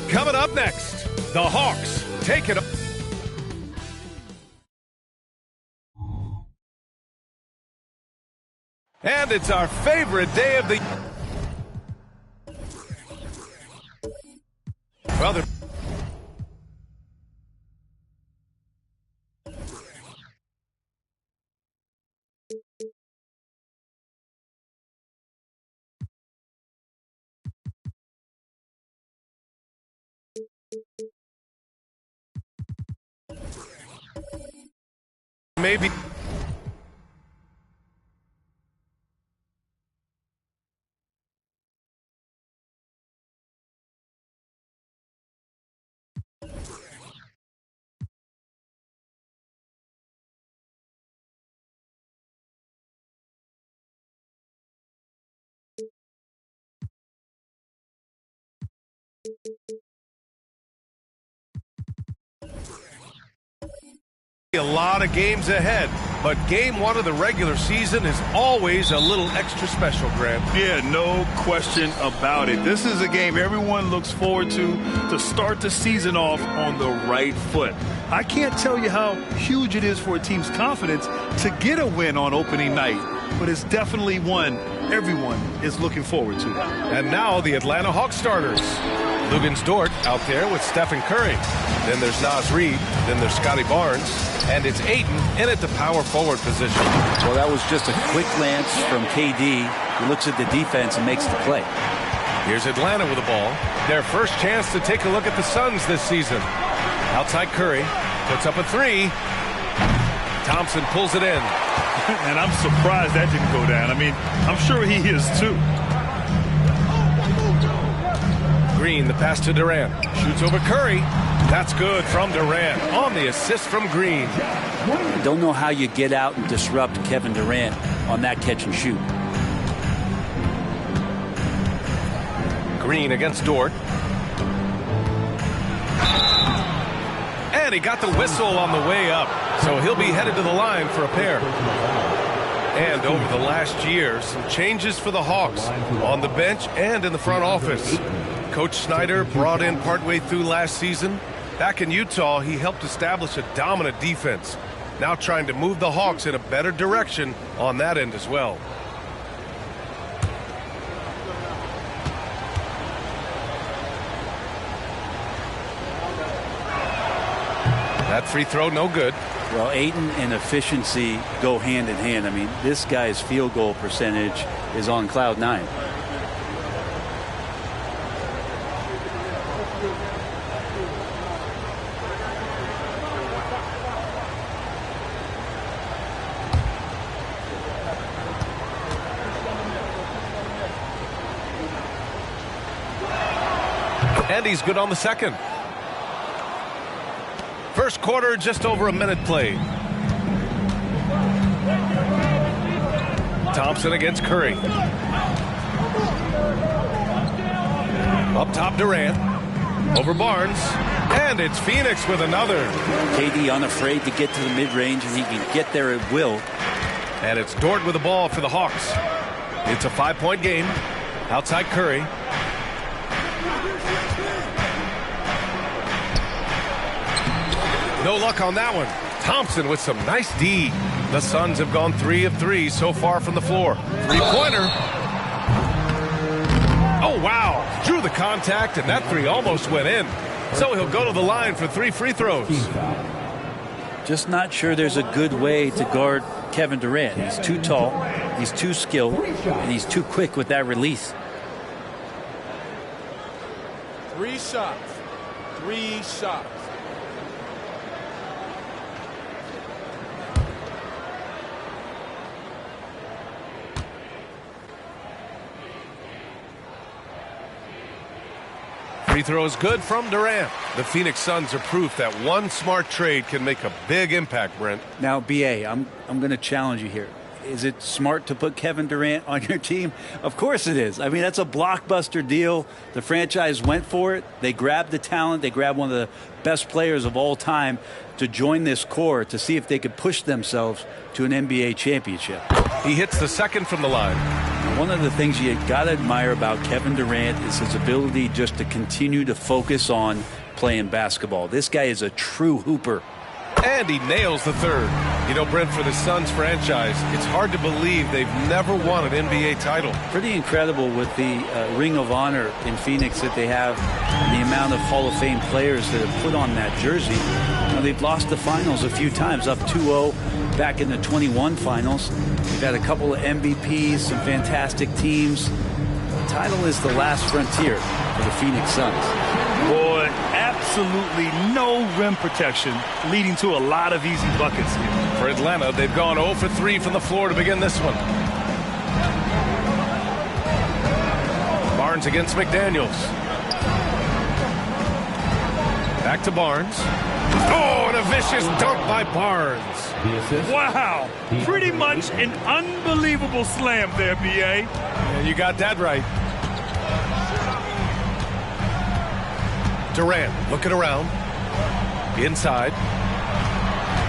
Coming up next, the Hawks take it up. And it's our favorite day of the... Well, they're... Maybe... A lot of games ahead, but game one of the regular season is always a little extra special, Grant. Yeah, no question about it. This is a game everyone looks forward to start the season off on the right foot. I can't tell you how huge it is for a team's confidence to get a win on opening night, but it's definitely one everyone is looking forward to. And now the Atlanta Hawks starters. Lugans Dort out there with Stephen Curry. Then there's Naz Reid. Then there's Scotty Barnes. And it's Ayton in at the power forward position. Well, that was just a quick glance from KD. He looks at the defense and makes the play. Here's Atlanta with the ball. Their first chance to take a look at the Suns this season. Outside Curry. Puts up a three. Thompson pulls it in. And I'm surprised that didn't go down. I mean, I'm sure he is too. Green, the pass to Durant. Shoots over Curry. That's good from Durant on the assist from Green. I don't know how you get out and disrupt Kevin Durant on that catch and shoot. Green against Dort. And he got the whistle on the way up, so he'll be headed to the line for a pair. And over the last year, some changes for the Hawks on the bench and in the front office. Coach Snyder brought in partway through last season. Back in Utah, he helped establish a dominant defense. Now trying to move the Hawks in a better direction on that end as well. That free throw, no good. Well, Ayton and efficiency go hand in hand. I mean, this guy's field goal percentage is on cloud 9. And he's good on the second. First quarter, just over a minute played. Thompson against Curry. Up top, Durant. Over Barnes. And it's Phoenix with another. KD unafraid to get to the mid-range, and he can get there at will. And it's Dort with the ball for the Hawks. It's a 5-point game. Outside Curry. No luck on that one. Thompson with some nice D. The Suns have gone 3 of 3 so far from the floor. Three-pointer. Oh, wow. Drew the contact, and that three almost went in. So he'll go to the line for 3 free throws. Just not sure there's a good way to guard Kevin Durant. He's too tall, he's too skilled, and he's too quick with that release. 3 shots. 3 shots. Free throw is good from Durant. The Phoenix Suns are proof that one smart trade can make a big impact, Brent. Now, BA, I'm going to challenge you here. Is it smart to put Kevin Durant on your team? Of course it is. I mean, that's a blockbuster deal. The franchise went for it. They grabbed the talent. They grabbed one of the best players of all time to join this core to see if they could push themselves to an NBA championship. He hits the second from the line. One of the things you got to admire about Kevin Durant is his ability just to continue to focus on playing basketball. This guy is a true hooper. And he nails the third. You know, Brent, for the Suns franchise, it's hard to believe they've never won an NBA title. Pretty incredible with the Ring of Honor in Phoenix that they have, and the amount of Hall of Fame players that have put on that jersey. Now, they've lost the finals a few times, up 2-0 back in the 21 finals. They've had a couple of MVPs, some fantastic teams. The title is the last frontier for the Phoenix Suns. Boy, absolutely no rim protection, leading to a lot of easy buckets here. For Atlanta, they've gone 0 for 3 from the floor to begin this one. Barnes against McDaniels. Back to Barnes. Oh, and a vicious dunk by Barnes. Wow. Pretty much an unbelievable slam there, B.A. And you got that right. Durant looking around. Inside.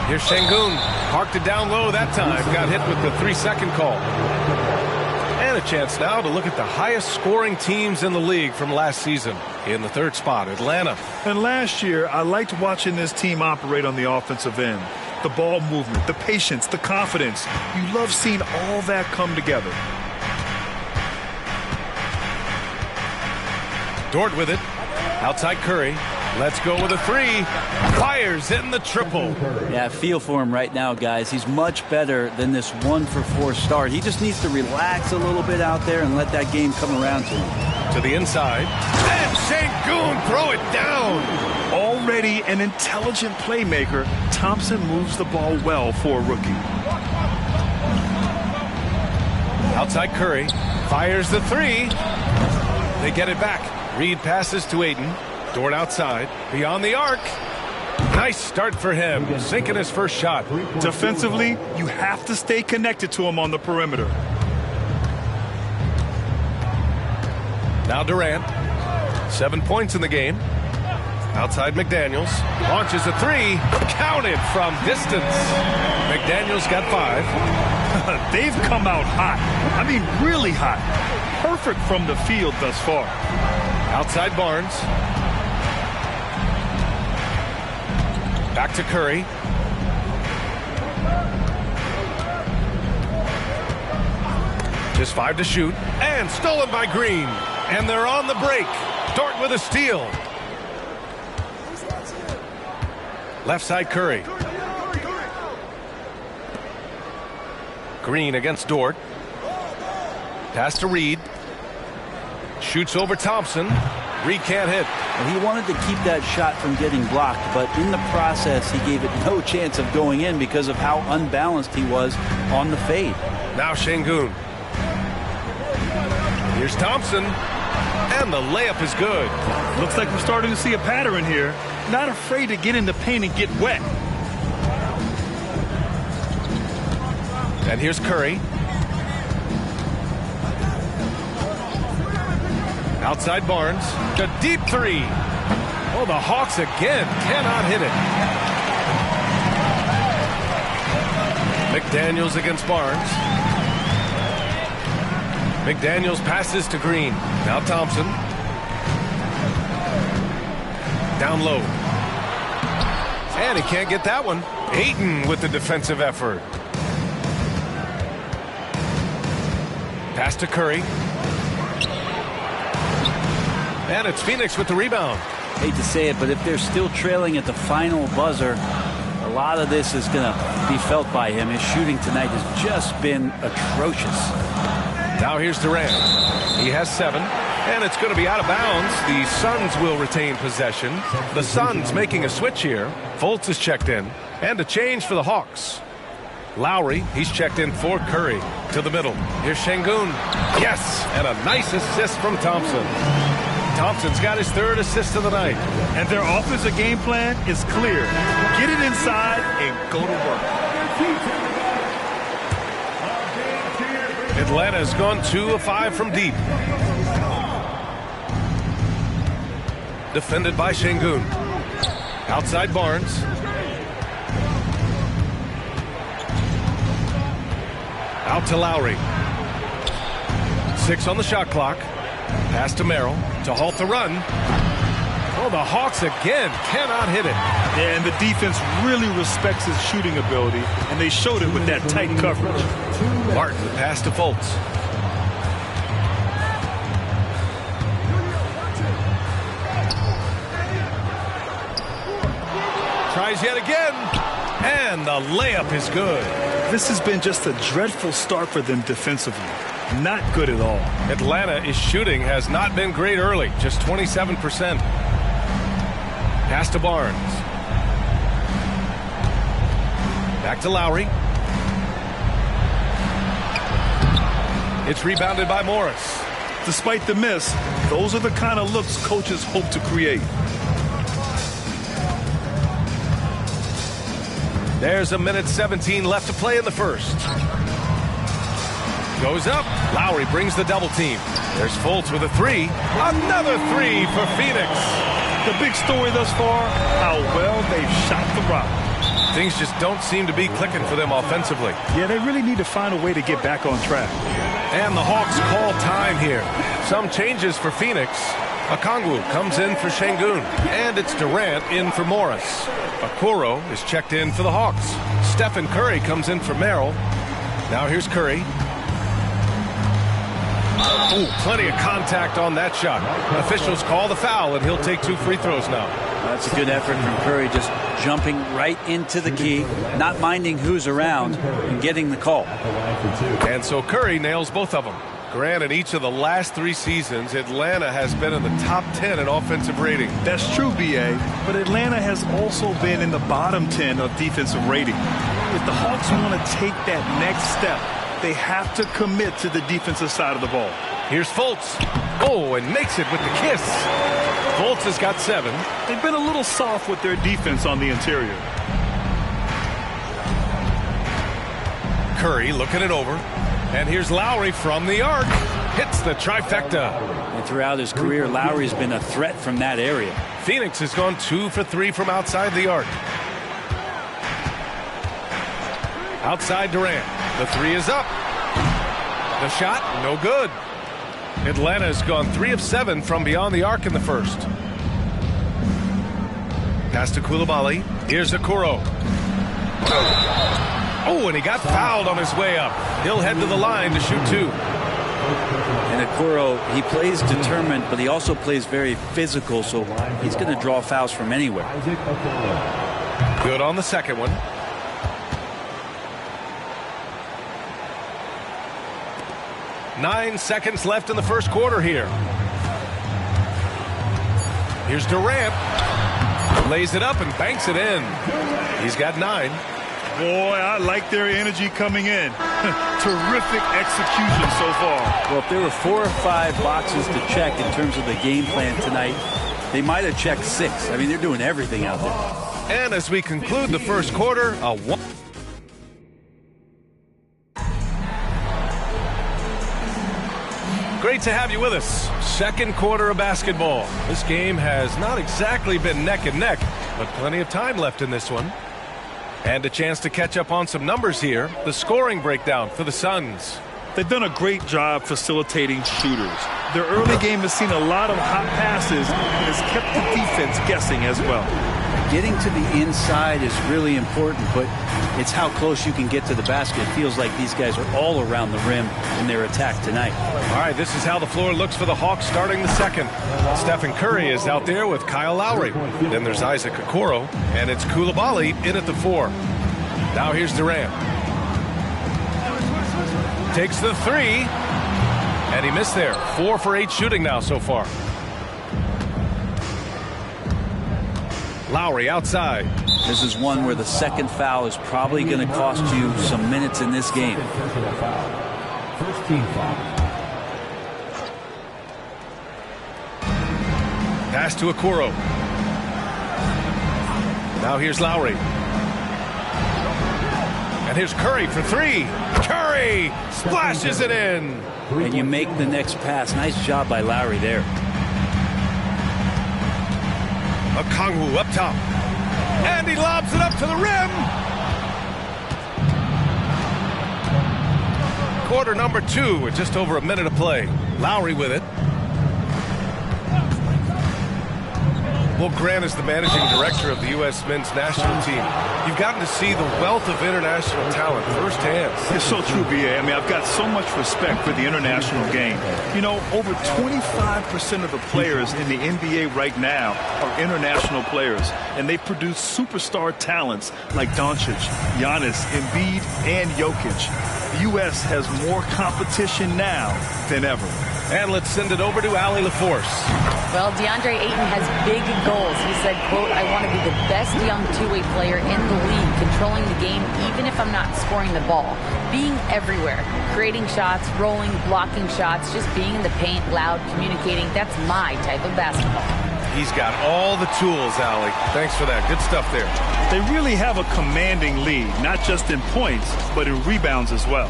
Here's Şengün. Parked it down low that time. Got hit with the 3-second call. And a chance now to look at the highest scoring teams in the league from last season. In the third spot, Atlanta. And last year, I liked watching this team operate on the offensive end. The ball movement, the patience, the confidence. You love seeing all that come together. Dort with it. Outside Curry. Let's go with a 3. Fires in the triple. Yeah, I feel for him right now, guys. He's much better than this 1-for-4 start. He just needs to relax a little bit out there and let that game come around to him. To the inside. And Şengün throw it down. Already an intelligent playmaker, Thompson moves the ball well for a rookie. Outside Curry. Fires the 3. They get it back. Reed passes to Ayton. Dort outside. Beyond the arc. Nice start for him. Sinking his first shot. Defensively, you have to stay connected to him on the perimeter. Now Durant. 7 points in the game. Outside McDaniels. Launches a 3. Counted from distance. McDaniels got 5. They've come out hot. I mean, really hot. Perfect from the field thus far. Outside Barnes. Back to Curry. Just 5 to shoot. And stolen by Green. And they're on the break. Dort with a steal. Left side Curry. Green against Dort. Pass to Reed. Shoots over Thompson. Reed can't hit. He wanted to keep that shot from getting blocked, but in the process, he gave it no chance of going in because of how unbalanced he was on the fade. Now Şengün. Here's Thompson. And the layup is good. Looks like we're starting to see a pattern here. Not afraid to get in the paint and get wet. And here's Curry. Outside Barnes. The deep 3. Oh, the Hawks again cannot hit it. McDaniels against Barnes. McDaniels passes to Green. Now Thompson. Down low. And he can't get that one. Ayton with the defensive effort. Pass to Curry. And it's Phoenix with the rebound. Hate to say it, but if they're still trailing at the final buzzer, a lot of this is going to be felt by him. His shooting tonight has just been atrocious. Now here's Durant. He has 7, and it's going to be out of bounds. The Suns will retain possession. The Suns making a switch here. Fultz is checked in, and a change for the Hawks. Lowry, he's checked in for Curry. To the middle. Here's Şengün. Yes, and a nice assist from Thompson. Thompson's got his 3rd assist of the night. And their offensive game plan is clear. Get it inside and go to work. Atlanta's gone 2 of 5 from deep. Defended by Şengün. Outside Barnes. Out to Lowry. 6 on the shot clock. Pass to Merrill to halt the run. Oh, the Hawks again cannot hit it. Yeah, and the defense really respects his shooting ability, and they showed it with that tight coverage. Martin, the pass to Fultz. Tries yet again, and the layup is good. This has been just a dreadful start for them defensively. Not good at all. Atlanta's shooting has not been great early, just 27%. Pass to Barnes. Back to Lowry. It's rebounded by Morris. Despite the miss, those are the kind of looks coaches hope to create. There's 1:17 left to play in the first. Goes up. Lowry brings the double team. There's Fultz with a three. Another three for Phoenix. The big story thus far, how well they've shot the rock. Things just don't seem to be clicking for them offensively. Yeah, they really need to find a way to get back on track. And the Hawks call time here. Some changes for Phoenix. Okongwu comes in for Şengün. And it's Durant in for Morris. Okoro is checked in for the Hawks. Stephen Curry comes in for Merrill. Now here's Curry. Ooh, plenty of contact on that shot. Officials call the foul, and he'll take 2 free throws now. That's a good effort from Curry, just jumping right into the key, not minding who's around, and getting the call. And so Curry nails both of them. Granted, each of the last 3 seasons, Atlanta has been in the top 10 in offensive rating. That's true, B.A., but Atlanta has also been in the bottom 10 of defensive rating. If the Hawks want to take that next step, they have to commit to the defensive side of the ball. Here's Fultz. Oh, and makes it with the kiss. Fultz has got 7. They've been a little soft with their defense on the interior. Curry looking it over. And here's Lowry from the arc. Hits the trifecta. And throughout his career, Lowry's been a threat from that area. Phoenix has gone 2 for 3 from outside the arc. Outside Durant. The 3 is up. The shot, no good. Atlanta has gone 3 of 7 from beyond the arc in the first. Pass to Coulibaly. Here's Okoro. Oh, and he got fouled on his way up. He'll head to the line to shoot 2. And Okoro, he plays determined, but he also plays very physical, so he's going to draw fouls from anywhere. Good on the second one. Nine seconds left in the first quarter here. Here's Durant. Lays it up and banks it in. He's got 9. Boy, I like their energy coming in. Terrific execution so far. Well, if there were 4 or 5 boxes to check in terms of the game plan tonight, they might have checked 6. I mean, they're doing everything out there. And as we conclude the first quarter, a 1. Great to have you with us. Second quarter of basketball. This game has not exactly been neck and neck, but plenty of time left in this one. And a chance to catch up on some numbers here. The scoring breakdown for the Suns. They've done a great job facilitating shooters. Their early game has seen a lot of hot passes and has kept the defense guessing as well. Getting to the inside is really important, but it's how close you can get to the basket. It feels like these guys are all around the rim in their attack tonight. All right, this is how the floor looks for the Hawks starting the second. Stephen Curry is out there with Kyle Lowry. Then there's Isaac Okoro, and it's Coulibaly in at the 4. Now here's Durant. Takes the 3, and he missed there. 4 for 8 shooting now so far. Lowry outside. This is one where the second foul is probably going to cost you some minutes in this game. First team foul. Pass to Okoro. Now here's Lowry. And here's Curry for 3. Curry splashes it in. And you make the next pass. Nice job by Lowry there. Okongwu up top. And he lobs it up to the rim. Quarter number 2 with just over a minute to play. Lowry with it. Well, Grant is the managing director of the U.S. men's national team. You've gotten to see the wealth of international talent firsthand. It's so true, B.A. I mean, I've got so much respect for the international game. You know, over 25% of the players in the NBA right now are international players, and they produce superstar talents like Doncic, Giannis, Embiid, and Jokic. The U.S. has more competition now than ever. And let's send it over to Allie LaForce. Well, DeAndre Ayton has big goals. He said, quote, "I want to be the best young two-way player in the league, controlling the game even if I'm not scoring the ball. Being everywhere, creating shots, rolling, blocking shots, just being in the paint, loud, communicating. That's my type of basketball." He's got all the tools, Allie. Thanks for that. Good stuff there. They really have a commanding lead, not just in points, but in rebounds as well.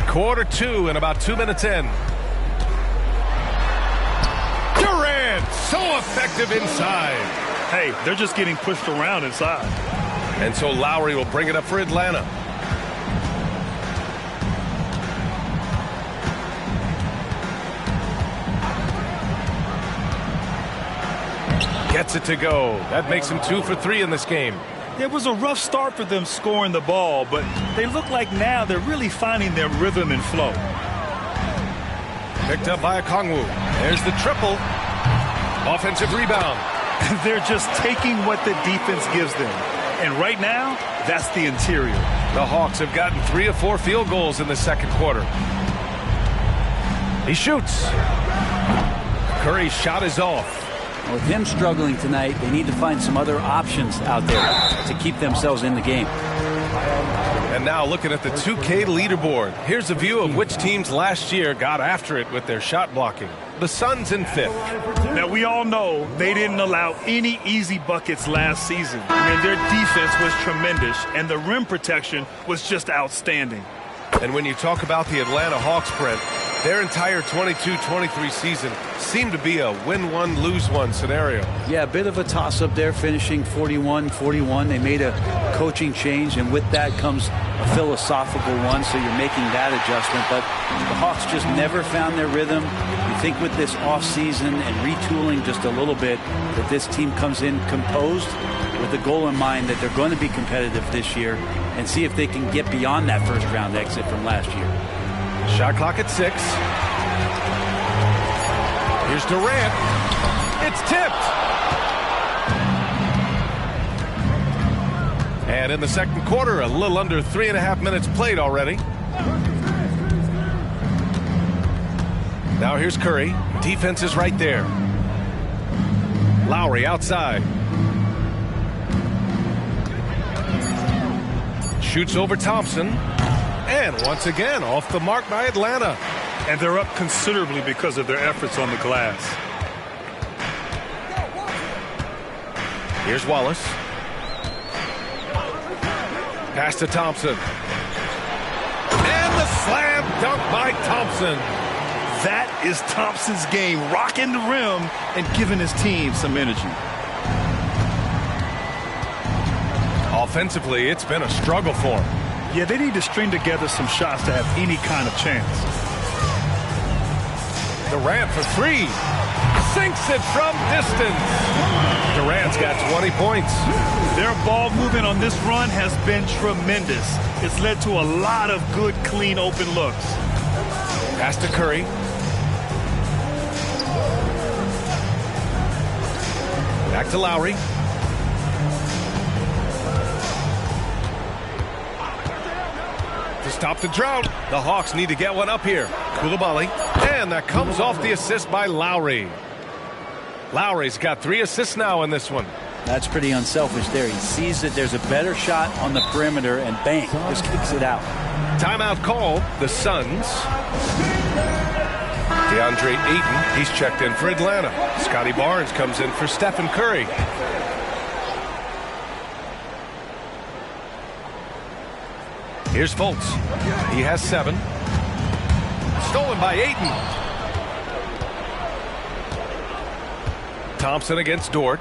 Quarter 2 and about 2 minutes in. Durant, so effective inside. Hey, they're just getting pushed around inside. And so Lowry will bring it up for Atlanta. Gets it to go. That makes him 2 for 3 in this game. It was a rough start for them scoring the ball, but they look like now they're really finding their rhythm and flow. Picked up by Okongwu. There's the triple. Offensive rebound. They're just taking what the defense gives them. And right now, that's the interior. The Hawks have gotten 3 of 4 field goals in the second quarter. He shoots. Curry's shot is off. With him struggling tonight, they need to find some other options out there to keep themselves in the game. And now looking at the 2K leaderboard, here's a view of which teams last year got after it with their shot blocking. The Suns in 5th. Now, we all know they didn't allow any easy buckets last season. I mean, their defense was tremendous, and the rim protection was just outstanding. And when you talk about the Atlanta Hawks, Brent, their entire 22-23 season seemed to be a win one, lose one scenario. Yeah, a bit of a toss-up there, finishing 41-41. They made a coaching change, and with that comes a philosophical one, so you're making that adjustment. But the Hawks just never found their rhythm. You think with this offseason and retooling just a little bit that this team comes in composed with the goal in mind that they're going to be competitive this year and see if they can get beyond that first-round exit from last year. Shot clock at 6. Here's Durant. It's tipped. And in the second quarter, a little under 3.5 minutes played already. Now here's Curry. Defense is right there. Lowry outside. Shoots over Thompson. And once again, off the mark by Atlanta. And they're up considerably because of their efforts on the glass. Here's Wallace. Pass to Thompson. And the slam dunk by Thompson. That is Thompson's game, rocking the rim and giving his team some energy. Offensively, it's been a struggle for him. Yeah, they need to string together some shots to have any kind of chance. Durant for 3. Sinks it from distance. Durant's got 20 points. Their ball movement on this run has been tremendous. It's led to a lot of good, clean, open looks. Pass to Curry. Back to Lowry. To stop the drought, the Hawks need to get one up here. Koulibaly, and that comes off the assist by Lowry. Lowry's got 3 assists now in this one. That's pretty unselfish there. He sees that there's a better shot on the perimeter, and bang, just kicks it out. Timeout call, the Suns. DeAndre Ayton, he's checked in for Atlanta. Scotty Barnes comes in for Stephen Curry. Here's Fultz. He has 7. Stolen by Ayton. Thompson against Dort.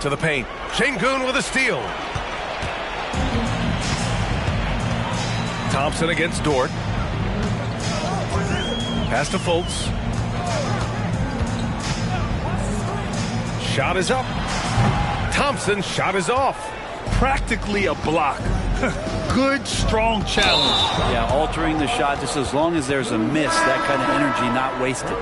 To the paint. Şengün with a steal. Thompson against Dort. Pass to Fultz. Shot is up. Thompson's shot is off. Practically a block. Good, strong challenge. Yeah, altering the shot just as long as there's a miss, that kind of energy not wasted.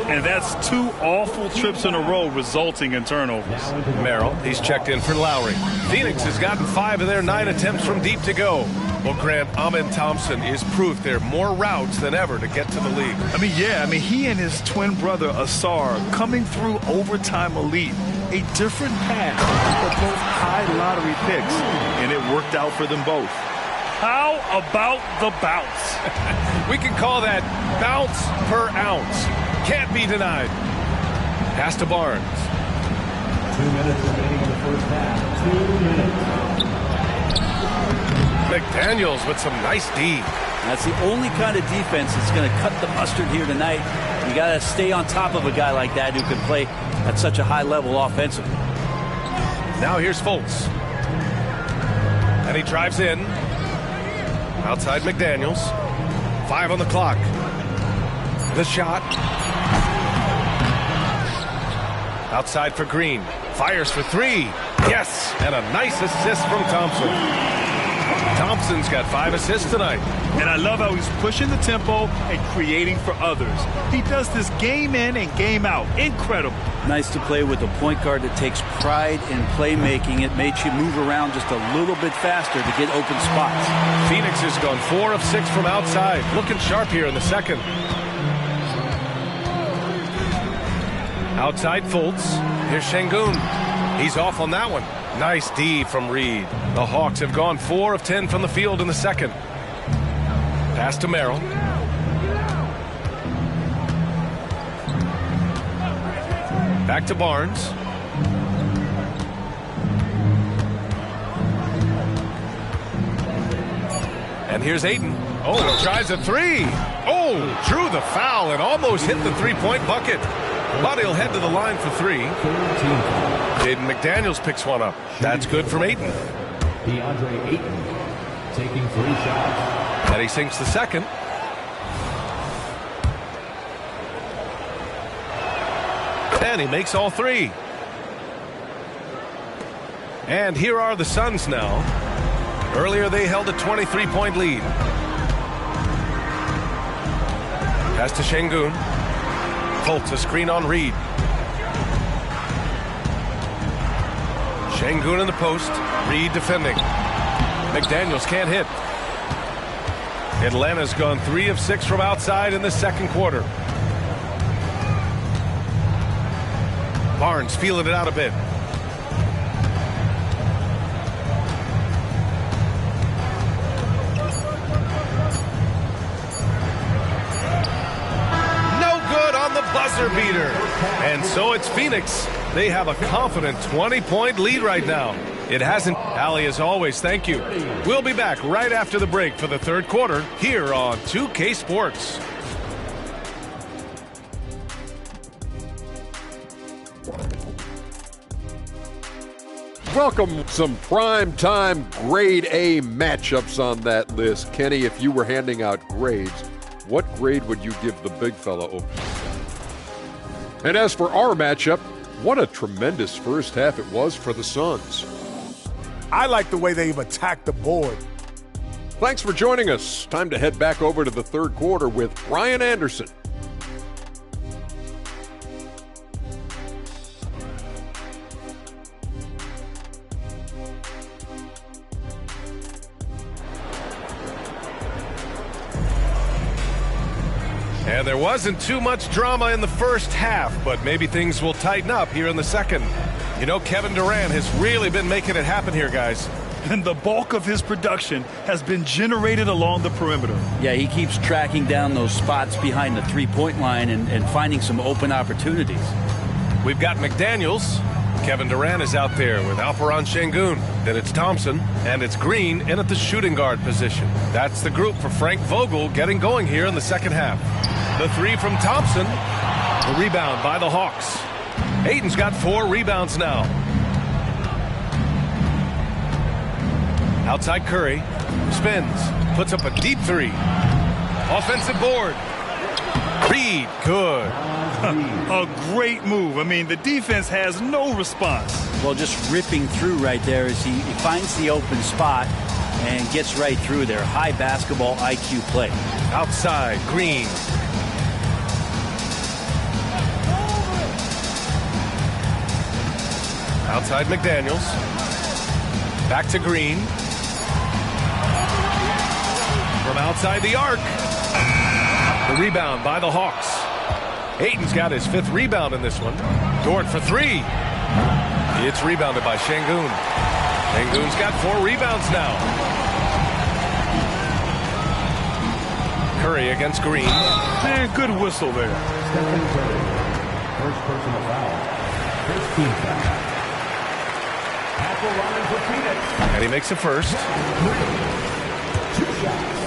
And that's 2 awful trips in a row resulting in turnovers. Merrill, he's checked in for Lowry. Phoenix has gotten 5 of their 9 attempts from deep to go. Well, Grant, Amen Thompson is proof there are more routes than ever to get to the league. I mean, he and his twin brother, Asar, coming through overtime elite. A different path, but both high lottery picks, and it worked out for them both. How about the bounce? We can call that bounce per ounce. Can't be denied. Pass to Barnes. 2 minutes remaining in the first half. 2 minutes. McDaniels with some nice D. That's the only kind of defense that's going to cut the mustard here tonight. You got to stay on top of a guy like that who can play at such a high level offensively. Now here's Fultz. And he drives in. Outside McDaniels. 5 on the clock. The shot. Outside for Green. Fires for 3. Yes! And a nice assist from Thompson. Thompson's got 5 assists tonight. And I love how he's pushing the tempo and creating for others. He does this game in and game out. Incredible. Nice to play with a point guard that takes pride in playmaking. It makes you move around just a little bit faster to get open spots. Phoenix has gone 4 of 6 from outside. Looking sharp here in the second. Outside Fultz. Here's Şengün. He's off on that one. Nice D from Reed. The Hawks have gone 4 of 10 from the field in the second. Pass to Merrill. Back to Barnes. And here's Ayton. Oh, tries a 3. Oh, drew the foul and almost hit the three-point bucket. But he'll head to the line for 3. Jaden McDaniels picks one up. That's good from Ayton. DeAndre Ayton taking 3 shots. And he sinks the second. And he makes all 3. And here are the Suns now. Earlier they held a 23-point lead. Pass to Şengün. Fultz, a screen on Reed. Şengün in the post. Reed defending. McDaniels can't hit. Atlanta's gone 3 of 6 from outside in the second quarter. Barnes feeling it out a bit. No good on the buzzer beater. And so it's Phoenix. They have a confident 20-point lead right now. It hasn't. Allie, as always, thank you. We'll be back right after the break for the third quarter here on 2K Sports. Welcome. Some prime time grade A matchups on that list. Kenny, if you were handing out grades, what grade would you give the big fella over? And as for our matchup, what a tremendous first half it was for the Suns. I like the way they've attacked the board. Thanks for joining us. Time to head back over to the third quarter with Brian Anderson. And there wasn't too much drama in the first half, but maybe things will tighten up here in the second. You know, Kevin Durant has really been making it happen here, guys. And the bulk of his production has been generated along the perimeter. Yeah, he keeps tracking down those spots behind the three-point line and finding some open opportunities. We've got McDaniels. Kevin Durant is out there with Alperen Şengün. Then it's Thompson, and it's Green in at the shooting guard position. That's the group for Frank Vogel getting going here in the second half. The 3 from Thompson. The rebound by the Hawks. Ayton's got 4 rebounds now. Outside Curry. Spins. Puts up a deep 3. Offensive board. Reed. Good. A great move. I mean, the defense has no response. Well, just ripping through right there as he finds the open spot and gets right through there. High basketball IQ play. Outside Green. Outside McDaniels. Back to Green. From outside the arc. The rebound by the Hawks. Ayton's got his 5th rebound in this one. Dort for 3. It's rebounded by Şengün. Şengün's got 4 rebounds now. Curry against Green. Man, good whistle there. Stephen Curry. First personal foul. First team foul. At the line for Phoenix. And he makes a first. 2 shots.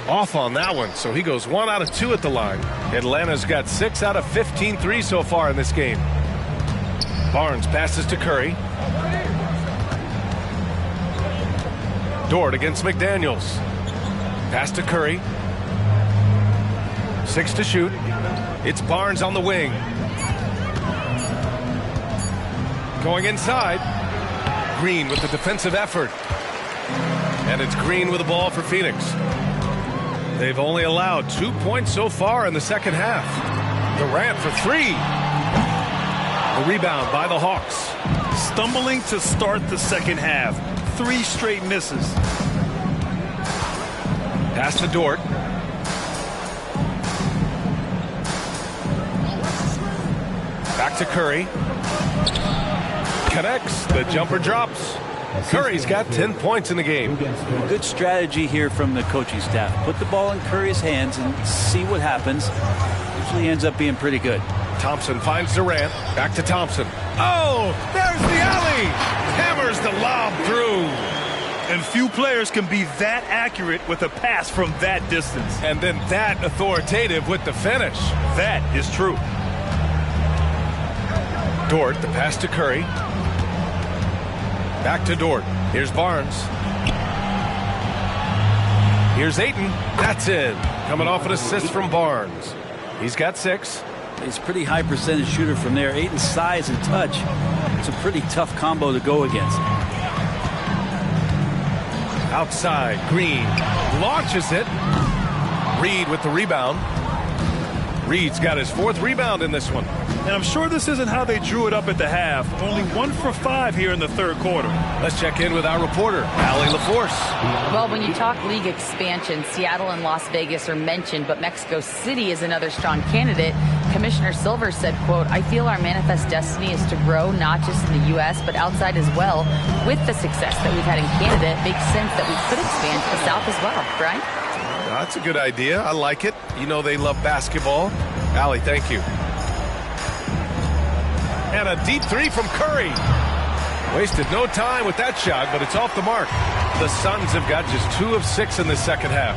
Off on that one, so he goes 1 out of 2 at the line. Atlanta's got 6 out of 15 threes so far in this game. Barnes passes to Curry. Dort against McDaniels. Pass to Curry. 6 to shoot. It's Barnes on the wing. Going inside. Green with the defensive effort. And it's Green with the ball for Phoenix. They've only allowed 2 points so far in the second half. Durant for 3. The rebound by the Hawks. Stumbling to start the second half. 3 straight misses. Pass to Dort. Back to Curry. Connects. The jumper drops. Curry's got 10 points in the game. Good strategy here from the coaching staff. Put the ball in Curry's hands and see what happens. Usually ends up being pretty good. Thompson finds Durant. Back to Thompson. Oh, there's the alley. Hammers the lob through. And few players can be that accurate with a pass from that distance. And then that authoritative with the finish. That is true. Dort, the pass to Curry. Back to Dort. Here's Barnes. Here's Ayton. That's in. Coming off an assist from Barnes. He's got 6. He's a pretty high percentage shooter from there. Ayton's size and touch. It's a pretty tough combo to go against. Outside, Green launches it. Reed with the rebound. Reed's got his 4th rebound in this one. And I'm sure this isn't how they drew it up at the half. Only 1 for 5 here in the third quarter. Let's check in with our reporter, Allie LaForce. Well, when you talk league expansion, Seattle and Las Vegas are mentioned, but Mexico City is another strong candidate. Commissioner Silver said, quote, "I feel our manifest destiny is to grow not just in the U.S., but outside as well. With the success that we've had in Canada, it makes sense that we could expand to the South as well." Brian? That's a good idea. I like it. You know they love basketball. Allie, thank you. And a deep 3 from Curry. Wasted no time with that shot, but it's off the mark. The Suns have got just 2 of 6 in the second half.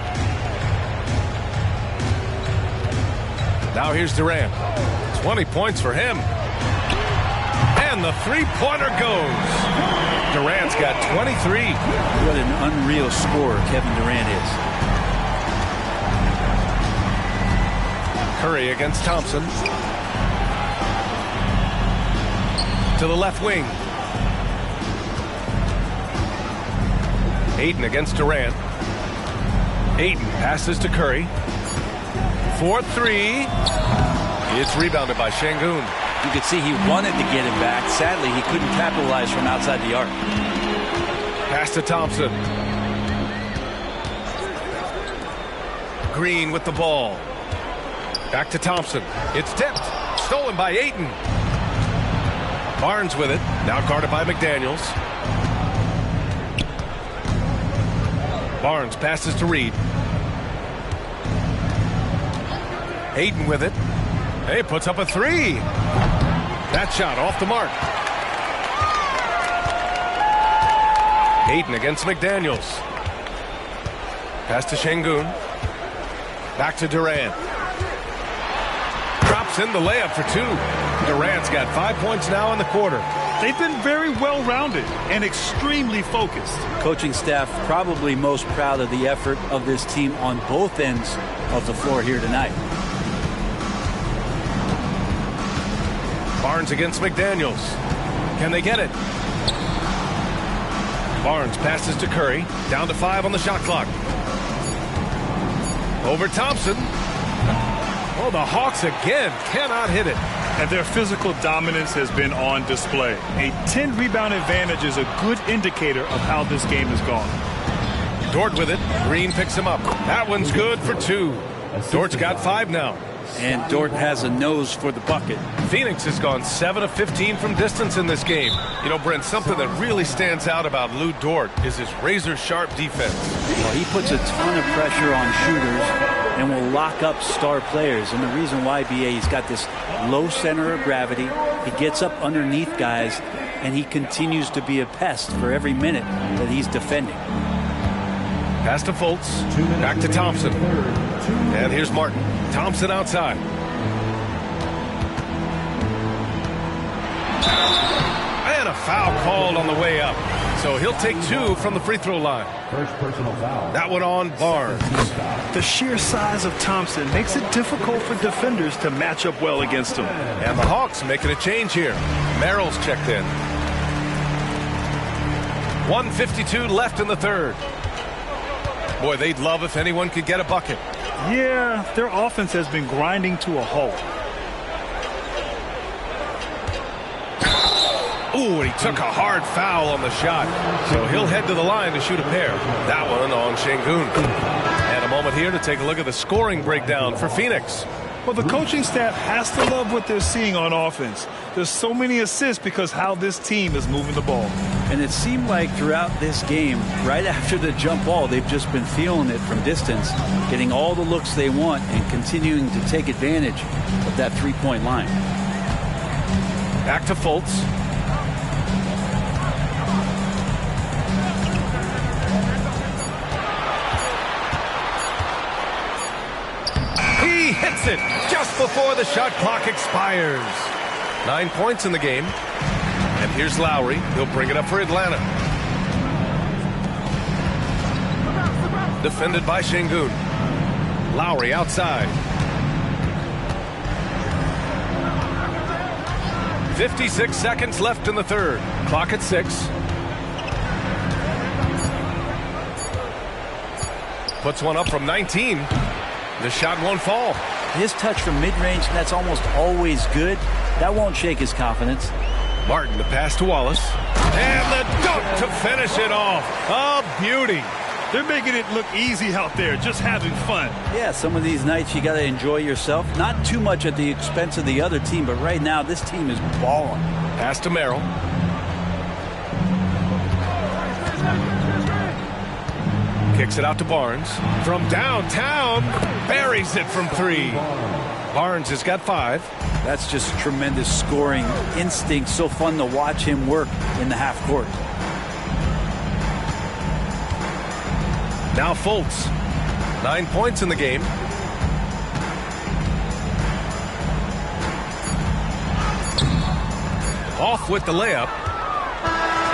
Now here's Durant. 20 points for him. And the 3-pointer goes. Durant's got 23. What an unreal scorer Kevin Durant is. Curry against Thompson. To the left wing. Ayton against Durant. Ayton passes to Curry. 4-3. It's rebounded by Şengün. You could see he wanted to get him back. Sadly, he couldn't capitalize from outside the arc. Pass to Thompson. Green with the ball. Back to Thompson. It's tipped. Stolen by Ayton. Barnes with it. Now guarded by McDaniels. Barnes passes to Reed. Ayton with it. Hey, puts up a 3. That shot off the mark. Ayton against McDaniels. Pass to Şengün. Back to Durant. Drops in the layup for 2. Durant's got 5 points now in the quarter. They've been very well-rounded and extremely focused. Coaching staff probably most proud of the effort of this team on both ends of the floor here tonight. Barnes against McDaniels. Can they get it? Barnes passes to Curry. Down to 5 on the shot clock. Over Thompson. Oh, the Hawks again cannot hit it. And their physical dominance has been on display. A 10-rebound advantage is a good indicator of how this game has gone. Dort with it. Green picks him up. That one's good for 2. Dort's got 5 now. And Dort has a nose for the bucket. Phoenix has gone 7 of 15 from distance in this game. You know, Brent, something that really stands out about Lou Dort is his razor-sharp defense. Well, he puts a ton of pressure on shooters and will lock up star players. And the reason why, BA, he's got this low center of gravity. He gets up underneath guys, and he continues to be a pest for every minute that he's defending. Pass to Fultz. Back to Thompson. And here's Martin. Thompson outside. And a foul called on the way up. So he'll take 2 from the free throw line. First personal foul. That one on Barnes. The sheer size of Thompson makes it difficult for defenders to match up well against him. And the Hawks making a change here. Merrill's checked in. 1:52 left in the third. Boy, they'd love if anyone could get a bucket. Yeah, their offense has been grinding to a halt. Ooh, and he took a hard foul on the shot. So he'll head to the line to shoot a pair. That one on Şengün. And a moment here to take a look at the scoring breakdown for Phoenix. Well, the coaching staff has to love what they're seeing on offense. There's so many assists because how this team is moving the ball. And it seemed like throughout this game, right after the jump ball, they've just been feeling it from distance, getting all the looks they want and continuing to take advantage of that three-point line. Back to Fultz. He hits it just before the shot clock expires. 9 points in the game. And here's Lowry. He'll bring it up for Atlanta. Defended by Şengün. Lowry outside. 56 seconds left in the third. Clock at 6. Puts one up from 19. The shot won't fall. His touch from mid-range, that's almost always good. That won't shake his confidence. Martin to pass to Wallace. And the dunk to finish it off. A beauty. They're making it look easy out there, just having fun. Yeah, some of these nights you got to enjoy yourself. Not too much at the expense of the other team, but right now this team is balling. Pass to Merrill. Kicks it out to Barnes. From downtown, buries it from 3. Barnes has got 5. That's just tremendous scoring instinct. So fun to watch him work in the half court. Now Fultz. 9 points in the game. Off with the layup.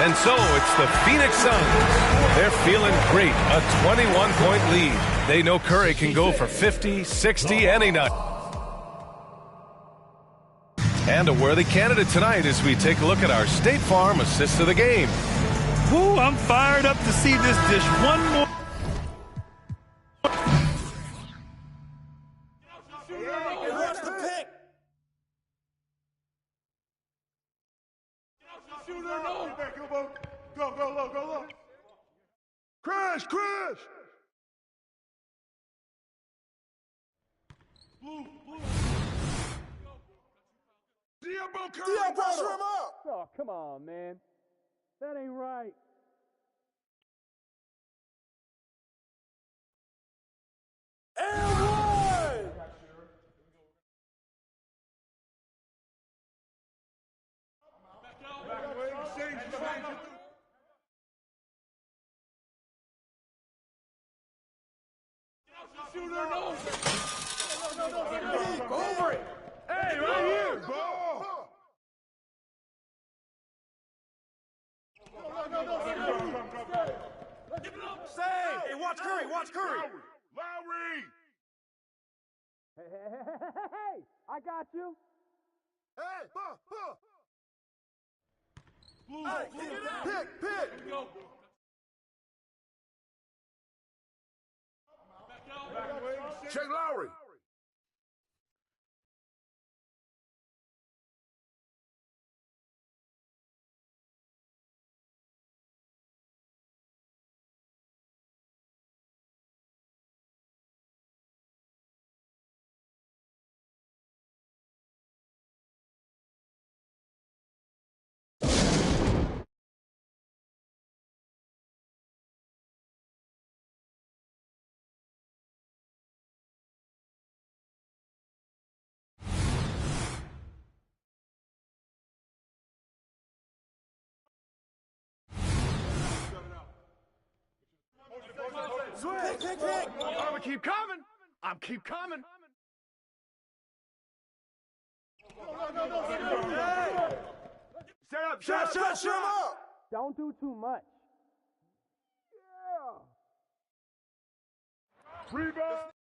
And so it's the Phoenix Suns. They're feeling great. A 21-point lead. They know Curry can go for 50, 60 any night. And a worthy candidate tonight as we take a look at our State Farm assist of the game. Woo, I'm fired up to see this dish one more. Go. Crash! Blue. Diabo, pressure him up! Oh, come on, man. That ain't right. And one! Shooter, no! Over it! Hey, right here, bro! Stay! Hey, watch Curry! Lowry! Hey! I got you! Hey! Blue, pick! Check Lowry! I'm gonna keep coming. I'm keep coming. Set up, shut him up. Don't do too much. Rebound.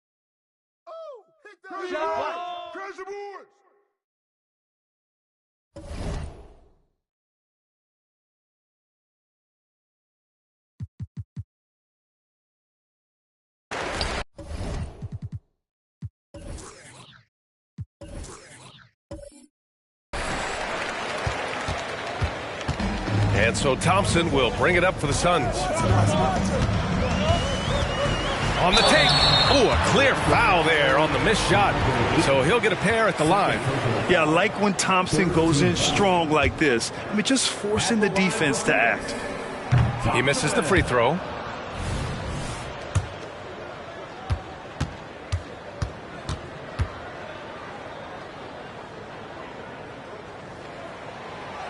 Oh, hit that shot. Crazy boys. And so Thompson will bring it up for the Suns. On the take. Oh, a clear foul there on the missed shot. So he'll get a pair at the line. Yeah, I like when Thompson goes in strong like this. I mean, just forcing the defense to act. He misses the free throw.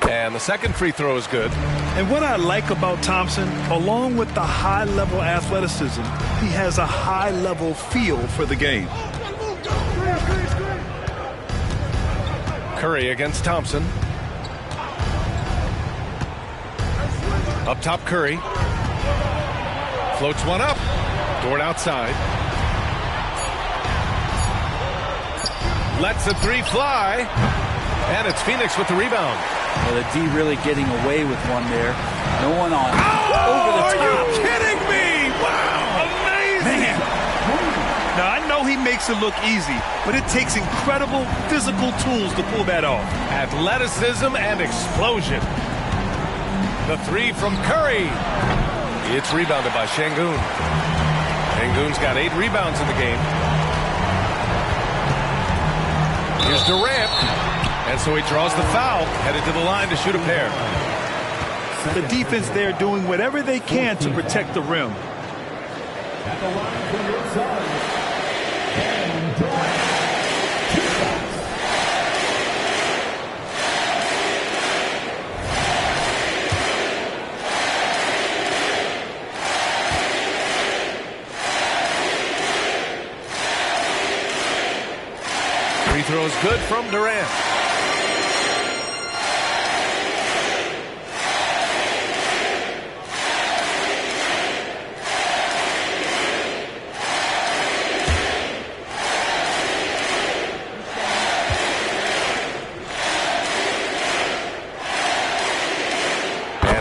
And the second free throw is good. And what I like about Thompson, along with the high-level athleticism, he has a high-level feel for the game. Curry against Thompson. Up top, Curry. Floats one up. Dort outside. Lets the three fly. And it's Phoenix with the rebound. Well, the D really getting away with one there. No one on. Oh, over the top. are you kidding me? Wow, amazing. Man. Now, I know he makes it look easy, but it takes incredible physical tools to pull that off. Athleticism and explosion. The three from Curry. It's rebounded by Şengün. Şengün's got 8 rebounds in the game. Here's Durant. And so he draws the foul, headed to the line to shoot a pair. The defense there doing whatever they can to protect the rim. At the line for your Suns, Kevin Durant. Free throw is good from Durant.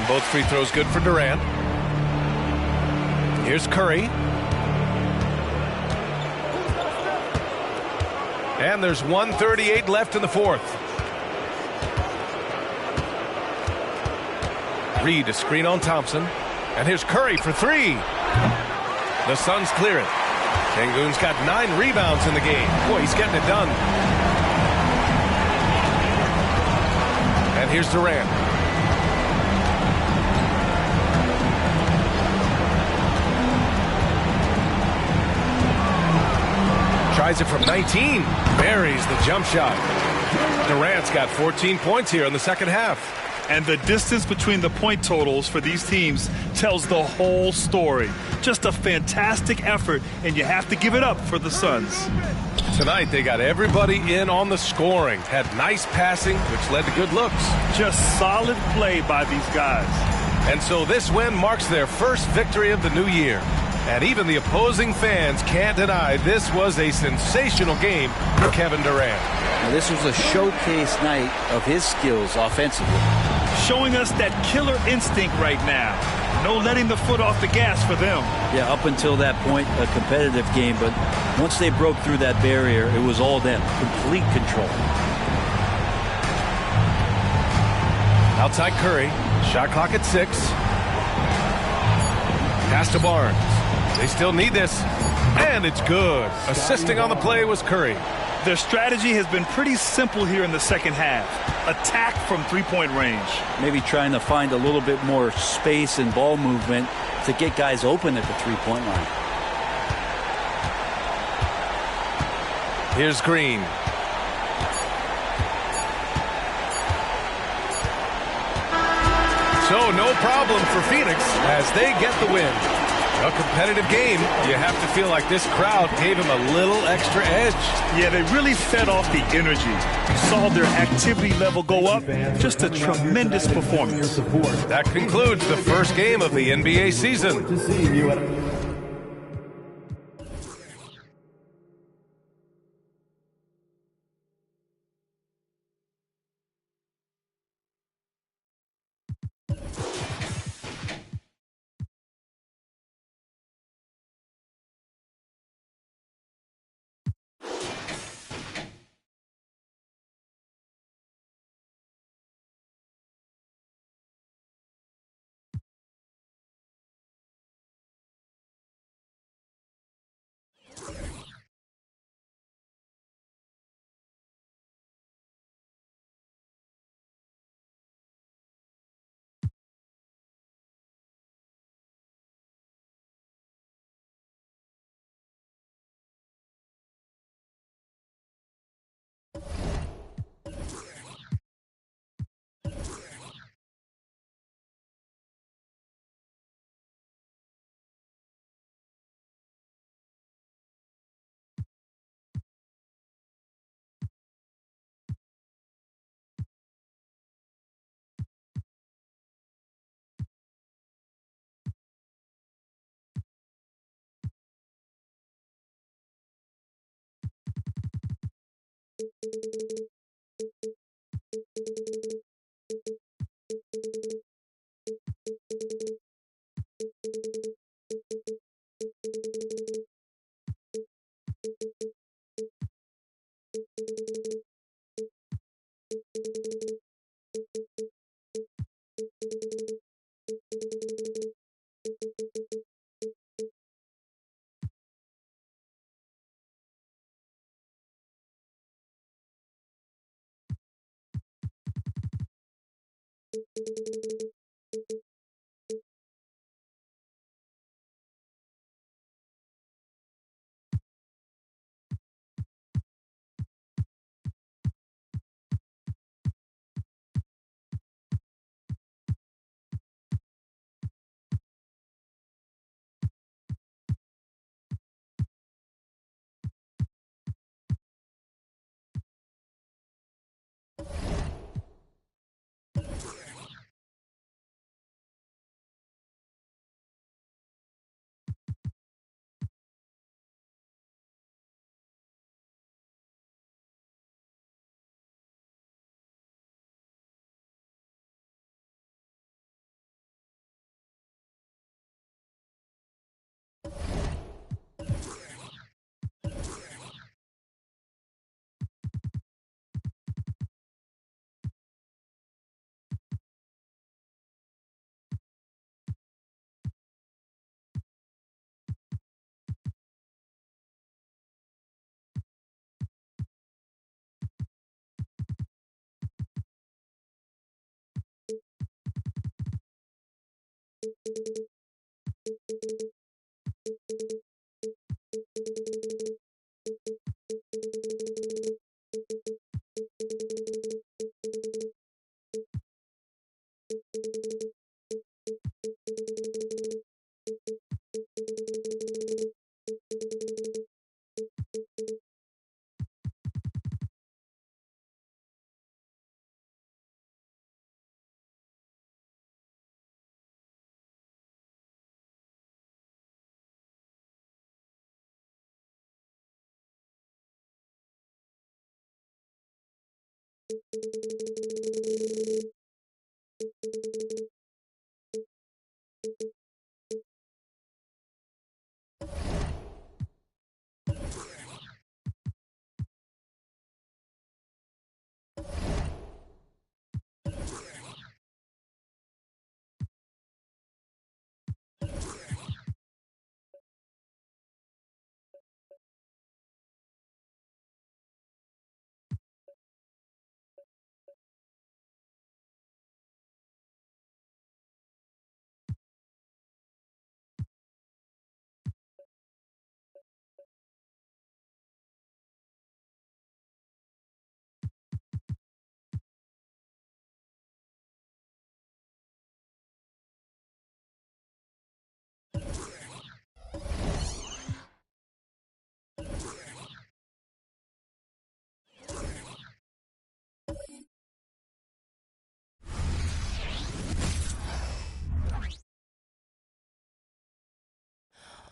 Both free throws good for Durant. Here's Curry. And there's 1:38 left in the fourth. Reed, a screen on Thompson. And here's Curry for 3. The Suns clear it. Şengün's got 9 rebounds in the game. Boy, he's getting it done. And here's Durant. Tries it from 19. Buries the jump shot. Durant's got 14 points here in the second half. And the distance between the point totals for these teams tells the whole story. Just a fantastic effort, and you have to give it up for the Suns. Tonight, they got everybody in on the scoring. Had nice passing, which led to good looks. Just solid play by these guys. And so this win marks their first victory of the new year. And even the opposing fans can't deny this was a sensational game for Kevin Durant. Now, this was a showcase night of his skills offensively. Showing us that killer instinct right now. No letting the foot off the gas for them. Yeah, up until that point, a competitive game. But once they broke through that barrier, it was all them. Complete control. Outside Curry. Shot clock at 6. Pass to Barnes. They still need this. And it's good. Assisting on the play was Curry. Their strategy has been pretty simple here in the second half. Attack from three-point range. Maybe trying to find a little bit more space and ball movement to get guys open at the three-point line. Here's Green. So no problem for Phoenix as they get the win. A competitive game, you have to feel like this crowd gave him a little extra edge. Yeah, they really fed off the energy. You saw their activity level go up. Just a tremendous performance. That concludes the first game of the NBA season. To see you at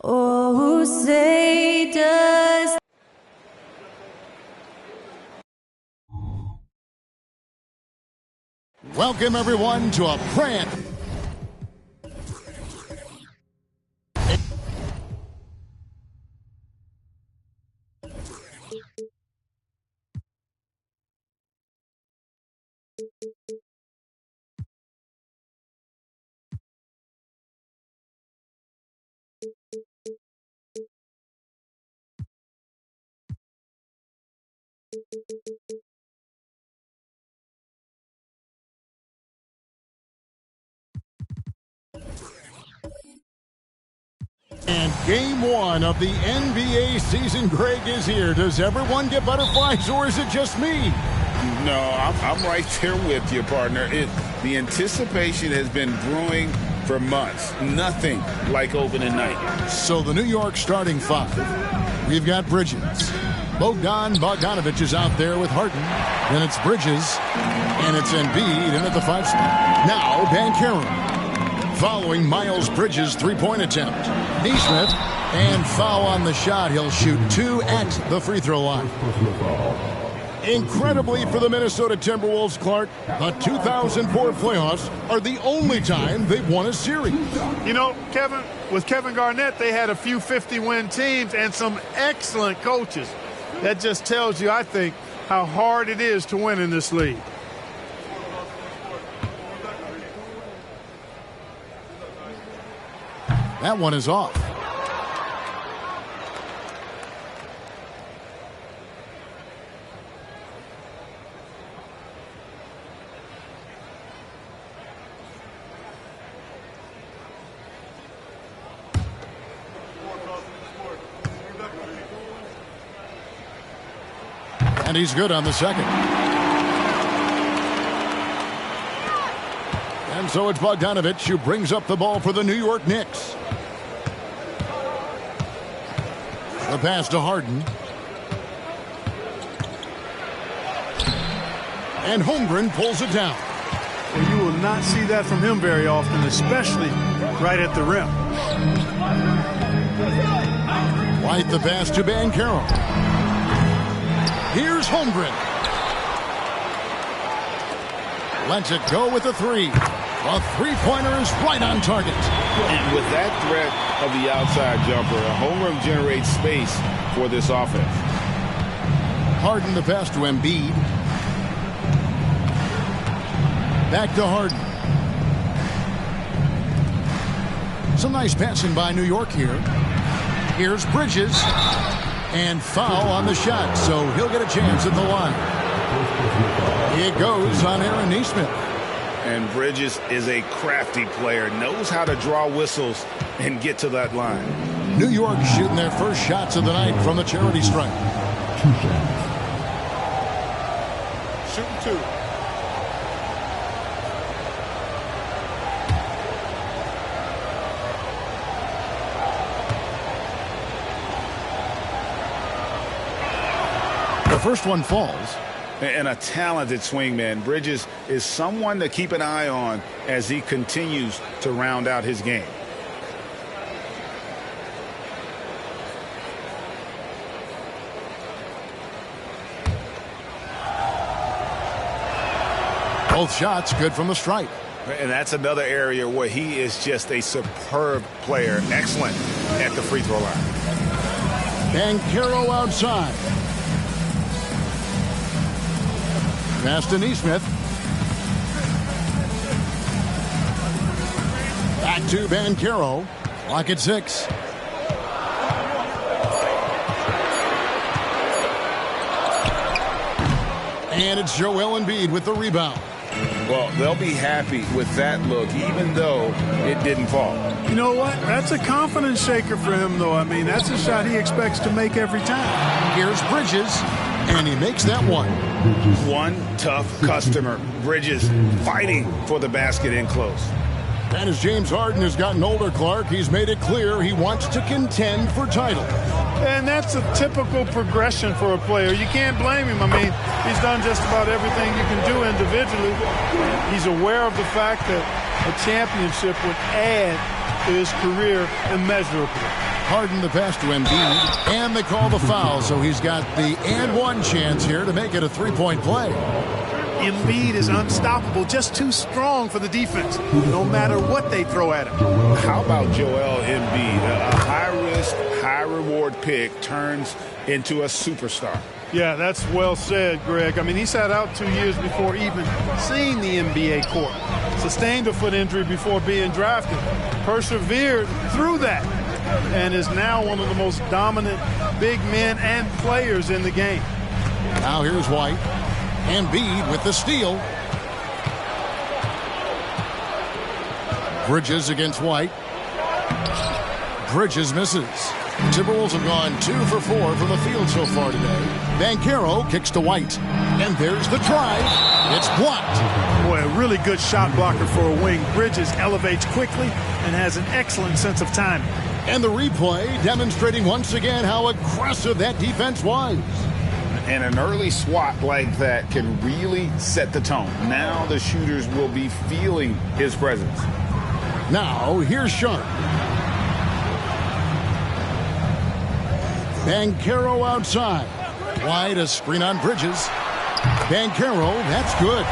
Oh, say does. Welcome, everyone, to a brand. And game one of the NBA season, Greg, is here. Does everyone get butterflies, or is it just me? No, I'm right there with you, partner. The anticipation has been brewing for months. Nothing like opening night. So the New York starting five. We've got Bridges. Bogdanovich is out there with Harden. Then it's Bridges. And it's Embiid in at the 5 spot. Now, Banchero. Following Miles Bridges' three-point attempt. Nesmith, and foul on the shot. He'll shoot 2 at the free throw line. Incredibly for the Minnesota Timberwolves, Clark, the 2004 playoffs are the only time they've won a series. You know, Kevin, with Kevin Garnett, they had a few 50-win teams and some excellent coaches. That just tells you, I think, how hard it is to win in this league. That one is off. And he's good on the second. And so it's Bogdanovich who brings up the ball for the New York Knicks. The pass to Harden. And Holmgren pulls it down. Well, you will not see that from him very often, especially right at the rim. White the pass to Banchero. Here's Holmgren. Lets it go with a three. A three-pointer is right on target. And with that threat of the outside jumper, a Holmgren generates space for this offense. Harden the pass to Embiid. Back to Harden. Some nice passing by New York here. Here's Bridges. And foul on the shot, so he'll get a chance at the line. It goes on Aaron Nesmith. And Bridges is a crafty player, knows how to draw whistles and get to that line. New York shooting their first shots of the night from the charity stripe. Shooting 2. The first one falls. And a talented swingman. Bridges is someone to keep an eye on as he continues to round out his game. Both shots good from the stripe. And that's another area where he is just a superb player. Excellent at the free throw line. Banchero outside. Pass to Nesmith. Back to Banchero. Clock at 6. And it's Joel Embiid with the rebound. Well, they'll be happy with that look, even though it didn't fall. You know what? That's a confidence shaker for him, though. I mean, that's a shot he expects to make every time. Here's Bridges, and he makes that one. One tough customer. Bridges fighting for the basket in close. And as James Harden has gotten older, Clark, he's made it clear he wants to contend for titles. And that's a typical progression for a player. You can't blame him. I mean, he's done just about everything you can do individually. He's aware of the fact that a championship would add to his career immeasurably. Harden the pass to Embiid, and they call the foul, so he's got the and one chance here to make it a three-point play. Embiid is unstoppable, just too strong for the defense, no matter what they throw at him. How about Joel Embiid? A high-risk, high-reward pick turns into a superstar. Yeah, that's well said, Greg. I mean, he sat out 2 years before even seeing the NBA court. Sustained a foot injury before being drafted. Persevered through that and is now one of the most dominant big men and players in the game. Now here's White. Embiid with the steal. Bridges against White. Bridges misses. Timberwolves have gone 2 for 4 from the field so far today. Banchero kicks to White. And there's the try. It's blocked. Boy, a really good shot blocker for a wing. Bridges elevates quickly and has an excellent sense of timing. And the replay demonstrating once again how aggressive that defense was. And an early swat like that can really set the tone. Now the shooters will be feeling his presence. Now here's Sharp. Banchero outside. Wide, a screen on Bridges. Banchero, that's good.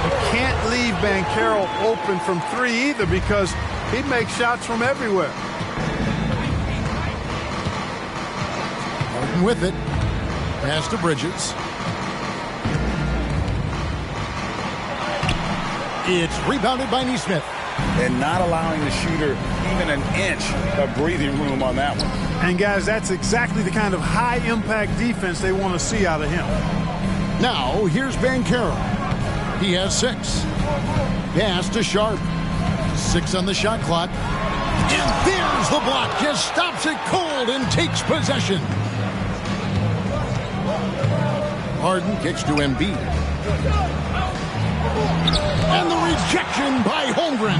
You can't leave Banchero open from 3 either because he makes shots from everywhere. Harden with it. Pass to Bridges. It's rebounded by Nesmith. And not allowing the shooter even an inch of breathing room on that one. And guys, that's exactly the kind of high-impact defense they want to see out of him. Now, here's Banchero. He has 6. Pass to Sharp. 6 on the shot clock. And there's the block. Just stops it cold and takes possession. Harden kicks to Embiid. And the rejection by Holmgren.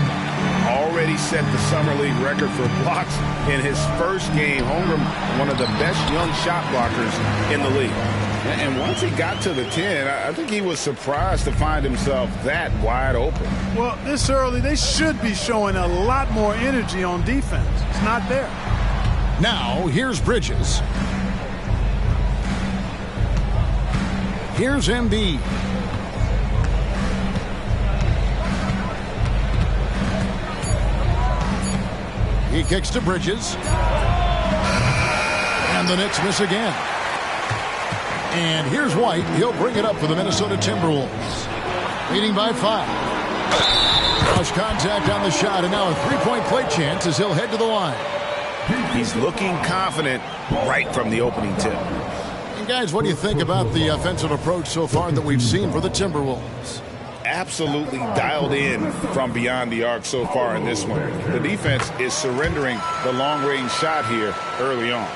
Already set the Summer League record for blocks in his first game. Holmgren, one of the best young shot blockers in the league. And once he got to the 10, I think he was surprised to find himself that wide open. Well, this early, they should be showing a lot more energy on defense. It's not there. Now, here's Bridges. Here's Embiid. He kicks to Bridges. And the Knicks miss again. And here's White. He'll bring it up for the Minnesota Timberwolves. Leading by 5. Rush contact on the shot, and now a three-point play chance as he'll head to the line. He's looking confident right from the opening tip. And guys, what do you think about the offensive approach so far that we've seen for the Timberwolves? Absolutely dialed in from beyond the arc so far in this one. The defense is surrendering the long-range shot here early on.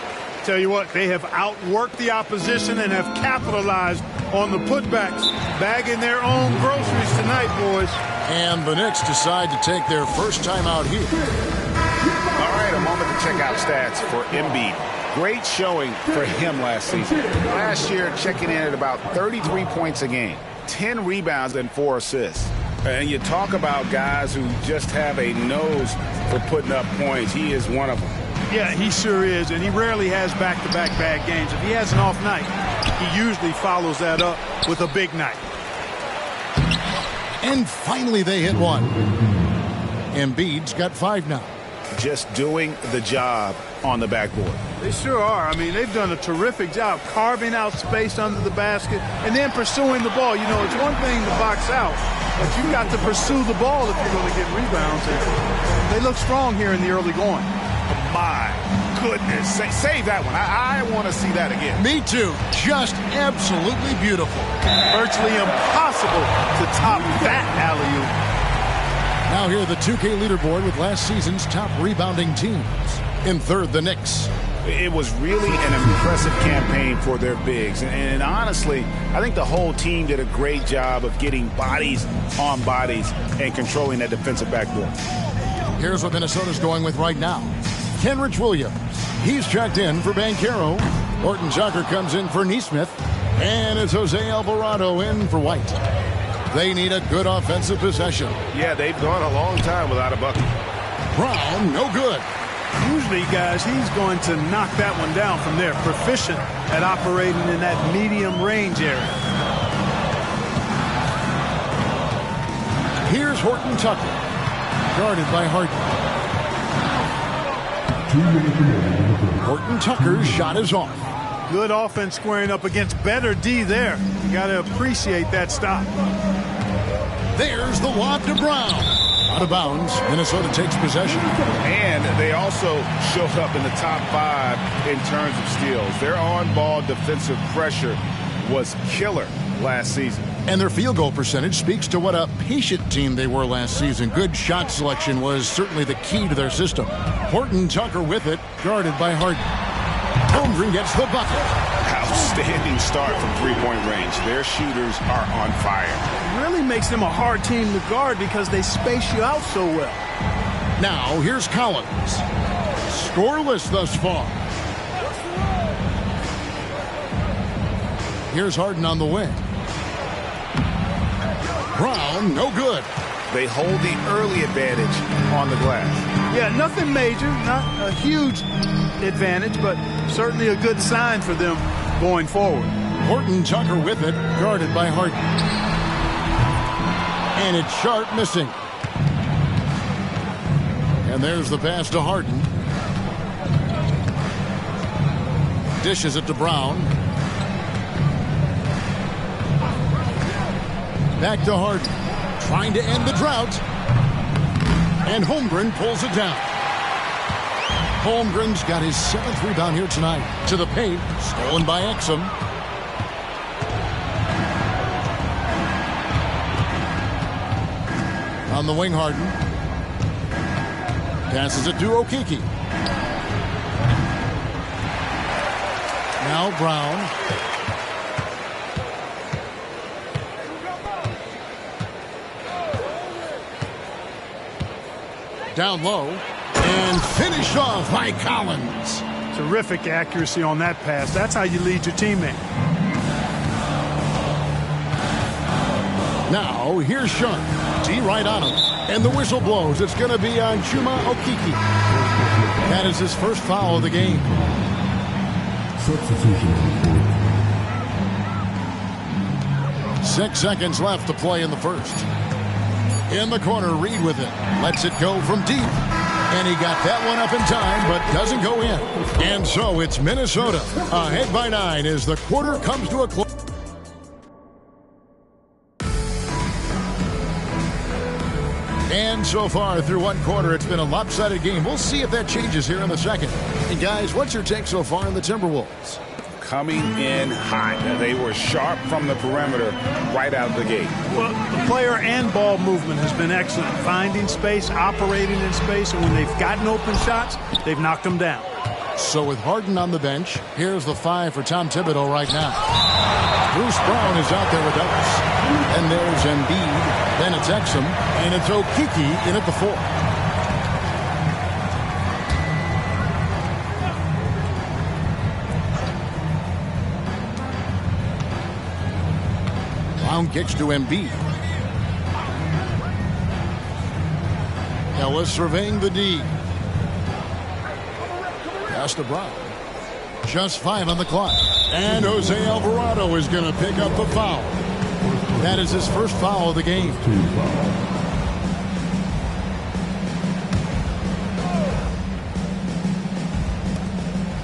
Tell you what, they have outworked the opposition and have capitalized on the putbacks, bagging their own groceries tonight, boys. And the Knicks decide to take their first time out here. All right, a moment to check out stats for Embiid. Great showing for him last season. Last year, checking in at about 33 points a game, 10 rebounds and 4 assists. And you talk about guys who just have a nose for putting up points. He is one of them. Yeah, he sure is, and he rarely has back-to-back bad games. If he has an off night, he usually follows that up with a big night. And finally they hit one. Embiid's got 5 now. Just doing the job on the backboard. They sure are. I mean, they've done a terrific job carving out space under the basket and then pursuing the ball. You know, it's one thing to box out, but you've got to pursue the ball if you're going to get rebounds. And they look strong here in the early going. My goodness. Save that one. I want to see that again. Me too. Just absolutely beautiful. Virtually impossible to top that alley-oop. Now here the 2K leaderboard with last season's top rebounding teams. In third, the Knicks. It was really an impressive campaign for their bigs. And honestly, I think the whole team did a great job of getting bodies on bodies and controlling that defensive backboard. Here's what Minnesota's going with right now. Kenrich Williams. He's checked in for Banchero. Horton Tucker comes in for Nesmith. And it's Jose Alvarado in for White. They need a good offensive possession. Yeah, they've gone a long time without a bucket. Brown, no good. Usually quickly, guys. He's going to knock that one down from there. Proficient at operating in that medium range area. Here's Horton Tucker, guarded by Harden. 2 minutes remaining. Horton Tucker's shot is off. Good offense squaring up against better D there. You got to appreciate that stop. There's the lob to Brown. Out of bounds. Minnesota takes possession. And they also showed up in the top 5 in terms of steals. Their on-ball defensive pressure was killer last season. And their field goal percentage speaks to what a patient team they were last season. Good shot selection was certainly the key to their system. Horton Tucker with it, guarded by Harden. Holmgren gets the bucket. Outstanding start from three-point range. Their shooters are on fire. It really makes them a hard team to guard because they space you out so well. Now, here's Collins. Scoreless thus far. Here's Harden on the wing. Brown, no good. They hold the early advantage on the glass. Yeah, nothing major, not a huge advantage, but certainly a good sign for them going forward. Horton Tucker with it, guarded by Harden. And it's Sharp missing. And there's the pass to Harden. Dishes it to Brown. Back to Harden. Trying to end the drought. And Holmgren pulls it down. Holmgren's got his 7th rebound here tonight. To the paint. Stolen by Exum. On the wing, Harden. Passes it to Okeke. Now Brown. Down low. And finished off by Collins. Terrific accuracy on that pass. That's how you lead your teammate. Now, here's Sharp. D right on him. And the whistle blows. It's going to be on Chuma Okeke. That is his first foul of the game. Substitution. 6 seconds left to play in the first. In the corner, Reed with it. Lets it go from deep. And he got that one up in time, but doesn't go in. And so it's Minnesota ahead by 9 as the quarter comes to a close. And so far through one quarter, it's been a lopsided game. We'll see if that changes here in the second. And guys, what's your take so far on the Timberwolves? Coming in hot. They were sharp from the perimeter right out of the gate. Well, the player and ball movement has been excellent. Finding space, operating in space, and when they've gotten open shots, they've knocked them down. So with Harden on the bench, here's the 5 for Tom Thibodeau right now. Bruce Brown is out there with us. And there's Embiid. Then it's Exum. And it's Okeke in at the 4. Brown kicks to Embiid. Ellis surveying the D. Pass to Brown. Just 5 on the clock. And Jose Alvarado is going to pick up the foul. That is his first foul of the game.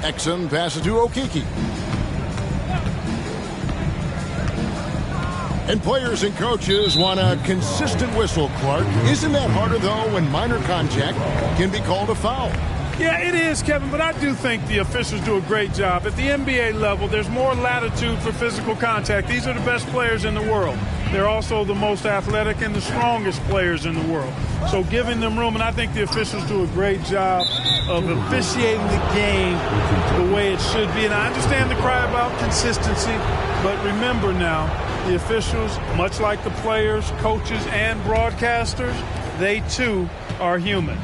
Exum passes to Okeke. And players and coaches want a consistent whistle, Clark. Isn't that harder, though, when minor contact can be called a foul? Yeah, it is, Kevin, but I do think the officials do a great job. At the NBA level, there's more latitude for physical contact. These are the best players in the world. They're also the most athletic and the strongest players in the world. So giving them room, and I think the officials do a great job of officiating the game the way it should be. And I understand the cry about consistency, but remember now, the officials, much like the players, coaches, and broadcasters, they too are human.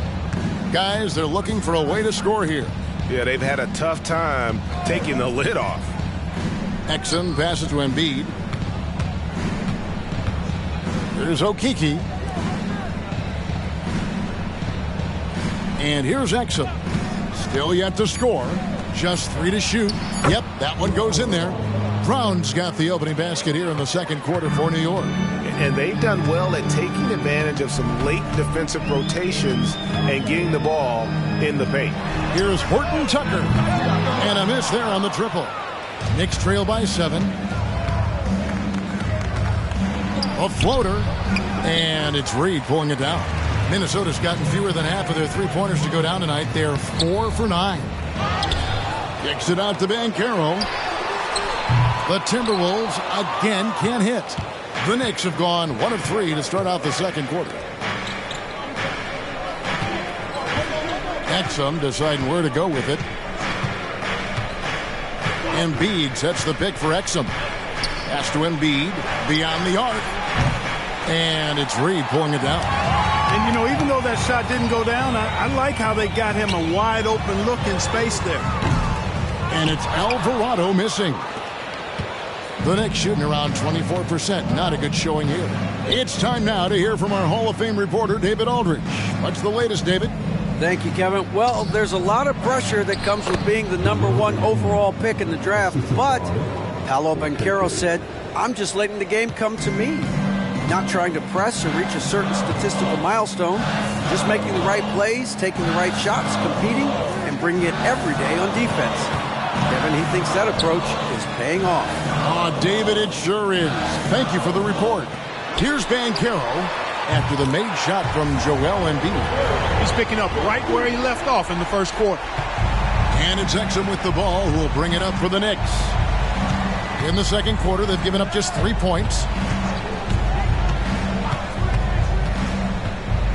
Guys, they're looking for a way to score here. Yeah, they've had a tough time taking the lid off. Exum passes to Embiid. Here's Okeke. And here's Exum. Still yet to score. Just 3 to shoot. Yep, that one goes in there. Brown's got the opening basket here in the second quarter for New York. And they've done well at taking advantage of some late defensive rotations and getting the ball in the paint. Here's Horton Tucker. And a miss there on the triple. Knicks trail by 7. A floater. And it's Reed pulling it down. Minnesota's gotten fewer than half of their three-pointers to go down tonight. They're 4 for 9. Kicks it out to Banchero. The Timberwolves again can't hit. The Knicks have gone 1 of 3 to start out the second quarter. Exum deciding where to go with it. Embiid sets the pick for Exum. Pass to Embiid. Beyond the arc. And it's Reed pulling it down. And, you know, even though that shot didn't go down, I like how they got him a wide open look in space there. And it's Alvarado missing. The Knicks shooting around 24%. Not a good showing here. It's time now to hear from our Hall of Fame reporter, David Aldridge. What's the latest, David? Thank you, Kevin. Well, there's a lot of pressure that comes with being the #1 overall pick in the draft, but Paolo Banchero said, I'm just letting the game come to me. Not trying to press or reach a certain statistical milestone, just making the right plays, taking the right shots, competing, and bringing it every day on defense. Kevin, he thinks that approach is paying off. Oh, David, it sure is. Thank you for the report. Here's Banchero after the made shot from Joel Embiid. He's picking up right where he left off in the first quarter. And it's Exum with the ball who will bring it up for the Knicks. In the second quarter, they've given up just 3 points.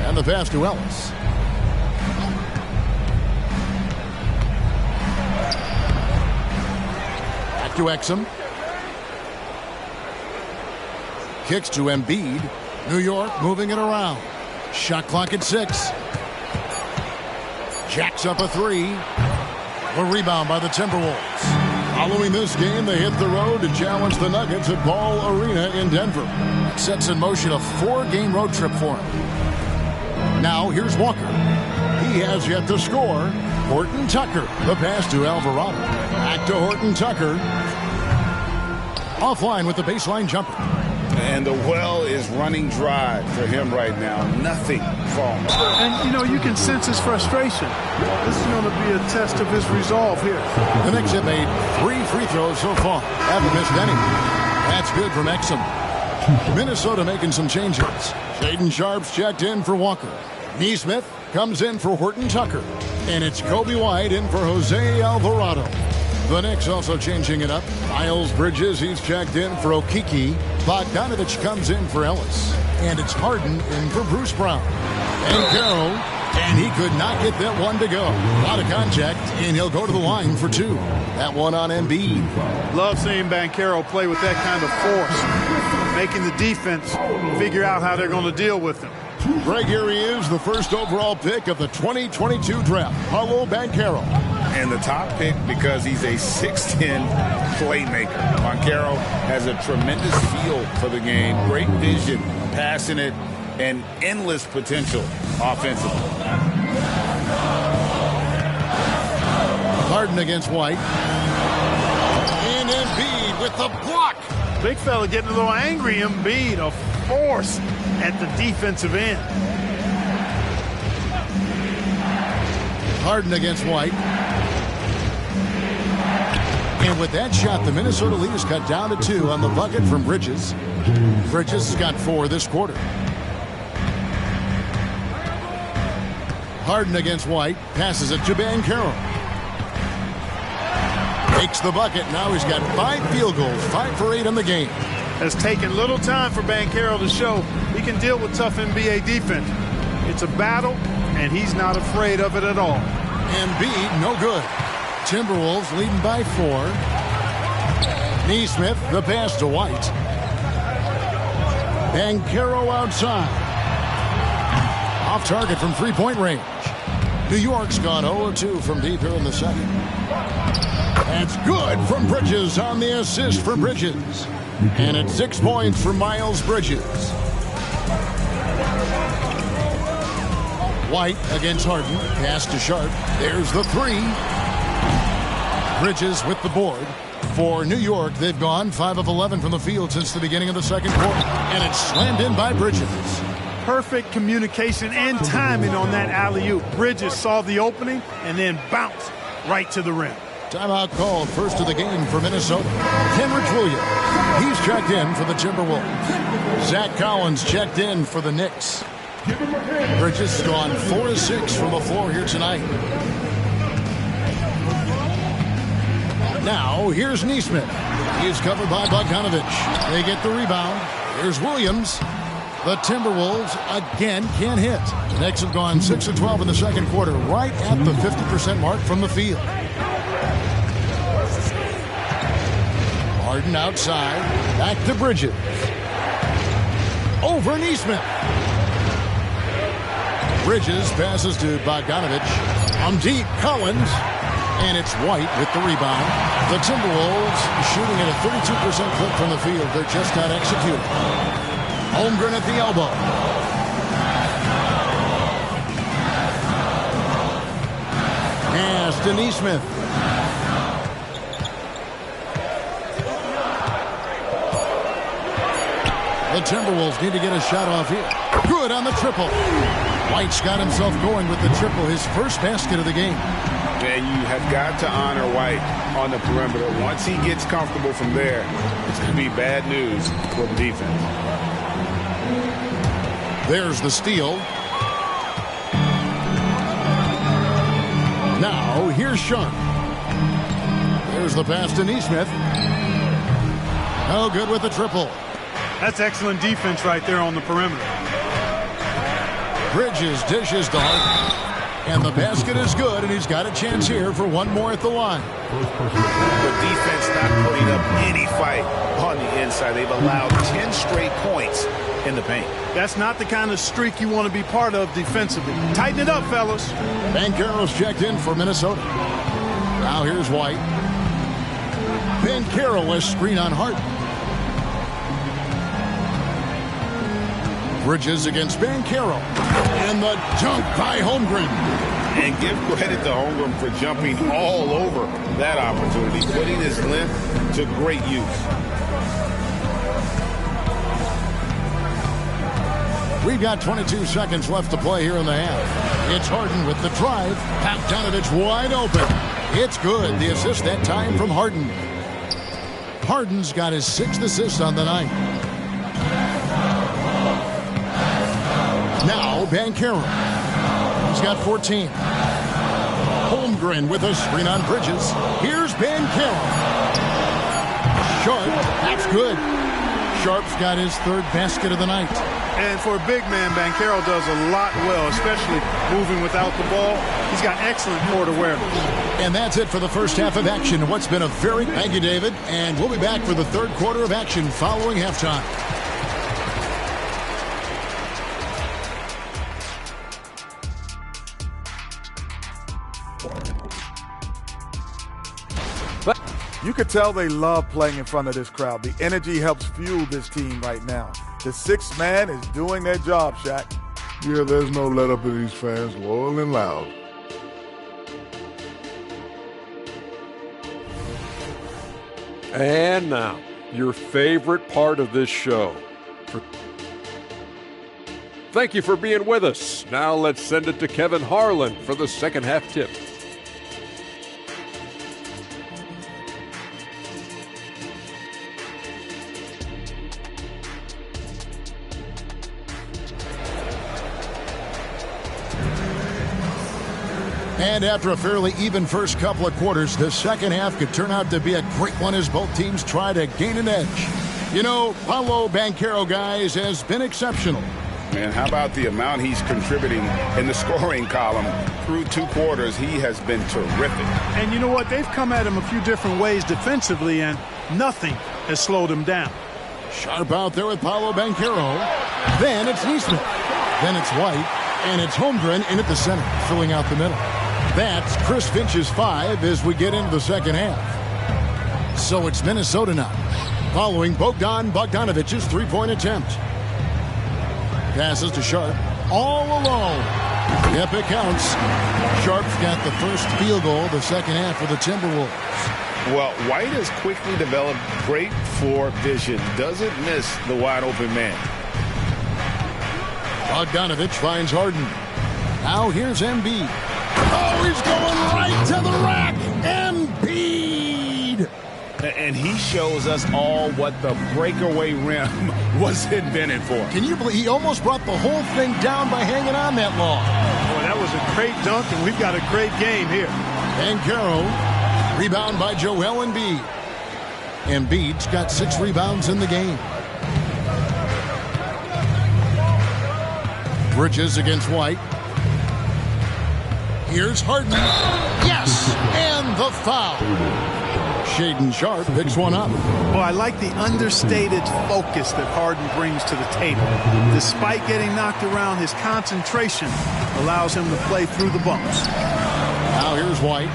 And the pass to Ellis. Back to Exum. Kicks to Embiid. New York moving it around. Shot clock at 6. Jacks up a 3. A rebound by the Timberwolves. Following this game, they hit the road to challenge the Nuggets at Ball Arena in Denver. Sets in motion a 4-game road trip for him. Now here's Walker. He has yet to score. Horton Tucker. The pass to Alvarado. Back to Horton Tucker. Offline with the baseline jumper. And the well is running dry for him right now. Nothing falling. And, you know, you can sense his frustration. This is going to be a test of his resolve here. The Knicks have made 3 free throws so far. Haven't missed any. That's good from Exum. Minnesota making some changes. Shaden Sharp's checked in for Walker. Neesmith comes in for Horton Tucker. And it's Kobe White in for Jose Alvarado. The Knicks also changing it up. Miles Bridges, he's checked in for Okiki. Bogdanovich comes in for Ellis. And it's Harden in for Bruce Brown. And Carroll, and he could not get that one to go. A lot of contact, and he'll go to the line for 2. That one on Embiid. Love seeing Banchero play with that kind of force, making the defense figure out how they're going to deal with him. Greg, here he is, the first overall pick of the 2022 draft, Paolo Banchero. And the top pick because he's a 6'10 playmaker. Banchero has a tremendous feel for the game, great vision, passing it, and endless potential offensively. Harden against White. And Embiid with the block. Big fella getting a little angry. Embiid, a force at the defensive end. Harden against White. And with that shot, the Minnesota lead is cut down to 2 on the bucket from Bridges. Bridges has got 4 this quarter. Harden against White. Passes it to Banchero. Makes the bucket. Now he's got 5 field goals. 5 for 8 in the game. Has taken little time for Banchero to show he can deal with tough NBA defense. It's a battle, and he's not afraid of it at all. Embiid, no good. Timberwolves leading by 4. Neesmith, the pass to White. Banchero outside. Off target from 3-point range. New York's gone 0-2 from deep here in the second. That's good from Bridges on the assist for Bridges. And it's 6 points for Miles Bridges. White against Harden. Pass to Sharp. There's the three. Bridges with the board. For New York, they've gone 5 of 11 from the field since the beginning of the second quarter. And it's slammed in by Bridges. Perfect communication and timing on that alley-oop. Bridges saw the opening and then bounced right to the rim. Timeout called, first of the game for Minnesota. Kenrich Williams, he's checked in for the Timberwolves. Zach Collins checked in for the Knicks. Bridges gone 4 of 6 from the floor here tonight. Now, here's Neesmith. He's covered by Bogdanovich. They get the rebound. Here's Williams. The Timberwolves again can't hit. The Knicks have gone 6 of 12 in the second quarter, right at the 50% mark from the field. Harden outside. Back to Bridges. Over Neesmith. Bridges passes to Bogdanovich. Deep, Collins. And it's White with the rebound. The Timberwolves shooting at a 32% clip from the field. They're just not executing. Holmgren at the elbow. Pass to Neesmith. The Timberwolves need to get a shot off here. Good on the triple. White's got himself going with the triple, his first basket of the game. And you have got to honor White on the perimeter. Once he gets comfortable from there, it's going to be bad news for the defense. There's the steal. Now, here's Sharp. There's the pass to Neesmith. No good with the triple. That's excellent defense right there on the perimeter. Bridges dishes to Harden. And the basket is good, and he's got a chance here for one more at the line. The defense not putting up any fight on the inside. They've allowed 10 straight points in the paint. That's not the kind of streak you want to be part of defensively. Tighten it up, fellas. Banchero's checked in for Minnesota. Now here's White. Banchero a screen on Harden. Bridges against Banchero. And the dunk by Holmgren. And give credit to Holmgren for jumping all over that opportunity, putting his length to great use. We've got 22 seconds left to play here in the half. It's Harden with the drive. Bogdanovich wide open. It's good. The assist that time from Harden. Harden's got his 6th assist on the night. Now Banchero. He's got 14. Holmgren with a screen on Bridges. Here's Banchero. Sharp. That's good. Sharp's got his 3rd basket of the night. And for a big man, Banchero does a lot well, especially moving without the ball. He's got excellent court awareness. And that's it for the first half of action. What's been a very... Thank you, David. And we'll be back for the 3rd quarter of action following halftime. You could tell they love playing in front of this crowd. The energy helps fuel this team right now. The 6th man is doing their job, Shaq. Yeah, there's no let up in these fans, loyal and loud. And now, your favorite part of this show. Thank you for being with us. Now let's send it to Kevin Harlan for the second half tip. And after a fairly even first couple of quarters, the second half could turn out to be a great one as both teams try to gain an edge. You know, Paolo Banchero, guys, has been exceptional. Man, how about the amount he's contributing in the scoring column through 2 quarters? He has been terrific. And you know what? They've come at him a few different ways defensively, and nothing has slowed him down. Sharp out there with Paolo Banchero. Then it's Neesmith. Then it's White. And it's Holmgren in at the center, filling out the middle. That's Chris Finch's 5 as we get into the second half. So it's Minnesota now, following Bogdanovich's 3-point attempt. Passes to Sharp, all alone. Yep, it counts. Sharp's got the first field goal the second half for the Timberwolves. Well, White has quickly developed great floor vision. Doesn't miss the wide open man. Bogdanovich finds Harden. Now here's Embiid. Oh, he's going right to the rack. Embiid. And he shows us all what the breakaway rim was invented for. Can you believe he almost brought the whole thing down by hanging on that long? Boy, that was a great dunk, and we've got a great game here. Banchero, rebound by Joel Embiid. Embiid's got 6 rebounds in the game. Bridges against White. Here's Harden. Yes! And the foul. Shaedon Sharpe picks one up. Well, I like the understated focus that Harden brings to the table. Despite getting knocked around, his concentration allows him to play through the bumps. Now here's White.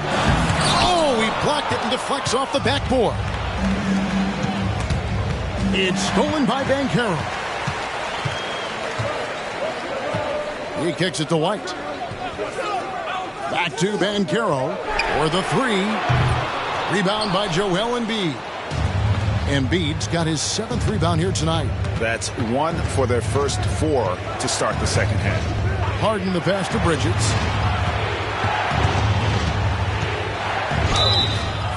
Oh, he blocked it and deflects off the backboard. It's stolen by Banchero. He kicks it to White. Back to Banchero for the 3. Rebound by Joel Embiid. Embiid's got his 7th rebound here tonight. That's 1 for their first 4 to start the second half. Harden the pass to Bridges.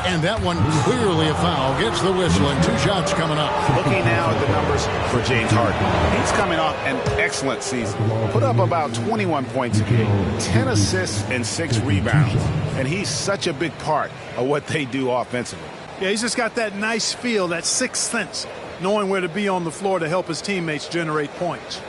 And that one clearly a foul. Gets the whistle and 2 shots coming up. Looking now at the numbers for James Harden. He's coming off an excellent season. Put up about 21 points a game, 10 assists and 6 rebounds. And he's such a big part of what they do offensively. Yeah, he's just got that nice feel, that sixth sense, knowing where to be on the floor to help his teammates generate points.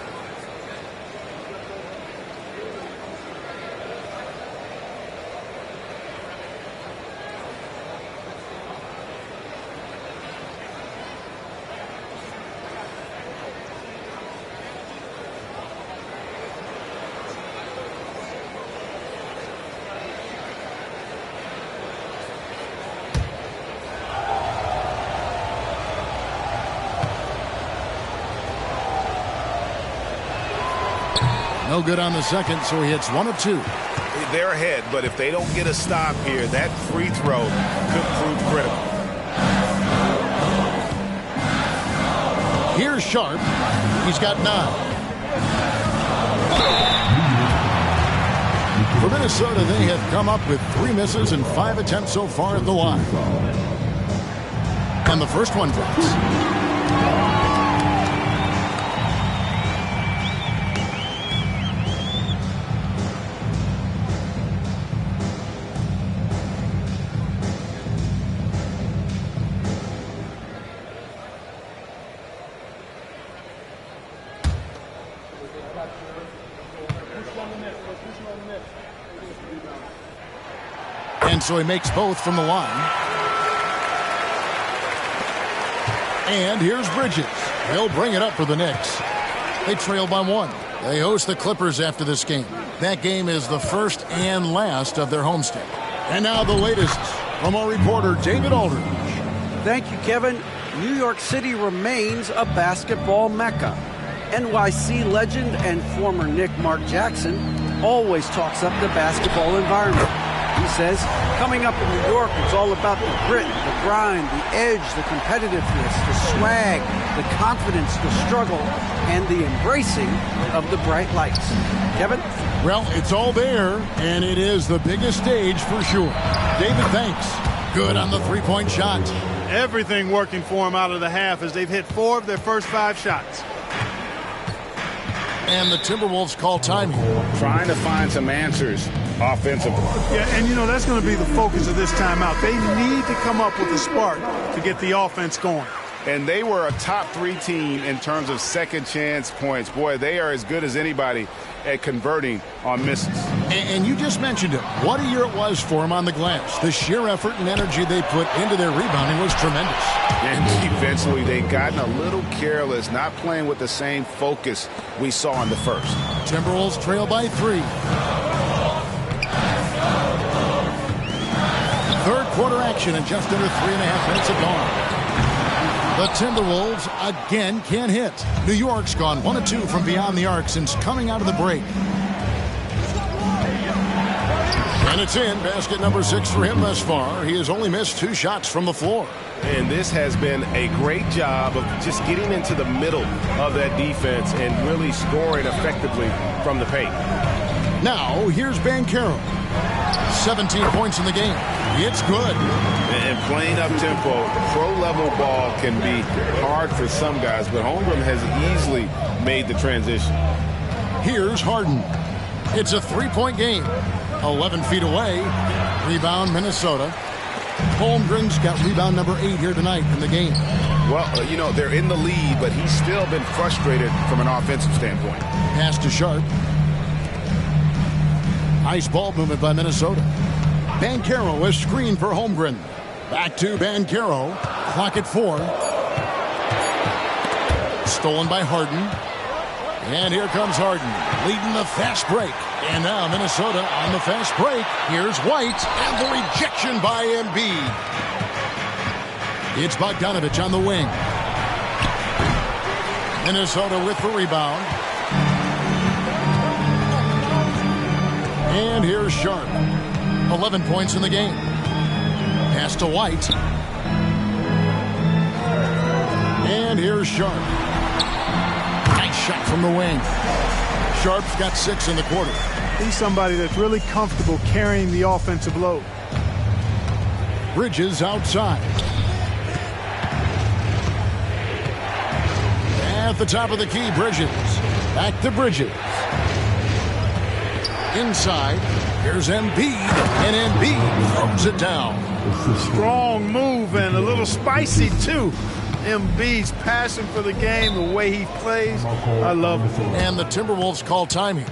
No good on the second, so he hits 1 of 2. They're ahead, but if they don't get a stop here, that free throw could prove critical. Here's Sharpe. He's got 9. For Minnesota, they have come up with 3 misses and 5 attempts so far at the line. And the first one drops. And so he makes both from the line. And here's Bridges. He'll bring it up for the Knicks. They trail by 1. They host the Clippers after this game. That game is the first and last of their homestand. And now the latest from our reporter, David Aldridge. Thank you, Kevin. New York City remains a basketball mecca. NYC legend and former Knick Mark Jackson always talks up the basketball environment. He says, coming up in New York, it's all about the grit, the grind, the edge, the competitiveness, the swag, the confidence, the struggle, and the embracing of the bright lights. Kevin? Well, it's all there, and it is the biggest stage for sure. David, thanks. Good on the 3-point shot. Everything working for him out of the half as they've hit 4 of their first 5 shots. And the Timberwolves call time here. Trying to find some answers offensively. Yeah, and you know, that's going to be the focus of this timeout. They need to come up with a spark to get the offense going. And they were a top 3 team in terms of second chance points. Boy, they are as good as anybody at converting on misses. And you just mentioned it. What a year it was for them on the glass. The sheer effort and energy they put into their rebounding was tremendous. And eventually they gotten a little careless, not playing with the same focus we saw in the first. Timberwolves trail by 3. Third quarter action in just under 3.5 minutes have gone. The Timberwolves again can't hit. New York's gone 1 of 2 from beyond the arc since coming out of the break. And it's in. Basket number 6 for him thus far. He has only missed 2 shots from the floor. And this has been a great job of just getting into the middle of that defense and really scoring effectively from the paint. Now, here's Banchero. 17 points in the game. It's good. And playing up-tempo, pro-level ball can be hard for some guys, but Holmgren has easily made the transition. Here's Harden. It's a 3-point game. 11 feet away. Rebound, Minnesota. Holmgren's got rebound number 8 here tonight in the game. Well, they're in the lead, but he's still been frustrated from an offensive standpoint. Pass to Sharp. Nice ball movement by Minnesota. Banchero is screened for Holmgren. Back to Banchero. Clock at 4. Stolen by Harden. And here comes Harden, leading the fast break. And now Minnesota on the fast break. Here's White, and the rejection by Embiid. It's Bogdanovich on the wing. Minnesota with the rebound. And here's Sharp. 11 points in the game. Pass to White. And here's Sharp. Nice shot from the wing. Sharp's got 6 in the quarter. He's somebody that's really comfortable carrying the offensive load. Bridges outside. At the top of the key, Bridges. Back to Bridges. Inside, here's Embiid, and Embiid throws it down. It's a strong move and a little spicy, too. Embiid's passion for the game, the way he plays, I love it. And the Timberwolves call time here.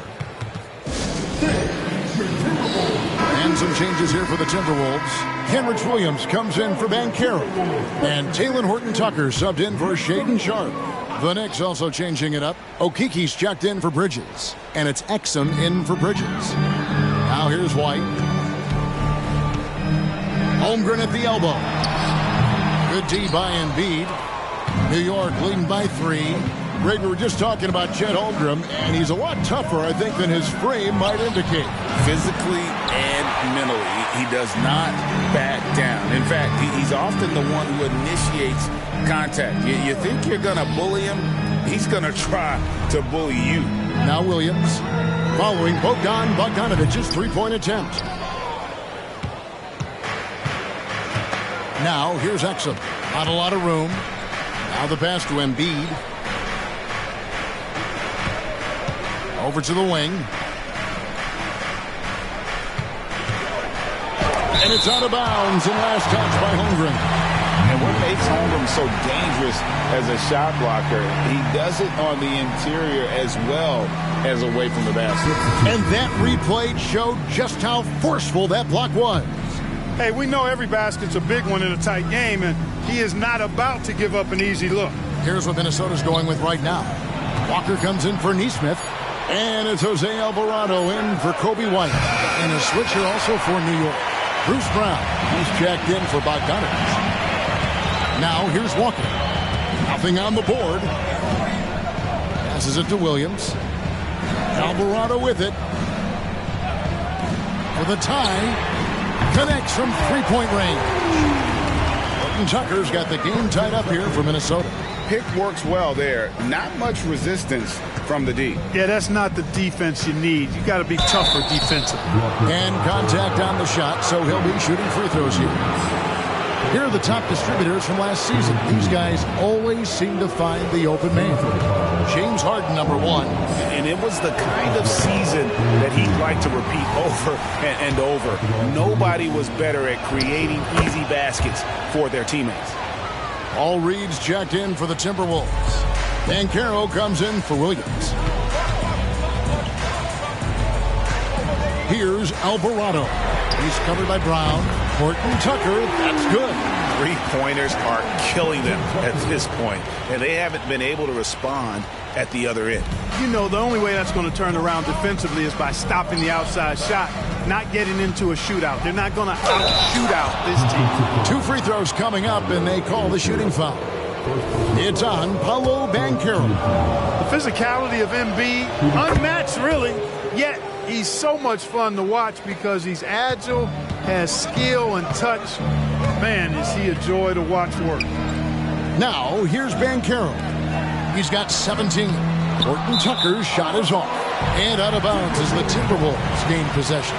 And some changes here for the Timberwolves. Kenrich Williams comes in for Banchero. And Talen Horton-Tucker subbed in for Shaedon Sharp. The Knicks also changing it up. Okiki's checked in for Bridges. And it's Exum in for Bridges. Now here's White. Holmgren at the elbow. Good D by Embiid. New York leading by 3. Greg, we were just talking about Chet Holmgren, and he's a lot tougher, I think, than his frame might indicate. Physically and mentally, he does not back down. In fact, he's often the one who initiates contact. You think you're going to bully him, he's going to try to bully you. Now Williams, following Bogdanovich's 3-point attempt. Now here's Exum. Not a lot of room. Now the pass to Embiid. Over to the wing. And it's out of bounds, and last touch by Holmgren. And what makes Holmgren so dangerous as a shot blocker, he does it on the interior as well as away from the basket. And that replay showed just how forceful that block was. Hey, we know every basket's a big one in a tight game, and he is not about to give up an easy look. Here's what Minnesota's going with right now. Walker comes in for Nesmith. And it's Jose Alvarado in for Kobe White. And a switcher also for New York. Bruce Brown. He's checked in for Bogdanovich. Now here's Walker. Nothing on the board. Passes it to Williams. Alvarado with it. For the tie. Connects from 3-point range. Tucker's got the game tied up here for Minnesota. Pick works well there. Not much resistance from the D. Yeah, that's not the defense you need. You got to be tougher defensively. And contact on the shot, so he'll be shooting free throws here. Here are the top distributors from last season. These guys always seem to find the open man. James Harden, number 1. And it was the kind of season that he'd like to repeat over and over. Nobody was better at creating easy baskets for their teammates. All Reed's checked in for the Timberwolves. Banchero comes in for Williams. Here's Alvarado. He's covered by Brown. Horton-Tucker, that's good. 3-pointers are killing them at this point, and they haven't been able to respond at the other end. You know, the only way that's going to turn around defensively is by stopping the outside shot, not getting into a shootout. They're not going to out-shoot out this team. 2 free throws coming up, and they call the shooting foul. It's on Paolo Banchero. The physicality of Embiid, unmatched really, yet He's so much fun to watch because he's agile, has skill and touch. Man, is he a joy to watch work. Now, here's Banchero. He's got 17. Horton Tucker's shot is off. And out of bounds as the Timberwolves gain possession.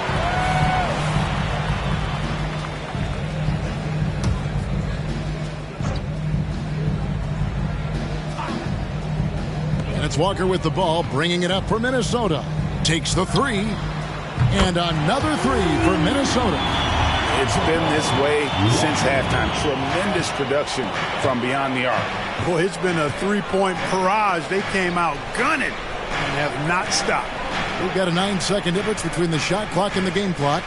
And it's Walker with the ball, bringing it up for Minnesota. Takes the three. And another three for Minnesota. It's been this way since halftime. Tremendous production from beyond the arc. Boy, it's been a three-point barrage. They came out gunning and have not stopped. We've got a 9-second difference between the shot clock and the game clock.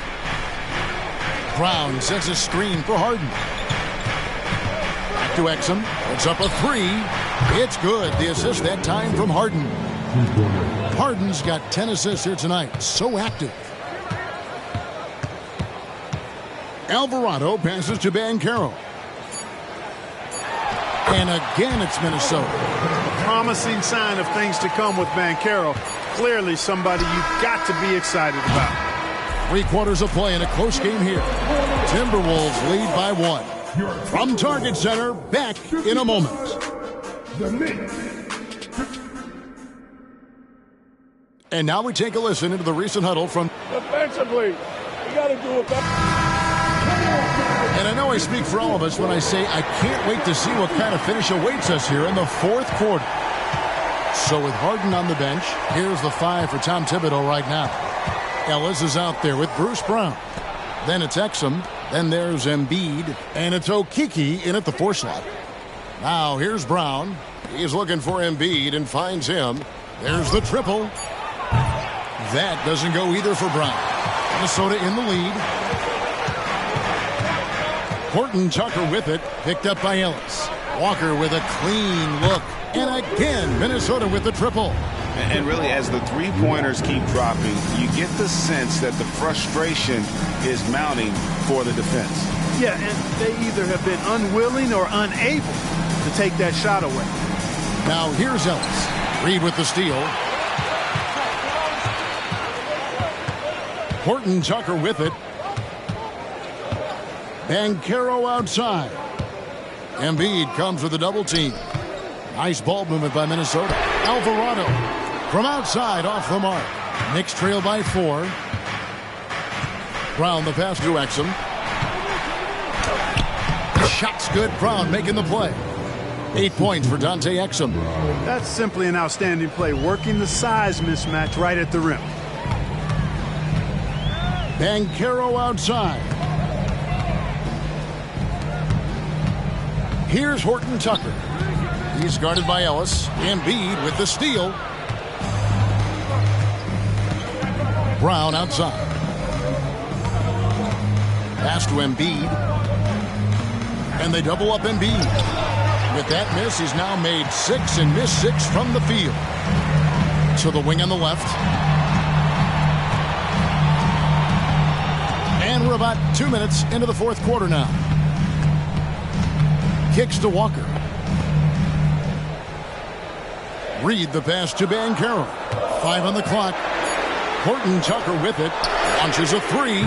Brown sets a screen for Harden. Back to Exum. Puts up a three. It's good. The assist that time from Harden. Harden's got 10 assists here tonight. So active. Alvarado passes to Banchero. And again, it's Minnesota. A promising sign of things to come with Banchero. Clearly somebody you've got to be excited about. 3 quarters of play in a close game here. Timberwolves lead by 1. From Target Center, back in a moment. And now we take a listen into the recent huddle from... Defensively, we got to do it better. And I know I speak for all of us when I say I can't wait to see what kind of finish awaits us here in the fourth quarter. So with Harden on the bench, here's the 5 for Tom Thibodeau right now. Ellis is out there with Bruce Brown. Then it's Exum. Then there's Embiid. And it's Okeke in at the 4 slot. Now here's Brown. He's looking for Embiid and finds him. There's the triple. That doesn't go either for Brown. Minnesota in the lead. Horton Tucker with it, picked up by Ellis. Walker with a clean look. And again, Minnesota with the triple. And really, as the three-pointers keep dropping, you get the sense that the frustration is mounting for the defense. Yeah, and they either have been unwilling or unable to take that shot away. Now here's Ellis. Reed with the steal. Horton Tucker with it. Banchero outside. Embiid comes with a double team. Nice ball movement by Minnesota. Alvarado from outside off the mark. Knicks trail by 4. Brown the pass to Exum. The shot's good. Brown making the play. 8 points for Dante Exum. That's simply an outstanding play, working the size mismatch right at the rim. Banchero outside. Here's Horton Tucker. He's guarded by Ellis. Embiid with the steal. Brown outside. Pass to Embiid. And they double up Embiid. With that miss, he's now made 6 and missed 6 from the field. To the wing on the left. And we're about 2 minutes into the fourth quarter now. Kicks to Walker. Reed the pass to Banchero. 5 on the clock. Horton Tucker with it. Launches a 3.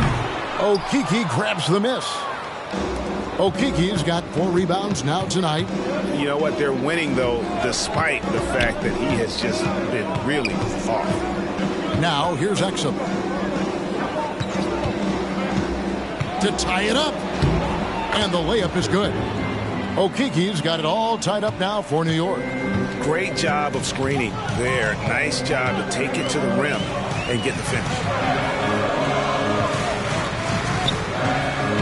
Okeke grabs the miss. Okeke's got 4 rebounds now tonight. You know what? They're winning, though, despite the fact that he has just been really off. Now here's Exum. To tie it up. And the layup is good. Okeke's got it all tied up now for New York. Great job of screening there. Nice job to take it to the rim and get the finish.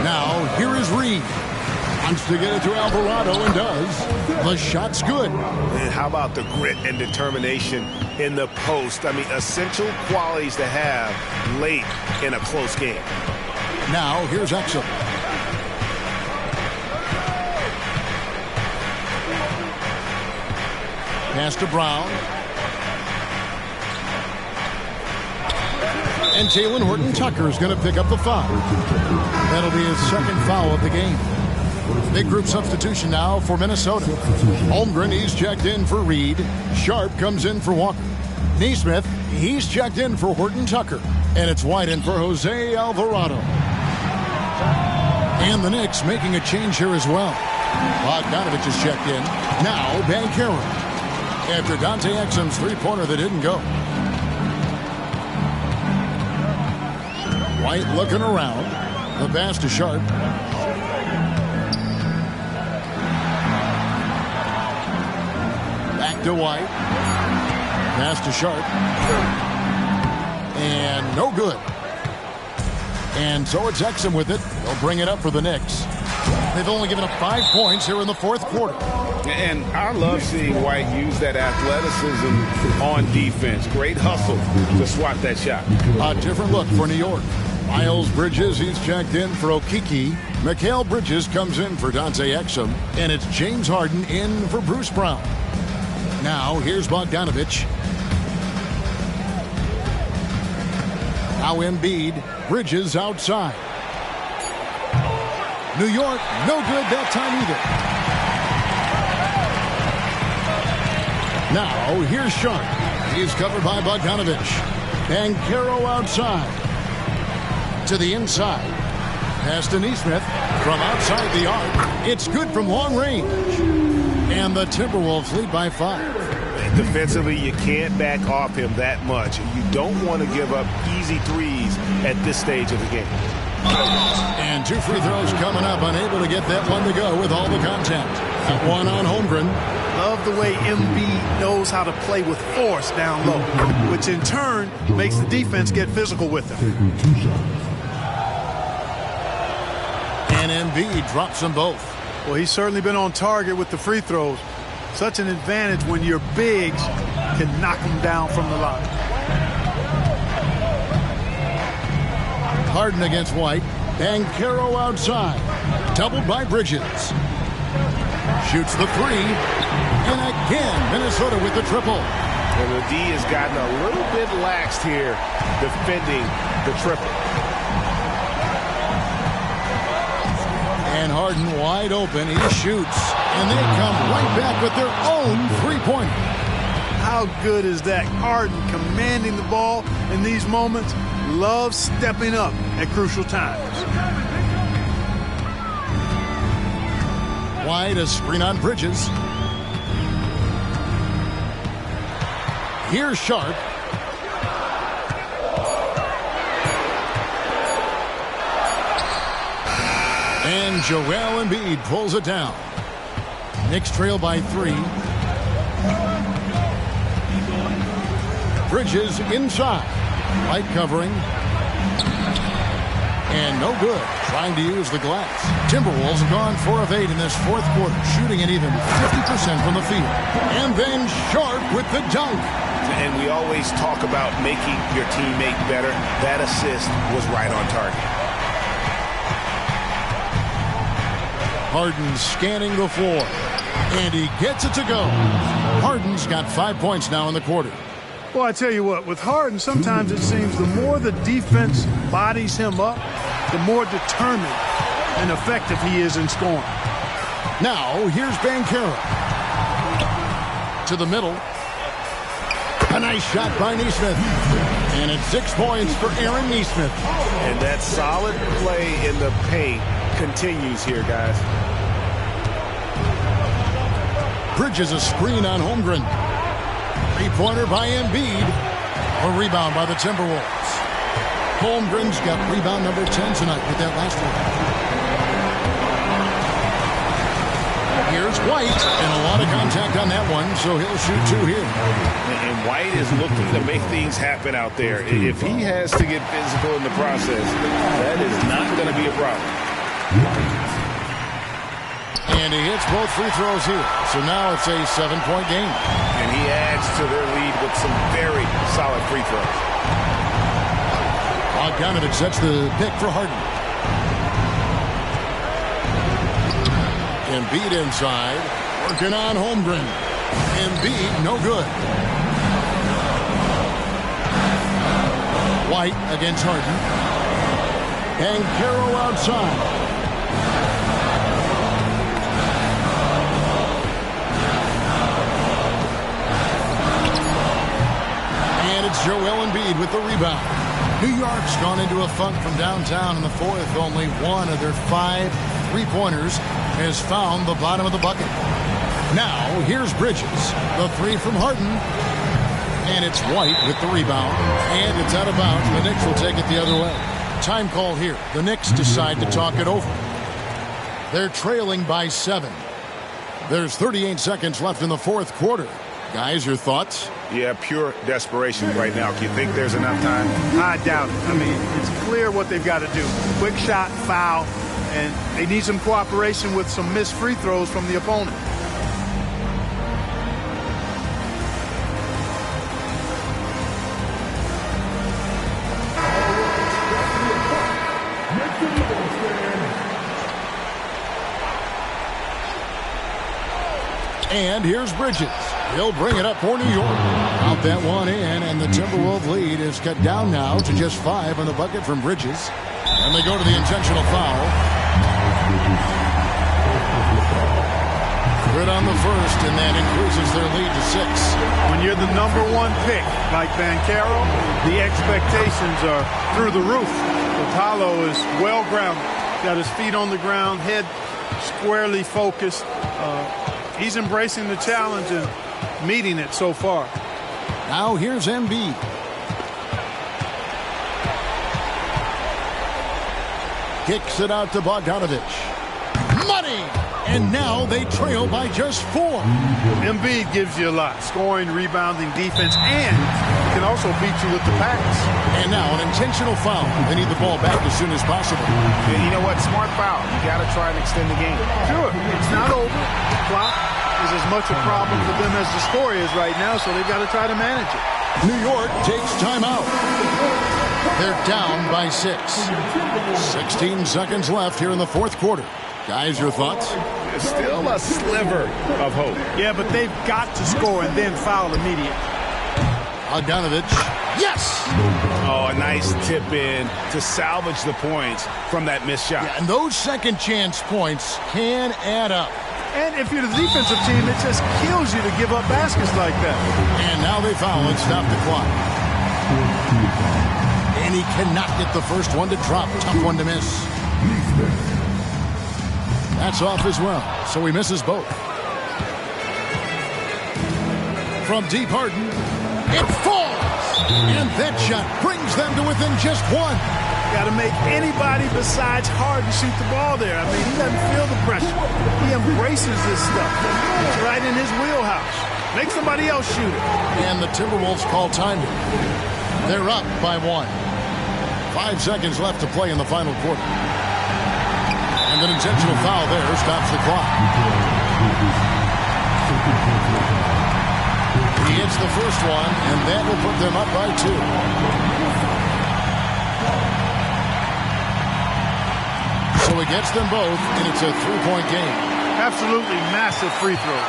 Now, here is Reed. Wants to get it to Alvarado and does. The shot's good. And how about the grit and determination in the post? I mean, essential qualities to have late in a close game. Now, here's Exum. Pass to Brown. And Jalen Horton Tucker is going to pick up the foul. That'll be his second foul of the game. Big group substitution now for Minnesota. Holmgren, he's checked in for Reed. Sharp comes in for Walker. Neesmith, he's checked in for Horton Tucker. And it's White in for Jose Alvarado. And the Knicks making a change here as well. Bogdanovich is checked in. Now Banchero. After Dante Exum's three-pointer that didn't go. White looking around. The pass to Sharp. Back to White. Pass to Sharp. And no good. And so it's Exum with it. They'll bring it up for the Knicks. They've only given up 5 points here in the fourth quarter. And I love seeing White use that athleticism on defense. Great hustle to swat that shot. A different look for New York. Miles Bridges, he's checked in for Okeke. Mikal Bridges comes in for Dante Exum. And it's James Harden in for Bruce Brown. Now, here's Bogdanovich. Now Embiid. Bridges outside. New York, no good that time either. Now, here's Sharp. He's covered by Bogdanovich. Banchero outside. To the inside. Pass to Nesmith. From outside the arc. It's good from long range. And the Timberwolves lead by 5. Defensively, you can't back off him that much. You don't want to give up easy threes at this stage of the game. And 2 free throws coming up. Unable to get that one to go with all the contact. One on Holmgren. Love the way Embiid knows how to play with force down low, which in turn makes the defense get physical with him. And Embiid drops them both. Well, he's certainly been on target with the free throws. Such an advantage when your bigs can knock them down from the line. Harden against White. Banchero outside. Doubled by Bridges. Shoots the three. And again, Minnesota with the triple. And the D has gotten a little bit laxed here defending the triple. And Harden wide open. He shoots. And they come right back with their own three-pointer. How good is that? Harden commanding the ball in these moments. Loves stepping up at crucial times. Wide, a screen on Bridges. Here's Sharp. And Joel Embiid pulls it down. Knicks trail by 3. Bridges inside. Light covering. And no good. Trying to use the glass. Timberwolves have gone 4 of 8 in this fourth quarter, shooting at even 50% from the field. And then Sharp with the dunk. And we always talk about making your teammate better. That assist was right on target. Harden scanning the floor. And he gets it to go. Harden's got 5 points now in the quarter. Well, I tell you what, with Harden, sometimes it seems the more the defense bodies him up, the more determined and effective he is in scoring. Now, here's Banchero. To the middle. A nice shot by Nesmith. And it's 6 points for Aaron Nesmith. And that solid play in the paint continues here, guys. Bridges a screen on Holmgren. Three-pointer by Embiid. A rebound by the Timberwolves. Holmgren's got rebound number 10 tonight with that last one. Here's White. And a lot of contact on that one, so he'll shoot 2 here. And White is looking to make things happen out there. If he has to get physical in the process, that is not going to be a problem. And he hits both free throws here. So now it's a 7-point game. And he adds to their lead with some very solid free throws. Bogdanovich sets the pick for Harden. Embiid inside. Working on Holmgren. Embiid, no good. White against Harden. Banchero outside. And it's Joel Embiid with the rebound. New York's gone into a funk from downtown in the fourth. Only one of their 5 3-pointers has found the bottom of the bucket. Now, here's Bridges. The 3 from Harden. And it's White with the rebound. And it's out of bounds. The Knicks will take it the other way. Time call here. The Knicks decide to talk it over. They're trailing by 7. There's 38 seconds left in the fourth quarter. Guys, your thoughts? Yeah, pure desperation right now. Do you think there's enough time? I doubt it. I mean, it's clear what they've got to do. Quick shot, foul, and they need some cooperation with some missed free throws from the opponent. And here's Bridges. He'll bring it up for New York. Out that one in, and the Timberwolves lead is cut down now to just 5 on the bucket from Bridges. And they go to the intentional foul. Good on the first, and that increases their lead to 6. When you're the #1 pick, like Banchero, the expectations are through the roof. But Paolo is well grounded. Got his feet on the ground, head squarely focused. He's embracing the challenge and meeting it so far. Now here's Embiid. Kicks it out to Bogdanovich. Money! And now they trail by just 4. Embiid gives you a lot. Scoring, rebounding, defense, and can also beat you with the pass. And now an intentional foul. They need the ball back as soon as possible. Yeah, you know what? Smart foul. You got to try and extend the game. Sure. It's not over. The clock is as much a problem for them as the score is right now, so they've got to try to manage it. New York takes timeout. They're down by 6. 16 seconds left here in the fourth quarter. Guys, your thoughts? There's still a sliver of hope. Yeah, but they've got to score and then foul immediately. Bogdanovich. Yes! Oh, a nice tip in to salvage the points from that missed shot. Yeah, and those second chance points can add up. And if you're the defensive team, it just kills you to give up baskets like that. And now they foul and stop the clock. And he cannot get the first one to drop. Tough one to miss. That's off as well, so he misses both. From deep Harden, it falls! And that shot brings them to within just 1. Got to make anybody besides Harden shoot the ball there. I mean, he doesn't feel the pressure. He embraces this stuff. It's right in his wheelhouse. Make somebody else shoot it. And the Timberwolves call timeout. They're up by 1. 5 seconds left to play in the final quarter. And an intentional foul there stops the clock. He hits the first one, and that will put them up by 2. So he gets them both, and it's a 3-point game. Absolutely massive free throw.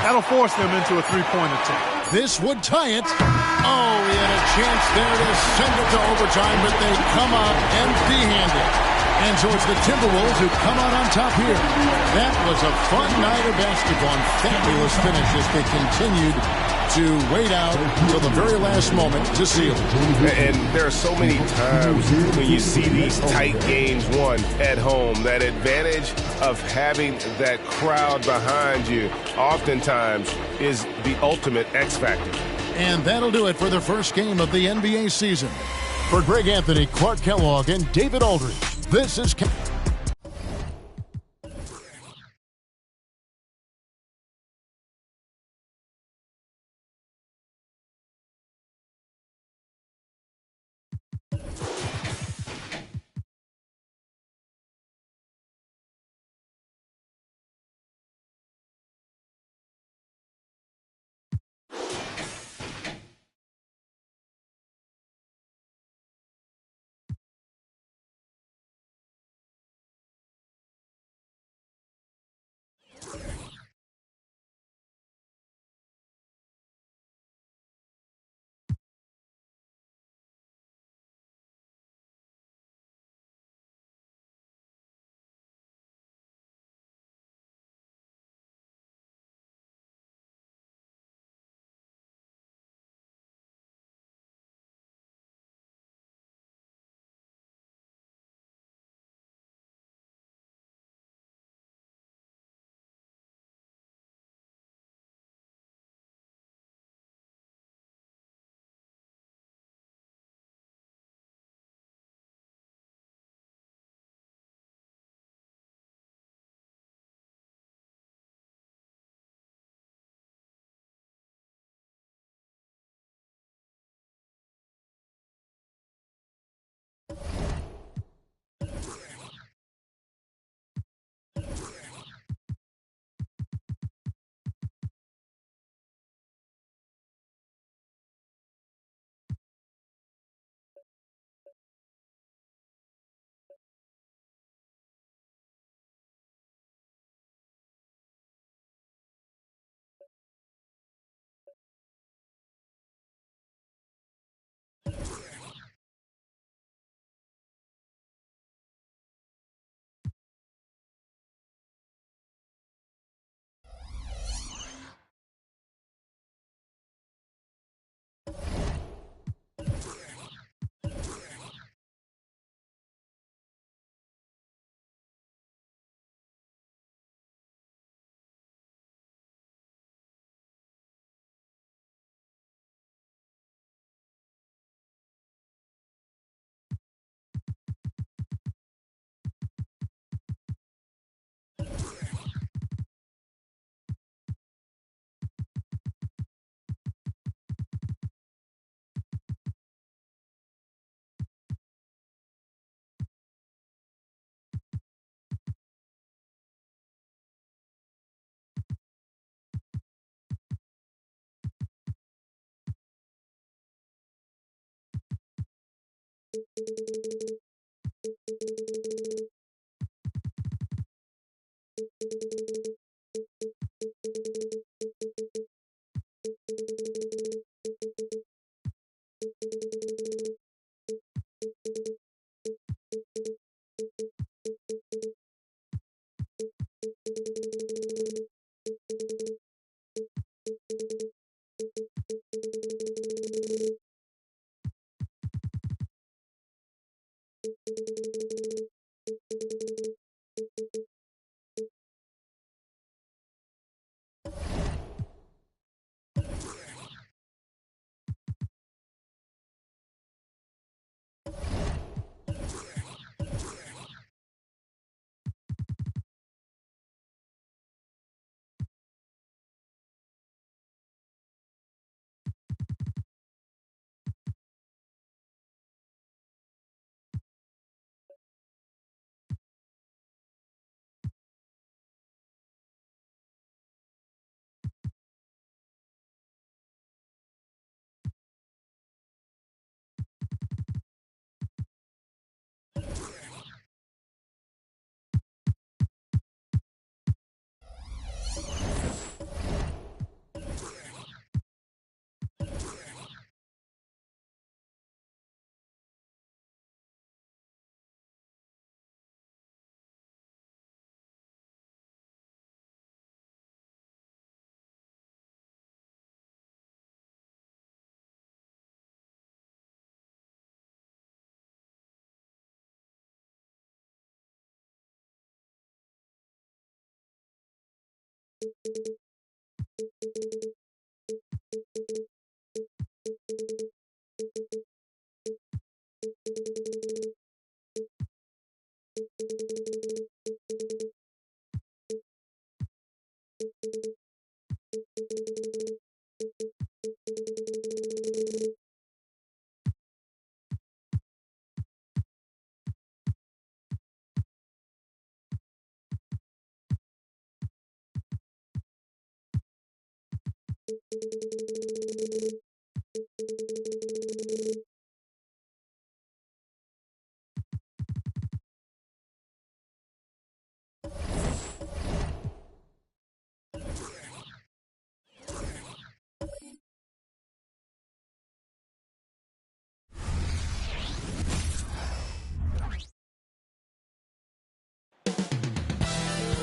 That'll force them into a 3-point attempt. This would tie it. Oh, he had a chance there to send it to overtime, but they come out empty-handed. And so it's the Timberwolves who come out on top here. That was a fun night of basketball and fabulous finish as they continued to wait out until the very last moment to seal it. And there are so many times when you see these tight games won at home, that advantage of having that crowd behind you oftentimes is the ultimate X factor. And that'll do it for the first game of the NBA season. For Greg Anthony, Clark Kellogg, and David Aldridge, this is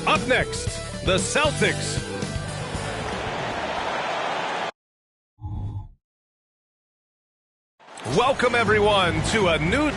Up next, the Celtics. Welcome, everyone, to a new...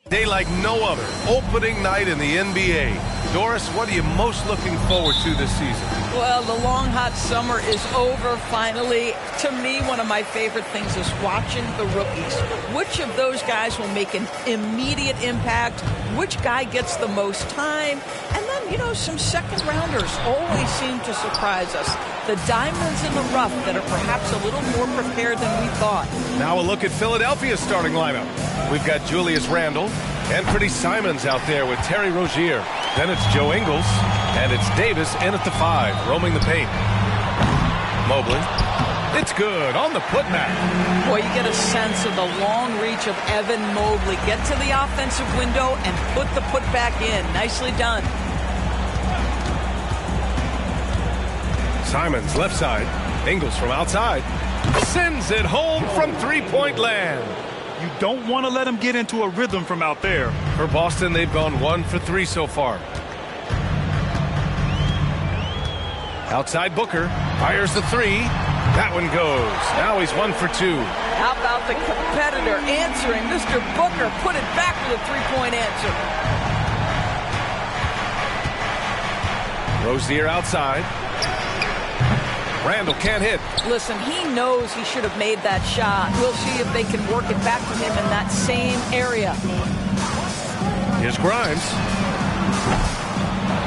Day like no other, opening night in the NBA. Doris, what are you most looking forward to this season? Well, the long, hot summer is over finally. To me, one of my favorite things is watching the rookies. Which of those guys will make an immediate impact? Which guy gets the most time? And then, you know, some second rounders always seem to surprise us. The diamonds in the rough that are perhaps a little more prepared than we thought. Now a look at Philadelphia's starting lineup. We've got Julius Randle and Anthony Simons out there with Terry Rozier. Then it's Joe Ingles, and it's Davis in at the 5, roaming the paint. Mobley. It's good on the putback. Boy, you get a sense of the long reach of Evan Mobley. Get to the offensive window and put the putback in. Nicely done. Simons left side. Ingles from outside. Sends it home from three-point land. You don't want to let him get into a rhythm from out there. For Boston, they've gone 1 for 3 so far. Outside Booker. Fires the 3. That one goes. Now he's 1 for 2. How about the competitor answering? Mr. Booker put it back with a three-point answer. Rozier outside. Randall can't hit. Listen, he knows he should have made that shot. We'll see if they can work it back to him in that same area. Here's Grimes.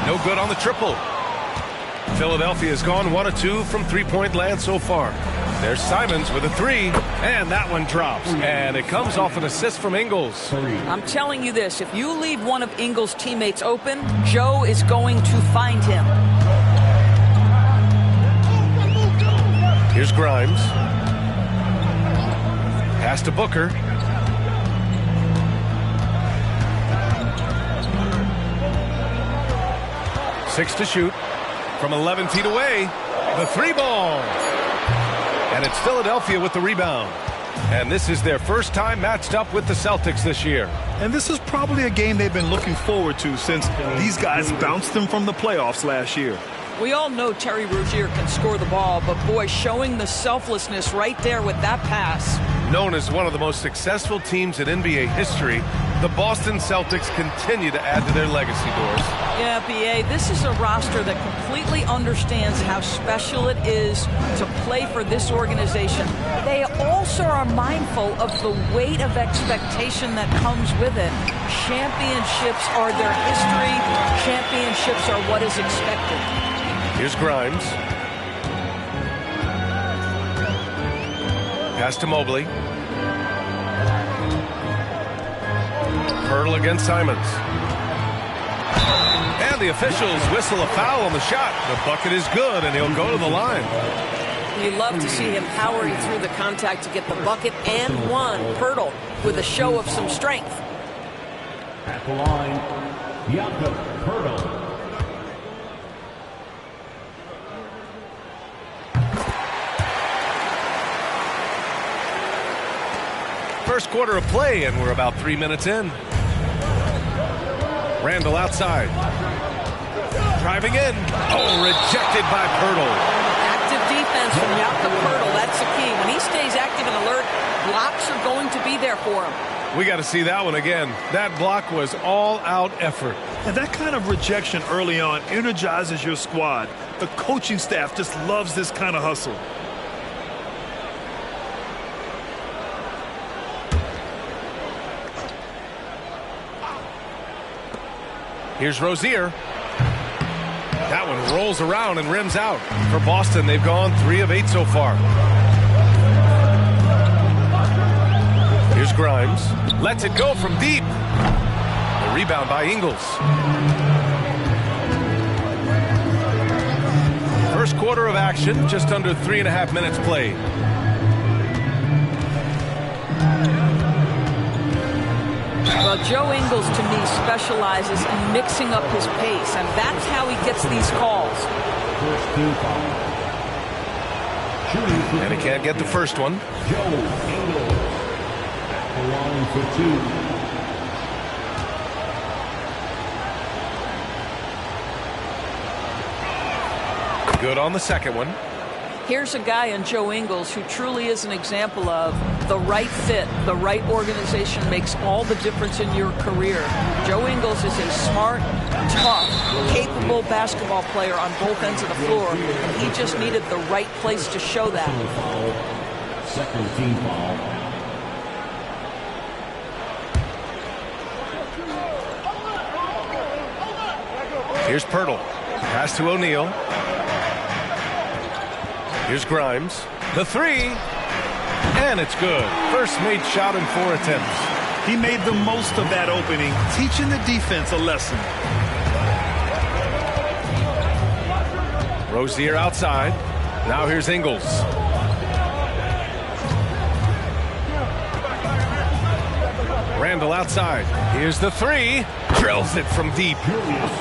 No good on the triple. Philadelphia has gone 1 of 2 from three-point land so far. There's Simons with a three, and that one drops. And it comes off an assist from Ingles. I'm telling you this, if you leave one of Ingles' teammates open, Joe is going to find him. Here's Grimes. Pass to Booker. Six to shoot. From 11 feet away, the three ball. And it's Philadelphia with the rebound. And this is their first time matched up with the Celtics this year. And this is probably a game they've been looking forward to since these guys bounced them from the playoffs last year. We all know Terry Rozier can score the ball, but boy, showing the selflessness right there with that pass. Known as one of the most successful teams in NBA history, the Boston Celtics continue to add to their legacy, Doris. Yeah, B.A., this is a roster that completely understands how special it is to play for this organization. They also are mindful of the weight of expectation that comes with it. Championships are their history. Championships are what is expected. Here's Grimes. Pass to Mobley. Hurdle against Simons. And the officials whistle a foul on the shot. The bucket is good, and he'll go to the line. You love to see him powering through the contact to get the bucket and one. Hurdle with a show of some strength. At the line, Jakob Hurdle. First quarter of play, and we're about 3 minutes in. Randall outside. Driving in. Oh, rejected by Hurdle. Active defense from Jakob Hurdle. That's the key. When he stays active and alert, blocks are going to be there for him. We got to see that one again. That block was all-out effort. And that kind of rejection early on energizes your squad. The coaching staff just loves this kind of hustle. Here's Rozier. That one rolls around and rims out. For Boston, they've gone 3 of 8 so far. Here's Grimes. Lets it go from deep. The rebound by Ingles. First quarter of action, just under 3.5 minutes played. Well, Joe Ingles, to me, specializes in mixing up his pace, and that's how he gets these calls. And he can't get the first one. Joe Ingles at the line for 2. Good on the second one. Here's a guy in Joe Ingles who truly is an example of the right fit, the right organization makes all the difference in your career. Joe Ingles is a smart, tough, capable basketball player on both ends of the floor, and he just needed the right place to show that. Second team foul. Here's Pirtle. Pass to O'Neal. Here's Grimes. The three. And it's good. First made shot in 4 attempts. He made the most of that opening, teaching the defense a lesson. Rozier outside. Now here's Ingles. Randall outside. Here's the three. Drills it from deep.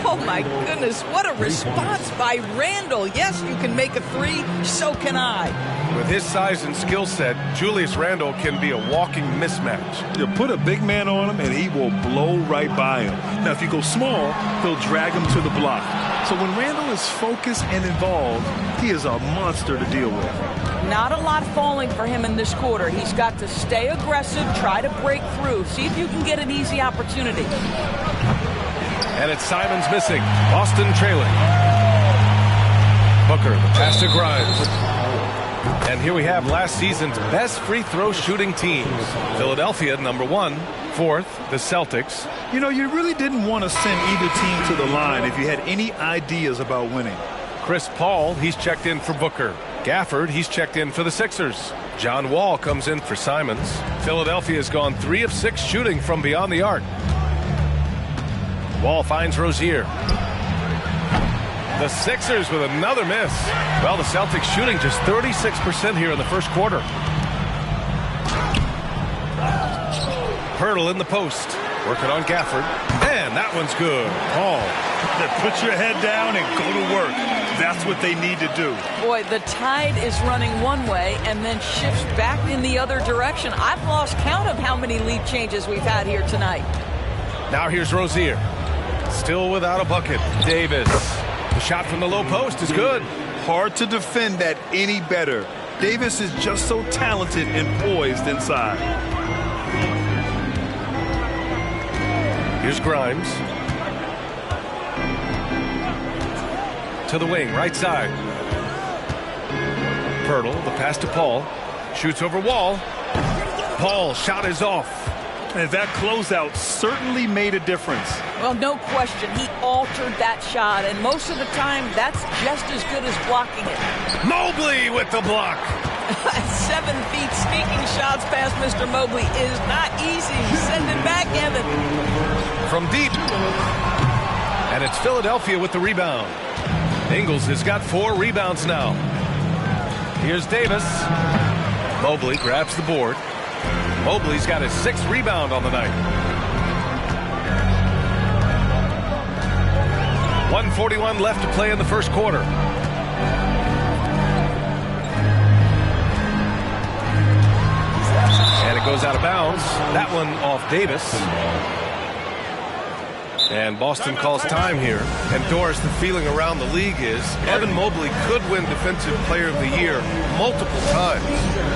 Oh, my goodness. What a response by Randall. Yes, you can make a three. So can I. With his size and skill set, Julius Randle can be a walking mismatch. You put a big man on him, and he will blow right by him. Now, if you go small, he'll drag him to the block. So when Randall is focused and involved, he is a monster to deal with. Not a lot falling for him in this quarter. He's got to stay aggressive, try to break through, see if you can get an easy opportunity. And it's Simons missing. Boston trailing. Booker, the pass to Grimes. And here we have last season's best free throw shooting teams. Philadelphia, number 1. 4th, the Celtics. You know, you really didn't want to send either team to the line if you had any ideas about winning. Chris Paul, he's checked in for Booker. Gafford, he's checked in for the Sixers. John Wall comes in for Simons. Philadelphia has gone 3 of 6 shooting from beyond the arc. Wall finds Rozier. The Sixers with another miss. Well, the Celtics shooting just 36% here in the first quarter. Pirtle in the post. Working on Gafford. And that one's good. Paul. Put your head down and go to work. That's what they need to do. Boy, the tide is running one way and then shifts back in the other direction. I've lost count of how many lead changes we've had here tonight. Now here's Rozier. Still without a bucket. Davis. The shot from the low post is good. Hard to defend that any better. Davis is just so talented and poised inside. Here's Grimes. To the wing, right side. Pirtle, the pass to Paul. Shoots over Wall. Paul, shot is off. And that closeout certainly made a difference. Well, no question. He altered that shot, and most of the time, that's just as good as blocking it. Mobley with the block. 7 feet sneaking shots past Mr. Mobley is not easy. Send it back, Evan. From deep. And it's Philadelphia with the rebound. Ingles has got 4 rebounds now. Here's Davis. Mobley grabs the board. Mobley's got his 6th rebound on the night. 1:41 left to play in the first quarter. And it goes out of bounds. That one off Davis. And Boston calls time here. And Doris, the feeling around the league is Evan Mobley could win Defensive Player of the Year multiple times.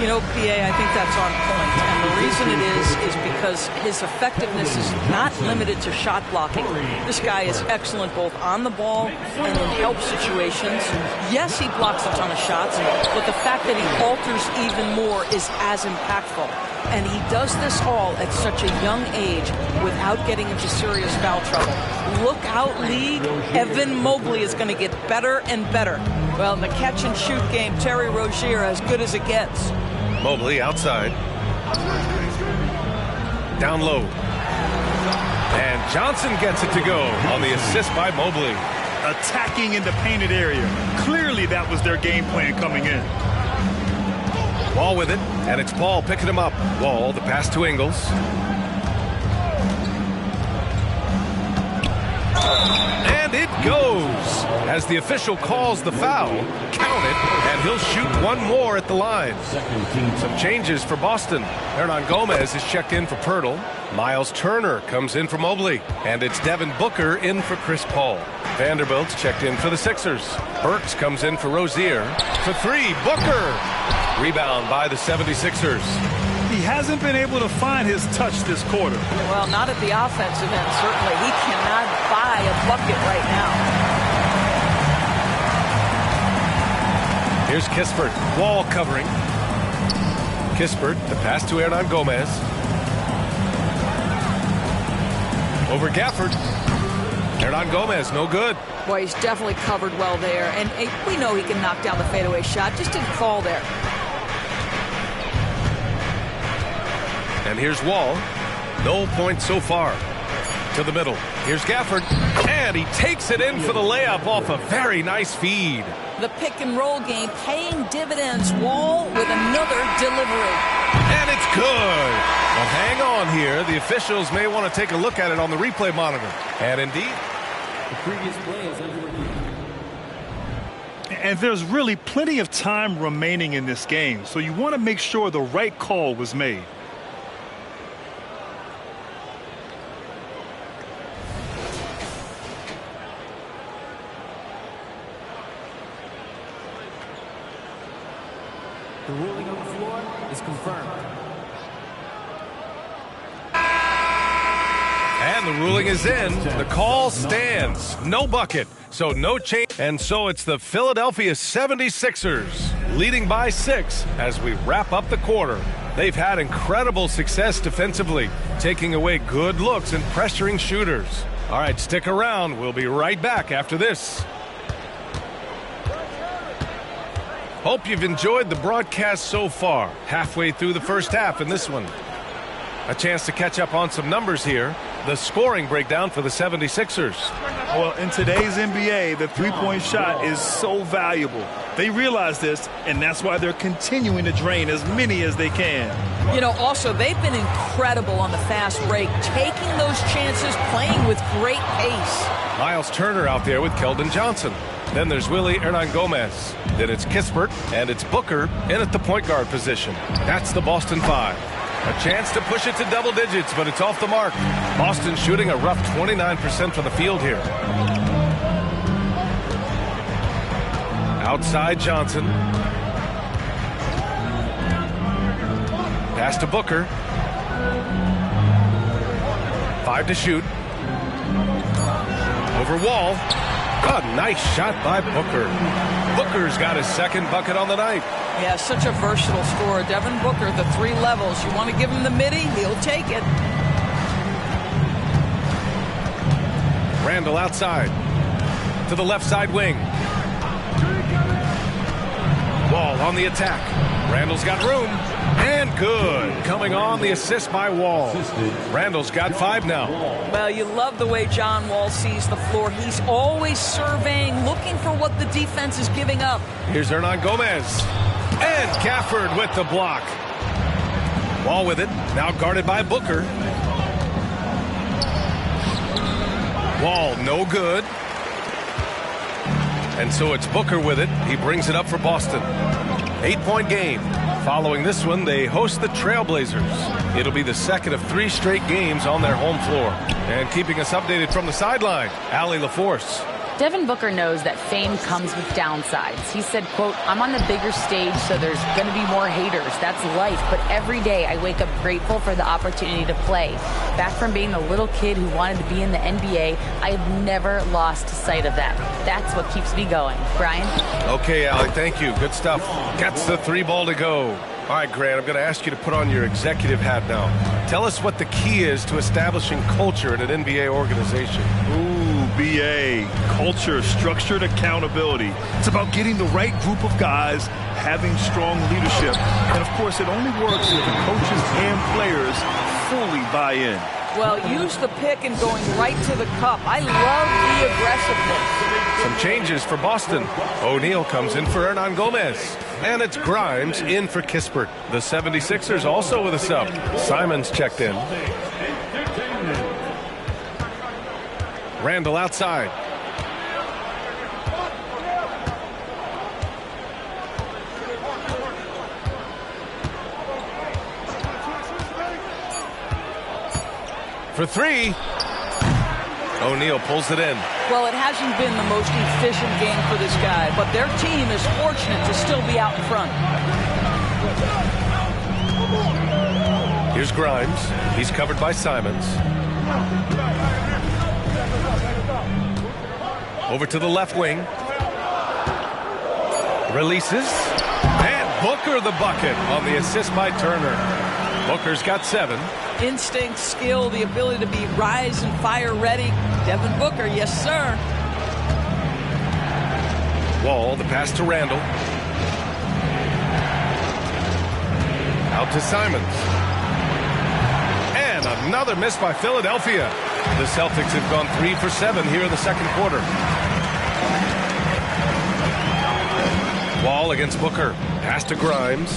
You know, PA, I think that's on point. And the reason it is because his effectiveness is not limited to shot blocking. This guy is excellent both on the ball and in help situations. Yes, he blocks a ton of shots, but the fact that he alters even more is as impactful. And he does this all at such a young age without getting into serious foul trouble. Look out, league. Evan Mobley is going to get better and better. Well, in the catch-and-shoot game, Terry Rozier as good as it gets. Mobley outside. Down low. And Johnson gets it to go on the assist by Mobley. Attacking in the painted area. Clearly that was their game plan coming in. Wall with it, and it's Paul picking him up. Wall, the pass to Ingles. And it goes. As the official calls the foul, count it, and he'll shoot one more at the line. Some changes for Boston. Hernan Gomez is checked in for Pirtle. Miles Turner comes in for Mobley. And it's Devin Booker in for Chris Paul. Vanderbilt's checked in for the Sixers. Burks comes in for Rozier. For 3, Booker. Rebound by the 76ers. He hasn't been able to find his touch this quarter. Well, not at the offensive end, certainly. He cannot buy a bucket right now. Here's Kispert. Wall covering. Kispert, the pass to Hernan Gomez. Over Gafford. Hernan Gomez, no good. Boy, he's definitely covered well there. And we know he can knock down the fadeaway shot. Just didn't fall there. And here's Wall. No points so far. To the middle. Here's Gafford. And he takes it in for the layup off a very nice feed. The pick and roll game paying dividends. Wall with another delivery. And it's good. But hang on here. The officials may want to take a look at it on the replay monitor. And indeed, The previous play is under review. And there's really plenty of time remaining in this game, so you want to make sure the right call was made. The ruling on the floor is confirmed. and the ruling is in. The call stands. No bucket, so no change. And so it's the Philadelphia 76ers leading by 6 as we wrap up the quarter. They've had incredible success defensively, taking away good looks and pressuring shooters. All right, stick around. We'll be right back after this. Hope you've enjoyed the broadcast so far. Halfway through the first half in this one. A chance to catch up on some numbers here. The scoring breakdown for the 76ers. Well, in today's NBA, the three-point shot is so valuable. They realize this, and that's why they're continuing to drain as many as they can. You know, also, they've been incredible on the fast break, taking those chances, playing with great pace. Miles Turner out there with Keldon Johnson. Then there's Willie Hernan-Gomez. Then it's Kispert, and it's Booker in at the point guard position. That's the Boston 5. A chance to push it to double digits, but it's off the mark. Boston shooting a rough 29% from the field here. Outside Johnson. Pass to Booker. 5 to shoot. Over Wall. A nice shot by Booker. Booker's got his second bucket on the night. Yeah, such a versatile scorer. Devin Booker, the 3 levels. You want to give him the midi, he'll take it. Randall outside. To the left side wing. Wall on the attack. Randall's got room. And good. Coming on the assist by Wall. Randall's got 5 now. Well, you love the way John Wall sees the floor. He's always surveying, looking for what the defense is giving up. Here's Hernan-Gomez. And Gafford with the block. Wall with it. Now guarded by Booker. Wall no good. And so it's Booker with it. He brings it up for Boston. 8-point game. Following this one, they host the Trailblazers. It'll be the second of 3 straight games on their home floor. And keeping us updated from the sideline, Allie LaForce. Devin Booker knows that fame comes with downsides. He said, quote, "I'm on the bigger stage, so there's going to be more haters. That's life. But every day I wake up grateful for the opportunity to play. Back from being a little kid who wanted to be in the NBA, I have never lost sight of that. That's what keeps me going." Brian? Okay, Allie, thank you. Good stuff. Gets the 3 ball to go. All right, Grant, I'm going to ask you to put on your executive hat now. Tell us what the key is to establishing culture in an NBA organization. Ooh, BA. Culture, structured accountability. It's about getting the right group of guys, having strong leadership. And, of course, it only works if the coaches and players fully buy in. Well, use the pick and going right to the cup. I love the aggressiveness. Some changes for Boston. O'Neal comes in for Hernan-Gomez. And it's Grimes in for Kispert. The 76ers also with a sub. Simons checked in. Randall outside. For 3. O'Neal pulls it in. Well, it hasn't been the most efficient game for this guy, but their team is fortunate to still be out in front. Here's Grimes. He's covered by Simons. Over to the left wing. Releases. And Booker the bucket on the assist by Turner. Booker's got 7. Instinct, skill, the ability to be rise and fire ready. Devin Booker, yes, sir. Wall, the pass to Randall. Out to Simons. And another miss by Philadelphia. The Celtics have gone 3 for 7 here in the second quarter. Wall against Booker. Pass to Grimes.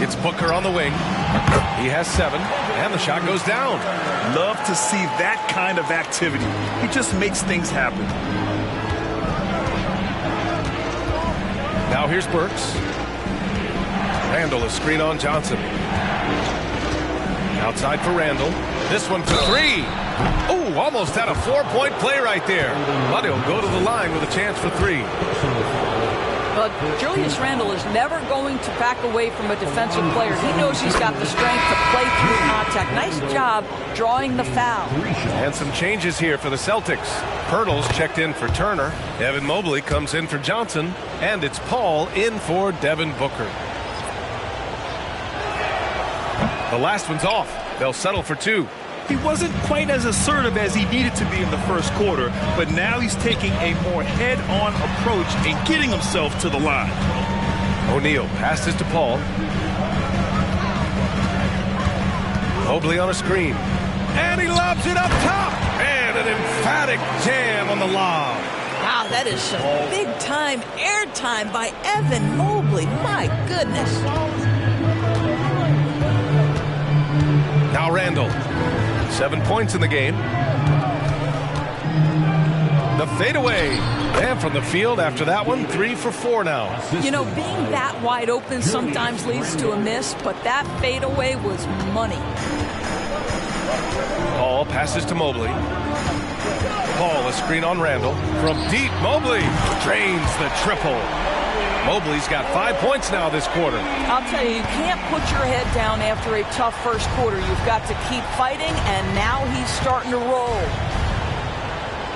It's Booker on the wing. He has 7, and the shot goes down. Love to see that kind of activity. He just makes things happen. Now here's Burks. Randall is screen on Johnson. Outside for Randall. This one for 3. Oh, almost had a 4-point play right there. But he'll go to the line with a chance for 3. But Julius Randle is never going to back away from a defensive player. He knows he's got the strength to play through contact. Nice job drawing the foul. And some changes here for the Celtics. Pirtle's checked in for Turner. Evan Mobley comes in for Johnson. And it's Paul in for Devin Booker. The last one's off. They'll settle for 2. He wasn't quite as assertive as he needed to be in the first quarter, but now he's taking a more head-on approach and getting himself to the line. O'Neal passes to Paul. Mobley on a screen. And he lobs it up top. And an emphatic jam on the lob. Wow, that is some big-time airtime by Evan Mobley. My goodness. Now Randall. 7 points in the game. The fadeaway. And from the field after that one, 3 for 4 now. You know, being that wide open sometimes leads to a miss, but that fadeaway was money. Paul passes to Mobley. Paul, a screen on Randall. From deep, Mobley drains the triple. Mobley's got 5 points now this quarter. I'll tell you, you can't put your head down after a tough first quarter. You've got to keep fighting, and now he's starting to roll.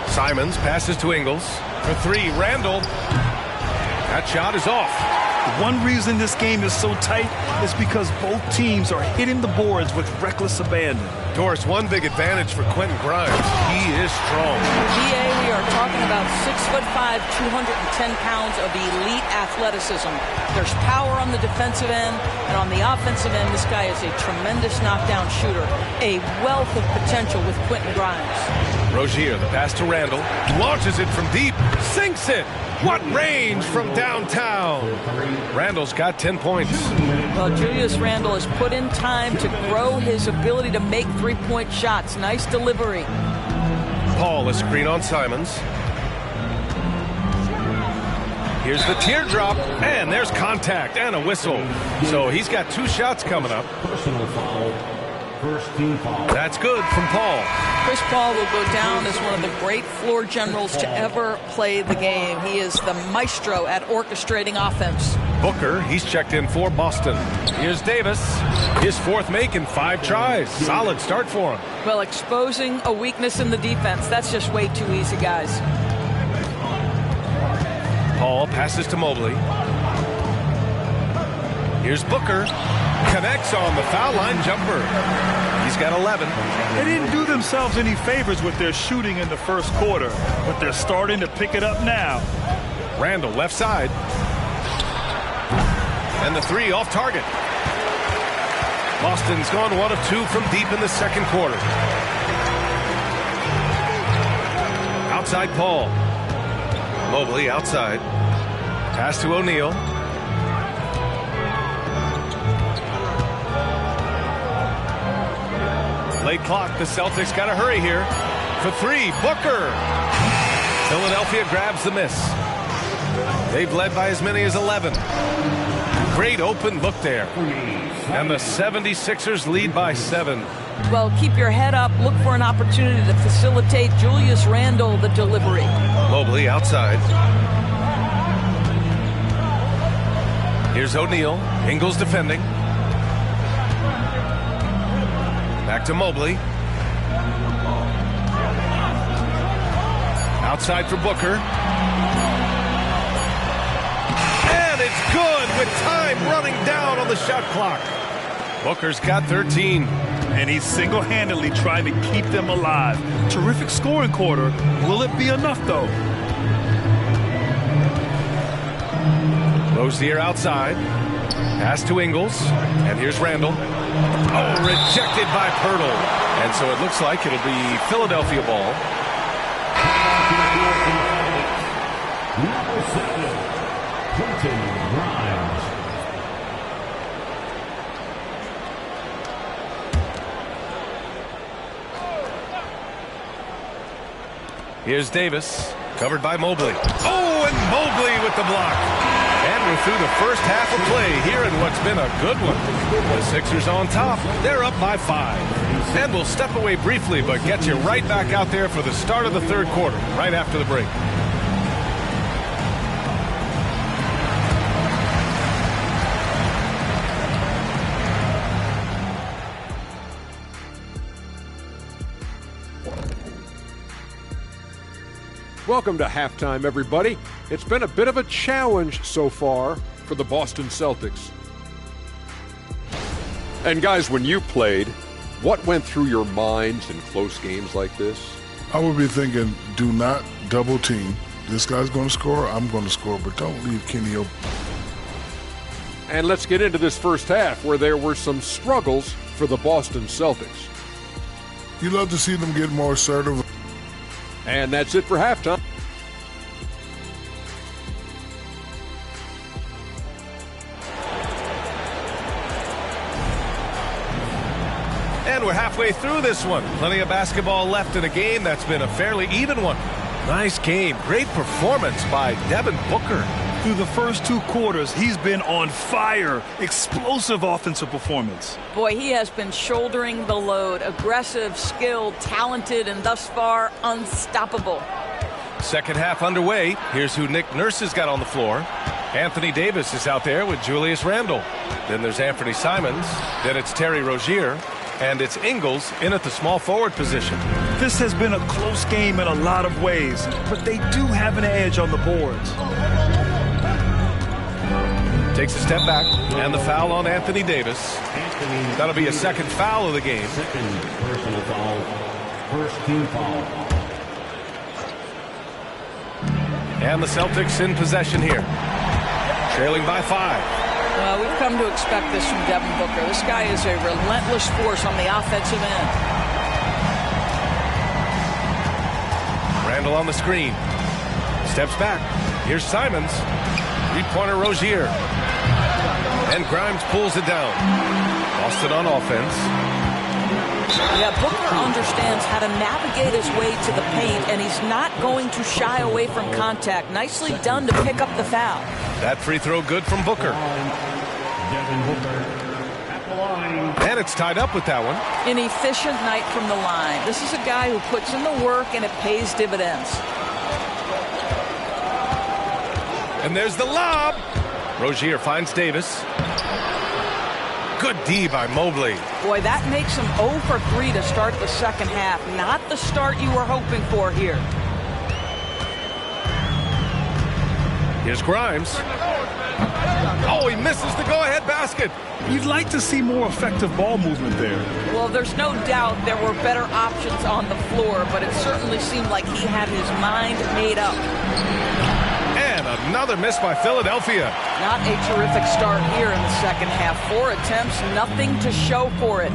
Simons passes to Ingles. For 3, Randall. That shot is off. One reason this game is so tight is because both teams are hitting the boards with reckless abandon. Doris, one big advantage for Quentin Grimes. He is strong. VA, we are talking about 6'5", 210 pounds of elite athleticism. There's power on the defensive end, and on the offensive end, this guy is a tremendous knockdown shooter. A wealth of potential with Quentin Grimes. Rozier, the pass to Randall. Launches it from deep. Sinks it. What range from downtown. Randall's got 10 points. Well, Julius Randle has put in time to grow his ability to make three-point shots. Nice delivery. Paul, a screen on Simons. Here's the teardrop, and there's contact and a whistle. So he's got 2 shots coming up. Personal foul. First team foul. That's good from Paul. Chris Paul will go down as one of the great floor generals to ever play the game. He is the maestro at orchestrating offense. Booker, he's checked in for Boston. Here's Davis. His 4th make in 5 tries. Solid start for him. Well, exposing a weakness in the defense, that's just way too easy, guys. Paul passes to Mobley. Here's Booker. Connects on the foul line jumper. He's got 11. They didn't do themselves any favors with their shooting in the first quarter, but they're starting to pick it up now. Randall left side. And the 3 off target. Boston's gone 1 of 2 from deep in the second quarter. Outside Paul. Mobley outside. Pass to O'Neal. Late clock. The Celtics got to hurry here. For 3, Booker. Philadelphia grabs the miss. They've led by as many as 11. Great open look there. And the 76ers lead by 7. Well, keep your head up. Look for an opportunity to facilitate Julius Randle the delivery. Mobley outside. Here's O'Neal. Ingles defending. Back to Mobley. Outside for Booker. And it's good with time running down on the shot clock. Booker's got 13. And he's single-handedly trying to keep them alive. Terrific scoring quarter. Will it be enough, though? Rozier outside. Pass to Ingles, and here's Randall. Oh, rejected by Pirtle. And so it looks like it'll be Philadelphia ball. Number 7, Quentin Grimes. Here's Davis, covered by Mobley. Oh, and Mobley with the block. And we're through the first half of play here in what's been a good one. The Sixers on top. They're up by 5. And we'll step away briefly, but get you right back out there for the start of the third quarter, right after the break. Welcome to halftime, everybody. It's been a bit of a challenge so far for the Boston Celtics. And guys, when you played, what went through your minds in close games like this? I would be thinking, do not double team. This guy's going to score, I'm going to score, but don't leave Kenny open. And let's get into this first half where there were some struggles for the Boston Celtics. You love to see them get more assertive. And that's it for halftime. And we're halfway through this one. Plenty of basketball left in a game that's been a fairly even one. Nice game. Great performance by Devin Booker. Through the first 2 quarters, he's been on fire. Explosive offensive performance. Boy, he has been shouldering the load. Aggressive, skilled, talented, and thus far unstoppable. Second half underway. Here's who Nick Nurse has got on the floor. Anthony Davis is out there with Julius Randle. Then there's Anthony Simons. Then it's Terry Rozier. And it's Ingles in at the small forward position. This has been a close game in a lot of ways, but they do have an edge on the boards. Takes a step back, and the foul on Anthony Davis. That'll be a second foul of the game. Second personal foul. First team foul. And the Celtics in possession here. Trailing by 5. We've come to expect this from Devin Booker. This guy is a relentless force on the offensive end. Randall on the screen. Steps back. Here's Simons. 3-pointer Rozier. And Grimes pulls it down. Boston on offense. Yeah, Booker understands how to navigate his way to the paint, and he's not going to shy away from contact. Nicely done to pick up the foul. That free throw good from Booker. Devin Booker at the line. And it's tied up with that one. An efficient night from the line. This is a guy who puts in the work, and it pays dividends. And there's the lob. Rozier finds Davis. Good D by Mobley. Boy, that makes him 0 for 3 to start the second half. Not the start you were hoping for here. Here's Grimes. Oh, he misses the go-ahead basket. You'd like to see more effective ball movement there. Well, there's no doubt there were better options on the floor, but it certainly seemed like he had his mind made up. And another miss by Philadelphia. Not a terrific start here in the second half. 4 attempts, nothing to show for it.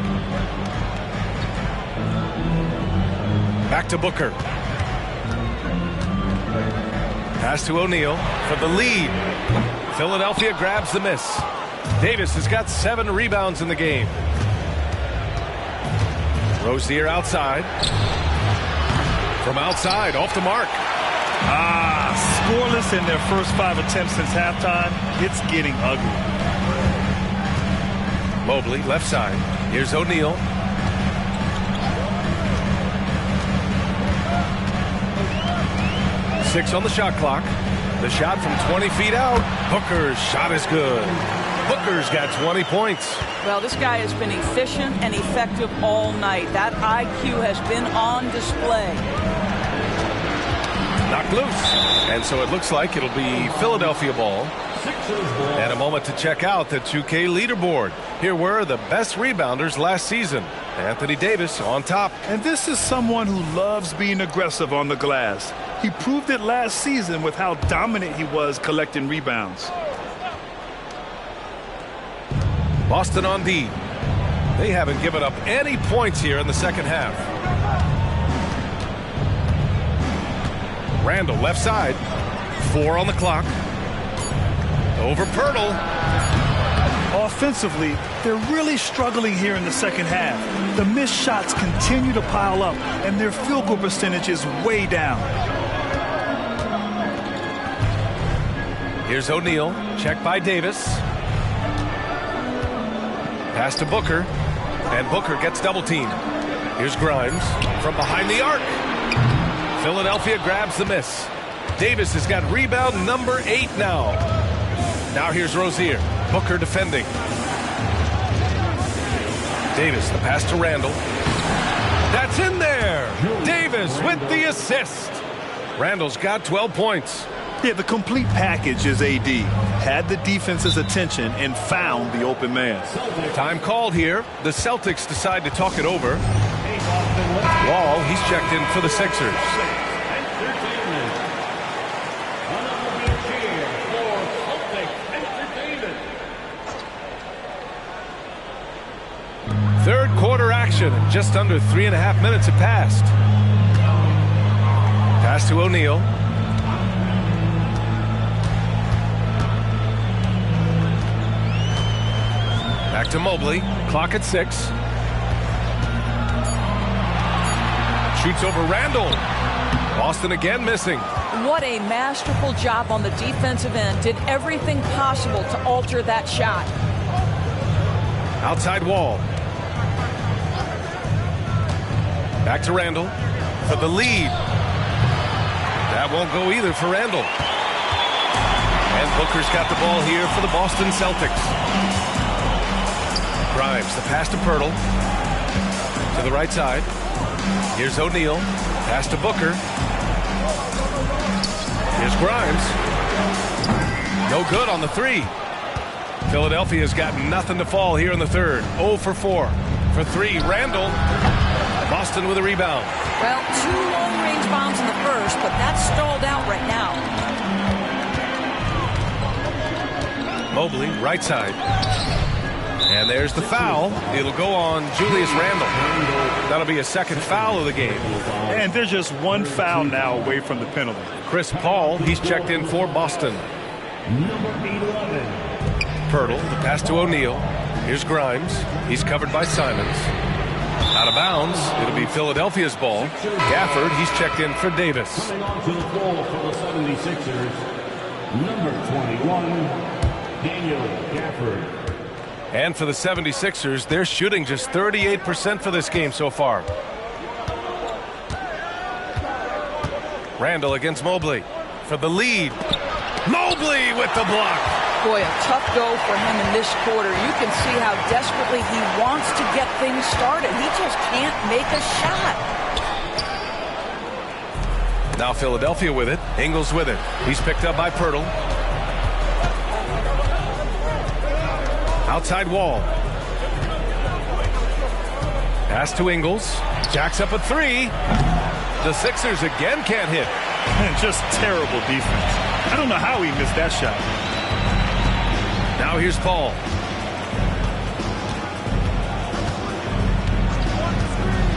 Back to Booker. Pass to O'Neal for the lead. Philadelphia grabs the miss. Davis has got 7 rebounds in the game. Rozier outside. From outside, off the mark. Scoreless in their first 5 attempts since halftime. It's getting ugly. Mobley, left side. Here's O'Neal. Six on the shot clock. The shot from 20 feet out. Booker's shot is good. Booker's got 20 points. Well, this guy has been efficient and effective all night. That IQ has been on display. Knocked loose. And so it looks like it'll be Philadelphia ball. And a moment to check out the 2K leaderboard. Here were the best rebounders last season. Anthony Davis on top. And this is someone who loves being aggressive on the glass. He proved it last season with how dominant he was collecting rebounds. Boston on D. They haven't given up any points here in the second half. Randall left side. 4 on the clock. Over Pirtle. Offensively, they're really struggling here in the second half. The missed shots continue to pile up, and their field goal percentage is way down. Here's O'Neal. Check by Davis. Pass to Booker. And Booker gets double teamed. Here's Grimes from behind the arc. Philadelphia grabs the miss. Davis has got rebound number 8 now. Now here's Rozier. Booker defending. Davis, the pass to Randall. That's in there. Davis with the assist. Randall's got 12 points. Yeah, the complete package is AD. Had the defense's attention and found the open man. Time called here. The Celtics decide to talk it over. Wall, he's checked in for the Sixers. Third quarter action. Just under 3.5 minutes have passed. Pass to O'Neal. Back to Mobley. Clock at 6. Shoots over Randall. Boston again missing. What a masterful job on the defensive end. Did everything possible to alter that shot. Outside Wall. Back to Randall for the lead. That won't go either for Randall. And Booker's got the ball here for the Boston Celtics. Grimes, the pass to Pirtle. To the right side. Here's O'Neal. Pass to Booker. Here's Grimes. No good on the 3. Philadelphia's got nothing to fall here in the third. 0 for 4. For 3, Randall. Boston with a rebound. Well, 2 long-range bombs in the first, but that's stalled out right now. Mobley, right side. And there's the foul. It'll go on Julius Randle. That'll be a second foul of the game. And there's just 1 foul now away from the penalty. Chris Paul, he's checked in for Boston. Pirtle, the pass to O'Neal. Here's Grimes. He's covered by Simons. Out of bounds. It'll be Philadelphia's ball. Gafford, he's checked in for Davis. To the ball for the 76ers, number 21, Daniel Gafford. And for the 76ers, they're shooting just 38% for this game so far. Randall against Mobley for the lead. Mobley with the block. Boy, a tough go for him in this quarter. You can see how desperately he wants to get things started. He just can't make a shot. Now Philadelphia with it. Ingles with it. He's picked up by Pirtle. Outside Wall. Pass to Ingles. Jacks up a 3. The Sixers again can't hit. And just terrible defense. I don't know how he missed that shot. Now here's Paul.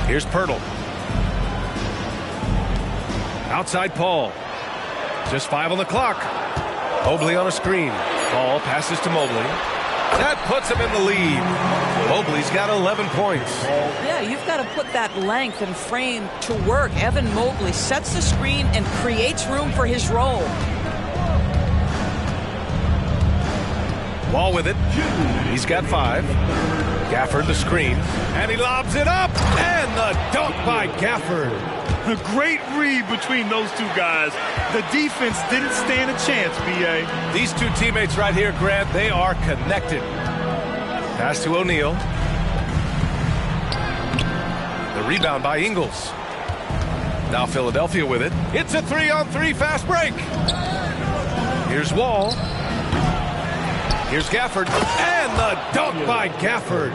Here's Pirtle. Outside Paul. Just 5 on the clock. Mobley on a screen. Paul passes to Mobley. That puts him in the lead. Mobley's got 11 points. Yeah, you've got to put that length and frame to work. Evan Mobley sets the screen and creates room for his role. Wall with it. He's got 5. Gafford the screen. And he lobs it up. And the dunk by Gafford. A great read between those 2 guys. The defense didn't stand a chance, B.A. These 2 teammates right here, Grant, they are connected. Pass to O'Neal. The rebound by Ingles. Now Philadelphia with it. It's a 3-on-3 fast break. Here's Wall. Here's Gafford. And the dunk by Gafford.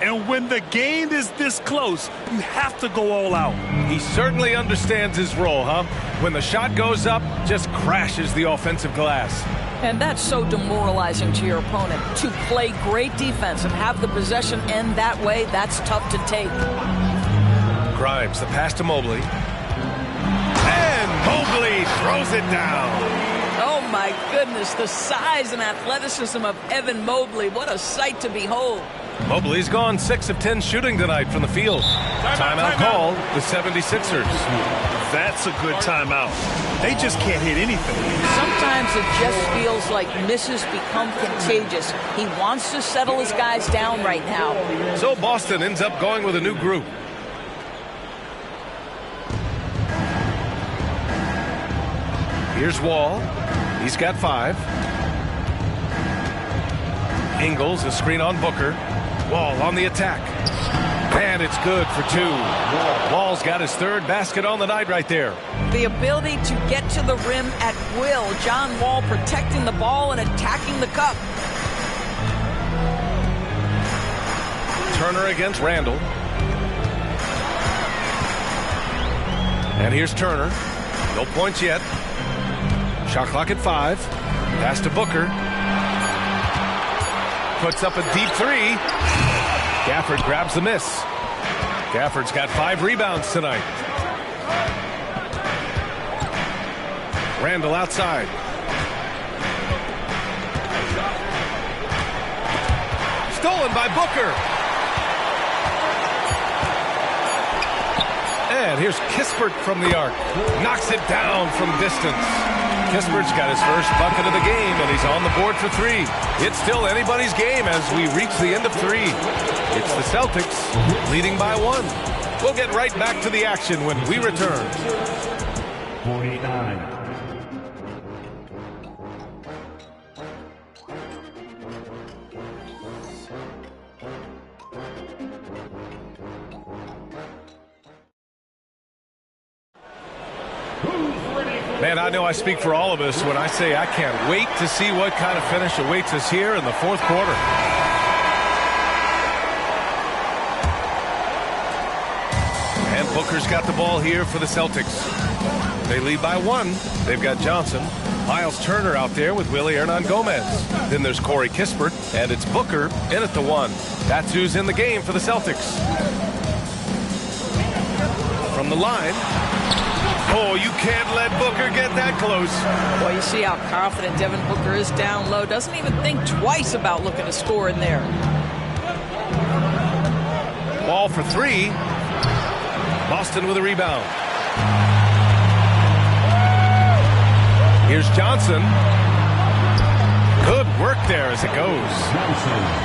And when the game is this close, you have to go all out. He certainly understands his role, huh? When the shot goes up, just crashes the offensive glass. And that's so demoralizing to your opponent. To play great defense and have the possession end that way, that's tough to take. Grimes, the pass to Mobley. And Mobley throws it down. Oh, my goodness, the size and athleticism of Evan Mobley. What a sight to behold. Mobley's gone 6 of 10 shooting tonight from the field. Timeout called the 76ers. That's a good timeout. They just can't hit anything. Sometimes it just feels like misses become contagious. He wants to settle his guys down right now. So Boston ends up going with a new group. Here's Wall. He's got 5. Ingles, a screen on Booker. Wall on the attack. And it's good for 2. Wall's got his 3rd basket on the night right there. The ability to get to the rim at will. John Wall protecting the ball and attacking the cup. Turner against Randall. And here's Turner. No points yet. Shot clock at 5. Pass to Booker. Puts up a deep 3. Gafford grabs the miss. Gafford's got 5 rebounds tonight. Randall outside. Stolen by Booker. And here's Kispert from the arc. Knocks it down from distance. Kispert's got his first bucket of the game, and he's on the board for 3. It's still anybody's game as we reach the end of 3. It's the Celtics leading by 1. We'll get right back to the action when we return. 49. Man, I know I speak for all of us when I say I can't wait to see what kind of finish awaits us here in the 4th quarter. And Booker's got the ball here for the Celtics. They lead by 1. They've got Johnson. Miles Turner out there with Willie Hernangomez. Then there's Corey Kispert, and it's Booker in at the 1. That's who's in the game for the Celtics. From the line. Oh, you can't let Booker get that close. Well, you see how confident Devin Booker is down low. Doesn't even think twice about looking to score in there. Ball for 3. Boston with a rebound. Here's Johnson. Good work there as it goes.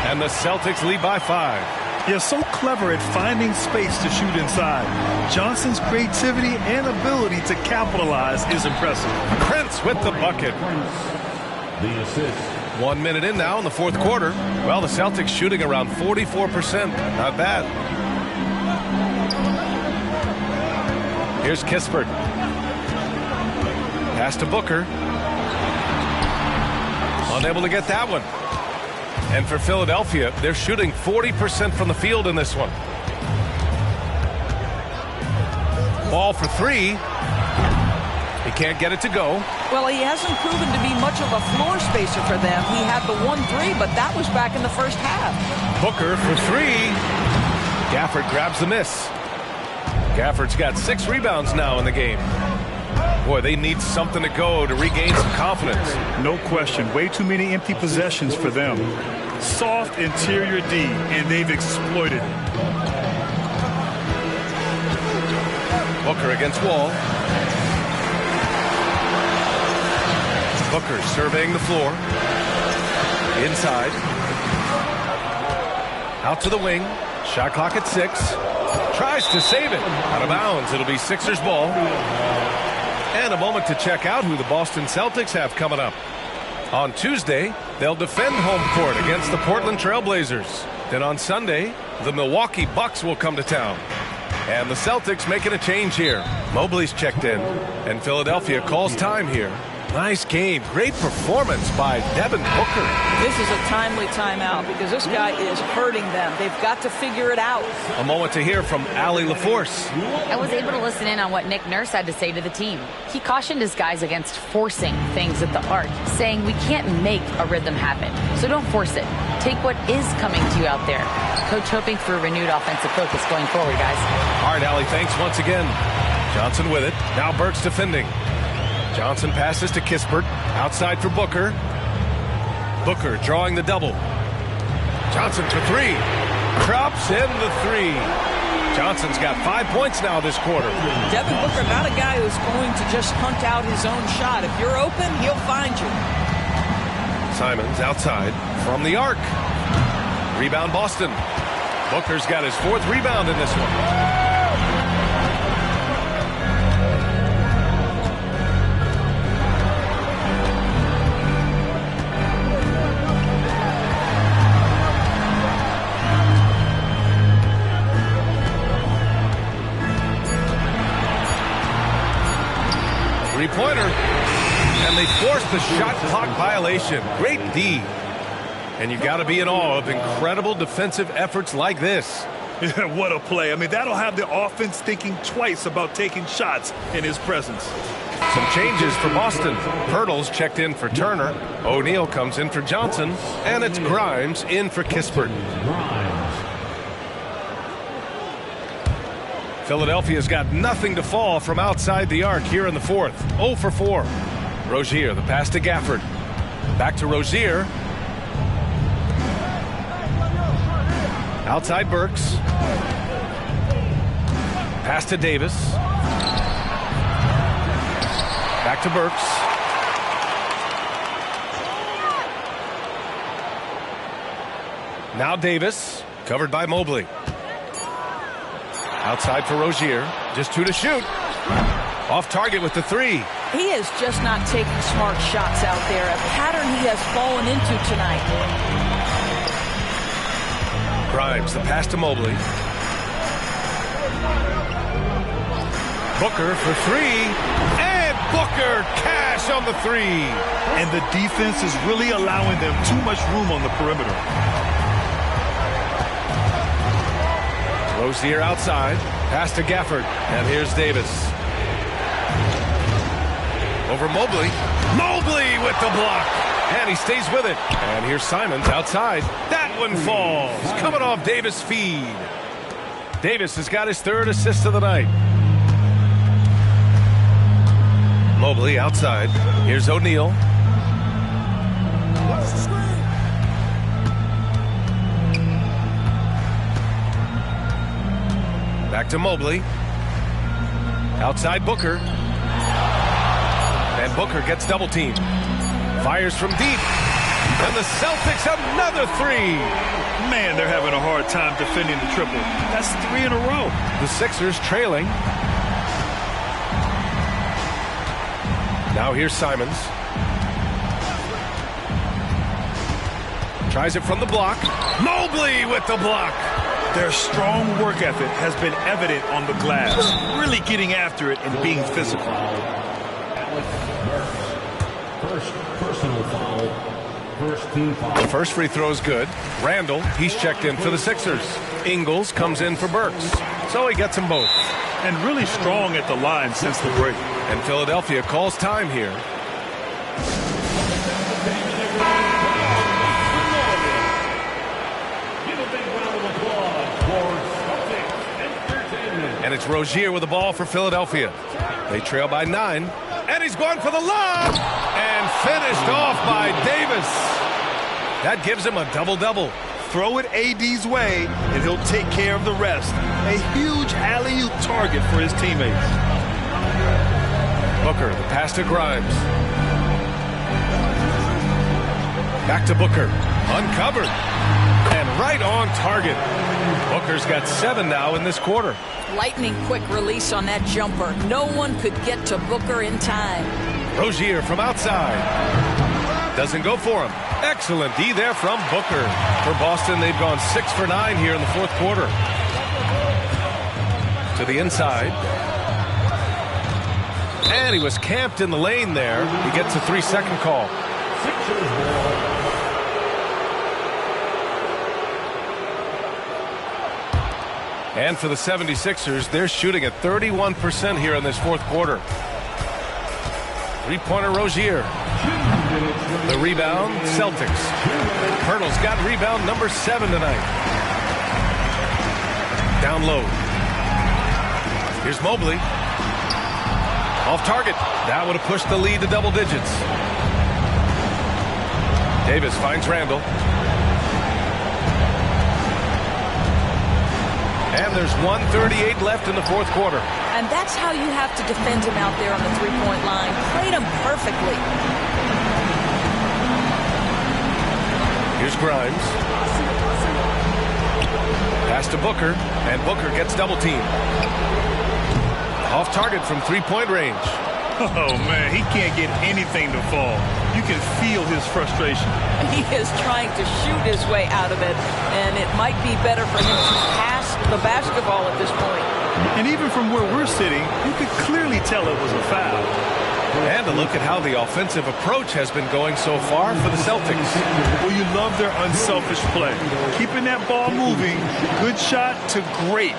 And the Celtics lead by 5. You're so clever at finding space to shoot inside. Johnson's creativity and ability to capitalize is impressive. Krentz with the bucket. The assist. 1 minute in now in the 4th quarter. Well, the Celtics shooting around 44%. Not bad. Here's Kispert. Pass to Booker. Unable to get that one. And for Philadelphia, they're shooting 40% from the field in this one. Ball for 3. He can't get it to go. Well, he hasn't proven to be much of a floor spacer for them. He had the 1-3, but that was back in the first half. Booker for 3. Gafford grabs the miss. Gafford's got 6 rebounds now in the game. Boy, they need something to go to regain some confidence. No question. Way too many empty possessions for them. Soft interior D, and they've exploited it. Booker against Wall. Booker surveying the floor. Inside. Out to the wing. Shot clock at 6. Tries to save it. Out of bounds. It'll be Sixers ball. And a moment to check out who the Boston Celtics have coming up. On Tuesday, they'll defend home court against the Portland Trail Blazers. Then on Sunday, the Milwaukee Bucks will come to town. And the Celtics making a change here. Mobley's checked in, and Philadelphia calls time here. Nice game. Great performance by Devin Booker. This is a timely timeout because this guy is hurting them. They've got to figure it out. A moment to hear from Allie LaForce. I was able to listen in on what Nick Nurse had to say to the team. He cautioned his guys against forcing things at the arc, saying we can't make a rhythm happen, so don't force it. Take what is coming to you out there. Coach hoping for a renewed offensive focus going forward, guys. All right, Allie, thanks once again. Johnson with it. Now Burks defending. Johnson passes to Kispert. Outside for Booker. Booker drawing the double. Johnson for three. Drops in the three. Johnson's got 5 points now this quarter. Devin Booker, not a guy who's going to just hunt out his own shot. If you're open, he'll find you. Simons outside from the arc. Rebound Boston. Booker's got his 4th rebound in this one. Three-pointer, and they forced the shot clock violation. Great D. And you got to be in awe of incredible defensive efforts like this. Yeah, what a play. I mean, that'll have the offense thinking twice about taking shots in his presence. Some changes for Boston. Pirtle's checked in for Turner. O'Neal comes in for Johnson, and it's Grimes in for Kispert. Philadelphia's got nothing to fall from outside the arc here in the 4th. 0 for 4. Rozier, the pass to Gafford. Back to Rozier. Outside Burks. Pass to Davis. Back to Burks. Now Davis, covered by Mobley. Outside for Rozier. Just 2 to shoot. Off target with the 3. He is just not taking smart shots out there. A pattern he has fallen into tonight. Grimes, the pass to Mobley. Booker for 3. And Booker cash on the 3. And the defense is really allowing them too much room on the perimeter. Rozier outside. Pass to Gafford. And here's Davis. Over Mobley. Mobley with the block. And he stays with it. And here's Simons outside. That one falls. Coming off Davis' feed. Davis has got his 3rd assist of the night. Mobley outside. Here's O'Neal. Back to Mobley. Outside Booker. And Booker gets double teamed. Fires from deep. And the Celtics another 3. Man, they're having a hard time defending the triple. That's 3 in a row. The Sixers trailing. Now here's Simons. Tries it from the block. Mobley with the block. Their strong work ethic has been evident on the glass. Really getting after it and being physical. First personal foul. First team foul. The first free throw is good. Randall, he's checked in for the Sixers. Ingles comes in for Burks. So he gets them both. And really strong at the line since the break. And Philadelphia calls time here. And it's Rozier with the ball for Philadelphia. They trail by 9. And he's going for the lob. And finished off by Davis. That gives him a double-double. Throw it AD's way, and he'll take care of the rest. A huge alley-oop target for his teammates. Booker, the pass to Grimes. Back to Booker. Uncovered. And right on target. Booker's got 7 now in this quarter. Lightning quick release on that jumper. No one could get to Booker in time. Rozier from outside. Doesn't go for him. Excellent D there from Booker. For Boston, they've gone 6 for 9 here in the 4th quarter. To the inside. And he was camped in the lane there. He gets a 3-second call. And for the 76ers, they're shooting at 31% here in this fourth quarter. Three-pointer Rozier. The rebound, Celtics. Pirtle's got rebound number 7 tonight. Down low. Here's Mobley. Off target. That would have pushed the lead to double digits. Davis finds Randall. And there's 1:38 left in the fourth quarter. And that's how you have to defend him out there on the three-point line. Played him perfectly. Here's Grimes. Pass to Booker, and Booker gets double-teamed. Off target from three-point range. Oh, man, he can't get anything to fall. You can feel his frustration. He is trying to shoot his way out of it, and it might be better for him to pass the basketball at this point. And even from where we're sitting, you could clearly tell it was a foul. And a look at how the offensive approach has been going so far for the Celtics. Well, you love their unselfish play. Keeping that ball moving, good shot to great.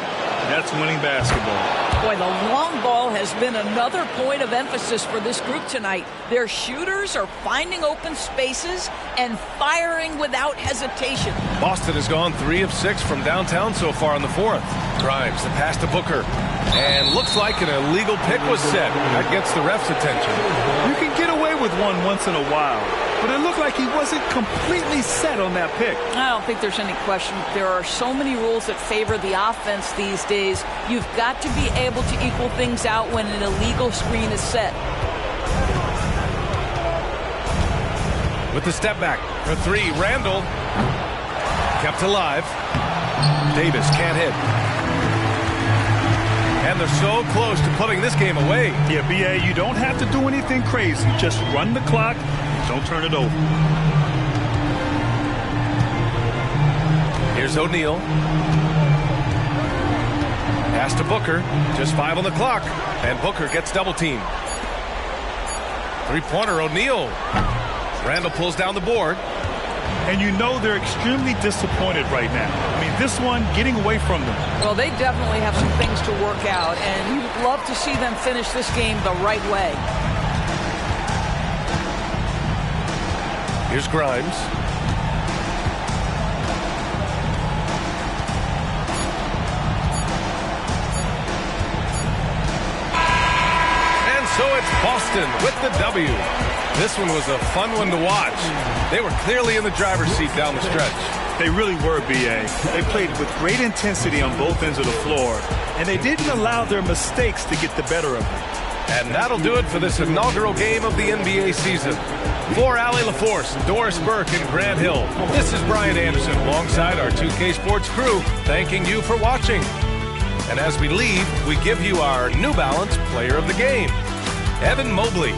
That's winning basketball. Boy, the long ball has been another point of emphasis for this group tonight. Their shooters are finding open spaces and firing without hesitation. Boston has gone 3 of 6 from downtown so far in the fourth. Grimes, the pass to Booker. And looks like an illegal pick was set. That gets the ref's attention. You can get away with one once in a while, but it looked like he wasn't completely set on that pick. I don't think there's any question. There are so many rules that favor the offense these days. You've got to be able to equal things out when an illegal screen is set. With the step back for 3, Randall. Kept alive. Davis can't hit. And they're so close to putting this game away. Yeah, B.A., you don't have to do anything crazy. Just run the clock. Don't turn it over. Here's O'Neal. Pass to Booker. Just 5 on the clock. And Booker gets double-teamed. Three-pointer, O'Neal. Randall pulls down the board. And you know they're extremely disappointed right now. I mean, this one getting away from them. Well, they definitely have some things to work out, and you'd love to see them finish this game the right way. Here's Grimes. And so it's Boston with the W. This one was a fun one to watch. They were clearly in the driver's seat down the stretch. They really were, B.A. They played with great intensity on both ends of the floor, and they didn't allow their mistakes to get the better of them. And that'll do it for this inaugural game of the NBA season. For Allie LaForce, Doris Burke, and Grant Hill, this is Brian Anderson alongside our 2K Sports crew, thanking you for watching. And as we leave, we give you our New Balance Player of the Game, Evan Mobley.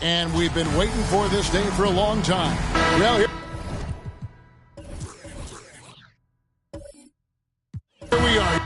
And we've been waiting for this day for a long time. Well, here we are.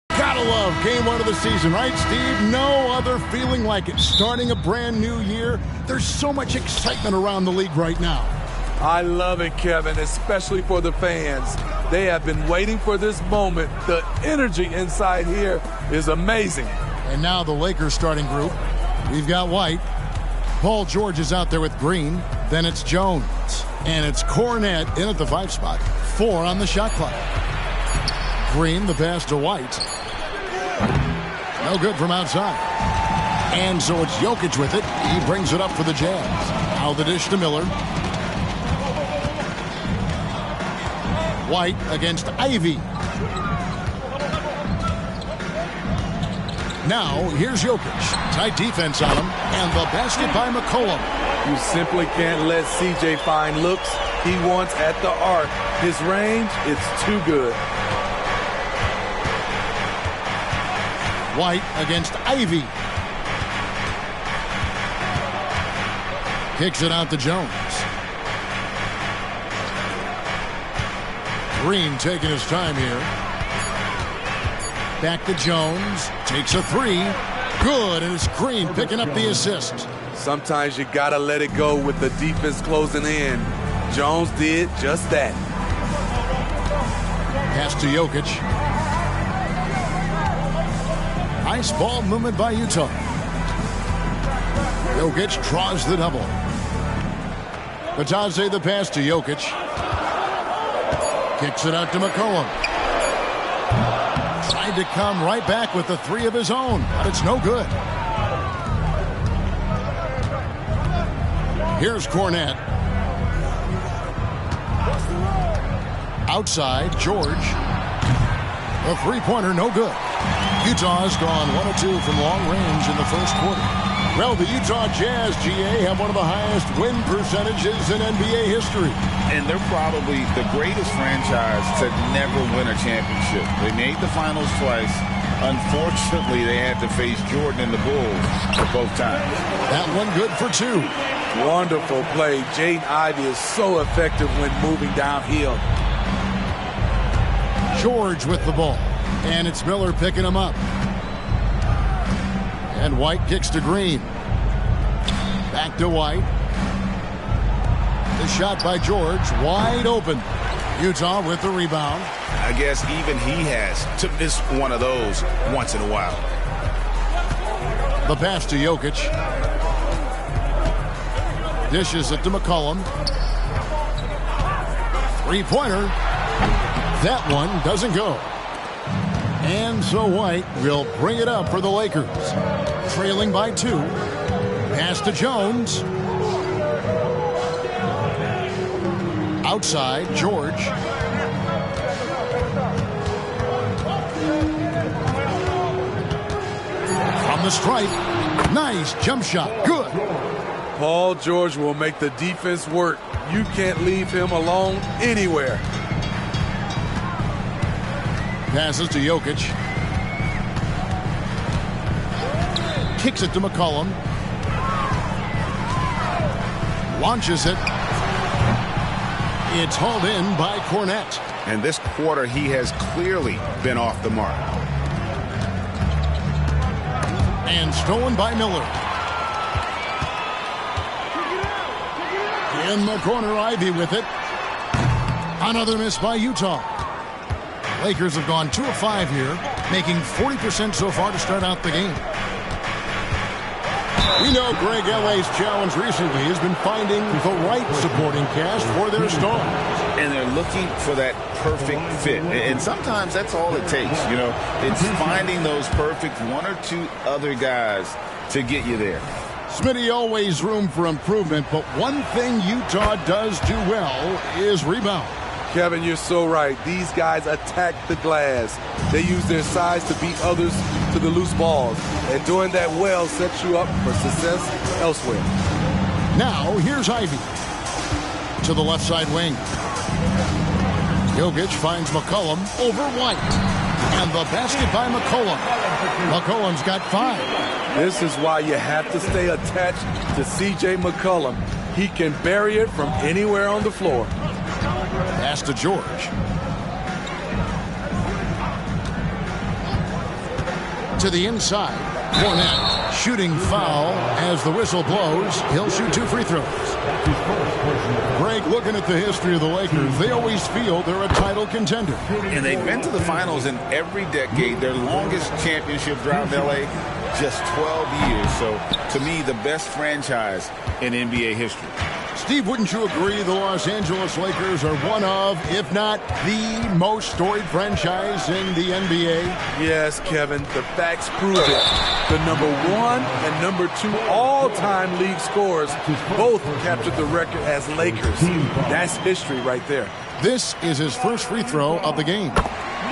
Gotta love game one of the season, right, Steve? No other feeling like it. Starting a brand new year, there's so much excitement around the league right now. I love it, Kevin, especially for the fans. They have been waiting for this moment. The energy inside here is amazing. And now the Lakers starting group. We've got White. Paul George is out there with Green. Then it's Jones. And it's Cornette in at the 5 spot. 4 on the shot clock. Green, the pass to White. No good from outside. And so it's Jokic with it. He brings it up for the Jazz. Now the dish to Miller. White against Ivy. Now, here's Jokic. Tight defense on him, and the basket by McCollum. You simply can't let CJ find looks he wants at the arc. His range, it's too good. White against Ivy. Kicks it out to Jones. Green taking his time here. Back to Jones. Takes a three. Good, and it's Green picking up the assist. Sometimes you gotta let it go with the defense closing in. Jones did just that. Pass to Jokic. Nice ball movement by Utah. Jokic draws the double. Batadze the pass to Jokic. Kicks it out to McCollum. Tried to come right back with the three of his own, but it's no good. Here's Cornette. Outside, George. A three-pointer, no good. Utah's gone 1 of 2 from long range in the first quarter. Well, the Utah Jazz, GA, have one of the highest win percentages in NBA history. And they're probably the greatest franchise to never win a championship. They made the finals twice. Unfortunately, they had to face Jordan and the Bulls for both times. That one good for 2. Wonderful play. Jaden Ivey is so effective when moving downhill. George with the ball. And it's Miller picking him up. And White kicks to Green. Back to White. The shot by George. Wide open. Utah with the rebound. I guess even he has to miss one of those once in a while. The pass to Jokic. Dishes it to McCollum. Three-pointer. That one doesn't go. And so White will bring it up for the Lakers. Trailing by 2. Pass to Jones. Outside, George. From the stripe. Nice jump shot. Good. Paul George will make the defense work. You can't leave him alone anywhere. Passes to Jokic. Kicks it to McCollum. Launches it. It's hauled in by Cornette. And this quarter, he has clearly been off the mark. And stolen by Miller. In the corner, Ivy with it. Another miss by Utah. Lakers have gone 2 of 5 here, making 40% so far to start out the game. We know Greg L.A.'s challenge recently has been finding the right supporting cast for their stars. And they're looking for that perfect fit. And sometimes that's all it takes. You know, it's finding those perfect 1 or 2 other guys to get you there. Smitty, always room for improvement, but one thing Utah does do well is rebound. Kevin, you're so right. These guys attack the glass. They use their size to beat others to the loose balls. And doing that well sets you up for success elsewhere. Now, here's Ivy. To the left side wing. Jokic finds McCollum over White. And the basket by McCollum. McCollum's got 5. This is why you have to stay attached to C.J. McCollum. He can bury it from anywhere on the floor. Pass to George. To the inside. Cornette shooting foul as the whistle blows. He'll shoot 2 free throws. Greg, looking at the history of the Lakers, they always feel they're a title contender. And they've been to the finals in every decade. Their longest championship drought in L.A., just 12 years. So, to me, the best franchise in NBA history. Steve, wouldn't you agree the Los Angeles Lakers are one of, if not the most storied franchise in the NBA? Yes, Kevin. The facts prove it. The #1 and #2 all-time league scorers both captured the record as Lakers. That's history right there. This is his first free throw of the game.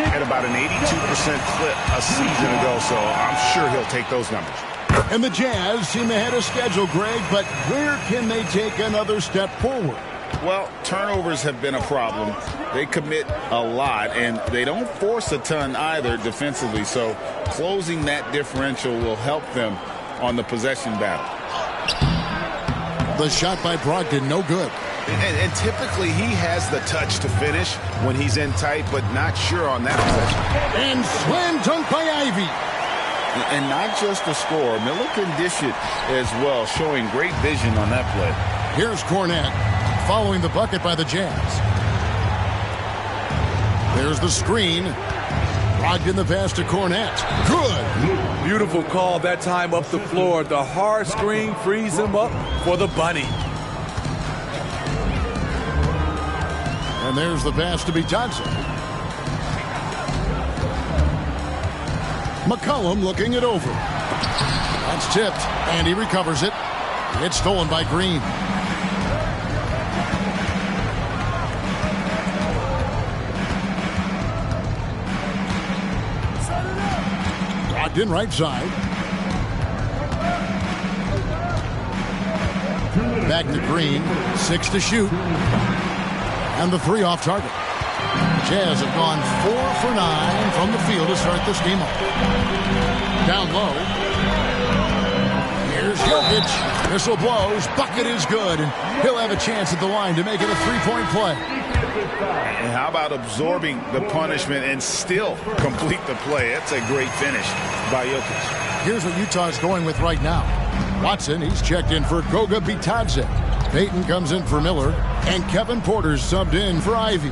at about an 82% clip a season ago, so I'm sure he'll take those numbers. And the Jazz seem ahead of schedule, Greg, but where can they take another step forward? Well, turnovers have been a problem. They commit a lot, and they don't force a ton either defensively, so closing that differential will help them on the possession battle. The shot by Brogdon, no good. And typically he has the touch to finish when he's in tight, but not sure on that possession. And slam dunk by Ivy. And not just the score. Miller can dish it as well, showing great vision on that play. Here's Cornette following the bucket by the Jazz. There's the screen. Brogdon the pass to Cornette. Good. Beautiful call that time up the floor. The hard screen frees him up for the bunny. And there's the pass to Bitadze. McCollum looking it over. That's tipped, and he recovers it. It's stolen by Green. Brogdon right side. Back to Green. 6 to shoot. And the 3 off target. Jazz have gone 4 for 9 from the field to start this game off. Down low. Here's Jokic. Whistle blows. Bucket is good. And he'll have a chance at the line to make it a 3-point play. And how about absorbing the punishment and still complete the play? That's a great finish by Jokic. Here's what Utah's going with right now. Watson, he's checked in for Goga Bitadze. Payton comes in for Miller. And Kevin Porter's subbed in for Ivy.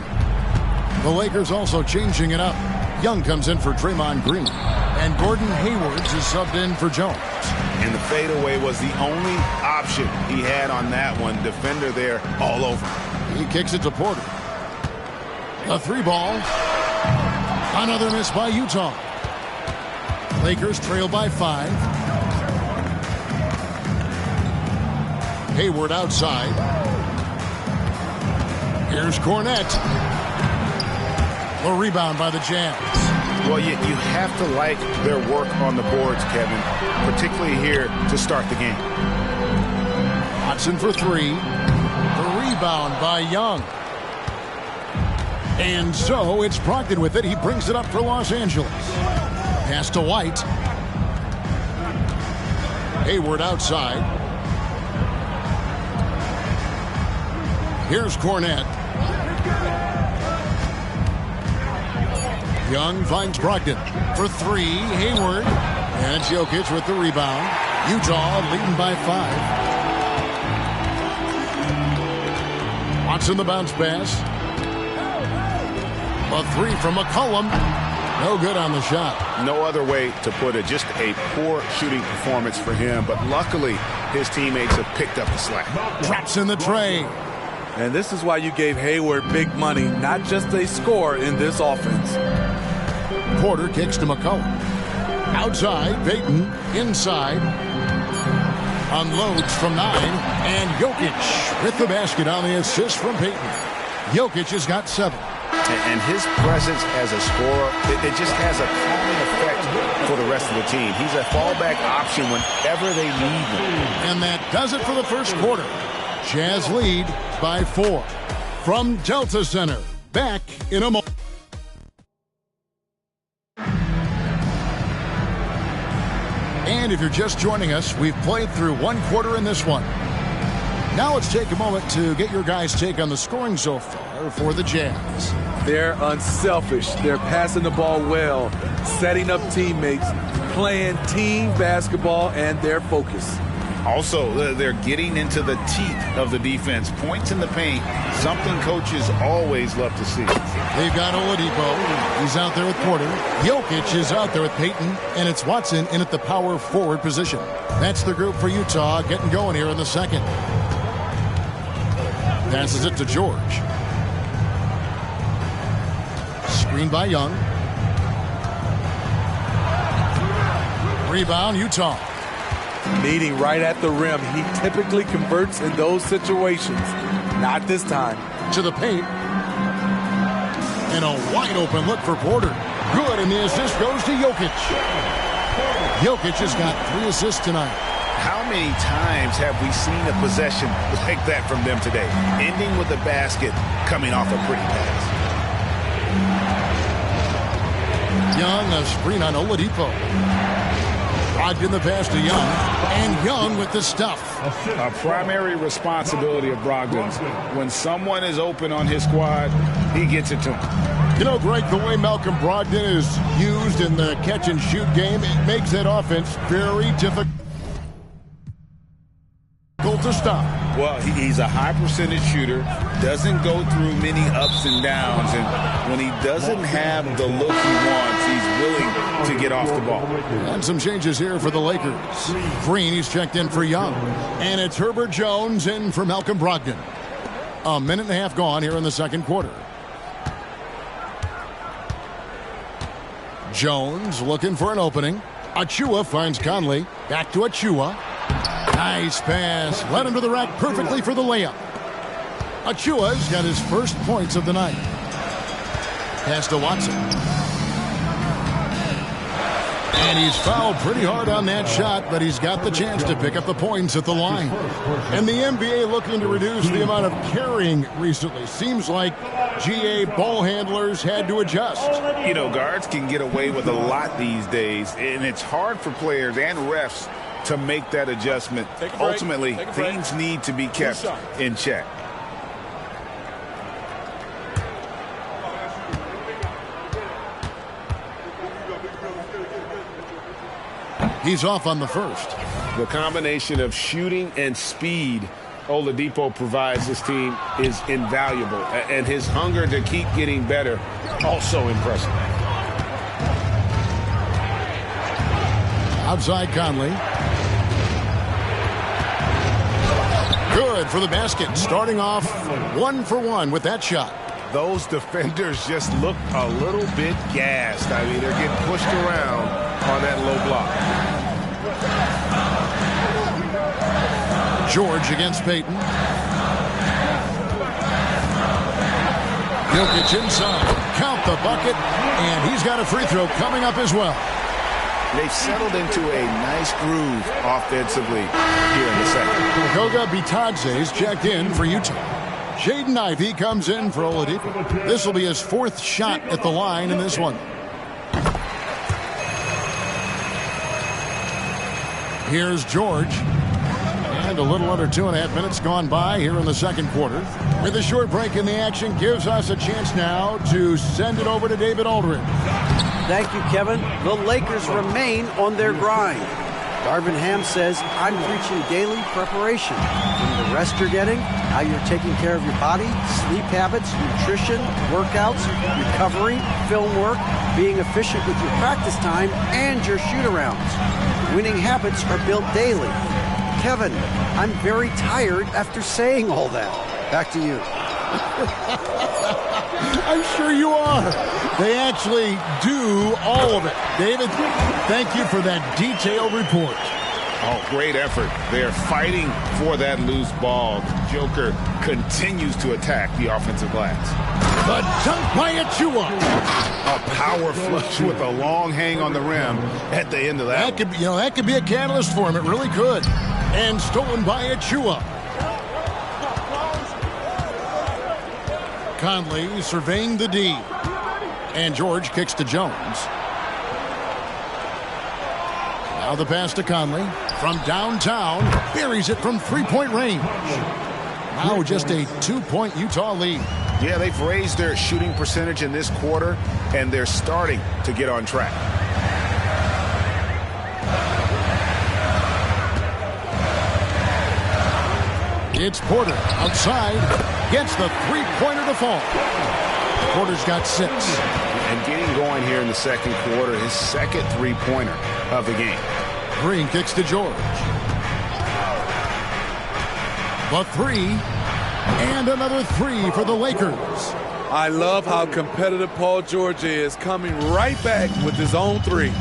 The Lakers also changing it up. Young comes in for Draymond Green. And Gordon Hayward's is subbed in for Jones. And the fadeaway was the only option he had on that one. Defender there all over. He kicks it to Porter. A 3-ball. Another miss by Utah. Lakers trail by 5. Hayward outside. Here's Cornette. The rebound by the Jazz. Well, you have to like their work on the boards, Kevin, particularly here to start the game. Watson for 3. The rebound by Young. And so it's Brogdon with it. He brings it up for Los Angeles. Pass to White. Hayward outside. Here's Cornette. Young finds Brogdon for 3. Hayward. And it's Jokic with the rebound. Utah leading by 5. Watson the bounce pass. A 3 from McCollum. No good on the shot. No other way to put it. Just a poor shooting performance for him. But luckily, his teammates have picked up the slack. Drops in the tray. And this is why you gave Hayward big money, not just a score in this offense. Porter kicks to McCollum. Outside, Payton. Inside. Unloads from 9. And Jokic with the basket on the assist from Payton. Jokic has got 7. And his presence as a scorer, it just has a calming effect for the rest of the team. He's a fallback option whenever they need him. And that does it for the first quarter. Jazz lead by 4. From Delta Center, back in a moment. And if you're just joining us, we've played through 1 quarter in this one. Now let's take a moment to get your guys' take on the scoring so far for the Jazz. They're unselfish. They're passing the ball well, setting up teammates, playing team basketball, and they're focused. Also, they're getting into the teeth of the defense. Points in the paint, something coaches always love to see. They've got Oladipo. He's out there with Porter. Jokic is out there with Payton. And it's Watson in at the power forward position. That's the group for Utah getting going here in the second. Passes it to George. Screen by Young. Rebound, Utah. Meeting right at the rim. He typically converts in those situations. Not this time. To the paint. And a wide open look for Porter. Good, and the assist goes to Jokic. Jokic has got 3 assists tonight. How many times have we seen a possession like that from them today? Ending with a basket, coming off a pretty pass. Young, a screen on Oladipo. Brogdon the pass to Young, and Young with the stuff. A primary responsibility of Brogdon's. When someone is open on his squad, he gets it to him. You know, Greg, the way Malcolm Brogdon is used in the catch-and-shoot game, it makes that offense very difficult to stop. Well, he's a high-percentage shooter, doesn't go through many ups and downs, and when he doesn't have the look he wants, he's willing to get off the ball. And some changes here for the Lakers. Green, he's checked in for Young. And it's Herbert Jones in for Malcolm Brogdon. A minute and a half gone here in the second quarter. Jones looking for an opening. Achua finds Conley. Back to Achua. Nice pass. Led him to the rack perfectly for the layup. Achua's got his first points of the night. Pass to Watson. And he's fouled pretty hard on that shot, but he's got the chance to pick up the points at the line. And the NBA looking to reduce the amount of carrying recently. Seems like GA ball handlers had to adjust. You know, guards can get away with a lot these days, and it's hard for players and refs to make that adjustment. Ultimately, things need to be kept in check. He's off on the first. The combination of shooting and speed Oladipo provides this team is invaluable, and his hunger to keep getting better also impressive. Outside Conley. Good for the basket. Starting off 1 for 1 with that shot. Those defenders just look a little bit gassed. I mean, they're getting pushed around on that low block. George against Payton. Jokic inside. Count the bucket, and he's got a free throw coming up as well. They've settled into a nice groove offensively here in the second. Goga Bitadze's checked in for Utah. Jaden Ivey comes in for Oladipo. This will be his 4th shot at the line in this one. Here's George. And a little under 2.5 minutes gone by here in the second quarter. With a short break in the action gives us a chance now to send it over to David Aldridge. Thank you, Kevin. The Lakers remain on their grind. Darvin Ham says, I'm preaching daily preparation. From the rest you're getting, how you're taking care of your body, sleep habits, nutrition, workouts, recovery, film work, being efficient with your practice time, and your shoot-arounds. Winning habits are built daily. Kevin, I'm very tired after saying all that. Back to you. I'm sure you are. They actually do all of it. David, thank you for that detailed report. Oh, great effort. They're fighting for that loose ball. Joker continues to attack the offensive glass. The dunk by Achua. A power flush with a long hang on the rim at the end of that. That could be a catalyst for him. It really could. And stolen by Achua. Conley surveying the D. And George kicks to Jones. Now the pass to Conley. From downtown, buries it from three-point range. Now just a 2-point Utah lead. Yeah, they've raised their shooting percentage in this quarter, and they're starting to get on track. It's Porter outside. Gets the three-pointer to fall. Porter's got 6. And getting going here in the second quarter, his second three-pointer of the game. Green kicks to George. The 3. And another 3 for the Lakers. I love how competitive Paul George is, coming right back with his own 3.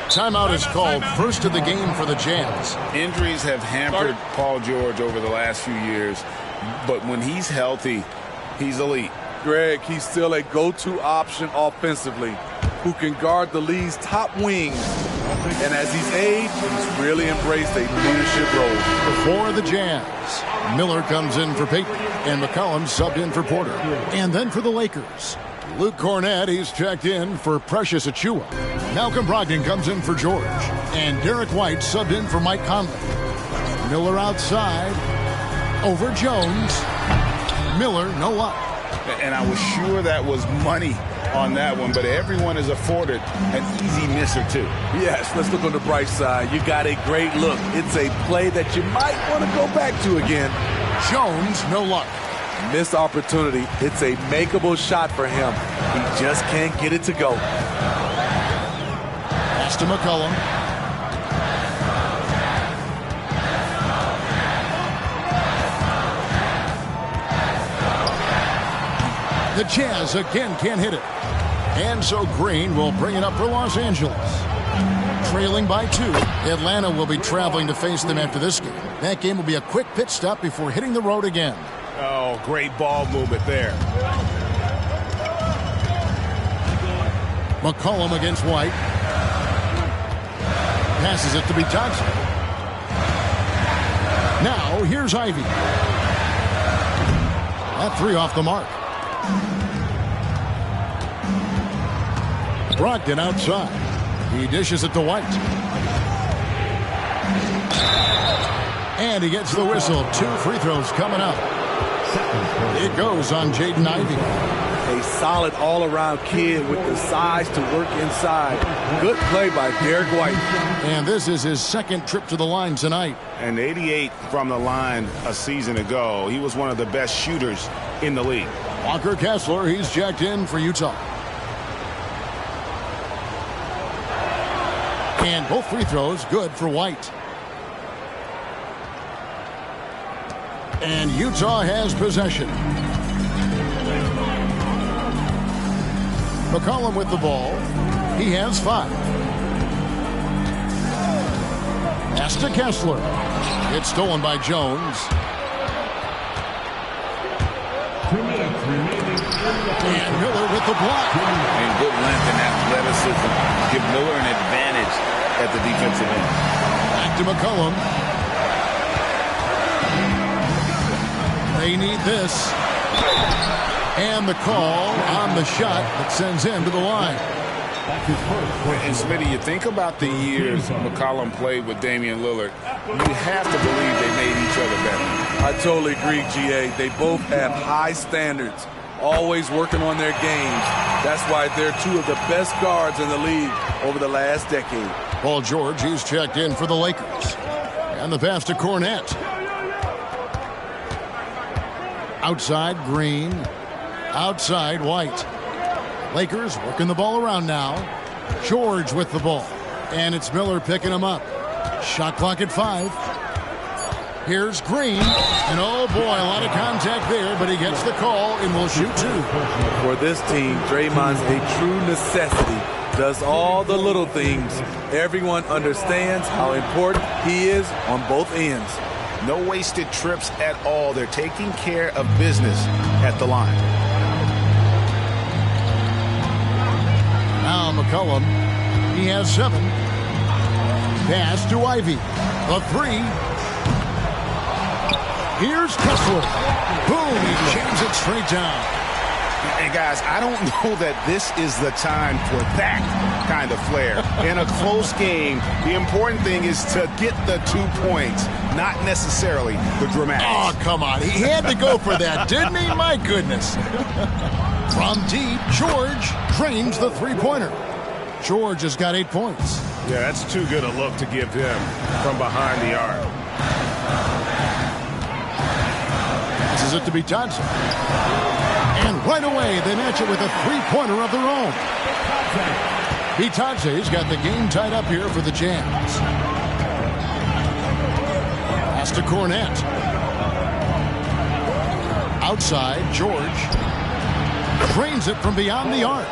Timeout is called. First of the game for the Jazz. Injuries have hampered Paul George over the last few years, but when he's healthy, he's elite. Greg, he's still a go-to option offensively who can guard the league's top wings. And as he's aged, he's really embraced a leadership role. For the Jazz, Miller comes in for Payton, and McCollum subbed in for Porter. And then for the Lakers, Luke Cornett, he's checked in for Precious Achiuwa. Malcolm Brogdon comes in for George, and Derek White subbed in for Mike Conley. Miller outside, over Jones. Miller, no luck. And I was sure that was money on that one, but everyone is afforded an easy miss or two. Yes, let's look on the bright side. You got a great look. It's a play that you might want to go back to again. Jones, no luck. Missed opportunity. It's a makeable shot for him. He just can't get it to go. Pass to McCollum. The Jazz again can't hit it. And so Green will bring it up for Los Angeles. Trailing by 2. Atlanta will be traveling to face them after this game. That game will be a quick pit stop before hitting the road again. Oh, great ball movement there. McCollum against White. Passes it to Johnson. Now here's Ivy. That 3 off the mark. Brogdon outside. He dishes it to White. And he gets the whistle. 2 free throws coming up. It goes on Jaden Ivey. A solid all-around kid with the size to work inside. Good play by Derek White. And this is his second trip to the line tonight. And 88 from the line a season ago. He was one of the best shooters in the league. Walker Kessler, he's checked in for Utah. And both free throws good for White. And Utah has possession. McCollum with the ball. He has 5. Pass to Kessler. It's stolen by Jones. And Miller with the block. And good length and athleticism give Miller an advantage at the defensive end. Back to McCollum. They need this. And the call on the shot that sends him to the line. And Smitty, you think about the years McCollum played with Damian Lillard, you have to believe they made each other better. I totally agree, GA. They both have high standards, always working on their games. That's why they're 2 of the best guards in the league over the last decade. Paul George, he's checked in for the Lakers. And the pass to Cornett. Outside, Green. Outside, White. Lakers working the ball around now. George with the ball. And it's Miller picking him up. Shot clock at 5. Here's Green. And oh boy, a lot of contact there, but he gets the call and will shoot 2. For this team, Draymond's a true necessity. Does all the little things. Everyone understands how important he is on both ends. No wasted trips at all. They're taking care of business at the line. Now McCollum, he has 7. Pass to Ivy. The 3. Here's Kessler. Boom, he jams it straight down. And guys, I don't know that this is the time for that kind of flair. In a close game, the important thing is to get the 2 points, not necessarily the dramatics. Oh, come on. He had to go for that, didn't he? My goodness. From deep, George drains the 3-pointer. George has got 8 points. Yeah, that's too good a look to give him from behind the arc. Passes it to Johnson. And right away, they match it with a 3-pointer of their own. Bitance's got the game tied up here for the Jazz. Pass to Cornett. Outside, George drains it from beyond the arc.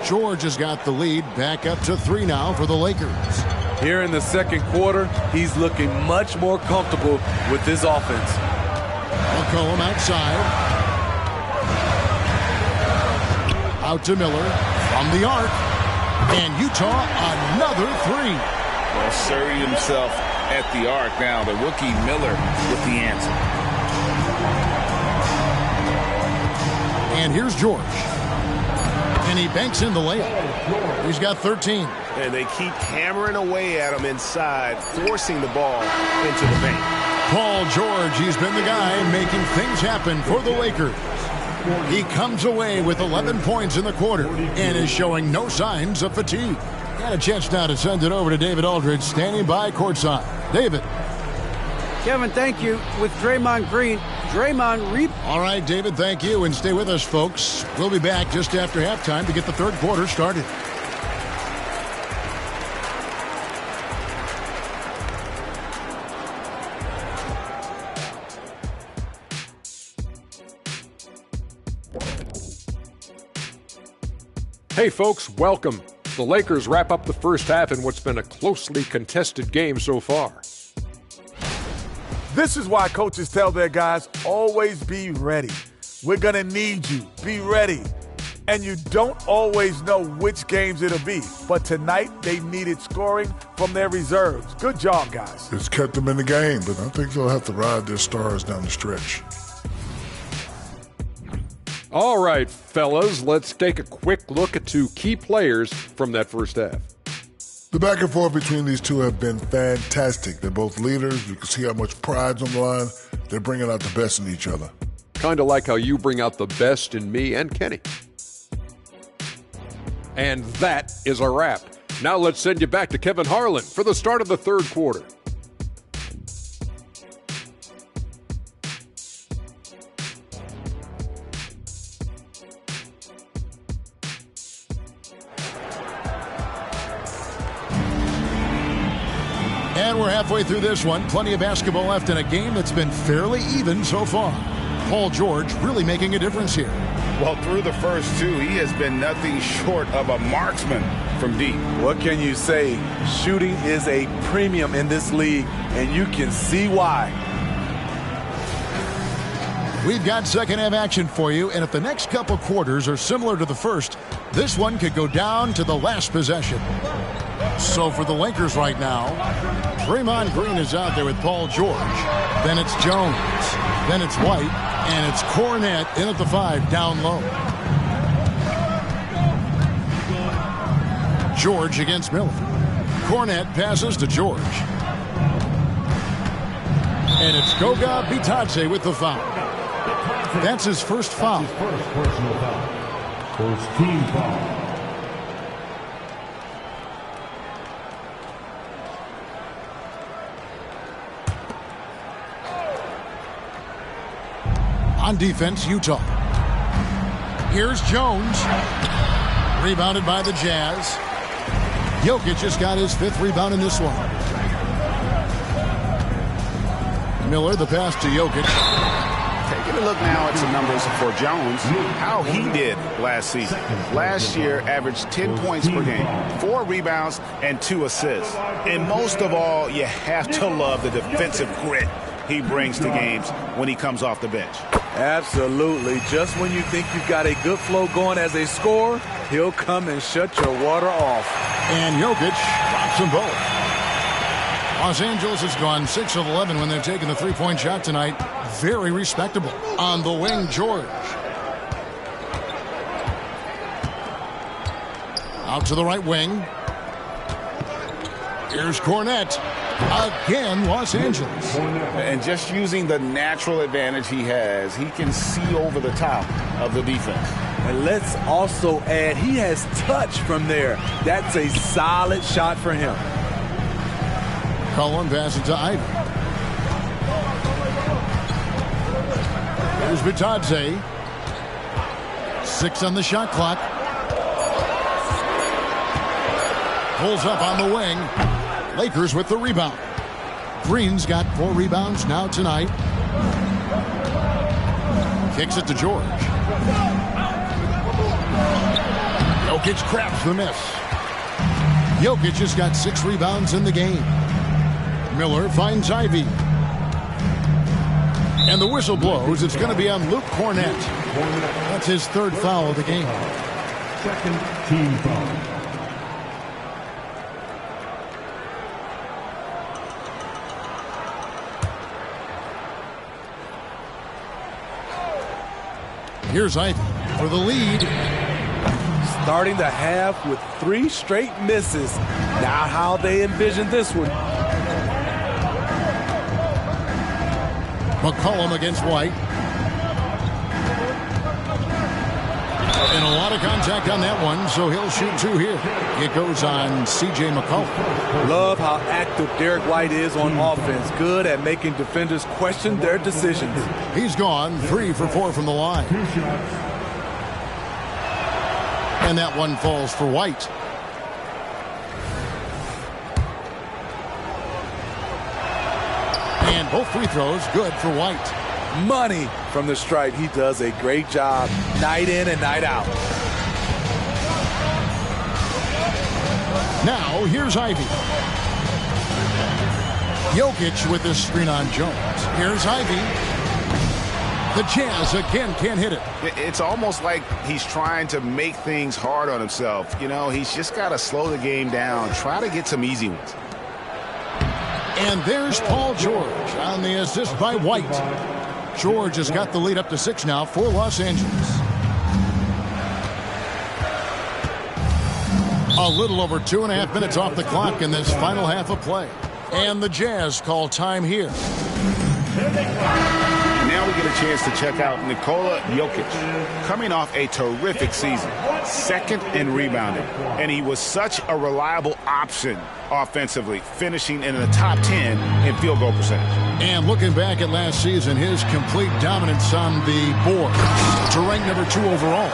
George has got the lead back up to 3 now for the Lakers. Here in the second quarter, he's looking much more comfortable with his offense. McCollum outside. Out to Miller from the arc. And Utah, another three. Asserted himself at the arc. Now the rookie Miller with the answer. And here's George. And he banks in the layup. He's got 13. And they keep hammering away at him inside, forcing the ball into the paint. Paul George, he's been the guy making things happen for the Lakers. He comes away with 11 points in the quarter and is showing no signs of fatigue. Got a chance now to send it over to David Aldridge, standing by courtside. David. Kevin, thank you. With Draymond Green, All right, David, thank you. And stay with us, folks. We'll be back just after halftime to get the third quarter started. Hey folks, welcome. The Lakers wrap up the first half in what's been a closely contested game so far. This is why coaches tell their guys, always be ready. We're going to need you. Be ready. And you don't always know which games it'll be. But tonight, they needed scoring from their reserves. Good job, guys. It's kept them in the game, but I think they'll have to ride their stars down the stretch. All right, fellas, let's take a quick look at two key players from that first half. The back and forth between these two have been fantastic. They're both leaders. You can see how much pride's on the line. They're bringing out the best in each other. Kind of like how you bring out the best in me and Kenny. And that is a wrap. Now let's send you back to Kevin Harlan for the start of the third quarter. And we're halfway through this one. Plenty of basketball left in a game that's been fairly even so far. Paul George really making a difference here. Well, through the first two, he has been nothing short of a marksman from deep. What can you say? Shooting is a premium in this league, and you can see why. We've got second half action for you, and if the next couple quarters are similar to the first, this one could go down to the last possession. So for the Lakers right now, Draymond Green is out there with Paul George. Then it's Jones. Then it's White. And it's Cornette in at the 5, down low. George against Miller. Cornette passes to George. And it's Goga Bitadze with the foul. That's his first foul. First personal foul. First team foul. On defense, Utah. Here's Jones. Rebounded by the Jazz. Jokic just got his 5th rebound in this one. Miller, the pass to Jokic. Taking a look now at some numbers for Jones, how he did last season. Last year, averaged 10 points per game, 4 rebounds, and 2 assists. And most of all, you have to love the defensive grit he brings to games when he comes off the bench. Absolutely. Just when you think you've got a good flow going as a scorer, he'll come and shut your water off. And Jokic drops them both. Los Angeles has gone 6 of 11 when they've taken the three-point shot tonight. Very respectable. On the wing, George. Out to the right wing. Here's Cornette. Again, Los Angeles. And just using the natural advantage he has, he can see over the top of the defense. And let's also add, he has touch from there. That's a solid shot for him. Cullen passes to Ivy. Here's Bitadze. 6 on the shot clock. Pulls up on the wing. Lakers with the rebound. Green's got 4 rebounds now tonight. Kicks it to George. Jokic crabs the miss. Jokic has got 6 rebounds in the game. Miller finds Ivy. And the whistle blows. It's going to be on Luke Cornette. That's his 3rd foul of the game. Second team foul. Here's Ivy for the lead. Starting the half with 3 straight misses. Now how they envision this one. McCollum against White. And a lot of contact on that one, so he'll shoot 2 here. It goes on C.J. McCollum. Love how active Derek White is on offense. Good at making defenders question their decisions. He's gone 3 for 4 from the line. And that one falls for White. And both free throws good for White. Money from the stripe. He does a great job night in and night out. Now here's Ivy. Jokic with the screen on Jones. Here's Ivy. The Jazz again can't hit it. It's almost like he's trying to make things hard on himself. You know, he's just got to slow the game down, try to get some easy ones. And there's Paul George on the assist by White. George has got the lead up to 6 now for Los Angeles. A little over 2.5 minutes off the clock in this final half of play. And the Jazz call time here. Now we get a chance to check out Nikola Jokic, coming off a terrific season, 2nd in rebounding, and he was such a reliable option offensively, finishing in the top 10 in field goal percentage. And looking back at last season, his complete dominance on the board to rank number 2 overall.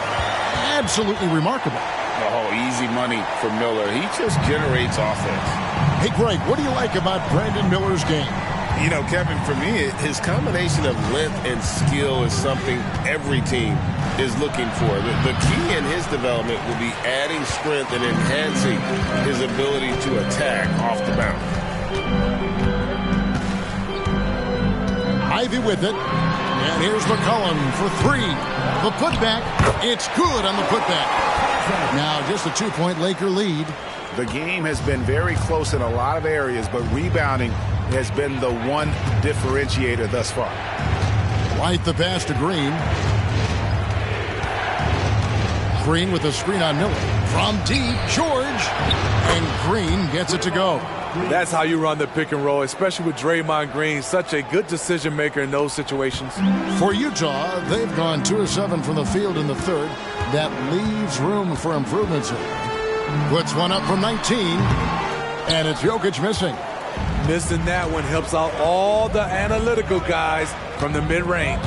Absolutely remarkable. Oh, easy money for Miller. He just generates offense. Hey, Greg, what do you like about Brandon Miller's game? You know, Kevin, for me, his combination of length and skill is something every team is looking for. The key in his development will be adding strength and enhancing his ability to attack off the bounce. Ivy with it. And here's McCollum for 3. The putback. It's good on the putback. Now just a 2-point Laker lead. The game has been very close in a lot of areas, but rebounding has been the one differentiator thus far. White the pass to Green. Green with the screen on Miller. From deep, George. And Green gets it to go. That's how you run the pick and roll, especially with Draymond Green. Such a good decision maker in those situations. For Utah, they've gone 2 of 7 from the field in the 3rd. That leaves room for improvements. Puts one up from 19. And it's Jokic missing. Missing that one helps out all the analytical guys from the mid-range.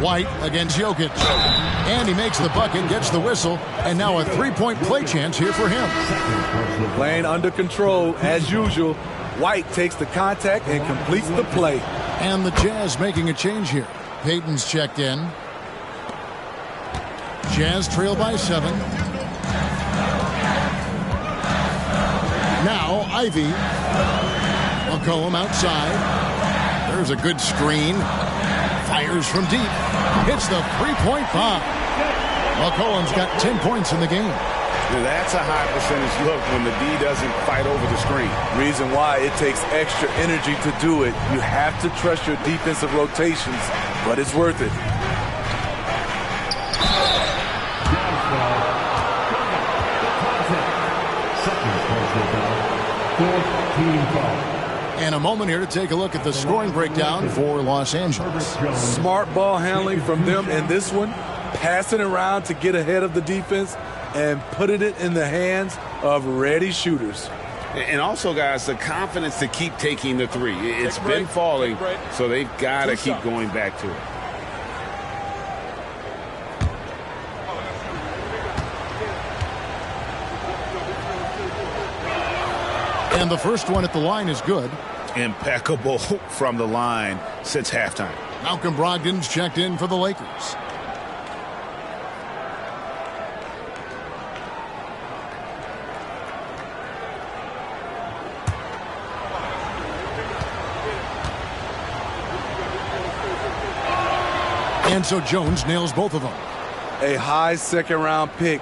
White against Jokic. And he makes the bucket, gets the whistle, and now a 3-point play chance here for him. Playing under control, as usual. White takes the contact and completes the play. And the Jazz making a change here. Payton's checked in. Jazz trail by 7. Now Ivy. McCollum outside. There's a good screen. Fires from deep. Hits the 3-point bomb. McCollum's got 10 points in the game. That's a high percentage look when the D doesn't fight over the screen. Reason why it takes extra energy to do it. You have to trust your defensive rotations, but it's worth it. And a moment here to take a look at the scoring breakdown for Los Angeles. Smart ball handling from them in this one. Passing around to get ahead of the defense and putting it in the hands of ready shooters. And also, guys, the confidence to keep taking the 3. It's been falling, so they've got to keep going back to it. And the first one at the line is good. Impeccable from the line since halftime. Malcolm Brogdon's checked in for the Lakers. And so Jones nails both of them. A high second-round pick.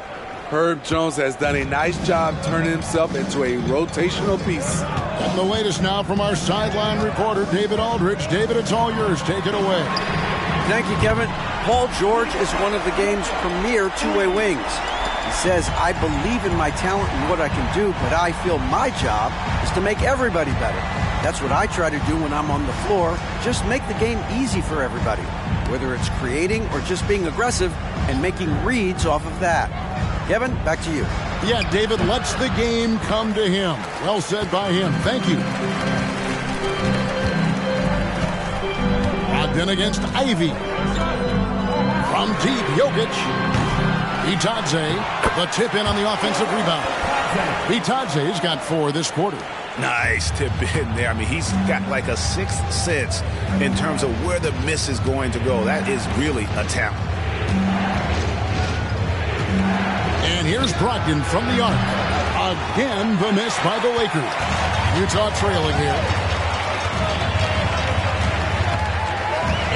Herb Jones has done a nice job turning himself into a rotational piece. And the latest now from our sideline reporter, David Aldridge. David, it's all yours. Take it away. Thank you, Kevin. Paul George is one of the game's premier two-way wings. He says, I believe in my talent and what I can do, but I feel my job is to make everybody better. That's what I try to do when I'm on the floor. Just make the game easy for everybody, whether it's creating or just being aggressive and making reads off of that. Kevin, back to you. Yeah, David lets the game come to him. Well said by him. Thank you. Brogdon against Ivy. From deep, Jokic. Bitadze, the tip in on the offensive rebound. Bitadze's got 4 this quarter. Nice tip in there. I mean, he's got like a sixth sense in terms of where the miss is going to go. That is really a talent. And here's Brogdon from the arc. Again, the miss by the Lakers. Utah trailing here.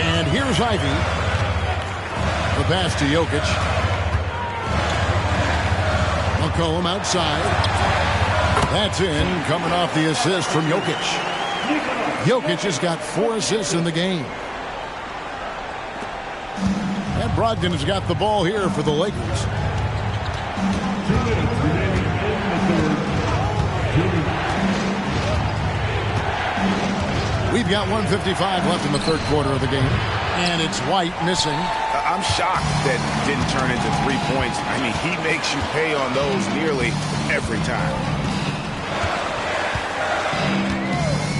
And here's Ivy. The pass to Jokic. McCollum outside. That's in, coming off the assist from Jokic. Jokic has got 4 assists in the game. And Brogdon has got the ball here for the Lakers. We've got 1:55 left in the third quarter of the game. And it's White missing. I'm shocked that didn't turn into 3 points. I mean, he makes you pay on those nearly every time.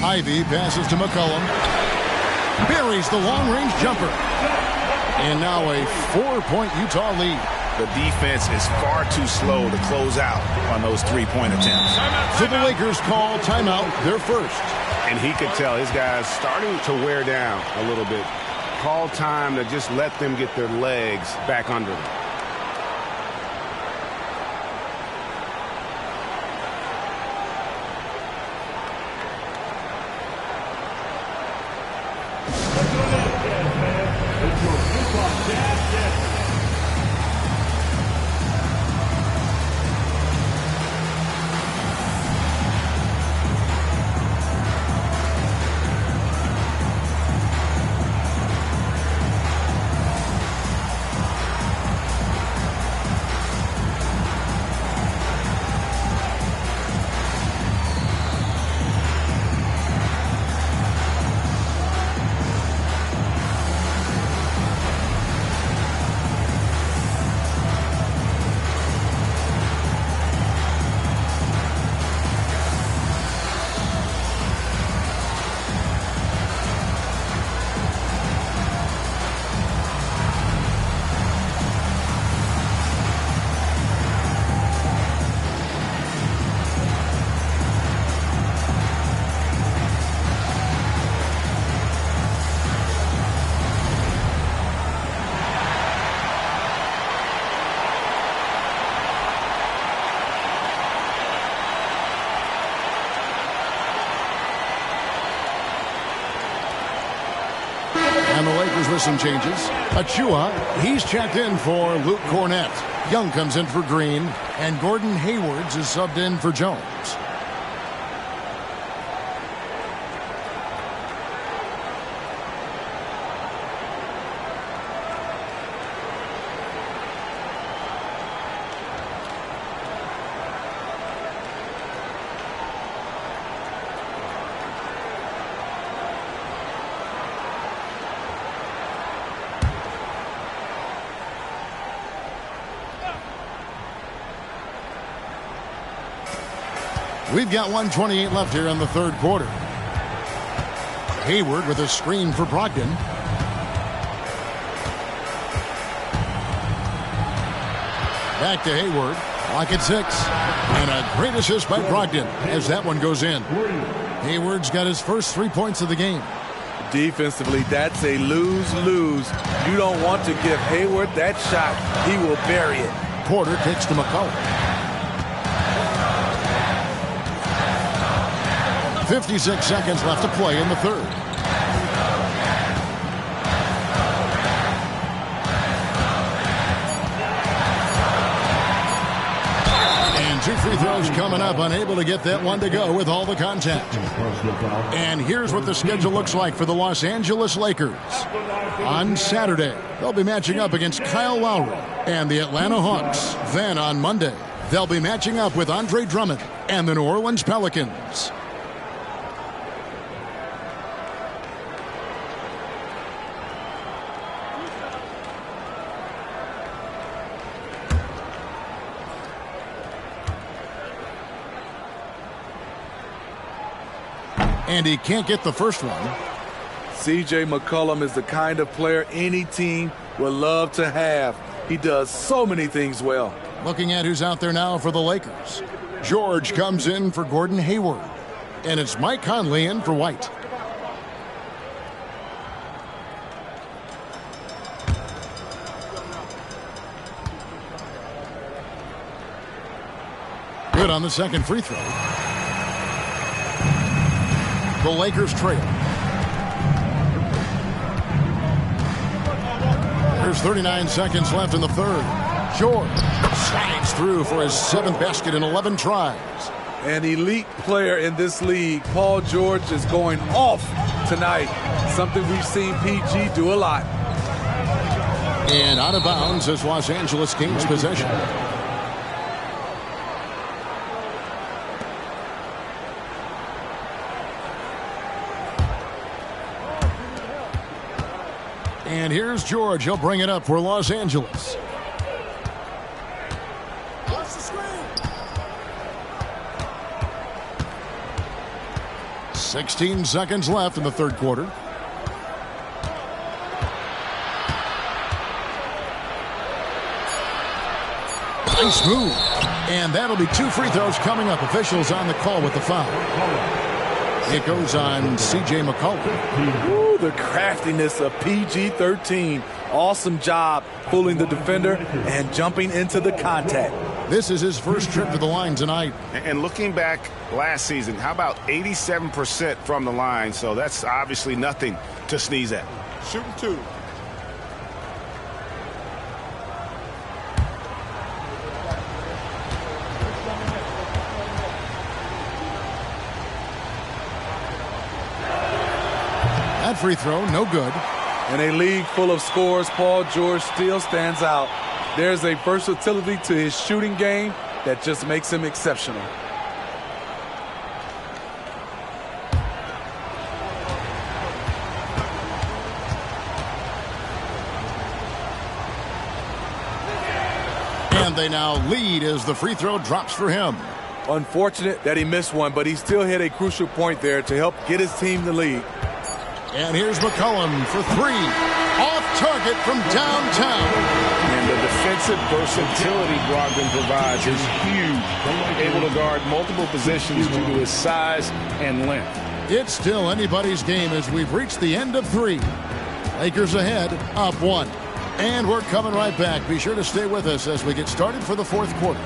Ivy passes to McCollum. Buries the long-range jumper. And now a 4-point Utah lead. The defense is far too slow to close out on those 3-point attempts. So the Lakers call timeout, their first. And he could tell his guys starting to wear down a little bit. Call time to just let them get their legs back under them. And the Lakers with some changes. Achua, he's checked in for Luke Cornett. Young comes in for Green. And Gordon Haywards is subbed in for Jones. We've got 1:28 left here in the third quarter. Hayward with a screen for Brogdon. Back to Hayward. Clock at 6. And a great assist by Brogdon as that one goes in. Hayward's got his first 3 points of the game. Defensively, that's a lose-lose. You don't want to give Hayward that shot. He will bury it. Porter kicks to McCollum. 56 seconds left to play in the third. coming up, unable to get that one to go with all the contact. And here's what the schedule looks like for the Los Angeles Lakers. On Saturday, they'll be matching up against Kyle Lowry and the Atlanta Hawks. Then on Monday, they'll be matching up with Andre Drummond and the New Orleans Pelicans. And he can't get the first one. C.J. McCollum is the kind of player any team would love to have. He does so many things well. Looking at who's out there now for the Lakers. George comes in for Gordon Hayward. And it's Mike Conley in for White. Good on the second free throw. The Lakers trail. There's 39 seconds left in the third. George slides through for his 7th basket in 11 tries. An elite player in this league, Paul George, is going off tonight. Something we've seen PG do a lot. And out of bounds as Los Angeles Kings possession. And here's George. He'll bring it up for Los Angeles. 16 seconds left in the third quarter. Nice move. And that'll be 2 free throws coming up. Officials on the call with the foul. It goes on C.J. McCollum. Ooh, the craftiness of PG-13. Awesome job fooling the defender and jumping into the contact. This is his first trip to the line tonight. And looking back last season, how about 87% from the line? So that's obviously nothing to sneeze at. Shooting 2. That free throw, no good. In a league full of scores, Paul George still stands out. There's a versatility to his shooting game that just makes him exceptional. And they now lead as the free throw drops for him. Unfortunate that he missed one, but he still hit a crucial point there to help get his team the lead. And here's McCollum for 3. Off target from downtown. And the defensive versatility Brogdon provides is huge. Able to guard multiple positions due to his size and length. It's still anybody's game as we've reached the end of 3. Lakers ahead, up 1. And we're coming right back. Be sure to stay with us as we get started for the fourth quarter.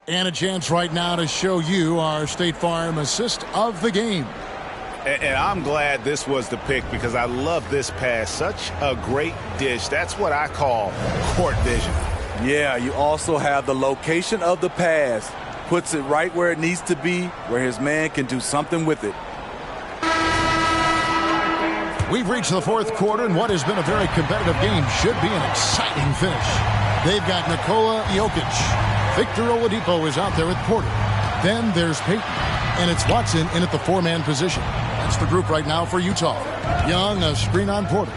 And a chance right now to show you our State Farm assist of the game. And I'm glad this was the pick because I love this pass. Such a great dish. That's what I call court vision. Yeah, you also have the location of the pass. Puts it right where it needs to be, where his man can do something with it. We've reached the fourth quarter, and what has been a very competitive game should be an exciting finish. They've got Nikola Jokic. Victor Oladipo is out there with Porter. Then there's Peyton. And it's Watson in at the 4-man position. That's the group right now for Utah. Young, a screen on Porter.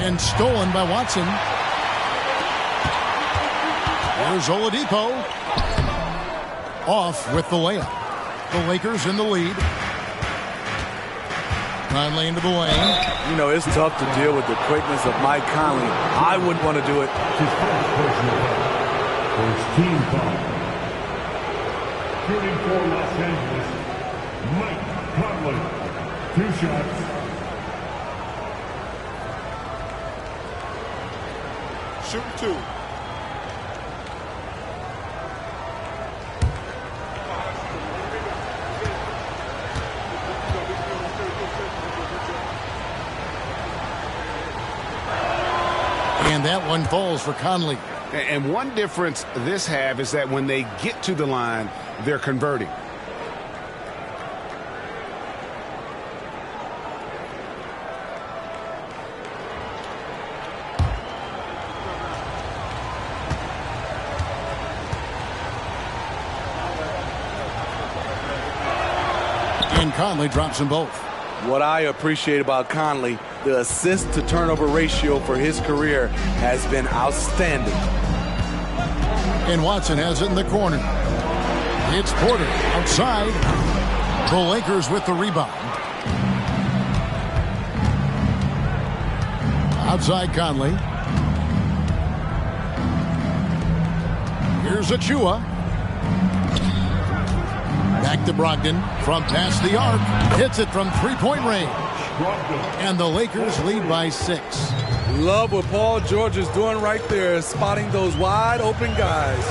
And stolen by Watson. There's Oladipo. Off with the layup. The Lakers in the lead. Conley into the lane. You know, it's tough to deal with the quickness of Mike Conley. I wouldn't want to do it. Shooting for Los Angeles, Mike Conley. 2 shots. Shoot 2. And that one falls for Conley. And one difference this half is that when they get to the line, they're converting. And Conley drops them both. What I appreciate about Conley, the assist to turnover ratio for his career has been outstanding. And Watson has it in the corner. It's Porter outside. The Lakers with the rebound. Outside Conley. Here's Achua. Back to Brogdon from past the arc. Hits it from three-point range. And the Lakers lead by 6. Love what Paul George is doing right there, spotting those wide open guys.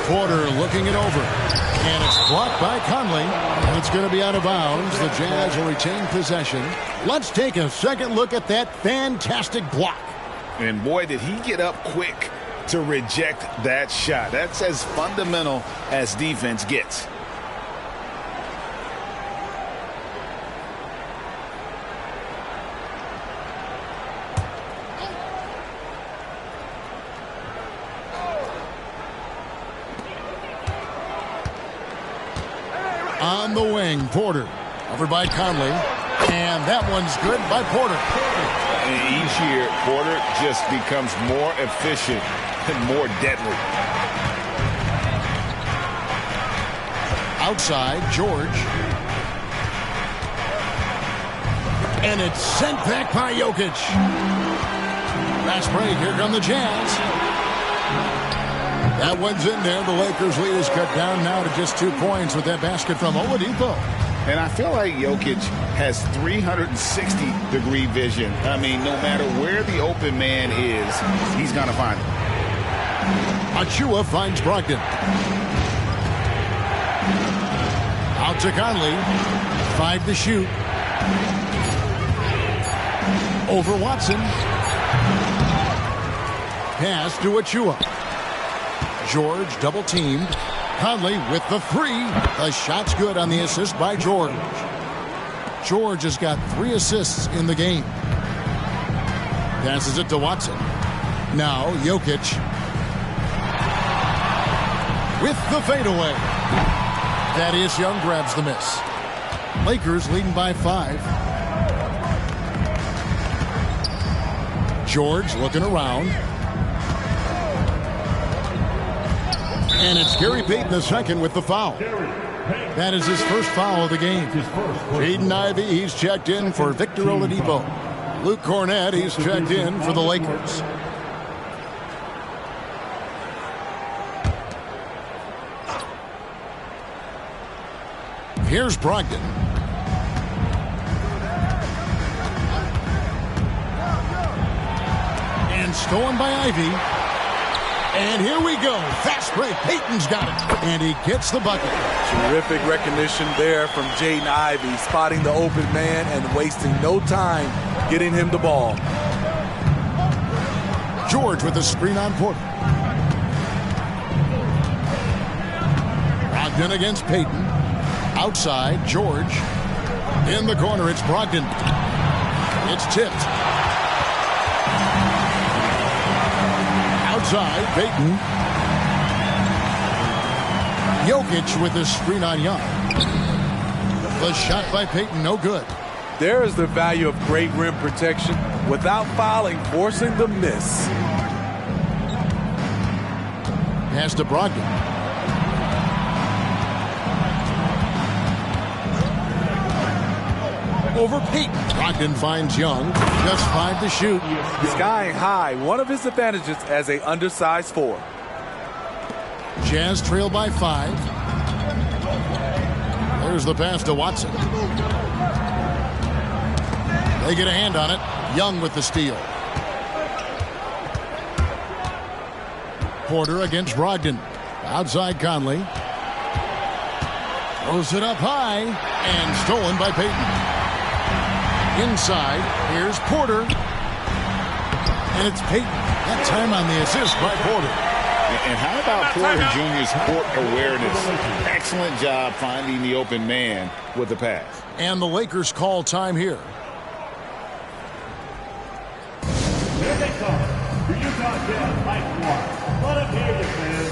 Porter looking it over. And it's blocked by Conley. And it's going to be out of bounds. The Jazz will retain possession. Let's take a second look at that fantastic block. And boy, did he get up quick to reject that shot. That's as fundamental as defense gets. On the wing, Porter. Over by Conley. And that one's good by Porter. And each year, Porter just becomes more efficient and more deadly. Outside, George. And it's sent back by Jokic. Fast break. Here come the Jazz. That one's in there. The Lakers' lead is cut down now to just 2 points with that basket from Oladipo. And I feel like Jokic has 360-degree vision. I mean, no matter where the open man is, he's going to find him. Achua finds Brogdon. Out to Conley. 5 to shoot. Over Watson. Pass to Achua. George double teamed. Conley with the 3. The shot's good on the assist by George. George has got 3 assists in the game. Passes it to Watson. Now Jokic with the fadeaway. Thaddeus Young grabs the miss. Lakers leading by 5. George looking around. And it's Gary Payton II with the foul. That is his first foul of the game. Jaden Ivey, he's checked in for Victor Oladipo. Luke Cornett, he's checked in for the Lakers. Here's Brogdon. And stolen by Ivey. And here we go. Fast break. Payton's got it. And he gets the bucket. Terrific recognition there from Jaden Ivey, spotting the open man and wasting no time getting him the ball. George with a screen on Porter. Brogdon against Payton. Outside, George. In the corner, it's Brogdon. It's tipped. Outside, Payton. Jokic with a screen on Young. The shot by Payton, no good. There is the value of great rim protection without fouling, forcing the miss. Pass to Brogdon. Over Payton. Brogdon finds Young. Just 5 to shoot. Skying high, one of his advantages as an undersized 4. Jazz trail by 5. There's the pass to Watson. They get a hand on it. Young with the steal. Porter against Brogdon. Outside Conley. Throws it up high and stolen by Payton. Inside, here's Porter. And it's Payton. That time on the assist by Porter. And how about Porter Jr.'s court awareness? Excellent job finding the open man with the pass. And the Lakers call time here. Here they come. The Utah Jazz Mike Warren. Let him hear you, fans.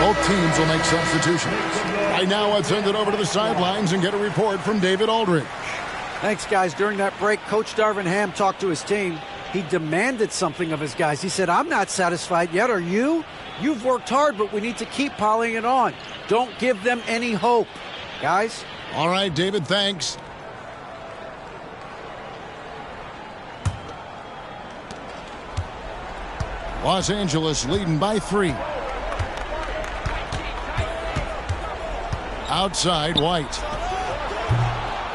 Both teams will make substitutions. Right now, let's send it over to the sidelines and get a report from David Aldridge. Thanks, guys. During that break, Coach Darvin Ham talked to his team. He demanded something of his guys. He said, I'm not satisfied yet. Are you? You've worked hard, but we need to keep piling it on. Don't give them any hope. Guys? All right, David, thanks. Los Angeles leading by 3. Outside, White.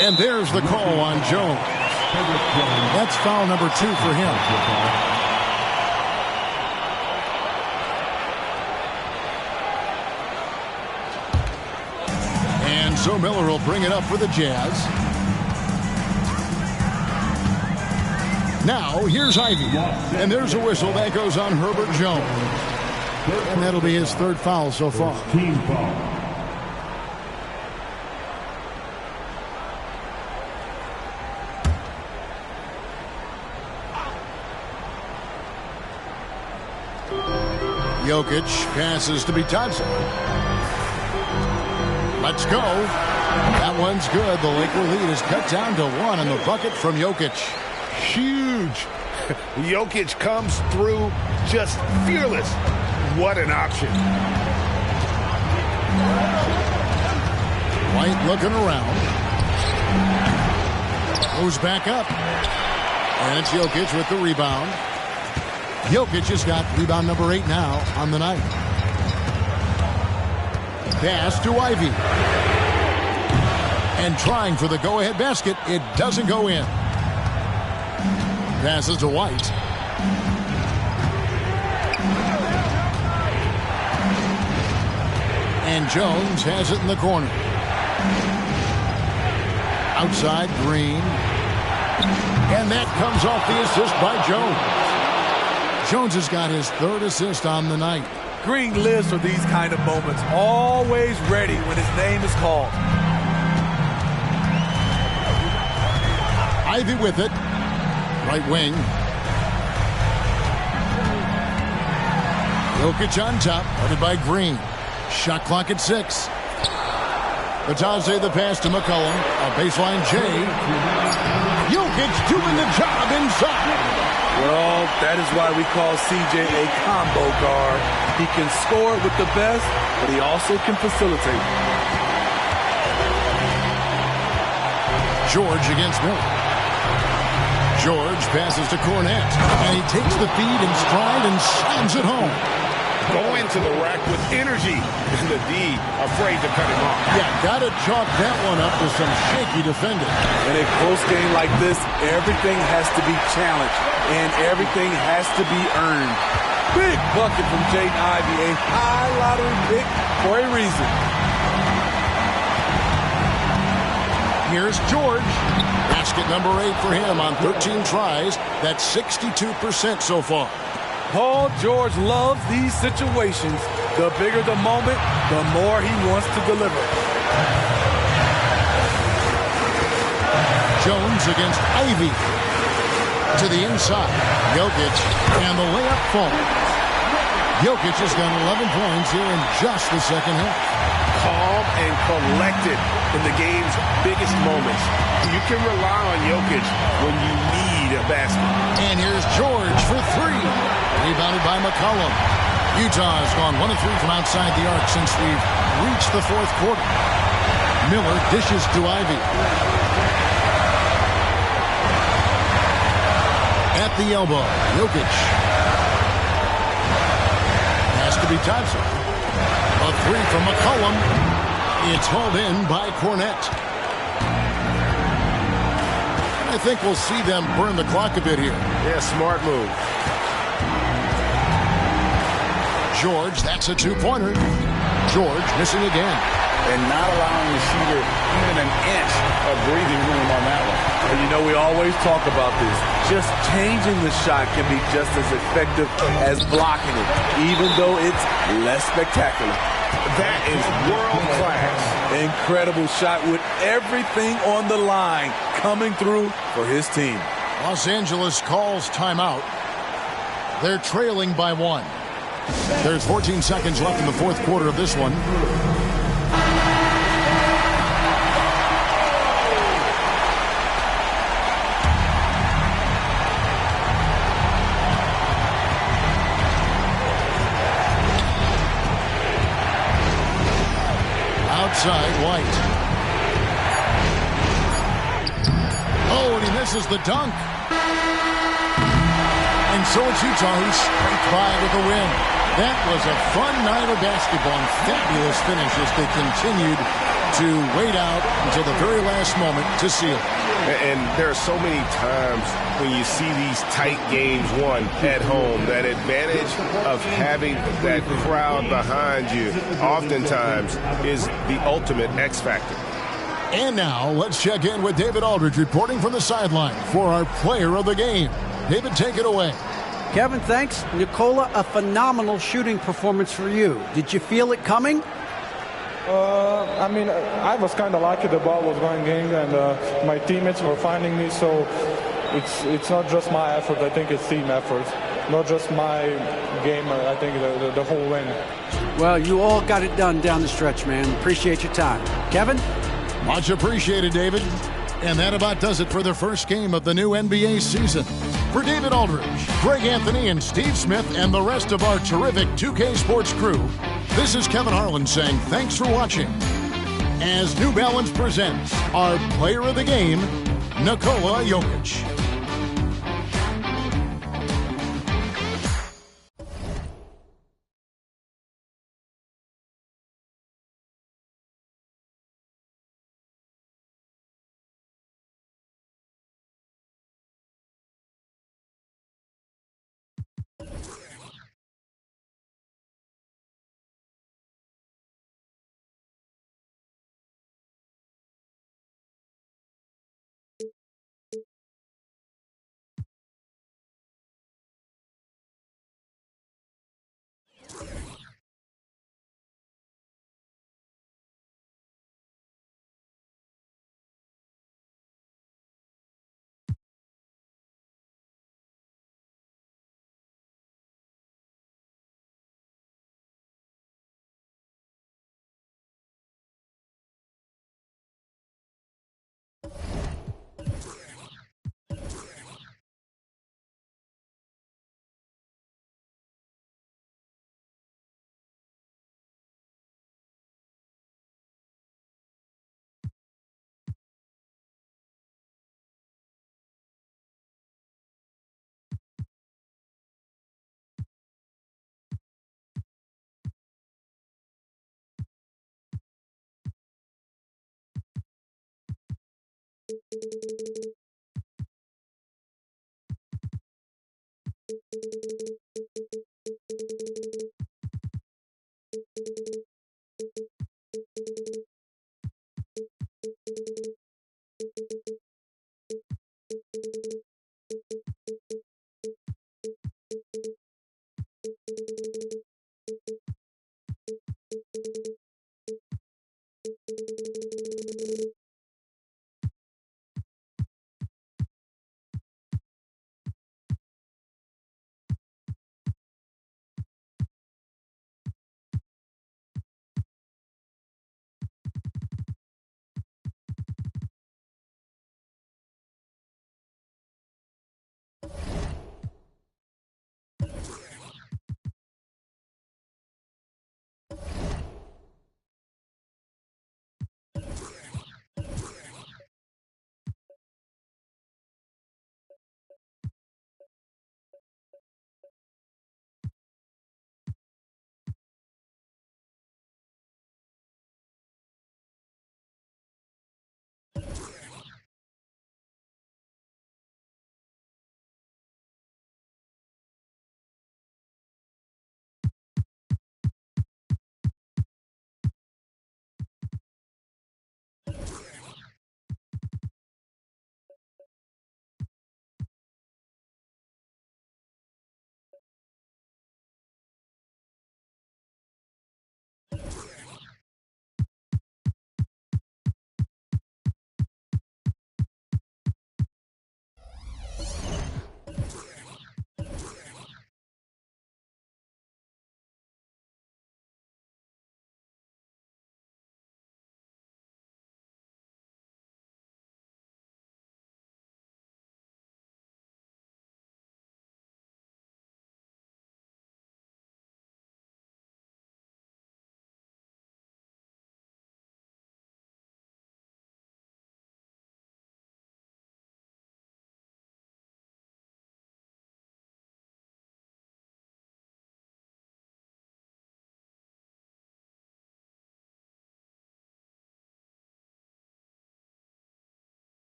And there's the call on Jones. That's foul number 2 for him. And so Miller will bring it up for the Jazz. Now, here's Ivy. And there's a whistle that goes on Herbert Jones. And that'll be his 3rd foul so far. Team foul. Jokic passes to Bitadze. Let's go. That one's good. The Laker lead is cut down to 1 on the bucket from Jokic. Huge. Jokic comes through just fearless. What an option. White looking around. Goes back up. And it's Jokic with the rebound. Jokic has got rebound number 8 now on the night. Pass to Ivy. And trying for the go-ahead basket. It doesn't go in. Passes to White. And Jones has it in the corner. Outside, Green. And that comes off the assist by Jones. Jones has got his 3rd assist on the night. Green lives for these kind of moments. Always ready when his name is called. Ivy with it. Right wing. Jokic on top, guarded by Green. Shot clock at 6. Bitadze the pass to McCollum. A baseline J. Jokic doing the job inside. Well, that is why we call CJ a combo guard. He can score with the best, but he also can facilitate. George against Miller. George passes to Cornette, and he takes the feed in stride and slams it home. Go into the rack with energy, and the D afraid to cut him off. Yeah, got to chalk that one up to some shaky defending. In a close game like this, everything has to be challenged, and everything has to be earned. Big bucket from Jaden Ivey, a high lottery pick for a reason. Here's George. Basket number 8 for him on 13 tries. That's 62% so far. Paul George loves these situations. The bigger the moment, the more he wants to deliver. Jones against Ivy. To the inside. Jokic, and the layup falls. Jokic has done 11 points here in just the second half. Calm and collected in the game's biggest moments. You can rely on Jokic when you need a basket. And here's George for 3. Rebounded by McCollum. Utah has gone 1 of 3 from outside the arc since we've reached the fourth quarter. Miller dishes to Ivy. At the elbow, Jokic. Has to be Thompson. A 3 from McCollum. It's hauled in by Cornette. I think we'll see them burn the clock a bit here. Yeah, smart move. George, that's a 2-pointer. George missing again. And not allowing the shooter even an inch of breathing room on that one. And you know, we always talk about this. Just changing the shot can be just as effective as blocking it, even though it's less spectacular. That is world class. Incredible shot with everything on the line coming through for his team. Los Angeles calls timeout. They're trailing by 1. There's 14 seconds left in the fourth quarter of this one. Outside, White. Oh, and he misses the dunk. And so it's Utah who scraped by with a win. That was a fun night of basketball and fabulous finish as they continued to wait out until the very last moment to seal. And there are so many times when you see these tight games won at home, that advantage of having that crowd behind you oftentimes is the ultimate X factor. And now let's check in with David Aldridge reporting from the sideline for our player of the game. David, take it away. Kevin, thanks. Nikola, a phenomenal shooting performance for you. Did you feel it coming? I was kind of lucky the ball was going in, and my teammates were finding me, so it's not just my effort. I think it's team effort, not just my game. I think the whole win. Well, you all got it done down the stretch, man. Appreciate your time. Kevin? Much appreciated, David. And that about does it for the first game of the new NBA season. For David Aldridge, Greg Anthony, and Steve Smith, and the rest of our terrific 2K Sports crew, this is Kevin Harlan saying thanks for watching. As New Balance presents our player of the game, Nikola Jokic.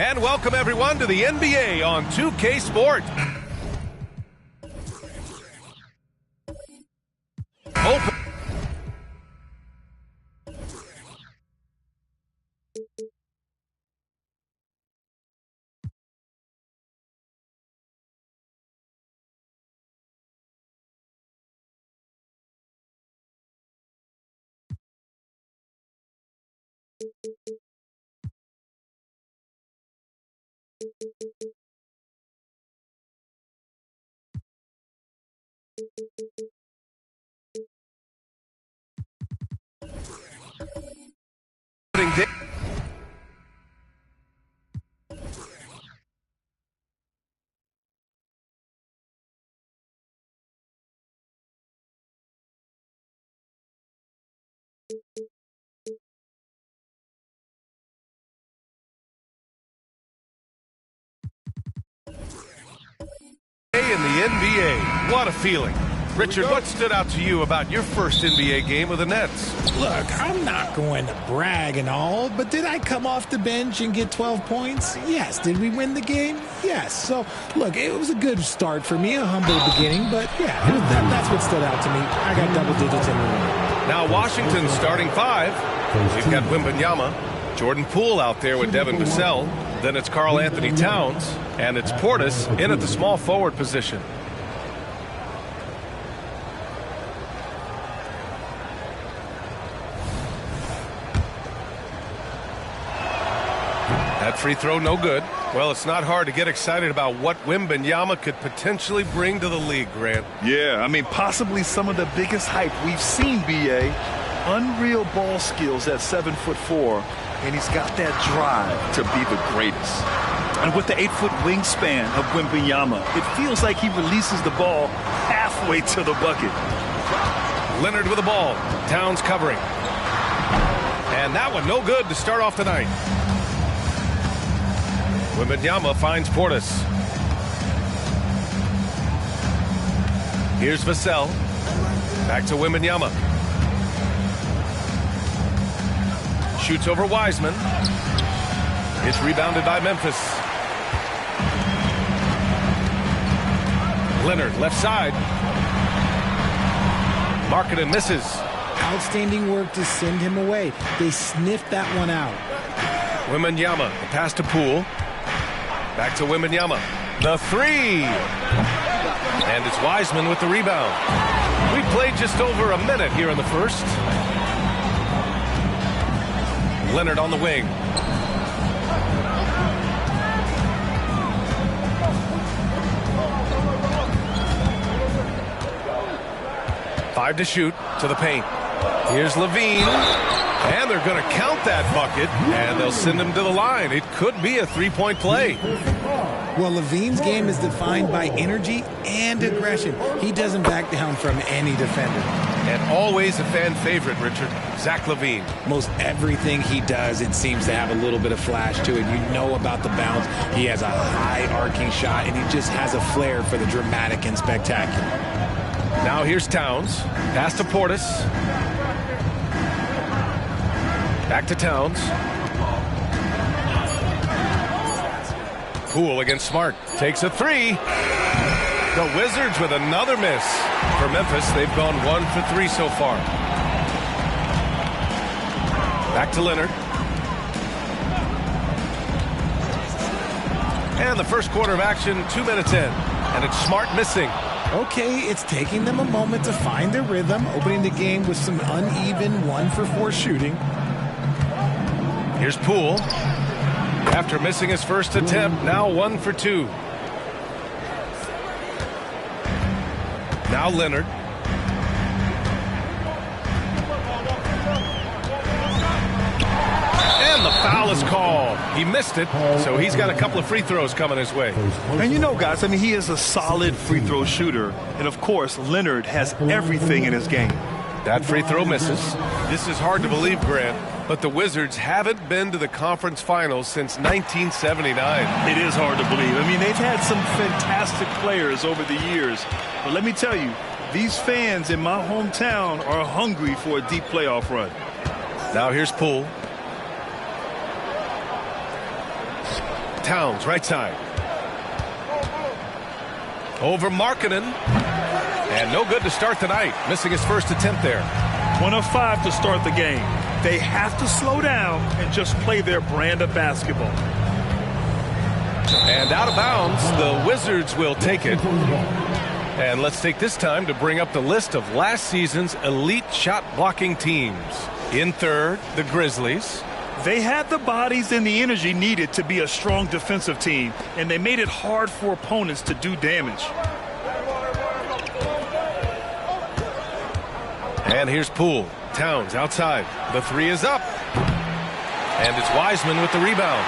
And welcome everyone to the NBA on 2K Sport. Open. In the NBA, what a feeling. Richard, what stood out to you about your first NBA game with the Nets? Look, I'm not going to brag and all, but did I come off the bench and get 12 points? Yes. Did we win the game? Yes. So, look, it was a good start for me, a humble beginning, but yeah, that's what stood out to me. I got double digits in the room. Now Washington's starting five. We've got Wembanyama, Jordan Poole out there with Devin Vassell. Then it's Karl Anthony Towns, and it's Portis in at the small forward position. That free throw no good. Well, it's not hard to get excited about what Wembanyama could potentially bring to the league, Grant. Yeah, I mean, possibly some of the biggest hype we've seen, B.A. Unreal ball skills at 7'4", and he's got that drive to be the greatest. And with the 8-foot wingspan of Wembanyama, it feels like he releases the ball halfway to the bucket. Leonard with the ball. Towns covering. And that one no good to start off the night. Wembanyama finds Portis. Here's Vassell. Back to Wembanyama. Shoots over Wiseman. It's rebounded by Memphis. Leonard, left side. Markkanen misses. Outstanding work to send him away. They sniffed that one out. Wembanyama, the pass to Poole. Back to Wembanyama. The three. And it's Wiseman with the rebound. We played just over a minute here in the first. Leonard on the wing. Five to shoot to the paint. Here's Levine. And they're going to count that bucket, and they'll send him to the line. It could be a three-point play. Well, Levine's game is defined by energy and aggression. He doesn't back down from any defender. And always a fan favorite, Richard, Zach LaVine. Most everything he does, it seems to have a little bit of flash to it. You know about the bounce. He has a high arcing shot, and he just has a flair for the dramatic and spectacular. Now here's Towns. Pass to Portis. Back to Towns. Poole against Smart. Takes a three. The Wizards with another miss. For Memphis, they've gone 1 for 3 so far. Back to Leonard. And the first quarter of action, 2 minutes in. And it's Smart missing. Okay, it's taking them a moment to find their rhythm, opening the game with some uneven 1 for 4 shooting. Here's Poole. After missing his first attempt, now 1 for 2. Now Leonard. And the foul is called. He missed it, so he's got a couple of free throws coming his way. And you know, guys, I mean, he is a solid free throw shooter. And, of course, Leonard has everything in his game. That free throw misses. This is hard to believe, Grant, but the Wizards haven't been to the conference finals since 1979. It is hard to believe. I mean, they've had some fantastic players over the years. But let me tell you, these fans in my hometown are hungry for a deep playoff run. Now here's Poole. Towns, right side. Over Markkanen. And no good to start the night. Missing his first attempt there. 1 of 5 to start the game. They have to slow down and just play their brand of basketball. And out of bounds, the Wizards will take it. And let's take this time to bring up the list of last season's elite shot blocking teams. In third, the Grizzlies. They had the bodies and the energy needed to be a strong defensive team, and they made it hard for opponents to do damage. And here's Poole. Towns outside. The three is up. And it's Wiseman with the rebound.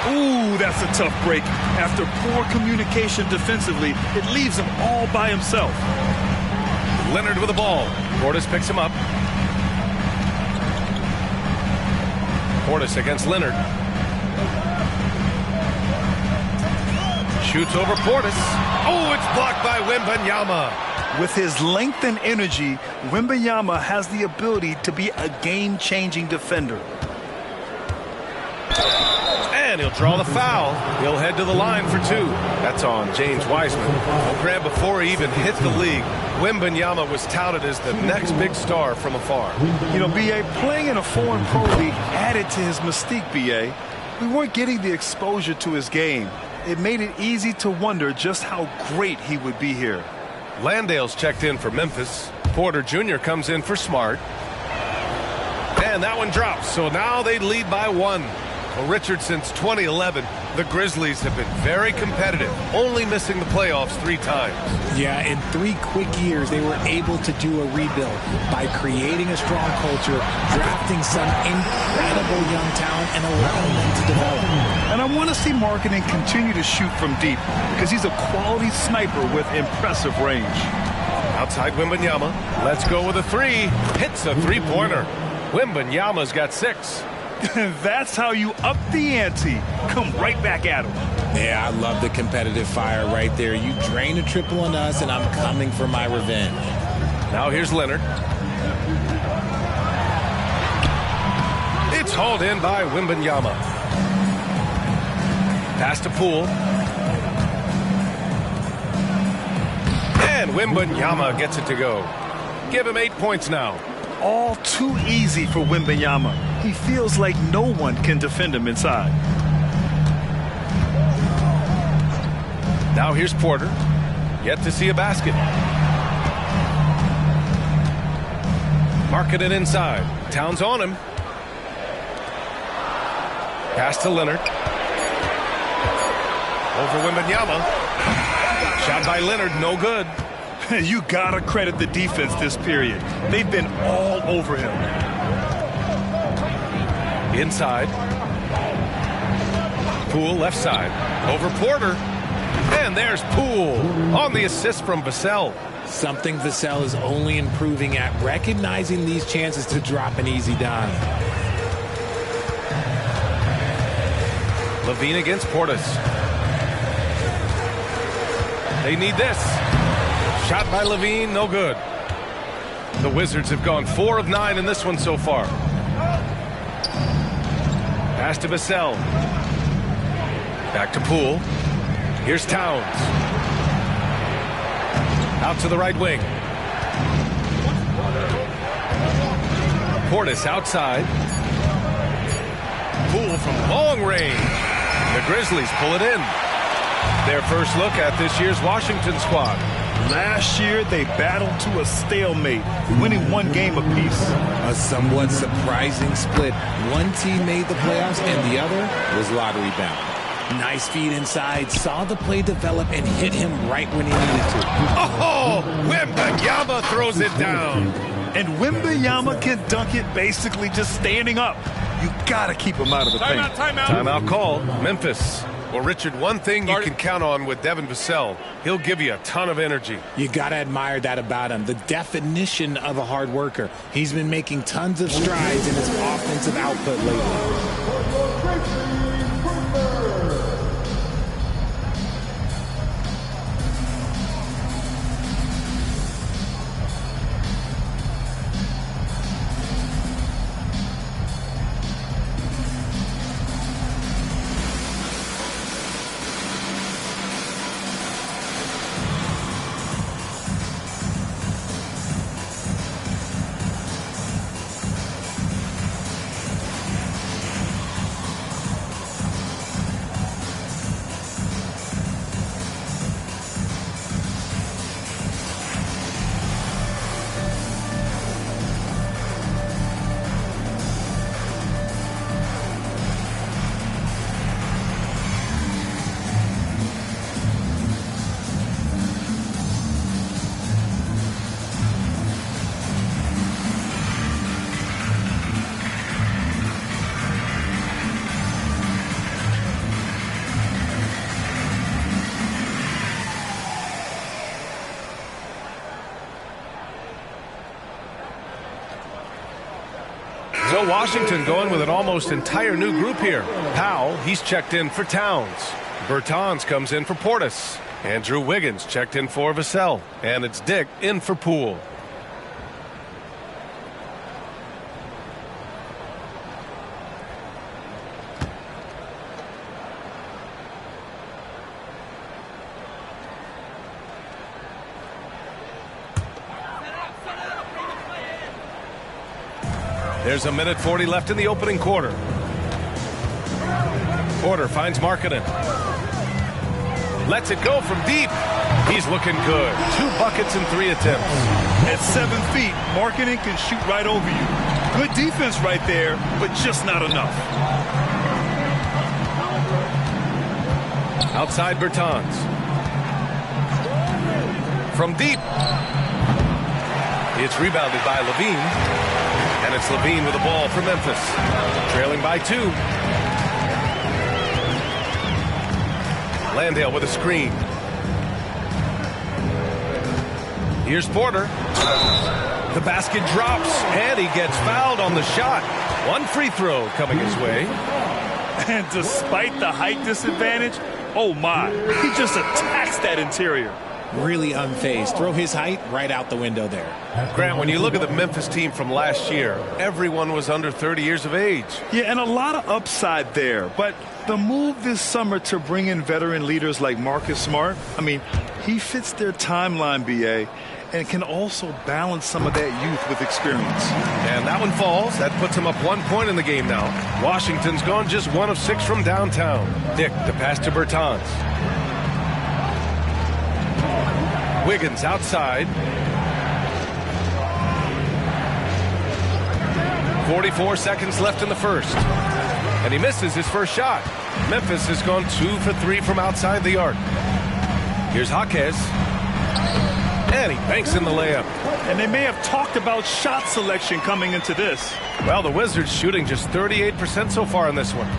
Ooh, that's a tough break. After poor communication defensively, it leaves him all by himself. Leonard with the ball. Portis picks him up. Portis against Leonard. Shoots over Portis. Oh, it's blocked by Wembanyama. With his length and energy, Wembanyama has the ability to be a game-changing defender. And he'll draw the foul. He'll head to the line for 2. That's on James Wiseman. Grab before he even hit the league. Wembanyama was touted as the next big star from afar. You know, B.A., playing in a foreign pro league added to his mystique, B.A. We weren't getting the exposure to his game. It made it easy to wonder just how great he would be here. Landale's checked in for Memphis. Porter Jr. comes in for Smart. And that one drops. So now they lead by 1. Well, Richard, since 2011, the Grizzlies have been very competitive, only missing the playoffs 3 times. Yeah, in 3 quick years, they were able to do a rebuild by creating a strong culture, drafting some incredible young talent, and allowing them to develop. And I want to see Markkanen continue to shoot from deep because he's a quality sniper with impressive range. Outside Wembanyama. Let's go with a 3. Hits a 3-pointer. Wembanyama's got 6. That's how you up the ante. Come right back at him. Yeah, I love the competitive fire right there. You drain a triple on us, and I'm coming for my revenge. Now here's Leonard. It's hauled in by Wembanyama. Pass to Poole. And Wembanyama gets it to go. Give him 8 points now. All too easy for Wembanyama. He feels like no one can defend him inside. Now here's Porter. Yet to see a basket. Markkanen inside. Towns on him. Pass to Leonard. Over Wembanyama. Shot by Leonard, no good. You gotta credit the defense this period. They've been all over him. Inside. Poole left side. Over Porter. And there's Poole on the assist from Vassell. Something Vassell is only improving at, recognizing these chances to drop an easy dime. Levine against Portis. They need this. Shot by Levine, no good. The Wizards have gone 4 of 9 in this one so far. Pass to Vassell. Back to Poole. Here's Towns. Out to the right wing. Portis outside. Poole from long range. The Grizzlies pull it in. Their first look at this year's Washington squad. Last year, they battled to a stalemate, winning 1 game apiece. A somewhat surprising split. One team made the playoffs and the other was lottery bound. Nice feed inside, saw the play develop and hit him right when he needed to. Oh, Wembanyama throws it down. And Wembanyama can dunk it basically just standing up. You gotta keep him out of the paint. Timeout call, Memphis. Well, Richard, one thing you can count on with Devin Vassell, he'll give you a ton of energy. You got to admire that about him. The definition of a hard worker. He's been making tons of strides in his offensive output lately. So Washington going with an almost entire new group here. Powell, he's checked in for Towns. Bertans comes in for Portis. Andrew Wiggins checked in for Vassell. And it's Dick in for Poole. There's a minute 40 left in the opening quarter. Porter finds Markkanen. Lets it go from deep. He's looking good. 2 buckets in 3 attempts. At 7 feet, Markkanen can shoot right over you. Good defense right there, but just not enough. Outside Bertans. From deep. It's rebounded by Levine. And it's Levine with the ball for Memphis. Trailing by 2. Landale with a screen. Here's Porter. The basket drops, and he gets fouled on the shot. 1 free throw coming his way. And despite the height disadvantage, oh my, he just attacks that interior. Really unfazed. Throw his height right out the window there. Grant, when you look at the Memphis team from last year, everyone was under 30 years of age. Yeah, and a lot of upside there. But the move this summer to bring in veteran leaders like Marcus Smart, I mean, he fits their timeline, BA, and can also balance some of that youth with experience. And that one falls. That puts him up 1 point in the game now. Washington's gone just 1 of 6 from downtown. Dick, the pass to Bertans. Wiggins outside. 44 seconds left in the first. And he misses his first shot. Memphis has gone 2 for 3 from outside the arc. Here's Jaquez. And he banks in the layup. And they may have talked about shot selection coming into this. Well, the Wizards shooting just 38% so far in this one.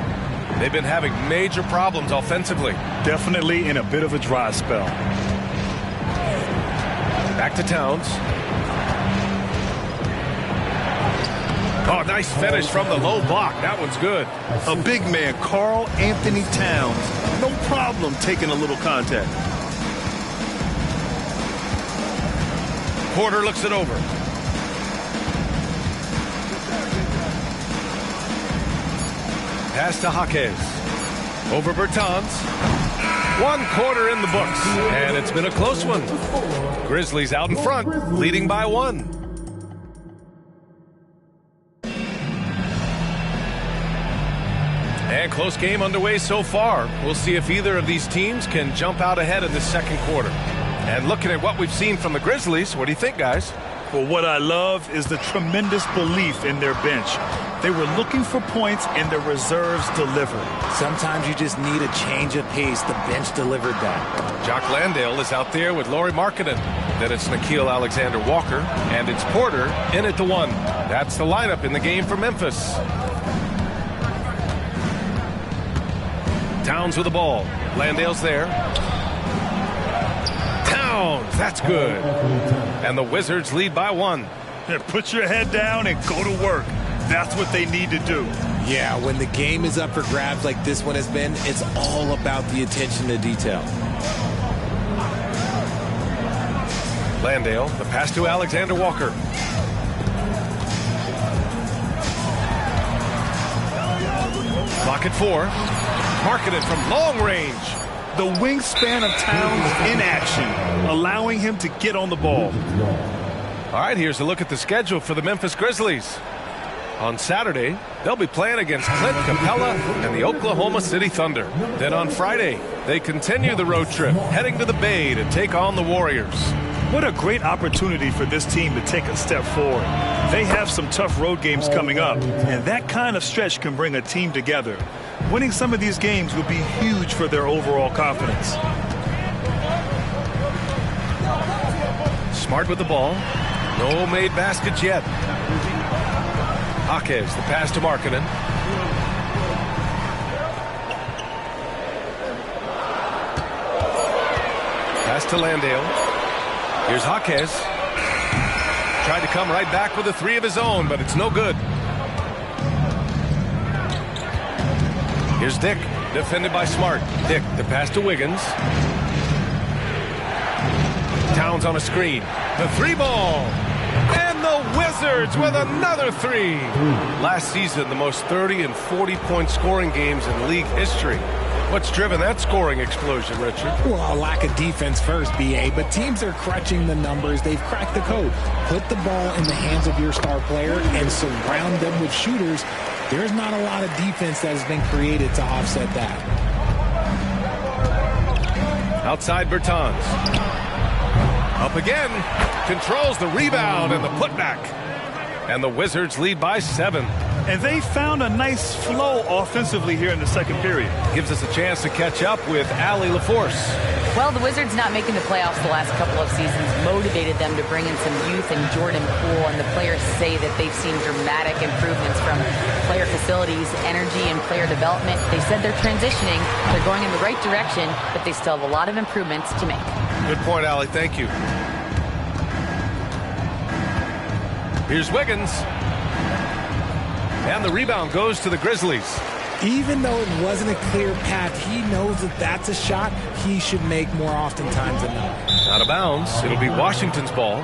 They've been having major problems offensively. Definitely in a bit of a dry spell. Back to Towns. Oh, nice finish from the low block. That one's good. A big man, Karl Anthony Towns. No problem taking a little contact. Porter looks it over. Pass to Jaquez. Over Bertans. 1 quarter in the books, and it's been a close one. Grizzlies out in front, leading by 1. And close game underway so far. We'll see if either of these teams can jump out ahead in the second quarter. And looking at what we've seen from the Grizzlies, what do you think, guys? Well, what I love is the tremendous belief in their bench. They were looking for points, and their reserves delivered. Sometimes you just need a change of pace. The bench delivered that. Jock Landale is out there with Lauri Markkanen. Then it's Nickeil Alexander-Walker, and it's Porter in at the 1. That's the lineup in the game for Memphis. Towns with the ball. Landale's there. Towns, that's good. And the Wizards lead by 1. Yeah, put your head down and go to work. That's what they need to do. Yeah, when the game is up for grabs like this one has been, it's all about the attention to detail. Landale, the pass to Alexander-Walker. Clock at 4. Markkanen from long range. The wingspan of Towns in action, allowing him to get on the ball. All right, here's a look at the schedule for the Memphis Grizzlies. On Saturday, they'll be playing against Clint Capella and the Oklahoma City Thunder. Then on Friday, they continue the road trip, heading to the Bay to take on the Warriors. What a great opportunity for this team to take a step forward. They have some tough road games coming up, and that kind of stretch can bring a team together. Winning some of these games would be huge for their overall confidence. Smart with the ball. No made baskets yet. Jaquez, the pass to Markkanen. Pass to Landale. Here's Jaquez. Tried to come right back with a 3 of his own, but it's no good. Here's Dick, defended by Smart. Dick, the pass to Wiggins. Towns on a screen. The 3-ball. And the Wizards with another 3. Last season, the most 30 and 40-point scoring games in league history. What's driven that scoring explosion, Richard? Well, a lack of defense first, B.A., but teams are crutching the numbers. They've cracked the code. Put the ball in the hands of your star player and surround them with shooters. There's not a lot of defense that has been created to offset that. Outside Bertans. Up again. Controls the rebound and the putback. And the Wizards lead by 7. And they found a nice flow offensively here in the second period. Gives us a chance to catch up with Allie LaForce. Well, the Wizards not making the playoffs the last couple of seasons motivated them to bring in some youth and Jordan Poole, and the players say that they've seen dramatic improvements from player facilities, energy, and player development. They said they're transitioning, they're going in the right direction, but they still have a lot of improvements to make. Good point, Allie. Thank you. Here's Wiggins. And the rebound goes to the Grizzlies. Even though it wasn't a clear path, he knows that that's a shot he should make more oftentimes than not. Out of bounds. It'll be Washington's ball.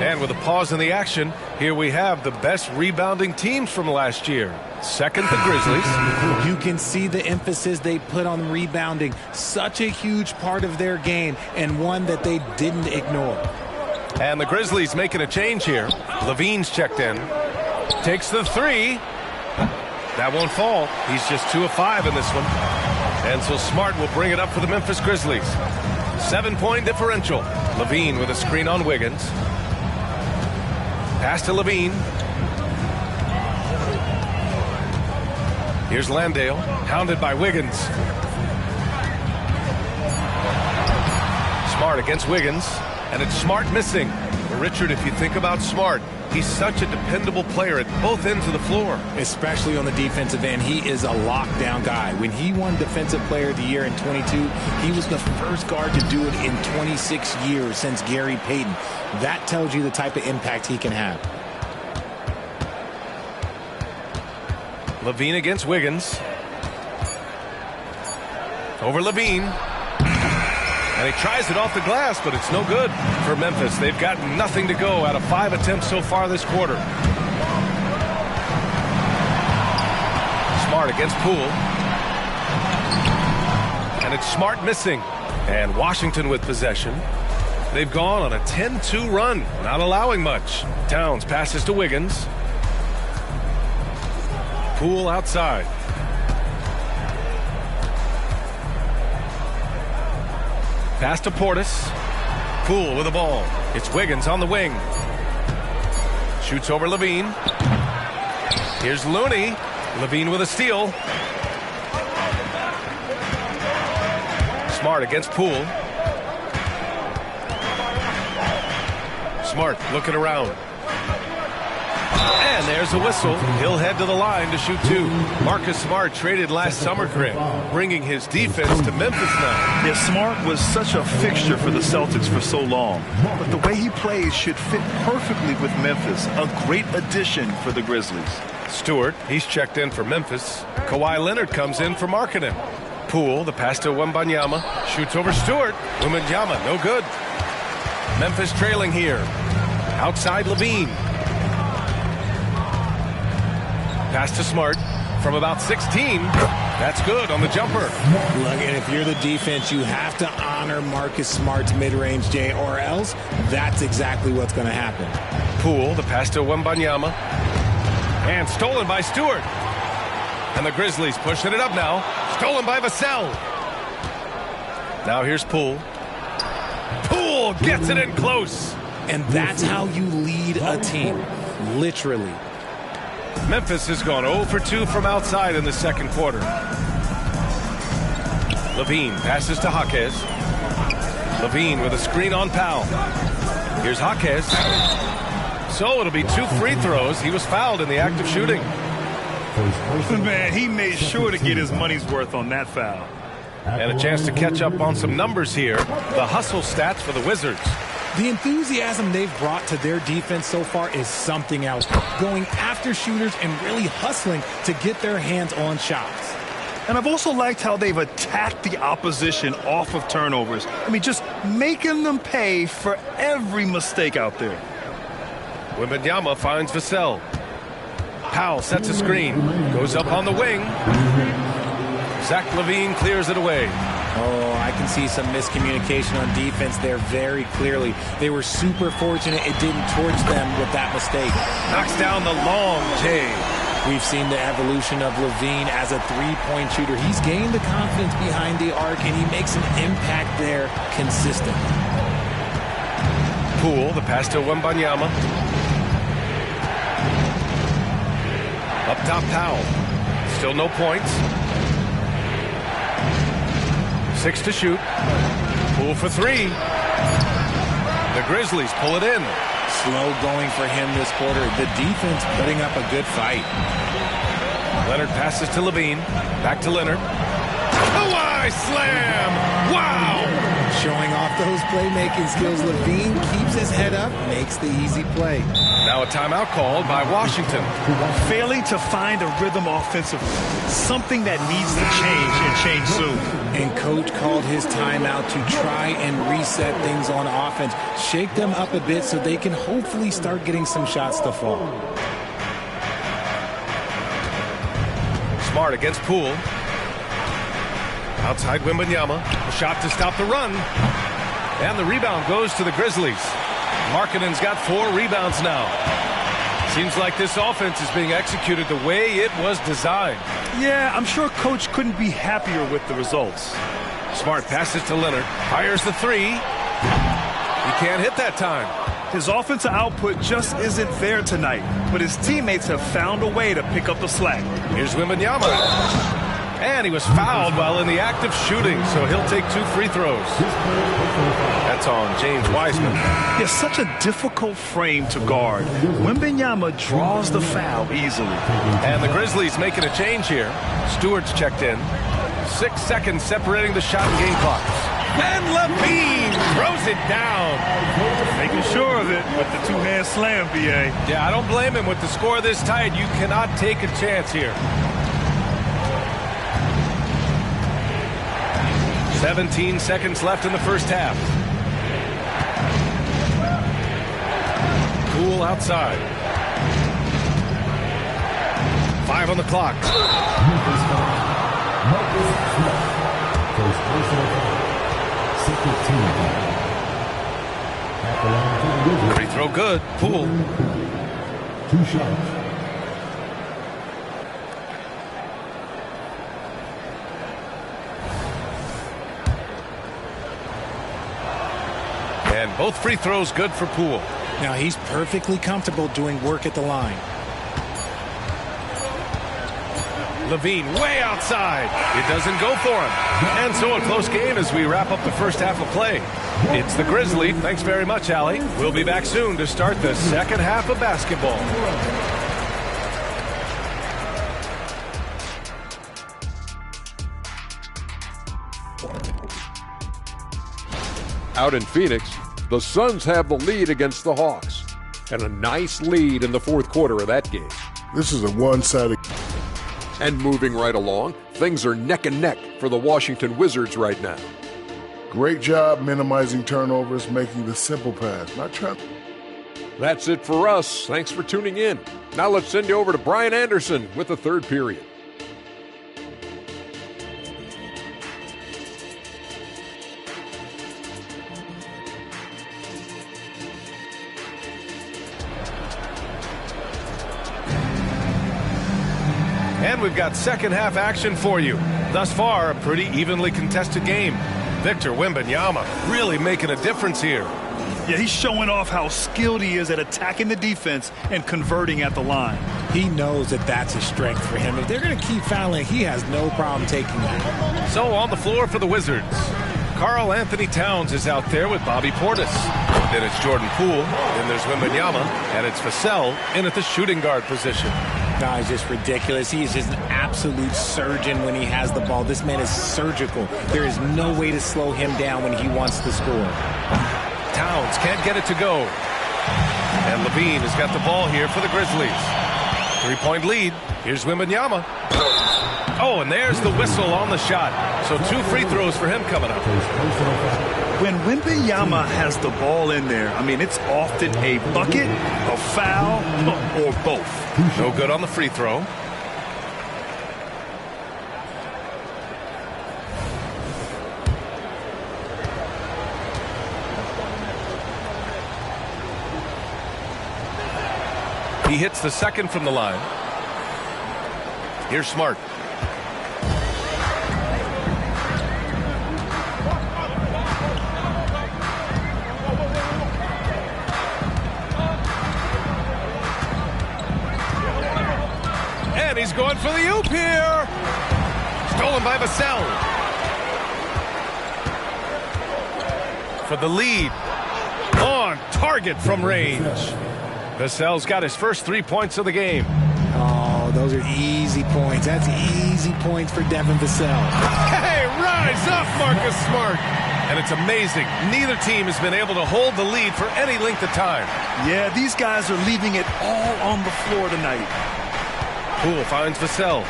And with a pause in the action, here we have the best rebounding teams from last year. Second, the Grizzlies. You can see the emphasis they put on rebounding. Such a huge part of their game, and one that they didn't ignore. And the Grizzlies making a change here. Levine's checked in. Takes the 3. That won't fall. He's just 2 of 5 in this one. And so Smart will bring it up for the Memphis Grizzlies. 7-point differential. Levine with a screen on Wiggins. Pass to Levine. Here's Landale, hounded by Wiggins. Smart against Wiggins, and it's Smart missing. Richard, if you think about Smart, he's such a dependable player at both ends of the floor. Especially on the defensive end, he is a lockdown guy. When he won Defensive Player of the Year in 22, he was the first guard to do it in 26 years since Gary Payton. That tells you the type of impact he can have. Levine against Wiggins. Over Levine. And he tries it off the glass, but it's no good for Memphis. They've got nothing to go out of 5 attempts so far this quarter. Smart against Poole. And it's Smart missing. And Washington with possession. They've gone on a 10-2 run, not allowing much. Towns passes to Wiggins. Poole outside. Pass to Portis. Poole with the ball. It's Wiggins on the wing. Shoots over Levine. Here's Looney. Levine with a steal. Smart against Poole. Smart looking around. And there's a whistle. He'll head to the line to shoot 2. Marcus Smart traded last summer for him, bringing his defense to Memphis now. Yeah, Smart was such a fixture for the Celtics for so long. But the way he plays should fit perfectly with Memphis. A great addition for the Grizzlies. Stewart, he's checked in for Memphis. Kawhi Leonard comes in for Markkanen. Poole, the pass to Wembanyama. Shoots over Stewart. Wembanyama, no good. Memphis trailing here. Outside Levine. Pass to Smart from about 16. That's good on the jumper. Look, and if you're the defense, you have to honor Marcus Smart's mid-range, Jay, or else that's exactly what's going to happen. Poole, the pass to Wembanyama. And stolen by Stewart. And the Grizzlies pushing it up now. Stolen by Vassell. Now here's Poole. Poole gets it in close. And that's how you lead a team, literally. Memphis has gone 0 for 2 from outside in the second quarter. Levine passes to Jaquez. Levine with a screen on Powell. Here's Jaquez. So it'll be 2 free throws. He was fouled in the act of shooting. Man, he made sure to get his money's worth on that foul. And a chance to catch up on some numbers here. The hustle stats for the Wizards. The enthusiasm they've brought to their defense so far is something else. Going after shooters and really hustling to get their hands on shots. And I've also liked how they've attacked the opposition off of turnovers. I mean, just making them pay for every mistake out there. Wembanyama finds Vassell. Powell sets a screen. Goes up on the wing. Zach LaVine clears it away. Oh, I can see some miscommunication on defense there very clearly. They were super fortunate it didn't torch them with that mistake. Knocks down the long J. We've seen the evolution of LaVine as a three-point shooter. He's gained the confidence behind the arc, and he makes an impact there consistently. Poole, the pass to Wembanyama. Up top, Powell. Still no points. 6 to shoot. Poole for 3. The Grizzlies pull it in. Slow going for him this quarter. The defense putting up a good fight. Leonard passes to LaVine. Back to Leonard. Kawhi slam! Wow! Showing off those playmaking skills. LaVine keeps his head up, makes the easy play. Now a timeout called by Washington. Failing to find a rhythm offensively. Something that needs to change and change soon. And coach called his timeout to try and reset things on offense. Shake them up a bit so they can hopefully start getting some shots to fall. Smart against Poole. Outside Wembanyama. A shot to stop the run. And the rebound goes to the Grizzlies. Markkanen's got 4 rebounds now. Seems like this offense is being executed the way it was designed. Yeah, I'm sure coach couldn't be happier with the results. Smart passes to Leonard. Fires the 3. He can't hit that time. His offensive output just isn't there tonight, but his teammates have found a way to pick up the slack. Here's Wembanyama. And he was fouled while in the act of shooting, so he'll take 2 free throws. That's on James Wiseman. Yeah, such a difficult frame to guard. Wembanyama draws the foul easily. And the Grizzlies making a change here. Stewart's checked in. 6 seconds separating the shot and game clocks. And LaVine throws it down. Making sure of it with the 2-hand slam, B.A. Yeah, I don't blame him. With the score this tight, you cannot take a chance here. 17 seconds left in the first half. Poole outside. 5 on the clock. Free throw good. Poole. 2 shots. And both free throws good for Poole. Now he's perfectly comfortable doing work at the line. LaVine way outside. It doesn't go for him. And so a close game as we wrap up the first half of play. It's the Grizzlies. Thanks very much, Allie. We'll be back soon to start the second half of basketball. Out in Phoenix, the Suns have the lead against the Hawks. And a nice lead in the fourth quarter of that game. This is a one-sided. And moving right along, things are neck and neck for the Washington Wizards right now. Great job minimizing turnovers, making the simple pass. Not trying. That's it for us. Thanks for tuning in. Now let's send you over to Brian Anderson with the third period. And we've got second half action for you. Thus far, a pretty evenly contested game. Victor Wembanyama really making a difference here. Yeah, he's showing off how skilled he is at attacking the defense and converting at the line. He knows that that's a strength for him. If they're going to keep fouling, he has no problem taking that. So on the floor for the Wizards, Karl Anthony Towns is out there with Bobby Portis. Then it's Jordan Poole. Then there's Wembanyama. And it's Vassell in at the shooting guard position. No, it's just ridiculous. He is just an absolute surgeon when he has the ball. This man is surgical. There is no way to slow him down when he wants to score. Towns Towns can't get it to go. And Levine has got the ball here for the Grizzlies. 3-point lead. Here's Wembanyama. Oh, and there's the whistle on the shot. So 2 free throws for him coming up. When Wembanyama has the ball in there, I mean, it's often a bucket, a foul, or both. No good on the free throw. He hits the second from the line. Here's Smart. And he's going for the oop here. Stolen by Vassell. For the lead. On target from range. Vassell's got his first 3 points of the game. Oh, those are easy points. That's easy points for Devin Vassell. Hey, rise up, Marcus Smart. And it's amazing. Neither team has been able to hold the lead for any length of time. Yeah, these guys are leaving it all on the floor tonight. Poole finds Vassell.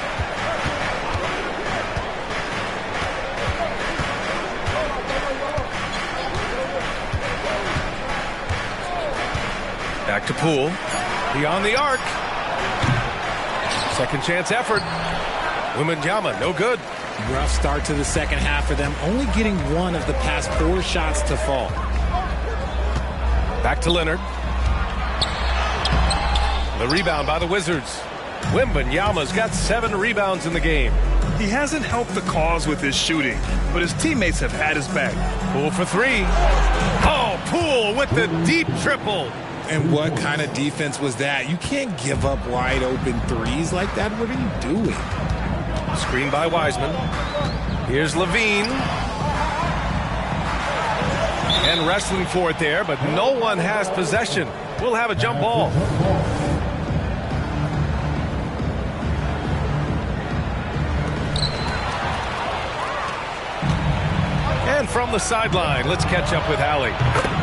Back to Poole. Beyond the arc. Second chance effort. Wembanyama, no good. Rough start to the second half for them. Only getting 1 of the past 4 shots to fall. Back to Leonard. The rebound by the Wizards. Wembanyama's got 7 rebounds in the game. He hasn't helped the cause with his shooting, but his teammates have had his back. Poole for 3. Oh, Poole with the deep triple. And what kind of defense was that? You can't give up wide open threes like that. What are you doing? Screen by Wiseman. Here's Levine. And wrestling for it there, but no one has possession. We'll have a jump ball. And from the sideline, let's catch up with Allie.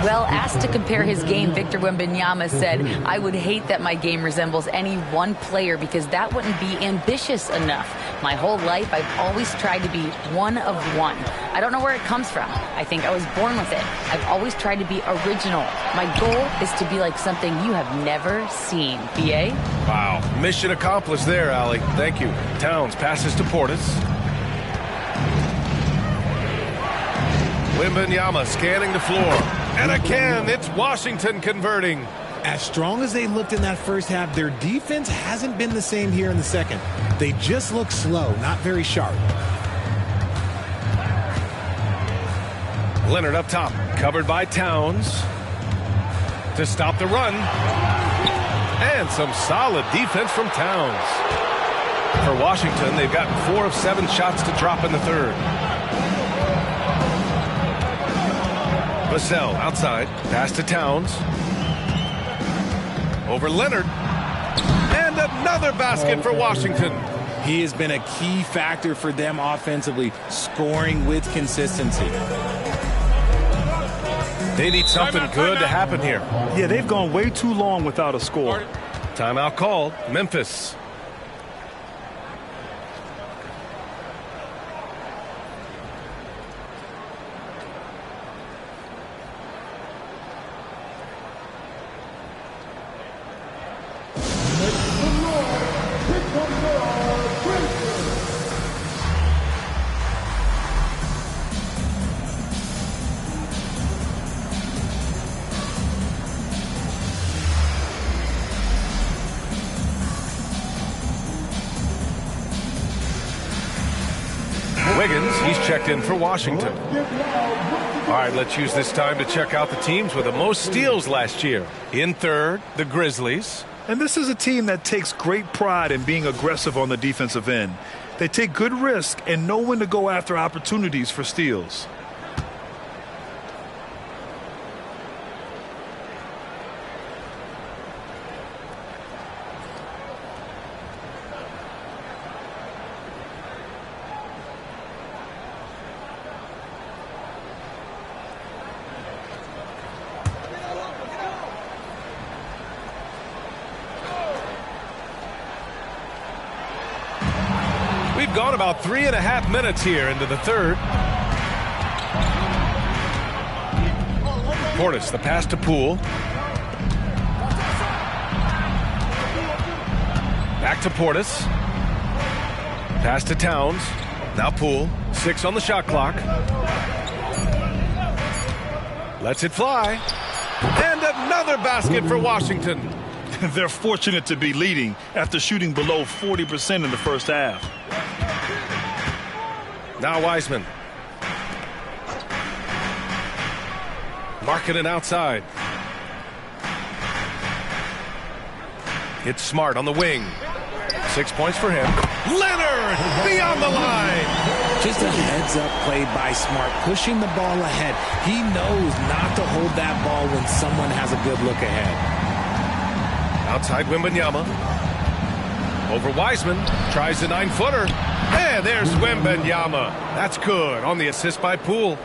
Well, asked to compare his game, Victor Wembanyama said, I would hate that my game resembles any one player because that wouldn't be ambitious enough. My whole life, I've always tried to be one of one. I don't know where it comes from. I think I was born with it. I've always tried to be original. My goal is to be like something you have never seen. BA? Wow. Mission accomplished there, Allie. Thank you. Towns passes to Portis. Wembanyama scanning the floor. And again, it's Washington converting. As strong as they looked in that first half, their defense hasn't been the same here in the second. They just look slow, not very sharp. Leonard up top, covered by Towns. To stop the run. And some solid defense from Towns. For Washington, they've gotten 4 of 7 shots to drop in the third. Vassell outside, pass to Towns. Over Leonard. And another basket for Washington. He has been a key factor for them offensively, scoring with consistency. They need something good to happen here. Yeah, they've gone way too long without a score. Timeout called. Memphis. Wiggins, he's checked in for Washington. All right, let's use this time to check out the teams with the most steals last year. In third, the Grizzlies. And this is a team that takes great pride in being aggressive on the defensive end. They take good risk and know when to go after opportunities for steals. gone about 3.5 minutes here into the third. Portis, the pass to Poole. Back to Portis. Pass to Towns. Now Poole. 6 on the shot clock. Lets it fly. And another basket for Washington. They're fortunate to be leading after shooting below 40% in the first half. Now Wiseman. Markkanen outside. It's Smart on the wing. 6 points for him. Leonard beyond the line. Just a heads-up play by Smart, pushing the ball ahead. He knows not to hold that ball when someone has a good look ahead. Outside Wembanyama. Over Wiseman. Tries the 9-footer. And there's Wembanyama. That's good on the assist by Poole.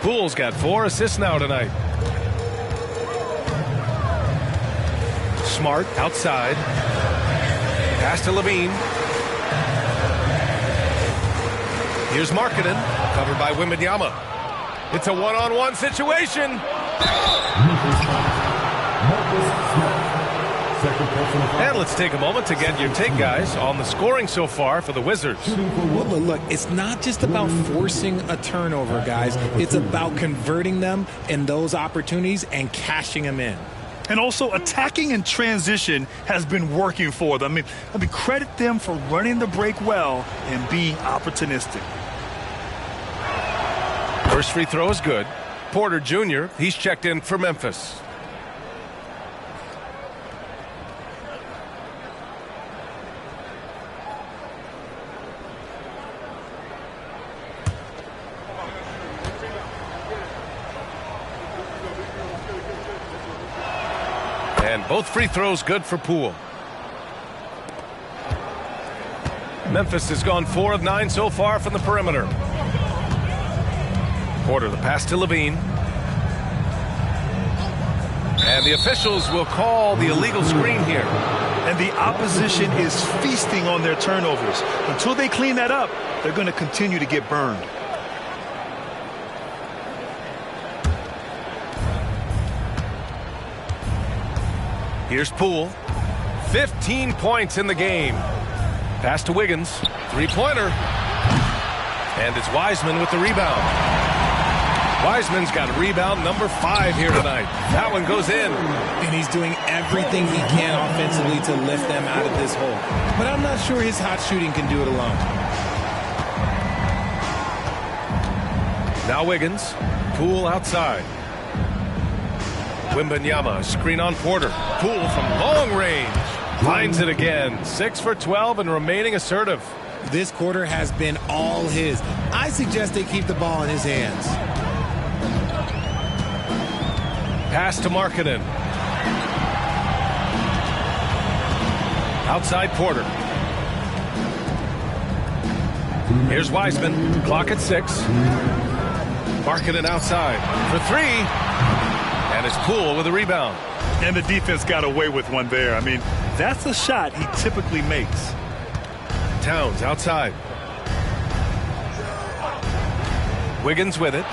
Poole's got 4 assists now tonight. Smart outside. Pass to Levine. Here's Markkanen, covered by Wembanyama. It's a one-on-one situation. And let's take a moment to get your take, guys, on the scoring so far for the Wizards. Well, look, it's not just about forcing a turnover, guys. It's about converting them in those opportunities and cashing them in. And also attacking in transition has been working for them. I mean, credit them for running the break well and being opportunistic. First free throw is good. Porter Jr., he's checked in for Memphis. And both free throws good for Poole. Memphis has gone 4 of 9 so far from the perimeter. Porter, the pass to Levine. And the officials will call the illegal screen here. And the opposition is feasting on their turnovers. Until they clean that up, they're going to continue to get burned. Here's Poole. 15 points in the game. Pass to Wiggins. 3-pointer. And it's Wiseman with the rebound. Wiseman's got rebound number 5 here tonight. That one goes in. And he's doing everything he can offensively to lift them out of this hole. But I'm not sure his hot shooting can do it alone. Now Wiggins. Poole outside. Wembanyama, screen on Porter. Poole from long range. Finds it again. 6 for 12 and remaining assertive. This quarter has been all his. I suggest they keep the ball in his hands. Pass to Markkanen. Outside Porter. Here's Wiseman. Clock at 6. Markkanen outside for 3. And it's Poole with a rebound. And the defense got away with one there. I mean, that's a shot he typically makes. Towns outside. Wiggins with it.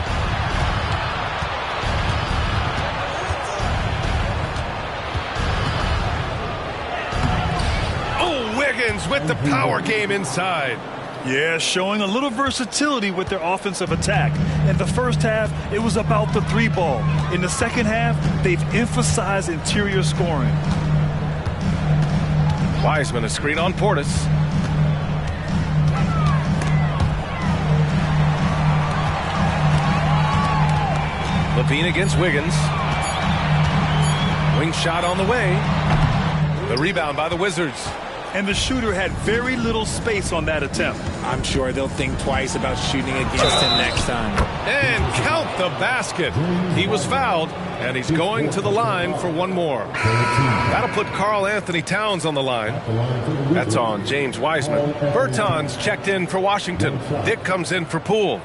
Oh, Wiggins with the power game inside. Yeah, showing a little versatility with their offensive attack. In the first half, it was about the 3-ball. In the second half, they've emphasized interior scoring. Wiseman, a screen on Portis. Levine against Wiggins. Wing shot on the way. The rebound by the Wizards. And the shooter had very little space on that attempt. I'm sure they'll think twice about shooting against him next time. And count the basket. He was fouled, and he's going to the line for one more. That'll put Karl Anthony Towns on the line. That's on James Wiseman. Bertans checked in for Washington. Dick comes in for Poole.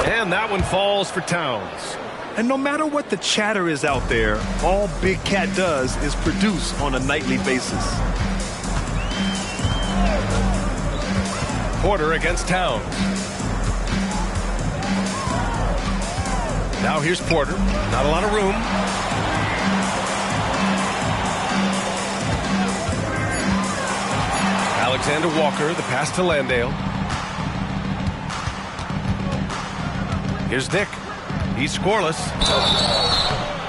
And that one falls for Towns. And no matter what the chatter is out there, all Big Cat does is produce on a nightly basis. Porter against Towns. Now here's Porter. Not a lot of room. Alexander Walker, the pass to Landale. Here's Nick. He's scoreless.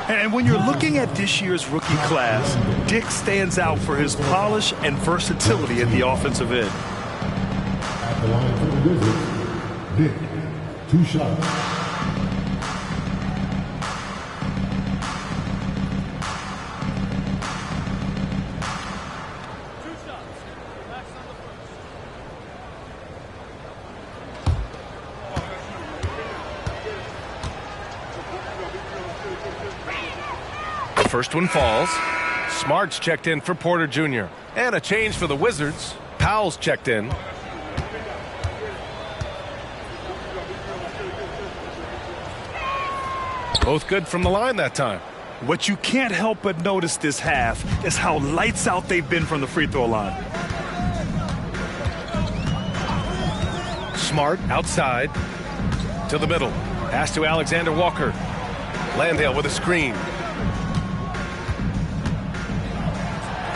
And when you're looking at this year's rookie class, Dick stands out for his polish and versatility at the offensive end. At the line for the Wizards, Dick, 2 shots. First one falls. Smart's checked in for Porter Jr. And a change for the Wizards. Powell's checked in. Both good from the line that time. What you can't help but notice this half is how lights out they've been from the free throw line. Smart outside to the middle. Pass to Alexander Walker. Landale with a screen.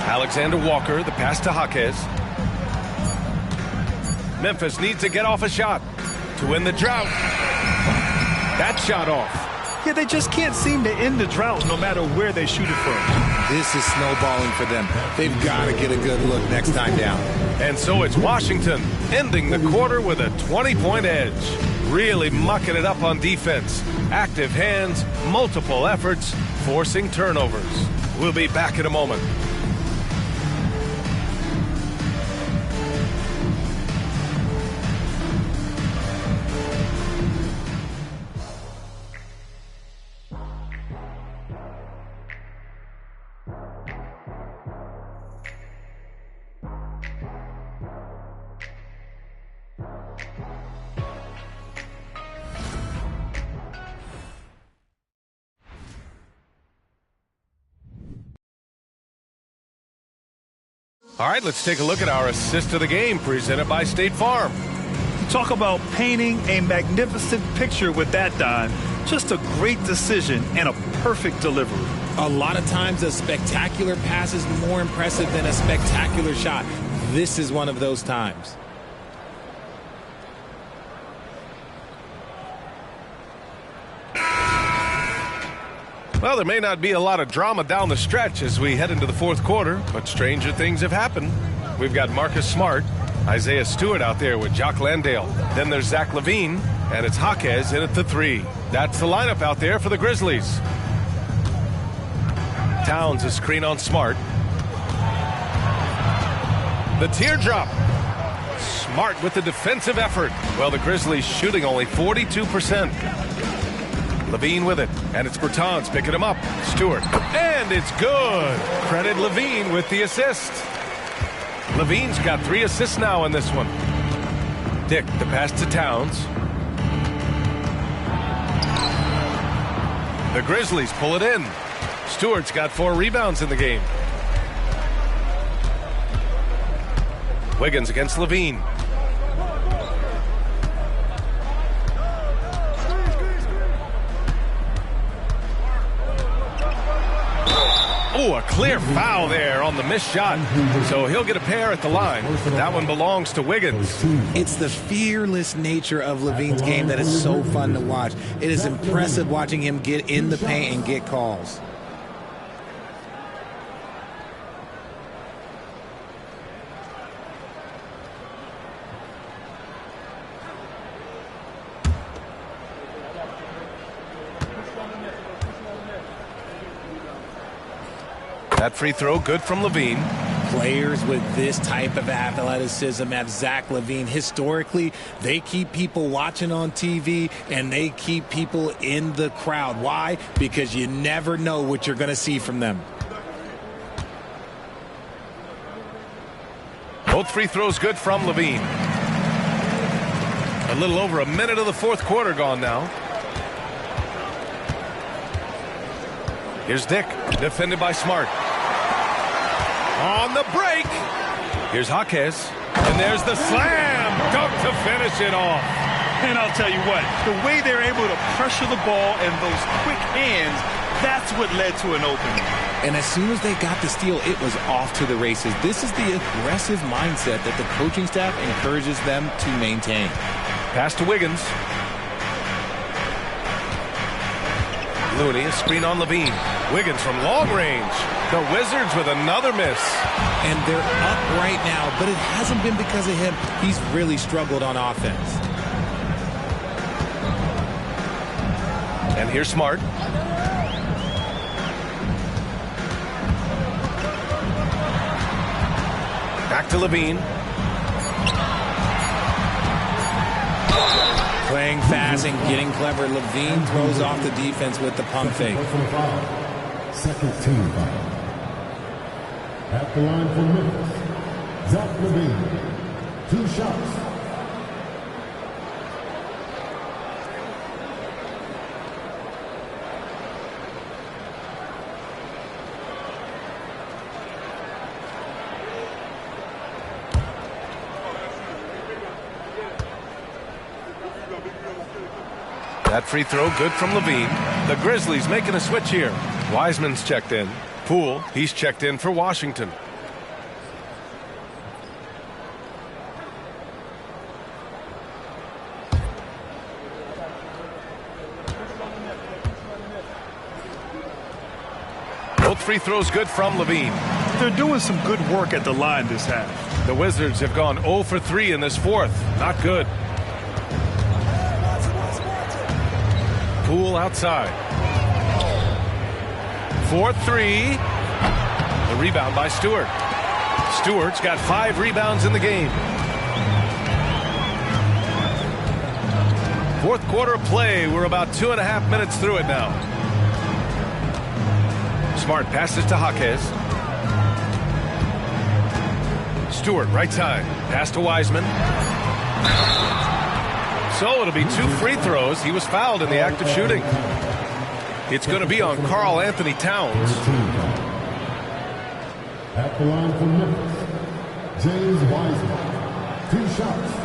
Alexander Walker, the pass to Jaquez. Memphis needs to get off a shot to win the drought. That shot off. Yeah, they just can't seem to end the drought no matter where they shoot it from. This is snowballing for them. They've got to get a good look next time down. And so it's Washington ending the quarter with a 20-point edge. Really mucking it up on defense. Active hands, multiple efforts, forcing turnovers. We'll be back in a moment. All right, let's take a look at our assist of the game presented by State Farm. Talk about painting a magnificent picture with that dime. Just a great decision and a perfect delivery. A lot of times a spectacular pass is more impressive than a spectacular shot. This is one of those times. Well, there may not be a lot of drama down the stretch as we head into the fourth quarter, but stranger things have happened. We've got Marcus Smart, Isaiah Stewart out there with Jock Landale. Then there's Zach LaVine, and it's Jaquez in at the 3. That's the lineup out there for the Grizzlies. Towns a screen on Smart. The teardrop. Smart with the defensive effort. Well, the Grizzlies shooting only 42%. LaVine with it, and it's Bertans picking him up. Stewart, and it's good. Credit LaVine with the assist. LaVine's got 3 assists now in this one. Dick, the pass to Towns. The Grizzlies pull it in. Stewart's got 4 rebounds in the game. Wiggins against LaVine. Oh, a clear foul there on the missed shot. So he'll get a pair at the line. That one belongs to Wiggins. It's the fearless nature of LaVine's game that is so fun to watch. It is impressive watching him get in the paint and get calls. That free throw good from LaVine. Players with this type of athleticism have Zach LaVine. Historically, they keep people watching on TV and they keep people in the crowd. Why? Because you never know what you're going to see from them. Both free throws good from LaVine. A little over a minute of the fourth quarter gone now. Here's Dick, defended by Smart. On the break. Here's Jaquez. And there's the slam dunk to finish it off. And I'll tell you what, the way they're able to pressure the ball and those quick hands, that's what led to an opening. And as soon as they got the steal, it was off to the races. This is the aggressive mindset that the coaching staff encourages them to maintain. Pass to Wiggins. Looney, a screen on Levine. Wiggins from long range. The Wizards with another miss. And they're up right now, but it hasn't been because of him. He's really struggled on offense. And here's Smart. Back to Levine. Playing fast and getting clever. Levine throws off the defense with the pump fake. Second team foul. At the line for Memphis, Zach Levine. 2 shots. That free throw good from Levine. The Grizzlies making a switch here. Wiseman's checked in. Poole, he's checked in for Washington. Both free throws good from Levine. They're doing some good work at the line this half. The Wizards have gone 0 for 3 in this fourth. Not good. Poole outside. 4-3. The rebound by Stewart. Stewart's got 5 rebounds in the game. Fourth quarter play. We're about 2.5 minutes through it now. Smart passes to Jaquez. Stewart right side. Pass to Wiseman. So it'll be 2 free throws. He was fouled in the act of shooting. It's going to be on Karl Anthony Towns. At the line for Memphis, James Wiseman. 2 shots.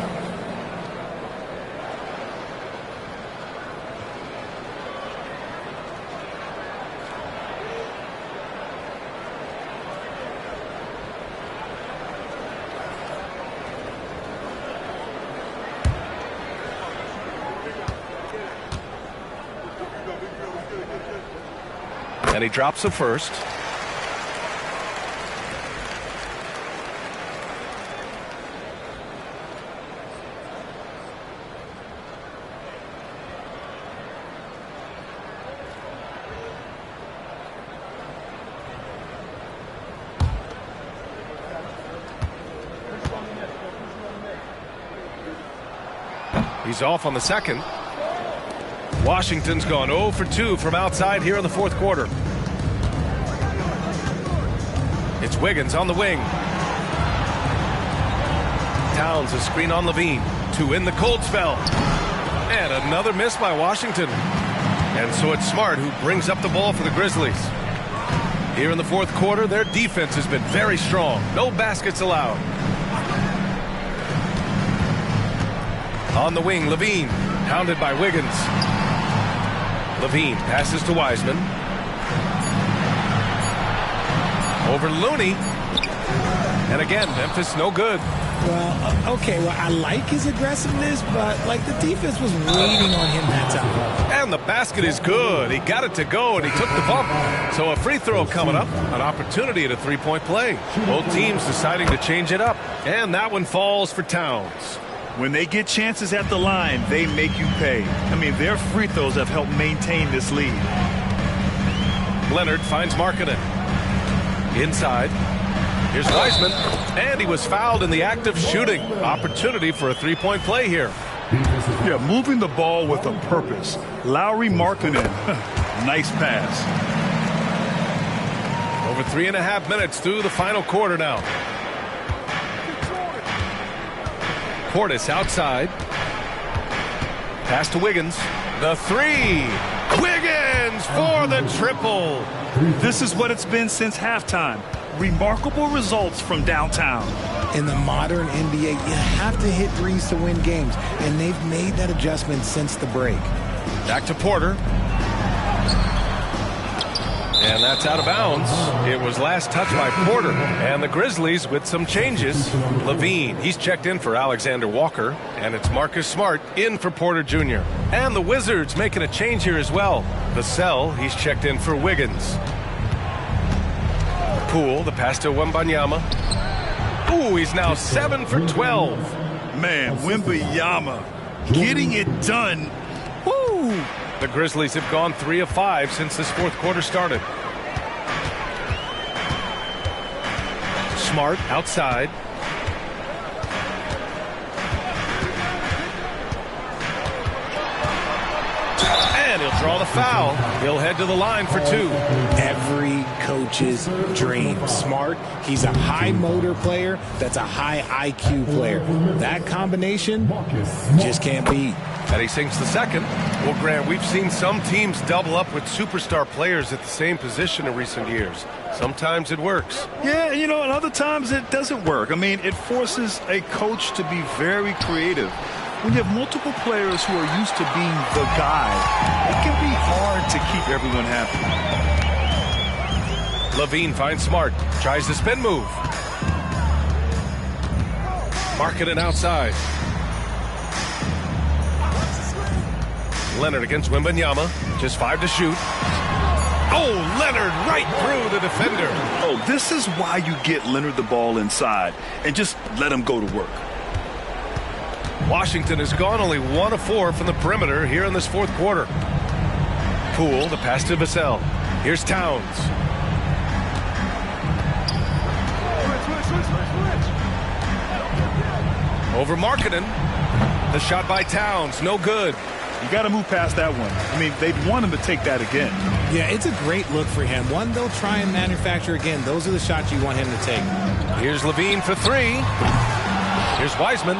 And he drops the first. He's off on the second. Washington's gone 0 for 2 from outside here in the fourth quarter. It's Wiggins on the wing. Towns a screen on Levine to win the cold spell. And another miss by Washington. And so it's Smart who brings up the ball for the Grizzlies. Here in the fourth quarter, their defense has been very strong. No baskets allowed. On the wing, Levine, hounded by Wiggins. Levine passes to Wiseman. Over Looney. And again, Memphis no good. Well, okay, well, I like his aggressiveness, but, like, the defense was waiting on him that time. And the basket is good. He got it to go, and he took the bump. So a free throw coming up, an opportunity at a three-point play. Both teams deciding to change it up, and that one falls for Towns. When they get chances at the line, they make you pay. I mean, their free throws have helped maintain this lead. Leonard finds Markkanen. Inside. Here's Wiseman, and he was fouled in the act of shooting. Opportunity for a three-point play here. Yeah, moving the ball with a purpose. Lowry Markkanen. Nice pass. Over 3.5 minutes through the final quarter now. Portis outside. Pass to Wiggins. The three. Wiggins for the triple. This is what it's been since halftime. Remarkable results from downtown. In the modern NBA, you have to hit threes to win games, and they've made that adjustment since the break. Back to Porter. And that's out of bounds. It was last touched by Porter. And the Grizzlies with some changes. Levine, he's checked in for Alexander Walker. And it's Marcus Smart in for Porter Jr. And the Wizards making a change here as well. Vassell, he's checked in for Wiggins. Poole, the pass to Wembanyama. Ooh, he's now 7 for 12. Man, Wembanyama getting it done. Woo! The Grizzlies have gone 3 of 5 since this fourth quarter started. Smart outside. And he'll draw the foul. He'll head to the line for 2. Every coach's dream. Smart, he's a high motor player. That's a high IQ player. That combination just can't beat. And he sinks the second. Well, Grant, we've seen some teams double up with superstar players at the same position in recent years. Sometimes it works. Yeah, you know, and other times it doesn't work. I mean, it forces a coach to be very creative. When you have multiple players who are used to being the guy, it can be hard to keep everyone happy. Levine finds Smart. Tries the spin move. Markkanen outside. Leonard against Wembanyama. Just 5 to shoot. Oh, Leonard right through the defender. Oh, this is why you get Leonard the ball inside and just let him go to work. Washington has gone only 1 of 4 from the perimeter here in this fourth quarter. Poole, the pass to Vassell. Here's Towns. Over Markkanen. The shot by Towns, no good. You got to move past that one. I mean, they'd want him to take that again. Yeah, it's a great look for him. One they'll try and manufacture again. Those are the shots you want him to take. Here's Levine for 3. Here's Wiseman.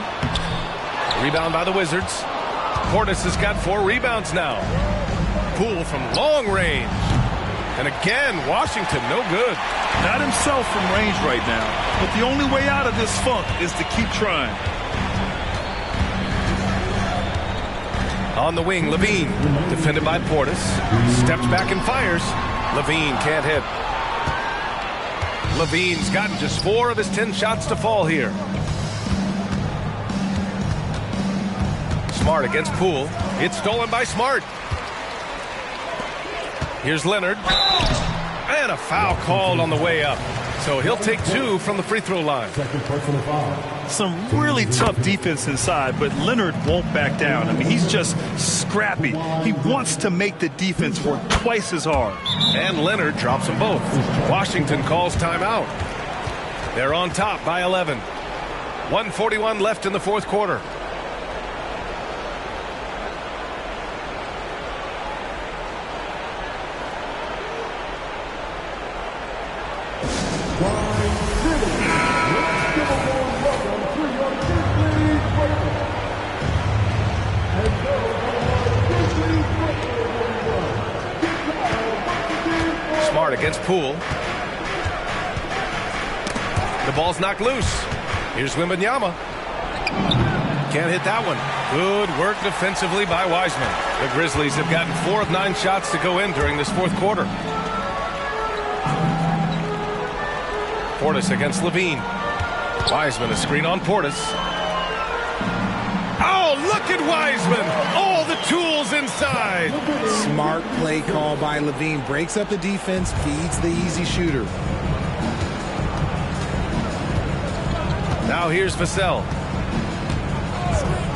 Rebound by the Wizards. Portis has got 4 rebounds now. Poole from long range. And again, Washington, no good. Not himself from range right now. But the only way out of this funk is to keep trying. On the wing, Levine. Defended by Portis. Steps back and fires. Levine can't hit. Levine's gotten just 4 of his 10 shots to fall here. Smart against Poole. It's stolen by Smart. Here's Leonard. And a foul called on the way up. So he'll take 2 from the free throw line. Some really tough defense inside, but Leonard won't back down. I mean, he's just scrappy. He wants to make the defense work twice as hard. And Leonard drops them both. Washington calls timeout. They're on top by 11. 1:41 left in the fourth quarter. Smart against Poole. The ball's knocked loose. Here's Wembanyama. Can't hit that one. Good work defensively by Wiseman. The Grizzlies have gotten 4 of 9 shots to go in during this fourth quarter. Portis against Levine. Wiseman, a screen on Portis. Oh, look at Wiseman. All the tools inside. Smart play call by Levine. Breaks up the defense, feeds the easy shooter. Now here's Vassell.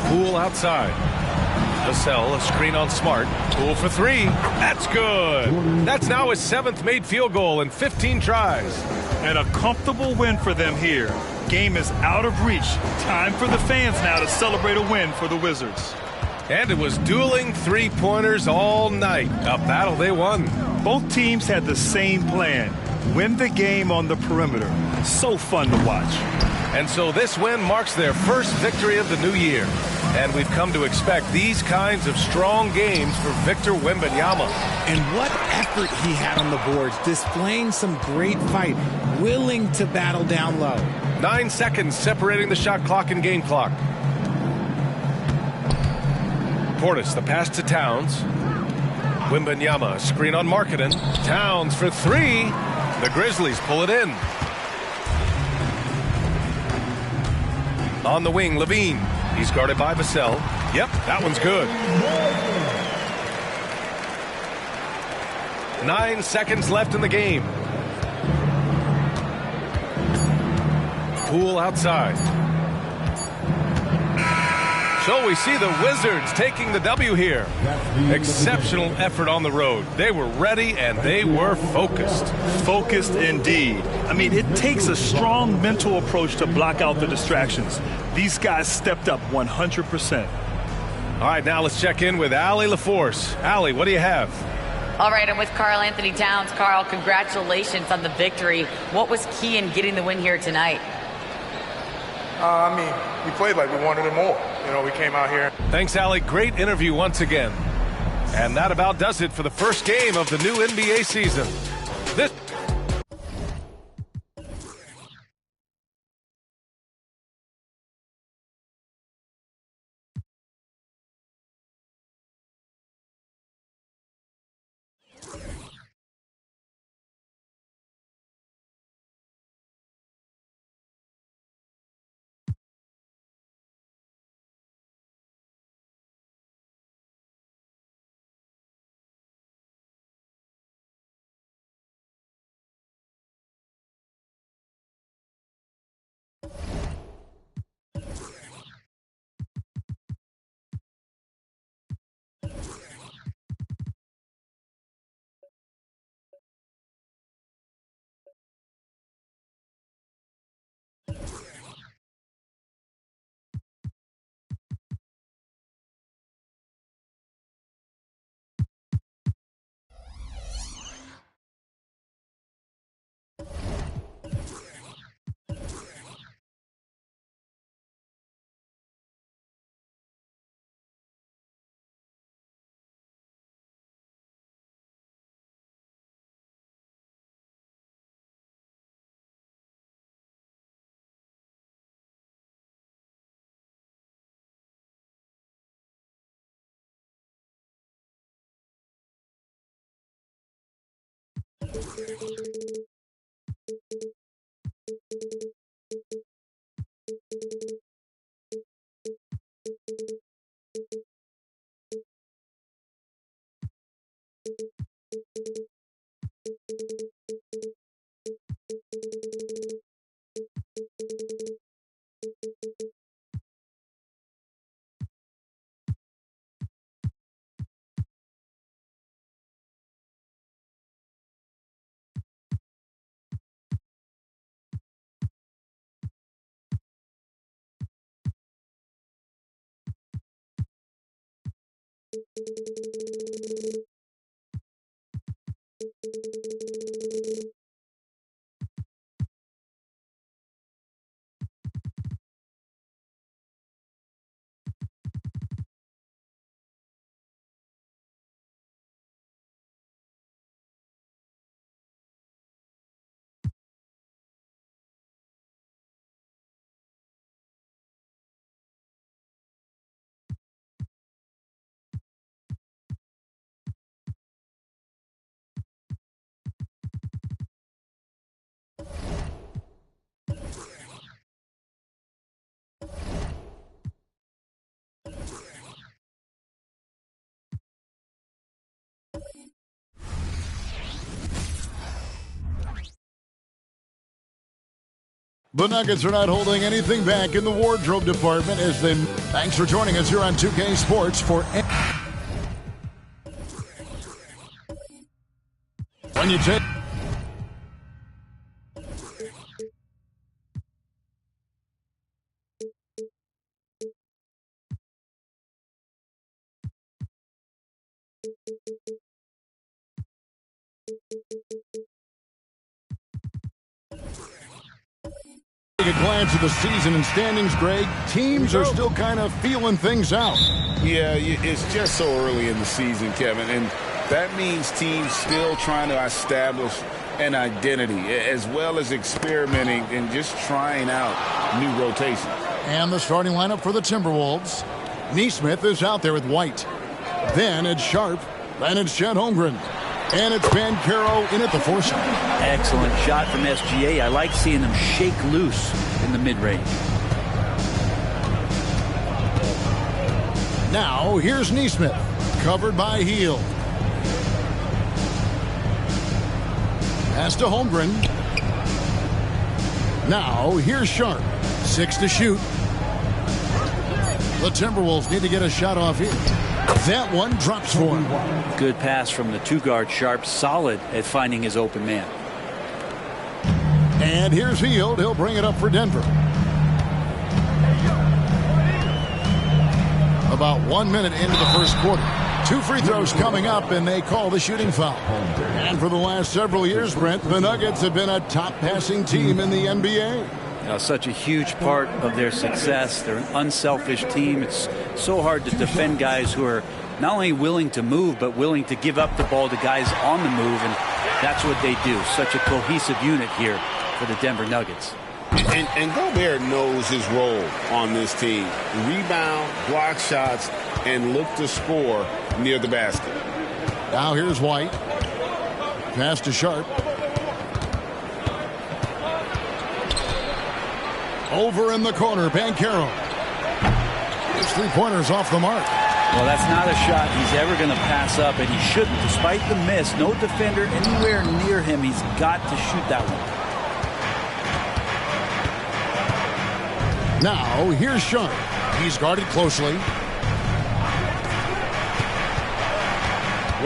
Poole outside. Vassell, a screen on Smart. Poole for 3. That's good. That's now his 7th made field goal in 15 tries. And a comfortable win for them here. Game is out of reach. Time for the fans now to celebrate a win for the Wizards. And it was dueling three-pointers all night. A battle they won. Both teams had the same plan. Win the game on the perimeter. So fun to watch. And so this win marks their first victory of the new year. And we've come to expect these kinds of strong games for Victor Wembanyama. And what effort he had on the boards, displaying some great fight, willing to battle down low. 9 seconds separating the shot clock and game clock. Portis, the pass to Towns. Wembanyama, screen on Markkanen. Towns for three. The Grizzlies pull it in. On the wing, Levine. He's guarded by Vassell. Yep, that one's good. 9 seconds left in the game. Poole outside. So we see the Wizards taking the W here. Exceptional effort on the road. They were ready and they were focused. Focused indeed. I mean, it takes a strong mental approach to block out the distractions. These guys stepped up 100%. All right, now let's check in with Allie LaForce. Allie, what do you have? All right, I'm with Karl Anthony Towns. Karl, congratulations on the victory. What was key in getting the win here tonight? I mean, we played like we wanted it more. You know, we came out here. Thanks, Allie. Great interview once again. And that about does it for the first game of the new NBA season. This The Nuggets are not holding anything back in the wardrobe department as they... Thanks for joining us here on 2K Sports for... When you take... Take a glance at the season and standings, Greg. Teams are still kind of feeling things out. Yeah, it's just so early in the season, Kevin, and that means teams still trying to establish an identity as well as experimenting and just trying out new rotations. And the starting lineup for the Timberwolves. Neesmith is out there with White. Then it's Sharp. Then it's Chet Holmgren. And it's Banchero in at the 4 spot. Excellent shot from SGA. I like seeing them shake loose in the mid-range. Now, here's Neesmith. Covered by Hield. Pass to Holmgren. Now, here's Sharp. 6 to shoot. The Timberwolves need to get a shot off here. That one drops for him. Good pass from the 2-guard Sharp. Solid at finding his open man. And here's Hield. He'll bring it up for Denver. About 1 minute into the first quarter. 2 free throws coming up, and they call the shooting foul. And for the last several years, Brent, the Nuggets have been a top passing team in the NBA. Such a huge part of their success. They're an unselfish team. It's so hard to defend guys who are not only willing to move, but willing to give up the ball to guys on the move, and that's what they do. Such a cohesive unit here for the Denver Nuggets. And Gobert knows his role on this team. Rebound, block shots, and look to score near the basket. Now here's White. Pass to Sharp. Over in the corner, Banchero. His 3-pointers off the mark. Well, that's not a shot he's ever going to pass up, and he shouldn't. Despite the miss, no defender anywhere near him. He's got to shoot that one. Now, here's Sharp. He's guarded closely.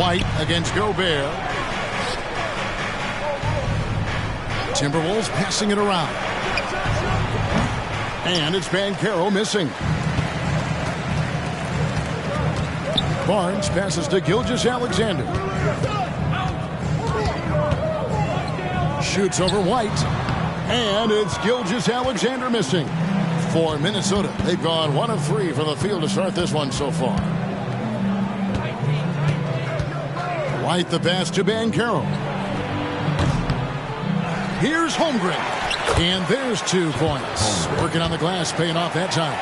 White against Gobert. Timberwolves passing it around. And it's Banchero missing. Barnes passes to Gilgeous-Alexander. Shoots over White. And it's Gilgeous-Alexander missing. For Minnesota, they've gone 1 of 3 from the field to start this one so far. White the pass to Banchero. Here's Holmgren. And there's 2 points. Working on the glass, paying off that time.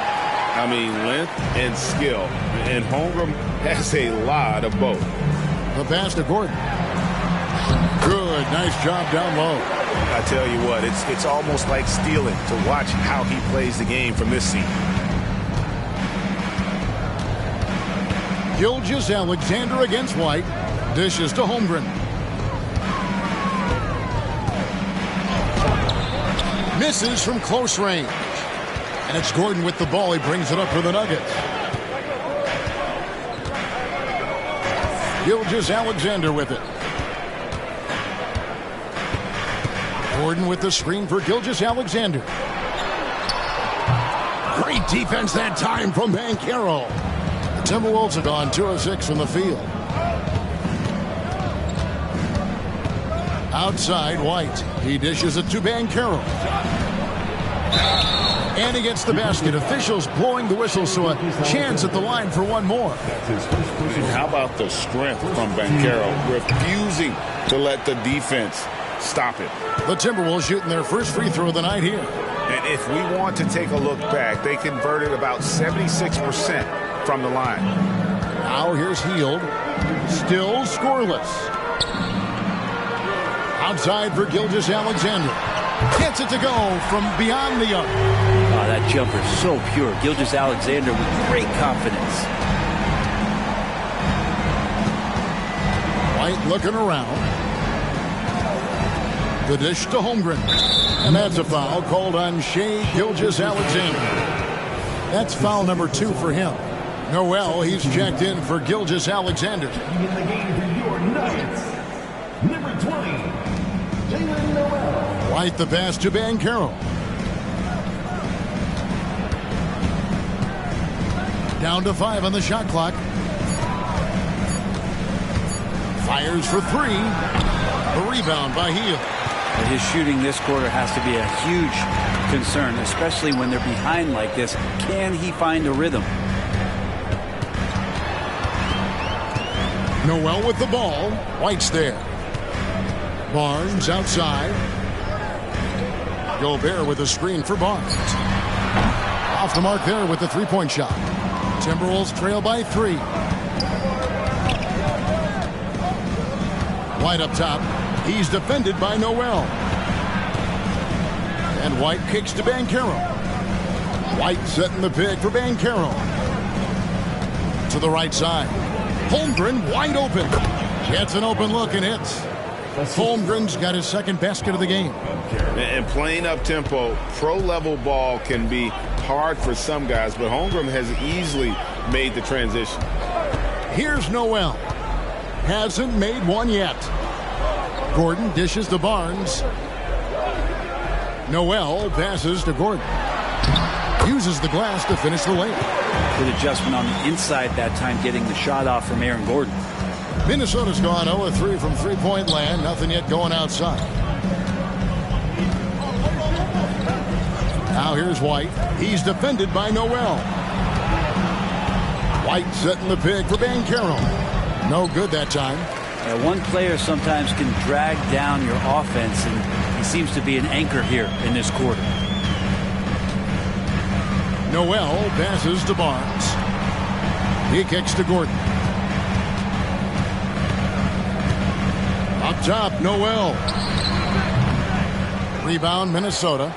I mean, length and skill. And Holmgren has a lot of both. The pass to Gordon. Good, nice job down low. I tell you what, it's almost like stealing to watch how he plays the game from this seat. Gilgeous-Alexander against White. Dishes to Holmgren. Misses from close range. And it's Gordon with the ball. He brings it up for the Nuggets. Gilgeous-Alexander with it. Gordon with the screen for Gilgeous-Alexander. Great defense that time from Banchero. The Timberwolves have gone 2 of 6 from the field. Outside, White. He dishes it to Banchero. And he gets the basket. Officials blowing the whistle, so a chance at the line for one more. How about the strength from Banchero, refusing to let the defense stop it. The Timberwolves shooting their first free throw of the night here. And if we want to take a look back, they converted about 76% from the line. Now here's Hield. Still scoreless. Outside for Gilgeous-Alexander. Gets it to go from beyond the arc. Oh, that jumper is so pure. Gilgeous-Alexander with great confidence. White looking around. The dish to Holmgren. And that's a foul called on Shai Gilgeous-Alexander. That's foul number 2 for him. Noel, he's checked in for Gilgeous-Alexander. In the game for your Nuggets, number 20, Jalen Noel. White the pass to Banchero. Down to 5 on the shot clock. Fires for 3. A rebound by Hield. His shooting this quarter has to be a huge concern, especially when they're behind like this. Can he find a rhythm? Noel with the ball. White's there. Barnes outside. Gobert with a screen for Barnes. Off the mark there with the three-point shot. Timberwolves trail by 3. White up top. He's defended by Noel. And White kicks to Banchero. White setting the pick for Banchero. To the right side. Holmgren wide open. Gets an open look and hits. Holmgren's got his second basket of the game. And playing up tempo, pro-level ball can be hard for some guys, but Holmgren has easily made the transition. Here's Noel. Hasn't made one yet. Gordon dishes to Barnes. Noel passes to Gordon. Uses the glass to finish the layup. Good adjustment on the inside that time, getting the shot off from Aaron Gordon. Minnesota's gone 0-3 from three-point land. Nothing yet going outside. Now here's White. He's defended by Noel. White setting the pick for Banchero. No good that time. Yeah, one player sometimes can drag down your offense, and he seems to be an anchor here in this quarter. Noel passes to Barnes. He kicks to Gordon. Up top, Noel. Rebound, Minnesota.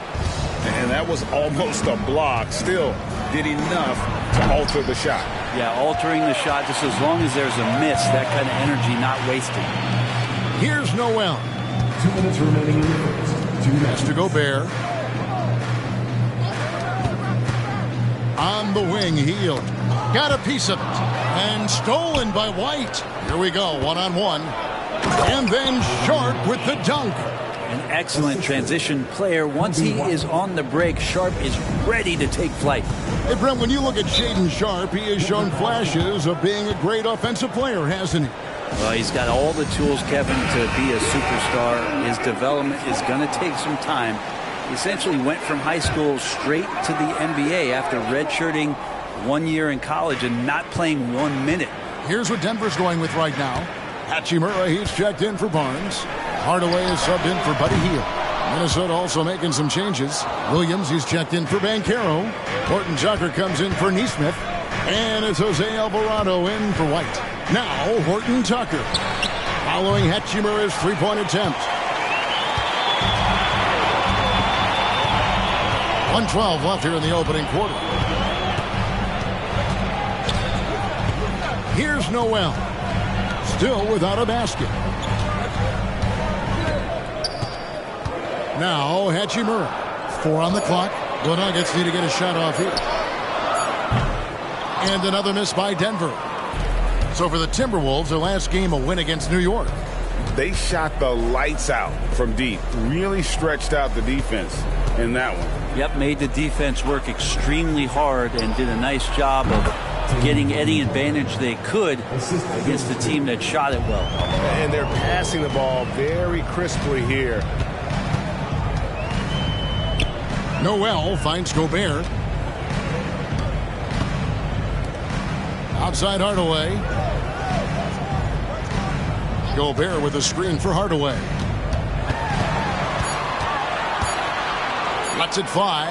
And that was almost a block. Still did enough to alter the shot. Yeah, altering the shot just as long as there's a miss. That kind of energy not wasted. Here's Noel. 2 minutes remaining in the first. Pass to Gobert. On the wing, Heel. Got a piece of it. And stolen by White. Here we go, one-on-one. And then Sharp with the dunk. An excellent transition player. Once he is on the break, Sharp is ready to take flight. Hey, Brent, when you look at Shaedon Sharp, he has shown flashes of being a great offensive player, hasn't he? Well, he's got all the tools, Kevin, to be a superstar. His development is going to take some time. He essentially went from high school straight to the NBA after redshirting 1 year in college and not playing 1 minute. Here's what Denver's going with right now. Hachimura, he's checked in for Barnes. Hardaway is subbed in for Buddy Hield. Minnesota also making some changes. Williams, he's checked in for Banchero. Horton Tucker comes in for Nesmith. And it's Jose Alvarado in for White. Now, Horton Tucker. Following Hachimura's three-point attempt. 1:12 left here in the opening quarter. Here's Noel. Still without a basket. Now Hachimura. 4 on the clock. The Nuggets need to get a shot off here. And another miss by Denver. So for the Timberwolves, their last game a win against New York. They shot the lights out from deep. Really stretched out the defense in that one. Yep, made the defense work extremely hard and did a nice job of getting any advantage they could against the team that shot it well. And they're passing the ball very crisply here. Noel finds Gobert. Outside Hardaway. Gobert with a screen for Hardaway. Lets it fly.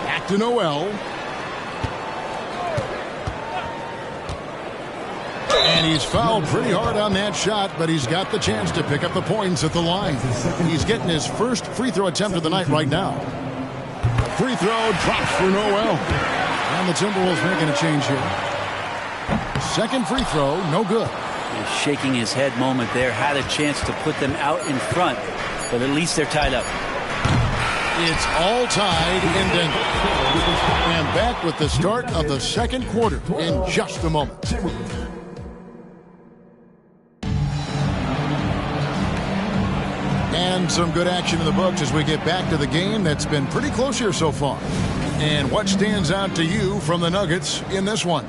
Back to Noel. And he's fouled pretty hard on that shot, but he's got the chance to pick up the points at the line. He's getting his first free throw attempt of the night right now. Free throw drops for Noel. And the Timberwolves making a change here. Second free throw, no good. He's shaking his head moment there. Had a chance to put them out in front, but at least they're tied up. It's all tied in Denver. And back with the start of the second quarter in just a moment. And some good action in the books as we get back to the game that's been pretty close here so far. And what stands out to you from the Nuggets in this one?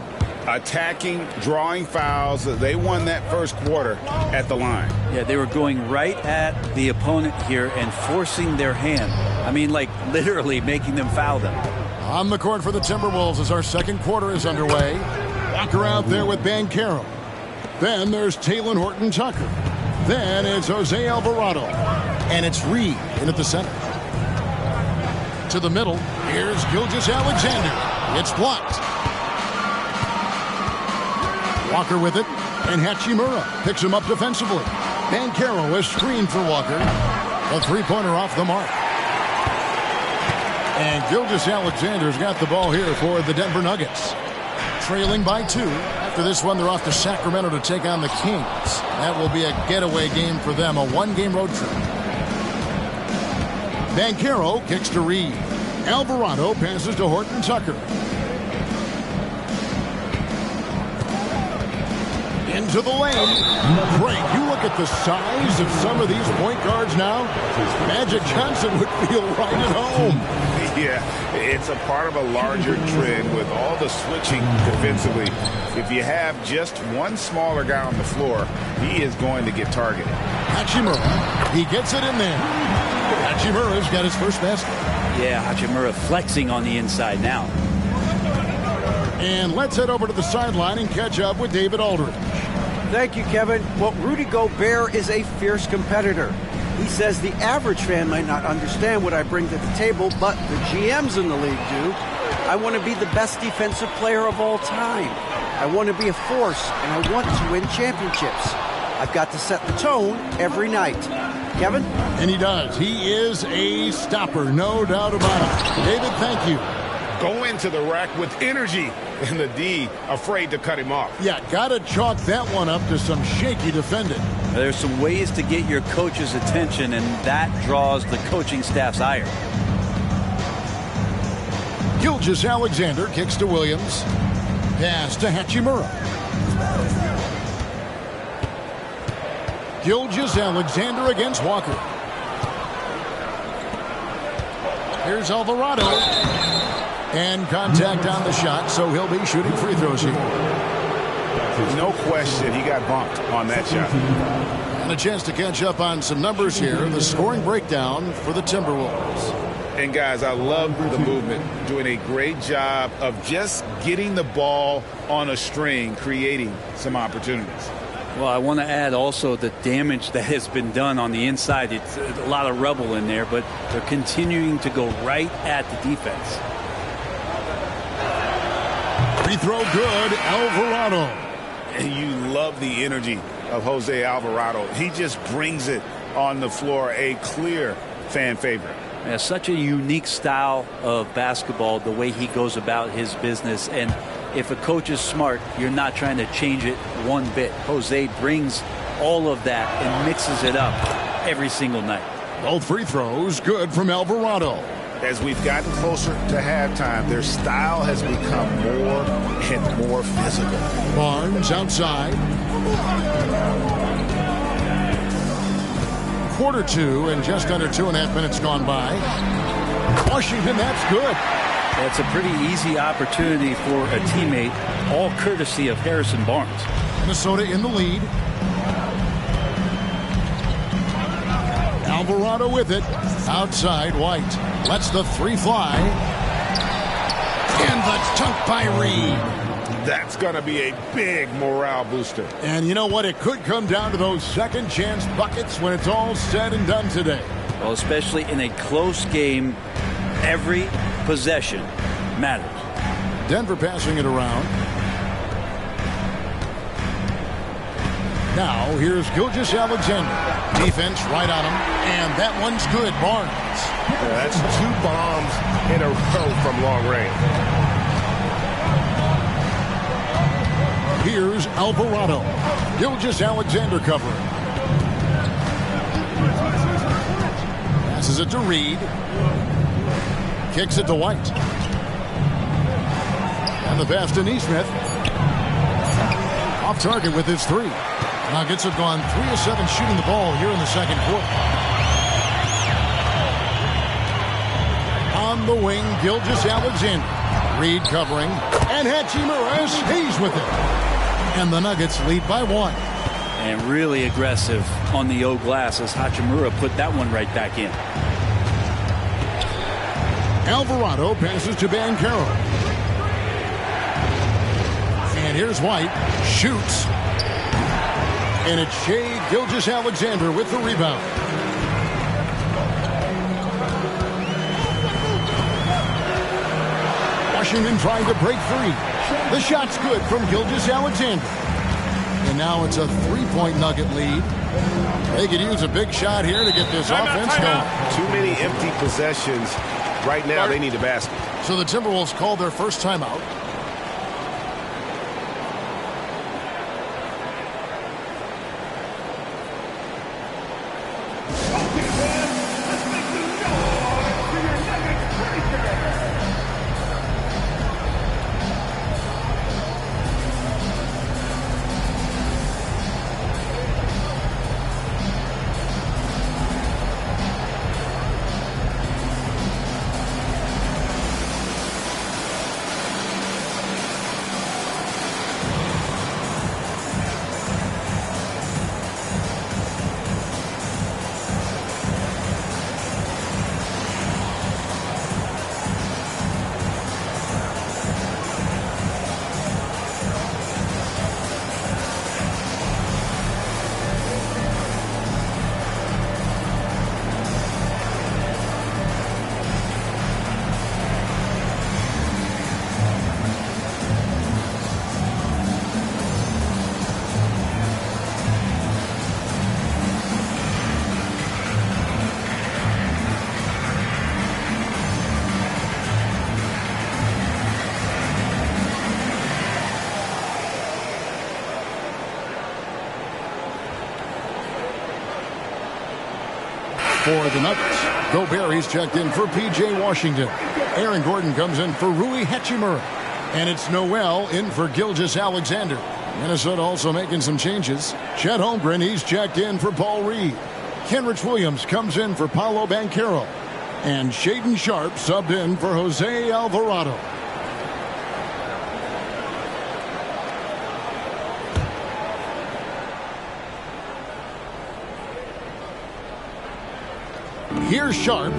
attacking, drawing fouls. They won that first quarter at the line. Yeah, they were going right at the opponent here and forcing their hand. I mean, like literally making them foul them. On the court for the Timberwolves as our second quarter is underway. Walker out there with Banchero. Then there's Talen Horton-Tucker. Then it's Jose Alvarado. And it's Reed in at the center. To the middle, here's Gilgeous-Alexander. It's blocked. Walker with it, and Hachimura picks him up defensively. Banchero is screened for Walker. A three-pointer off the mark. And Gilgeous-Alexander's got the ball here for the Denver Nuggets. Trailing by 2. After this one, they're off to Sacramento to take on the Kings. That will be a getaway game for them, a one-game road trip. Banchero kicks to Reed. Alvarado passes to Horton-Tucker. Into the lane. Great. You look at the size of some of these point guards now. Magic Johnson would feel right at home. Yeah, it's a part of a larger trend with all the switching defensively. If you have just one smaller guy on the floor, he is going to get targeted. Hachimura, he gets it in there. Hachimura's got his first basket. Yeah, Hachimura flexing on the inside now. And let's head over to the sideline and catch up with David Aldridge. Thank you, Kevin. Well, Rudy Gobert is a fierce competitor. He says the average fan might not understand what I bring to the table, but the GMs in the league do. I want to be the best defensive player of all time. I want to be a force, and I want to win championships. I've got to set the tone every night. Kevin? And he does. He is a stopper, no doubt about it. David, thank you. Go into the rack with energy, and the D afraid to cut him off. Yeah, got to chalk that one up to some shaky defending. There's some ways to get your coach's attention, and that draws the coaching staff's ire. Gilgeous-Alexander kicks to Williams. Pass to Hachimura. Gilgeous-Alexander against Walker. Here's Alvarado. And contact on the shot, so he'll be shooting free throws here. No question, he got bumped on that shot. And a chance to catch up on some numbers here. The scoring breakdown for the Timberwolves. And guys, I love the movement. Doing a great job of just getting the ball on a string, creating some opportunities. Well, I want to add also the damage that has been done on the inside. It's a lot of rubble in there, but they're continuing to go right at the defense. Free throw good, Alvarado. And you love the energy of Jose Alvarado. He just brings it on the floor, a clear fan favorite. Yeah, such a unique style of basketball, the way he goes about his business. And if a coach is smart, you're not trying to change it one bit. Jose brings all of that and mixes it up every single night. Both free throws good from Alvarado. As we've gotten closer to halftime, their style has become more and more physical. Barnes outside. Quarter 2 and just under 2.5 minutes gone by. Washington, that's good. That's a pretty easy opportunity for a teammate, all courtesy of Harrison Barnes. Minnesota in the lead. Alvarado with it. Outside, White. Lets the three fly. And the dunk by Reed. That's going to be a big morale booster. And you know what? It could come down to those second chance buckets when it's all said and done today. Well, especially in a close game, every possession matters. Denver passing it around. Now, here's Gilgeous-Alexander. Defense right on him. And that one's good. Barnes. Yeah, that's 2 bombs in a row from long range. Here's Alvarado. Gilgeous-Alexander covering. Passes it to Reed. Kicks it to White. And the pass to Nesmith. Off target with his 3. Nuggets have gone 3 of 7 shooting the ball here in the second quarter. On the wing, Gilgeous-Alexander. Reed covering, and Hachimura stays with it. And the Nuggets lead by 1. And really aggressive on the O glass as Hachimura put that one right back in. Alvarado passes to Banchero. And here's White. Shoots. And it's Shai Gilgeous-Alexander with the rebound. Washington trying to break free. The shot's good from Gilgeous-Alexander. And now it's a 3-point Nugget lead. They could use a big shot here to get this offense going. Too many empty possessions. Right now, they need a basket. So the Timberwolves called their first timeout. For the Nuggets, Gobert, he's checked in for P.J. Washington. Aaron Gordon comes in for Rui Hachimura. And it's Noel in for Gilgeous-Alexander. Minnesota also making some changes. Chet Holmgren, he's checked in for Paul Reed. Kenrich Williams comes in for Paolo Banchero. And Shaedon Sharpe subbed in for Jose Alvarado. Here's Sharpe.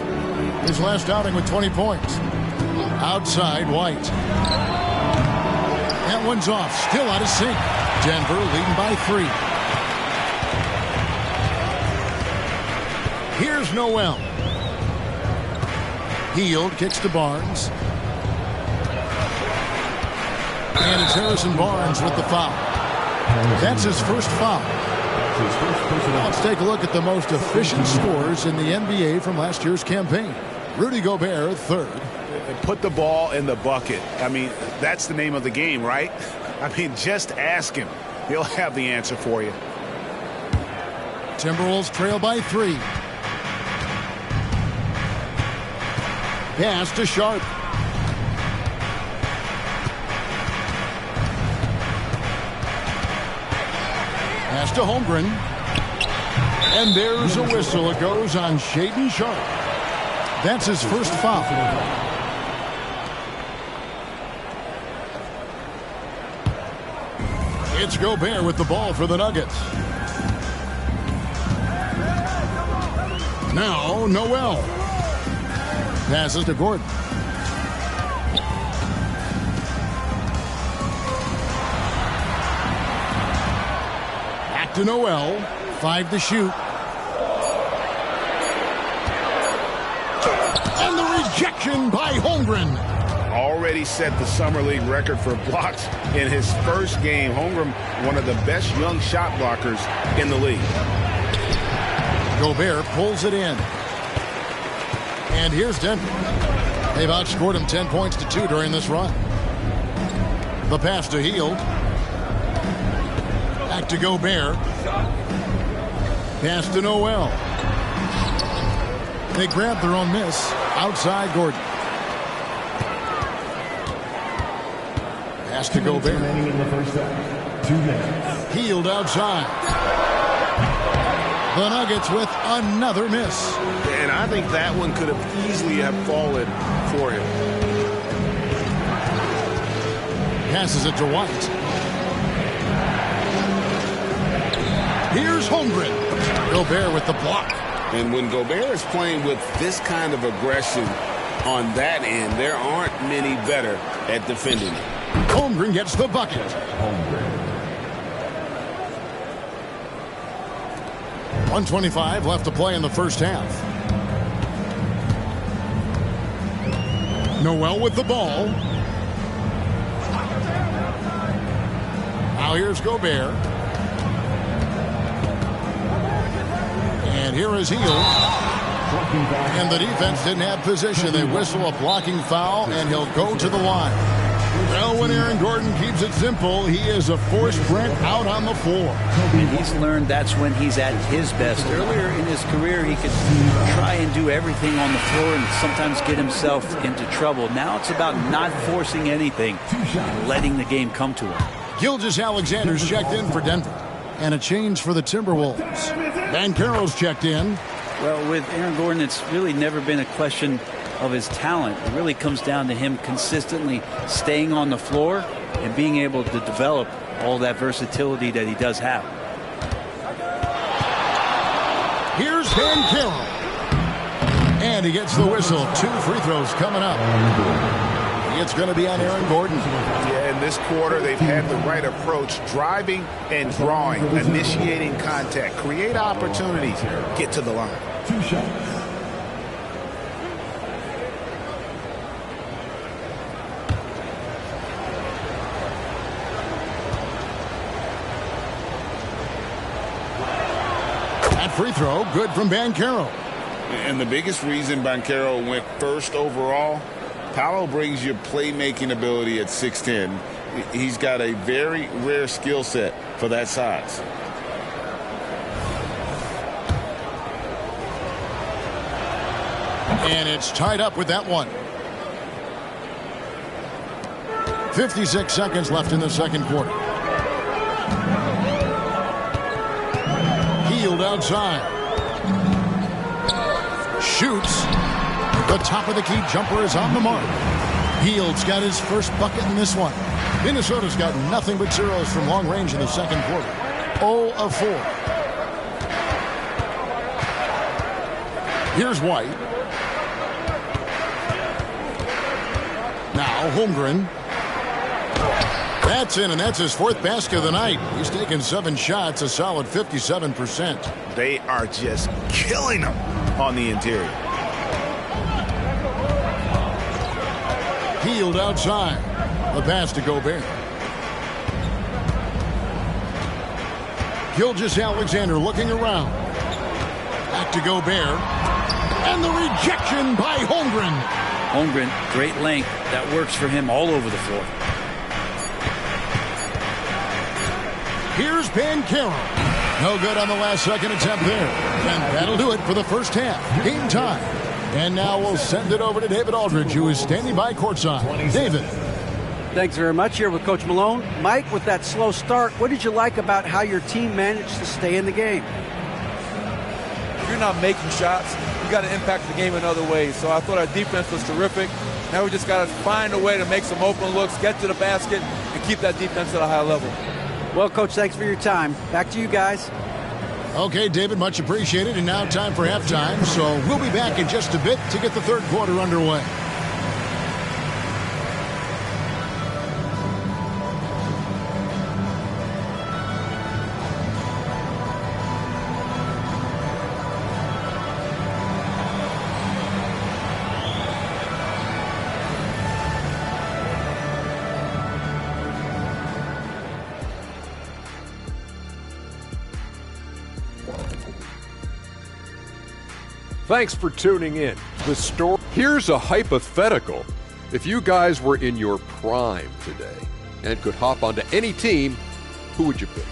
His last outing with 20 points. Outside, White. That one's off. Still out of sync. Denver leading by 3. Here's Noel. Hield kicks to Barnes. And it's Harrison Barnes with the foul. That's his first foul. Let's take a look at the most efficient scorers in the NBA from last year's campaign. Rudy Gobert, 3rd. Put the ball in the bucket. I mean, that's the name of the game, right? I mean, just ask him. He'll have the answer for you. Timberwolves trail by 3. Pass to Sharpe. Pass to Holmgren. And there's a whistle. It goes on Shaedon Sharpe. That's his first foul. It's Gobert with the ball for the Nuggets. Now Noel. Passes to Gordon. Back to Noel. 5 to shoot. And the rejection by Holmgren. Already set the Summer League record for blocks in his first game. Holmgren, one of the best young shot blockers in the league. Gobert pulls it in. And here's Denver. They've outscored him 10 points to 2 during this run. The pass to Hield. Back to Gobert. Pass to Noel. They grab their own miss. Outside Gordon. Pass to Gobert. In the first half. 2 minutes. Hield outside. The Nuggets with another miss. And I think that one could have easily have fallen for him. passes it to White. Here's Holmgren. Gobert with the block. And when Gobert is playing with this kind of aggression on that end, there aren't many better at defending it. Holmgren gets the bucket. 1:25 left to play in the first half. Noel with the ball. Now here's Gobert. And here is Hield. And the defense didn't have position. They whistle a blocking foul, and he'll go to the line. Well, when Aaron Gordon keeps it simple, he is a force sprint out on the floor. And he's learned that's when he's at his best. Earlier in his career, he could try and do everything on the floor and sometimes get himself into trouble. Now it's about not forcing anything and letting the game come to him. Gilgeous-Alexander's checked in for Denver. And a change for the Timberwolves. Banchero's checked in. Well, with Aaron Gordon, it's really never been a question of his talent. It really comes down to him consistently staying on the floor and being able to develop all that versatility that he does have. Here's Banchero. And he gets the whistle. 2 free throws coming up. It's going to be on Aaron Gordon. Yeah, in this quarter, they've had the right approach, driving and drawing, initiating contact, create opportunities, get to the line. 2 shots. That free throw, good from Banchero. And the biggest reason Banchero went first overall, Paolo brings you playmaking ability at 6'10". He's got a very rare skill set for that size. And it's tied up with that one. 56 seconds left in the second quarter. Hield outside. Shoots. The top of the key jumper is on the mark. Hield's got his first bucket in this one. Minnesota's got nothing but zeros from long range in the second quarter. 0 of 4. Here's White. Now Holmgren. That's in, and that's his 4th basket of the night. He's taken 7 shots, a solid 57%. They are just killing him on the interior. Hield outside. The pass to Gobert. Gilgeous-Alexander looking around. Back to Gobert. And the rejection by Holmgren. Holmgren, great length. That works for him all over the floor. Here's Banchero. No good on the last second attempt there. And that'll do it for the first half. Game time. And now we'll send it over to David Aldridge, who is standing by courtside. David. Thanks very much. Here with Coach Malone. Mike, with that slow start, what did you like about how your team managed to stay in the game? If you're not making shots, you got to impact the game in other ways. So I thought our defense was terrific. Now we just got to find a way to make some open looks, get to the basket, and keep that defense at a high level. Well, Coach, thanks for your time. Back to you guys. Okay, David, much appreciated. And now time for halftime. So we'll be back in just a bit to get the third quarter underway. Thanks for tuning in. The story. Here's a hypothetical. If you guys were in your prime today and could hop onto any team, who would you pick?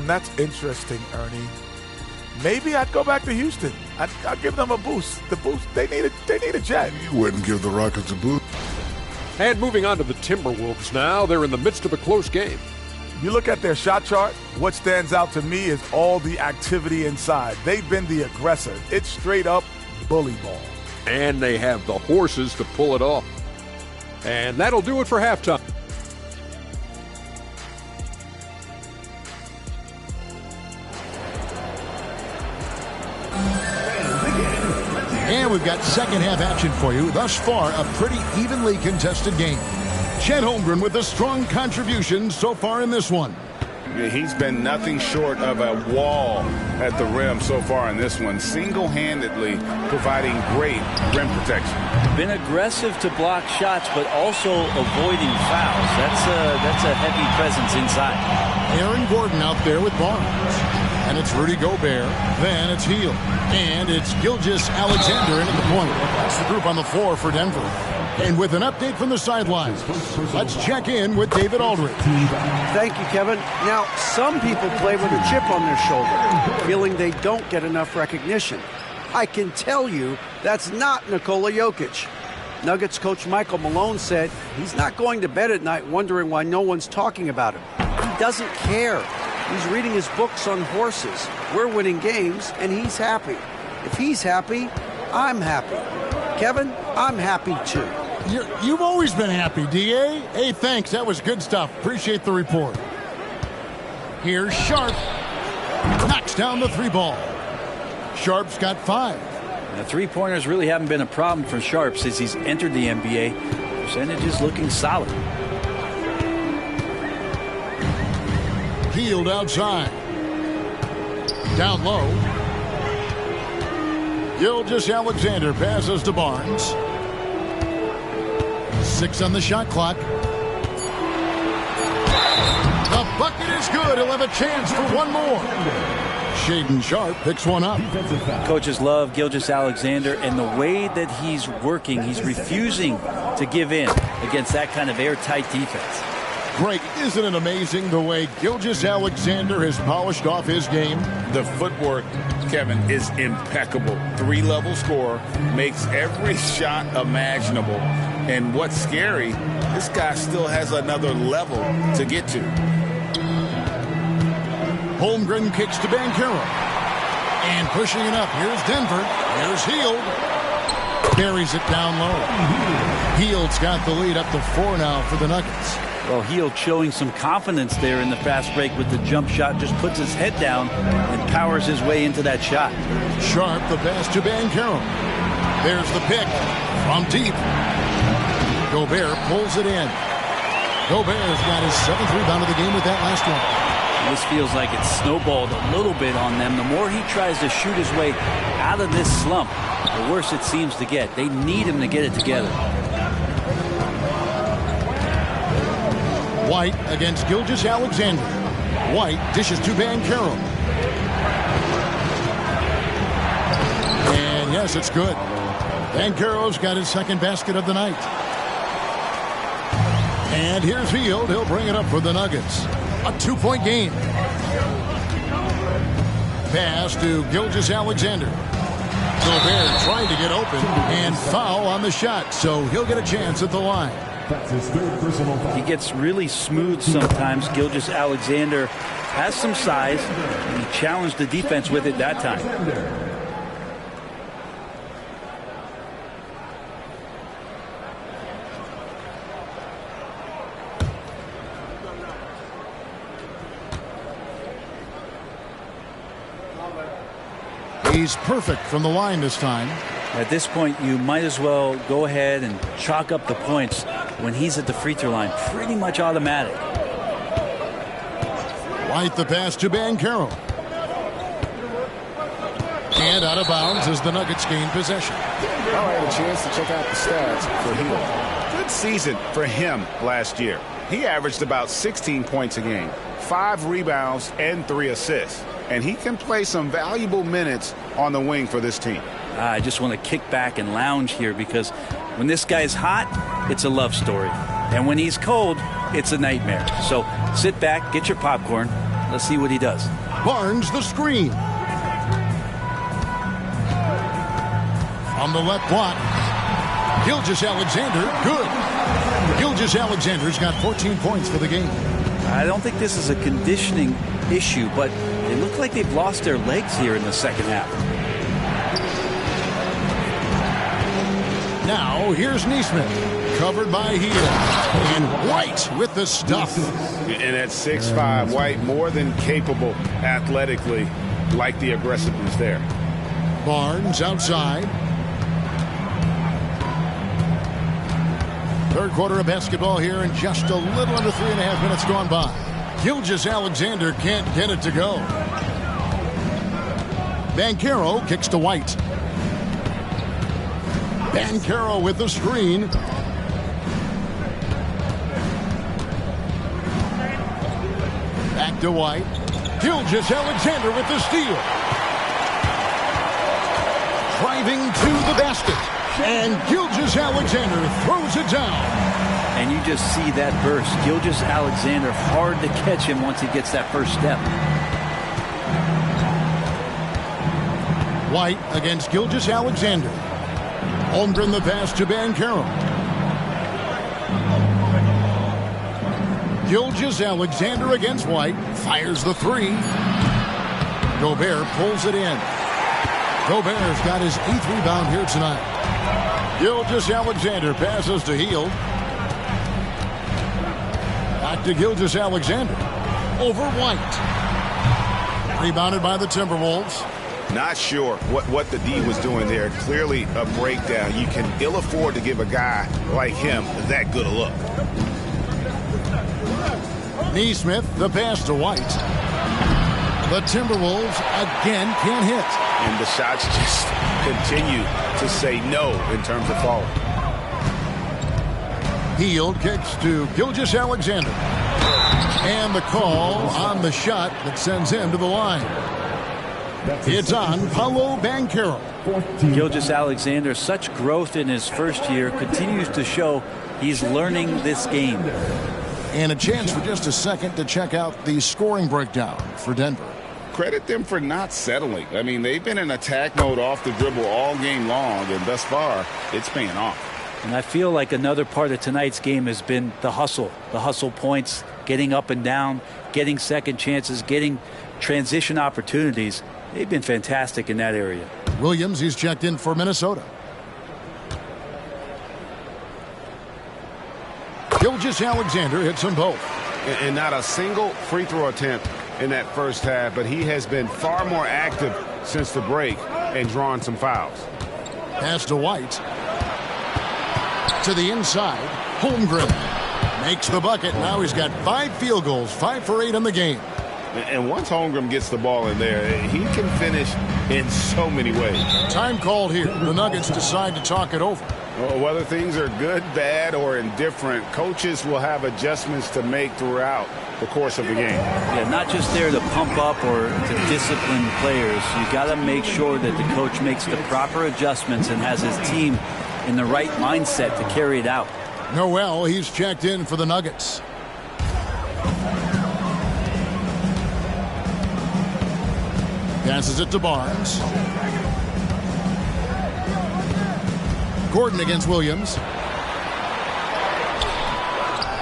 That's interesting, Ernie. Maybe I'd go back to Houston. I'd give them a boost. The boost they need a jet. You wouldn't give the Rockets a boost. And moving on to the Timberwolves now. They're in the midst of a close game. You look at their shot chart, what stands out to me is all the activity inside. They've been the aggressor. It's straight up bully ball. And they have the horses to pull it off. And that'll do it for halftime. we've got second half action for you. Thus far, a pretty evenly contested game. Chet Holmgren with a strong contribution so far in this one. He's been nothing short of a wall at the rim so far in this one, single-handedly providing great rim protection. Been aggressive to block shots, but also avoiding fouls. That's a heavy presence inside. Aaron Gordon out there with Barnes. And it's Rudy Gobert. Then it's Hield. And it's Gilgeous-Alexander in at the point. That's the group on the floor for Denver. And with an update from the sidelines, let's check in with David Aldridge. Thank you, Kevin. Now, some people play with a chip on their shoulder, feeling they don't get enough recognition. I can tell you that's not Nikola Jokic. Nuggets coach Michael Malone said he's not going to bed at night wondering why no one's talking about him. He doesn't care. He's reading his books on horses. We're winning games, and he's happy. If he's happy, I'm happy. Kevin, I'm happy too. You've always been happy, D.A. Hey, thanks. That was good stuff. Appreciate the report. Here's Sharp. Knocks down the three ball. Sharp's got 5. The three-pointers really haven't been a problem for Sharp since he's entered the NBA. Percentage is looking solid. Hield outside. Down low. Gilgeous-Alexander passes to Barnes. 6 on the shot clock. The bucket is good. He'll have a chance for one more. Shaedon Sharp picks one up. Coaches love Gilgeous-Alexander, and the way that he's working, he's refusing to give in against that kind of airtight defense. Greg, isn't it amazing the way Gilgeous-Alexander has polished off his game? The footwork, Kevin, is impeccable. 3-level scorer, makes every shot imaginable. And what's scary, this guy still has another level to get to. Holmgren kicks to Banchero. And pushing it up. Here's Denver. Here's Hield. Carries it down low. Hield's got the lead up to 4 now for the Nuggets. Well, Hield showing some confidence there in the fast break with the jump shot. Just puts his head down and powers his way into that shot. Sharp the pass to Banchero. There's the pick from deep. Gobert pulls it in. Gobert's got his 7th rebound of the game with that last one. This feels like it's snowballed a little bit on them. The more he tries to shoot his way out of this slump, the worse it seems to get. They need him to get it together. White against Gilgeous-Alexander. White dishes to Banchero. And yes, it's good. Banchero's got his 2nd basket of the night. And here's Hield. He'll bring it up for the Nuggets. A 2-point game. Pass to Gilgeous-Alexander. Gobert trying to get open and foul on the shot, so he'll get a chance at the line. That's his 3rd personal foul. He gets really smooth sometimes. Gilgeous-Alexander has some size, and he challenged the defense with it that time. He's perfect from the line this time. At this point, you might as well go ahead and chalk up the points when he's at the free throw line. Pretty much automatic. White the pass to Banchero. And out of bounds as the Nuggets gain possession. All right, a chance to check out the stats for Hield. Good season for him last year. He averaged about 16 points a game, 5 rebounds, and 3 assists. And he can play some valuable minutes on the wing for this team. I just want to kick back and lounge here because when this guy's hot, it's a love story. And when he's cold, it's a nightmare. So sit back, get your popcorn. Let's see what he does. Barnes the screen. On the left block. Gilgeous-Alexander, good. Gilgeous-Alexander's got 14 points for the game. I don't think this is a conditioning issue, but they look like they've lost their legs here in the second half. Now, here's Neesmith, covered by Hield. And White with the stuff. And at 6'5", White more than capable athletically, like the aggressiveness there. Barnes outside. Third quarter of basketball here, and just a little under 3.5 minutes gone by. Gilgeous-Alexander can't get it to go. Banchero kicks to White. Banchero with the screen. Back to White. Gilgeous-Alexander with the steal. Driving to the basket. And Gilgeous-Alexander throws it down. And you just see that burst. Gilgeous-Alexander, hard to catch him once he gets that first step. White against Gilgeous-Alexander. Holmgren the pass to Banchero. Gilgeous-Alexander against White. Fires the three. Gobert pulls it in. Gobert's got his 8th rebound here tonight. Gilgeous-Alexander passes to Hield. Back to Gilgeous-Alexander. Over White. Rebounded by the Timberwolves. Not sure what the D was doing there. Clearly a breakdown. You can ill afford to give a guy like him that good a look. Neesmith, the pass to White. The Timberwolves again can't hit. And the shots just continue to say no in terms of falling. Hield kicks to Gilgeous-Alexander. And the call on the shot that sends him to the line. It's on Paolo Banchero. Gilgeous-Alexander, such growth in his first year, continues to show he's learning this game. And a chance for just a second to check out the scoring breakdown for Denver. Credit them for not settling. I mean, they've been in attack mode off the dribble all game long, and thus far, it's paying off. And I feel like another part of tonight's game has been the hustle points, getting up and down, getting second chances, getting transition opportunities. They've been fantastic in that area. Williams, he's checked in for Minnesota. Gilgeous-Alexander hits them both. And not a single free throw attempt in that first half, but he has been far more active since the break and drawn some fouls. Pass to White. To the inside. Holmgren makes the bucket. Now he's got 5 field goals, 5 for 8 in the game. And once Holmgren gets the ball in there, he can finish in so many ways. Time called here. The Nuggets decide to talk it over. Whether things are good, bad, or indifferent, coaches will have adjustments to make throughout the course of the game. Yeah, not just there to pump up or to discipline players. You got to make sure that the coach makes the proper adjustments and has his team in the right mindset to carry it out. Noel, he's checked in for the Nuggets. Passes it to Barnes. Gordon against Williams.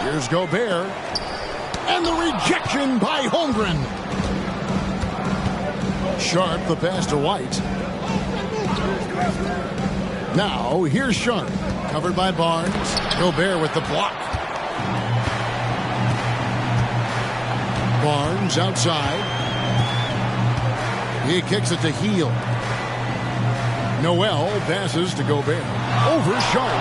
Here's Gobert. And the rejection by Holmgren. Sharp, the pass to White. Now, here's Sharp. Covered by Barnes. Gobert with the block. Barnes outside. He kicks it to Hield. Noel passes to Gobert. Over Sharp.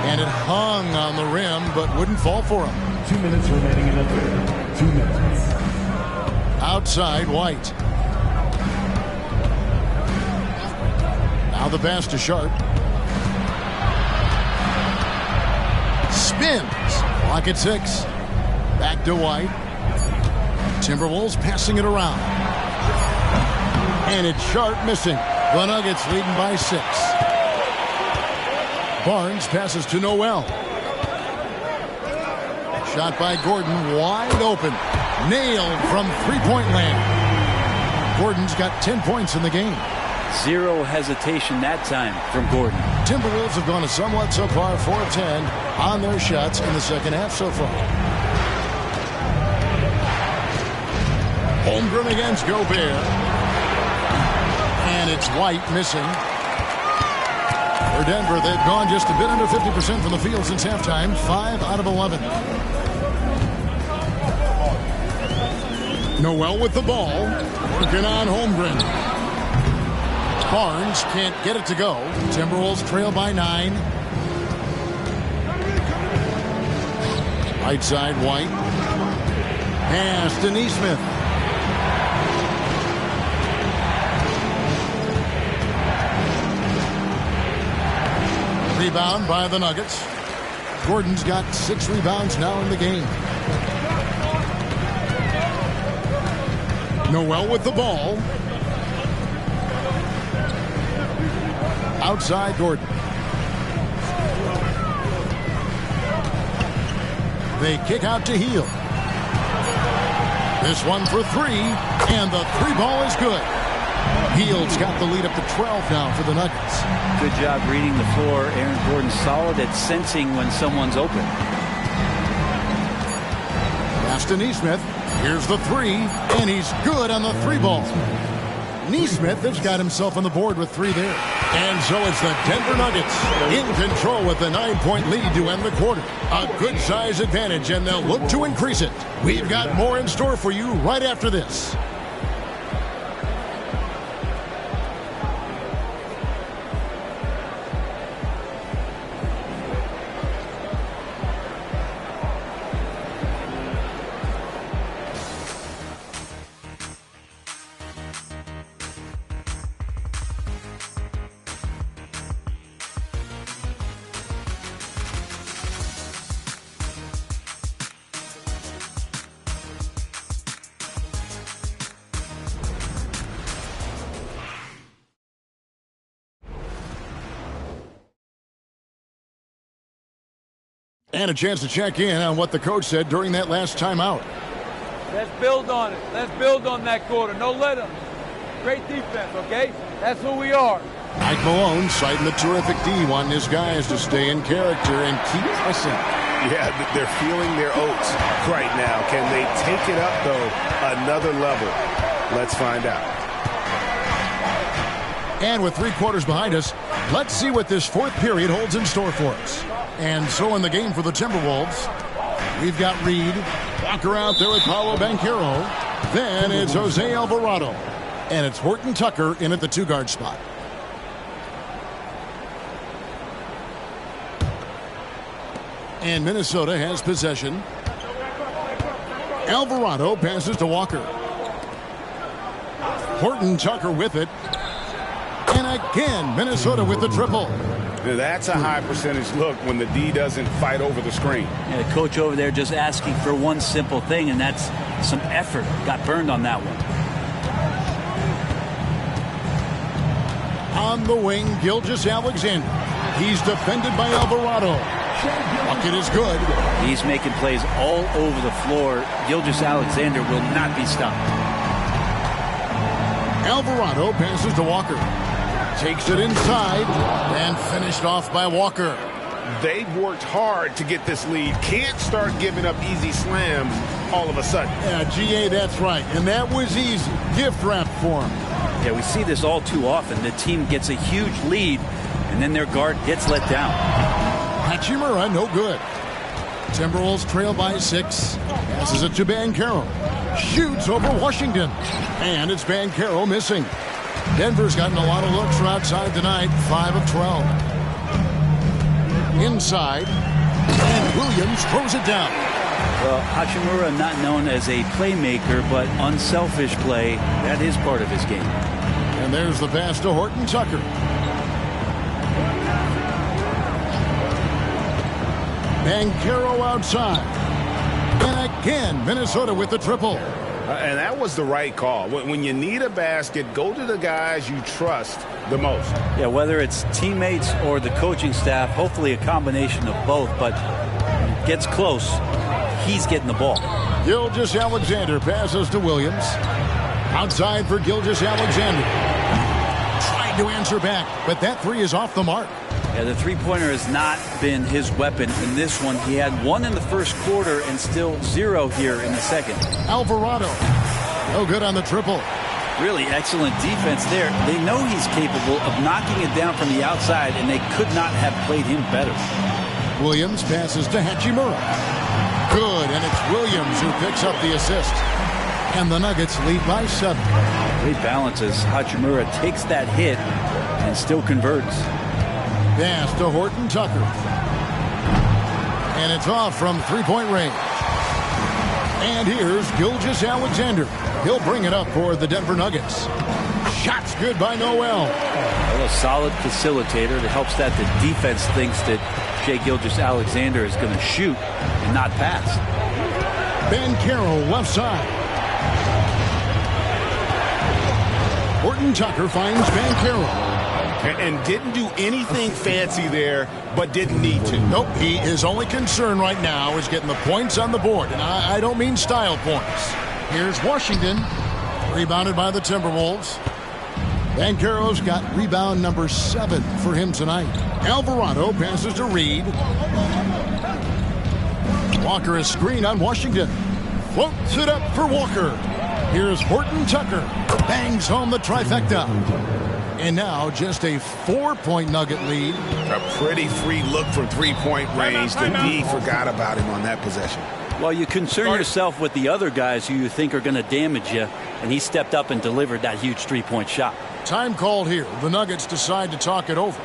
And it hung on the rim, but wouldn't fall for him. 2 minutes remaining in the third. 2 minutes. Outside, White. Now the pass to Sharp. Spins. Clock at 6. Back to White. Timberwolves passing it around. And it's Sharp missing. The Nuggets leading by 6. Barnes passes to Noel. Shot by Gordon, wide open. Nailed from three-point land. Gordon's got 10 points in the game. Zero hesitation that time from Gordon. Timberwolves have gone a somewhat subpar 4 of 10 on their shots in the second half so far. Holmgren against Gobert. And it's White missing. For Denver, they've gone just a bit under 50% from the field since halftime. 5 out of 11. Noel with the ball. Working on Holmgren. Barnes can't get it to go. Timberwolves trail by 9. Right side, White. Pass to Neesmith. Rebound by the Nuggets. Gordon's got 6 rebounds now in the game. Noel with the ball. Outside Gordon. They kick out to Heel. This one for 3, and the 3 ball is good. Heald's got the lead up to 12 now for the Nuggets. Good job reading the floor. Aaron Gordon solid at sensing when someone's open. Pass to Neesmith. Here's the 3, and he's good on the 3 ball. Neesmith has got himself on the board with 3 there. And so it's the Denver Nuggets in control with a 9-point lead to end the quarter. A good size advantage, and they'll look to increase it. We've got more in store for you right after this. And a chance to check in on what the coach said during that last timeout. Let's build on it. Let's build on that quarter. No let them. Great defense, okay? That's who we are. Mike Malone citing the terrific D, wanting his guys to stay in character and keep pressing. Yeah, they're feeling their oats right now. Can they take it up, though, another level? Let's find out. And with 3 quarters behind us, let's see what this 4th period holds in store for us. And so in the game for the Timberwolves, we've got Reed, Walker out there with Paolo Banchero. Then it's Jose Alvarado. And it's Horton Tucker in at the 2-guard spot. And Minnesota has possession. Alvarado passes to Walker. Horton Tucker with it. And again, Minnesota with the triple. That's a high percentage look when the D doesn't fight over the screen. Yeah, the coach over there just asking for one simple thing, and that's some effort. Got burned on that one. On the wing, Gilgeous-Alexander. He's defended by Alvarado. Bucket is good. He's making plays all over the floor. Gilgeous-Alexander will not be stopped. Alvarado passes to Walker. Takes it inside and finished off by Walker. They've worked hard to get this lead. Can't start giving up easy slams all of a sudden. Yeah, GA, that's right. And that was easy. Gift wrap for him. Yeah, we see this all too often. The team gets a huge lead, and then their guard gets let down. Hachimura, no good. Timberwolves trail by 6. Passes it to Banchero. Shoots over Washington. And it's Banchero missing. Denver's gotten a lot of looks from outside tonight, 5 of 12. Inside, and Williams throws it down. Well, Hachimura not known as a playmaker, but unselfish play. That is part of his game. And there's the pass to Horton Tucker. Banchero outside. And again, Minnesota with the triple. And that was the right call. When you need a basket, go to the guys you trust the most. Yeah, whether it's teammates or the coaching staff, hopefully a combination of both, but when it gets close, he's getting the ball. Gilgeous-Alexander passes to Williams. Outside for Gilgeous-Alexander. Tried to answer back, but that 3 is off the mark. Yeah, the three-pointer has not been his weapon in this one. He had 1 in the first quarter and still 0 here in the second. Alvarado. No good on the triple. Really excellent defense there. They know he's capable of knocking it down from the outside, and they could not have played him better. Williams passes to Hachimura. Good, and it's Williams who picks up the assist. And the Nuggets lead by 7. Great balance as Hachimura takes that hit and still converts. Pass to Horton Tucker. And it's off from three-point range. And here's Gilgeous-Alexander. He'll bring it up for the Denver Nuggets. Shot's good by Noel. Well, a solid facilitator that helps that the defense thinks that Shai Gilgeous-Alexander is going to shoot and not pass. Banchero left side. Horton Tucker finds Banchero. And didn't do anything fancy there, but didn't need to. Nope, his only concern right now is getting the points on the board. And I don't mean style points. Here's Washington, rebounded by the Timberwolves. Banchero's got rebound number 7 for him tonight. Alvarado passes to Reed. Walker is screen on Washington. Floats it up for Walker. Here's Horton Tucker. Bangs home the trifecta. And now just a 4-point Nugget lead. A pretty free look from three-point range. The D forgot about him on that possession. Well, you concern yourself with the other guys who you think are going to damage you, and he stepped up and delivered that huge three-point shot. Time called here. The Nuggets decide to talk it over.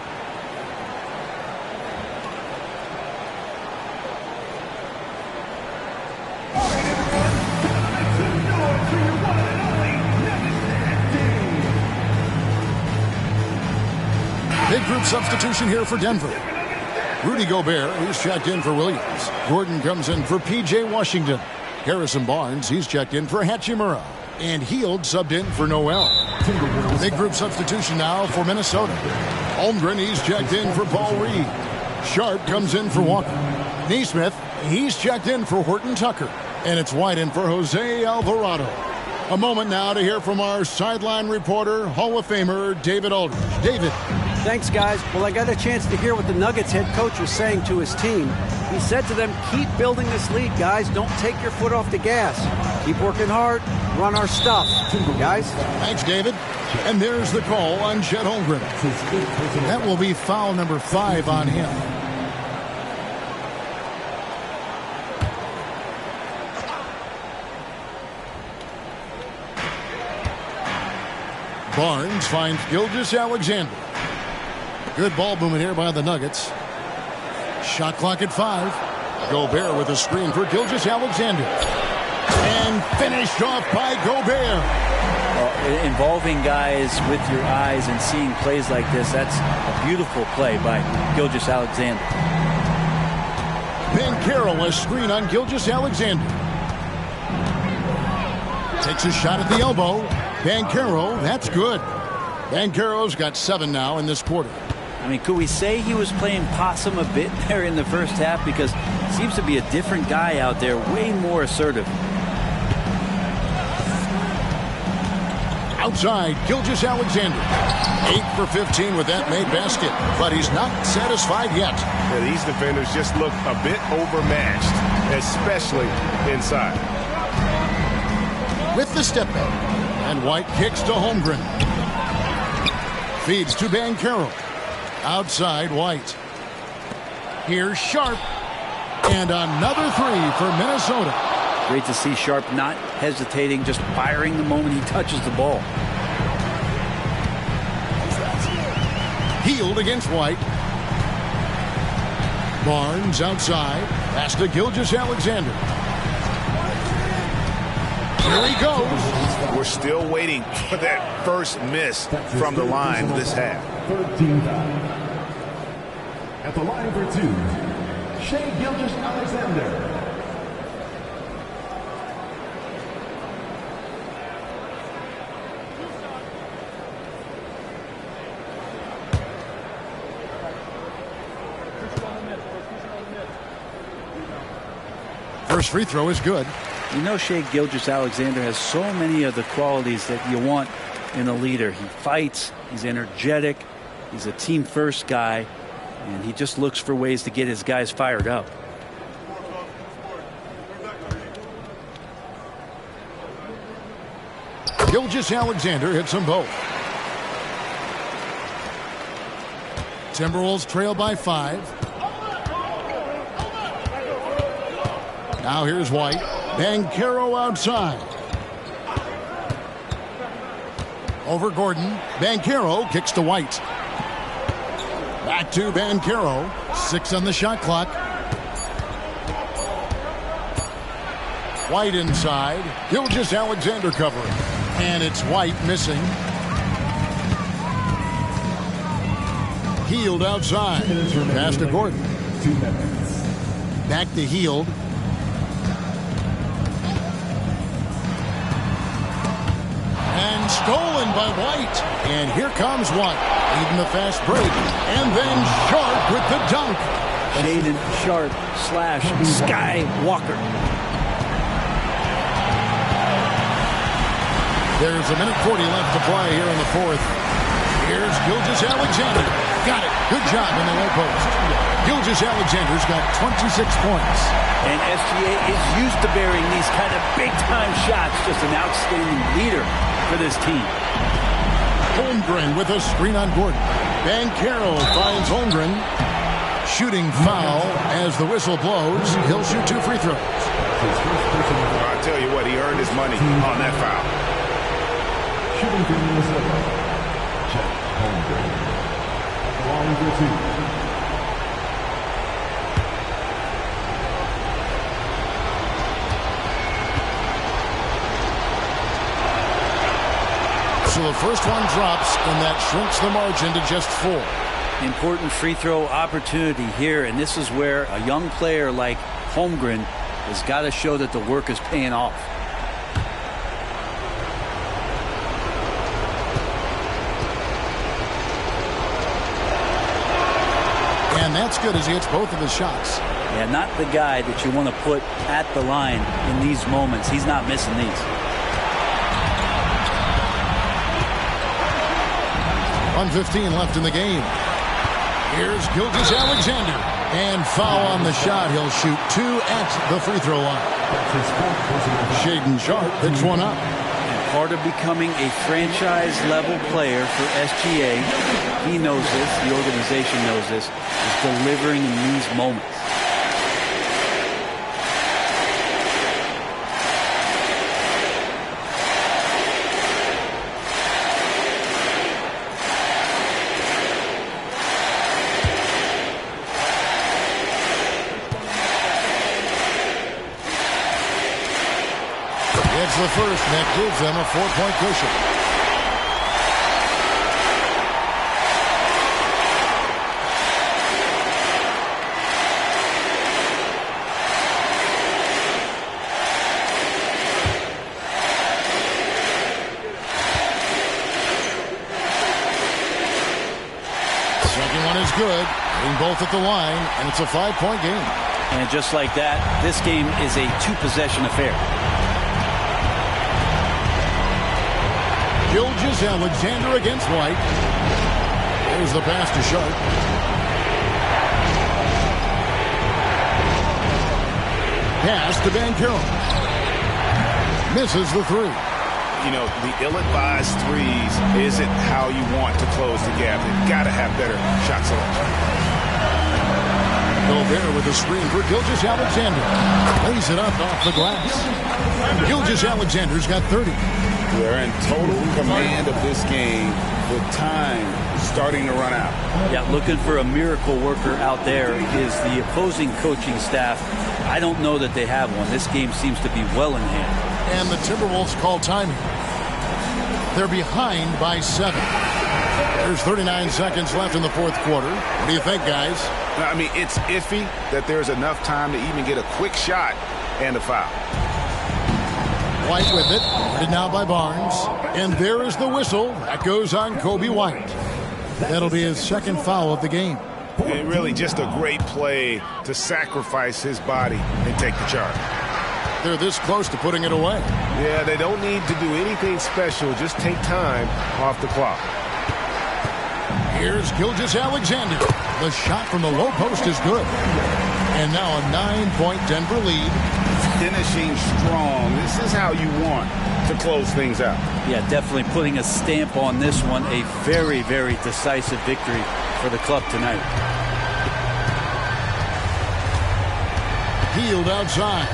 Big group substitution here for Denver. Rudy Gobert, who's checked in for Williams. Gordon comes in for P.J. Washington. Harrison Barnes, he's checked in for Hachimura. And Hield subbed in for Noel. Big group substitution now for Minnesota. Holmgren, he's checked in for Paul Reed. Sharp comes in for Walker. Neesmith, he's checked in for Horton Tucker. And it's White in for Jose Alvarado. A moment now to hear from our sideline reporter, Hall of Famer David Aldridge. David. Thanks, guys. Well, I got a chance to hear what the Nuggets head coach was saying to his team. He said to them, keep building this lead, guys. Don't take your foot off the gas. Keep working hard. Run our stuff. Guys? Thanks, David. And there's the call on Chet Holmgren. That will be foul number 5 on him. Barnes finds Gilgeous-Alexander. Good ball movement here by the Nuggets. Shot clock at 5. Gobert with a screen for Gilgeous-Alexander. And finished off by Gobert. Well, involving guys with your eyes and seeing plays like this, that's a beautiful play by Gilgeous-Alexander. Banchero a screen on Gilgeous-Alexander. Takes a shot at the elbow. Banchero, that's good. Banchero's got 7 now in this quarter. I mean, could we say he was playing possum a bit there in the first half? Because it seems to be a different guy out there, way more assertive. Outside, Gilgeous-Alexander. 8 for 15 with that made basket, but he's not satisfied yet. Yeah, these defenders just look a bit overmatched, especially inside. With the step back, and White kicks to Holmgren. Feeds to Banchero. Outside, White. Here's Sharp. And another 3 for Minnesota. Great to see Sharp not hesitating, just firing the moment he touches the ball. Hield against White. Barnes outside. Pass to Gilgeous-Alexander. Here he goes. We're still waiting for that first miss from the line this half. 13 foul. At the line for 2, Shai Gilgeous-Alexander. First free throw is good. You know, Shai Gilgeous-Alexander has so many of the qualities that you want in a leader. He fights, he's energetic, he's a team-first guy, and he just looks for ways to get his guys fired up. Gilgeous-Alexander hits them both. Timberwolves trail by 5. Now here's White. Banchero outside. Over Gordon. Banchero kicks to White. Back to Banchero. 6 on the shot clock. White inside. Gilgeous-Alexander covering. And it's White missing. Hield outside. Pass to Gordon. Back to Hield. And stolen by White. And here comes White. Leading the fast break. And then Sharp with the dunk. Shaedon Sharp / Skywalker. There's a minute 40 left to play here in the fourth. Here's Gilgeous-Alexander. Got it. Good job in the low post. Gilgeous-Alexander's got 26 points. And SGA is used to burying these kind of big-time shots. Just an outstanding leader for this team. Holmgren with a screen on Gordon. Banchero finds Holmgren. Shooting foul as the whistle blows. He'll shoot 2 free throws. I'll tell you what, he earned his money on that foul. Shooting for Minnesota, Chet Holmgren. Line for 2. So the first one drops, and that shrinks the margin to just 4. Important free throw opportunity here, and this is where a young player like Holmgren has got to show that the work is paying off. And that's good as he hits both of his shots. Yeah, not the guy that you want to put at the line in these moments. He's not missing these. 1:15 left in the game. Here's Gilgeous-Alexander. And foul on the shot. He'll shoot 2 at the free throw line. Shaedon Sharp picks one up. And part of becoming a franchise-level player for SGA, he knows this, the organization knows this, is delivering in these moments. It's the first, and that gives them a 4-point cushion. Second one is good. Hitting both at the line, and it's a 5-point game. And just like that, this game is a 2-possession affair. Gilgeous-Alexander against White. There's the pass to Sharp. Pass to Banchero. Misses the 3. You know, the ill-advised threes isn't how you want to close the gap. You've got to have better shot selection. Gobert with a screen for Gilgeous-Alexander. Lays it up off the glass. Gilgeous-Alexander's got 30. They're in total command of this game with time starting to run out. Yeah, looking for a miracle worker out there is the opposing coaching staff. I don't know that they have one. This game seems to be well in hand. And the Timberwolves call timing. They're behind by 7. There's 39 seconds left in the fourth quarter. What do you think, guys? I mean, it's iffy that there's enough time to even get a quick shot and a foul. White with it. Guarded now by Barnes. And there is the whistle. That goes on Kobe White. That'll be his second foul of the game. And really just a great play to sacrifice his body and take the charge. They're this close to putting it away. Yeah, they don't need to do anything special. Just take time off the clock. Here's Gilgeous-Alexander. The shot from the low post is good. And now a 9-point Denver lead. Finishing strong. This is how you want to close things out. Yeah, definitely putting a stamp on this one. A very, very decisive victory for the club tonight. Hield outside.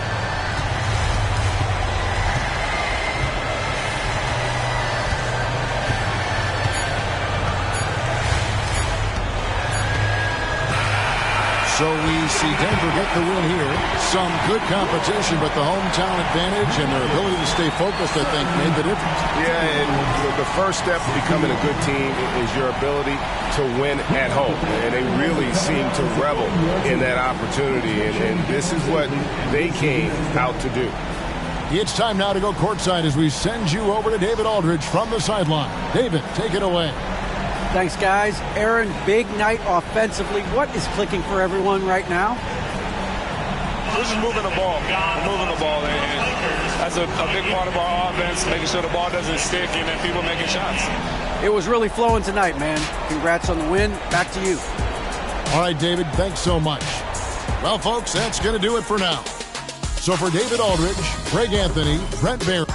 So we see Denver get the win here. Some good competition, but the hometown advantage and their ability to stay focused, I think, made the difference. Yeah, and the first step to becoming a good team is your ability to win at home. And they really seem to revel in that opportunity. And this is what they came out to do. It's time now to go courtside as we send you over to David Aldridge from the sideline. David, take it away. Thanks, guys. Aaron, big night offensively. What is clicking for everyone right now? We're just moving the ball. We're moving the ball. And that's a big part of our offense, making sure the ball doesn't stick and then people making shots. It was really flowing tonight, man. Congrats on the win. Back to you. All right, David, thanks so much. Well, folks, that's going to do it for now. So for David Aldridge, Greg Anthony, Brent Barry.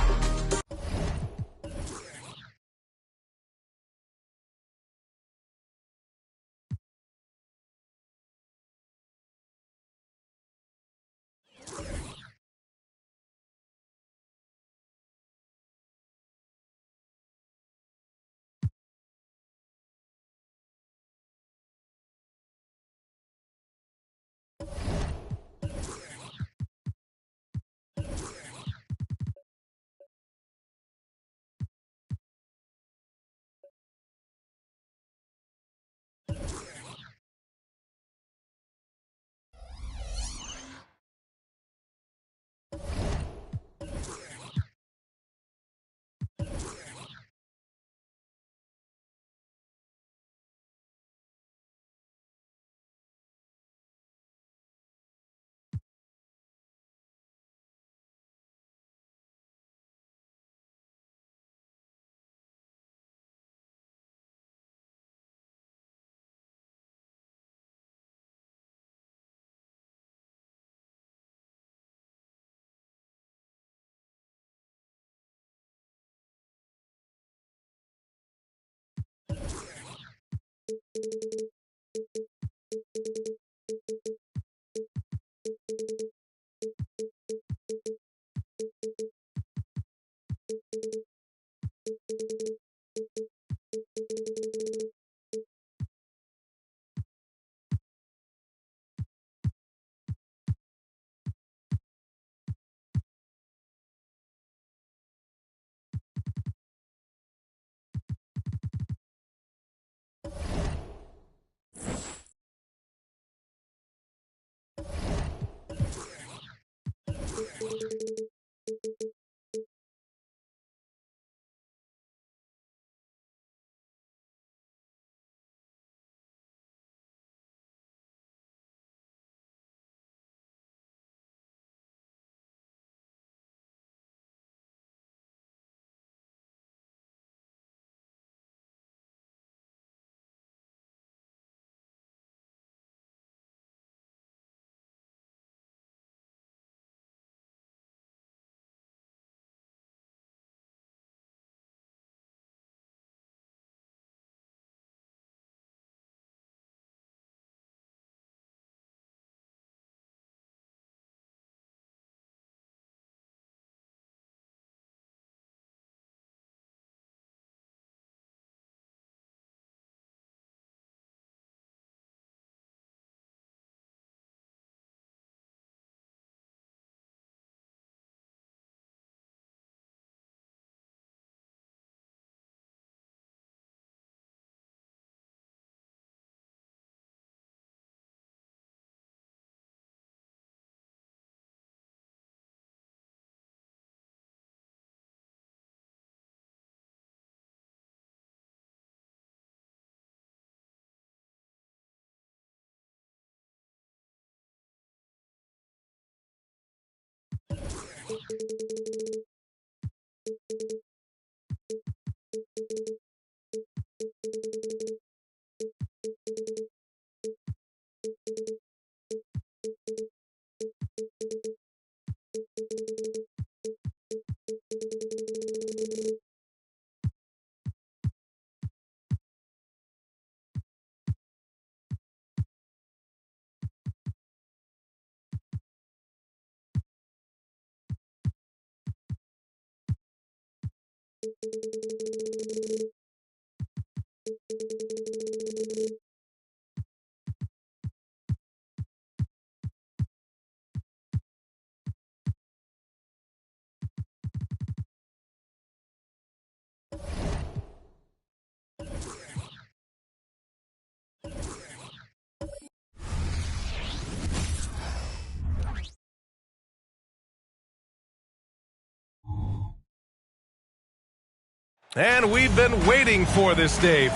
And we've been waiting for this day.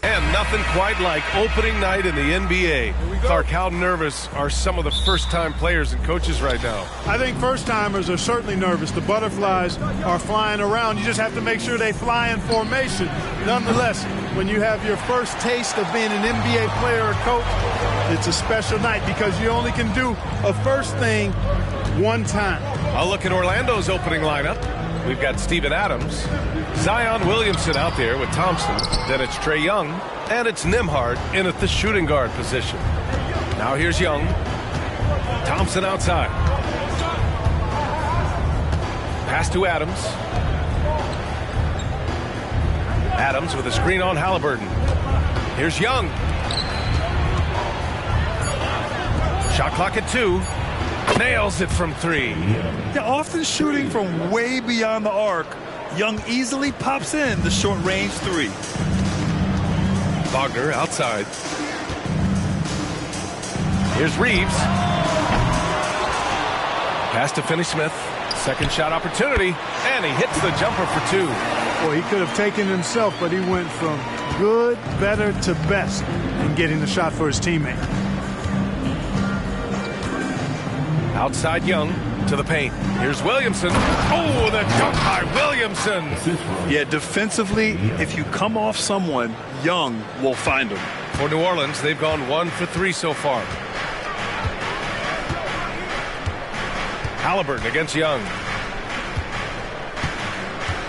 And nothing quite like opening night in the NBA. Clark, how nervous are some of the first-time players and coaches right now? I think first-timers are certainly nervous. The butterflies are flying around. You just have to make sure they fly in formation. Nonetheless, when you have your first taste of being an NBA player or coach, it's a special night because you only can do a first thing one time. I'll look at Orlando's opening lineup. We've got Steven Adams, Zion Williamson out there with Thompson. Then it's Trae Young, and it's Nembhard in at the shooting guard position. Now here's Young. Thompson outside. Pass to Adams. Adams with a screen on Halliburton. Here's Young. Shot clock at 2. Nails it from 3. They're often shooting from way beyond the arc. Young easily pops in the short-range 3. Wagner outside. Here's Reeves. Pass to Finney-Smith. Second shot opportunity, and he hits the jumper for 2. Well, he could have taken himself, but he went from good, better to best in getting the shot for his teammate. Outside Young to the paint. Here's Williamson. Oh, the dunk by Williamson. Yeah, defensively, if you come off someone, Young will find him. For New Orleans, they've gone 1 for 3 so far. Halliburton against Young.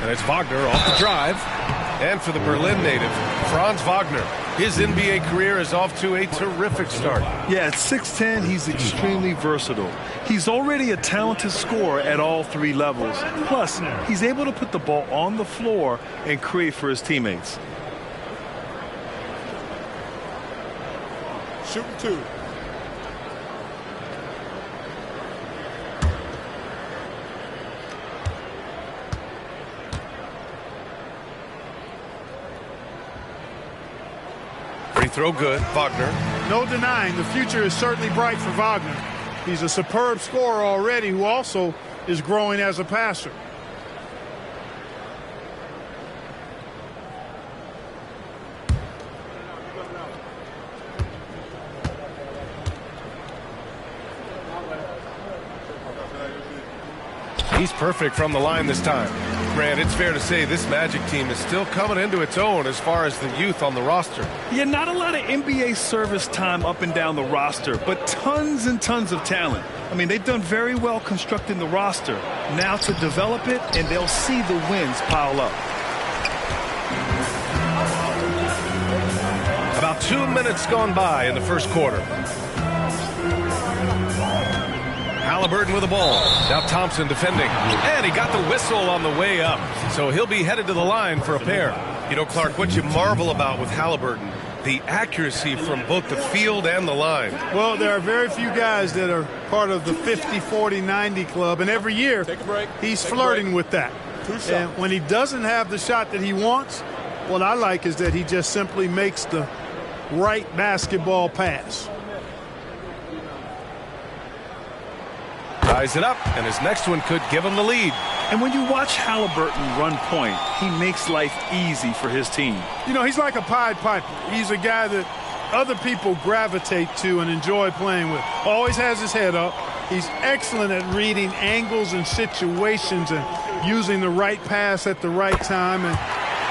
And it's Wagner off the drive. And for the Berlin native, Franz Wagner. His NBA career is off to a terrific start. Yeah, at 6'10", he's extremely versatile. He's already a talented scorer at all 3 levels. Plus, he's able to put the ball on the floor and create for his teammates. Shooting 2. Free throw good. Wagner. No denying the future is certainly bright for Wagner. He's a superb scorer already who also is growing as a passer. He's perfect from the line this time. Grant, it's fair to say this Magic team is still coming into its own as far as the youth on the roster. Yeah, not a lot of NBA service time up and down the roster, but tons and tons of talent. I mean, they've done very well constructing the roster. Now to develop it, and they'll see the wins pile up. About 2 minutes gone by in the first quarter. Halliburton with the ball. Now Thompson defending. And he got the whistle on the way up. So he'll be headed to the line for a pair. You know, Clark, what you marvel about with Halliburton, the accuracy from both the field and the line. Well, there are very few guys that are part of the 50, 40, 90 club. And every year, he's flirting with that. And when he doesn't have the shot that he wants, what I like is that he just simply makes the right basketball pass. Ties it up, and his next one could give him the lead. And when you watch Halliburton run point, he makes life easy for his team. You know, he's like a Pied Piper. He's a guy that other people gravitate to and enjoy playing with. Always has his head up. He's excellent at reading angles and situations and using the right pass at the right time, and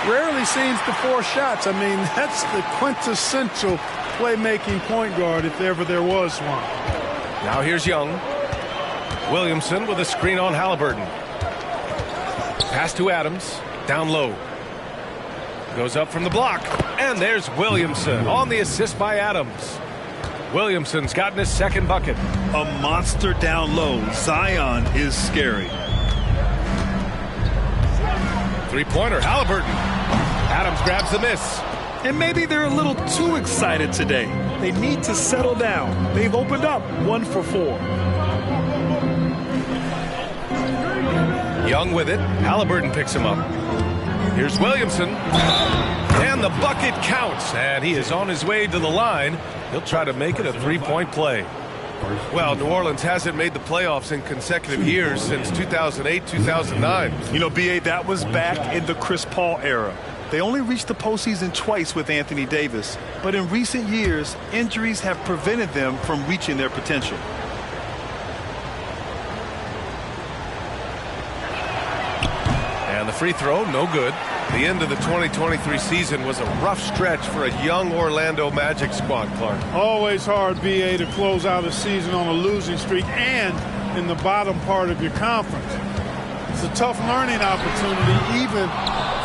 rarely seems to force shots. I mean, that's the quintessential playmaking point guard if ever there was one. Now here's Young. Williamson with a screen on Halliburton. Pass to Adams. Down low. Goes up from the block. And there's Williamson on the assist by Adams. Williamson's gotten his second bucket. A monster down low. Zion is scary. Three-pointer, Halliburton. Adams grabs the miss. And maybe they're a little too excited today. They need to settle down. They've opened up 1 for 4. Young with it. Halliburton picks him up. Here's Williamson. And the bucket counts. And he is on his way to the line. He'll try to make it a 3-point play. Well, New Orleans hasn't made the playoffs in consecutive years since 2008, 2009. You know, B.A., that was back in the Chris Paul era. They only reached the postseason twice with Anthony Davis, but in recent years, injuries have prevented them from reaching their potential. And the free throw, no good. The end of the 2023 season was a rough stretch for a young Orlando Magic squad, Clark. Always hard, B.A., to close out a season on a losing streak and in the bottom part of your conference. It's a tough learning opportunity, even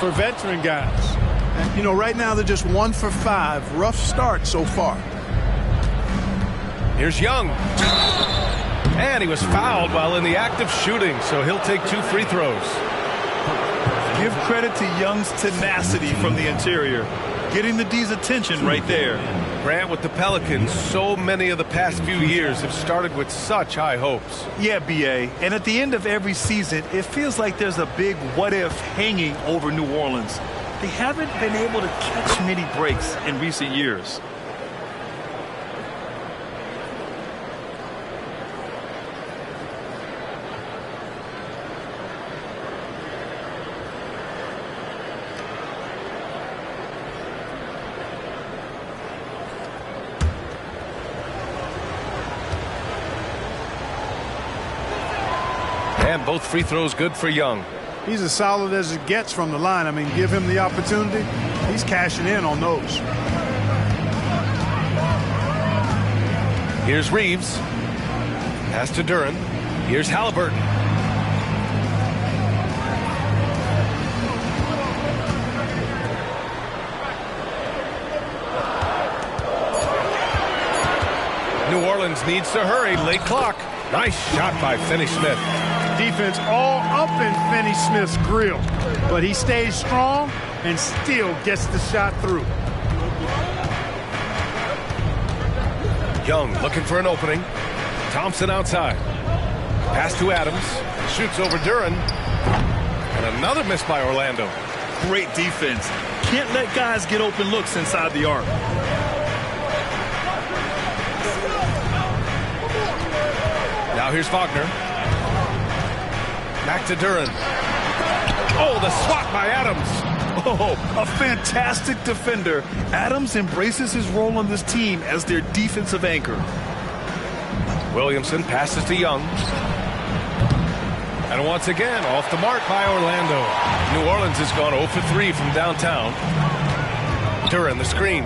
for veteran guys. And, you know, right now they're just 1 for 5. Rough start so far. Here's Young. And he was fouled while in the act of shooting, so he'll take 2 free throws. Give credit to Young's tenacity from the interior, getting the D's attention right there. Grant, with the Pelicans, so many of the past few years have started with such high hopes. Yeah, B.A., and at the end of every season, it feels like there's a big what-if hanging over New Orleans. They haven't been able to catch many breaks in recent years. And both free throws good for Young. He's as solid as it gets from the line. I mean, give him the opportunity. He's cashing in on those. Here's Reeves. Pass to Duren. Here's Halliburton. New Orleans needs to hurry. Late clock. Nice shot by Finney-Smith. Defense all up in Finney-Smith's grill, but he stays strong and still gets the shot through. Young looking for an opening. Thompson outside. Pass to Adams. Shoots over Duren. And another miss by Orlando. Great defense. Can't let guys get open looks inside the arc. Now here's Wagner. Back to Duren. Oh, the swat by Adams. Oh, a fantastic defender. Adams embraces his role on this team as their defensive anchor. Williamson passes to Young. And once again, off the mark by Orlando. New Orleans has gone 0 for 3 from downtown. Duren, the screen.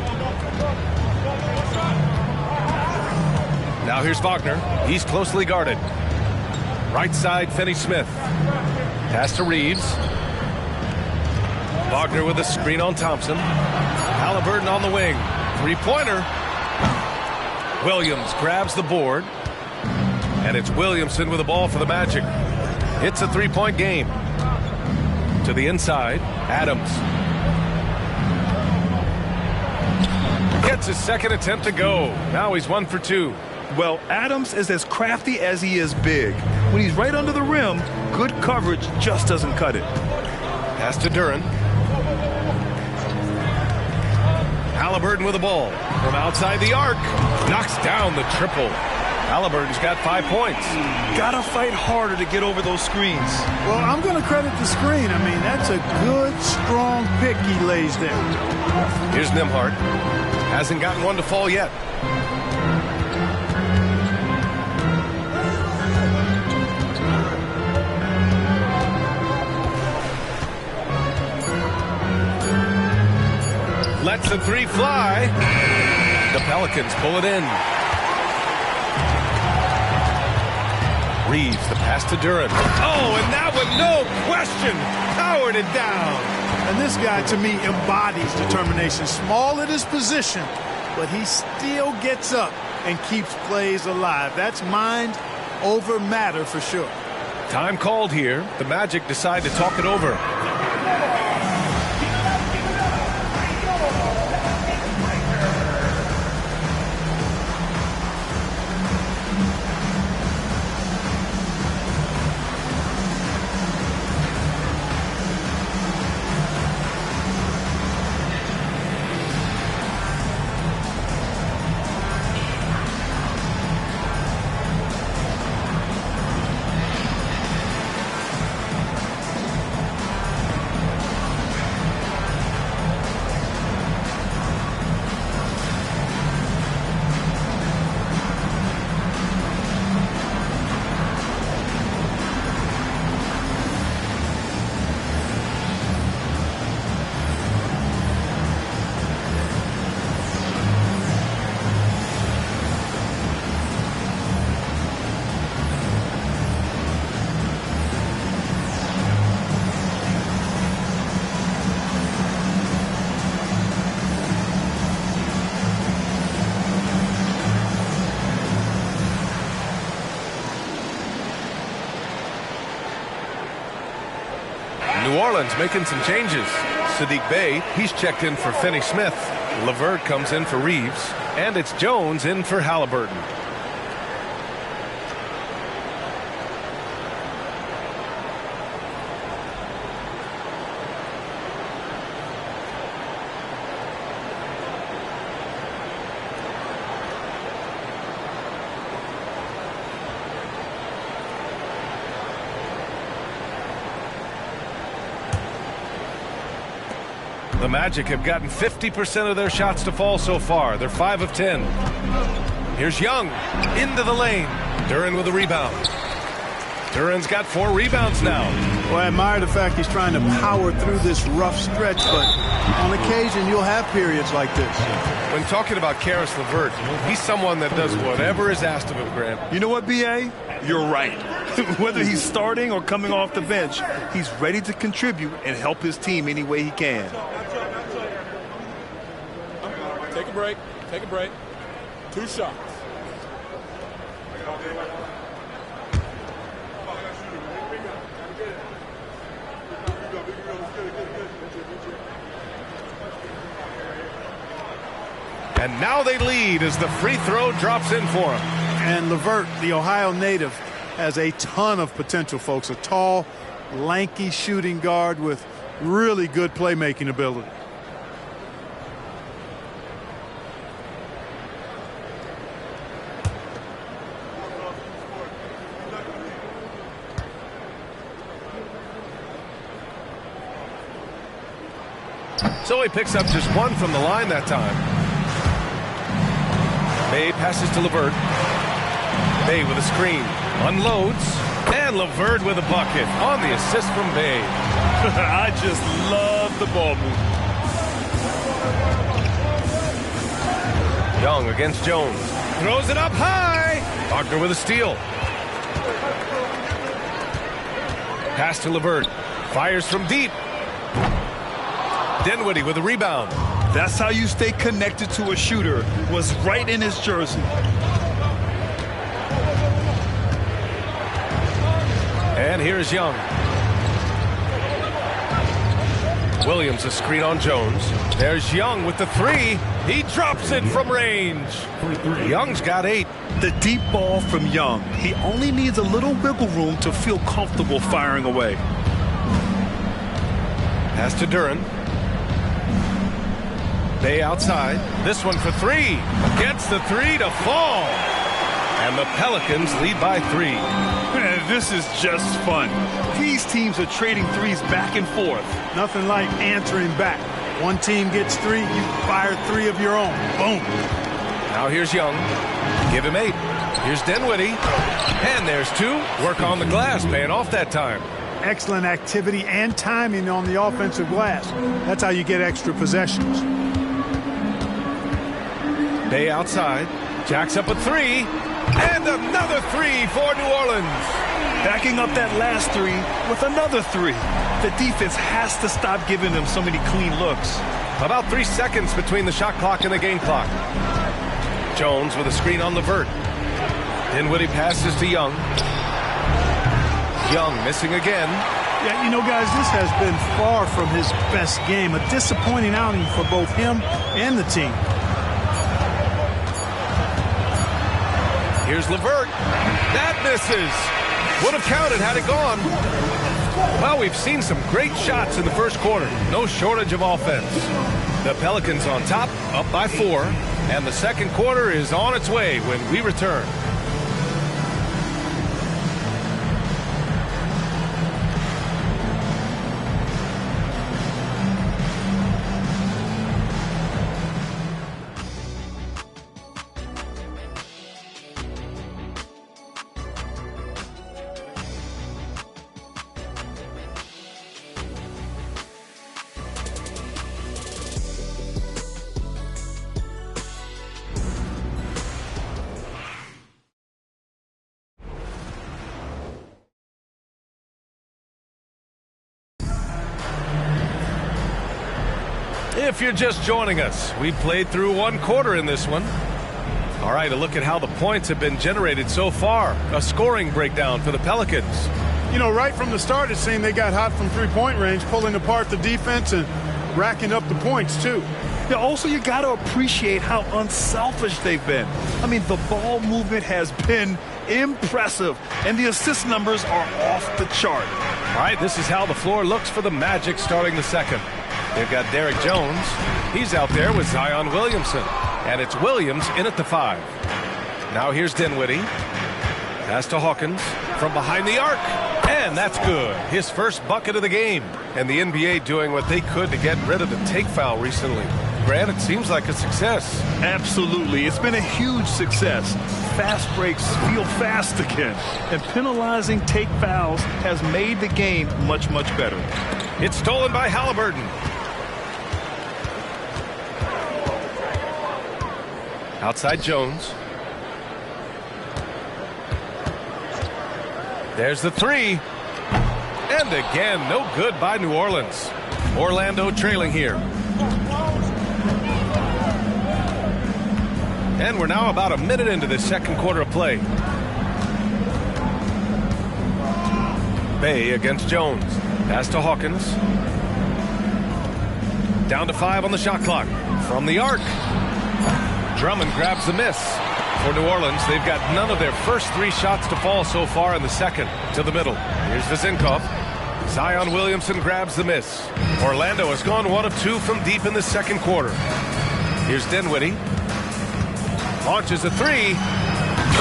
Now here's Wagner. He's closely guarded. Right side, Finney-Smith. Pass to Reeves. Wagner with a screen on Thompson. Halliburton on the wing. Three-pointer. Williams grabs the board. And it's Williamson with the ball for the Magic. It's a three-point game. To the inside, Adams. Gets his second attempt to go. Now he's 1 for 2. Well, Adams is as crafty as he is big. When he's right under the rim, good coverage just doesn't cut it. Pass to Duren. Halliburton with the ball. From outside the arc. Knocks down the triple. Halliburton's got 5 points. Gotta fight harder to get over those screens. Well, I'm going to credit the screen. I mean, that's a good, strong pick he lays there. Here's Nembhard. Hasn't gotten one to fall yet. Lets the three fly. The Pelicans pull it in. Reeves, the pass to Duren. Oh, and that one, no question, powered it down. And this guy, to me, embodies determination. Small at his position, but he still gets up and keeps plays alive. That's mind over matter for sure. Time called here. The Magic decide to talk it over. New Orleans making some changes. Sadiq Bey, he's checked in for Finney Smith. LeVert comes in for Reeves. And it's Jones in for Halliburton. The Magic have gotten 50% of their shots to fall so far. They're 5 of 10. Here's Young into the lane. Duren with a rebound. Duren's got 4 rebounds now. Well, I admire the fact he's trying to power through this rough stretch, but on occasion you'll have periods like this. When talking about Karis LeVert, he's someone that does whatever is asked of him, Grant. You know what, B.A.? You're right. Whether he's starting or coming off the bench, he's ready to contribute and help his team any way he can. Take a break. Take a break. 2 shots. And now they lead as the free throw drops in for him. And LeVert, the Ohio native, has a ton of potential, folks. A tall, lanky shooting guard with really good playmaking ability. So he picks up just 1 from the line that time. Bey passes to LeVert. Bey with a screen. Unloads. And LeVert with a bucket on the assist from Bey. I just love the ball movement. Young against Jones. Throws it up high. Wagner with a steal. Pass to LeVert. Fires from deep. Dinwiddie with a rebound. That's how you stay connected to a shooter. Was right in his jersey. And here's Young. Williams a screen on Jones. There's Young with the 3. He drops it from range. Young's got 8. The deep ball from Young. He only needs a little wiggle room to feel comfortable firing away. Pass to Duren. Bey outside. This one for 3. Gets the 3 to fall. And the Pelicans lead by 3. Man, this is just fun. These teams are trading threes back and forth. Nothing like answering back. One team gets 3, you fire 3 of your own. Boom. Now here's Young. Give him 8. Here's Dinwiddie. And there's 2. Work on the glass, paying off that time. Excellent activity and timing on the offensive glass. That's how you get extra possessions. Bey outside. Jacks up a 3. And another 3 for New Orleans. Backing up that last 3 with another 3. The defense has to stop giving them so many clean looks. About 3 seconds between the shot clock and the game clock. Jones with a screen on LeVert. Dinwiddie passes to Young. Young missing again. Yeah, you know, guys, this has been far from his best game. A disappointing outing for both him and the team. Here's LeVert. That misses. Would have counted had it gone. Well, we've seen some great shots in the first quarter. No shortage of offense. The Pelicans on top, up by 4. And the second quarter is on its way when we return. If you're just joining us, we've played through 1 quarter in this one. All right, a look at how the points have been generated so far. A scoring breakdown for the Pelicans. You know, right from the start, it seemed they got hot from three-point range, pulling apart the defense and racking up the points, too. Yeah, also, you got to appreciate how unselfish they've been. I mean, the ball movement has been impressive, and the assist numbers are off the chart. All right, this is how the floor looks for the Magic starting the second. They've got Derek Jones. He's out there with Zion Williamson. And it's Williams in at the 5. Now here's Dinwiddie. Pass to Hawkins from behind the arc. And that's good. His first bucket of the game. And the NBA doing what they could to get rid of the take foul recently. Grant, it seems like a success. Absolutely. It's been a huge success. Fast breaks feel fast again. And penalizing take fouls has made the game much, much better. It's stolen by Halliburton. Outside Jones. There's the 3. And again, no good by New Orleans. Orlando trailing here. And we're now about a minute into this second quarter of play. Bay against Jones. Pass to Hawkins. Down to 5 on the shot clock. From the arc. Drummond grabs the miss. For New Orleans, they've got none of their first 3 shots to fall so far in the second. To the middle. Here's Vezinkov. Zion Williamson grabs the miss. Orlando has gone 1 of 2 from deep in the second quarter. Here's Dinwiddie. Launches a 3.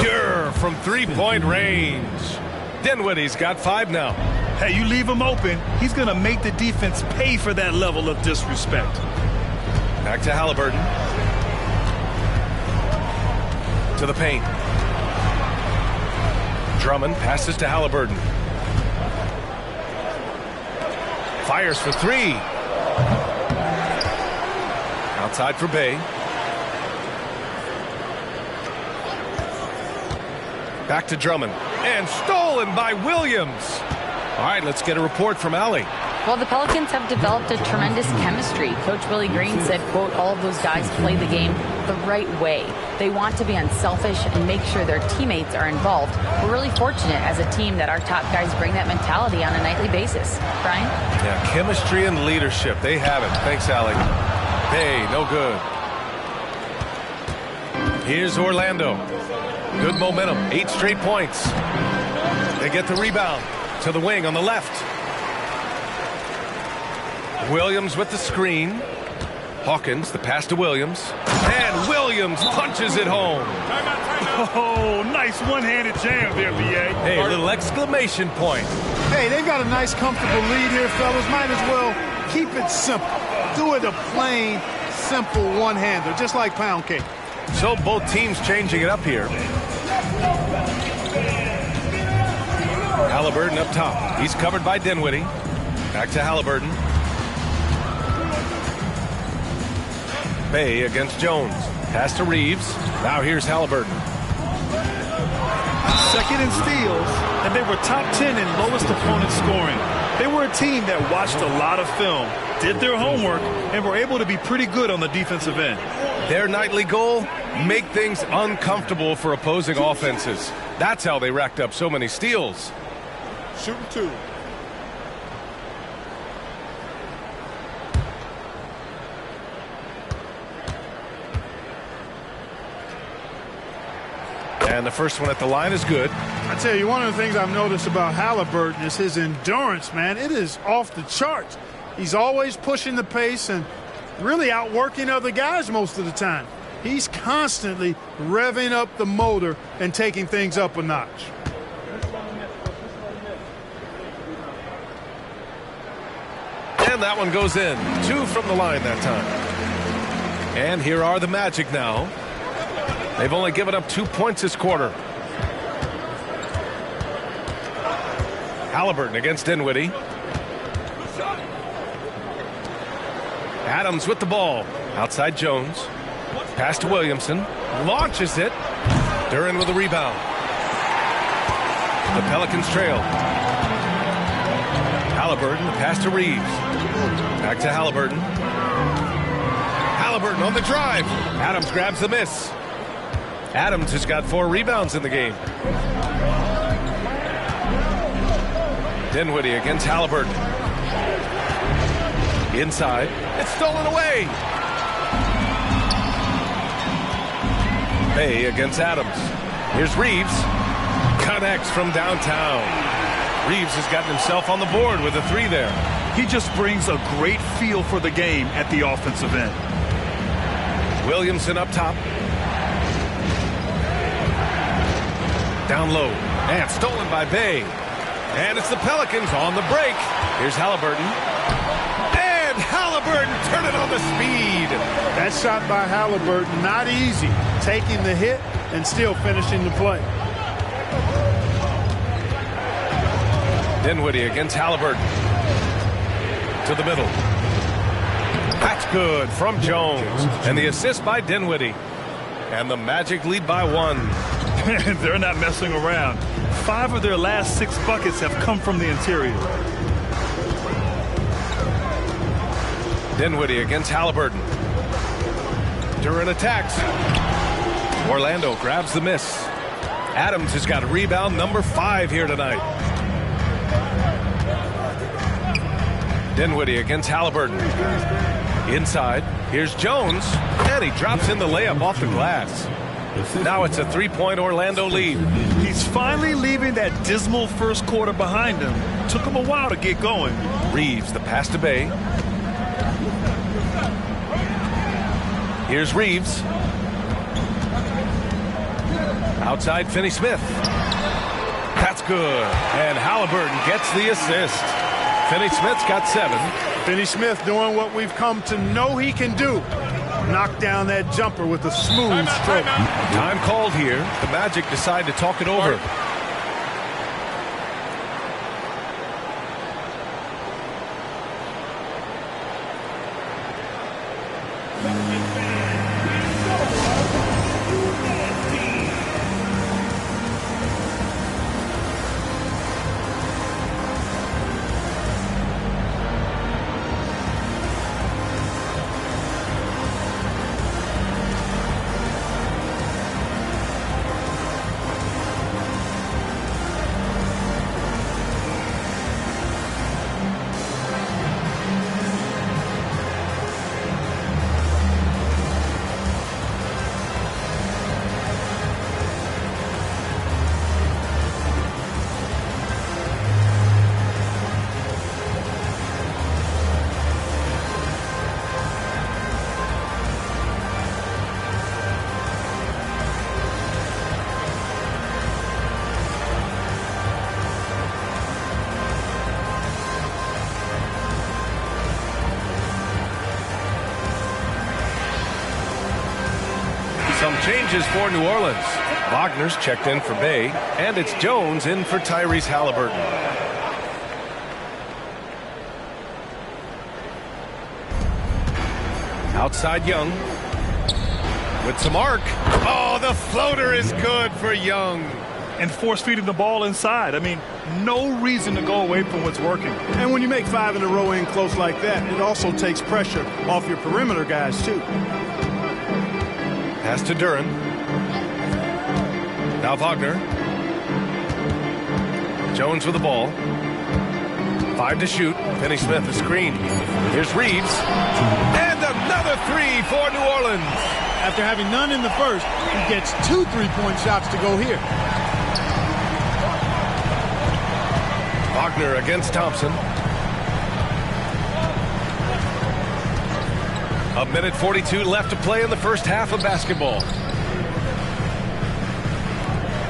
Pure from three-point range. Dinwiddie's got 5 now. Hey, you leave him open, he's going to make the defense pay for that level of disrespect. Back to Halliburton. To the paint. Drummond passes to Halliburton. Fires for 3. Outside for Bay. Back to Drummond. And stolen by Williams. All right, let's get a report from Allie. Well, the Pelicans have developed a tremendous chemistry. Coach Willie Green said, quote, all of those guys play the game the right way. They want to be unselfish and make sure their teammates are involved. We're really fortunate as a team that our top guys bring that mentality on a nightly basis. Brian? Yeah, chemistry and leadership. They have it. Thanks, Allie. Hey, no good. Here's Orlando. Good momentum. 8 straight points. They get the rebound to the wing on the left. Williams with the screen. Hawkins, the pass to Williams. And Williams punches it home. Oh, nice one-handed jam there, B.A. Hey, a little exclamation point. Hey, they've got a nice, comfortable lead here, fellas. Might as well keep it simple. Do it a plain, simple one-hander, just like pound cake. So both teams changing it up here. Halliburton up top. He's covered by Dinwiddie. Back to Halliburton. Bay against Jones. Pass to Reeves. Now here's Halliburton. Second in steals, and they were top 10 in lowest opponent scoring. They were a team that watched a lot of film, did their homework, and were able to be pretty good on the defensive end. Their nightly goal, make things uncomfortable for opposing offenses. That's how they racked up so many steals. Shooting 2. And the first one at the line is good. I tell you, one of the things I've noticed about Halliburton is his endurance, man. It is off the charts. He's always pushing the pace and really outworking other guys most of the time. He's constantly revving up the motor and taking things up a notch. And that one goes in. 2 from the line that time. And here are the Magic now. They've only given up 2 points this quarter. Halliburton against Dinwiddie. Adams with the ball. Outside Jones. Pass to Williamson. Launches it. Duren with a rebound. The Pelicans trail. Halliburton, pass to Reeves. Back to Halliburton. Halliburton on the drive. Adams grabs the miss. Adams has got 4 rebounds in the game. Dinwiddie against Halliburton. Inside. It's stolen away. Bay against Adams. Here's Reeves. Connects from downtown. Reeves has gotten himself on the board with a 3 there. He just brings a great feel for the game at the offensive end. Williamson up top. Down low. And stolen by Bay. And it's the Pelicans on the break. Here's Halliburton. And Halliburton turn it on the speed. That shot by Halliburton, not easy. Taking the hit and still finishing the play. Dinwiddie against Halliburton. To the middle. That's good from Jones. And the assist by Dinwiddie. And the Magic lead by 1. They're not messing around. 5 of their last 6 buckets have come from the interior. Dinwiddie against Halliburton. Duran attacks. Orlando grabs the miss. Adams has got rebound number 5 here tonight. Dinwiddie against Halliburton. Inside. Here's Jones. And he drops in the layup off the glass. Now it's a 3-point Orlando lead. He's finally leaving that dismal first quarter behind him. Took him a while to get going. Reeves, the pass to Bay. Here's Reeves. Outside Finney-Smith. That's good. And Halliburton gets the assist. Finney-Smith's got 7. Finney-Smith doing what we've come to know he can do. Knock down that jumper with a smooth stroke. Time called here. The Magic decide to talk it over. Some changes for New Orleans. Wagner's checked in for Bay, and it's Jones in for Tyrese Halliburton. Outside Young. With some arc. Oh, the floater is good for Young. And force feeding the ball inside. I mean, no reason to go away from what's working. And when you make 5 in a row in close like that, it also takes pressure off your perimeter guys, too. Pass to Duran. Now Wagner. Jones with the ball. 5 to shoot. Finney-Smith, the screen. Here's Reeves. And another 3 for New Orleans. After having none in the first, he gets 2 3-point shots to go here. Wagner against Thompson. A minute 42 left to play in the first half of basketball.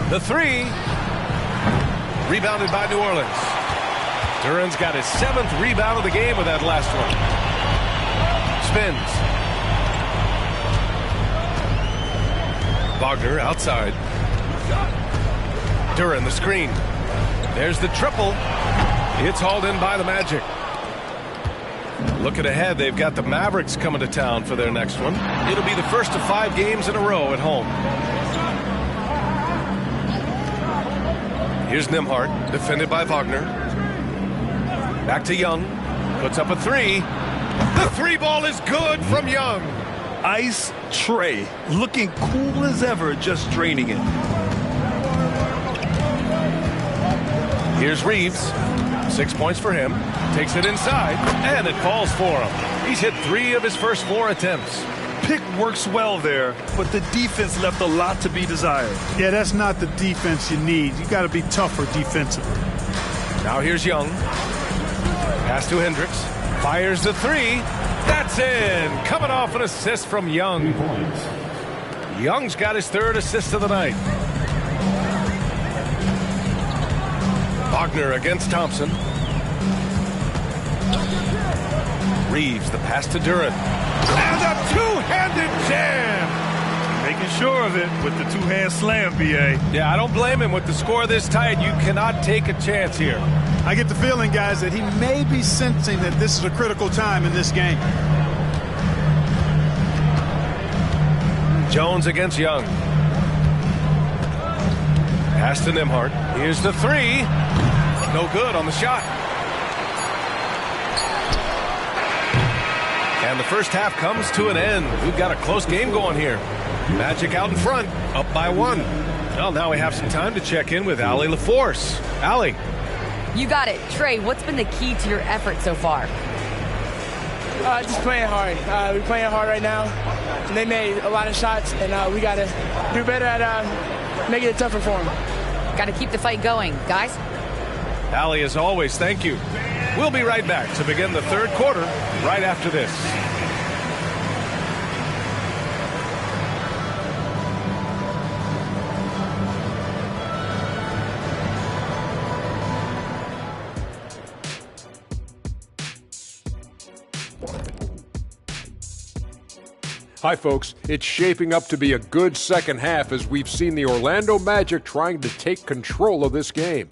The 3. Rebounded by New Orleans. Duran's got his 7th rebound of the game with that last one. Spins. Wagner outside. Duran the screen. There's the triple. It's hauled in by the Magic. Looking ahead, they've got the Mavericks coming to town for their next one. It'll be the first of 5 games in a row at home. Here's Nembhard, defended by Wagner. Back to Young. Puts up a 3. The 3 ball is good from Young. Ice tray. Looking cool as ever, just draining it. Here's Reeves. 6 points for him. Takes it inside, and it falls for him. He's hit 3 of his first 4 attempts. Pick works well there, but the defense left a lot to be desired. Yeah, that's not the defense you need. You got to be tougher defensively. Now here's Young. Pass to Hendricks. Fires the 3. That's in. Coming off an assist from Young. Young's got his 3rd assist of the night. Wagner against Thompson. Reeves, the pass to Duran. And a two-handed jam! Making sure of it with the two-hand slam, B.A. Yeah, I don't blame him. With the score this tight, you cannot take a chance here. I get the feeling, guys, that he may be sensing that this is a critical time in this game. Jones against Young. Pass to Nembhard. Here's the 3. No good on the shot. And the first half comes to an end. We've got a close game going here. Magic out in front, up by 1. Well, now we have some time to check in with Allie LaForce. Allie. You got it. Trey, what's been the key to your effort so far? Just playing hard. We're playing hard right now. And they made a lot of shots, and we got to do better at making it tougher for them. Got to keep the fight going. Guys? Allie, as always, thank you. We'll be right back to begin the 3rd quarter right after this. Hi, folks. It's shaping up to be a good second half as we've seen the Orlando Magic trying to take control of this game.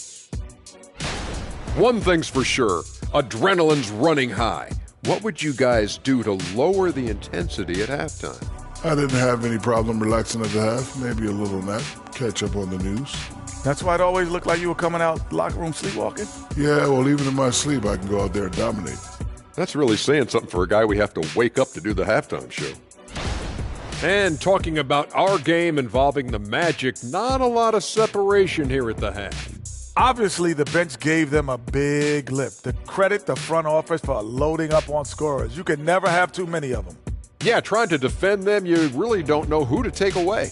One thing's for sure, adrenaline's running high. What would you guys do to lower the intensity at halftime? I didn't have any problem relaxing at the half. Maybe a little nap, catch up on the news. That's why it always looked like you were coming out the locker room sleepwalking? Yeah, well, even in my sleep, I can go out there and dominate. That's really saying something for a guy we have to wake up to do the halftime show. And talking about our game involving the Magic, not a lot of separation here at the half. Obviously, the bench gave them a big lift. To credit the front office for loading up on scorers. You can never have too many of them. Yeah, trying to defend them, you really don't know who to take away.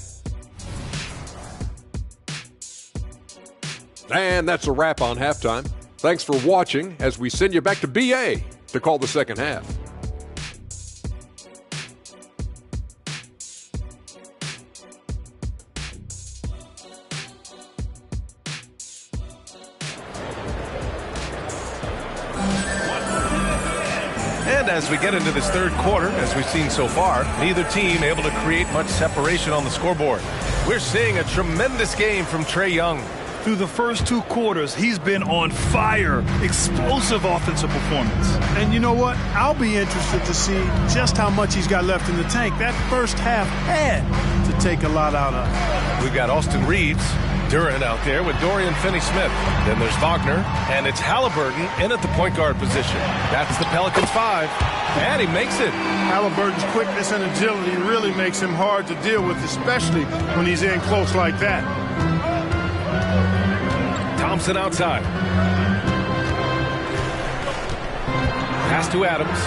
And that's a wrap on halftime. Thanks for watching as we send you back to BA to call the second half. And as we get into this 3rd quarter, as we've seen so far, neither team able to create much separation on the scoreboard. We're seeing a tremendous game from Trae Young. Through the first 2 quarters, he's been on fire. Explosive offensive performance. And you know what? I'll be interested to see just how much he's got left in the tank. That first half had to take a lot out of. We've got Austin Reeves, Duran out there with Dorian Finney-Smith. Then there's Wagner, and it's Halliburton in at the point guard position. That's the Pelicans 5, and he makes it. Halliburton's quickness and agility really makes him hard to deal with, especially when he's in close like that. Thompson outside. Pass to Adams.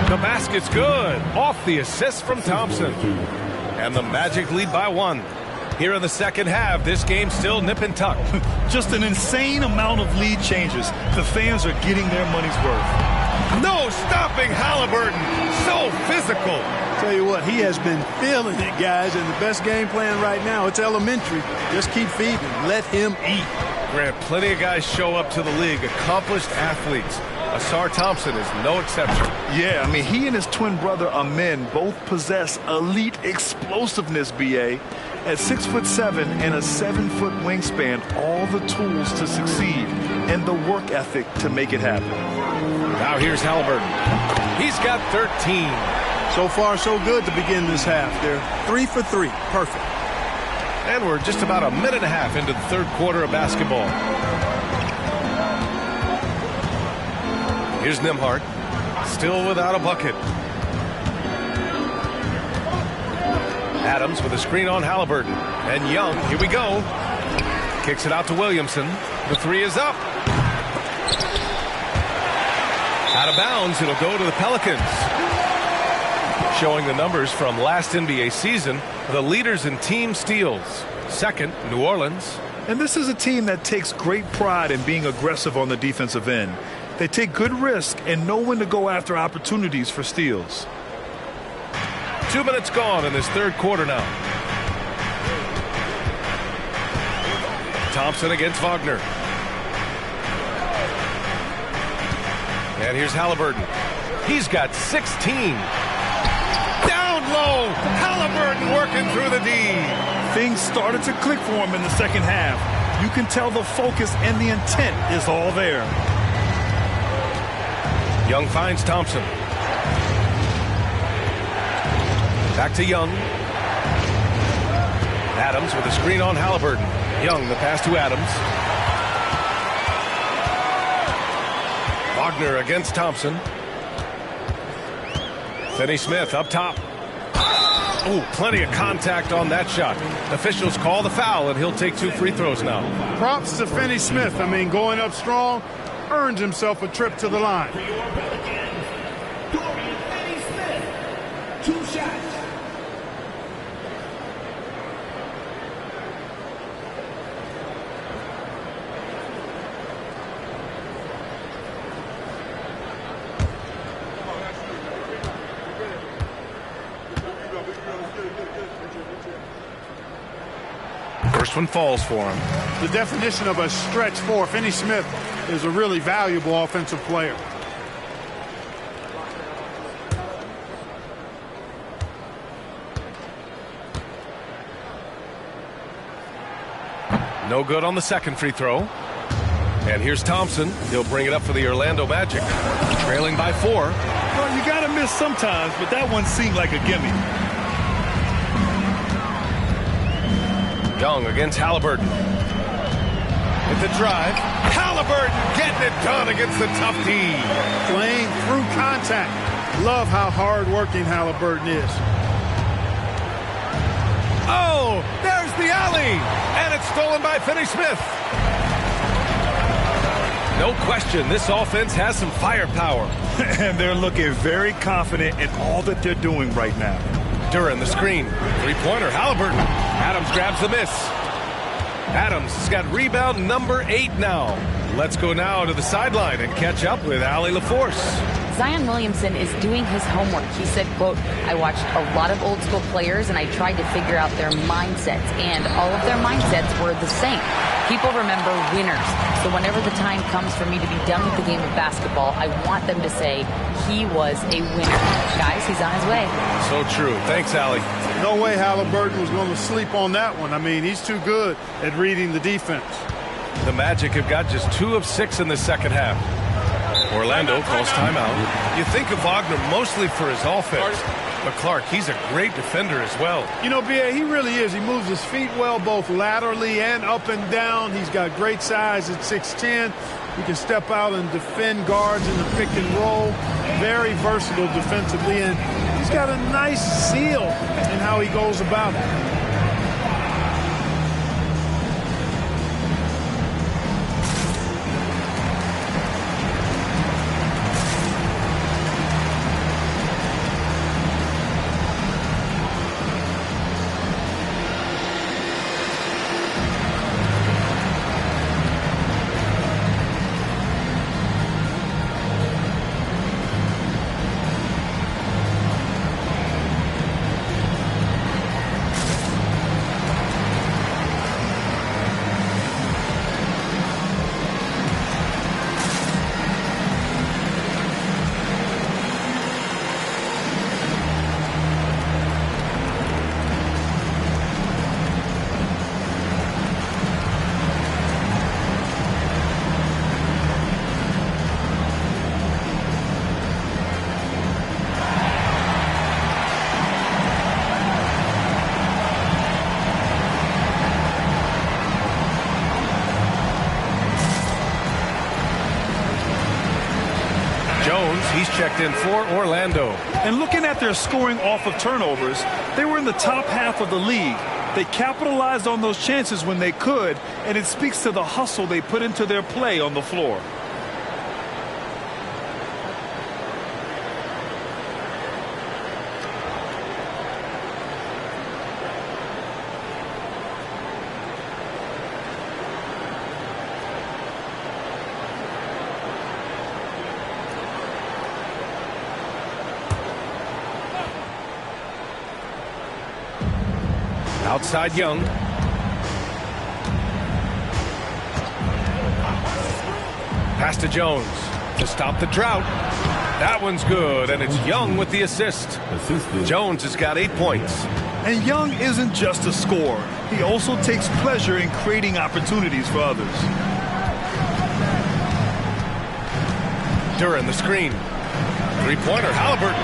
The basket's good. Off the assist from Thompson. And the Magic lead by 1. Here in the second half, this game's still nip and tuck. Just an insane amount of lead changes. The fans are getting their money's worth. No stopping Halliburton. So physical. Tell you what, he has been feeling it, guys, and the best game plan right now, it's elementary. Just keep feeding. Let him eat. Grant, plenty of guys show up to the league, accomplished athletes. Asar Thompson is no exception. Yeah, I mean, he and his twin brother Amin both possess elite explosiveness, B.A. At 6'7" and a 7-foot wingspan, all the tools to succeed and the work ethic to make it happen. Now here's Halliburton. He's got 13. So far, so good to begin this half. They're 3 for 3. Perfect. And we're just about a minute and a half into the 3rd quarter of basketball. Here's Nembhard, still without a bucket. Adams with a screen on Halliburton. And Young, here we go. Kicks it out to Williamson. The three is up. Out of bounds, it'll go to the Pelicans. Showing the numbers from last NBA season, the leaders in team steals. Second, New Orleans. And this is a team that takes great pride in being aggressive on the defensive end. They take good risk and know when to go after opportunities for steals. 2 minutes gone in this third quarter now. Thompson against Wagner. And here's Halliburton. He's got 16. Down low. Halliburton working through the D. Things started to click for him in the second half. You can tell the focus and the intent is all there. Young finds Thompson. Back to Young. Adams with a screen on Halliburton. Young, the pass to Adams. Wagner against Thompson. Finney-Smith up top. Oh, plenty of contact on that shot. Officials call the foul, and he'll take 2 free throws now. Props to Finney-Smith. I mean, going up strong, earned himself a trip to the line. First one falls for him. The definition of a stretch 4. Finney-Smith is a really valuable offensive player. No good on the second free throw. And here's Thompson. He'll bring it up for the Orlando Magic. Trailing by 4. Well, you got to miss sometimes, but that one seemed like a gimme. Young against Halliburton. With the drive. Halliburton getting it done against the tough D. Playing through contact. Love how hard-working Halliburton is. Oh, there's the alley. And it's stolen by Finney-Smith. No question, this offense has some firepower. And they're looking very confident in all that they're doing right now. Duran the screen. Three-pointer, Halliburton. Adams grabs the miss. Adams has got rebound number 8 now. Let's go now to the sideline and catch up with Allie LaForce. Zion Williamson is doing his homework. He said, quote, I watched a lot of old school players and I tried to figure out their mindsets, and all of their mindsets were the same. People remember winners. So whenever the time comes for me to be done with the game of basketball, I want them to say he was a winner. Guys, he's on his way. So true. Thanks, Allie. No way Halliburton was going to sleep on that one. I mean, he's too good at reading the defense. The Magic have got just 2 of 6 in the second half. Orlando calls timeout. You think of Wagner mostly for his offense, but Clark, he's a great defender as well. You know, B.A., he really is. He moves his feet well, both laterally and up and down. He's got great size at 6'10". He can step out and defend guards in the pick and roll. Very versatile defensively, and he's got a nice seal in how he goes about it. He's checked in for Orlando. And looking at their scoring off of turnovers, they were in the top half of the league. They capitalized on those chances when they could, and it speaks to the hustle they put into their play on the floor. Outside Young. Pass to Jones to stop the drought. That one's good, and it's Young with the assist. Jones has got 8 points. And Young isn't just a scorer. He also takes pleasure in creating opportunities for others. Duran the screen. Three-pointer, Halliburton.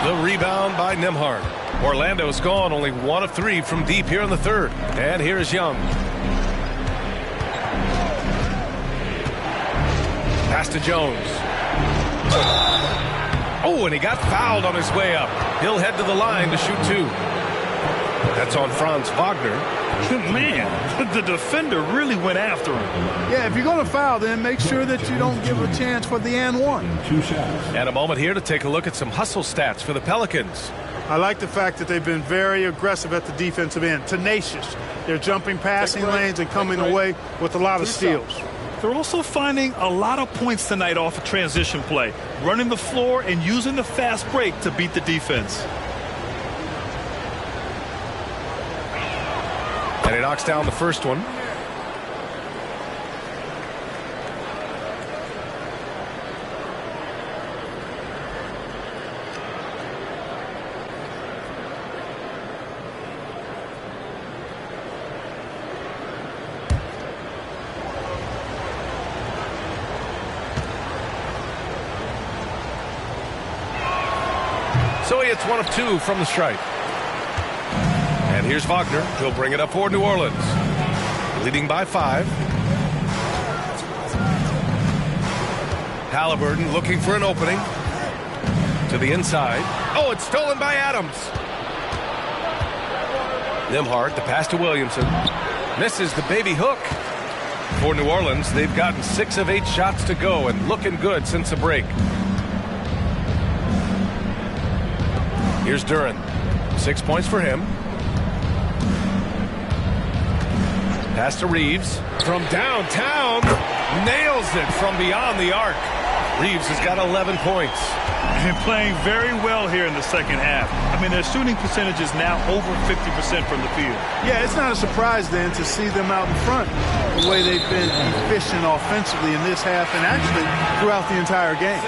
The rebound by Nembhard. Orlando's gone only 1 of 3 from deep here in the third. And here's Young. Pass to Jones. Oh, and he got fouled on his way up. He'll head to the line to shoot 2. That's on Franz Wagner. Man, the defender really went after him. Yeah, if you're going to foul, then make sure that you don't give a chance for the and one. And a moment here to take a look at some hustle stats for the Pelicans. I like the fact that they've been very aggressive at the defensive end, tenacious. They're jumping passing lanes and coming away with a lot of steals. They're also finding a lot of points tonight off of transition play, running the floor and using the fast break to beat the defense. And he knocks down the first one. So he hits 1 of 2 from the stripe. And here's Wagner. He'll bring it up for New Orleans. Leading by 5. Halliburton looking for an opening. To the inside. Oh, it's stolen by Adams. Nembhard, the pass to Williamson. Misses the baby hook. For New Orleans, they've gotten 6 of 8 shots to go and looking good since the break. Here's Duran. 6 points for him. Pass to Reeves. From downtown. Nails it from beyond the arc. Reeves has got 11 points. And playing very well here in the second half. I mean, their shooting percentage is now over 50% from the field. Yeah, it's not a surprise then to see them out in front the way they've been efficient offensively in this half and actually throughout the entire game.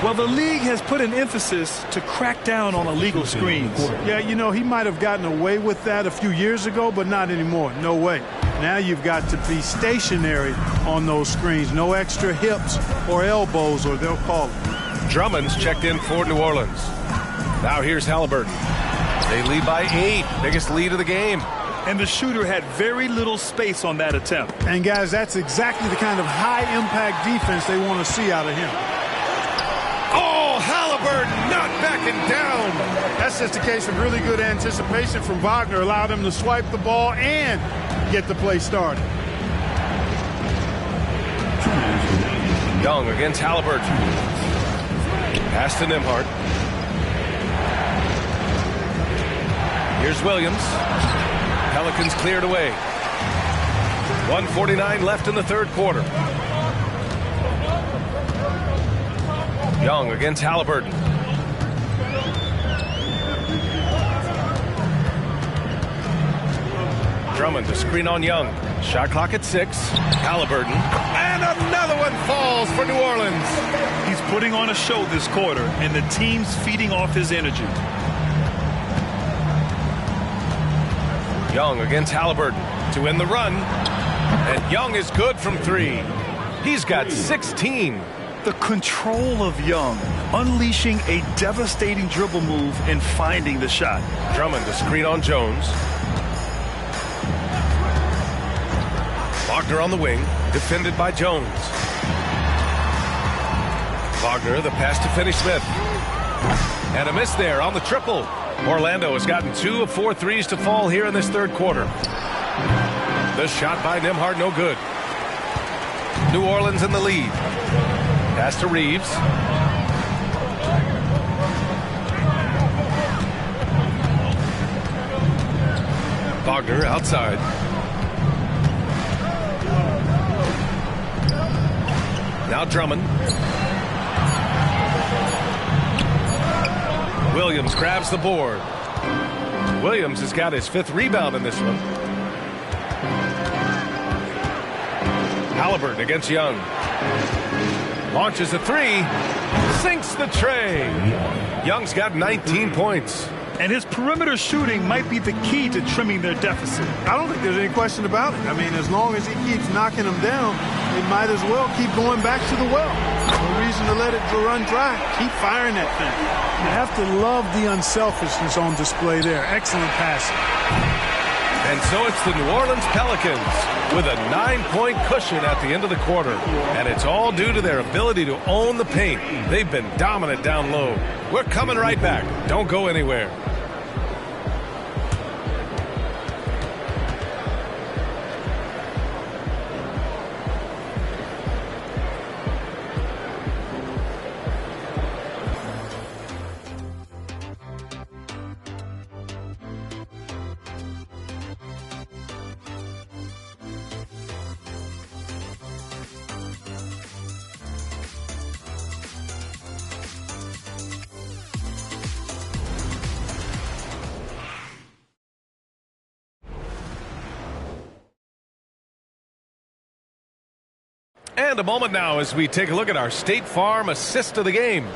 Well, the league has put an emphasis to crack down on illegal screens. Yeah, you know, he might have gotten away with that a few years ago, but not anymore. No way. Now you've got to be stationary on those screens. No extra hips or elbows, or they'll call it. Drummond's checked in for New Orleans. Now here's Halliburton. They lead by 8. Biggest lead of the game. And the shooter had very little space on that attempt. And, guys, that's exactly the kind of high-impact defense they want to see out of him. Oh, Halliburton not backing down. That's just a case of really good anticipation from Wagner. Allowed him to swipe the ball and get the play started. Young against Halliburton. Pass to Nembhard. Here's Williams. Pelicans cleared away. 1:49 left in the third quarter. Young against Halliburton. Drummond to screen on Young. Shot clock at 6. Halliburton. And another one falls for New Orleans. He's putting on a show this quarter, and the team's feeding off his energy. Young against Halliburton to end the run. And Young is good from 3. He's got 16. The control of Young, unleashing a devastating dribble move and finding the shot. Drummond to screen on Jones. Wagner on the wing, defended by Jones. Wagner, the pass to Finney-Smith. And a miss there on the triple. Orlando has gotten 2 of 4 threes to fall here in this third quarter. The shot by Nembhard, no good. New Orleans in the lead. Pass to Reeves. Wagner outside. Now Drummond. Williams grabs the board. Williams has got his 5th rebound in this one. Halliburton against Young. Launches a 3. Sinks the tray. Young's got 19 points. And his perimeter shooting might be the key to trimming their deficit. I don't think there's any question about it. I mean, as long as he keeps knocking them down, they might as well keep going back to the well. No reason to let it run dry. Keep firing that thing. You have to love the unselfishness on display there. Excellent passing. And so it's the New Orleans Pelicans with a 9-point cushion at the end of the quarter. And it's all due to their ability to own the paint. They've been dominant down low. We're coming right back. Don't go anywhere. And a moment now as we take a look at our State Farm assist of the game.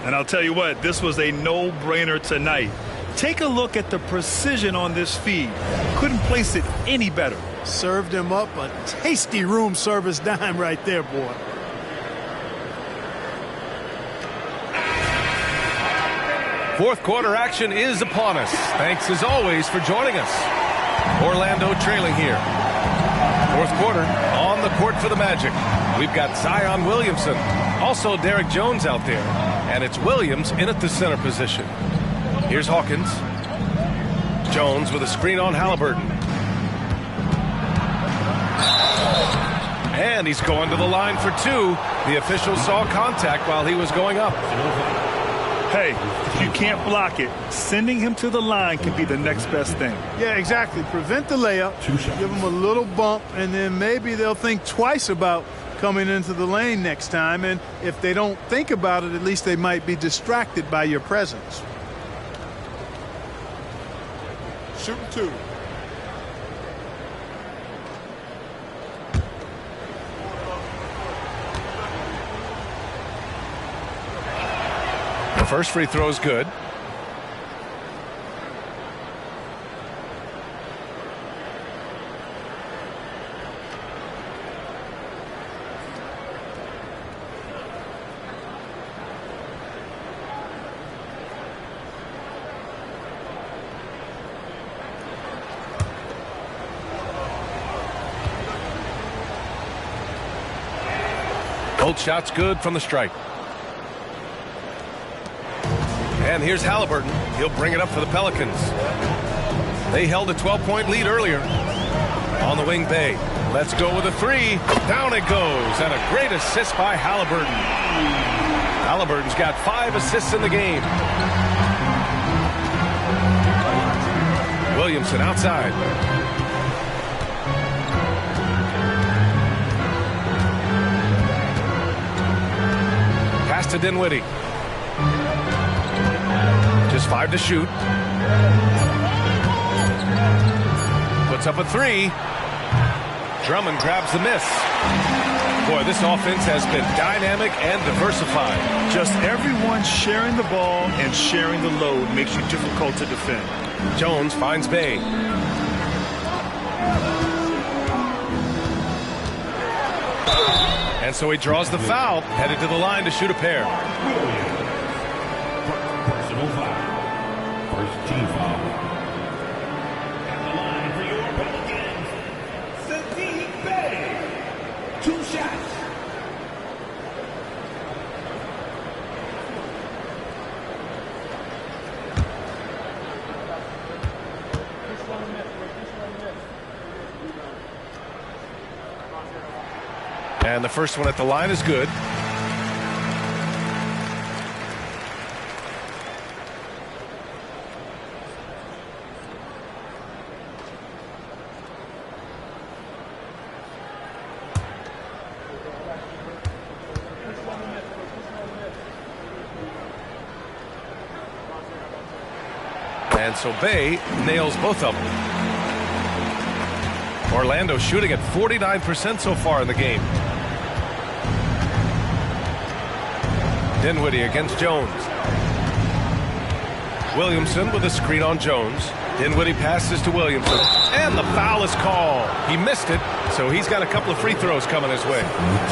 And I'll tell you what, this was a no-brainer tonight. Take a look at the precision on this feed. Couldn't place it any better. Served him up a tasty room service dime right there, boy. Fourth quarter action is upon us. Thanks as always for joining us. Orlando trailing here. Fourth quarter on the court for the Magic. We've got Zion Williamson, also Derek Jones out there, and it's Williams in at the center position. Here's Hawkins. Jones with a screen on Halliburton. And he's going to the line for 2. The official saw contact while he was going up. Hey, if you can't block it, sending him to the line can be the next best thing. Yeah, exactly. Prevent the layup, give them a little bump, and then maybe they'll think twice about coming into the lane next time. And if they don't think about it, at least they might be distracted by your presence. Shooting 2. The first free throw is good. Both shots good from the stripe. And here's Halliburton. He'll bring it up for the Pelicans. They held a 12-point lead earlier. On the wing, Bay. Let's go with a 3. Down it goes. And a great assist by Halliburton. Halliburton's got 5 assists in the game. Williamson outside. Pass to Dinwiddie. Just 5 to shoot. Puts up a 3. Drummond grabs the miss. Boy, this offense has been dynamic and diversified. Just everyone sharing the ball and sharing the load makes you difficult to defend. Jones finds Bay. And so he draws the foul, headed to the line to shoot a pair. Personal foul. First team foul. At the line for your Pelicans, Saddiq Bey. 2 shots. And the first one at the line is good. And so Bay nails both of them. Orlando shooting at 49% so far in the game. Dinwiddie against Jones. Williamson with a screen on Jones. Dinwiddie passes to Williamson. And the foul is called. He missed it, so he's got a couple of free throws coming his way.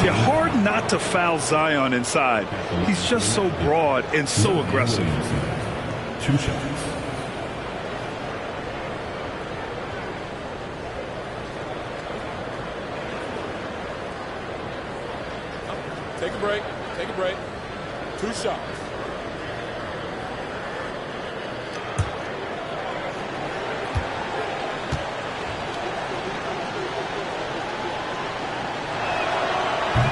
Yeah, hard not to foul Zion inside. He's just so broad and so aggressive. 2 shots. Take a break. Take a break. 2 shots.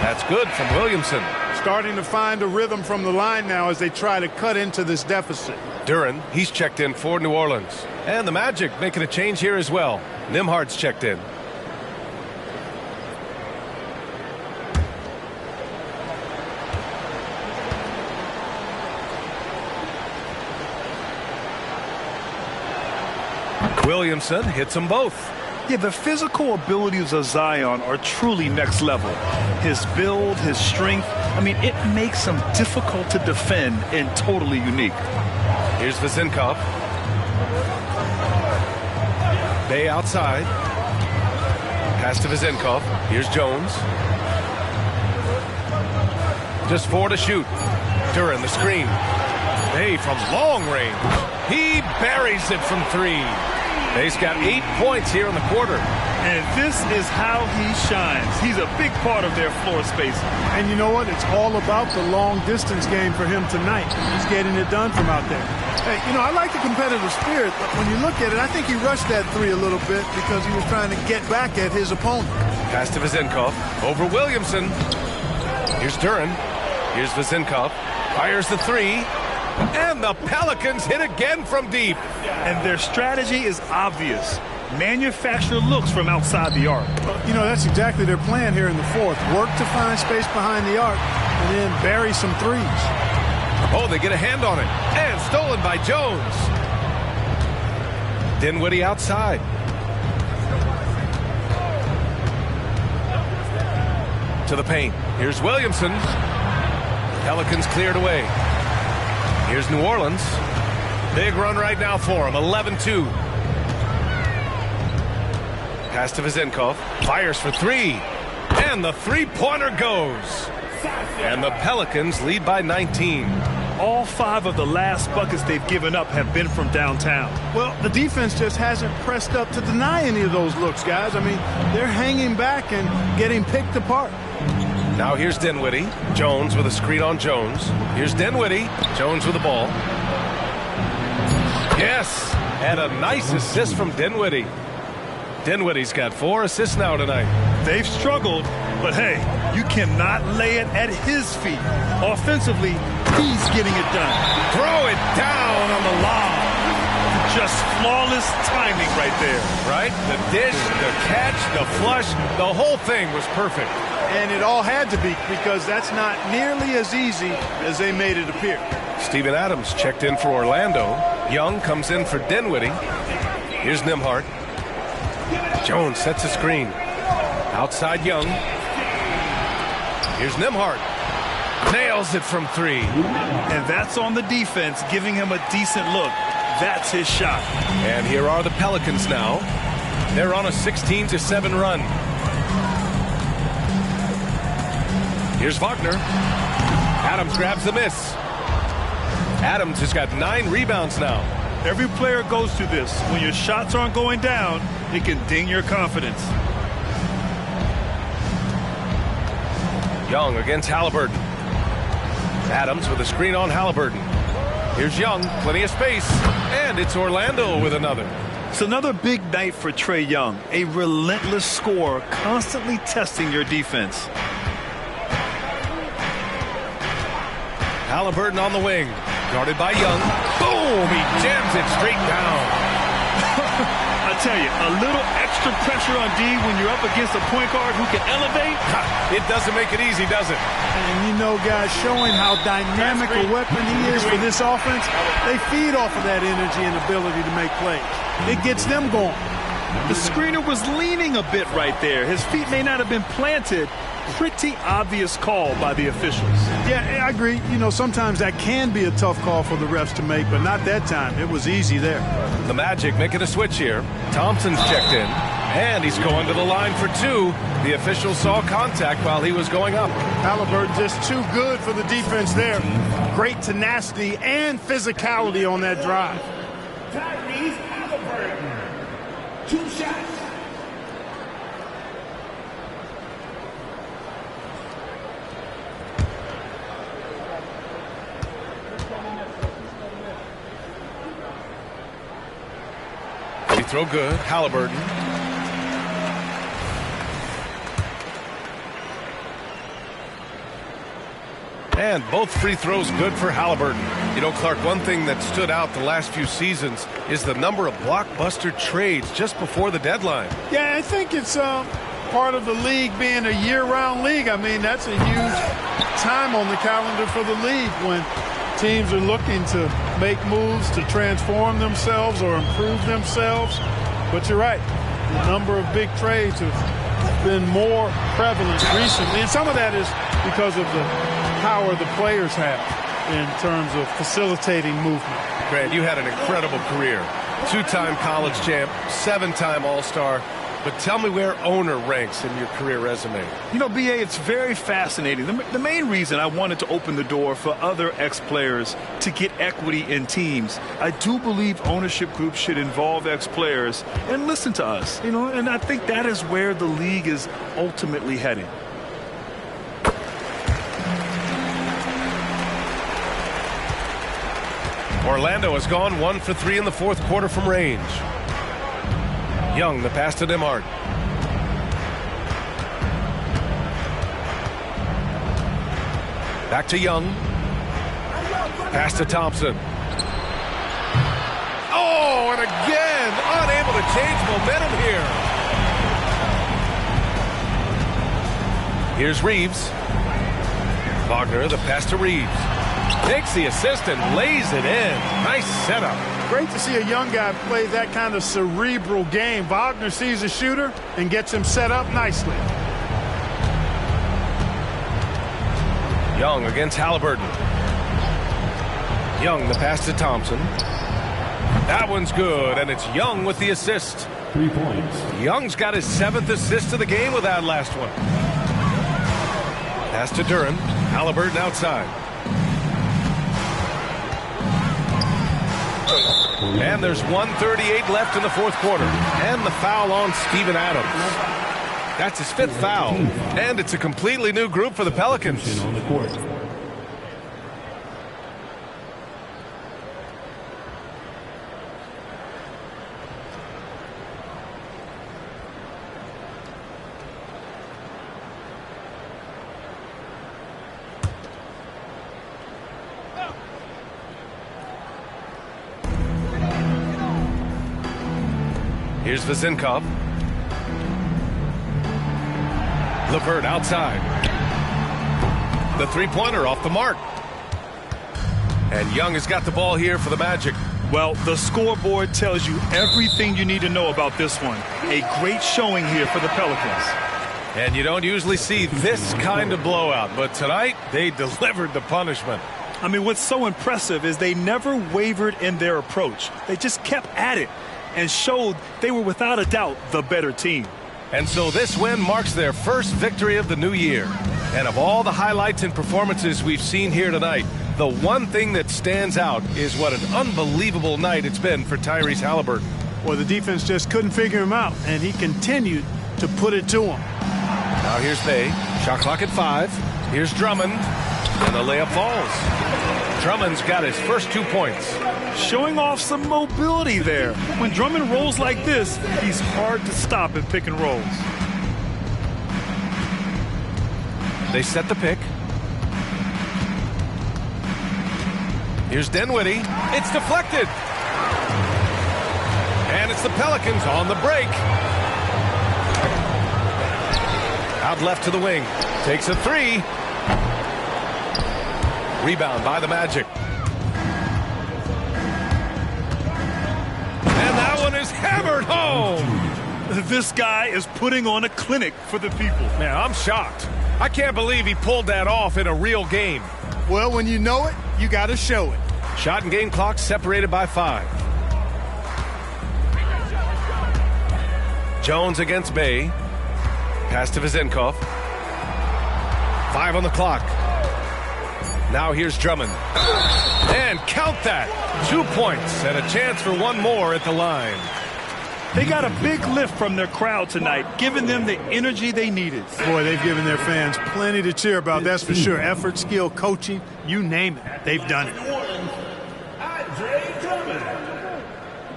That's good from Williamson. Starting to find a rhythm from the line now as they try to cut into this deficit. Duren, he's checked in for New Orleans. And the Magic making a change here as well. Nimhard's checked in. Williamson hits them both. Yeah, the physical abilities of Zion are truly next level. His build, his strength, I mean, it makes him difficult to defend and totally unique. Here's Vezenkov. Bay outside. Pass to Vezenkov. Here's Jones. Just 4 to shoot. Duren the screen. Bay from long range. He buries it from 3. Bay's got 8 points here in the quarter. And this is how he shines. He's a big part of their floor space. And you know what? It's all about the long distance game for him tonight. He's getting it done from out there. Hey, you know, I like the competitive spirit, but when you look at it, I think he rushed that 3 a little bit because he was trying to get back at his opponent. Pass to Vezenkov. Over Williamson. Here's Duren. Here's Vezenkov. Fires the 3. And the Pelicans hit again from deep. And their strategy is obvious. Manufacture looks from outside the arc. You know, that's exactly their plan here in the fourth. Work to find space behind the arc and then bury some 3s. Oh, they get a hand on it. And stolen by Jones. Dinwiddie outside. To the paint. Here's Williamson. Pelicans cleared away. Here's New Orleans. Big run right now for him. 11-2. Pass to Vezenkov. Fires for 3. And the 3-pointer goes. And the Pelicans lead by 19. All 5 of the last buckets they've given up have been from downtown. Well, the defense just hasn't pressed up to deny any of those looks, guys. I mean, they're hanging back and getting picked apart. Now here's Dinwiddie. Jones with a screen on Jones. Here's Dinwiddie. Jones with the ball. Yes, and a nice assist from Dinwiddie. Dinwiddie's got 4 assists now tonight. They've struggled, but hey, you cannot lay it at his feet. Offensively, he's getting it done. Throw it down on the lob. Just flawless timing right there. Right? The dish, the catch, the flush, the whole thing was perfect. And it all had to be because that's not nearly as easy as they made it appear. Steven Adams checked in for Orlando. Young comes in for Dinwiddie. Here's Nimhard. Jones sets a screen. Outside Young. Here's Nimhard. Nails it from 3. And that's on the defense, giving him a decent look. That's his shot. And here are the Pelicans now. They're on a 16-7 run. Here's Wagner. Adams grabs the miss. Adams has got 9 rebounds now. Every player goes through this. When your shots aren't going down, it can ding your confidence. Young against Halliburton. Adams with a screen on Halliburton. Here's Young, plenty of space, and it's Orlando with another. It's another big night for Trae Young, a relentless scorer, constantly testing your defense. Halliburton on the wing. Guarded by Young. Boom! He jams it straight down. I tell you, a little extra pressure on D when you're up against a point guard who can elevate. It doesn't make it easy, does it? And you know, guys, showing how dynamic a weapon he is for this offense, they feed off of that energy and ability to make plays. It gets them going. The screener was leaning a bit right there. His feet may not have been planted. Pretty obvious call by the officials. Yeah, I agree. You know, sometimes that can be a tough call for the refs to make, but not that time. It was easy there. The Magic making a switch here. Thompson's checked in, and he's going to the line for two. The official saw contact while he was going up. Halliburton just too good for the defense there. Great tenacity and physicality on that drive. Tyrese Halliburton. 2 shots. Free throw good. Halliburton. And both free throws good for Halliburton. You know, Clark, one thing that stood out the last few seasons is the number of blockbuster trades just before the deadline. Yeah, I think it's part of the league being a year-round league. I mean, that's a huge time on the calendar for the league when teams are looking to make moves to transform themselves or improve themselves. But you're right. The number of big trades have been more prevalent recently. And some of that is because of the power the players have in terms of facilitating movement. Grant, you had an incredible career. 2-time college champ, 7-time All-Star. But tell me where owner ranks in your career resume. You know, B.A., it's very fascinating. The main reason I wanted to open the door for other ex-players to get equity in teams, I do believe ownership groups should involve ex-players and listen to us. You know, and I think that is where the league is ultimately heading. Orlando has gone 1 for 3 in the fourth quarter from range. Young, the pass to Demart. Back to Young. Pass to Thompson. Oh, and again, unable to change momentum here. Here's Reeves. Wagner, the pass to Reeves. Takes the assist and lays it in. Nice setup. Great to see a young guy play that kind of cerebral game. Wagner sees a shooter and gets him set up nicely. Young against Halliburton. Young, the pass to Thompson. That one's good, and it's Young with the assist. 3 points. Young's got his 7th assist of the game with that last one. Pass to Duran. Halliburton outside. And there's 1:38 left in the fourth quarter. And the foul on Steven Adams. That's his 5th foul. And it's a completely new group for the Pelicans. On the court. Here's Vezinkov. LeVert outside. The three-pointer off the mark. And Young has got the ball here for the Magic. Well, the scoreboard tells you everything you need to know about this one. A great showing here for the Pelicans. And you don't usually see this kind of blowout, but tonight they delivered the punishment. I mean, what's so impressive is they never wavered in their approach. They just kept at it and showed they were without a doubt the better team. And so this win marks their first victory of the new year. And of all the highlights and performances we've seen here tonight, the one thing that stands out is what an unbelievable night it's been for Tyrese Halliburton. Well, the defense just couldn't figure him out, and he continued to put it to him. Now here's Bay. Shot clock at 5. Here's Drummond. And the layup falls. Drummond's got his first 2 points. Showing off some mobility there. When Drummond rolls like this, he's hard to stop in pick and rolls. They set the pick. Here's Dinwiddie. It's deflected. And it's the Pelicans on the break. Out left to the wing. Takes a three. Rebound by the Magic. And that one is hammered home. This guy is putting on a clinic for the people. Man, I'm shocked. I can't believe he pulled that off in a real game. Well, when you know it, you got to show it. Shot and game clock separated by 5. Jones against Bay. Pass to Vizenkov. 5 on the clock. Now here's Drummond. And count that. 2 points and a chance for one more at the line. They got a big lift from their crowd tonight, giving them the energy they needed. Boy, they've given their fans plenty to cheer about, that's for sure. Effort, skill, coaching, you name it. They've done it. Andre Drummond.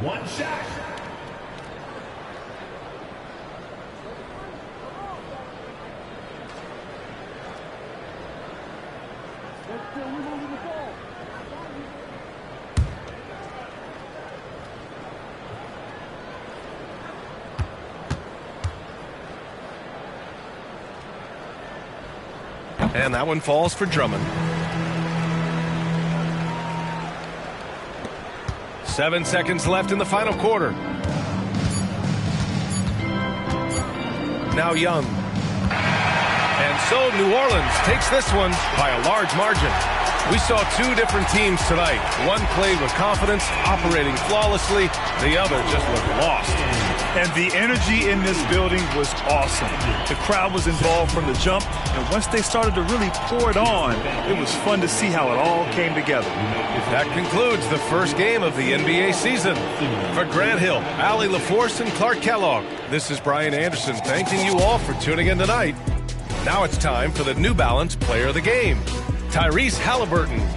One shot. And that one falls for Drummond. 7 seconds left in the final quarter. Now Young. And so New Orleans takes this one by a large margin. We saw 2 different teams tonight. One played with confidence, operating flawlessly. The other just looked lost. And the energy in this building was awesome. The crowd was involved from the jump, and once they started to really pour it on, it was fun to see how it all came together. That concludes the first game of the NBA season. For Grant Hill, Allie LaForce, and Clark Kellogg, this is Brian Anderson thanking you all for tuning in tonight. Now it's time for the New Balance Player of the Game, Tyrese Halliburton.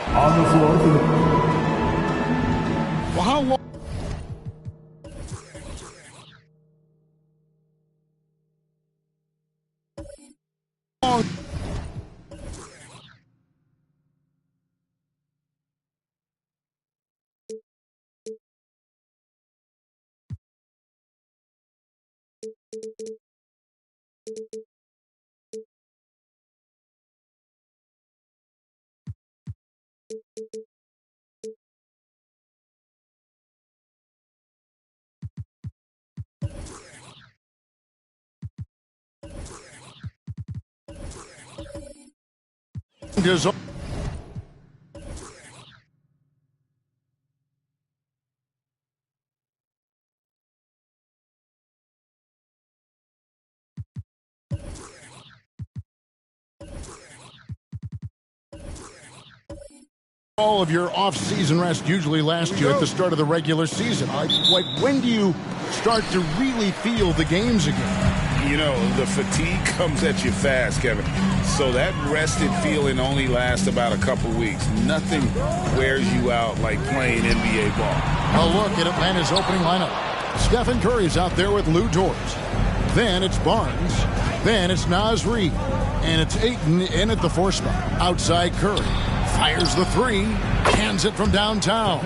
On the floor for the... Well, how long? All of your off-season rest usually lasts you at the start of the regular season. Like, when do you start to really feel the games again? You know, the fatigue comes at you fast, Kevin. So that rested feeling only lasts about a couple weeks. Nothing wears you out like playing NBA ball. A look at Atlanta's opening lineup. Stephen Curry's out there with Lou Dort. Then it's Barnes. Then it's Naz Reid. And it's Ayton in at the 4 spot. Outside Curry. Fires the 3. Hands it from downtown.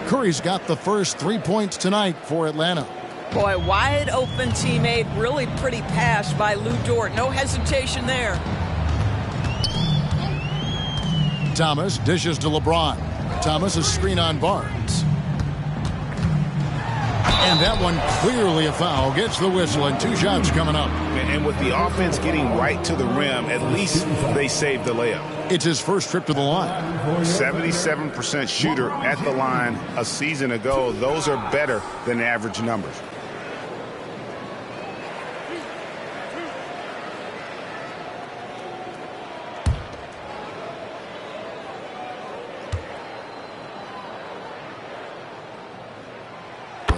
Curry's got the first 3 points tonight for Atlanta. Boy, wide open teammate. Really pretty pass by Lou Dort. No hesitation there. Thomas dishes to LeBron. Thomas a screen on Barnes. And that one clearly a foul. Gets the whistle and 2 shots coming up. And with the offense getting right to the rim, at least they saved the layup. It's his first trip to the line. 77% shooter at the line a season ago. Those are better than average numbers.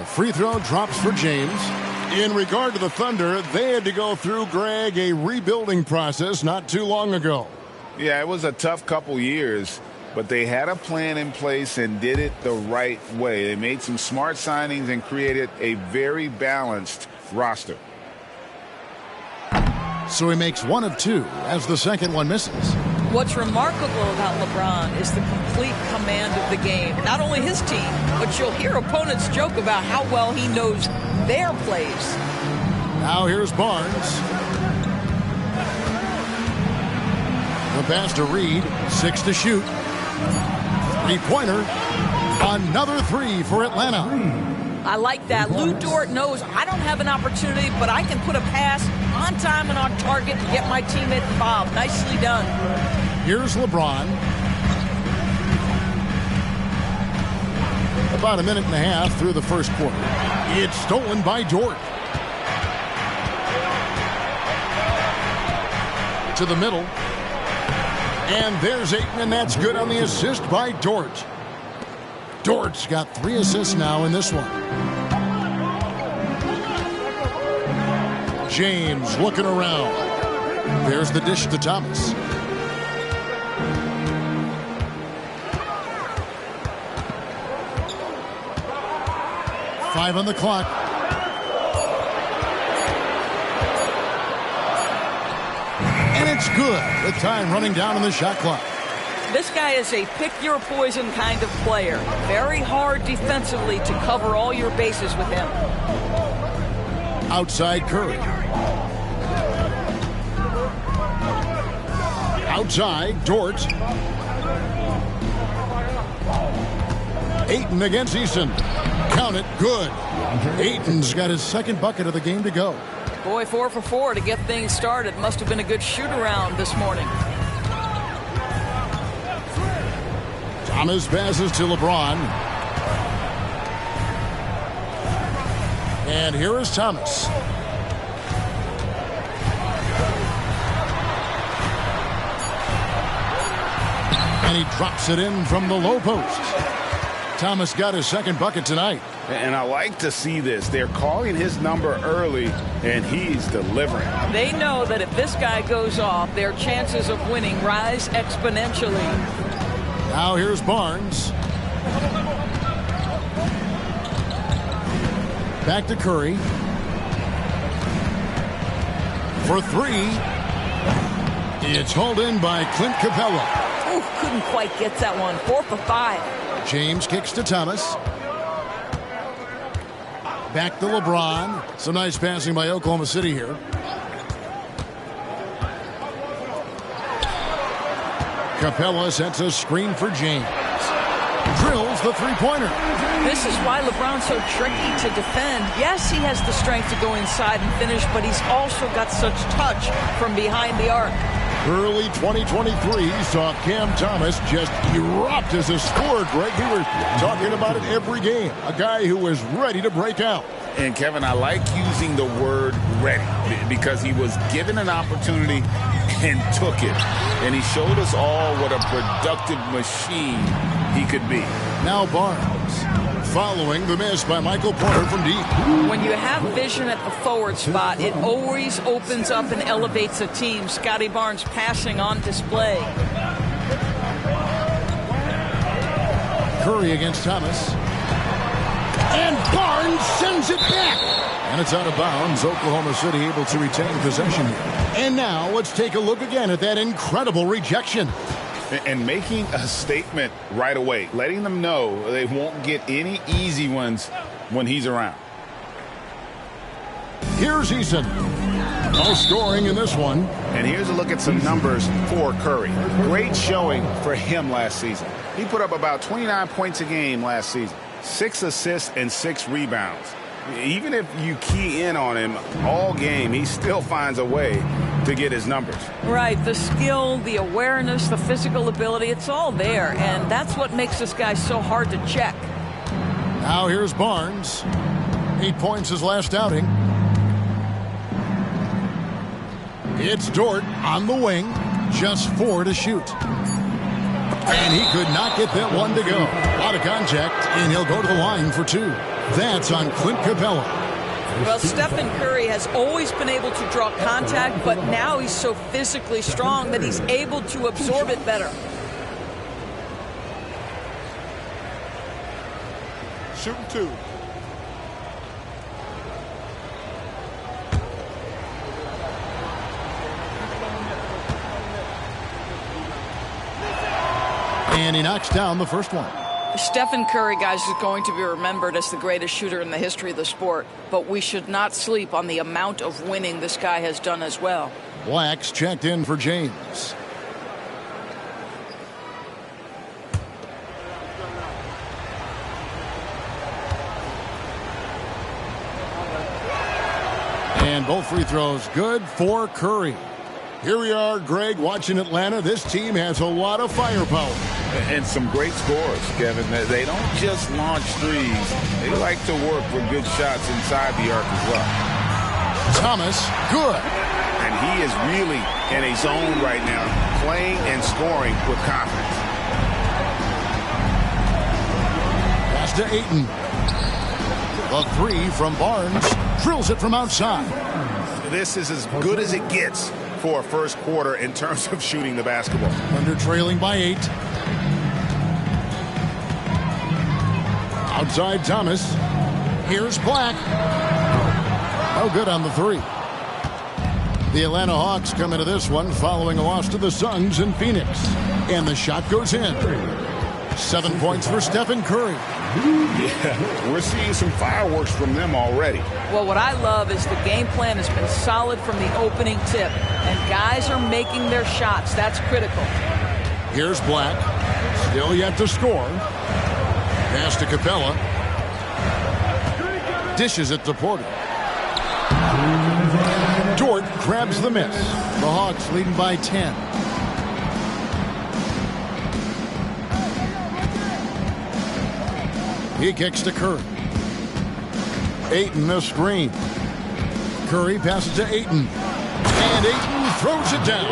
Free throw drops for James. In regard to the Thunder, they had to go through, Greg, a rebuilding process not too long ago. Yeah, it was a tough couple years, but they had a plan in place and did it the right way. They made some smart signings and created a very balanced roster. So he makes 1 of 2 as the second one misses. What's remarkable about LeBron is the complete command of the game. Not only his team, but you'll hear opponents joke about how well he knows their plays. Now here's Barnes. The pass to Reid. 6 to shoot. 3-pointer. Another 3 for Atlanta. I like that. Lou Dort knows I don't have an opportunity, but I can put a pass on time and on target to get my teammate involved. Nicely done. Here's LeBron. About a minute and a half through the first quarter. It's stolen by Dort. To the middle. And there's Ayton, and that's good on the assist by Dort. Dort's got 3 assists now in this one. James looking around. There's the dish to Thomas. Five on the clock. And it's good. The time running down on the shot clock. This guy is a pick-your-poison kind of player. Very hard defensively to cover all your bases with him. Outside Curry. Outside Dort. Ayton against Eason. Count it. Good. Ayton's got his second bucket of the game to go. Boy, 4 for 4 to get things started. Must have been a good shoot-around this morning. Thomas passes to LeBron. And here is Thomas. And he drops it in from the low post. Thomas got his second bucket tonight. And I like to see this. They're calling his number early, and he's delivering. They know that if this guy goes off, their chances of winning rise exponentially. Now here's Barnes. Back to Curry. For three. It's hauled in by Clint Capella. Oh, couldn't quite get that one. 4 for 5. James kicks to Thomas. Back to LeBron. Some nice passing by Oklahoma City here. Capella sets a screen for James. Drills the three-pointer. This is why LeBron's so tricky to defend. Yes, he has the strength to go inside and finish, but he's also got such touch from behind the arc. Early 2023 saw Cam Thomas just erupt as a scorer, Greg. We were talking about it every game. A guy who was ready to break out. And, Kevin, I like using the word ready because he was given an opportunity and took it. And he showed us all what a productive machine he could be. Now Barnes, following the miss by Michael Porter from deep. When you have vision at the forward spot, it always opens up and elevates a team. Scotty Barnes passing on display. Curry against Thomas. And Barnes sends it back. And it's out of bounds. Oklahoma City able to retain possession here. And now let's take a look again at that incredible rejection. And making a statement right away, letting them know they won't get any easy ones when he's around. Here's Eason. No scoring in this one. And here's a look at some numbers for Curry. Great showing for him last season. He put up about 29 points a game last season. 6 assists and 6 rebounds. Even if you key in on him all game, he still finds a way to get his numbers. Right, the skill, the awareness, the physical ability, it's all there. And that's what makes this guy so hard to check. Now here's Barnes. 8 points his last outing. It's Dort on the wing. Just 4 to shoot. And he could not get that one to go. A lot of contact, and he'll go to the line for 2. That's on Clint Capella. Well, Stephen Curry has always been able to draw contact, but now he's so physically strong that he's able to absorb it better. Shooting 2. And he knocks down the first one. Stephen Curry, guys, is going to be remembered as the greatest shooter in the history of the sport, but we should not sleep on the amount of winning this guy has done as well. Black's checked in for James. And both free throws good for Curry. Here we are, Greg, watching Atlanta. This team has a lot of firepower. And some great scores, Kevin. They don't just launch threes. They like to work for good shots inside the arc as well. Thomas, good. And he is really in a zone right now, playing and scoring with confidence. Pass to Ayton. The 3 from Barnes. Drills it from outside. This is as good as it gets for a first quarter in terms of shooting the basketball. Under trailing by 8. Outside Thomas. Here's Black. No good on the 3. The Atlanta Hawks come into this one following a loss to the Suns in Phoenix. And the shot goes in. 7 points for Stephen Curry. Yeah, we're seeing some fireworks from them already. Well, what I love is the game plan has been solid from the opening tip, and guys are making their shots. That's critical. Here's Black. Still yet to score. Pass to Capella. Dishes it to Porter. Dort grabs the miss. The Hawks leading by 10. He kicks to Curry. Ayton the screen. Curry passes to Ayton. And Ayton throws it down.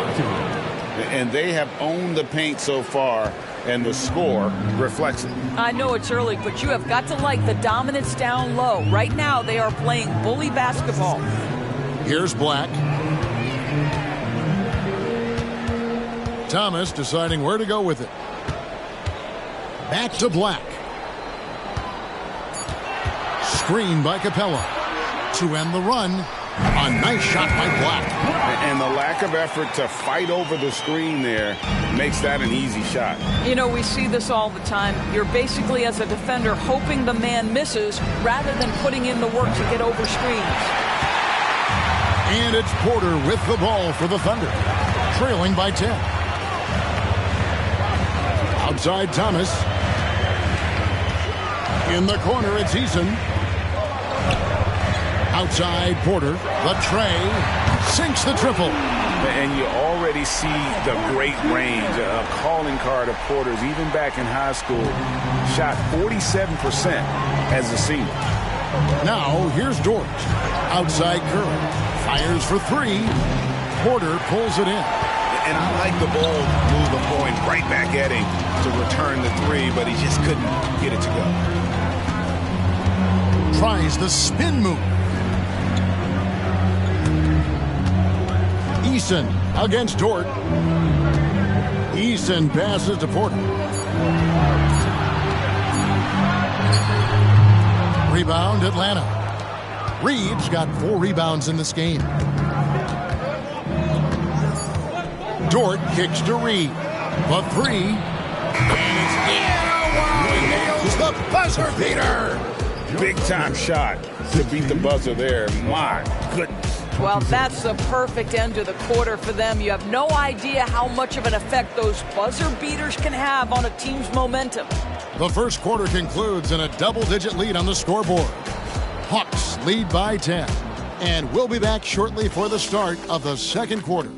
And they have owned the paint so far, and the score reflects it. I know it's early, but you have got to like the dominance down low. Right now, they are playing bully basketball. Here's Black. Thomas deciding where to go with it. Back to Black. Screen by Capella. To end the run, a nice shot by Black. And the lack of effort to fight over the screen there makes that an easy shot. You know, we see this all the time. You're basically, as a defender, hoping the man misses rather than putting in the work to get over screens. And it's Porter with the ball for the Thunder, trailing by 10. Outside Thomas. In the corner, it's Eason. Outside Porter, the tray, sinks the triple. And you already see the great range, a calling card of Porter's, even back in high school. Shot 47% as a senior. Now, here's Dort. Outside Curry, fires for three. Porter pulls it in. And I like the bold move of going right back at him to return the three, but he just couldn't get it to go. Tries the spin move. Eason against Dort. Eason passes to Porter. Rebound Atlanta. Reeves got 4 rebounds in this game. Dort kicks to Reed. The three. And it's he nails the buzzer beater. Big time shot to beat the buzzer there. My goodness. Well, that's the perfect end to the quarter for them. You have no idea how much of an effect those buzzer beaters can have on a team's momentum. The first quarter concludes in a double-digit lead on the scoreboard. Hawks lead by 10. And we'll be back shortly for the start of the second quarter.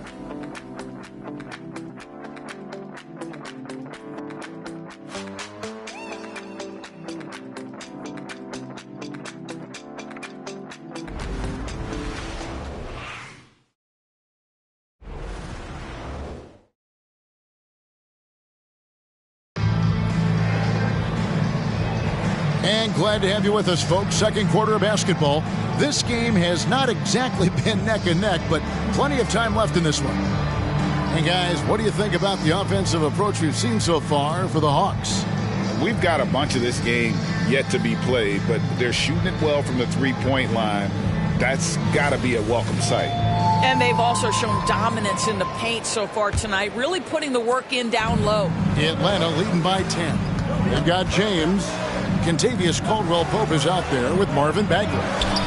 And glad to have you with us, folks. Second quarter of basketball. This game has not exactly been neck and neck, but plenty of time left in this one. And guys, what do you think about the offensive approach we've seen so far for the Hawks? We've got a bunch of this game yet to be played, but they're shooting it well from the three-point line. That's got to be a welcome sight. And they've also shown dominance in the paint so far tonight, really putting the work in down low. Atlanta leading by 10. They've got James. Contavious Caldwell-Pope is out there with Marvin Bagley.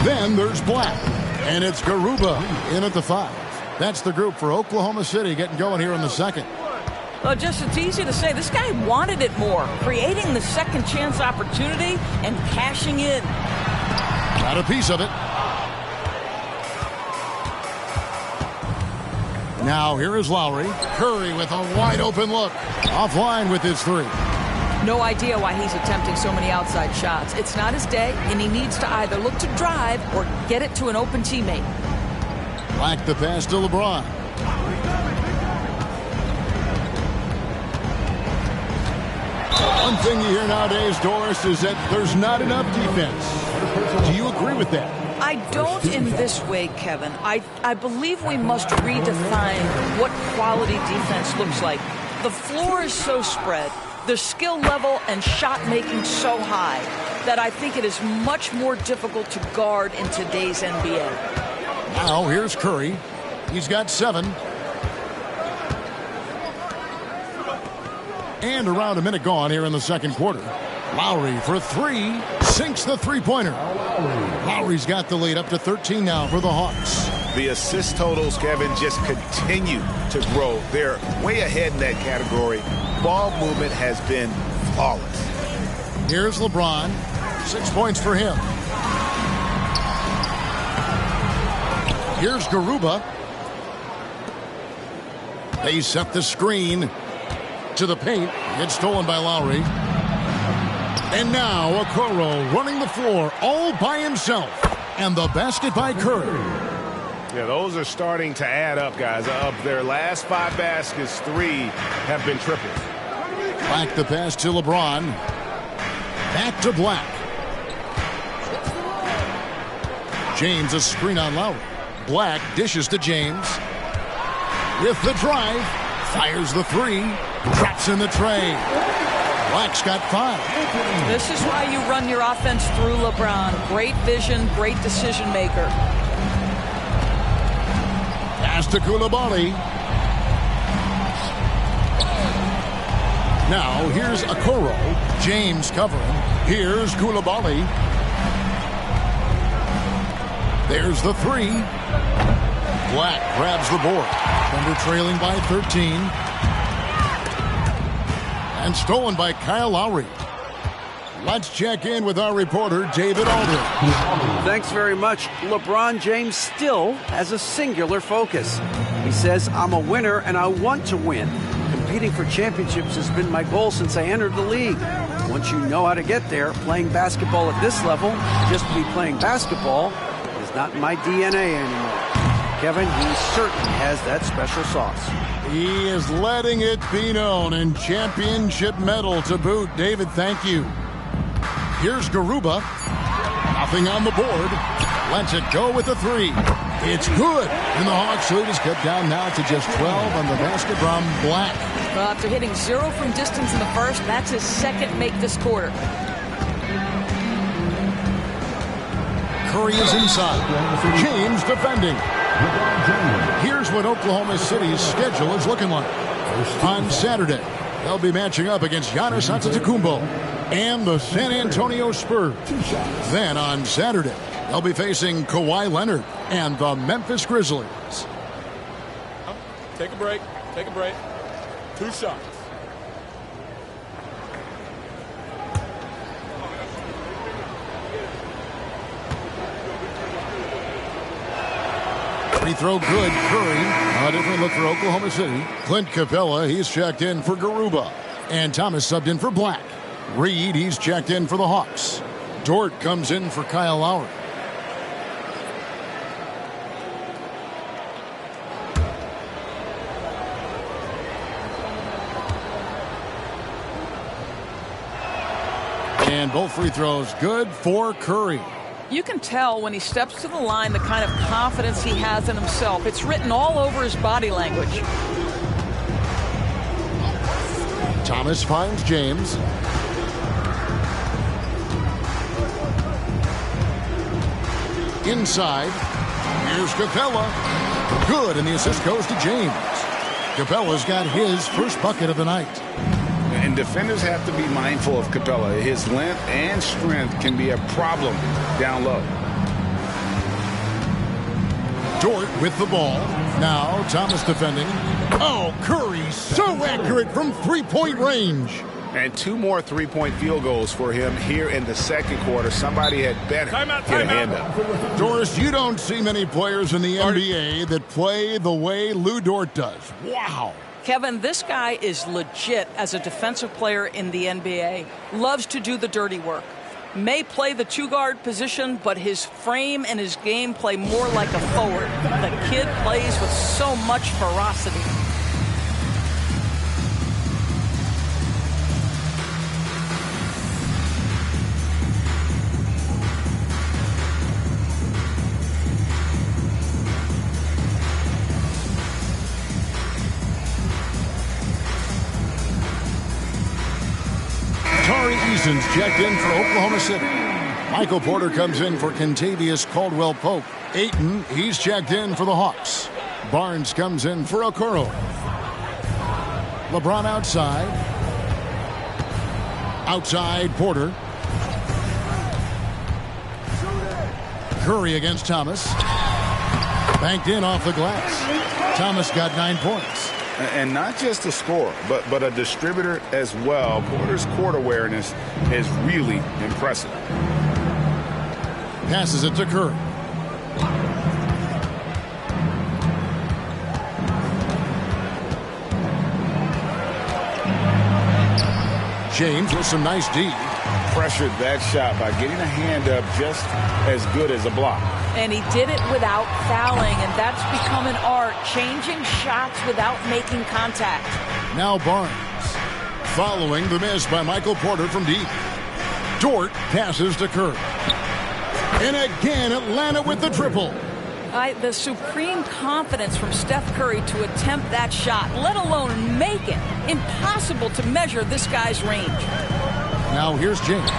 Then there's Black. And it's Garuba in at the 5. That's the group for Oklahoma City getting going here in the second. Well, just it's easy to say. This guy wanted it more, creating the second chance opportunity and cashing in. Got a piece of it. Now here is Lowry. Curry with a wide open look. Offline with his 3. No idea why he's attempting so many outside shots. It's not his day, and he needs to either look to drive or get it to an open teammate. Black the pass to LeBron. One thing you hear nowadays, Doris, is that there's not enough defense. Do you agree with that? I don't in this way, Kevin. I believe we must redefine what quality defense looks like. The floor is so spread, the skill level and shot making so high that I think it is much more difficult to guard in today's NBA. Now here's Curry. He's got 7. And around a minute gone here in the second quarter. Lowry for 3. Sinks the three-pointer. Lowry's got the lead up to 13 now for the Hawks. The assist totals, Kevin, just continue to grow. They're way ahead in that category. Ball movement has been flawless. Here's LeBron. 6 points for him. Here's Garuba. They set the screen to the paint. It's stolen by Lowry. And now Okoro running the floor all by himself. And the basket by Curry. Yeah, those are starting to add up, guys. Of their last 5 baskets, 3 have been triples. Back the pass to LeBron. Back to Black. James a screen on Lowry. Black dishes to James. With the drive. Fires the 3. Drops in the tray. Black's got 5. This is why you run your offense through LeBron. Great vision, great decision maker. Pass to Koulibaly. Now here's Okoro. James covering. Here's Koulibaly. There's the 3. Black grabs the board. Thunder trailing by 13. And stolen by Kyle Lowry. Let's check in with our reporter, David Aldridge. Thanks very much. LeBron James still has a singular focus. He says, I'm a winner and I want to win. Competing for championships has been my goal since I entered the league. Once you know how to get there, playing basketball at this level, just to be playing basketball, is not in my DNA anymore. Kevin, he certainly has that special sauce. He is letting it be known, and championship medal to boot. David, thank you. Here's Garuba. Nothing on the board. Lets it go with the 3. It's good. And the Hawks lead is cut down now to just 12 on the basket from Black. Well, after hitting 0 from distance in the first, that's his second make this quarter. Curry is inside. James defending. Here's what Oklahoma City's schedule is looking like. On Saturday, they'll be matching up against Giannis Antetokounmpo and the San Antonio Spurs. Then on Saturday, they'll be facing Kawhi Leonard and the Memphis Grizzlies. Take a break. Take a break. 2 shots. Free throw good. Curry. A different look for Oklahoma City. Clint Capella, he's checked in for Garuba. And Thomas subbed in for Black. Reed, he's checked in for the Hawks. Dort comes in for Kyle Lowry. And both free throws good for Curry. You can tell when he steps to the line the kind of confidence he has in himself. It's written all over his body language. Thomas finds James. Inside. Here's Capella. Good, and the assist goes to James. Capella's got his first bucket of the night. And defenders have to be mindful of Capella. His length and strength can be a problem down low. Dort with the ball. Now Thomas defending. Oh, Curry so accurate from three-point range. And 2 more three-point field goals for him here in the second quarter. Somebody had better get a hand up. Doris, you don't see many players in the NBA that play the way Lou Dort does. Wow. Kevin, this guy is legit as a defensive player in the NBA. Loves to do the dirty work. May play the 2-guard position, but his frame and his game play more like a forward. The kid plays with so much ferocity. Eason's checked in for Oklahoma City. Michael Porter comes in for Kentavious Caldwell-Pope. Ayton, he's checked in for the Hawks. Barnes comes in for Okoro. LeBron outside. Outside Porter. Curry against Thomas. Banked in off the glass. Thomas got 9 points. And not just a scorer, but a distributor as well. Porter's court awareness is really impressive. Passes it to Curry. James with some nice D. Pressured that shot by getting a hand up just as good as a block. And he did it without fouling, and that's become an art, changing shots without making contact. Now Barnes, following the miss by Michael Porter from deep. Dort passes to Curry. And again, Atlanta with the triple. The supreme confidence from Steph Curry to attempt that shot, let alone make it. Impossible to measure this guy's range. Now here's James.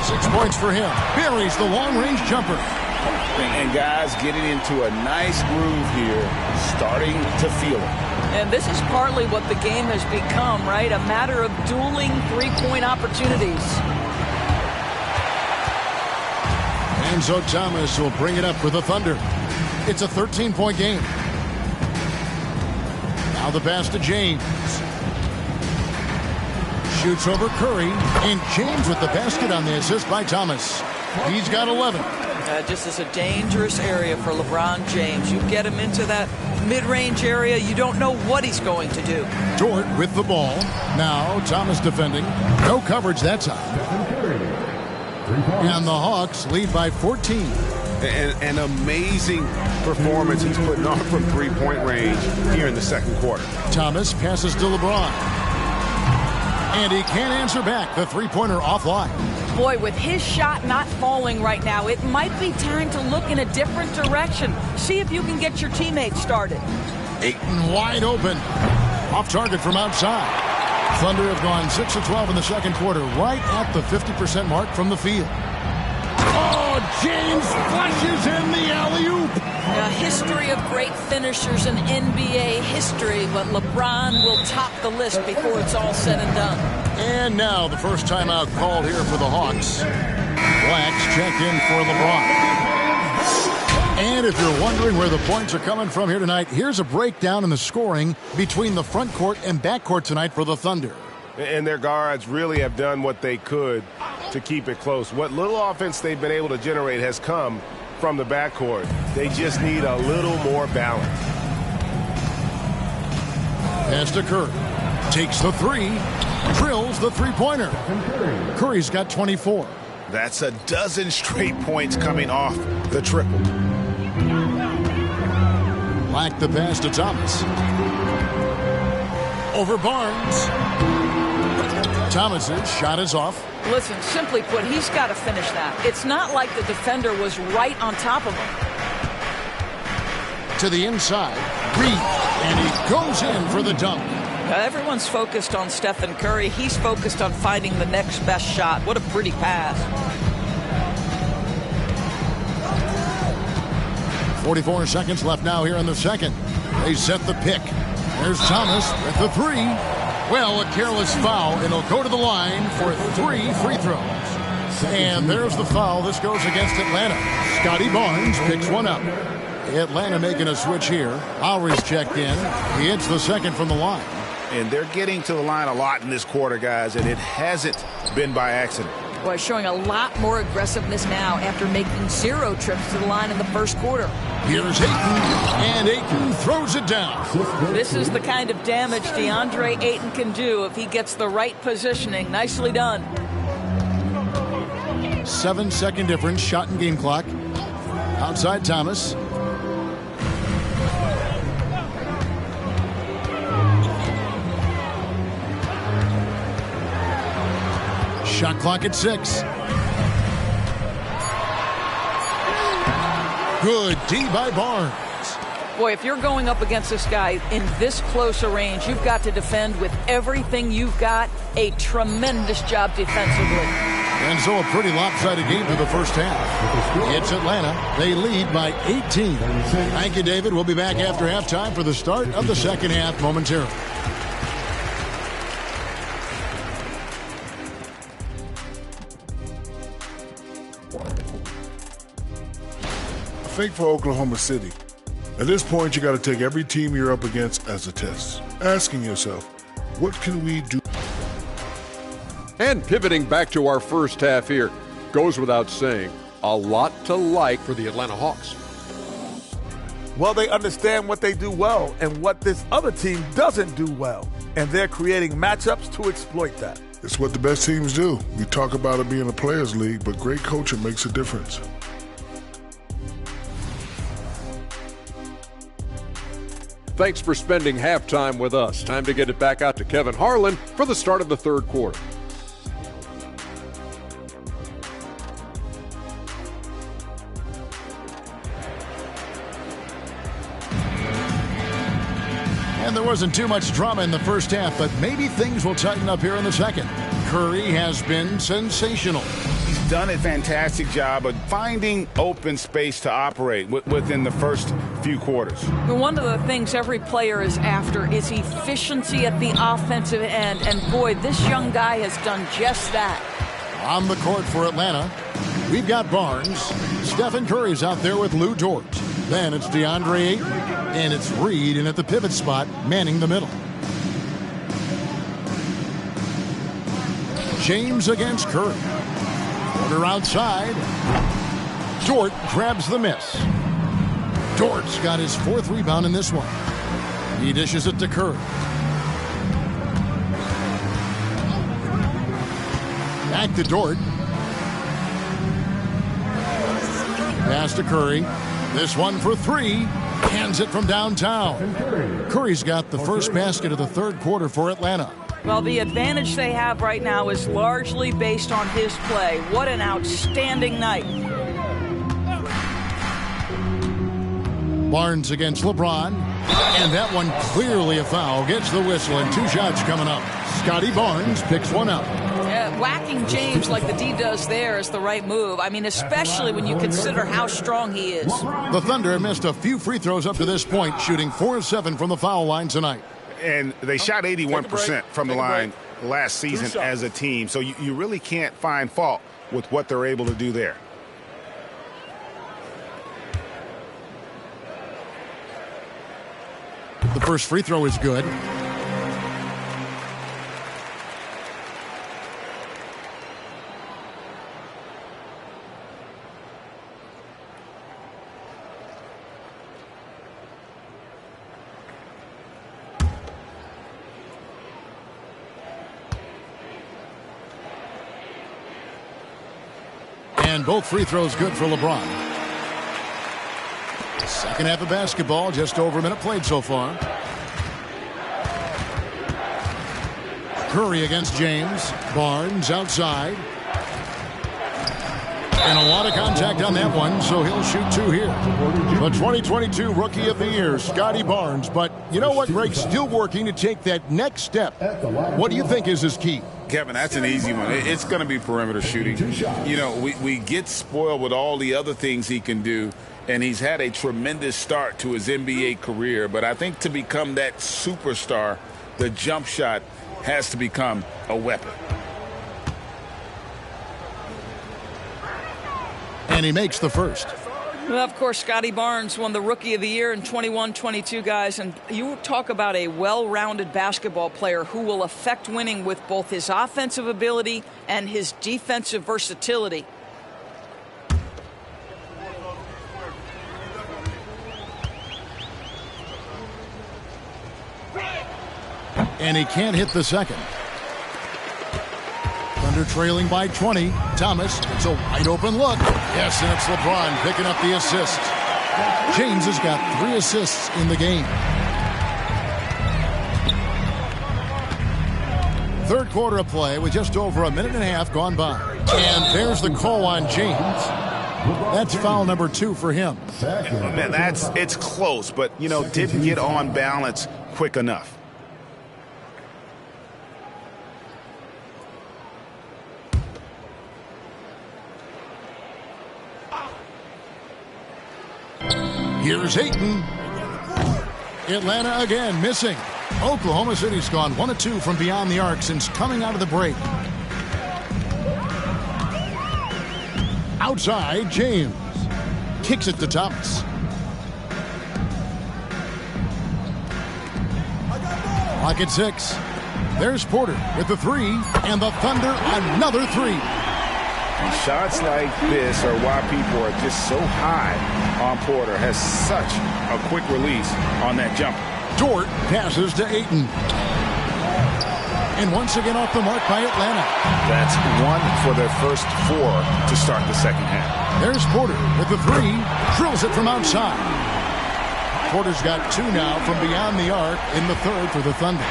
6 points for him. Buries the long-range jumper. And guys getting into a nice groove here, starting to feel it. And this is partly what the game has become, right? A matter of dueling three-point opportunities. Enzo Thomas will bring it up for the Thunder. It's a 13-point game. Now the pass to James. Shoots over Curry, and James with the basket on the assist by Thomas. He's got 11. Just as a dangerous area for LeBron James. You get him into that mid-range area, you don't know what he's going to do. Dort with the ball. Now Thomas defending. No coverage that time. And the Hawks lead by 14. An amazing performance he's putting on from three-point range here in the second quarter. Thomas passes to LeBron. And he can't answer back. The three-pointer offline. Boy, with his shot not falling right now, it might be time to look in a different direction. See if you can get your teammates started. Ayton wide open. Off target from outside. Thunder have gone 6 of 12 in the second quarter, right at the 50% mark from the field. Oh, James flashes in the alley-oop. A history of great finishers in NBA history, but LeBron will top the list before it's all said and done. And now the first timeout called here for the Hawks. Blacks check in for LeBron. And if you're wondering where the points are coming from here tonight, here's a breakdown in the scoring between the front court and back court tonight for the Thunder. And their guards really have done what they could to keep it close. What little offense they've been able to generate has come from the backcourt. They just need a little more balance. Pass to Curry. Takes the three. Drills the three-pointer. Curry's got 24. That's a dozen straight points coming off the triple. Black the pass to Thomas. Over Barnes. Thomas's shot is off. Listen, simply put, he's got to finish that. It's not like the defender was right on top of him. To the inside. Reed. And he goes in for the dunk. Everyone's focused on Stephen Curry. He's focused on finding the next best shot. What a pretty pass. 44 seconds left now here in the second. They set the pick. There's Thomas with the three. Well, a careless foul, and he'll go to the line for 3 free throws. And there's the foul. This goes against Atlanta. Scotty Barnes picks one up. Atlanta making a switch here. Lowry's checked in. He hits the second from the line. And they're getting to the line a lot in this quarter, guys, and it hasn't been by accident. Boy, showing a lot more aggressiveness now after making 0 trips to the line in the first quarter. Here's Ayton, and Ayton throws it down. This is the kind of damage DeAndre Ayton can do if he gets the right positioning. Nicely done. 7-second difference, shot and game clock. Outside Thomas. Shot clock at 6. Good D by Barnes. Boy, if you're going up against this guy in this close a range, you've got to defend with everything you've got. A tremendous job defensively. And so a pretty lopsided game for the first half. It's Atlanta. They lead by 18. Thank you, David. We'll be back after halftime for the start of the second half momentarily. Fake for Oklahoma City. At this point, you got to take every team you're up against as a test, asking yourself, what can we do? And pivoting back to our first half here, goes without saying, a lot to like for the Atlanta Hawks. Well, they understand what they do well and what this other team doesn't do well, and they're creating matchups to exploit that. It's what the best teams do. We talk about it being a players' league, but great coaching makes a difference. Thanks for spending halftime with us. Time to get it back out to Kevin Harlan for the start of the third quarter. And there wasn't too much drama in the first half, but maybe things will tighten up here in the second. Curry has been sensational. He's done a fantastic job of finding open space to operate within the first few quarters. One of the things every player is after is efficiency at the offensive end. And boy, this young guy has done just that. On the court for Atlanta, we've got Barnes. Stephen Curry's out there with Lou Dort. Then it's DeAndre Ayton, and it's Reed in at the pivot spot, manning the middle. James against Curry. Porter outside. Dort grabs the miss. Dort's got his 4th rebound in this one. He dishes it to Curry. Back to Dort. Pass to Curry. This one for 3. Hands it from downtown. Curry's got the first basket of the third quarter for Atlanta. Well, the advantage they have right now is largely based on his play. What an outstanding night. Barnes against LeBron. And that one clearly a foul. Gets the whistle and 2 shots coming up. Scotty Barnes picks one up. Whacking James like the D does there is the right move. I mean, especially when you consider how strong he is. The Thunder have missed a few free throws up to this point, shooting 4 of 7 from the foul line tonight. And they shot 81% from the line last season as a team. So you really can't find fault with what they're able to do there. The first free throw is good. And both free throws good for LeBron. Second half of basketball, just over a minute played so far. Curry against James. Barnes outside. And a lot of contact on that one, so he'll shoot 2 here. The 2022 Rookie of the Year, Scotty Barnes. But you know what, Greg? Still working to take that next step. What do you think is his key? Kevin, that's an easy one. It's going to be perimeter shooting. You know, we get spoiled with all the other things he can do, and he's had a tremendous start to his NBA career. But I think to become that superstar, the jump shot has to become a weapon. And he makes the first. Well, of course, Scotty Barnes won the Rookie of the Year in 21-22, guys. And you talk about a well-rounded basketball player who will affect winning with both his offensive ability and his defensive versatility. And he can't hit the second. Thunder trailing by 20. Thomas, it's a wide open look. Yes, and it's LeBron picking up the assist. James has got 3 assists in the game. Third quarter of play with just over a minute and a half gone by. And there's the call on James. That's foul number 2 for him. Man, it's close, but, you know, didn't get on balance quick enough. Here's Ayton. Atlanta again missing. Oklahoma City's gone 1 of 2 from beyond the arc since coming out of the break. Outside, James kicks it to Thomas. Clock at 6. There's Porter with the 3, and the Thunder another 3. Shots like this are why people are just so high on Porter. Has such a quick release on that jumper. Dort passes to Ayton. And once again off the mark by Atlanta. That's 1 for their first 4 to start the second half. There's Porter with the 3. Drills it from outside. Porter's got 2 now from beyond the arc in the third for the Thunder.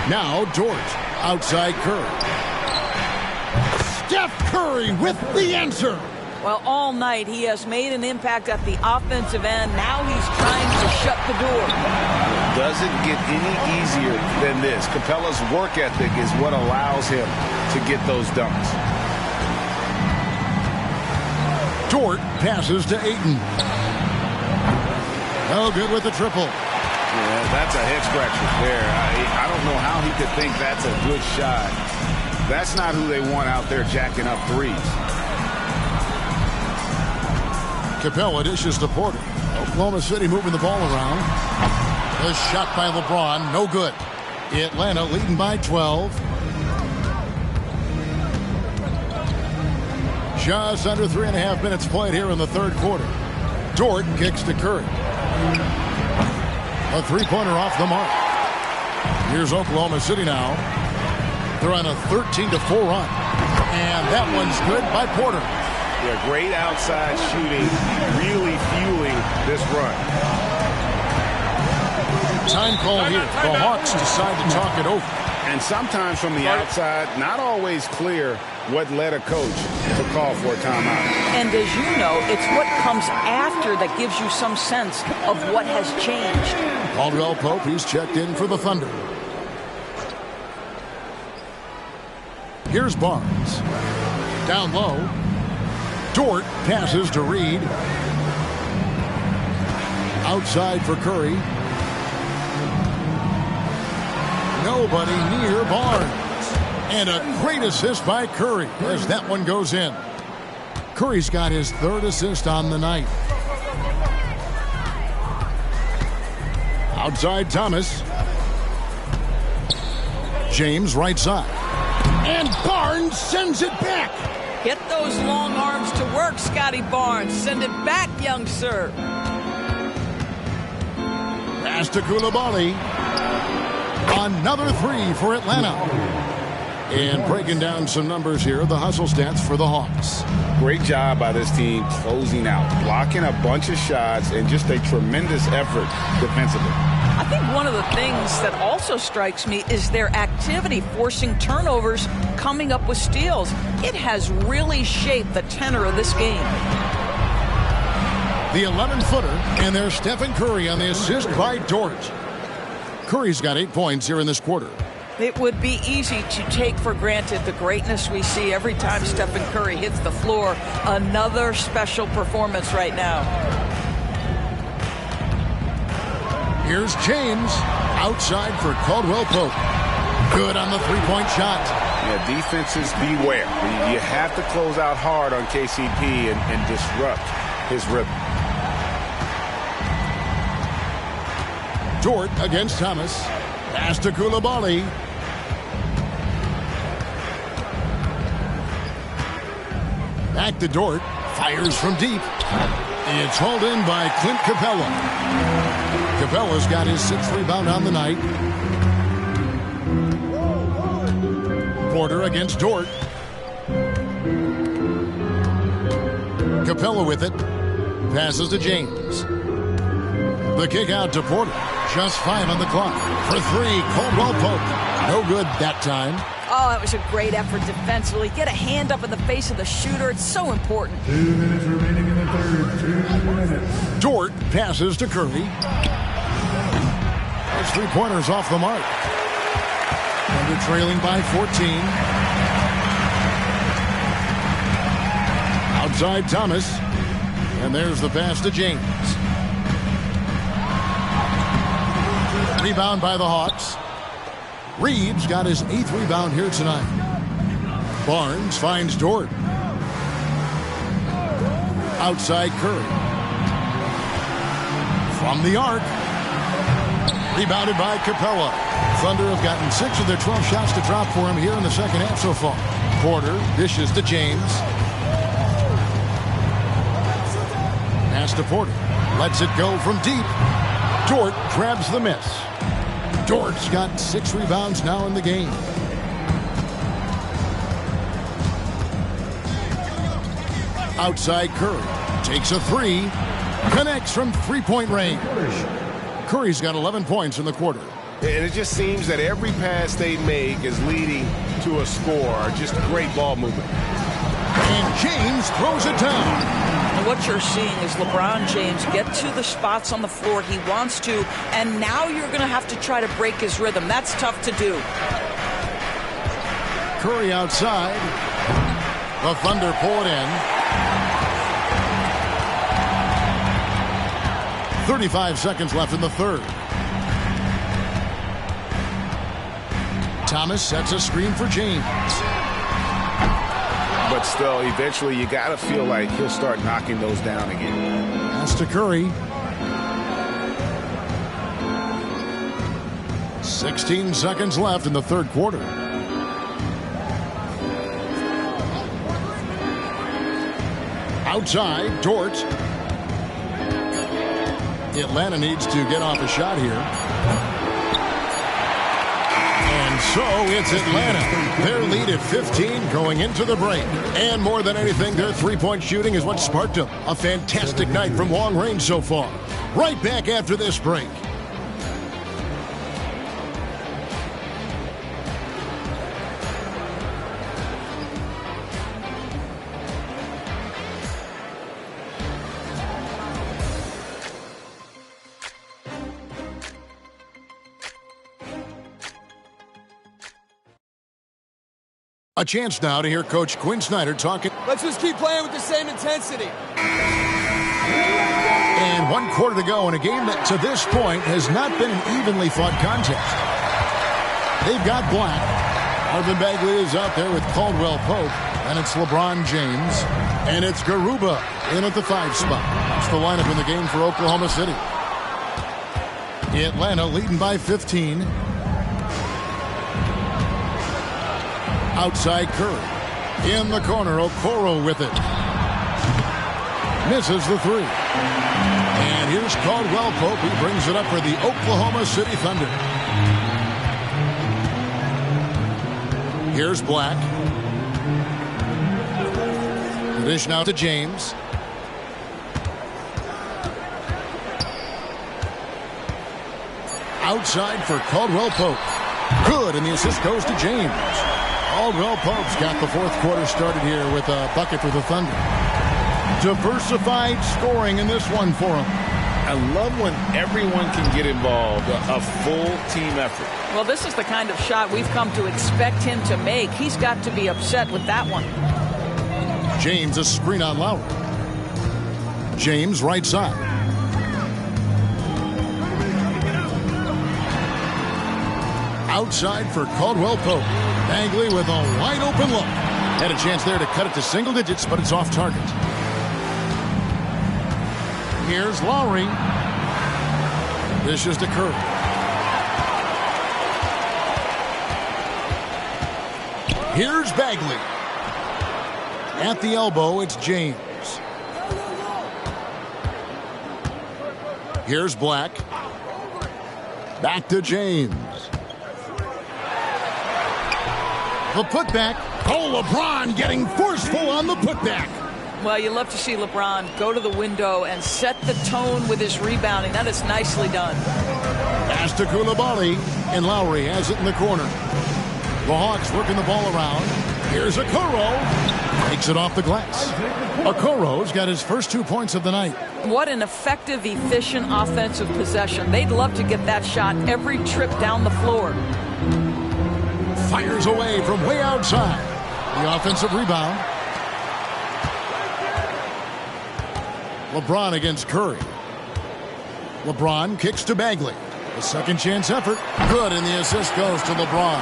Now Dort. Outside Curry. Steph Curry with the answer. Well, all night he has made an impact at the offensive end. Now he's trying to shut the door. It doesn't get any easier than this. Capella's work ethic is what allows him to get those dunks. Dort passes to Ayton. No good with the triple. Yeah, that's a head scratcher there. I don't know how he could think that's a good shot. That's not who they want out there jacking up threes. Capella dishes to Porter. Oklahoma City moving the ball around. The shot by LeBron, no good. Atlanta leading by 12. Just under 3.5 minutes played here in the third quarter. Dort kicks to Curry. A three-pointer off the mark. Here's Oklahoma City now. They're on a 13-4 run. And that one's good by Porter. Yeah, great outside shooting, really fueling this run. Time call here. The Hawks decide to talk it over. And sometimes from the outside, not always clear what led a coach to call for a timeout. And as you know, it's what comes after that gives you some sense of what has changed. Caldwell Pope, he's checked in for the Thunder. Here's Barnes. Down low. Dort passes to Reed. Outside for Curry. Nobody near Barnes. And a great assist by Curry as that one goes in. Curry's got his third assist on the night. Outside Thomas. James right side. And Barnes sends it back. Get those long arms to work, Scotty Barnes. Send it back, young sir. Pass to Coulibaly. Another three for Atlanta. And breaking down some numbers here, the hustle stats for the Hawks. Great job by this team closing out, blocking a bunch of shots, and just a tremendous effort defensively. I think one of the things that also strikes me is their activity, forcing turnovers, coming up with steals. It has really shaped the tenor of this game. The 11-footer, and there's Stephen Curry on the assist by Dort. Curry's got 8 points here in this quarter. It would be easy to take for granted the greatness we see every time Stephen Curry hits the floor. Another special performance right now. Here's James outside for Caldwell Pope. Good on the three-point shot. Yeah, defenses beware. You have to close out hard on KCP and disrupt his rhythm. Dort against Thomas. Pass to Coulibaly. Back to Dort. Fires from deep. It's hauled in by Clint Capella. Capella's got his 6th rebound on the night. Porter against Dort. Capella with it. Passes to James. The kick out to Porter. Just 5 on the clock. For 3, Caldwell Pope. No good that time. Oh, that was a great effort defensively. Get a hand up in the face of the shooter. It's so important. 2 minutes remaining in the third. 2 minutes. Dort passes to Curry. Those 3-pointers off the mark. Thunder trailing by 14. Outside Thomas. And there's the pass to James. Rebound by the Hawks. Reeves got his 8th rebound here tonight. Barnes finds Dort. Outside Curry. From the arc. Rebounded by Capella. Thunder have gotten 6 of their 12 shots to drop for him here in the second half so far. Porter dishes to James. Pass to Porter. Lets it go from deep. Dort grabs the miss. Dort's got 6 rebounds now in the game. Outside Curry. Takes a 3. Connects from 3-point range. Curry's got 11 points in the quarter. And it just seems that every pass they make is leading to a score. Just great ball movement. And James throws it down. And what you're seeing is LeBron James get to the spots on the floor he wants to, and now you're going to have to try to break his rhythm. That's tough to do. Curry outside. The Thunder pull it in. 35 seconds left in the third. Thomas sets a screen for James. But still, eventually you got to feel like he'll start knocking those down again. Pass to Curry. 16 seconds left in the third quarter. Outside, Dort. Atlanta needs to get off a shot here. And so it's Atlanta. Their lead at 15 going into the break. And more than anything, their three-point shooting is what sparked them. A fantastic night from long range so far. Right back after this break. A chance now to hear Coach Quinn Snyder talking. Let's just keep playing with the same intensity. And 1 quarter to go in a game that to this point has not been an evenly fought contest. They've got Black. Marvin Bagley is out there with Caldwell Pope. And it's LeBron James. And it's Garuba in at the 5 spot. That's the lineup in the game for Oklahoma City. Atlanta leading by 15. Outside Curry. In the corner, Okoro with it. Misses the 3. And here's Caldwell Pope. He brings it up for the Oklahoma City Thunder. Here's Black. The dish now to James. Outside for Caldwell Pope. Good, and the assist goes to James. Caldwell Pope's got the fourth quarter started here with a bucket for the Thunder. Diversified scoring in this one for him. I love when everyone can get involved, a full team effort. Well, this is the kind of shot we've come to expect him to make. He's got to be upset with that one. James, a screen on Lowry. James, right side. Outside for Caldwell Pope. Bagley with a wide open look. Had a chance there to cut it to single digits, but it's off target. Here's Lowry. This is to Curry. Here's Bagley. At the elbow, it's James. Here's Black. Back to James. The putback. Oh, LeBron getting forceful on the putback. Well, you love to see LeBron go to the window and set the tone with his rebounding. That is nicely done. Pass to Coulibaly, and Lowry has it in the corner. The Hawks working the ball around. Here's Okoro. Takes it off the glass. Okoro's got his first 2 points of the night. What an effective, efficient offensive possession. They'd love to get that shot every trip down the floor. Fires away from way outside. The offensive rebound. LeBron against Curry. LeBron kicks to Bagley. A second chance effort. Good, and the assist goes to LeBron.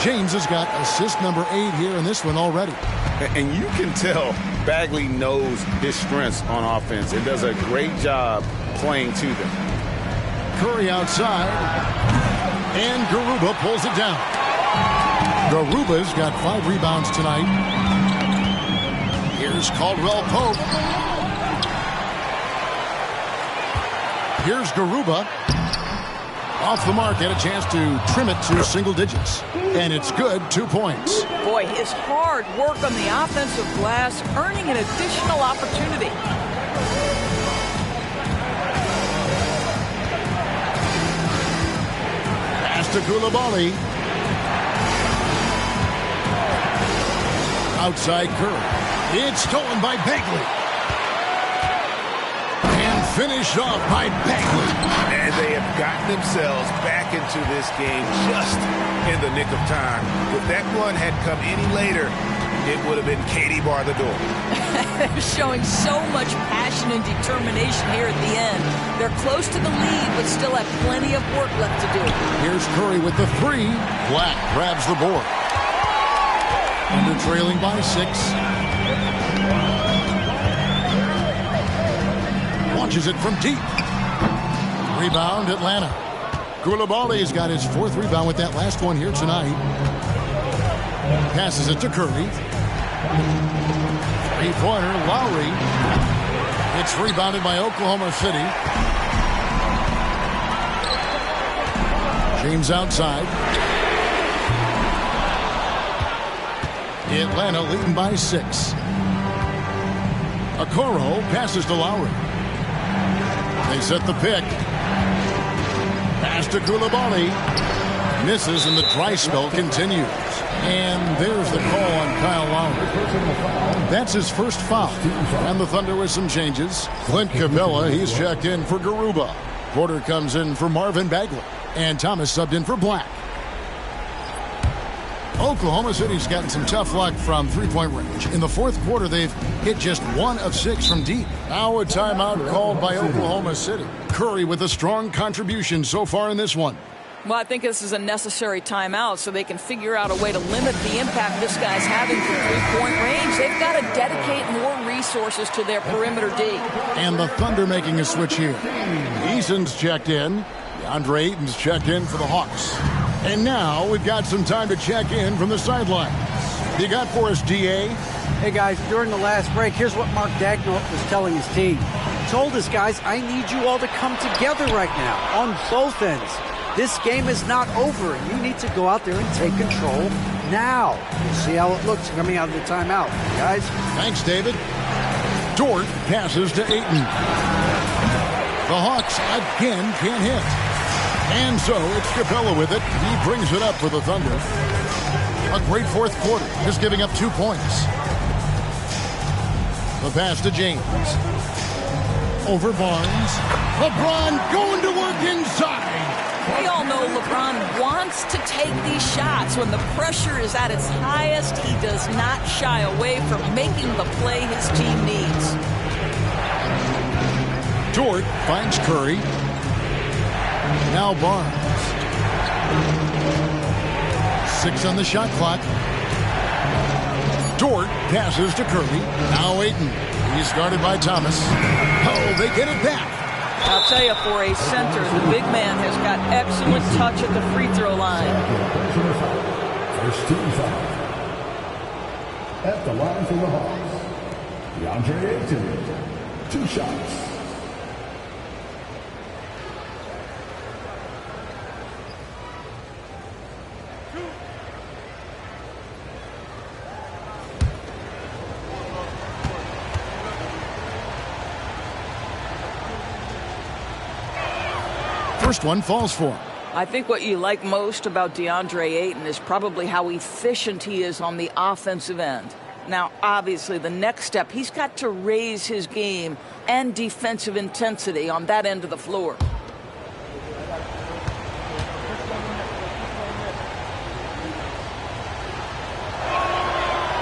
James has got assist number 8 here in this one already. And you can tell Bagley knows his strengths on offense and does a great job playing to them. Curry outside. And Garuba pulls it down. Garuba's got 5 rebounds tonight. Here's Caldwell Pope. Here's Garuba. Off the mark, had a chance to trim it to single digits. And it's good, 2 points. Boy, his hard work on the offensive glass, earning an additional opportunity. Pass to Coulibaly. Outside Curry. It's stolen by Bagley. And finished off by Bagley. And they have gotten themselves back into this game just in the nick of time. If that one had come any later, it would have been Katie bar the door. They're showing so much passion and determination here at the end. They're close to the lead, but still have plenty of work left to do. Here's Curry with the three. Black grabs the board. Under trailing by 6. Launches it from deep. Rebound, Atlanta. Koulibaly's got his 4th rebound with that last one here tonight. Passes it to Curry. 3-pointer, Lowry. It's rebounded by Oklahoma City. James outside. Atlanta leading by 6. Okoro passes to Lowry. They set the pick. Pass to Koulibaly. Misses and the dry spell continues. And there's the call on Kyle Lowry. That's his first foul. And the Thunder with some changes. Clint Capella, he's checked in for Garuba. Porter comes in for Marvin Bagley. And Thomas subbed in for Black. Oklahoma City's gotten some tough luck from three-point range. In the 4th quarter, they've hit just 1 of 6 from deep. Now a timeout called by Oklahoma City. Curry with a strong contribution so far in this one. Well, I think this is a necessary timeout so they can figure out a way to limit the impact this guy's having from three-point range. They've got to dedicate more resources to their perimeter D. And the Thunder making a switch here. Eason's checked in. DeAndre Ayton's checked in for the Hawks. And now we've got some time to check in from the sidelines. You got for us, DA? Hey, guys, during the last break, here's what Mark Dagnall was telling his team. He told us, guys, I need you all to come together right now on both ends. This game is not over, and you need to go out there and take control now. We'll see how it looks coming out of the timeout, guys. Thanks, David. Dort passes to Ayton. The Hawks again can't hit. And so it's Capella with it. He brings it up for the Thunder. A great 4th quarter, just giving up 2 points. The pass to James. Over Barnes. LeBron going to work inside. We all know LeBron wants to take these shots. When the pressure is at its highest, he does not shy away from making the play his team needs. Dort finds Curry. Now Barnes. 6 on the shot clock. Dort passes to Curry. Now Ayton. He's guarded by Thomas. Oh, they get it back. I'll tell you, for a center, the big man has got excellent touch at the free throw line. First team foul. At the line for the Hawks, DeAndre Ayton, 2 shots. First one falls for him. I think what you like most about DeAndre Ayton is probably how efficient he is on the offensive end. Now, obviously, the next step, he's got to raise his game and defensive intensity on that end of the floor.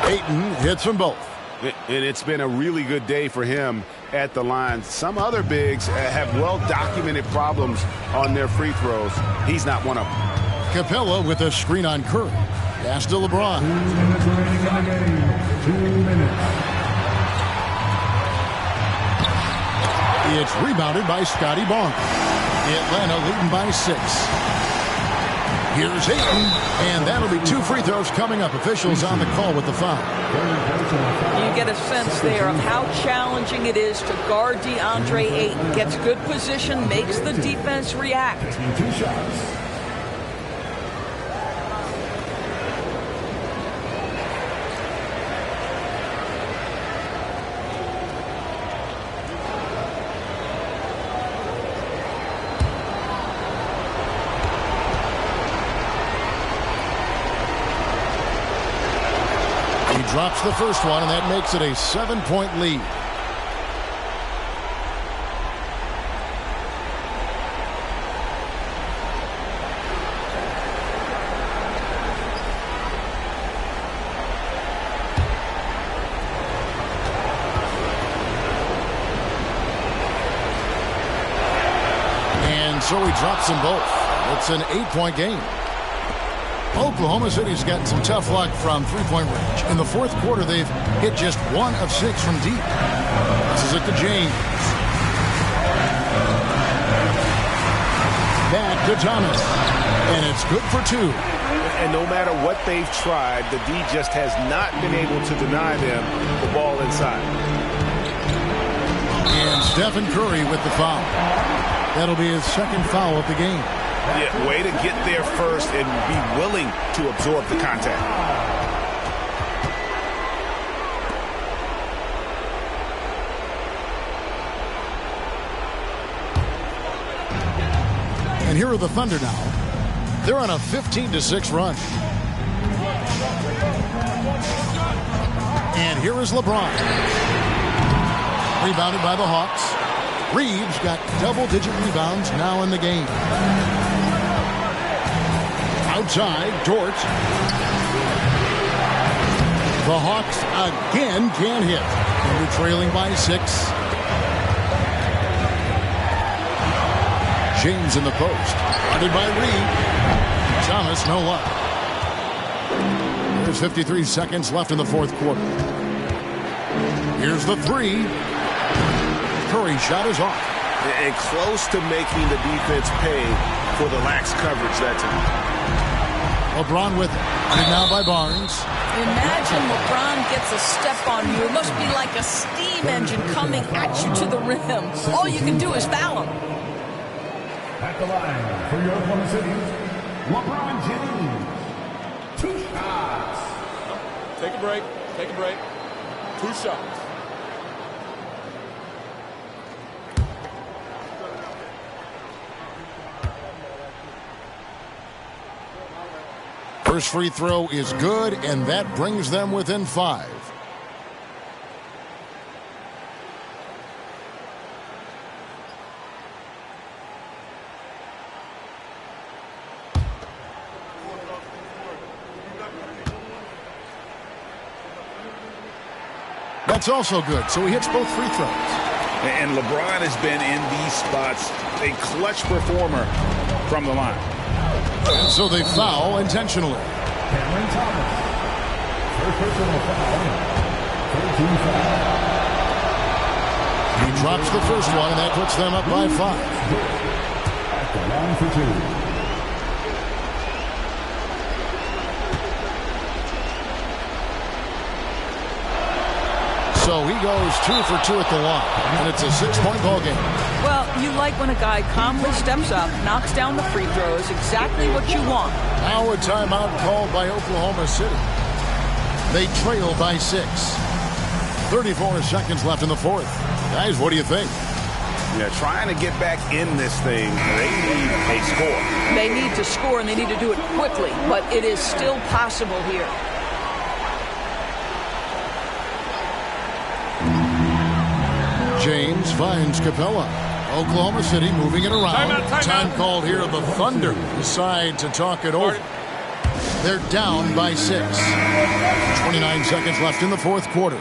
Ayton hits them both. And it's been a really good day for him at the line. Some other bigs have well-documented problems on their free throws. He's not one of them. Capella with a screen on Curry. Pass to LeBron. 2 minutes remaining in the game. 2 minutes. It's rebounded by Scotty Barnes. Atlanta leading by 6. Here's Ayton, and that'll be 2 free throws coming up. Officials on the call with the foul. You get a sense there of how challenging it is to guard DeAndre Ayton. Gets good position, makes the defense react. 2 shots. drops the first one, and that makes it a 7-point lead. So he drops them both. It's an 8-point game. Oklahoma City's gotten some tough luck from three-point range. In the fourth quarter, they've hit just 1 of 6 from deep. This is it to James. Back to Thomas. And it's good for 2. And no matter what they've tried, the D just has not been able to deny them the ball inside. And Stephen Curry with the foul. That'll be his second foul of the game. Yeah, way to get there first and be willing to absorb the contact. And here are the Thunder now. They're on a 15-6 run. And here is LeBron. Rebounded by the Hawks. Reeves got double-digit rebounds now in the game. Outside, Dort. The Hawks again can't hit. And they're trailing by 6. James in the post. Guarded by Reed. Thomas, no luck. There's 53 seconds left in the fourth quarter. Here's the 3. Curry shot is off. And close to making the defense pay for the lax coverage that time. LeBron with it. And now by Barnes. Imagine LeBron gets a step on you. It must be like a steam engine coming at you to the rim. All you can do is foul him. At the line for your Oklahoma City, LeBron James. 2 shots. Take a break. Take a break. 2 shots. First free throw is good, and that brings them within 5. That's also good, so he hits both free throws. And LeBron has been in these spots a clutch performer from the line. And so they foul intentionally. Cameron Thomas. First personal foul. 13 foul. He drops the first one, and that puts them up by 5. At the line for 2. So he goes 2 for 2 at the line, and it's a 6-point ball game. Well, you like when a guy calmly steps up, knocks down the free throws, exactly what you want. Now a timeout called by Oklahoma City. They trail by 6. 34 seconds left in the fourth. Guys, what do you think? Yeah, trying to get back in this thing, they need a score. They need to score, and they need to do it quickly, but it is still possible here. James finds Capella. Oklahoma City moving it around. Time called here. The Thunder decide to talk it over. They're down by 6. 29 seconds left in the fourth quarter.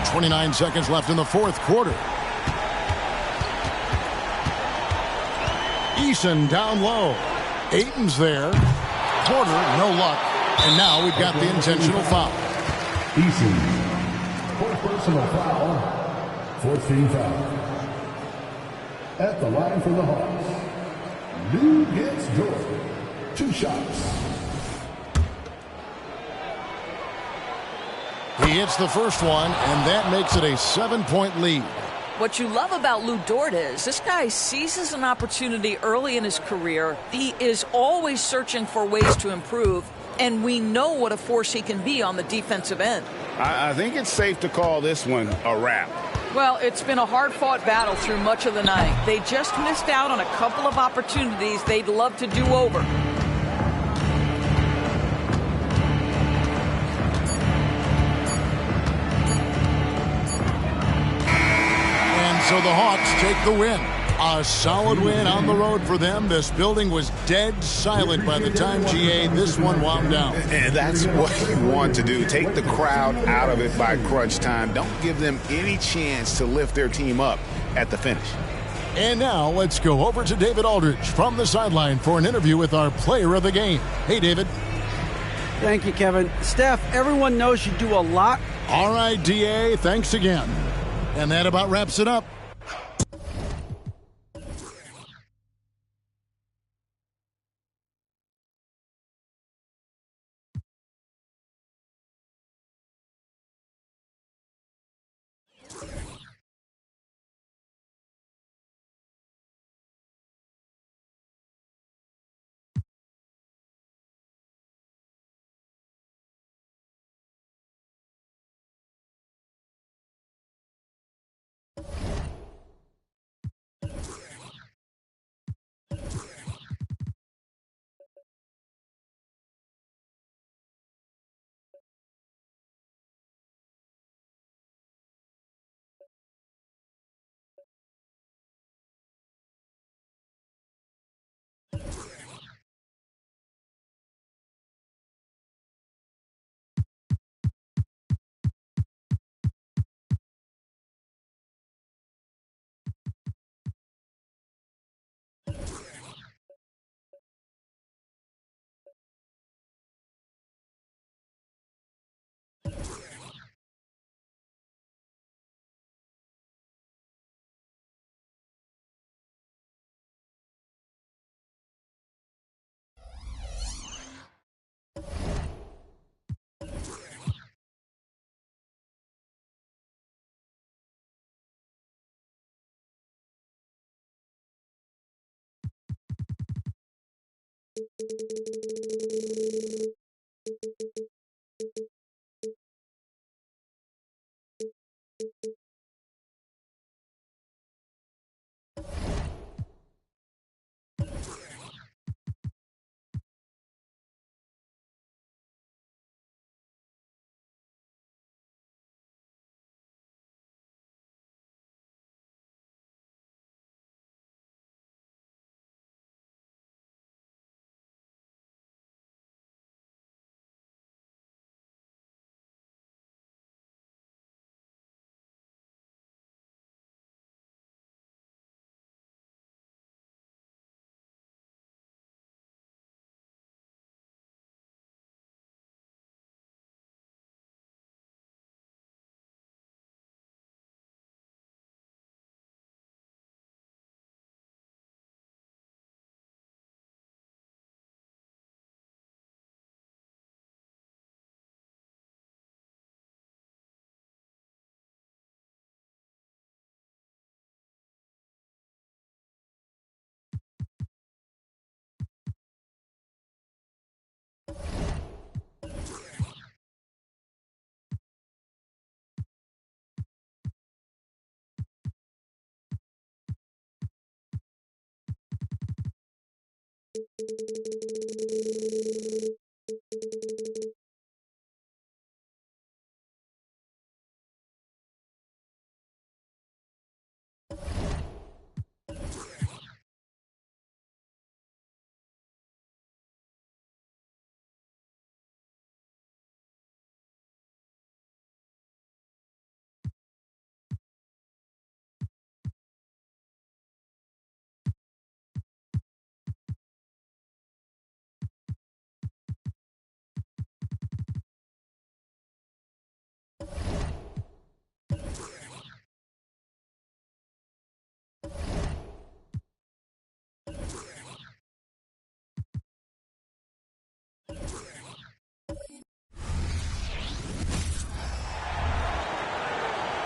.29 seconds left in the fourth quarter. Eason down low. Ayton's there. Porter, no luck. And now we've got the intentional foul. Eason. Fourth personal foul. 14 foul. At the line for the Hawks. Lou hits Jordan. 2 shots. He hits the first one, and that makes it a 7-point lead. What you love about Lou Dort is this guy seizes an opportunity early in his career. He is always searching for ways to improve, and we know what a force he can be on the defensive end. I think it's safe to call this one a wrap. Well, it's been a hard-fought battle through much of the night. They just missed out on a couple of opportunities they'd love to do over. And so the Hawks take the win. A solid win on the road for them. This building was dead silent by the time, GA, this one wound down. And that's what you want to do. Take the crowd out of it by crunch time. Don't give them any chance to lift their team up at the finish. And now let's go over to David Aldridge from the sideline for an interview with our player of the game. Hey, David. Thank you, Kevin. Steph, everyone knows you do a lot. All right, DA, thanks again. And that about wraps it up.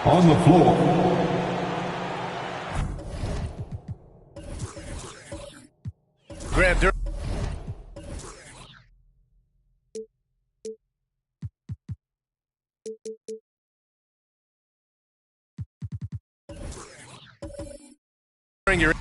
On the floor, Grant Your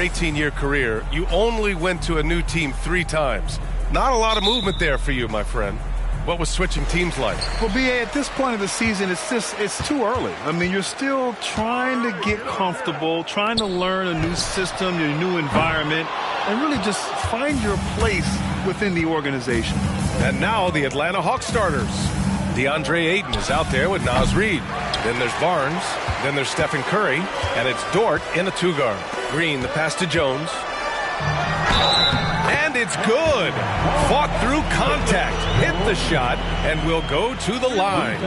18-year career, you only went to a new team 3 times. Not a lot of movement there for you, my friend. What was switching teams like? Well, B.A., at this point of the season, it's too early. I mean, you're still trying to get comfortable, trying to learn a new system, your new environment, and really just find your place within the organization. And now the Atlanta Hawks starters. DeAndre Ayton is out there with Naz Reid. Then there's Barnes. Then there's Stephen Curry. And it's Dort in a 2-guard. Green, the pass to Jones. And it's good. Fought through contact. Hit the shot and will go to the line.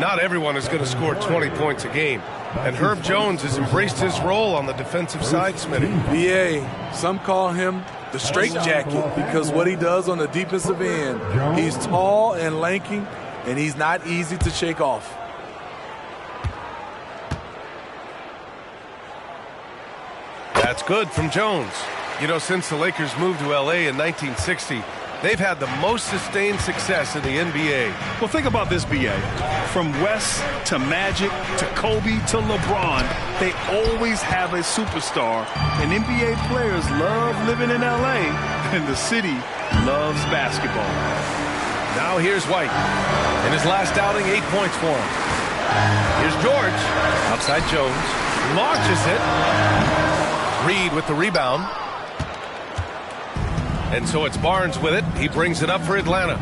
Not everyone is going to score 20 points a game. And Herb Jones has embraced his role on the defensive side, Smitty. B.A., some call him the straitjacket because what he does on the defensive end, he's tall and lanky, and he's not easy to shake off. That's good from Jones. You know, since the Lakers moved to L.A. in 1960, they've had the most sustained success in the NBA. Well, think about this, B.A. From West to Magic to Kobe to LeBron, they always have a superstar. And NBA players love living in L.A., and the city loves basketball. Now here's White. In his last outing, 8 points for him. Here's George. Outside Jones. Launches it. Reed with the rebound. And so it's Barnes with it. He brings it up for Atlanta.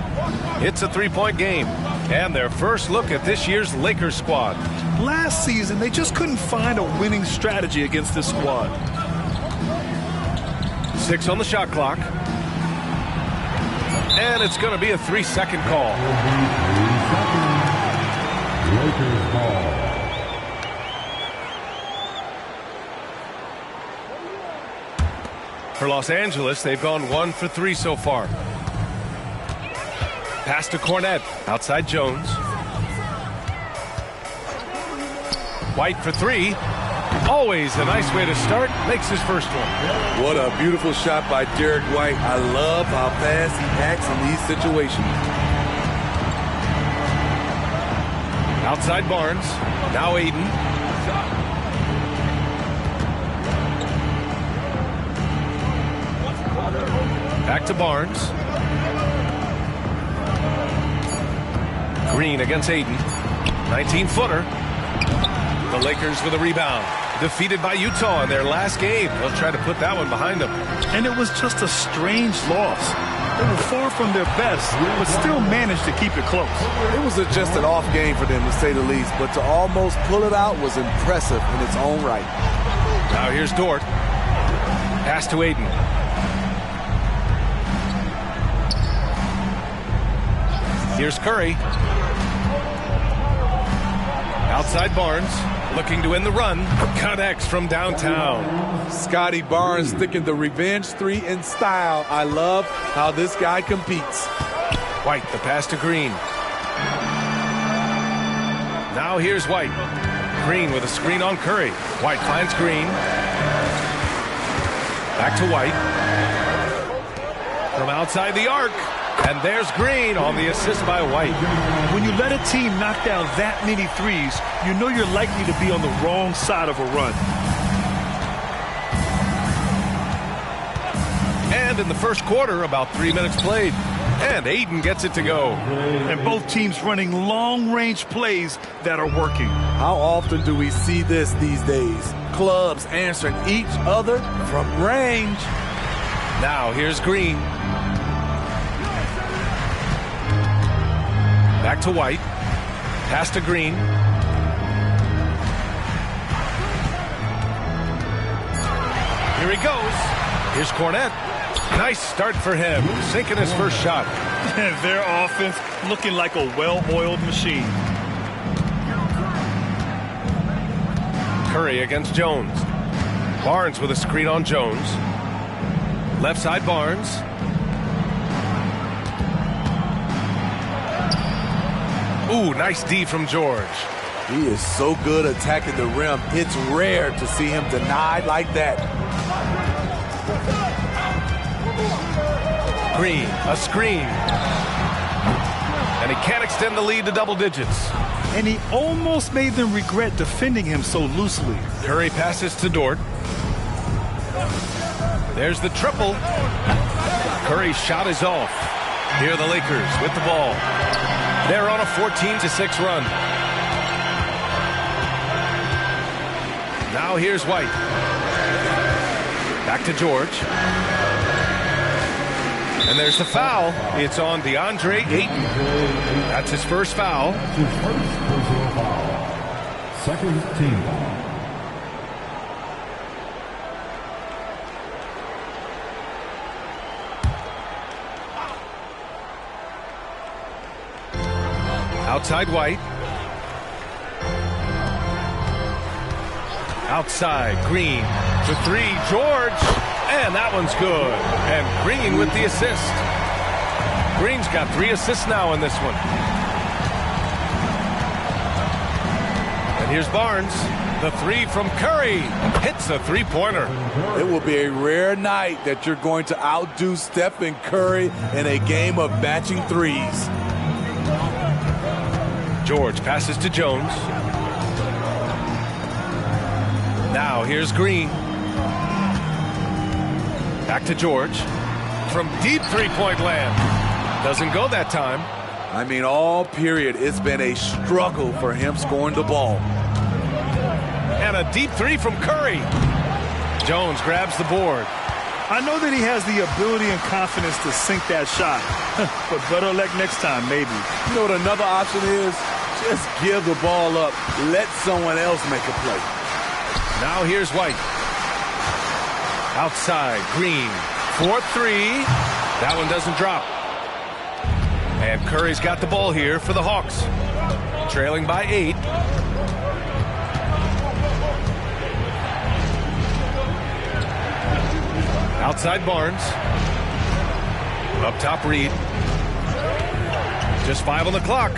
It's a 3-point game. And their first look at this year's Lakers squad. Last season, they just couldn't find a winning strategy against this squad. 6 on the shot clock. And it's going to be a 3-second call. Lakers ball. For Los Angeles, they've gone 1 for 3 so far. Pass to Cornette. Outside Jones. White for 3. Always a nice way to start. Makes his first one. What a beautiful shot by Derek White. I love how fast he acts in these situations. Outside Barnes. Now Ayton. Back to Barnes. Green against Ayton. 19-footer. The Lakers with a rebound. Defeated by Utah in their last game. They'll try to put that one behind them. And it was just a strange loss. They were far from their best, but still managed to keep it close. It was just an off game for them, to say the least, but to almost pull it out was impressive in its own right. Now here's Dort. Pass to Ayton. Here's Curry. Outside Barnes, looking to win the run. Connects from downtown. Scotty Barnes sticking the revenge 3 in style. I love how this guy competes. White, the pass to Green. Now here's White. Green with a screen on Curry. White finds Green. Back to White. From outside the arc. And there's Green on the assist by White. When you let a team knock down that many threes, you know you're likely to be on the wrong side of a run. And in the first quarter, about 3 minutes played. And Ayton gets it to go. And both teams running long-range plays that are working. How often do we see this these days? Clubs answering each other from range. Now here's Green. Back to White. Pass to Green. Here he goes. Here's Cornette. Nice start for him. Sinking his first shot. Their offense looking like a well-oiled machine. Curry against Jones. Barnes with a screen on Jones. Left side Barnes. Ooh, nice D from George. He is so good attacking the rim. It's rare to see him denied like that. Green, a screen. And he can't extend the lead to double digits. And he almost made them regret defending him so loosely. Curry passes to Dort. There's the triple. Curry's shot is off. Here are the Lakers with the ball. They're on a 14-6 run. Now here's White. Back to George. And there's the foul. It's on DeAndre Ayton. That's his first foul. His first personal foul. Second team foul. Outside White. Outside Green. To three, George. And that one's good. And Green with the assist. Green's got 3 assists now in this one. And here's Barnes. The 3 from Curry. Hits a three-pointer. It will be a rare night that you're going to outdo Stephen Curry in a game of matching threes. George passes to Jones. Now here's Green. Back to George. From deep three-point land. Doesn't go that time. I mean, all period, it's been a struggle for him scoring the ball. And a deep 3 from Curry. Jones grabs the board. I know that he has the ability and confidence to sink that shot. But better luck next time, maybe. You know what another option is? Just give the ball up. Let someone else make a play. Now here's White. Outside, Green. 4-3. That one doesn't drop. And Curry's got the ball here for the Hawks. Trailing by 8. Outside Barnes. Up top Reed. Just 5 on the clock.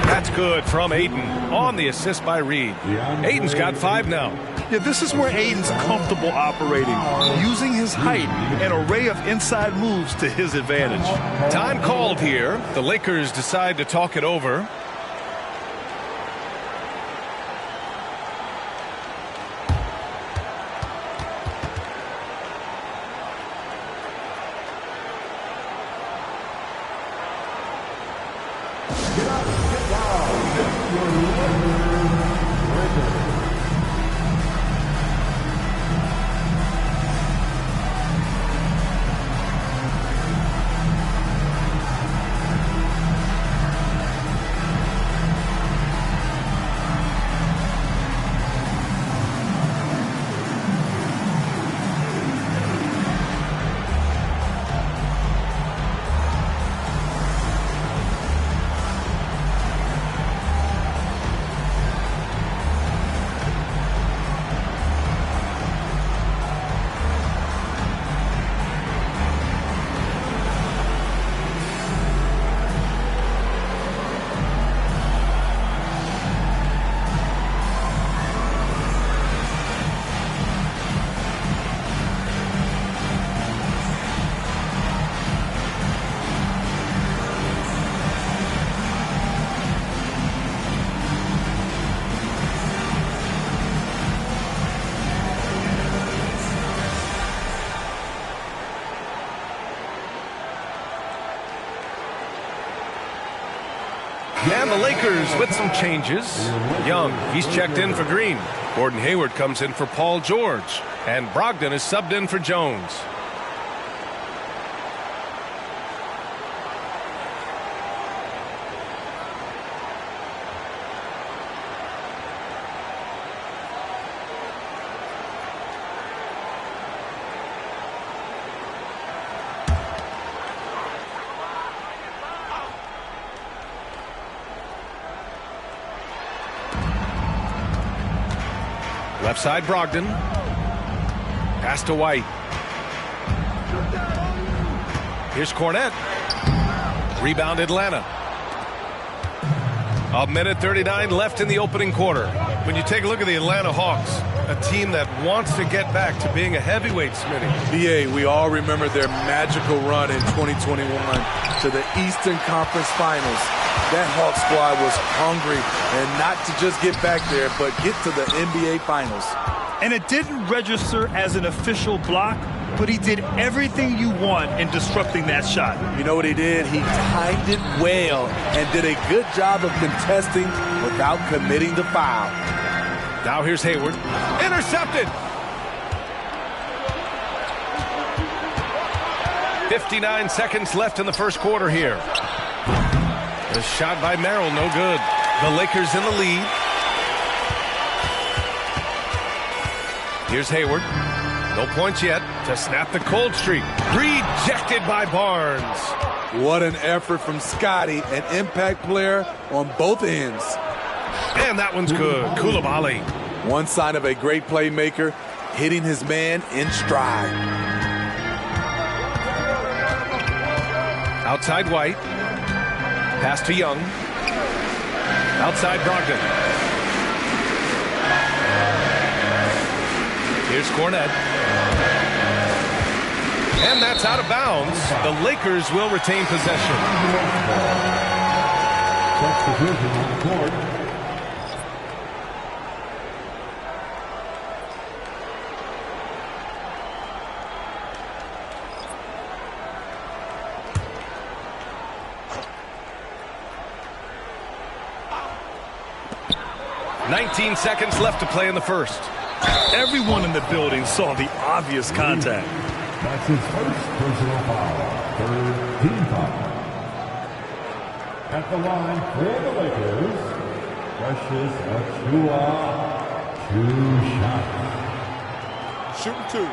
That's good from Ayton on the assist by Reed. Ayton's got 5 now. Yeah, this is where Ayton's comfortable operating, using his height and array of inside moves to his advantage. Time called here. The Lakers decide to talk it over. And the Lakers with some changes. Young, he's checked in for Green. Gordon Hayward comes in for Paul George. And Brogdon is subbed in for Jones. Left side Brogdon. Pass to White. Here's Cornette. Rebound Atlanta. 1:39 left in the opening quarter. When you take a look at the Atlanta Hawks, a team that wants to get back to being a heavyweight, Smitty. BA, we all remember their magical run in 2021 to the Eastern Conference Finals. That Hawk squad was hungry, and not to just get back there, but get to the NBA Finals. And it didn't register as an official block, but he did everything you want in disrupting that shot. You know what he did? He timed it well and did a good job of contesting without committing the foul. Now here's Hayward. Intercepted! 59 seconds left in the first quarter here. The shot by Merrill, no good. The Lakers in the lead. Here's Hayward. No points yet to snap the cold streak. Rejected by Barnes. What an effort from Scotty, an impact player on both ends. And that one's good. Coulibaly. One sign of a great playmaker, hitting his man in stride. Outside White. Pass to Young. Outside Brogdon. Here's Cornette. And that's out of bounds. The Lakers will retain possession. Substitution on the court. "19 seconds left to play in the first." Everyone in the building saw the obvious contact. That's his first personal foul. Third team foul. At the line for the Lakers, Precious Achiuwa, 2 shots. Shooting 2.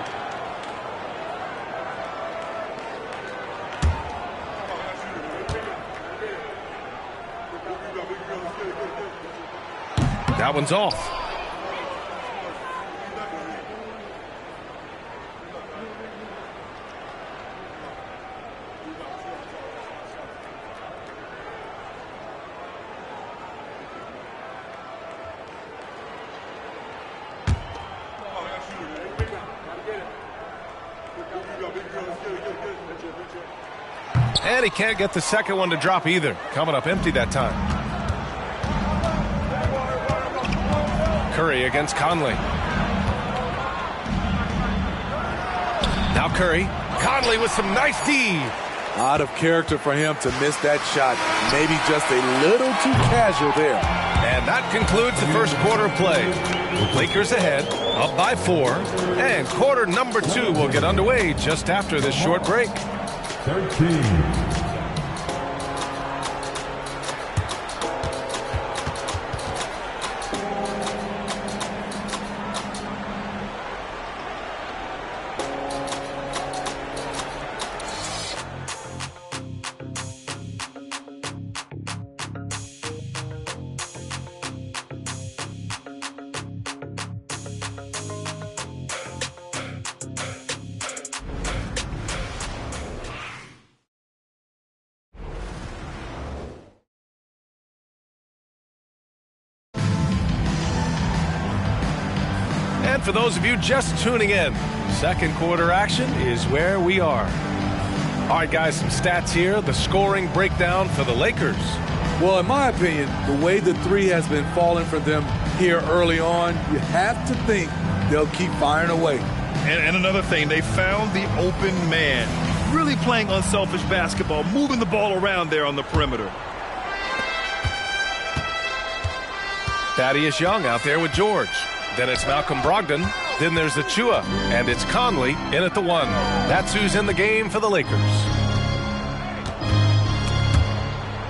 That one's off. And he can't get the second one to drop either. Coming up empty that time. Curry against Conley. Now Curry. Conley with some nice D. Out of character for him to miss that shot. Maybe just a little too casual there. And that concludes the first quarter of play. Lakers ahead, up by 4. And quarter number 2 will get underway just after this short break. 13. And for those of you just tuning in, second quarter action is where we are. All right, guys, some stats here. The scoring breakdown for the Lakers. Well, in my opinion, the way the three has been falling for them here early on, you have to think they'll keep firing away. And another thing, they found the open man. Really playing unselfish basketball, moving the ball around there on the perimeter. Thaddeus Young out there with George. Then it's Malcolm Brogdon. Then there's Achiuwa. And it's Conley in at the 1. That's who's in the game for the Lakers.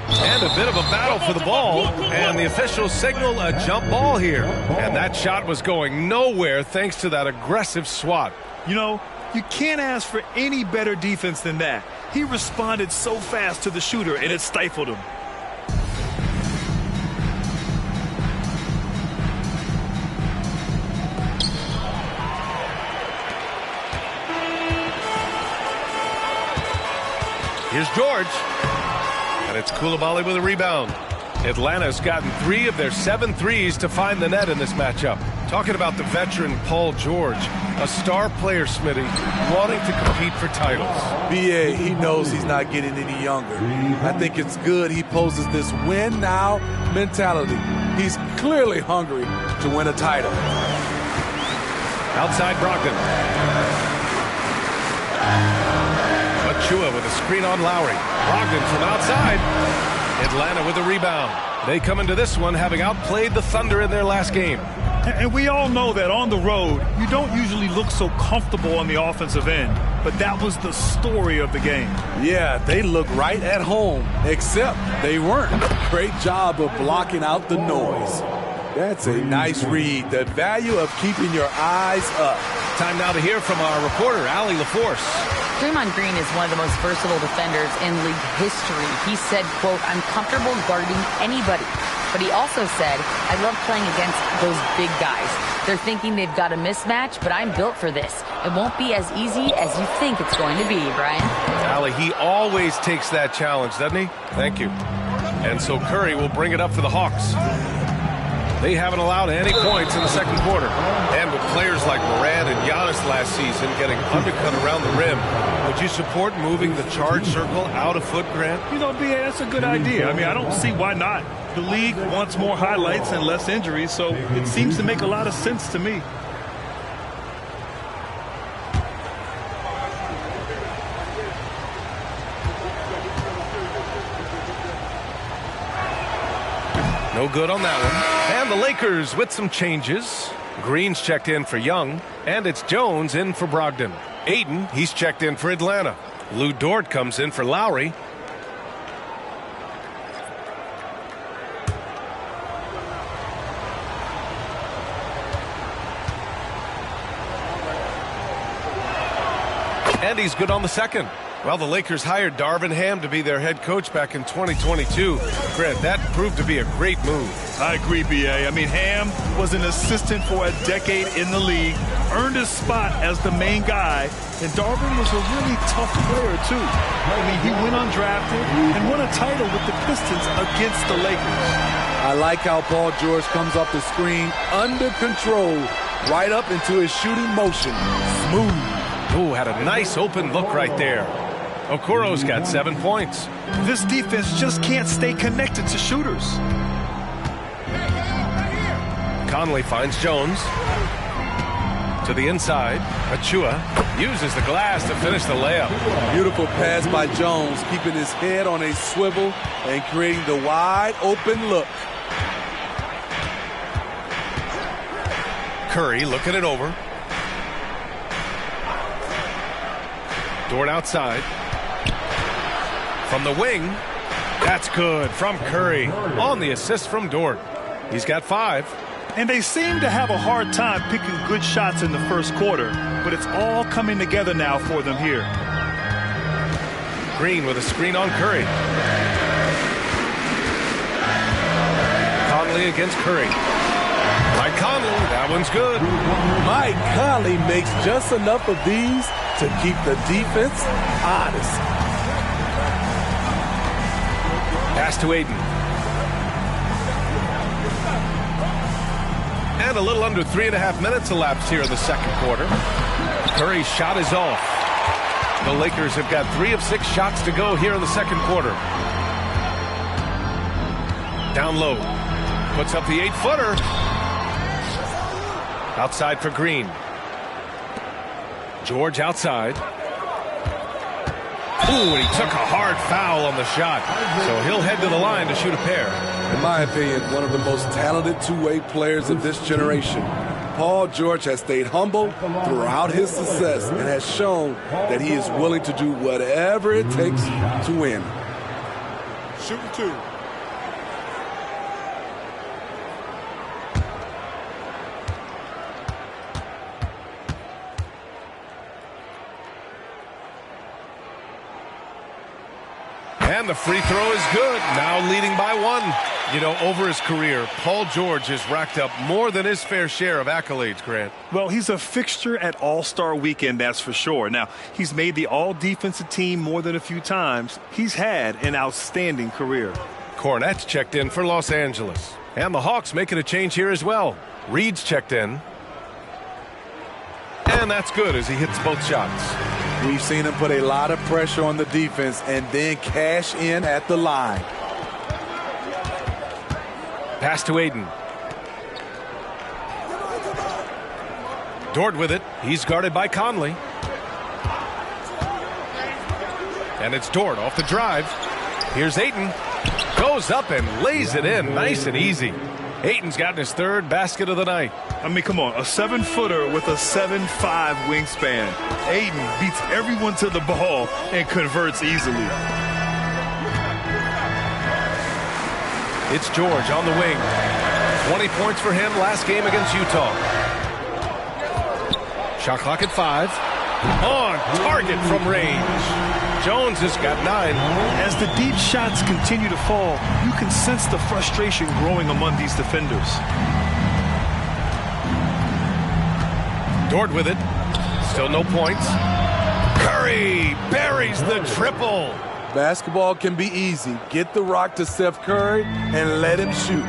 And a bit of a battle for the ball. And the officials signal a jump ball here. And that shot was going nowhere thanks to that aggressive swat. You know, you can't ask for any better defense than that. He responded so fast to the shooter, and it stifled him. Here's George. And it's Coulibaly with a rebound. Atlanta's gotten 3 of their 7 threes to find the net in this matchup. Talking about the veteran Paul George, a star player, Smitty, wanting to compete for titles. B.A., he knows he's not getting any younger. I think it's good he poses this win-now mentality. He's clearly hungry to win a title. Outside Brogdon. Achua with a screen on Lowry. Brogdon from outside. Atlanta with a rebound. They come into this one having outplayed the Thunder in their last game. And we all know that on the road, you don't usually look so comfortable on the offensive end. But that was the story of the game. Yeah, they look right at home, except they weren't. Great job of blocking out the noise. That's a nice read. The value of keeping your eyes up. Time now to hear from our reporter, Allie LaForce. Draymond Green is one of the most versatile defenders in league history. He said, quote, "I'm comfortable guarding anybody." But he also said, "I love playing against those big guys. They're thinking they've got a mismatch, but I'm built for this. It won't be as easy as you think it's going to be," Brian. Allie, he always takes that challenge, doesn't he? Thank you. And so Curry will bring it up for the Hawks. They haven't allowed any points in the second quarter. And with players like Morant and Giannis last season getting undercut around the rim, would you support moving the charge circle out a foot, Grant? You know, B.A., that's a good idea. I mean, I don't see why not. The league wants more highlights and less injuries, so it seems to make a lot of sense to me. No good on that one. And the Lakers with some changes. Green's checked in for Young, and it's Jones in for Brogdon. Ayton, he's checked in for Atlanta. Lou Dort comes in for Lowry. And he's good on the second. Well, the Lakers hired Darvin Ham to be their head coach back in 2022. Grant, that proved to be a great move. I agree, B.A. I mean, Ham was an assistant for a decade in the league, earned his spot as the main guy, and Darvin was a really tough player, too. I mean, he went undrafted and won a title with the Pistons against the Lakers. I like how Paul George comes off the screen under control, right up into his shooting motion. Smooth. Ooh, had a nice open look right there. Okoro's got 7 points. This defense just can't stay connected to shooters. Conley finds Jones. To the inside. Achua uses the glass to finish the layup. Beautiful pass by Jones, keeping his head on a swivel and creating the wide open look. Curry looking it over. Dort outside. From the wing. That's good from Curry. On the assist from Dort. He's got 5. And they seem to have a hard time picking good shots in the first quarter, but it's all coming together now for them here. Green with a screen on Curry. Conley against Curry. Mike Conley, that one's good. Mike Conley makes just enough of these to keep the defense honest. Pass to Ayton. And a little under 3.5 minutes elapsed here in the second quarter. Curry's shot is off. The Lakers have got 3 of 6 shots to go here in the second quarter. Down low. Puts up the 8-footer. Outside for Green. George outside. Ooh, and he took a hard foul on the shot. So he'll head to the line to shoot a pair. In my opinion, one of the most talented two-way players of this generation. Paul George has stayed humble throughout his success and has shown that he is willing to do whatever it takes to win. Shooting 2. And the free throw is good. Now leading by 1. You know, over his career, Paul George has racked up more than his fair share of accolades, Grant. Well, he's a fixture at All-Star Weekend, that's for sure. Now, he's made the All-Defensive Team more than a few times. He's had an outstanding career. Cornett's checked in for Los Angeles. And the Hawks making a change here as well. Reed's checked in. And that's good as he hits both shots. We've seen him put a lot of pressure on the defense and then cash in at the line. Pass to Aiden. Dort with it. He's guarded by Conley. And it's Dort off the drive. Here's Ayton. Goes up and lays it in nice and easy. Ayton's gotten his third basket of the night. I mean, come on. A 7-footer with a 7'5" wingspan. Ayton beats everyone to the ball and converts easily. It's George on the wing. 20 points for him last game against Utah. Shot clock at 5. On target from range. Jones has got 9. As the deep shots continue to fall, you can sense the frustration growing among these defenders. Dort with it. Still no points. Curry buries the triple. Basketball can be easy. Get the rock to Steph Curry and let him shoot.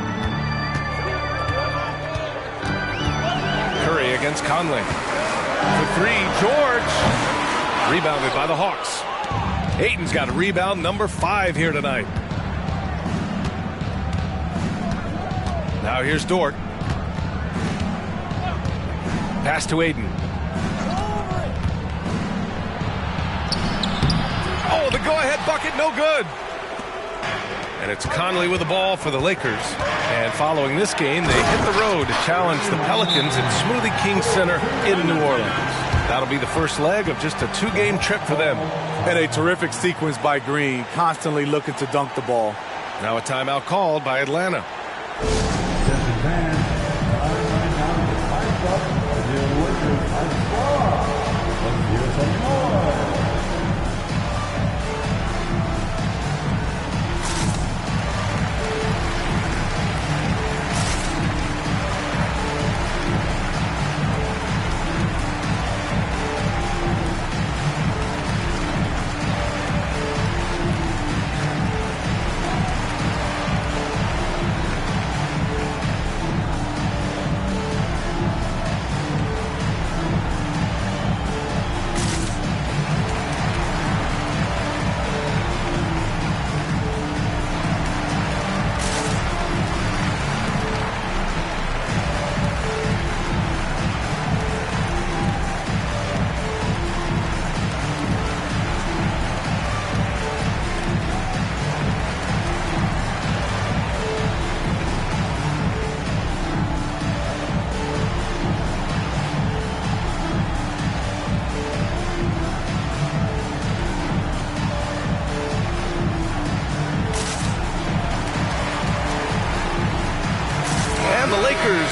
Curry against Conley. For 3, George. Rebounded by the Hawks. Ayton's got a rebound number 5 here tonight. Now here's Dort. Pass to Ayton. Oh, the go-ahead bucket, no good. And it's Conley with the ball for the Lakers. And following this game, they hit the road to challenge the Pelicans at Smoothie King Center in New Orleans. That'll be the first leg of just a 2-game trip for them. And a terrific sequence by Green, constantly looking to dunk the ball. Now a timeout called by Atlanta.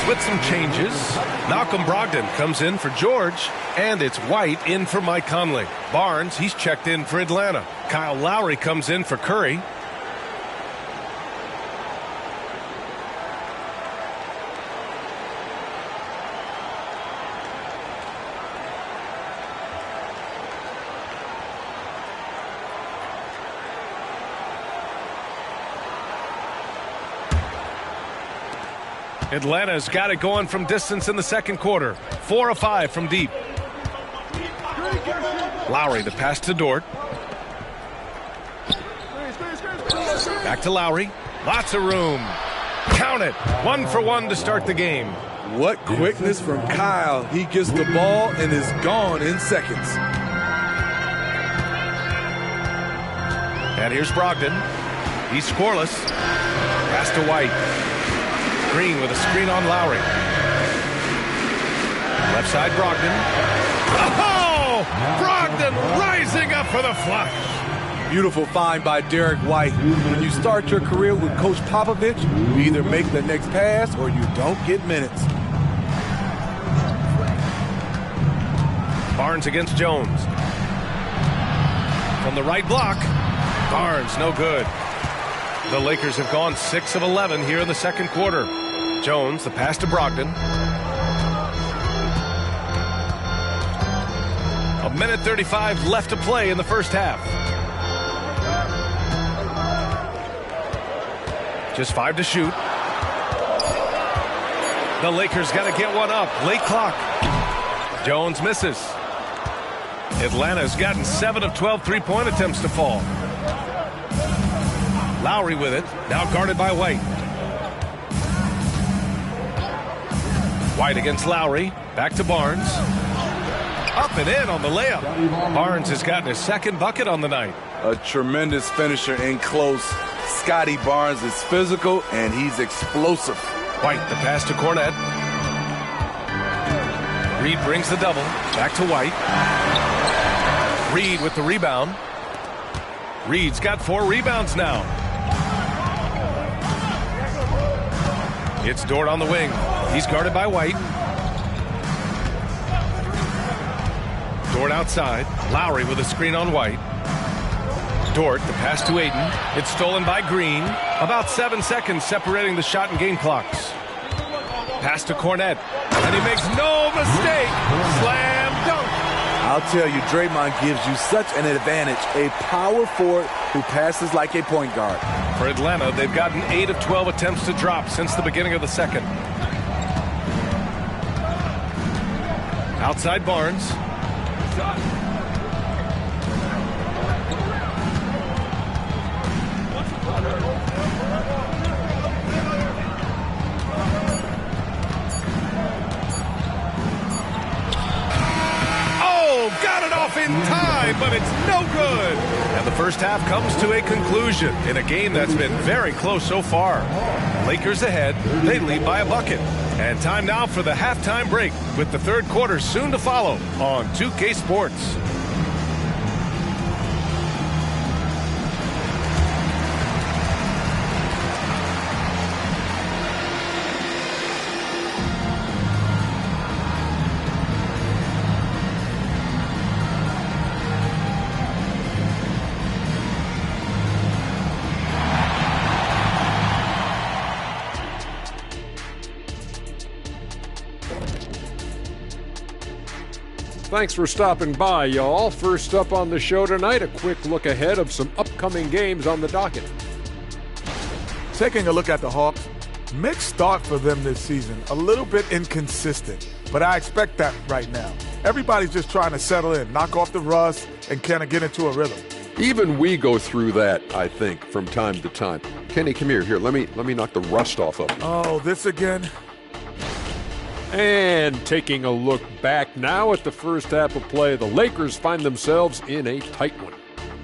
With some changes, Malcolm Brogdon comes in for George, and it's White in for Mike Conley. Barnes, he's checked in for Atlanta. Kyle Lowry comes in for Curry. Atlanta's got it going from distance in the second quarter. 4 of 5 from deep. Lowry, the pass to Dort. Back to Lowry. Lots of room. Count it. 1 for 1 to start the game. What quickness from Kyle. He gets the ball and is gone in seconds. And here's Brogdon. He's scoreless. Pass to White. Green with a screen on Lowry. Left side, Brogdon. Oh! Brogdon rising up for the flush. Beautiful find by Derek White. When you start your career with Coach Popovich, you either make the next pass or you don't get minutes. Barnes against Jones. From the right block. Barnes, no good. The Lakers have gone 6 of 11 here in the second quarter. Jones, the pass to Brogdon. A minute 35 left to play in the first half. Just 5 to shoot. The Lakers got to get one up. Late clock. Jones misses. Atlanta's gotten 7 of 12 three-point attempts to fall. Lowry with it. Now guarded by White. White against Lowry. Back to Barnes. Up and in on the layup. Barnes has gotten his second bucket on the night. A tremendous finisher in close. Scotty Barnes is physical and he's explosive. White, the pass to Cornette. Reed brings the double. Back to White. Reed with the rebound. Reed's got 4 rebounds now. It's Dort on the wing. He's guarded by White. Dort outside. Lowry with a screen on White. Dort, the pass to Ayton. It's stolen by Green. About 7 seconds separating the shot and game clocks. Pass to Cornette. And he makes no mistake. Slam dunk. I'll tell you, Draymond gives you such an advantage. A power forward who passes like a point guard. For Atlanta, they've gotten 8 of 12 attempts to drop since the beginning of the second. Outside Barnes. Got it off in time, but it's no good. And the first half comes to a conclusion in a game that's been very close so far. Lakers ahead. They lead by a bucket. And time now for the halftime break with the third quarter soon to follow on 2K Sports. Thanks for stopping by, y'all. First up on the show tonight, a quick look ahead of some upcoming games on the docket. Taking a look at the Hawks, mixed start for them this season. A little bit inconsistent, but I expect that right now. Everybody's just trying to settle in, knock off the rust, and kind of get into a rhythm. Even we go through that, I think, from time to time. Kenny, come here. Here, let me knock the rust off of you. Oh, this again? And taking a look back now at the first half of play, the Lakers find themselves in a tight one.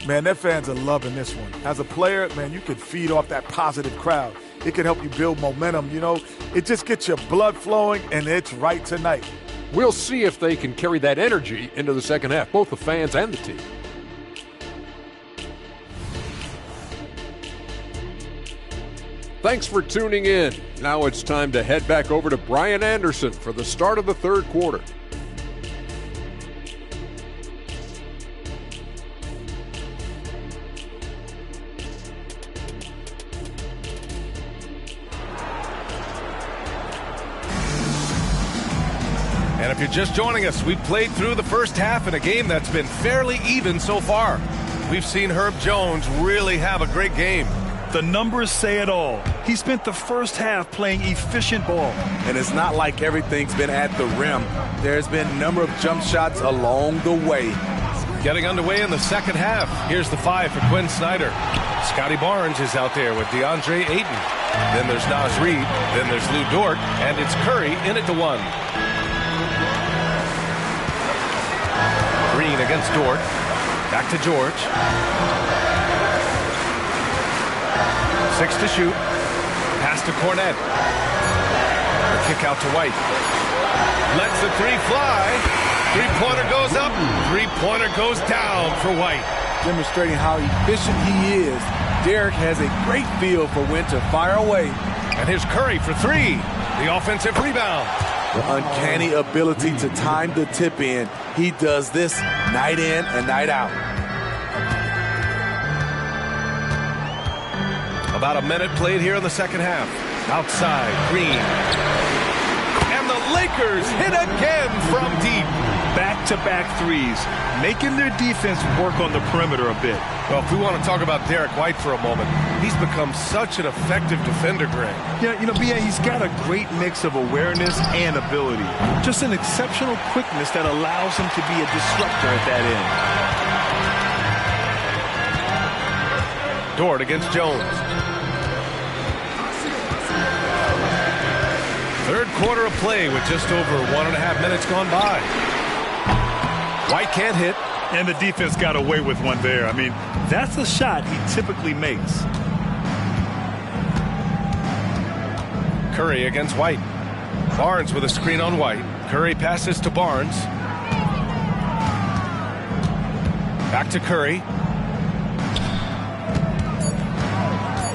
Man, their fans are loving this one. As a player, man, you can feed off that positive crowd. It can help you build momentum, you know. It just gets your blood flowing, and it's right tonight. We'll see if they can carry that energy into the second half, both the fans and the team. Thanks for tuning in. Now it's time to head back over to Brian Anderson for the start of the third quarter. And if you're just joining us, we've played through the first half in a game that's been fairly even so far. We've seen Herb Jones really have a great game. The numbers say it all. He spent the first half playing efficient ball. And it's not like everything's been at the rim. There's been a number of jump shots along the way. Getting underway in the second half. Here's the 5 for Quinn Snyder. Scotty Barnes is out there with DeAndre Ayton. Then there's Naz Reid. Then there's Lou Dort. And it's Curry in at the 1. Green against Dort. Back to George. 6 to shoot. Pass to Cornette. The kick out to White. Lets the 3 fly. 3-pointer goes up. 3-pointer goes down for White. Demonstrating how efficient he is. Derek has a great feel for when to fire away. And here's Curry for 3. The offensive rebound. The uncanny ability to time the tip in. He does this night in and night out. About a minute played here in the second half. Outside, Green. And the Lakers hit again from deep. Back-to-back threes, making their defense work on the perimeter a bit. Well, if we want to talk about Derek White for a moment, he's become such an effective defender, Greg. Yeah, B.A., he's got a great mix of awareness and ability. Just an exceptional quickness that allows him to be a disruptor at that end. Dort against Jones. Third quarter of play with just over 1.5 minutes gone by. White can't hit. And the defense got away with one there. I mean, that's a shot he typically makes. Curry against White. Barnes with a screen on White. Curry passes to Barnes. Back to Curry.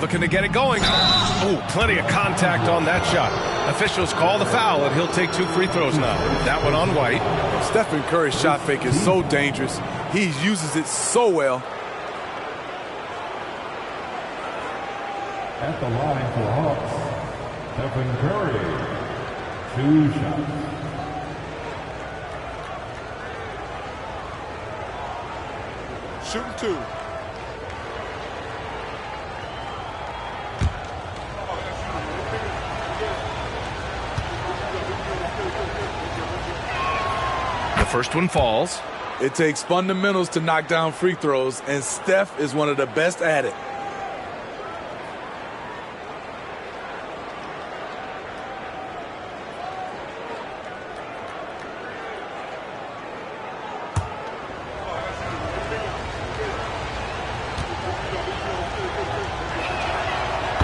Looking to get it going. Oh, plenty of contact on that shot. Officials call the foul, and he'll take 2 free throws now. That one on White. Stephen Curry's shot fake is so dangerous. He uses it so well. At the line for Hawks, Stephen Curry. 2 shots. Shooting 2. First one falls. It takes fundamentals to knock down free throws, and Steph is one of the best at it.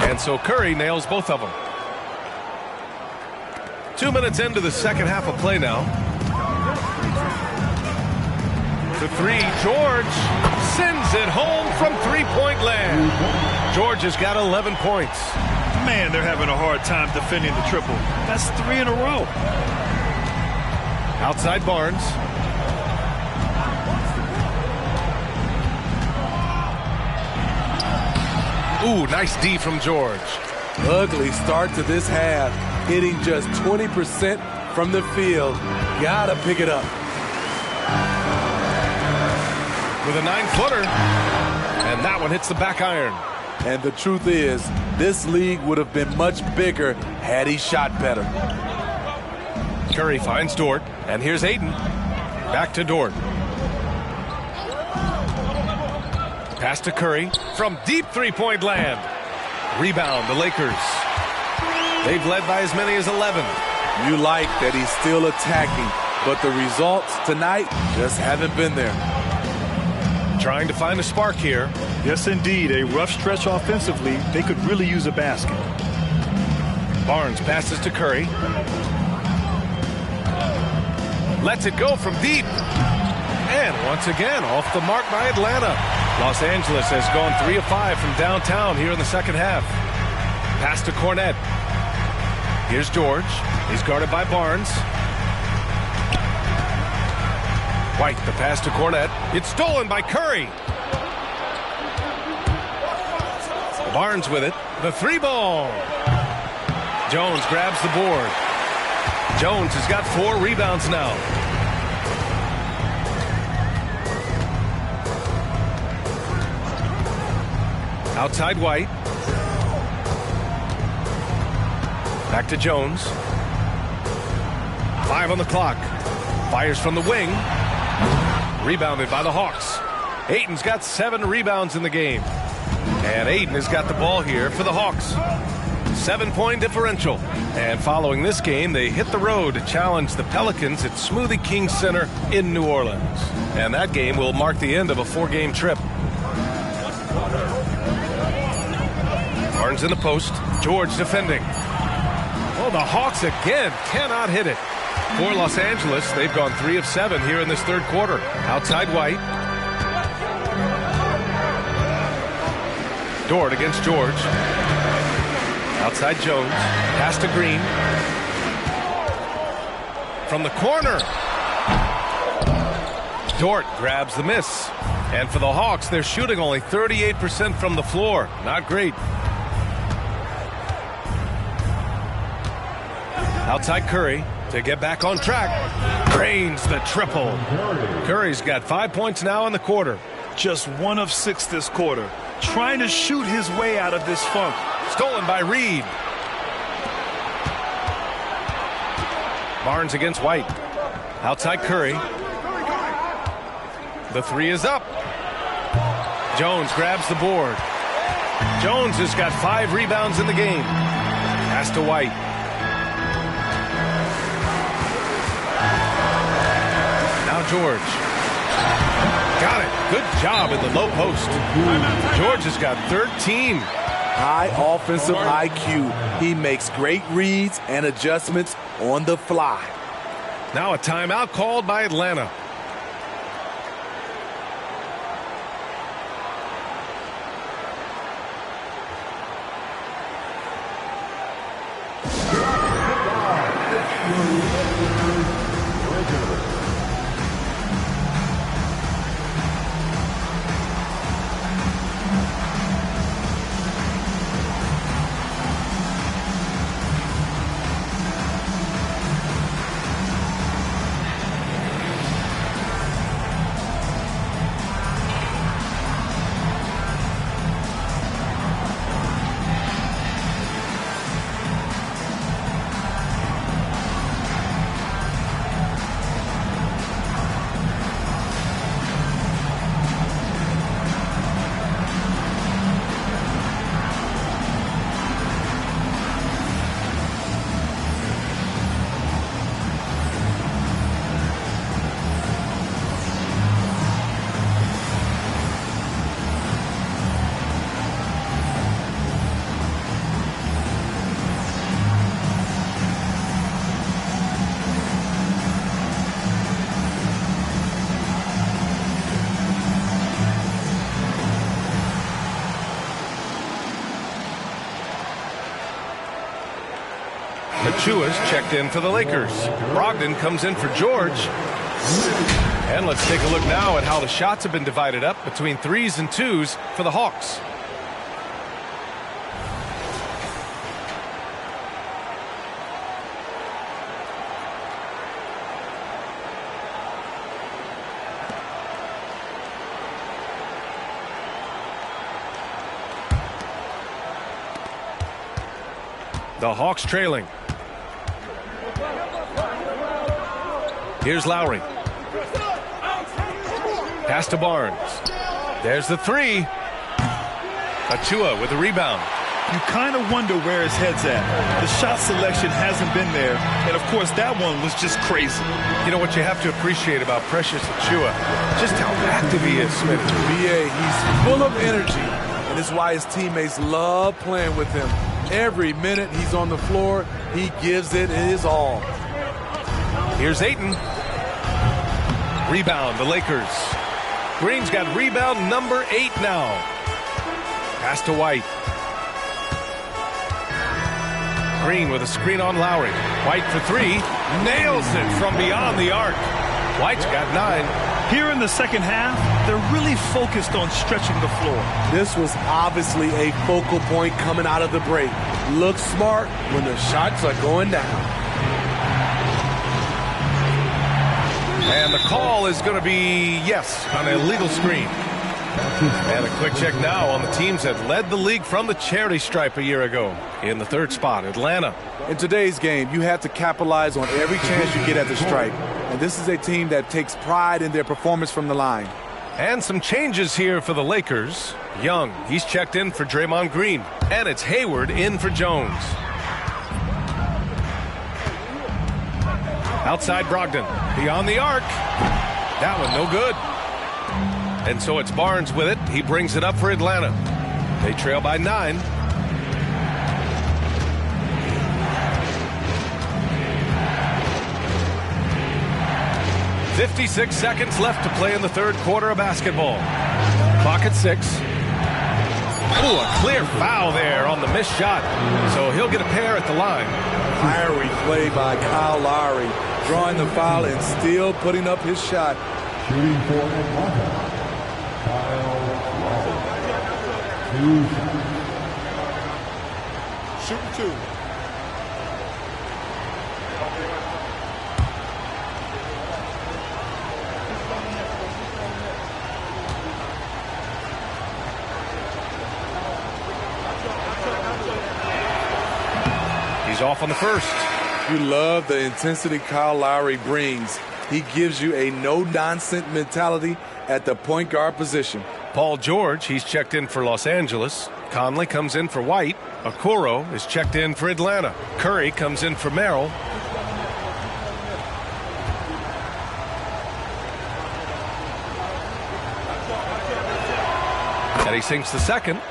And so Curry nails both of them. 2 minutes into the second half of play now. The 3, George sends it home from three-point land. George has got 11 points. Man, they're having a hard time defending the triple. That's 3 in a row. Outside Barnes. Ooh, nice D from George. Ugly start to this half. Hitting just 20% from the field. Gotta pick it up. With a 9-footer, and that one hits the back iron. And the truth is, this league would have been much bigger had he shot better. Curry finds Dort, and here's Ayton. Back to Dort. Pass to Curry from deep three-point land. Rebound, the Lakers. They've led by as many as 11. You like that he's still attacking, but the results tonight just haven't been there. Trying to find a spark here. Yes, indeed. A rough stretch offensively. They could really use a basket. Barnes passes to Curry. Lets it go from deep. And once again, off the mark by Atlanta. Los Angeles has gone 3 of 5 from downtown here in the second half. Pass to Cornette. Here's George. He's guarded by Barnes. White, the pass to Cornette. It's stolen by Curry. Barnes with it. The 3-ball. Jones grabs the board. Jones has got 4 rebounds now. Outside White. Back to Jones. 5 on the clock. Fires from the wing. Rebounded by the Hawks. Ayton's got 7 rebounds in the game. And Ayton has got the ball here for the Hawks. 7-point differential. And following this game, they hit the road to challenge the Pelicans at Smoothie King Center in New Orleans. And that game will mark the end of a 4-game trip. Barnes in the post. George defending. Oh, the Hawks again cannot hit it. For Los Angeles, they've gone 3 of 7 here in this third quarter. Outside White. Dort against George. Outside Jones. Pass to Green. From the corner. Dort grabs the miss. And for the Hawks, they're shooting only 38% from the floor. Not great. Outside Curry to get back on track. Drains the triple. Curry's got 5 points now in the quarter. Just 1 of 6 this quarter. Trying to shoot his way out of this funk. Stolen by Reed. Barnes against White. Outside Curry. The 3 is up. Jones grabs the board. Jones has got 5 rebounds in the game. Pass to White. Now George. Got it. Good job in the low post. George has got 13. High offensive IQ. He makes great reads and adjustments on the fly. Now a timeout called by Atlanta. Achua's checked in for the Lakers. Brogdon comes in for George. And let's take a look now at how the shots have been divided up between 3s and 2s for the Hawks. The Hawks trailing. Here's Lowry. Pass to Barnes. There's the 3. Achua with the rebound. You kind of wonder where his head's at. The shot selection hasn't been there. And, of course, that one was just crazy. You know what you have to appreciate about Precious Achua? Just how active he is, Smith. BA, he's full of energy. And it's why his teammates love playing with him. Every minute he's on the floor, he gives it his all. Here's Ayton. Rebound, the Lakers. Green's got rebound number 8 now. Pass to White. Green with a screen on Lowry. White for 3. Nails it from beyond the arc. White's got 9. Here in the second half, they're really focused on stretching the floor. This was obviously a focal point coming out of the break. Look smart when the shots are going down. And the call is going to be yes on an illegal screen. And a quick check now on the teams that led the league from the charity stripe a year ago. In the 3rd spot, Atlanta. In today's game, you have to capitalize on every chance you get at the stripe. And this is a team that takes pride in their performance from the line. And some changes here for the Lakers. Young, he's checked in for Draymond Green. And it's Hayward in for Jones. Outside Brogdon. Beyond the arc. That one no good. And so it's Barnes with it. He brings it up for Atlanta. They trail by 9. "56 seconds left to play in the 3rd quarter of basketball. Clock at 6. Ooh, a clear foul there on the missed shot. So he'll get a pair at the line. Fiery play by Kyle Lowry, drawing the foul and still putting up his shot. Shooting for Atlanta, Kyle Lowry. 2 shots. Shooting 2. He's off on the first. You love the intensity Kyle Lowry brings. He gives you a no-nonsense mentality at the point guard position. Paul George, he's checked in for Los Angeles. Conley comes in for White. Okoro is checked in for Atlanta. Curry comes in for Merrill. And he sinks the second.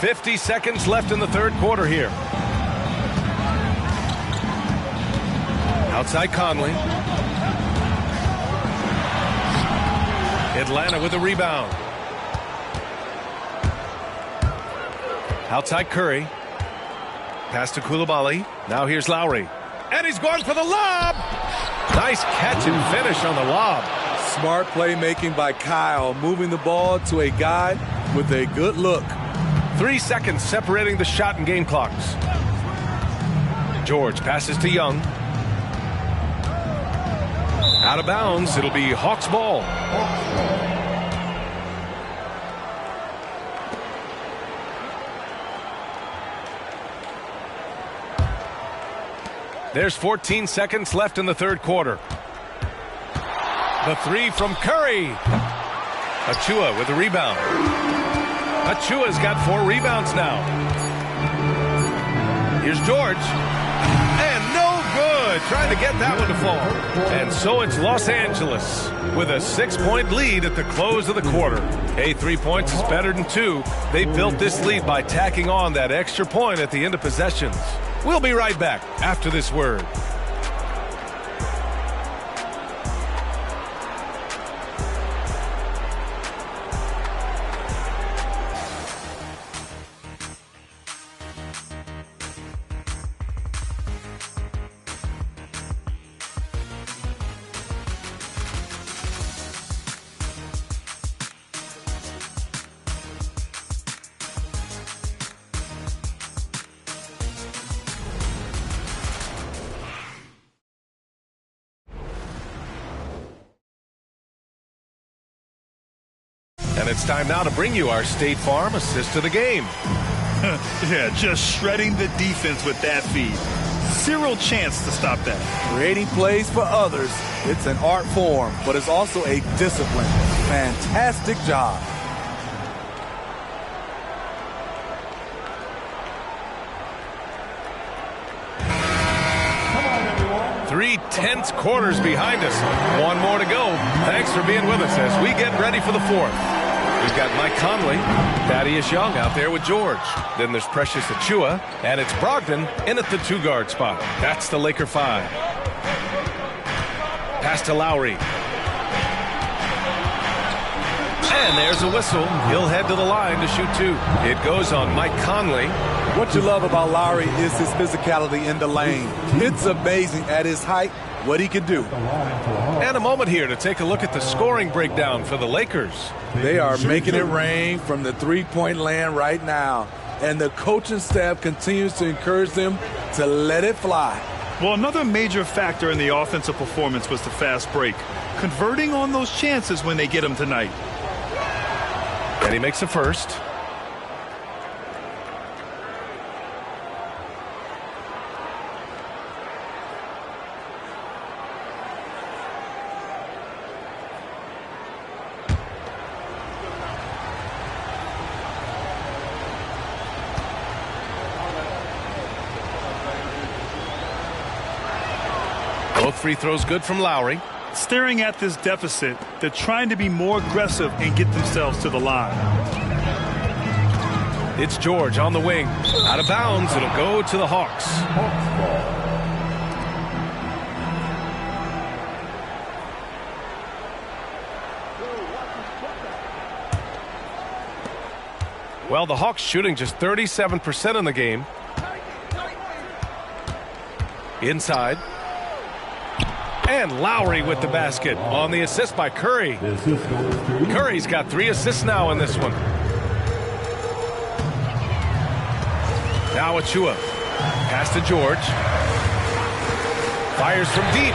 50 seconds left in the third quarter here. Outside Conley. Atlanta with a rebound. Outside Curry. Pass to Coulibaly. Now here's Lowry. And he's going for the lob. Nice catch and finish on the lob. Smart playmaking by Kyle, moving the ball to a guy with a good look. 3 seconds separating the shot and game clocks. George passes to Young. Out of bounds. It'll be Hawks ball. There's 14 seconds left in the third quarter. The three from Curry. Achua with a rebound. Achua's got 4 rebounds now. Here's George. And no good. Trying to get that one to fall. And so it's Los Angeles with a 6-point lead at the close of the quarter. Hey, 3 points is better than 2. They built this lead by tacking on that extra point at the end of possessions. We'll be right back after this word. And it's time now to bring you our State Farm assist of the game. Yeah, just shredding the defense with that feed. Zero chance to stop that. Creating plays for others, it's an art form, but it's also a discipline. Fantastic job. Come on, everyone. 3 tense quarters behind us. 1 more to go. Thanks for being with us as we get ready for the fourth. We've got Mike Conley, Thaddeus Young out there with George. Then there's Precious Achua, and it's Brogdon in at the 2-guard spot. That's the Laker 5. Pass to Lowry. And there's a whistle. He'll head to the line to shoot 2. It goes on Mike Conley. What you love about Lowry is his physicality in the lane. It's amazing at his height what he can do. And a moment here to take a look at the scoring breakdown for the Lakers. They are making it rain from the three-point land right now. And the coaching staff continues to encourage them to let it fly. Well, another major factor in the offensive performance was the fast break. Converting on those chances when they get them tonight. And he makes the first. Both free throws good from Lowry. Staring at this deficit, they're trying to be more aggressive and get themselves to the line. It's George on the wing. Out of bounds. It'll go to the Hawks. Well, the Hawks shooting just 37% in the game. Inside. And Lowry with the basket on the assist by Curry. Curry's got 3 assists now in this one. Now Achua. Pass to George. Fires from deep.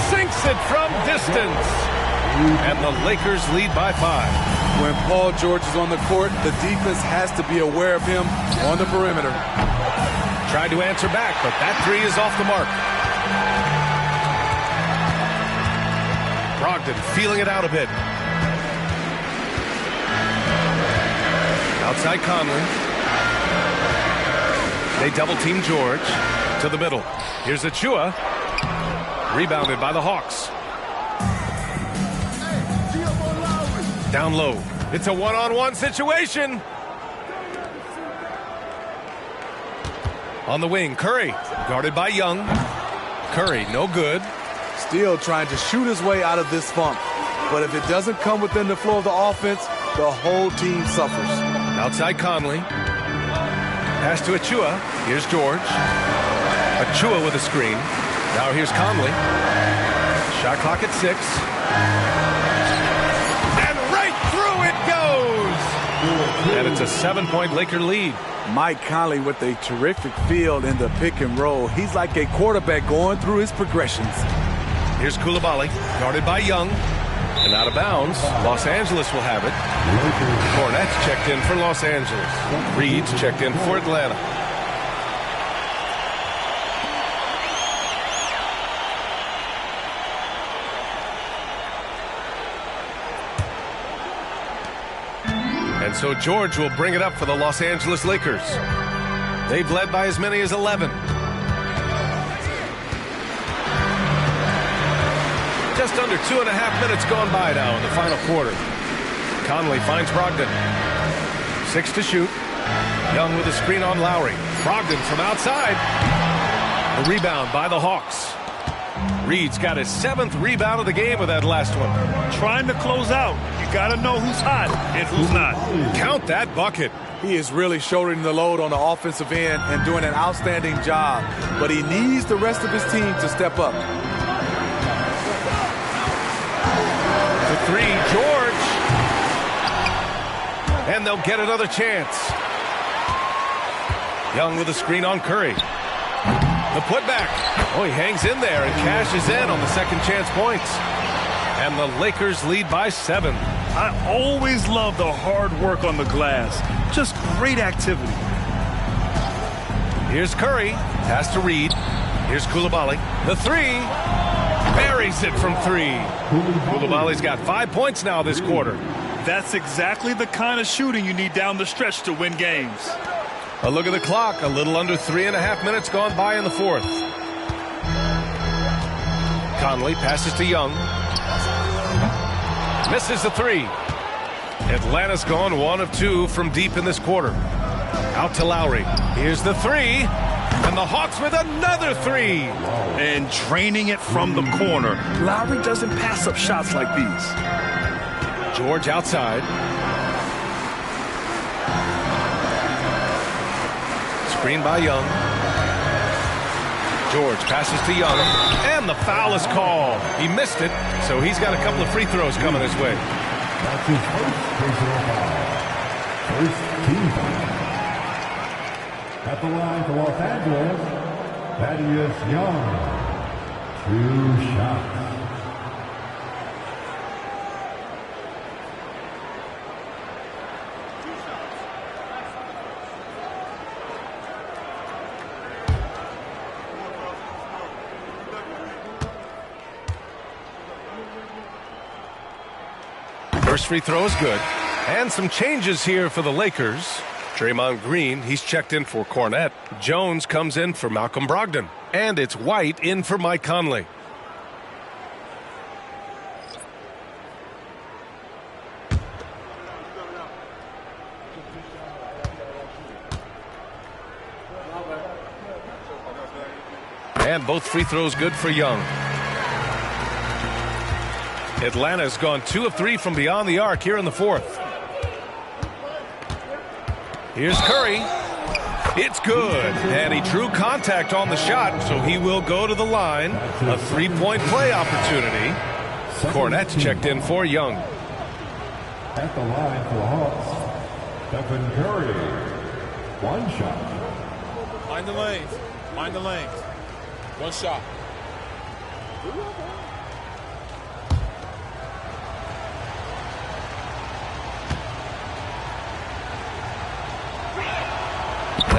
Sinks it from distance. And the Lakers lead by 5. When Paul George is on the court, the defense has to be aware of him on the perimeter. Tried to answer back, but that three is off the mark. Brogdon feeling it out a bit. Outside Conley. They double-team George to the middle. Here's Achua. Rebounded by the Hawks. Down low. It's a one-on-one situation. On the wing, Curry. Guarded by Young. Curry, no good. Still trying to shoot his way out of this funk. But if it doesn't come within the flow of the offense, the whole team suffers. Outside Conley. Pass to Achua. Here's George. Achua with a screen. Now here's Conley. Shot clock at 6. And right through it goes! And it's a 7-point Laker lead. Mike Conley with a terrific feel in the pick and roll. He's like a quarterback going through his progressions. Here's Coulibaly, guarded by Young. And out of bounds, Los Angeles will have it. Cornette's checked in for Los Angeles. Reed's checked in for Atlanta. And so George will bring it up for the Los Angeles Lakers. They've led by as many as 11. Just under 2.5 minutes gone by now in the final quarter. Conley finds Brogdon. 6 to shoot. Young with a screen on Lowry. Brogdon from outside. A rebound by the Hawks. Reed's got his 7th rebound of the game with that last one. Trying to close out. You got to know who's hot and who's not. Count that bucket. He is really shouldering the load on the offensive end and doing an outstanding job. But he needs the rest of his team to step up. The three, George. And they'll get another chance. Young with a screen on Curry. The putback. Oh, he hangs in there and cashes in on the second chance points. And the Lakers lead by 7. I always love the hard work on the glass. Just great activity. Here's Curry. Pass to Reed. Here's Coulibaly. The three. Buries it from 3. Coulibaly's got 5 points now this quarter. That's exactly the kind of shooting you need down the stretch to win games. A look at the clock. A little under 3.5 minutes gone by in the 4th. Conley passes to Young. Misses the 3. Atlanta's gone 1 of 2 from deep in this quarter. Out to Lowry. Here's the 3. And the Hawks with another 3. And draining it from the corner. Lowry doesn't pass up shots like these. George outside. Screen by Young. George passes to Young. And the foul is called. He missed it, so he's got a couple of free throws coming his way. That's his first personal foul. First team foul. At the line for Los Angeles, Thaddeus Young. 2 shots. First free throw is good. And some changes here for the Lakers. Draymond Green, he's checked in for Cornette. Jones comes in for Malcolm Brogdon. And it's White in for Mike Conley. And both free throws good for Young. Atlanta's gone 2 of 3 from beyond the arc here in the 4th. Here's Curry. It's good. And he drew contact on the shot, so he will go to the line. A 3-point play opportunity. Cornette's checked in for Young. At the line for the Hawks, Stephen Curry. 1 shot. Mind the lanes. Mind the lanes. 1 shot.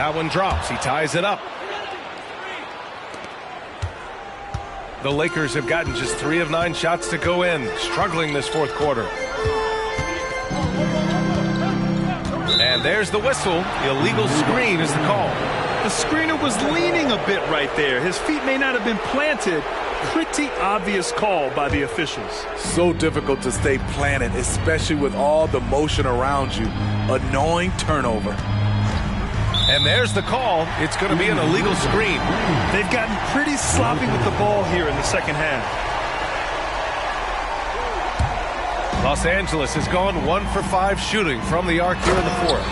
That one drops. He ties it up. The Lakers have gotten just 3 of 9 shots to go in, struggling this fourth quarter. And there's the whistle. The illegal screen is the call. The screener was leaning a bit right there. His feet may not have been planted. Pretty obvious call by the officials. So difficult to stay planted, especially with all the motion around you. Annoying turnover. And there's the call. It's going to be an illegal screen. They've gotten pretty sloppy with the ball here in the second half. Los Angeles has gone 1 for 5 shooting from the arc here in the fourth.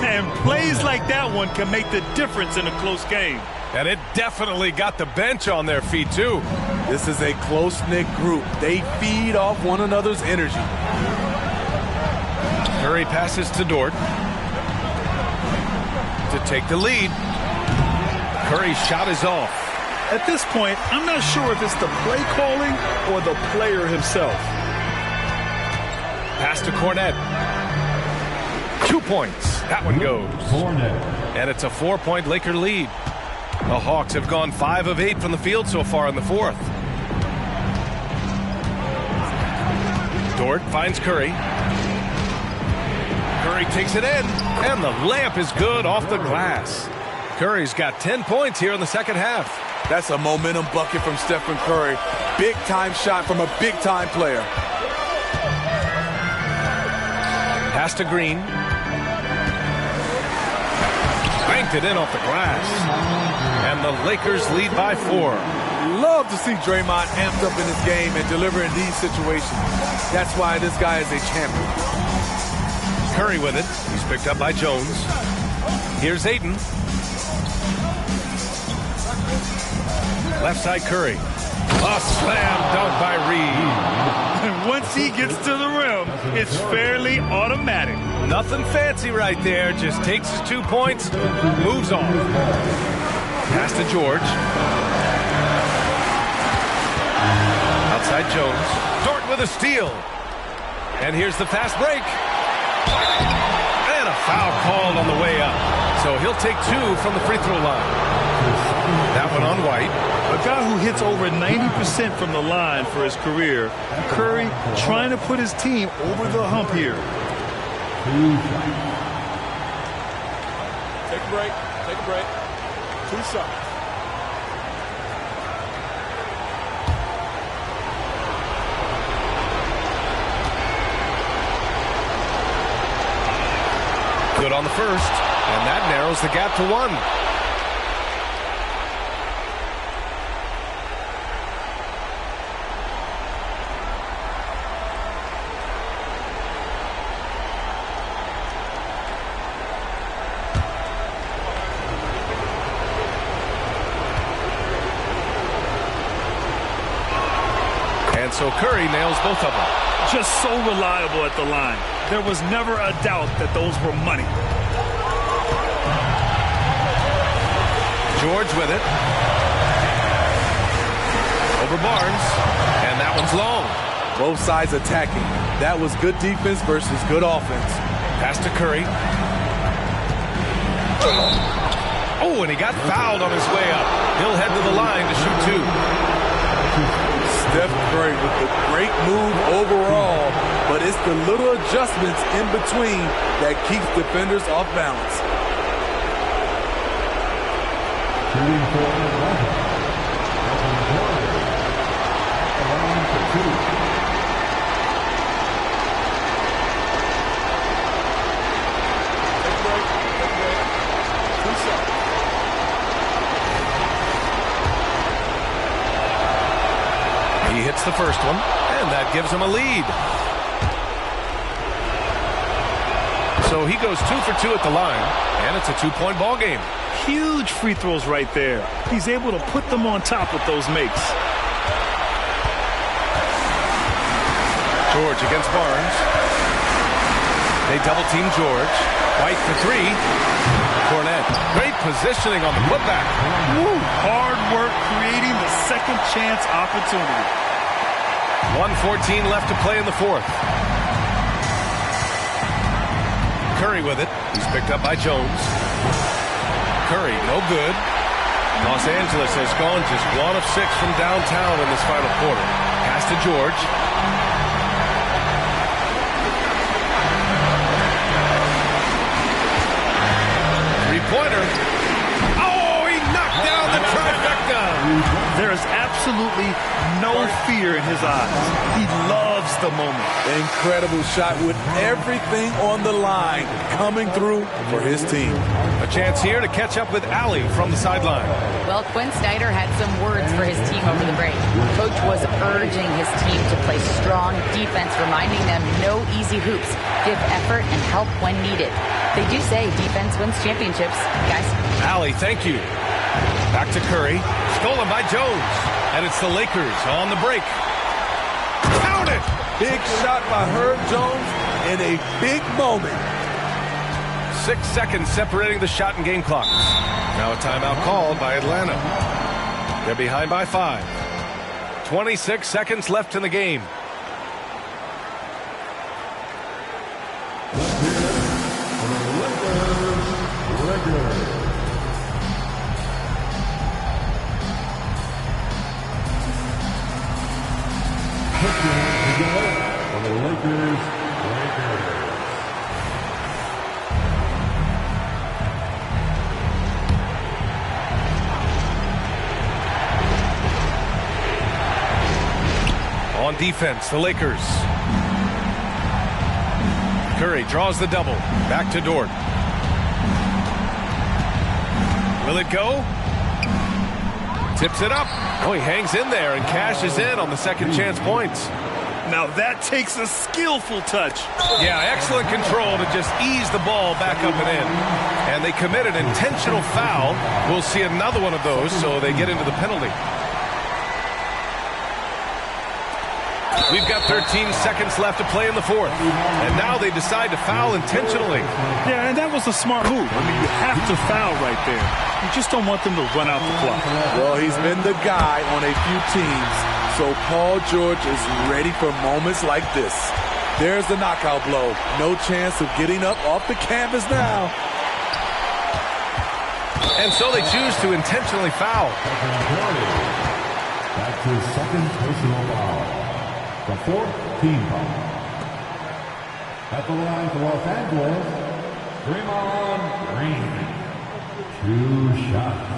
And plays like that one can make the difference in a close game. And it definitely got the bench on their feet, too. This is a close-knit group. They feed off one another's energy. Curry passes to Dort to take the lead. Curry's shot is off. At this point, I'm not sure if it's the play calling or the player himself. Pass to Cornette. 2 points. That one goes. And it's a 4-point Laker lead. The Hawks have gone 5 of 8 from the field so far in the fourth. Dort finds Curry. Curry takes it in, and the layup is good off the glass. Curry's got 10 points here in the second half. That's a momentum bucket from Stephen Curry. Big-time shot from a big-time player. Pass to Green. Banked it in off the glass. And the Lakers lead by 4. Love to see Draymond amped up in this game and deliver in these situations. That's why this guy is a champion. Curry with it. He's picked up by Jones. Here's Ayton. Left side Curry. A slam dunk by Reed. And once he gets to the rim, it's fairly automatic. Nothing fancy right there. Just takes his 2 points, moves on. Pass to George. Outside Jones. Dort with a steal. And here's the fast break. And a foul called on the way up. So he'll take 2 from the free throw line. That one on White. A guy who hits over 90% from the line for his career. Curry trying to put his team over the hump here. Take a break. Take a break. 2 shots. Good on the first, and that narrows the gap to 1. And so Curry nails both of them. Just so reliable at the line. There was never a doubt that those were money. George with it. Over Barnes. And that one's long. Both sides attacking. That was good defense versus good offense. Pass to Curry. Oh, and he got fouled on his way up. He'll head to the line to shoot 2. Steph Curry with a great move overall, but it's the little adjustments in between that keeps defenders off balance. He hits the first one, and that gives him a lead. So he goes 2 for 2 at the line, and it's a 2-point ball game. Huge free throws right there. He's able to put them on top with those makes. George against Barnes. They double-team George. White for 3. Cornette. Great positioning on the putback. Woo. Hard work creating the second chance opportunity. 1:14 left to play in the fourth. Curry with it. He's picked up by Jones. Curry, no good. Los Angeles has gone just 1 of 6 from downtown in this final quarter. Pass to George. Three-pointer. Oh, he knocked down the trifecta. There is absolutely no fear in his eyes. He loves the moment. Incredible shot with everything on the line coming through for his team. A chance here to catch up with Allie from the sideline. Well, Quinn Snyder had some words for his team over the break. Coach was urging his team to play strong defense, reminding them no easy hoops, give effort, and help when needed. They do say defense wins championships, guys. Allie, thank you. Back to Curry. Stolen by Jones. And it's the Lakers on the break. Count it! Big shot by Herb Jones in a big moment. 6 seconds separating the shot and game clocks. Now a timeout called by Atlanta. They're behind by 5. 26 seconds left in the game. For the Lakers. On defense, the Lakers. Curry draws the double. Back to Dort. Will it go? Tips it up. Oh, he hangs in there and cashes in on the second chance points. Now that takes a skillful touch. Yeah, excellent control to just ease the ball back up and in. And they commit an intentional foul. We'll see another one of those, so they get into the penalty. We've got 13 seconds left to play in the fourth. And now they decide to foul intentionally. Yeah, and that was a smart move. I mean, you have to foul right there. You just don't want them to run out the clock. Well, he's been the guy on a few teams, so Paul George is ready for moments like this. There's the knockout blow. No chance of getting up off the canvas now. And so they choose to intentionally foul. That's his second personal foul. The 4th team foul. At the line for Los Angeles, Draymond Green. 2 shots.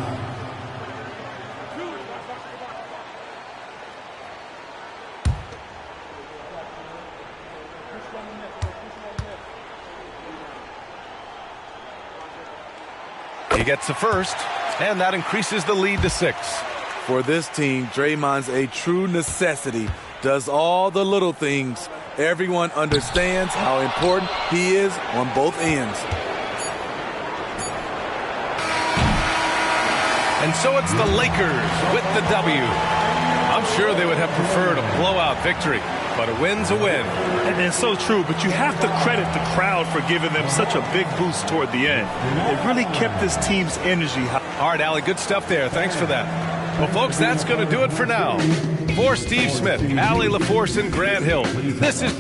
He gets the first, and that increases the lead to 6. For this team, Draymond's a true necessity. Does all the little things. Everyone understands how important he is on both ends. And so it's the Lakers with the W. I'm sure they would have preferred a blowout victory, but a win's a win. And it's so true, but you have to credit the crowd for giving them such a big boost toward the end. It really kept this team's energy high. All right, Allie, good stuff there. Thanks for that. Well, folks, that's going to do it for now. For Steve Smith, Allie LaForce, and Grant Hill, this is...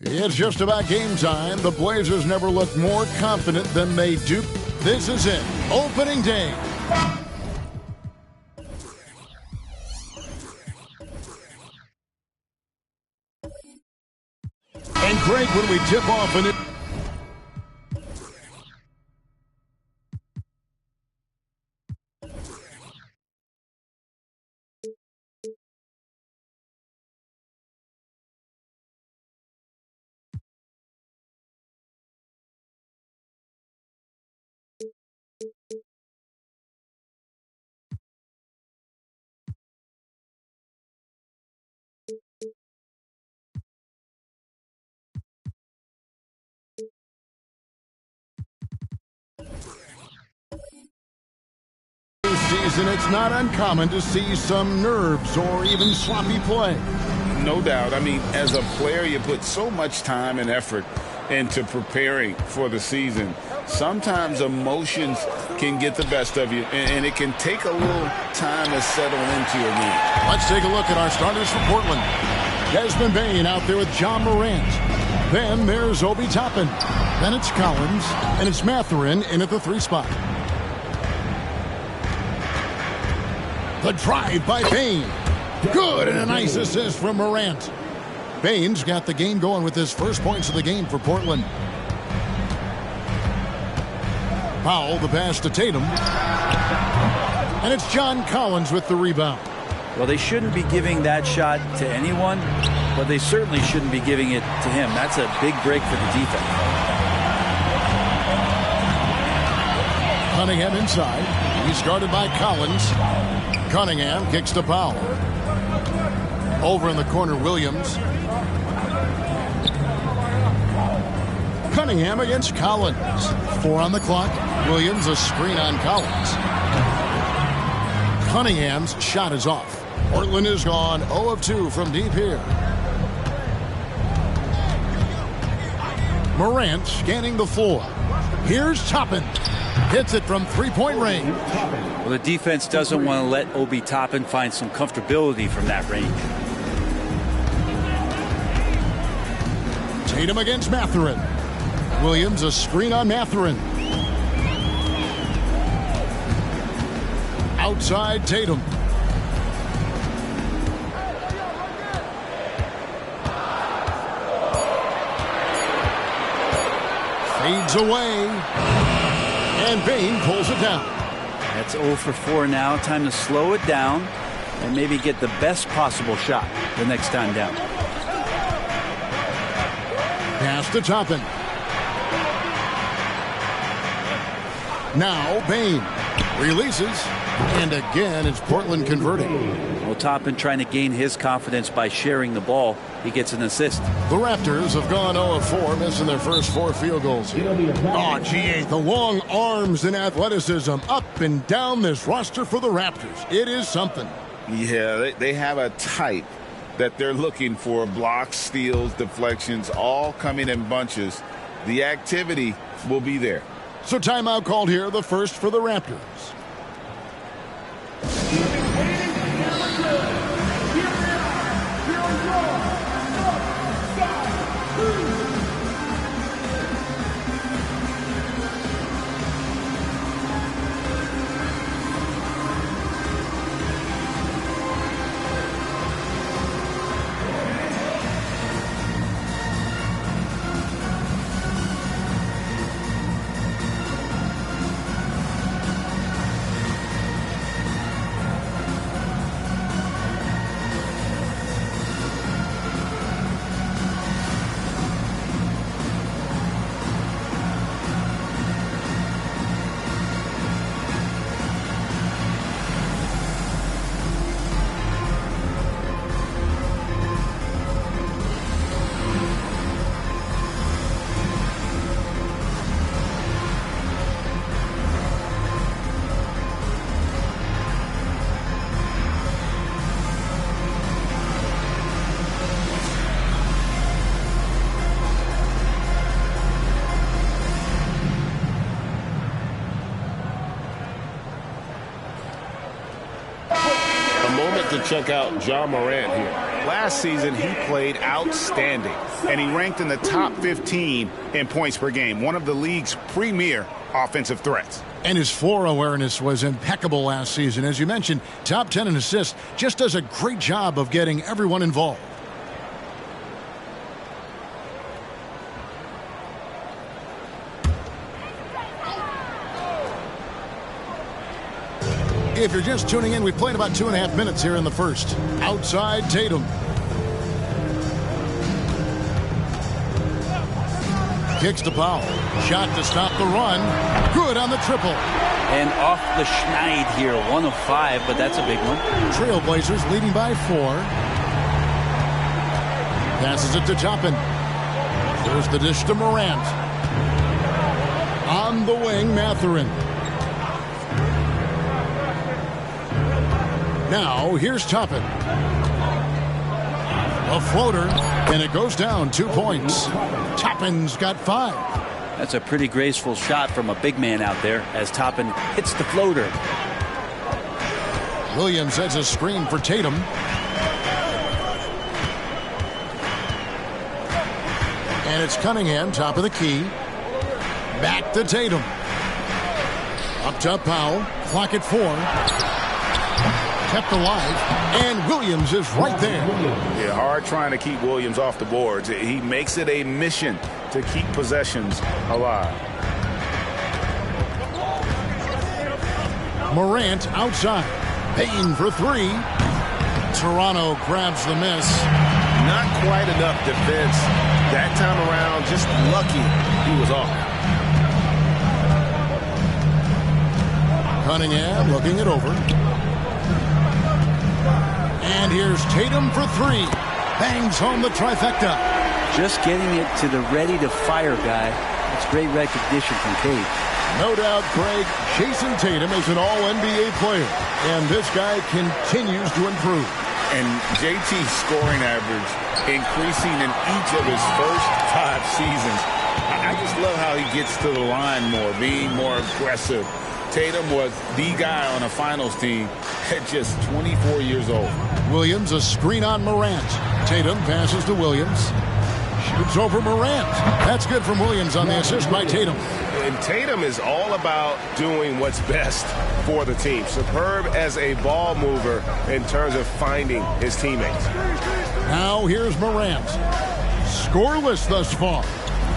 It's just about game time. The Blazers never looked more confident than they do. This is it. Opening day. And great when we tip off an... season, it's not uncommon to see some nerves or even sloppy play. No doubt. I mean, as a player, you put so much time and effort into preparing for the season. Sometimes emotions can get the best of you, and it can take a little time to settle into your game. Let's take a look at our starters for Portland. Desmond Bain out there with John Morant. Then there's Obi Toppin. Then it's Collins, and it's Mathurin in at the 3 spot. The drive by Bain. Good, and a nice assist from Morant. Bain's got the game going with his first points of the game for Portland. Powell, the pass to Tatum. And it's John Collins with the rebound. Well, they shouldn't be giving that shot to anyone, but they certainly shouldn't be giving it to him. That's a big break for the defense. Cunningham inside. He's guarded by Collins. Cunningham kicks to Powell. Over in the corner, Williams. Cunningham against Collins. 4 on the clock. Williams a screen on Collins. Cunningham's shot is off. Portland is gone 0 of 2 from deep here. Morant scanning the floor. Here's Toppin. Hits it from 3-point range. Well, the defense doesn't want to let Obi Toppin find some comfortability from that range. Tatum against Mathurin. Williams a screen on Mathurin. Outside Tatum. Fades away. And Bain pulls it down. That's 0 for 4 now. Time to slow it down and maybe get the best possible shot the next time down. Pass to Toppin. Now Bain releases. And again, it's Portland converting. Well, Toppin trying to gain his confidence by sharing the ball. He gets an assist. The Raptors have gone 0 of 4, missing their first 4 field goals. Oh, gee, the long arms and athleticism up and down this roster for the Raptors. It is something. Yeah, they have a type that they're looking for. Blocks, steals, deflections, all coming in bunches. The activity will be there. So timeout called here, the first for the Raptors. To check out John Morant here. Last season, he played outstanding, and he ranked in the top 15 in points per game, one of the league's premier offensive threats. And his floor awareness was impeccable last season. As you mentioned, top 10 in assists, just does a great job of getting everyone involved. If you're just tuning in, we played about 2.5 minutes here in the first. Outside Tatum. Kicks to Powell. Shot to stop the run. Good on the triple. And off the schneid here. 1 of 5, but that's a big one. Trailblazers leading by 4. Passes it to Toppin. There's the dish to Morant. On the wing, Mathurin. Now, here's Toppin. A floater, and it goes down 2 points. Toppin's got 5. That's a pretty graceful shot from a big man out there as Toppin hits the floater. Williams has a screen for Tatum. And it's Cunningham, top of the key. Back to Tatum. Up top, Powell. Clock at 4. Kept alive. And Williams is right there. Yeah, hard trying to keep Williams off the boards. He makes it a mission to keep possessions alive. Morant outside. Payne for 3. Toronto grabs the miss. Not quite enough defense. That time around, just lucky he was off. Cunningham looking it over. And here's Tatum for 3. Bangs home the trifecta. Just getting it to the ready-to-fire guy. That's great recognition from Cade. No doubt, Craig, Jason Tatum is an all-NBA player, and this guy continues to improve. And JT's scoring average increasing in each of his first 5 seasons. I just love how he gets to the line more, being more aggressive. Tatum was the guy on a finals team at just 24 years old. Williams, a screen on Morant. Tatum passes to Williams. Shoots over Morant. That's good from Williams on the assist by Tatum. And Tatum is all about doing what's best for the team. Superb as a ball mover in terms of finding his teammates. Now here's Morant. Scoreless thus far.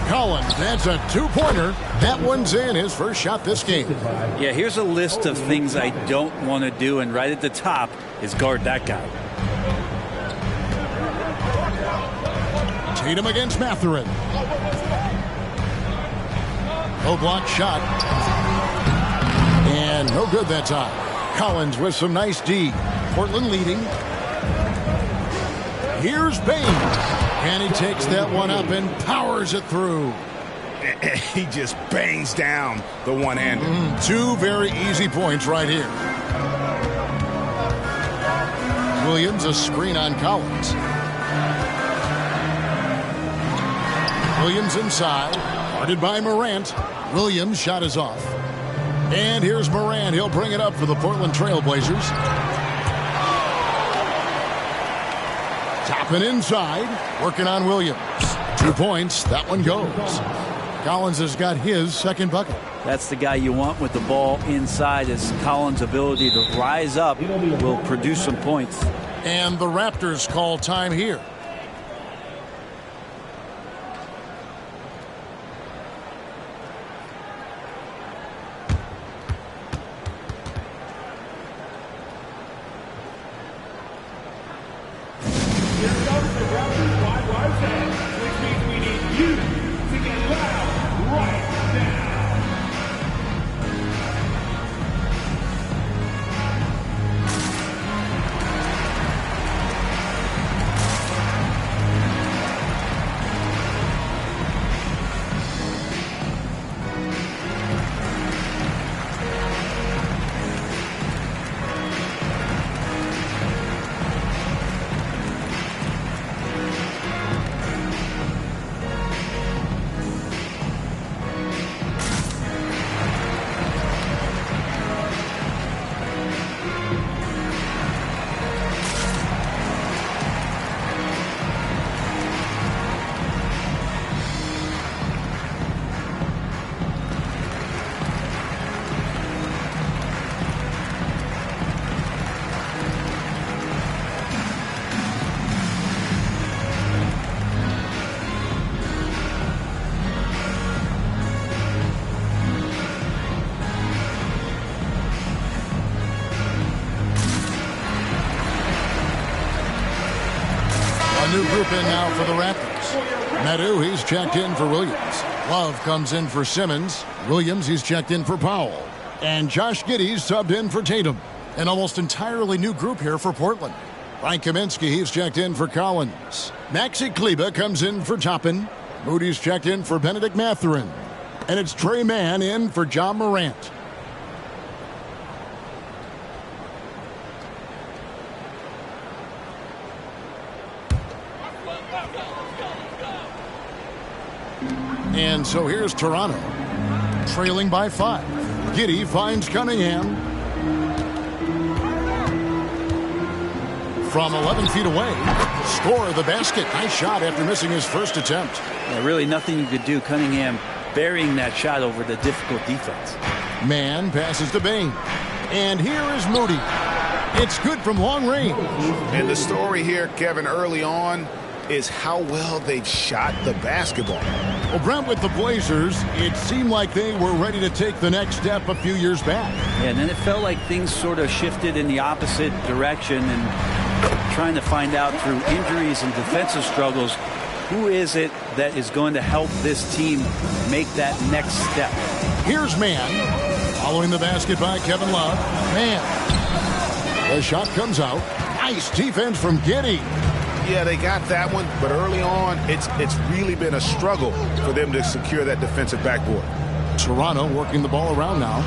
Collins, that's a 2-pointer. That one's in, his first shot this game. Yeah, here's a list of things I don't want to do, and right at the top is guard that guy. Tatum against Mathurin. No block shot. And no good that time. Collins with some nice D. Portland leading. Here's Payne. And he takes that one up and powers it through. He just bangs down the one-hander. 2 very easy points right here. Williams, a screen on Collins. Williams inside. Guarded by Morant. Williams' shot is off. And here's Morant. He'll bring it up for the Portland Trailblazers. Toppin inside. Working on Williams. 2 points. That one goes. Collins has got his second bucket. That's the guy you want with the ball inside, as Collins' ability to rise up will produce some points. And the Raptors call time here. New group in now for the Raptors. Meadow, he's checked in for Williams. Love comes in for Simmons. Williams, he's checked in for Powell. And Josh Giddey's subbed in for Tatum. An almost entirely new group here for Portland. Frank Kaminsky, he's checked in for Collins. Maxi Kleber comes in for Toppin. Moody's checked in for Benedict Mathurin. And it's Trey Mann in for John Morant. And so here's Toronto, trailing by 5. Giddey finds Cunningham. From 11 feet away, score the basket. Nice shot after missing his first attempt. Yeah, really nothing you could do. Cunningham burying that shot over the difficult defense. Man passes to Bain. And here is Moody. It's good from long range. And the story here, Kevin, early on is how well they've shot the basketball. Well, Brent, with the Blazers, it seemed like they were ready to take the next step a few years back. Yeah, and then it felt like things sort of shifted in the opposite direction, and trying to find out through injuries and defensive struggles, who is it that is going to help this team make that next step? Here's Mann, following the basket by Kevin Love. Mann. The shot comes out. Nice defense from Giddey. Yeah, they got that one, but early on, it's really been a struggle for them to secure that defensive backboard. Toronto working the ball around now.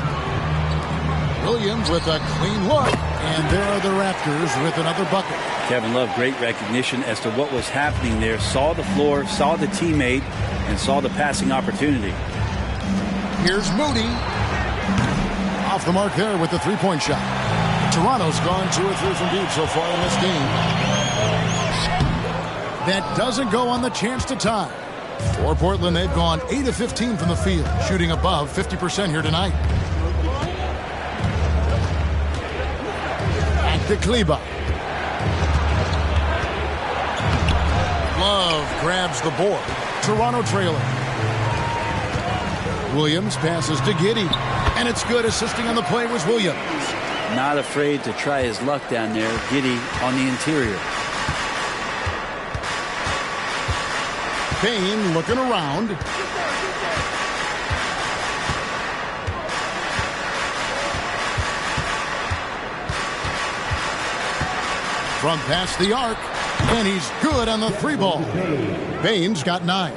Williams with a clean look, and there are the Raptors with another bucket. Kevin Love, great recognition as to what was happening there. Saw the floor, saw the teammate, and saw the passing opportunity. Here's Moody. Off the mark there with the three-point shot. Toronto's gone 2 or 3 from deep so far in this game. That doesn't go on the chance to tie. For Portland, they've gone 8 of 15 from the field, shooting above 50% here tonight. Back to Kleba. Love grabs the board. Toronto trailing. Williams passes to Giddey, and it's good. Assisting on the play was Williams. Not afraid to try his luck down there. Giddey on the interior. Bain looking around. From past the arc, and he's good on the 3-ball. Bain's got 9.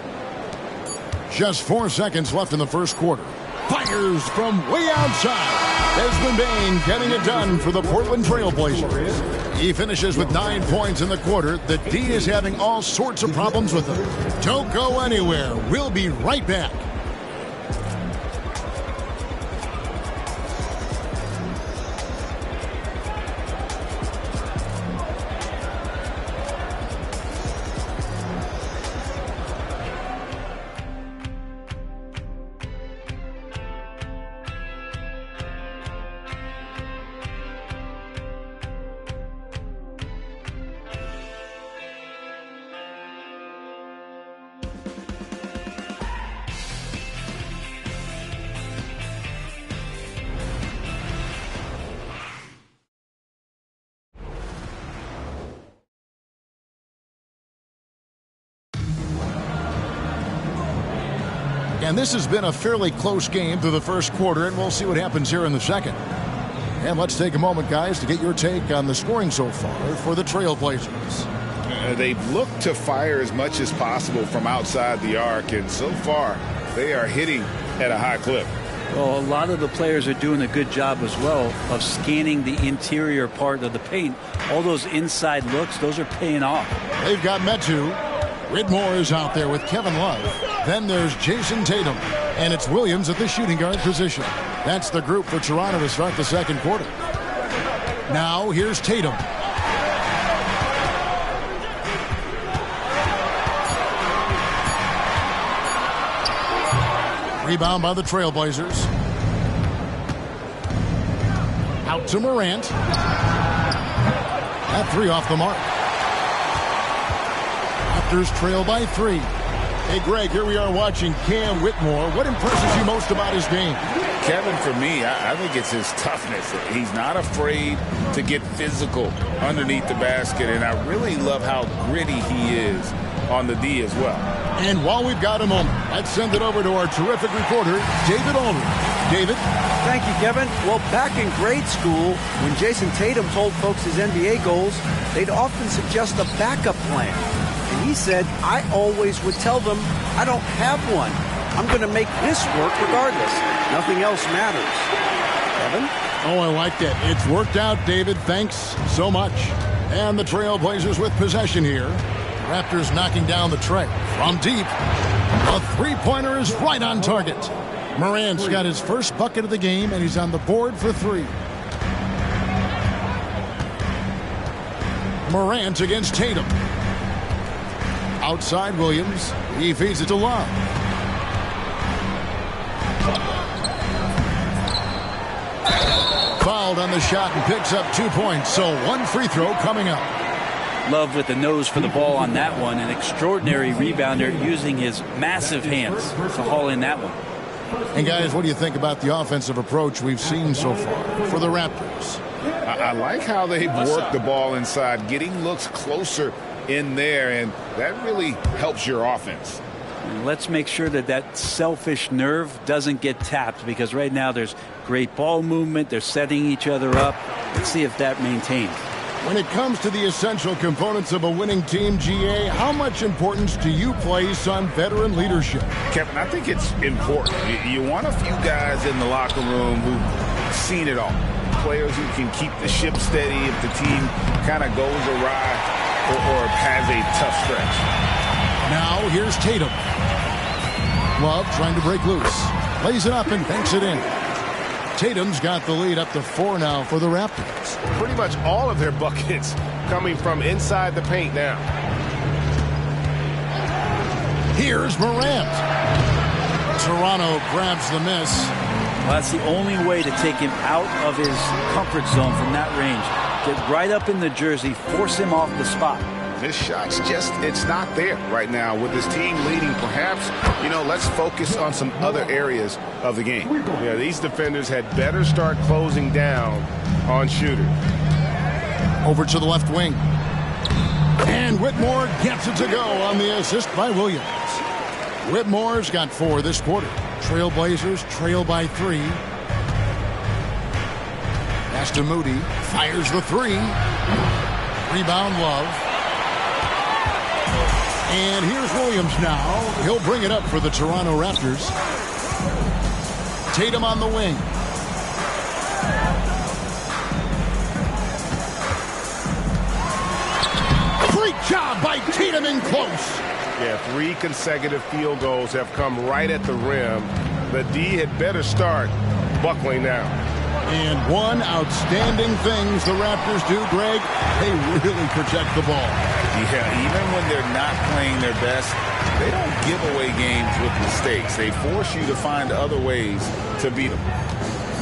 Just 4 seconds left in the first quarter. Fires from way outside. Desmond Bain getting it done for the Portland Trail Blazers. He finishes with 9 points in the quarter. The D is having all sorts of problems with him. Don't go anywhere. We'll be right back. And this has been a fairly close game through the first quarter, and we'll see what happens here in the second. And let's take a moment, guys, to get your take on the scoring so far for the Trailblazers. They've looked to fire as much as possible from outside the arc, and so far they are hitting at a high clip. Well, a lot of the players are doing a good job as well of scanning the interior part of the paint. All those inside looks, those are paying off. They've got Metu. Ridmore is out there with Kevin Love. Then there's Jason Tatum. And it's Williams at the shooting guard position. That's the group for Toronto to start the second quarter. Now here's Tatum. Rebound by the Trailblazers. Out to Morant. That 3 off the mark. Raptors trail by 3. Hey, Greg, here we are watching Cam Whitmore. What impresses you most about his game? Kevin, for me, I think it's his toughness. He's not afraid to get physical underneath the basket, and I really love how gritty he is on the D as well. And while we've got a moment, let's send it over to our terrific reporter, David Aldridge. David? Thank you, Kevin. Well, back in grade school, when Jason Tatum told folks his NBA goals, they'd often suggest a backup plan. And he said, I always would tell them, I don't have one. I'm going to make this work regardless. Nothing else matters. Kevin? Oh, I like that. It's worked out, David. Thanks so much. And the Trailblazers with possession here. Raptors knocking down the tray. From deep, a three-pointer is right on target. Morant's got his first bucket of the game, and he's on the board for 3. Morant against Tatum. Outside Williams. He feeds it to Love. Fouled on the shot and picks up 2 points. So 1 free throw coming up. Love with the nose for the ball on that one. An extraordinary rebounder using his massive hands to haul in that one. And guys, what do you think about the offensive approach we've seen so far for the Raptors? I like how they've worked the ball inside, getting looks closer in there, and that really helps your offense. And let's make sure that that selfish nerve doesn't get tapped, because right now there's great ball movement. They're setting each other up. Let's see if that maintains. When it comes to the essential components of a winning team, GA, how much importance do you place on veteran leadership? Kevin, I think it's important. You want a few guys in the locker room who've seen it all. Players who can keep the ship steady if the team kind of goes awry or has a tough stretch. Now here's Tatum. Love trying to break loose. Lays it up and banks it in. Tatum's got the lead up to 4 now for the Raptors. Pretty much all of their buckets coming from inside the paint now. Here's Morant. Toronto grabs the miss. Well, that's the only way to take him out of his comfort zone from that range. Get right up in the jersey, force him off the spot. This shot's just, it's not there right now with this team leading. Perhaps, let's focus on some other areas of the game. Yeah, these defenders had better start closing down on shooters. Over to the left wing. And Whitmore gets it to go on the assist by Williams. Whitmore's got 4 this quarter. Trailblazers trail by 3. Pass to Moody. Fires the 3. Rebound Love. And here's Williams now. He'll bring it up for the Toronto Raptors. Tatum on the wing. Great job by Tatum in close. Yeah, 3 consecutive field goals have come right at the rim. The D had better start buckling now. And one outstanding things the Raptors do, Greg, they really protect the ball. Yeah, even when they're not playing their best, they don't give away games with mistakes. They force you to find other ways to beat them.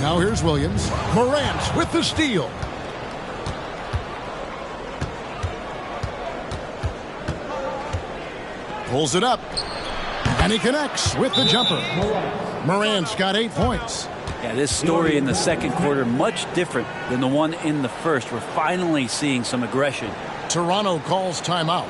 Now here's Williams. Morant with the steal. Pulls it up. And he connects with the jumper. Morant's got 8 points. Yeah, this story in the second quarter much different than the one in the first. We're finally seeing some aggression. Toronto calls timeout.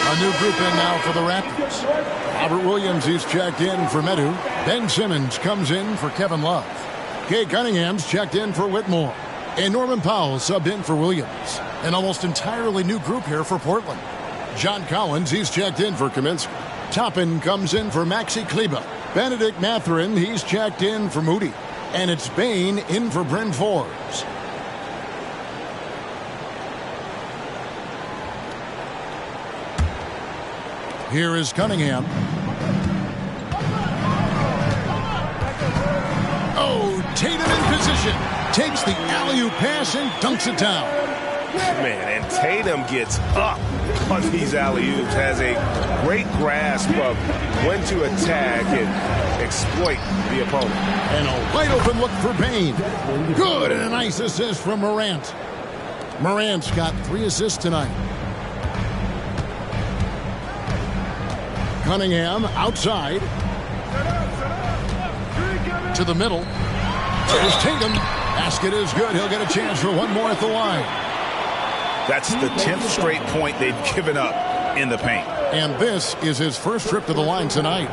A new group in now for the Raptors. Robert Williams, he's checked in for Medu. Ben Simmons comes in for Kevin Love. Kay Cunningham's checked in for Whitmore. And Norman Powell subbed in for Williams. An almost entirely new group here for Portland. John Collins, he's checked in for Kaminsky. Toppin comes in for Maxi Kleba. Benedict Mathurin, he's checked in for Moody. And it's Bain in for Bryn Forbes. Here is Cunningham. Oh, Tatum in position. Takes the alley-oop pass and dunks it down. Man, and Tatum gets up on these alley-oops, has a great grasp of when to attack and exploit the opponent. And a wide open look for Bain. Good, and a nice assist from Morant. Morant's got 3 assists tonight. Cunningham outside. To the middle. There's Tatum. Basket is good. He'll get a chance for one more at the line. That's the 10th straight point they've given up in the paint. And this is his first trip to the line tonight.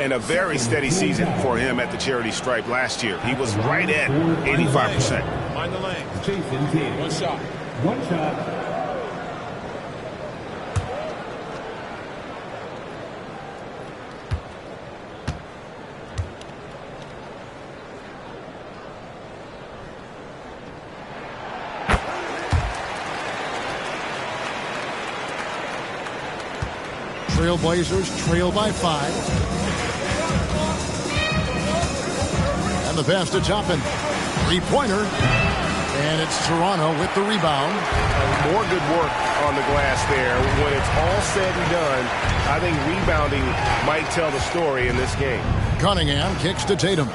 And a very steady season for him at the charity stripe last year. He was right at 85%. Mind the lane. Jason Tatum. One shot. One shot. Trailblazers trail by 5. And the pass to Toppin. 3-pointer. And it's Toronto with the rebound. More good work on the glass there. When it's all said and done, I think rebounding might tell the story in this game. Cunningham kicks to Tatum.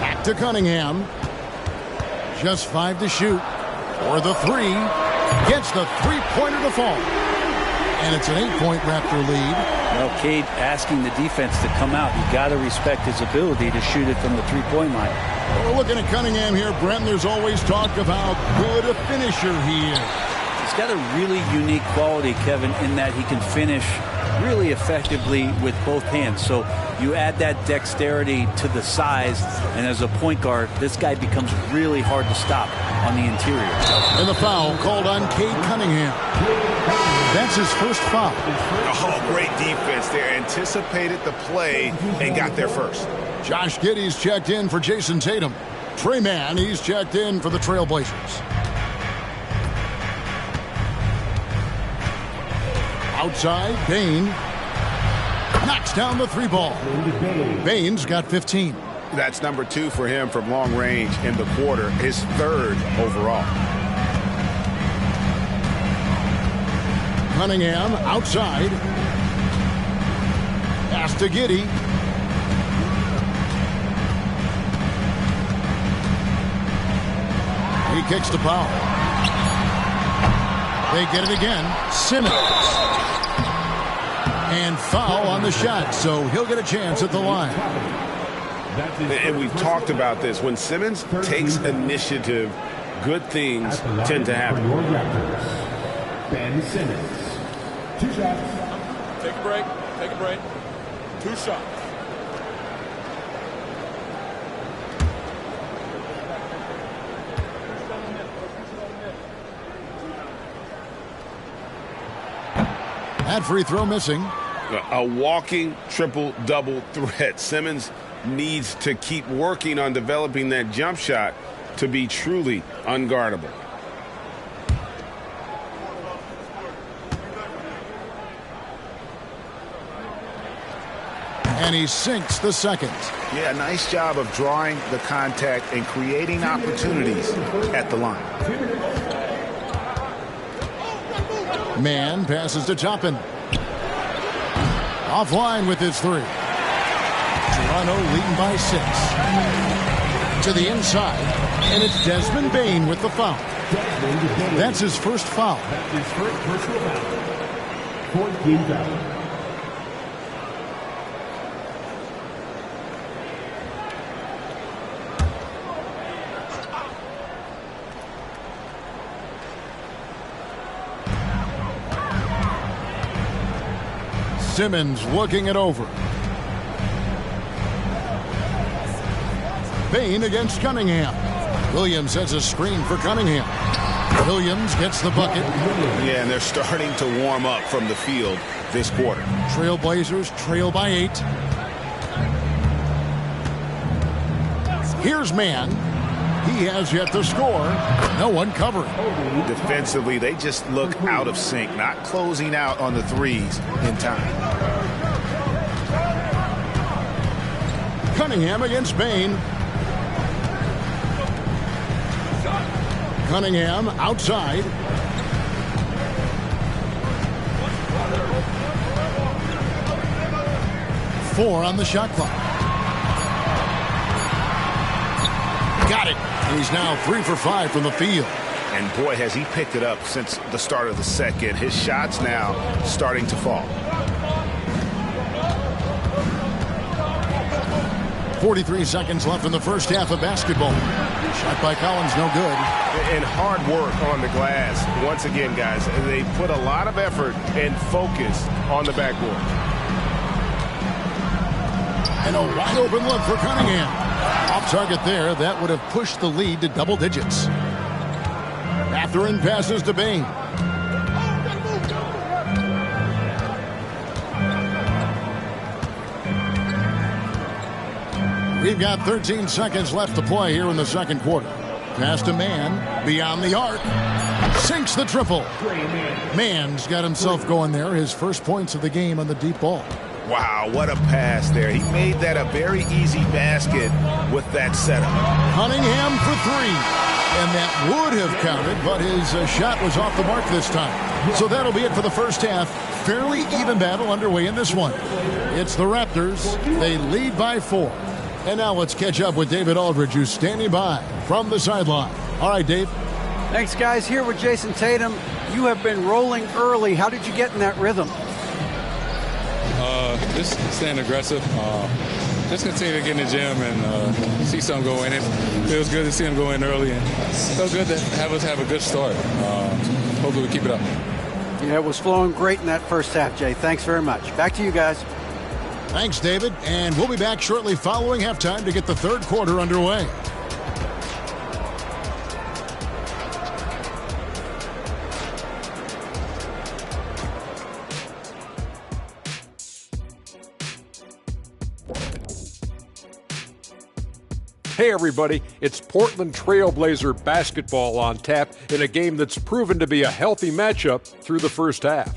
Back to Cunningham. Just 5 to shoot. For the 3. Gets the 3-pointer to fall. And it's an 8-point Raptor lead. Well, Cade asking the defense to come out. You got to respect his ability to shoot it from the 3-point line. Well, we're looking at Cunningham here, Brent. There's always talk of how good a finisher he is. He's got a really unique quality, Kevin, in that he can finish really effectively with both hands. So you add that dexterity to the size, and as a point guard, this guy becomes really hard to stop on the interior. And the foul called on Cade Cunningham. That's his first foul. Oh, great defense there. Anticipated the play and got there first. Josh Giddey's checked in for Jason Tatum. Trey Mann, he's checked in for the Trailblazers. Outside, Bain knocks down the 3-ball. Bain's got 15. That's number 2 for him from long range in the quarter, his 3rd overall. Cunningham outside. Pass to Giddey. He kicks to Powell. They get it again. Simmons. And foul on the shot, so he'll get a chance at the line. And we've talked about this. When Simmons takes initiative, good things tend to happen. Ben Simmons. 2 shots. Take a break. Take a break. 2 shots. That free throw missing. A walking triple-double threat. Simmons needs to keep working on developing that jump shot to be truly unguardable. And he sinks the second. Yeah, nice job of drawing the contact and creating opportunities at the line. Mann passes to Toppin. Offline with his 3. Toronto leading by 6. To the inside, and it's Desmond Bain with the foul. That's his first foul. That's his first personal foul. 14 fouls. Simmons looking it over. Bain against Cunningham. Williams has a screen for Cunningham. Williams gets the bucket. Yeah, and they're starting to warm up from the field this quarter. Trailblazers trail by 8. Here's Mann. He has yet to score. No one covering. Defensively, they just look out of sync, not closing out on the threes in time. Cunningham against Bain. Cunningham outside. Four on the shot clock. Got it. He's now 3 for 5 from the field. And boy, has he picked it up since the start of the second. His shots now starting to fall. 43 seconds left in the first half of basketball. Shot by Collins, no good. And hard work on the glass. Once again, guys, they put a lot of effort and focus on the backboard. And a wide open look for Cunningham. Off target there. That would have pushed the lead to double digits. Mathurin passes to Bain. We've got 13 seconds left to play here in the second quarter. Pass to Mann, beyond the arc. Sinks the triple. Mann's got himself going there. His first points of the game on the deep ball. Wow, what a pass there. He made that a very easy basket with that setup. Cunningham for 3. And that would have counted, but his shot was off the mark this time. So that'll be it for the first half. Fairly even battle underway in this one. It's the Raptors. They lead by 4. And now let's catch up with David Aldridge, who's standing by from the sideline. All right, Dave. Thanks, guys. Here with Jason Tatum. You have been rolling early. How did you get in that rhythm? Just staying aggressive. Just continue to get in the gym and see something go in. It feels good to see him go in early, and it feels good to have us have a good start. Hopefully we keep it up. Yeah, it was flowing great in that first half, Jay. Thanks very much. Back to you guys. Thanks, David. And we'll be back shortly following halftime to get the third quarter underway. Hey everybody, it's Portland Trailblazer basketball on tap in a game that's proven to be a healthy matchup through the first half.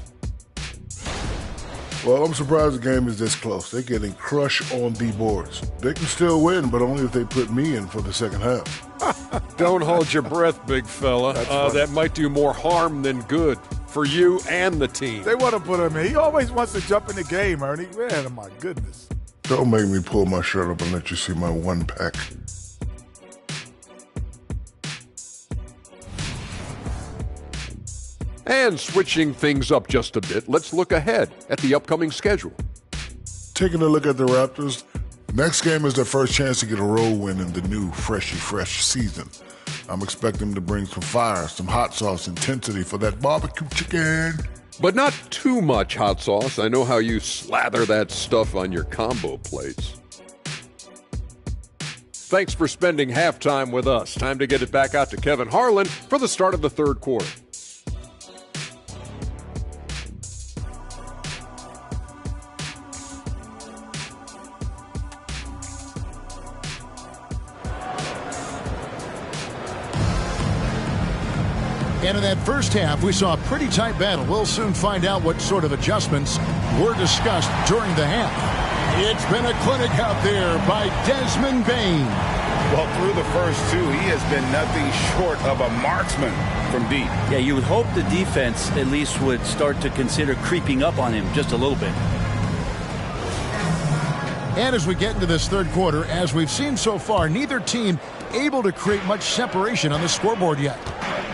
Well, I'm surprised the game is this close. They're getting crushed on the boards. They can still win, but only if they put me in for the second half. Don't hold your breath, big fella. That might do more harm than good for you and the team. They want to put him in. He always wants to jump in the game, Ernie. Man, my goodness. Don't make me pull my shirt up and let you see my one pack. And switching things up just a bit, let's look ahead at the upcoming schedule. Taking a look at the Raptors, next game is their first chance to get a road win in the new fresh season. I'm expecting them to bring some fire, some hot sauce intensity for that barbecue chicken. But not too much hot sauce. I know how you slather that stuff on your combo plates. Thanks for spending halftime with us. Time to get it back out to Kevin Harlan for the start of the third quarter. And in that first half, we saw a pretty tight battle. We'll soon find out what sort of adjustments were discussed during the half. It's been a clinic out there by Desmond Bain. Well, through the first two, he has been nothing short of a marksman from deep. Yeah, you would hope the defense at least would start to consider creeping up on him just a little bit. And as we get into this third quarter, as we've seen so far, neither team able to create much separation on the scoreboard yet.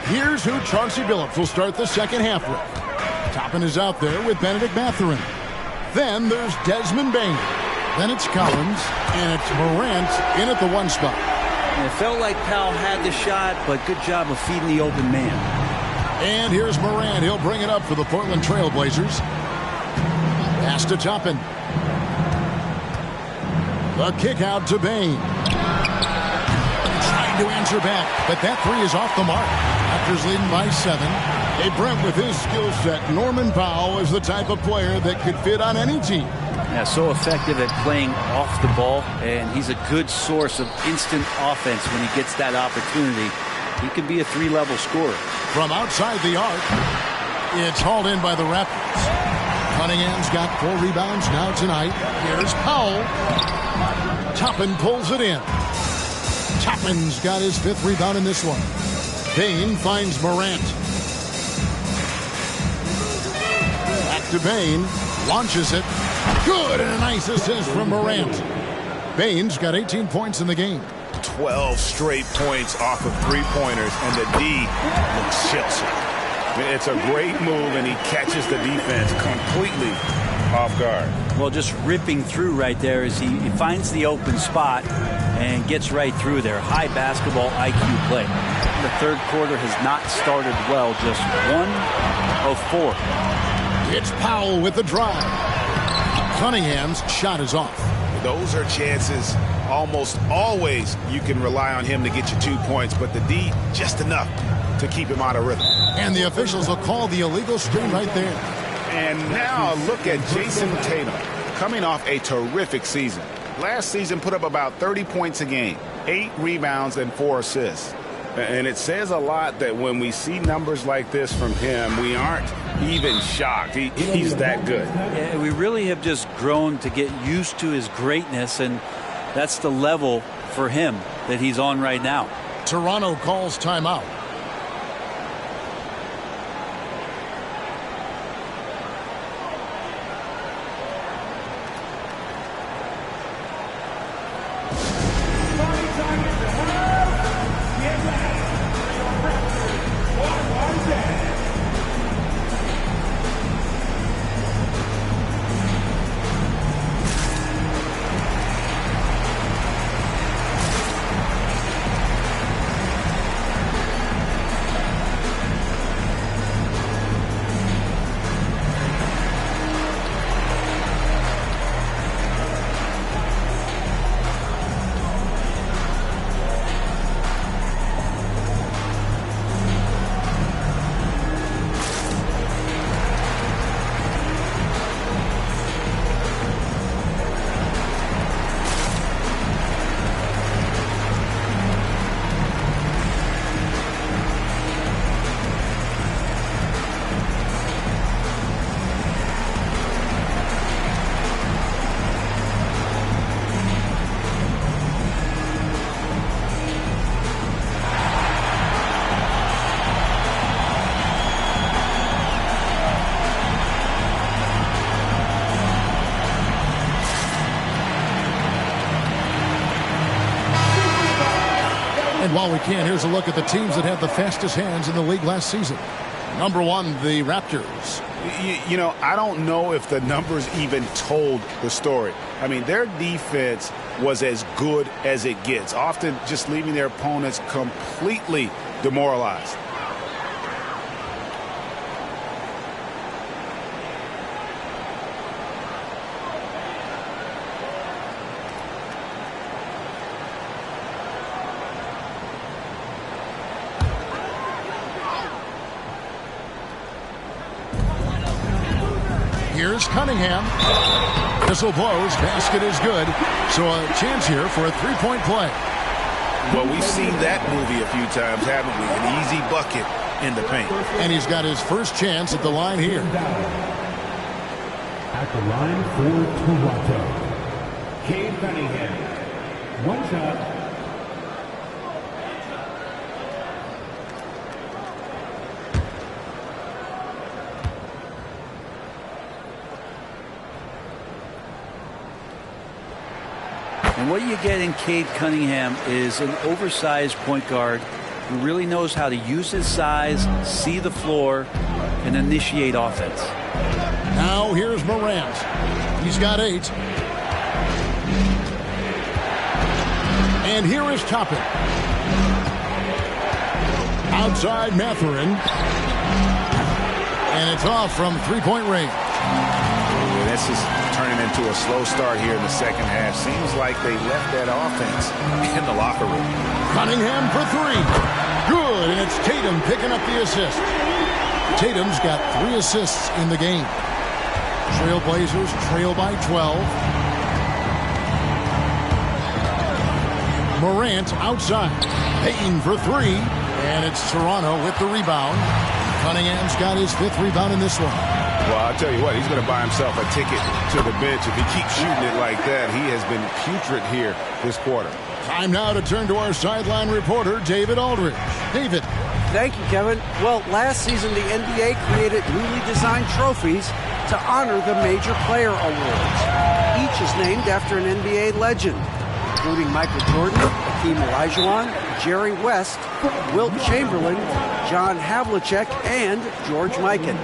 Here's who Chauncey Billups will start the second half with. Toppin is out there with Benedict Mathurin. Then there's Desmond Bain. Then it's Collins, and it's Morant in at the one spot. And it felt like Powell had the shot, but good job of feeding the open man. And here's Morant. He'll bring it up for the Portland Trailblazers. Pass to Toppin. The kick out to Bain. Trying to answer back, but that three is off the mark. Raptors leading by 7. Hey, Brent, with his skill set, Norman Powell is the type of player that could fit on any team. Yeah, so effective at playing off the ball, and he's a good source of instant offense when he gets that opportunity. He can be a 3-level scorer. From outside the arc, it's hauled in by the Raptors. Cunningham's got 4 rebounds now tonight. Here's Powell. Toppin pulls it in. Toppin's got his 5th rebound in this one. Payne finds Morant. Back to Payne. Launches it. Good, and a nice assist from Morant. Payne's got 18 points in the game. 12 straight points off of 3-pointers, and the D looks shell-shocked. It's a great move, and he catches the defense completely off guard. Well, just ripping through right there as he finds the open spot and gets right through there. High basketball IQ play. The third quarter has not started well, just 1 of 4. It's Powell with the drive. Cunningham's shot is off. Those are chances almost always you can rely on him to get you 2 points, but the D just enough to keep him out of rhythm. And the officials will call the illegal screen right there. And now look at Jason Tatum coming off a terrific season. Last season put up about 30 points a game, 8 rebounds and 4 assists. And it says a lot that when we see numbers like this from him, we aren't even shocked. He's that good. Yeah, we really have just grown to get used to his greatness, and that's the level for him that he's on right now. Toronto calls timeout. And while we can, here's a look at the teams that had the fastest hands in the league last season. Number 1, the Raptors. You know, I don't know if the numbers even told the story. I mean, their defense was as good as it gets, often just leaving their opponents completely demoralized. Here's Cunningham. Whistle blows. Basket is good. So a chance here for a 3-point play. Well, we've seen that movie a few times, haven't we? An easy bucket in the paint. And he's got his first chance at the line here. At the line for Toronto, Cade Cunningham. 1 shot. And what you get in Cade Cunningham is an oversized point guard who really knows how to use his size, see the floor, and initiate offense. Now here's Morant. He's got 8. And here is Toppin. Outside Mathurin. And it's off from 3-point range. This is turning into a slow start here in the second half. Seems like they left that offense in the locker room. Cunningham for 3. Good, and it's Tatum picking up the assist. Tatum's got 3 assists in the game. Trailblazers trail by 12. Morant outside. Payton for 3. And it's Toronto with the rebound. Cunningham's got his 5th rebound in this one. Well, I'll tell you what, he's going to buy himself a ticket to the bench. If he keeps shooting it like that, he has been putrid here this quarter. Time now to turn to our sideline reporter, David Aldridge. David. Thank you, Kevin. Well, last season, the NBA created newly designed trophies to honor the major player awards. Each is named after an NBA legend, including Michael Jordan, Hakeem Olajuwon, Jerry West, Wilt Chamberlain, John Havlicek, and George Mikan.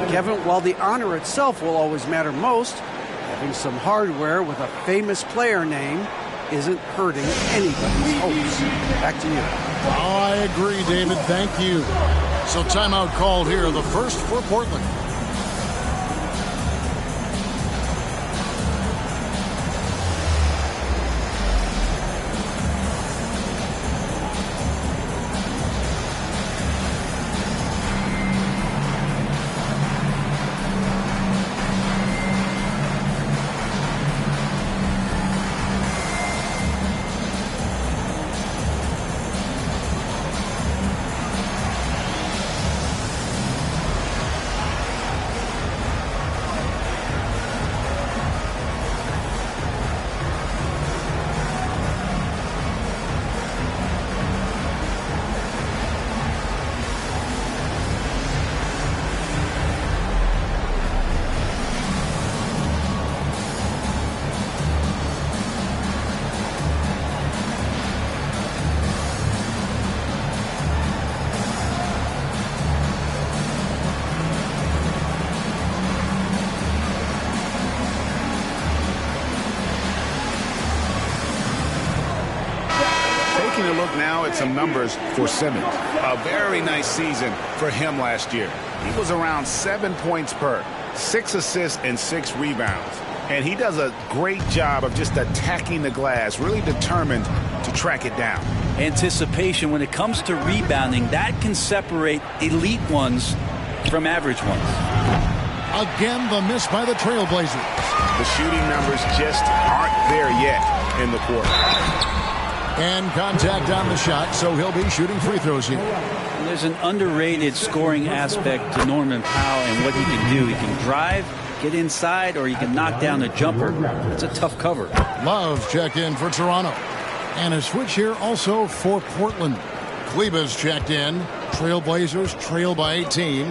Kevin, while the honor itself will always matter most, having some hardware with a famous player name isn't hurting anybody's hopes. Back to you. Oh, I agree, David. Thank you. So timeout called here, the first for Portland. Taking a look now at some numbers for Simmons. A very nice season for him last year. He was around 7 points per, 6 assists, and 6 rebounds. And he does a great job of just attacking the glass, really determined to track it down. Anticipation when it comes to rebounding, that can separate elite ones from average ones. Again, the miss by the Trailblazers. The shooting numbers just aren't there yet in the quarter. And contact on the shot, so he'll be shooting free throws here. There's an underrated scoring aspect to Norman Powell and what he can do. He can drive, get inside, or he can knock down a jumper. It's a tough cover. Love check in for Toronto. And a switch here also for Portland. Kleba's checked in. Trailblazers trail by 18.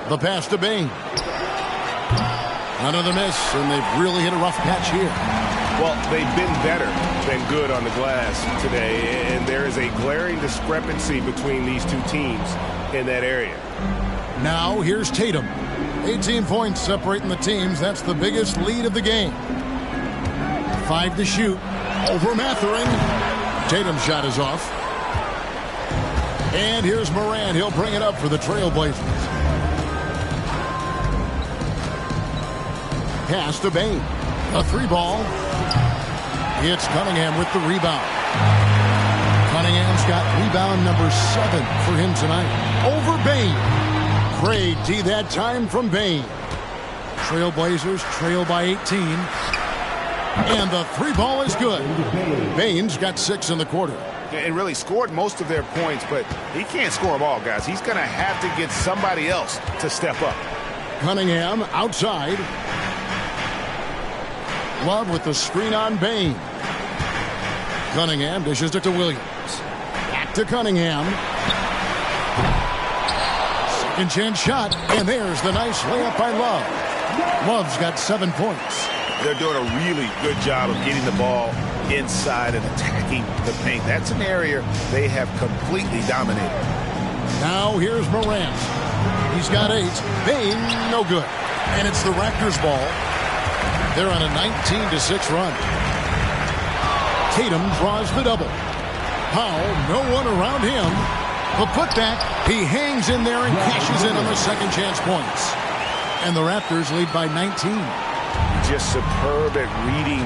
The pass to Bain. Another miss, and they've really hit a rough patch here. Well, they've been better than good on the glass today, and there is a glaring discrepancy between these two teams in that area. Now here's Tatum. 18 points separating the teams. That's the biggest lead of the game. 5 to shoot. Over Mathering. Tatum's shot is off. And here's Morant. He'll bring it up for the Trailblazers. Pass to Bain. A 3-ball. It's Cunningham with the rebound. Cunningham's got rebound number 7 for him tonight. Over Bain. Great D that time from Bain. Trailblazers trail by 18. And the 3-ball is good. Bain's got 6 in the quarter. And really scored most of their points, but he can't score them all, guys. He's going to have to get somebody else to step up. Cunningham outside. Love with the screen on Bain. Cunningham dishes it to Williams. Back to Cunningham. Second chance shot, and there's the nice layup by Love. Love's got 7 points. They're doing a really good job of getting the ball inside and attacking the paint. That's an area they have completely dominated. Now here's Morant. He's got 8. Bain, no good. And it's the Raptors' ball. They're on a 19-6 run. Tatum draws the double. Powell, no one around him. The putback, he hangs in there and cashes in on the second chance points. And the Raptors lead by 19. just superb at reading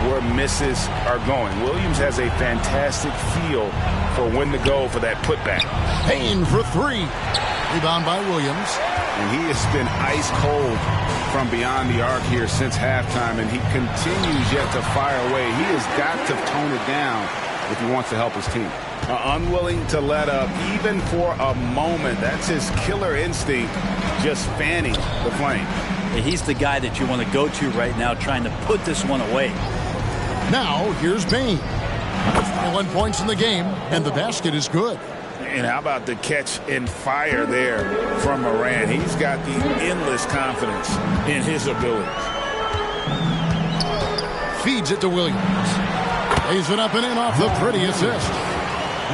where misses are going. Williams has a fantastic feel for when to go for that putback. Payne for three. Rebound by Williams. And he has been ice cold from beyond the arc here since halftime, and he continues yet to fire away. He has got to tone it down if he wants to help his team. Unwilling to let up even for a moment. That's his killer instinct, just fanning the flame. He's the guy that you want to go to right now, trying to put this one away. Now here's Payne. 21 points in the game, and the basket is good. And how about the catch and fire there from Moran? He's got the endless confidence in his abilities. Feeds it to Williams. Lays it up and in off the pretty assist.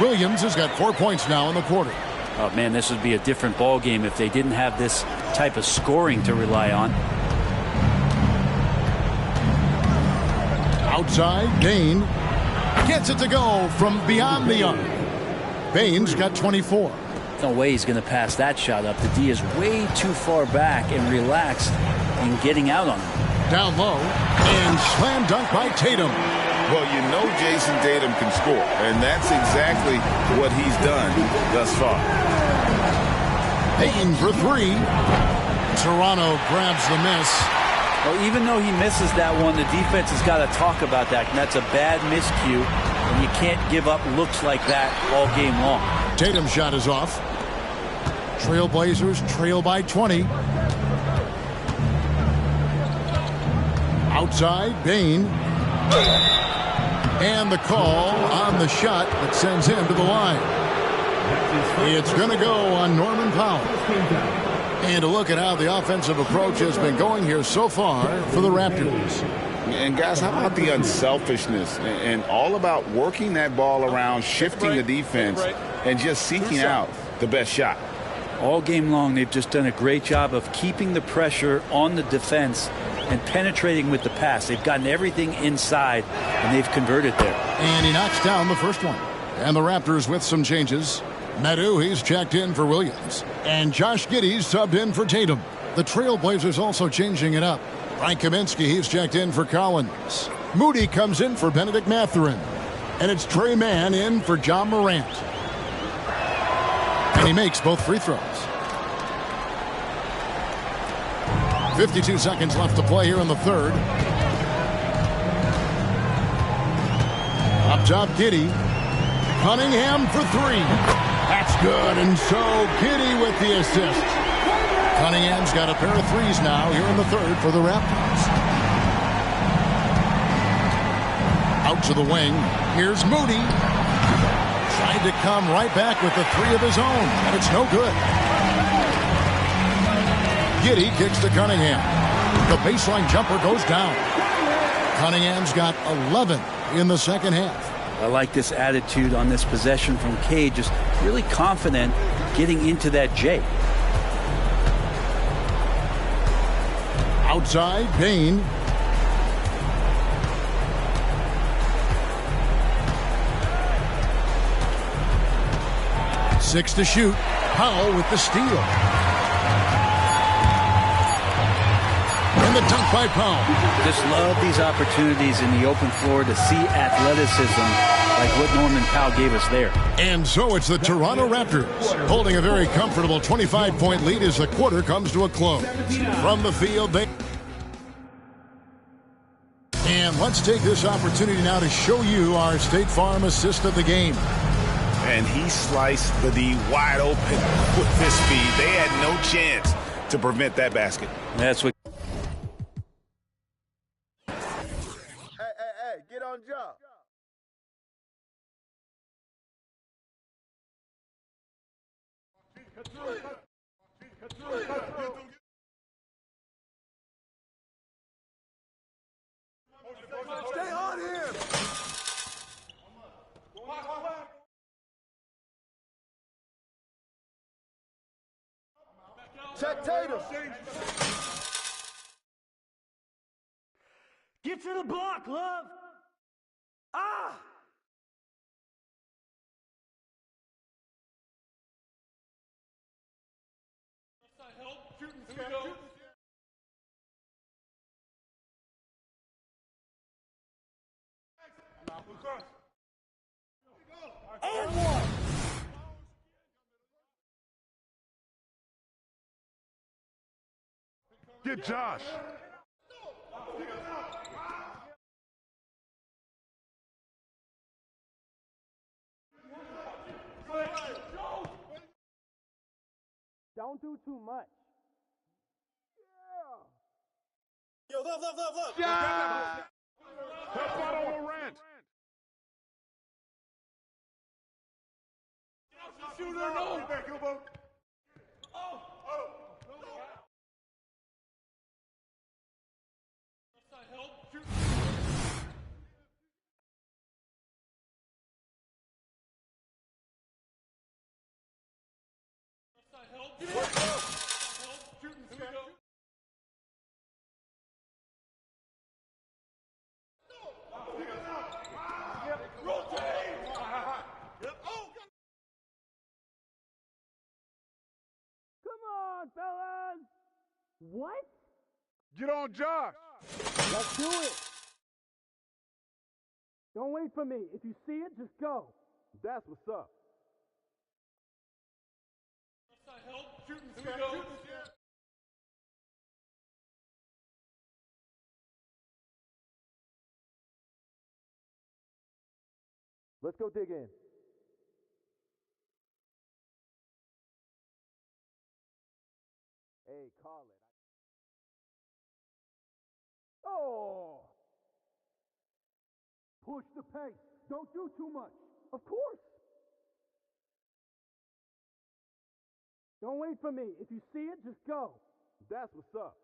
Williams has got 4 points now in the quarter. Oh, man, this would be a different ball game if they didn't have this type of scoring to rely on. Outside, Payne gets it to go from beyond the arc. Payne's got 24. No way he's going to pass that shot up. The D is way too far back and relaxed in getting out on him. Down low, and slam dunk by Tatum. Well, you know Jason Tatum can score, and that's exactly what he's done thus far. Payne for three. Toronto grabs the miss. Well, even though he misses that one, the defense has got to talk about that, and that's a bad miscue, and you can't give up looks like that all game long. Tatum's shot is off. Trailblazers trail by 20. Outside, Payne. And the call on the shot that sends him to the line. It's going to go on Norman Powell. And to look at how the offensive approach has been going here so far for the Raptors. And guys, how about the unselfishness and all about working that ball around, shifting the defense, and just seeking out the best shot. All game long, they've just done a great job of keeping the pressure on the defense and penetrating with the pass. They've gotten everything inside, and they've converted there. And he knocks down the first one. And the Raptors with some changes. Meadow, he's checked in for Williams. And Josh Giddey's subbed in for Tatum. The Trailblazers also changing it up. Frank Kaminsky, he's checked in for Collins. Moody comes in for Benedict Mathurin. And it's Trey Mann in for John Morant. And he makes both free throws. 52 seconds left to play here in the third. Up top, Giddey. Cunningham for three. That's good, and so Giddey with the assist. Cunningham's got a pair of threes now here in the third for the Raptors. Out to the wing. Here's Moody. Tried to come right back with the three of his own, and it's no good. Giddey kicks to Cunningham. The baseline jumper goes down. Cunningham's got 11 in the second half. I like this attitude on this possession from Cade, just really confident getting into that J. Outside, Payne. Six to shoot. Powell with the steal. And the dunk by Powell. Just love these opportunities in the open floor to see athleticism like what Norman Powell gave us there. And so it's the Toronto Raptors holding a very comfortable 25-point lead as the quarter comes to a close. From the field, they... And let's take this opportunity now to show you our State Farm assist of the game. And he sliced the D wide open with his speed. They had no chance to prevent that basket. That's what... Hey, get on job. Stay on him. Check Tatum. Get to the block, love. Ah! Help. Shooting, Get Josh. Don't do too much. Yo, look. Yeah! Help out on Laurent. Shooter, no! Come on, fellas! What? Get on Josh. Let's do it! Don't wait for me. If you see it, just go. That's what's up. Let's go dig in. Hey, call it. Oh! Push the pace. Don't do too much. Of course. Don't wait for me. If you see it, just go. That's what's up.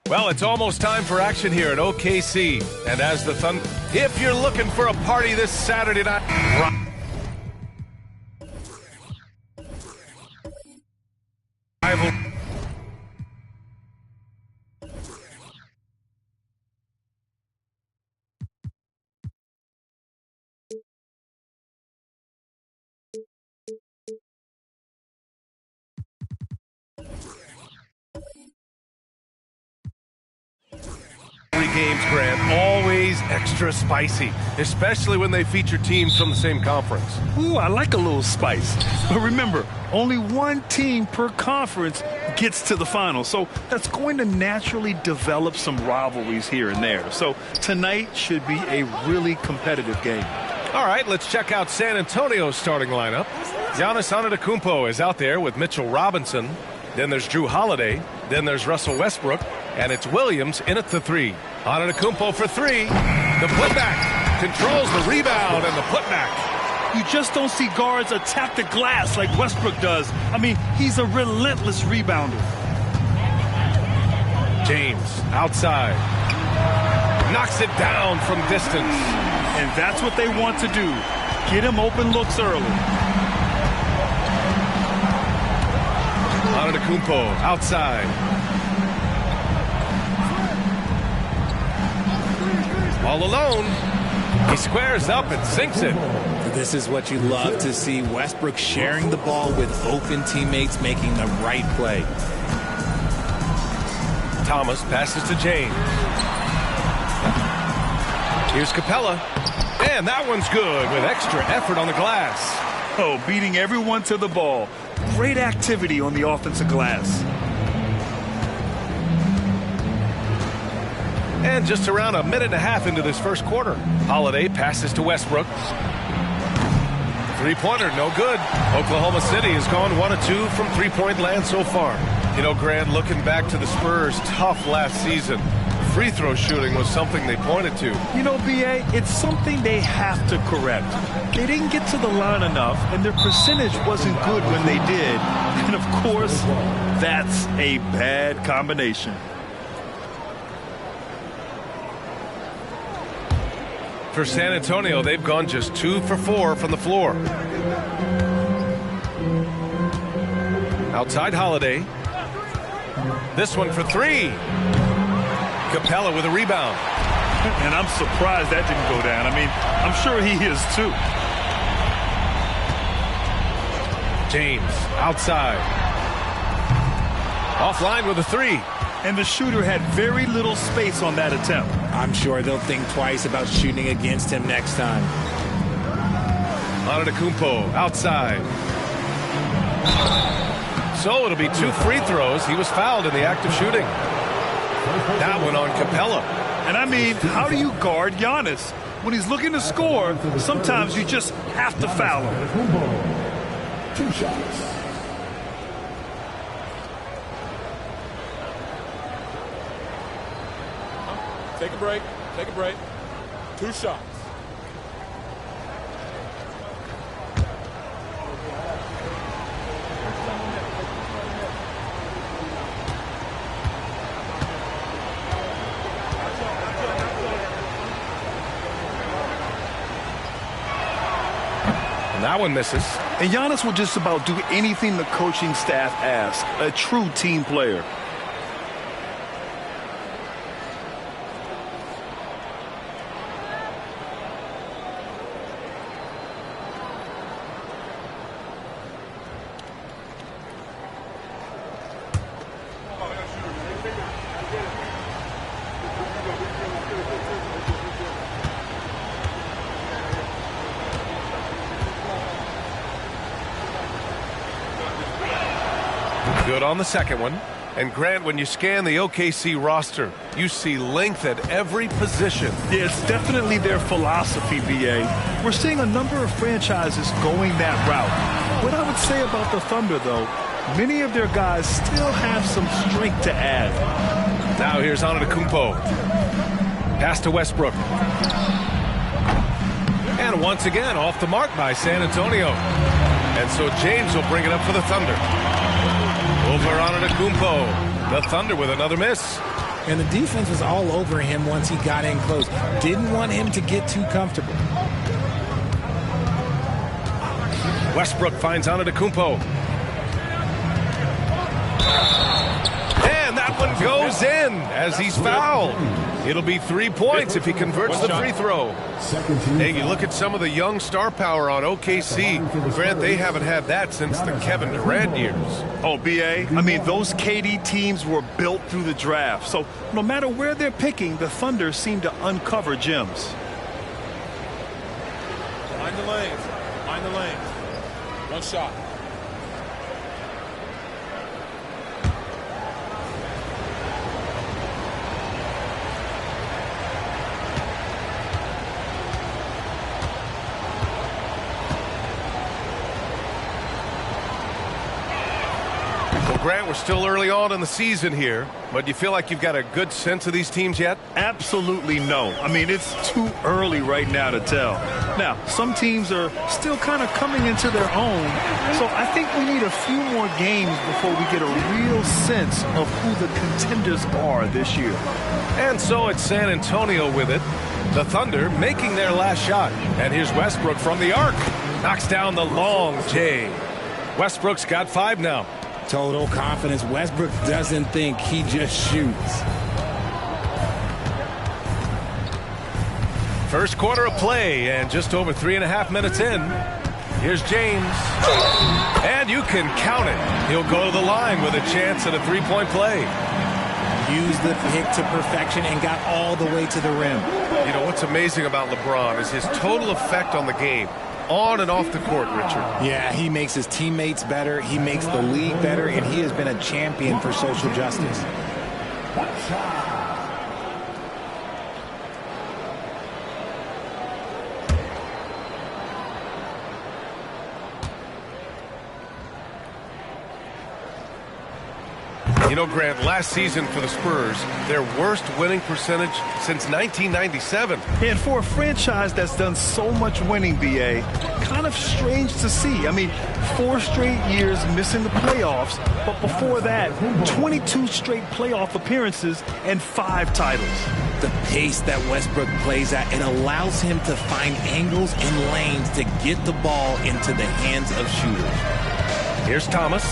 Well, it's almost time for action here at OKC. And as the Thunder, if you're looking for a party this Saturday night, rival. Games, Grant, always extra spicy, especially when they feature teams from the same conference. Ooh, I like a little spice. But remember, only one team per conference gets to the finals, so that's going to naturally develop some rivalries here and there. So tonight should be a really competitive game. All right, let's check out San Antonio's starting lineup. Giannis Antetokounmpo is out there with Mitchell Robinson. Then there's Drew Holiday. Then there's Russell Westbrook. And it's Williams in at the 3. Antetokounmpo for 3. The putback controls the rebound and the putback. You just don't see guards attack the glass like Westbrook does. I mean, he's a relentless rebounder. James outside. Knocks it down from distance. And that's what they want to do. Get him open looks early. Antetokounmpo outside. All alone. He squares up and sinks it. This is what you love to see. Westbrook sharing the ball with open teammates, making the right play. Thomas passes to James. Here's Capella. And that one's good with extra effort on the glass. Oh, beating everyone to the ball. Great activity on the offensive glass. And just around a minute and a half into this first quarter, Holiday passes to Westbrook. Three-pointer, no good. Oklahoma City has gone 1 of 2 from three-point land so far. You know, Grant, looking back to the Spurs' tough last season, free throw shooting was something they pointed to. You know, B.A., it's something they have to correct. They didn't get to the line enough, and their percentage wasn't good when they did. And, of course, that's a bad combination. For San Antonio, they've gone just 2 for 4 from the floor. Outside Holiday. This one for 3. Capella with a rebound. And I'm surprised that didn't go down. I mean, I'm sure he is too. James outside. Offline with a 3. And the shooter had very little space on that attempt. I'm sure they'll think twice about shooting against him next time. Antetokounmpo outside. So it'll be 2 free throws. He was fouled in the act of shooting. That one on Capella. And I mean, how do you guard Giannis? When he's looking to score, sometimes you just have to foul him. 2 shots. Take a break. Take a break. 2 shots. And that one misses. And Giannis will just about do anything the coaching staff asks. A true team player. Good on the second one. And Grant, when you scan the OKC roster, you see length at every position. Yeah, it's definitely their philosophy, B.A. We're seeing a number of franchises going that route. What I would say about the Thunder, though, many of their guys still have some strength to add. Now here's Antetokounmpo. Pass to Westbrook. And once again, off the mark by San Antonio. And so James will bring it up for the Thunder. Over Antetokounmpo. The Thunder with another miss. And the defense was all over him once he got in close. Didn't want him to get too comfortable. Westbrook finds Antetokounmpo. And that one goes in as he's fouled. It'll be 3 points if he converts the free throw. Hey, you look at some of the young star power on OKC. Grant, they haven't had that since the Kevin Durant years. Oh, B.A., I mean, those KD teams were built through the draft. So no matter where they're picking, the Thunder seem to uncover gems. Mind the lanes. Mind the lanes. One shot. Grant, we're still early on in the season here, but do you feel like you've got a good sense of these teams yet? Absolutely no. I mean, it's too early right now to tell. Now, some teams are still kind of coming into their own, so I think we need a few more games before we get a real sense of who the contenders are this year. And so it's San Antonio with it. The Thunder making their last shot. And here's Westbrook from the arc. Knocks down the long J. Westbrook's got 5 now. Total confidence. Westbrook doesn't think, he just shoots. First quarter of play and just over 3.5 minutes in. Here's James. And you can count it. He'll go to the line with a chance at a three-point play. Used the pick to perfection and got all the way to the rim. You know, what's amazing about LeBron is his total effect on the game. On and off the court, Richard. Yeah, he makes his teammates better. He makes the league better, and he has been a champion for social justice. You know, Grant, last season for the Spurs, their worst winning percentage since 1997. And for a franchise that's done so much winning, B.A., kind of strange to see. I mean, 4 straight years missing the playoffs, but before that, 22 straight playoff appearances and 5 titles. The pace that Westbrook plays at, it allows him to find angles and lanes to get the ball into the hands of shooters. Here's Thomas,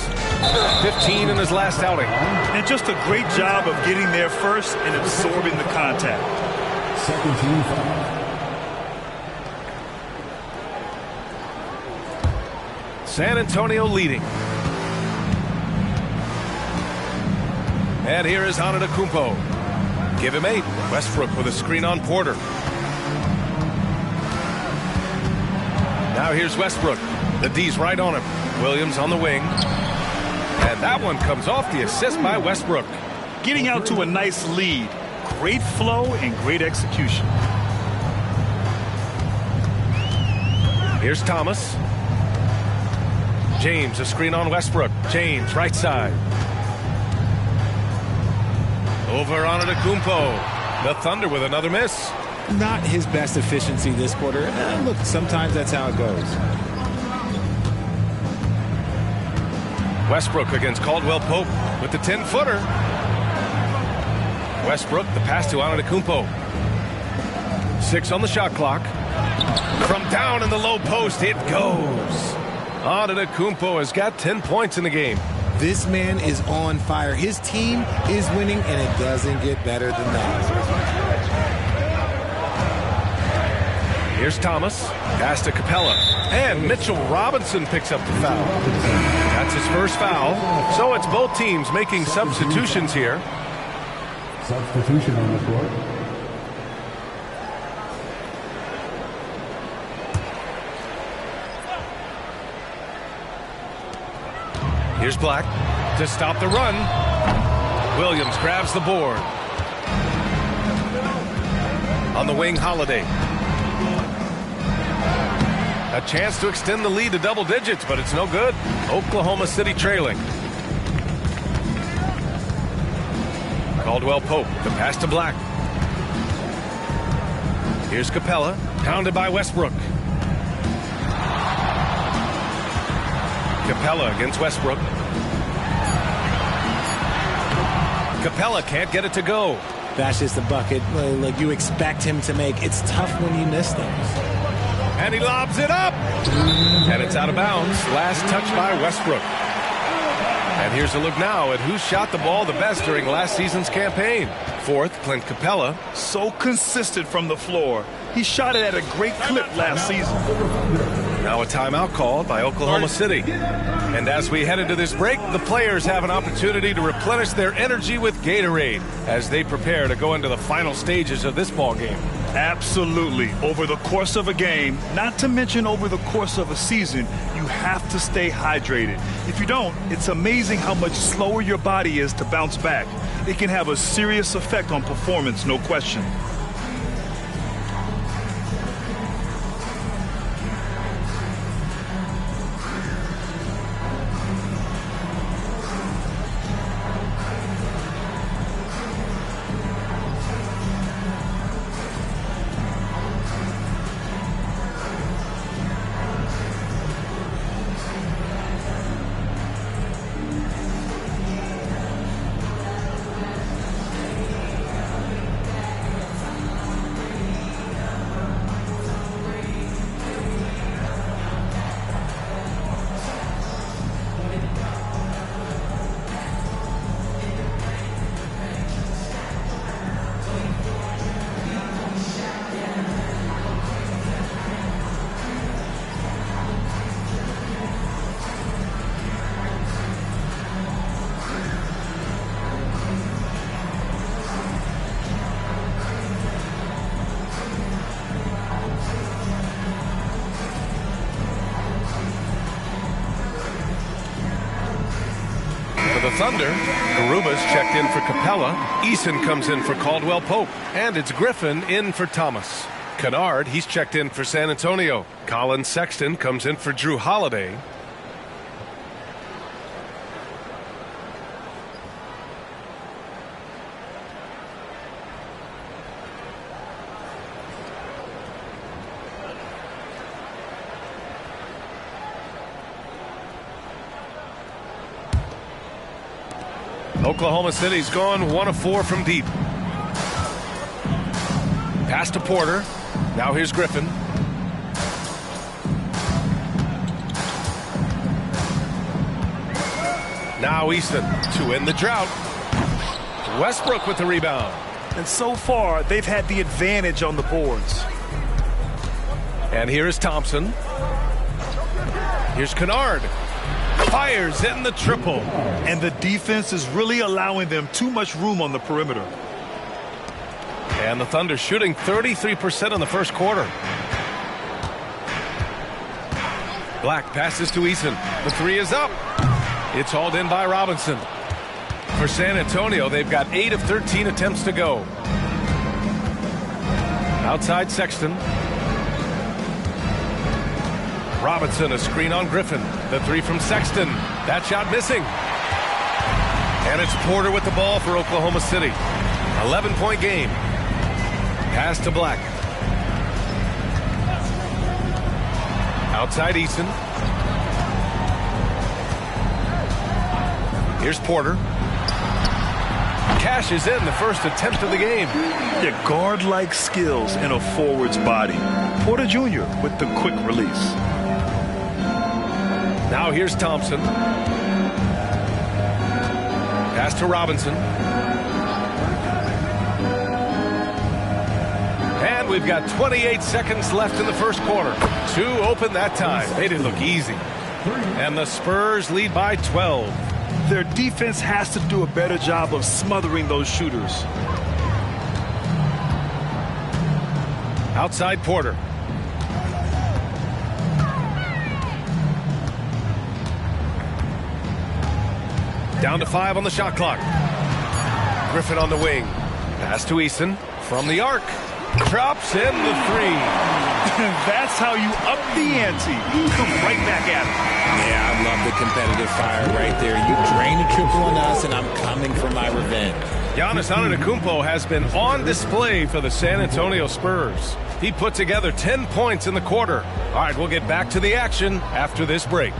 15 in his last outing. And just a great job of getting there first and absorbing the contact. Second team foul. San Antonio leading. And here is Antetokounmpo. Give him 8. Westbrook with a screen on Porter. Now here's Westbrook. The D's right on him. Williams on the wing. And that one comes off the assist by Westbrook. Getting out to a nice lead. Great flow and great execution. Here's Thomas. James, a screen on Westbrook. James, right side. Over Antetokounmpo. The Thunder with another miss. Not his best efficiency this quarter. Look, sometimes that's how it goes. Westbrook against Caldwell Pope with the 10-footer. Westbrook, the pass to Antetokounmpo. 6 on the shot clock. From down in the low post, it goes. Antetokounmpo has got 10 points in the game. This man is on fire. His team is winning, and it doesn't get better than that. Here's Thomas. Pass to Capella. And Mitchell Robinson picks up the foul. That's his first foul. So it's both teams making substitutions here. Substitution on the court. Here's Black to stop the run. Williams grabs the board. On the wing, Holiday. A chance to extend the lead to double digits, but it's no good. Oklahoma City trailing. Caldwell Pope, the pass to Black. Here's Capella, pounded by Westbrook. Capella against Westbrook. Capella can't get it to go. That's just the bucket like you expect him to make. It's tough when you miss those. And he lobs it up. And it's out of bounds. Last touch by Westbrook. And here's a look now at who shot the ball the best during last season's campaign. Fourth, Clint Capella. So consistent from the floor. He shot it at a great clip last season. Now a timeout called by Oklahoma City. And as we head into this break, the players have an opportunity to replenish their energy with Gatorade as they prepare to go into the final stages of this ball game. Absolutely. Over the course of a game, not to mention over the course of a season, you have to stay hydrated. If you don't, it's amazing how much slower your body is to bounce back. It can have a serious effect on performance, no question. The Thunder, Garuba's checked in for Capella. Eason comes in for Caldwell Pope. And it's Griffin in for Thomas. Kennard, he's checked in for San Antonio. Colin Sexton comes in for Drew Holiday. Oklahoma City's gone 1 of 4 from deep. Pass to Porter. Now here's Griffin. Now Easton to end the drought. Westbrook with the rebound. And so far, they've had the advantage on the boards. And here is Thompson. Here's Kennard. Fires in the triple. And the defense is really allowing them too much room on the perimeter. And the Thunder shooting 33% in the first quarter. Black passes to Eason. The three is up. It's hauled in by Robinson. For San Antonio, they've got 8 of 13 attempts to go. Outside Sexton. Robinson, a screen on Griffin. The three from Sexton. That shot missing. And it's Porter with the ball for Oklahoma City. 11-point game. Pass to Black. Outside Eason. Here's Porter. Cashes in the first attempt of the game. Yeah, guard-like skills in a forward's body. Porter Jr. with the quick release. Now here's Thompson. Pass to Robinson. And we've got 28 seconds left in the first quarter. 2 open that time. They didn't look easy. And the Spurs lead by 12. Their defense has to do a better job of smothering those shooters. Outside Porter. Down to 5 on the shot clock. Griffin on the wing. Pass to Eason from the arc. Drops in the three. That's how you up the ante. Come right back at him. Yeah, I love the competitive fire right there. You drain the triple on us, and I'm coming for my revenge. Giannis Antetokounmpo has been on display for the San Antonio Spurs. He put together 10 points in the quarter. All right, we'll get back to the action after this break.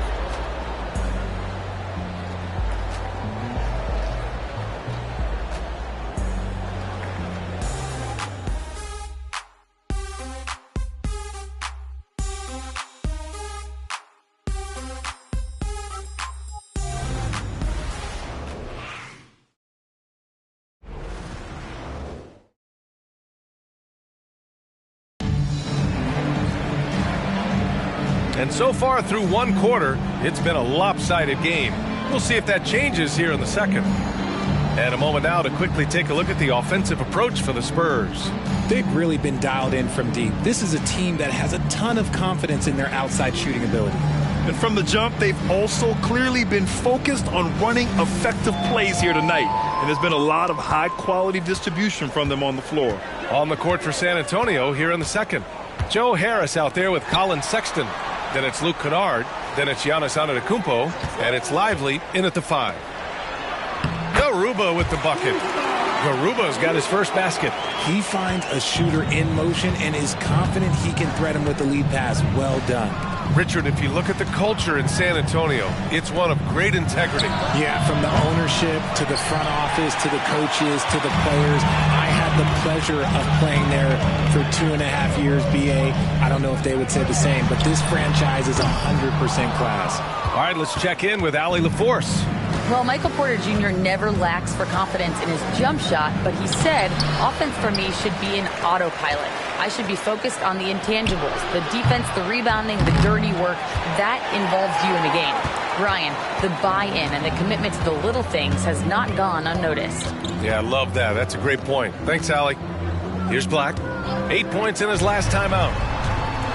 And so far through one quarter, it's been a lopsided game. We'll see if that changes here in the second. And a moment now to quickly take a look at the offensive approach for the Spurs. They've really been dialed in from deep. This is a team that has a ton of confidence in their outside shooting ability. And from the jump, they've also clearly been focused on running effective plays here tonight. And there's been a lot of high-quality distribution from them on the floor. On the court for San Antonio here in the second. Joe Harris out there with Colin Sexton. Then it's Luke Kennard. Then it's Giannis Antetokounmpo. And it's Lively in at the 5. Garuba with the bucket. Garuba's got his first basket. He finds a shooter in motion and is confident he can thread him with the lead pass. Well done. Richard, if you look at the culture in San Antonio, it's one of great integrity. Yeah, from the ownership to the front office to the coaches to the players. I had the pleasure of playing there for 2.5 years, BA. I don't know if they would say the same, but this franchise is 100% class. All right, let's check in with Allie LaForce. Well, Michael Porter Jr. never lacks for confidence in his jump shot, but he said offense for me should be an autopilot. I should be focused on the intangibles, the defense, the rebounding, the dirty work. That involves you in the game. Brian, the buy-in and the commitment to the little things has not gone unnoticed. Yeah, I love that. That's a great point. Thanks, Allie. Here's Black. 8 points in his last timeout.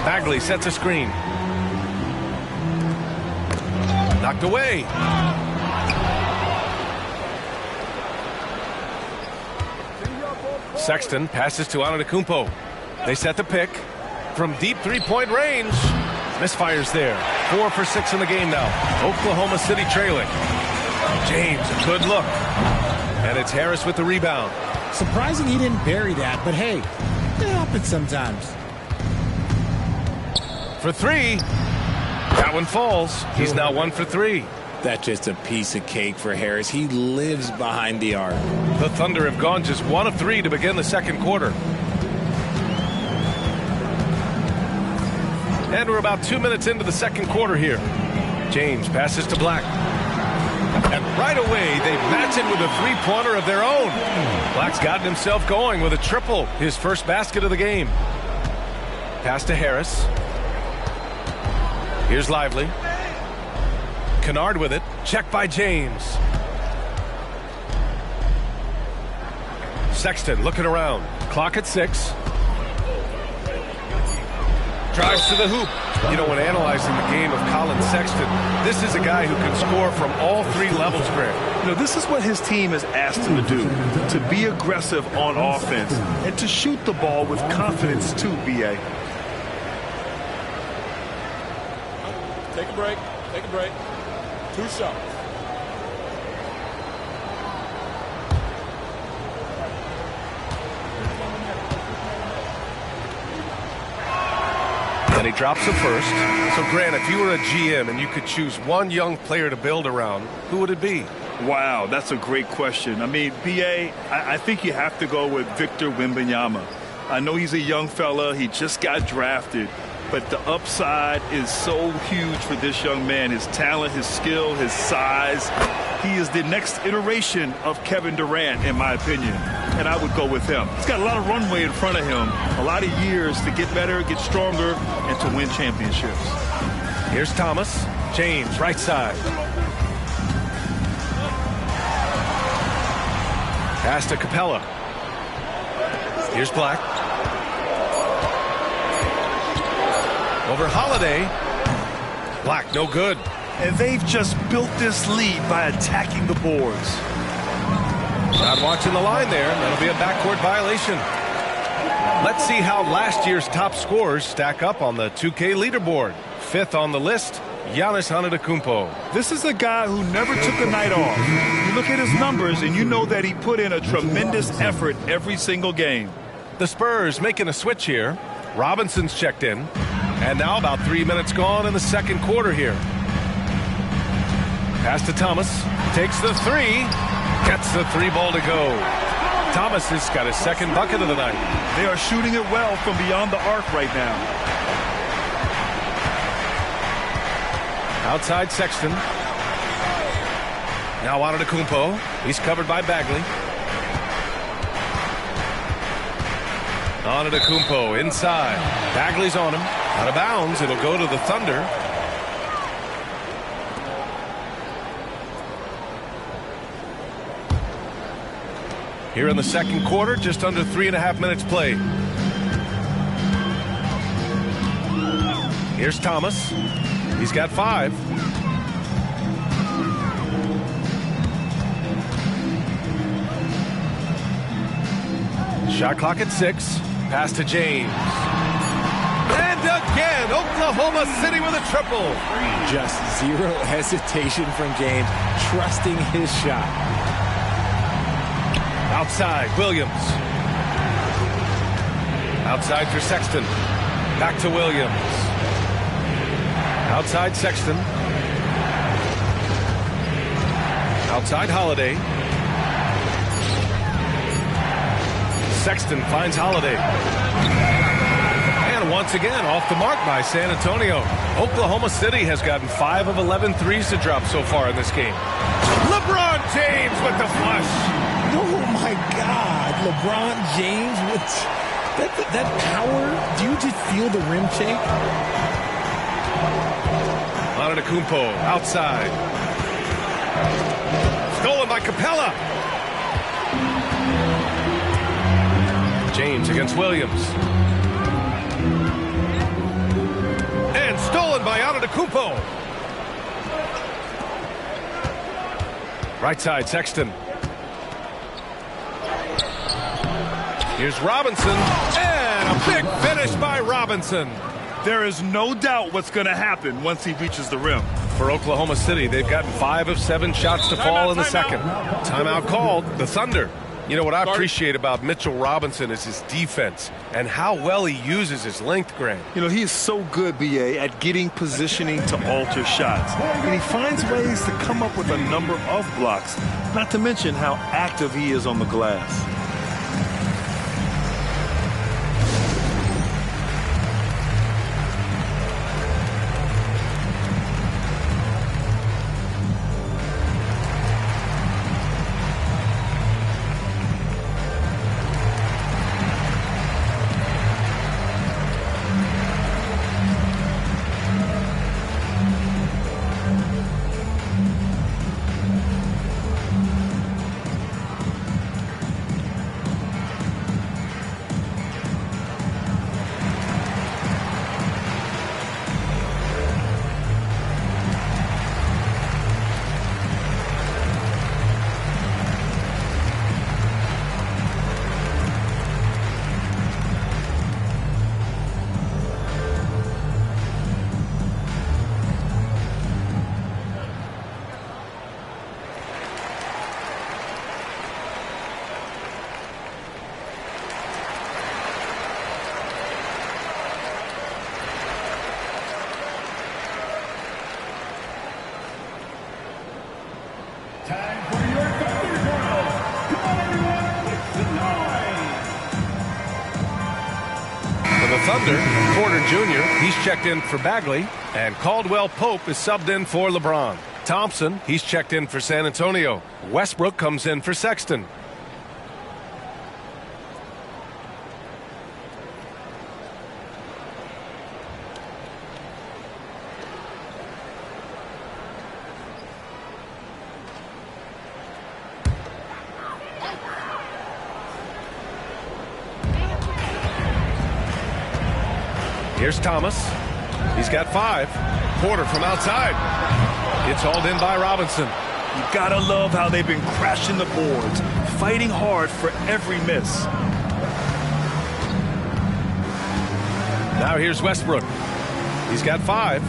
Bagley sets a screen. Knocked away. Sexton passes to Antetokounmpo. They set the pick from deep three-point range. Misfires there. 4 for 6 in the game now. Oklahoma City trailing. James, a good look. And it's Harris with the rebound. Surprising he didn't bury that, but hey, it happens sometimes. For 3. That one falls. He's now 1 for 3. That's just a piece of cake for Harris. He lives behind the arc. The Thunder have gone just 1 of 3 to begin the second quarter. And we're about 2 minutes into the second quarter here. James passes to Black. And right away, they match it with a three-pointer of their own. Black's gotten himself going with a triple, his first basket of the game. Pass to Harris. Here's Lively. Kennard with it. Check by James. Sexton looking around. Clock at 6. Drives to the hoop. You know, when analyzing the game of Colin Sexton, this is a guy who can score from all 3 levels, Greg. You know, this is what his team has asked him to do, to be aggressive on offense and to shoot the ball with confidence too, B.A. Take a break. Take a break. 2 shots. And he drops the first. So, Grant, if you were a GM and you could choose one young player to build around, who would it be? Wow, that's a great question. I mean, B.A., I think you have to go with Victor Wembanyama. I know he's a young fella. He just got drafted. But the upside is so huge for this young man. His talent, his skill, his size. He is the next iteration of Kevin Durant, in my opinion. And I would go with him. He's got a lot of runway in front of him. A lot of years to get better, get stronger, and to win championships. Here's Thomas. James, right side. Pass to Capella. Here's Black. Over Holiday. Black, no good. And they've just built this lead by attacking the boards. Not watching the line there. That'll be a backcourt violation. Let's see how last year's top scorers stack up on the 2K leaderboard. 5th on the list, Giannis Antetokounmpo. This is a guy who never took a night off. You look at his numbers and you know that he put in a tremendous effort every single game. The Spurs making a switch here. Robinson's checked in. And now about 3 minutes gone in the second quarter here. Pass to Thomas. Takes the 3. Gets the 3 ball to go. Thomas has got his second bucket of the night. They are shooting it well from beyond the arc right now. Outside Sexton. Now Antetokounmpo. He's covered by Bagley. Antetokounmpo inside. Bagley's on him. Out of bounds. It'll go to the Thunder. Here in the second quarter, just under 3.5 minutes played. Here's Thomas. He's got 5. Shot clock at 6. Pass to James. And again, Oklahoma City with a triple. Just zero hesitation from James, trusting his shot. Outside, Williams. Outside for Sexton. Back to Williams. Outside Sexton. Outside Holiday. Sexton finds Holiday. And once again, off the mark by San Antonio. Oklahoma City has gotten 5 of 11 threes to drop so far in this game. LeBron James with the flush. Oh my God, LeBron James with that power. Do you just feel the rim shake? Antetokounmpo outside. Stolen by Capella. James against Williams. And stolen by Antetokounmpo. Right side, Sexton. Here's Robinson, and a big finish by Robinson. There is no doubt what's going to happen once he reaches the rim. For Oklahoma City, they've gotten 5 of 7 shots to fall in the second. Timeout called, the Thunder. You know what I appreciate about Mitchell Robinson is his defense and how well he uses his length, Grant. You know, he is so good, B.A., at getting positioning to alter shots. And he finds ways to come up with a number of blocks, not to mention how active he is on the glass. Thunder, Porter Jr., he's checked in for Bagley, and Caldwell Pope is subbed in for LeBron. Thompson, he's checked in for San Antonio. Westbrook comes in for Sexton. Here's Thomas. He's got 5. Porter from outside. It's hauled in by Robinson. You gotta love how they've been crashing the boards, fighting hard for every miss. Now here's Westbrook. He's got 5.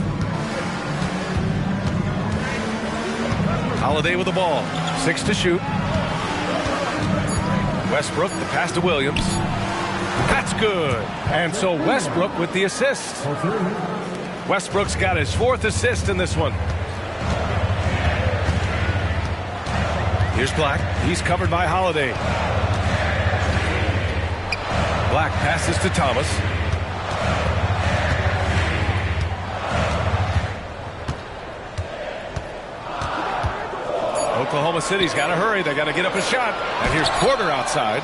Holiday with the ball. 6 to shoot. Westbrook, the pass to Williams. That's good. And so Westbrook with the assist. Westbrook's got his 4th assist in this one. Here's Black. He's covered by Holiday. Black passes to Thomas. Oklahoma City's got to hurry. They got to get up a shot. And here's Porter outside.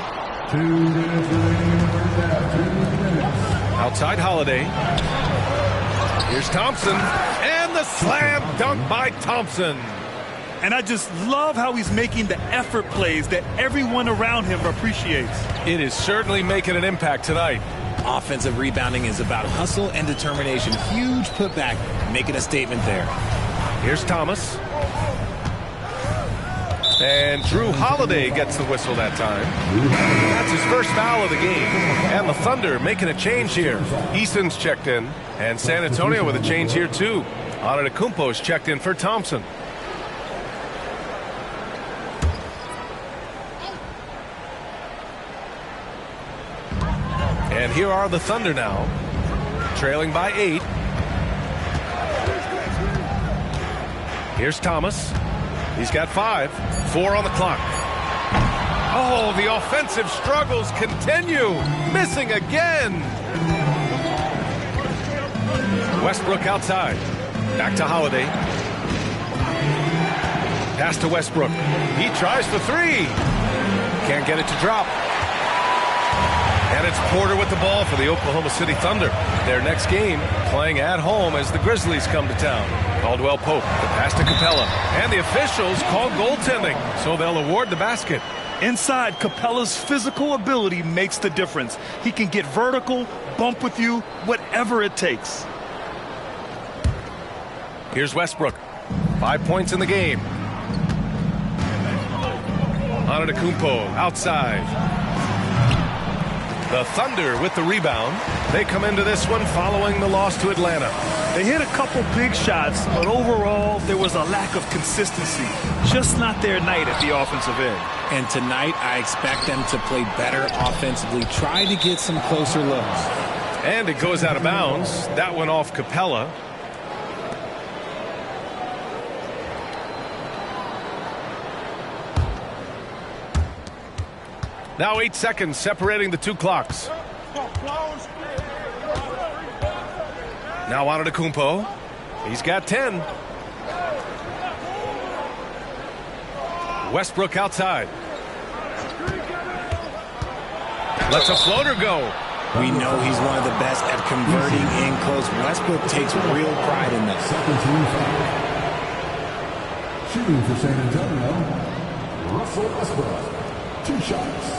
2 minutes remaining in the first half. 2 minutes. Outside Holiday. Here's Thompson, and the slam dunk by Thompson. And I just love how he's making the effort plays that everyone around him appreciates. It is certainly making an impact tonight. Offensive rebounding is about hustle and determination. Huge putback, making a statement there. Here's Thomas. And Drew Holiday gets the whistle that time. That's his first foul of the game. And the Thunder making a change here. Eason's checked in. And San Antonio with a change here too. Antetokounmpo's checked in for Thompson. And here are the Thunder now, trailing by 8. Here's Thomas. He's got 5. 4 on the clock. Oh, the offensive struggles continue. Missing again. Westbrook outside. Back to Holiday. Pass to Westbrook. He tries for 3. Can't get it to drop. And it's Porter with the ball for the Oklahoma City Thunder. Their next game playing at home as the Grizzlies come to town. Caldwell Pope, the pass to Capella. And the officials call goaltending, so they'll award the basket. Inside, Capella's physical ability makes the difference. He can get vertical, bump with you, whatever it takes. Here's Westbrook. 5 points in the game. Antetokounmpo outside. The Thunder with the rebound. They come into this one following the loss to Atlanta. They hit a couple big shots, but overall there was a lack of consistency. Just not their night at the offensive end. And tonight I expect them to play better offensively. Try to get some closer looks. And it goes out of bounds. That one off Capella. Now 8 seconds separating the 2 clocks. Now Antetokounmpo. He's got 10. Westbrook outside. Lets a floater go. We know he's one of the best at converting in close. Westbrook takes real pride in this. Second team foul. Shooting for San Antonio, Russell Westbrook. 2 shots.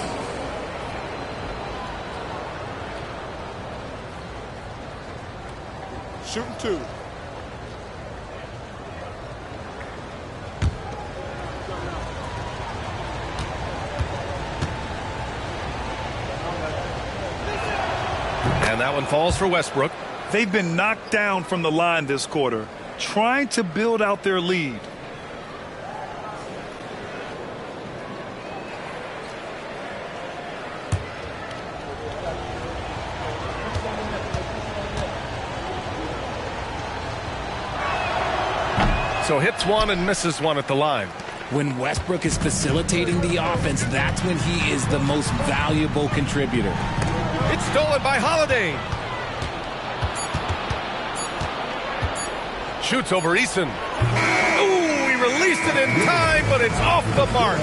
Shooting 2. And that one falls for Westbrook. They've been knocked down from the line this quarter, trying to build out their lead. So hits 1 and misses 1 at the line. When Westbrook is facilitating the offense, that's when he is the most valuable contributor. It's stolen by Holiday. Shoots over Eason. Ooh, he released it in time, but it's off the mark.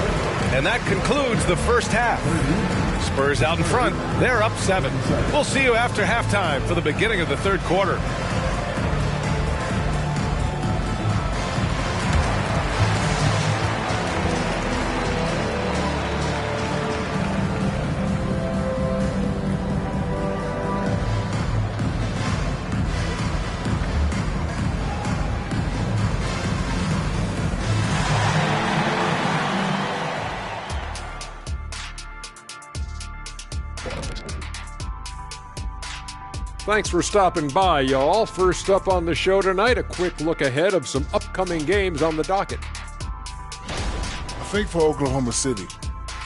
And that concludes the first half. Spurs out in front. They're up 7. We'll see you after halftime for the beginning of the third quarter. Thanks for stopping by, y'all. First up on the show tonight, a quick look ahead of some upcoming games on the docket. I think for Oklahoma City,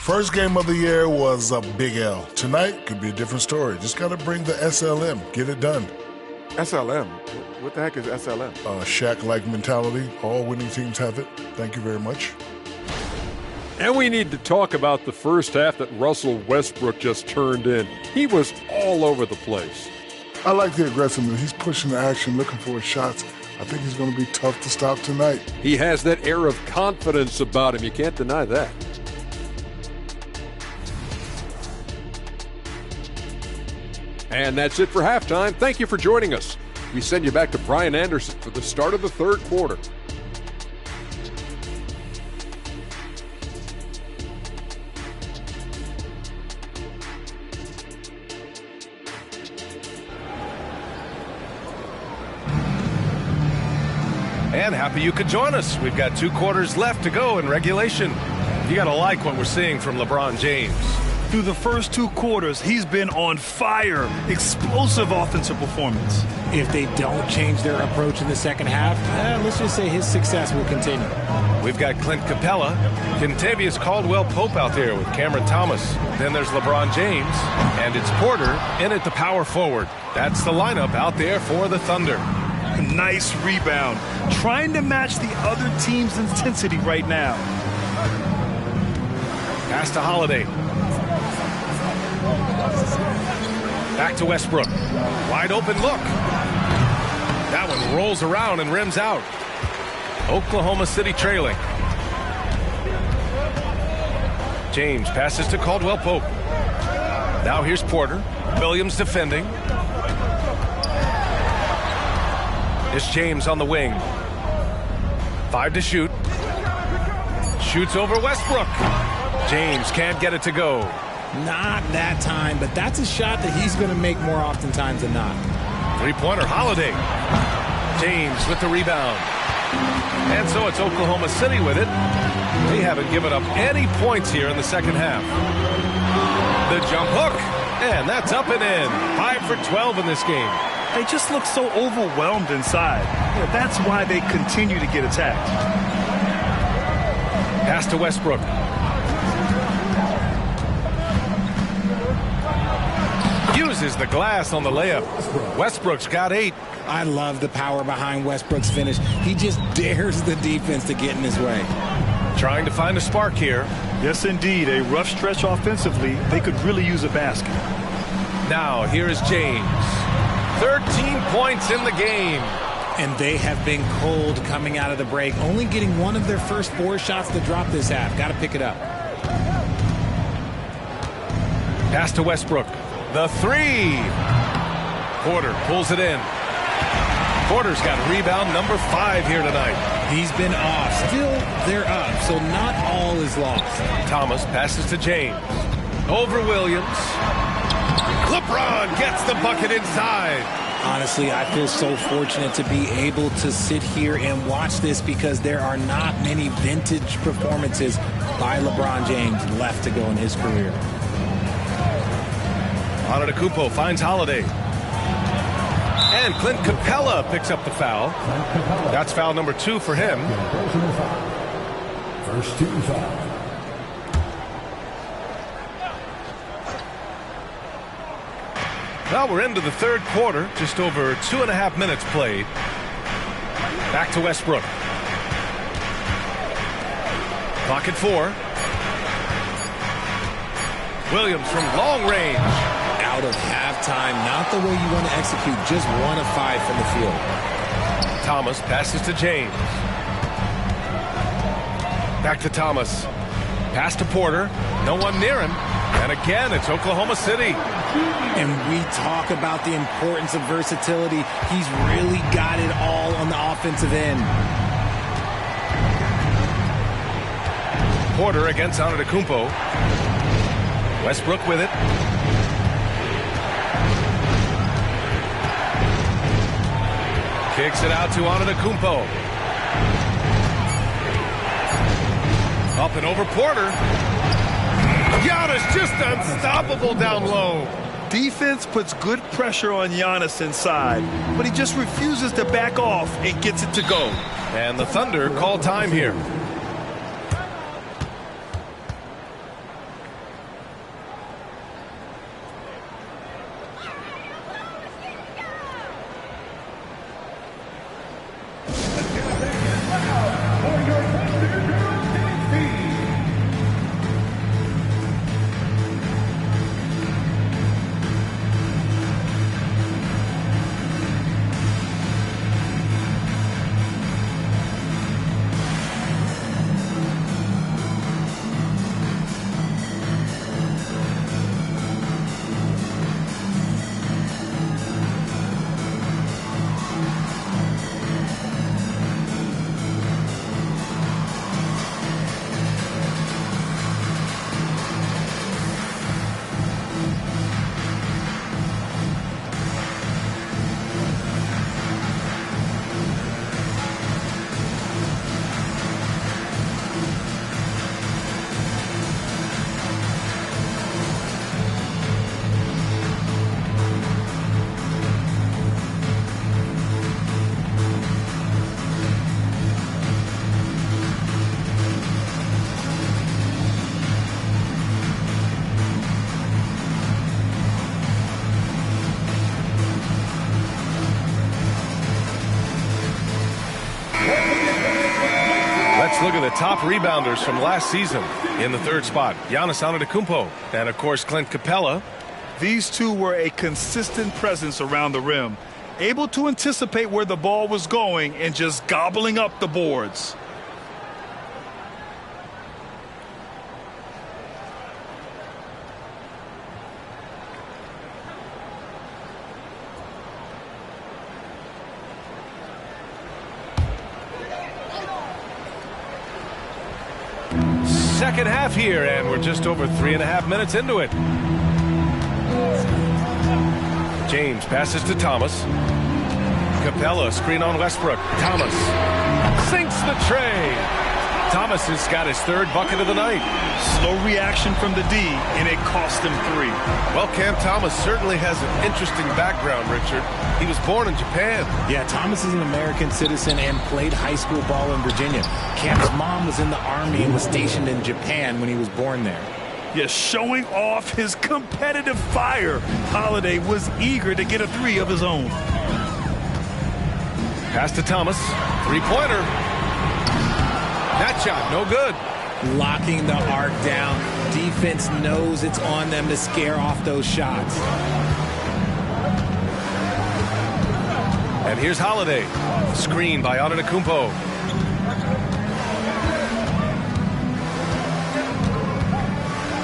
first game of the year was a big L. Tonight could be a different story. Just got to bring the SLM, get it done. SLM? What the heck is SLM? Shaq-like mentality. All winning teams have it. Thank you very much. And we need to talk about the first half that Russell Westbrook just turned in. He was all over the place. I like the aggressiveness. He's pushing the action, looking for his shots. I think he's going to be tough to stop tonight. He has that air of confidence about him. You can't deny that. And that's it for halftime. Thank you for joining us. We send you back to Brian Anderson for the start of the third quarter. And happy you could join us. We've got 2 quarters left to go in regulation. You got to like what we're seeing from LeBron James. Through the first 2 quarters, he's been on fire. Explosive offensive performance. If they don't change their approach in the second half, let's just say his success will continue. We've got Clint Capella, Kentavious Caldwell-Pope out there with Cameron Thomas. Then there's LeBron James, and it's Porter in at the power forward. That's the lineup out there for the Thunder. Nice rebound. Trying to match the other team's intensity right now. Pass to Holiday. Back to Westbrook. Wide open look. That one rolls around and rims out. Oklahoma City trailing. James passes to Caldwell-Pope. Now here's Porter. Williams defending. It's James on the wing. 5 to shoot. Shoots over Westbrook. James can't get it to go. Not that time, but that's a shot that he's going to make more oftentimes than not. 3-pointer Holiday. James with the rebound. And so it's Oklahoma City with it. They haven't given up any points here in the second half. The jump hook. And that's up and in. 5 for 12 in this game. They just look so overwhelmed inside. That's why they continue to get attacked. Pass to Westbrook. Uses the glass on the layup. Westbrook's got 8. I love the power behind Westbrook's finish. He just dares the defense to get in his way. Trying to find a spark here. Yes, indeed. A rough stretch offensively. They could really use a basket. Now, here is James. 13 points in the game. And they have been cold coming out of the break. Only getting one of their first 4 shots to drop this half. Got to pick it up. Pass to Westbrook. The 3. Porter pulls it in. Porter's got rebound number 5 here tonight. He's been off. Still, they're up, so not all is lost. Thomas passes to James. Over Williams. LeBron gets the bucket inside. Honestly, I feel so fortunate to be able to sit here and watch this because there are not many vintage performances by LeBron James left to go in his career. Antetokounmpo finds Holiday. And Clint Capella picks up the foul. That's foul number 2 for him. First team foul. Well, we're into the third quarter. Just over 2.5 minutes played. Back to Westbrook. Clock at 4. Williams from long range. Out of halftime, not the way you want to execute, just 1 of 5 from the field. Thomas passes to James. Back to Thomas. Pass to Porter. No one near him. And again, it's Oklahoma City. And we talk about the importance of versatility. He's really got it all on the offensive end. Porter against Antetokounmpo. Westbrook with it. Kicks it out to Antetokounmpo. Up and over Porter. Giannis just unstoppable down low. Defense puts good pressure on Giannis inside, but he just refuses to back off and gets it to go. And the Thunder call time here. the top rebounders from last season. In the third spot, Giannis Antetokounmpo, and of course Clint Capella. These two were a consistent presence around the rim, able to anticipate where the ball was going and just gobbling up the boards. Second half here, and we're just over 3.5 minutes into it. James passes to Thomas. Capella, screen on Westbrook. Thomas sinks the tray. Thomas has got his third bucket of the night. Slow reaction from the D, and it cost him 3. Well, Cam Thomas certainly has an interesting background, Richard. He was born in Japan. Yeah, Thomas is an American citizen and played high school ball in Virginia. Cam's mom was in the Army and was stationed in Japan when he was born there. Yes, showing off his competitive fire. Holiday was eager to get a 3 of his own. Pass to Thomas. Three-pointer. That shot, no good. Locking the arc down. Defense knows it's on them to scare off those shots. And here's Holiday. Screen by Antetokounmpo.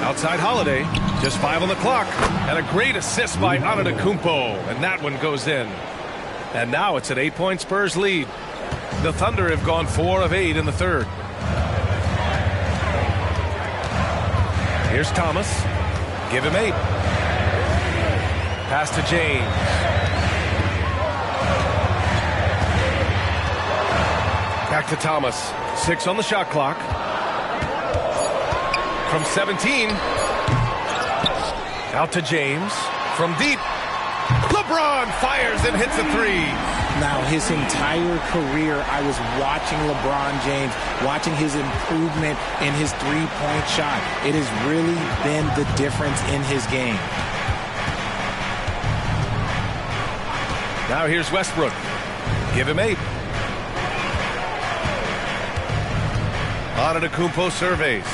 Outside Holiday. Just 5 on the clock. And a great assist by Antetokounmpo. And that one goes in. And now it's an 8-point Spurs lead. The Thunder have gone 4 of 8 in the third. Here's Thomas. Give him 8. Pass to James. Back to Thomas. 6 on the shot clock. From 17. Out to James. From deep. LeBron fires and hits a 3. Now, his entire career, I was watching LeBron James, watching his improvement in his three-point shot. It has really been the difference in his game. Now here's Westbrook. Give him 8. Antetokounmpo surveys.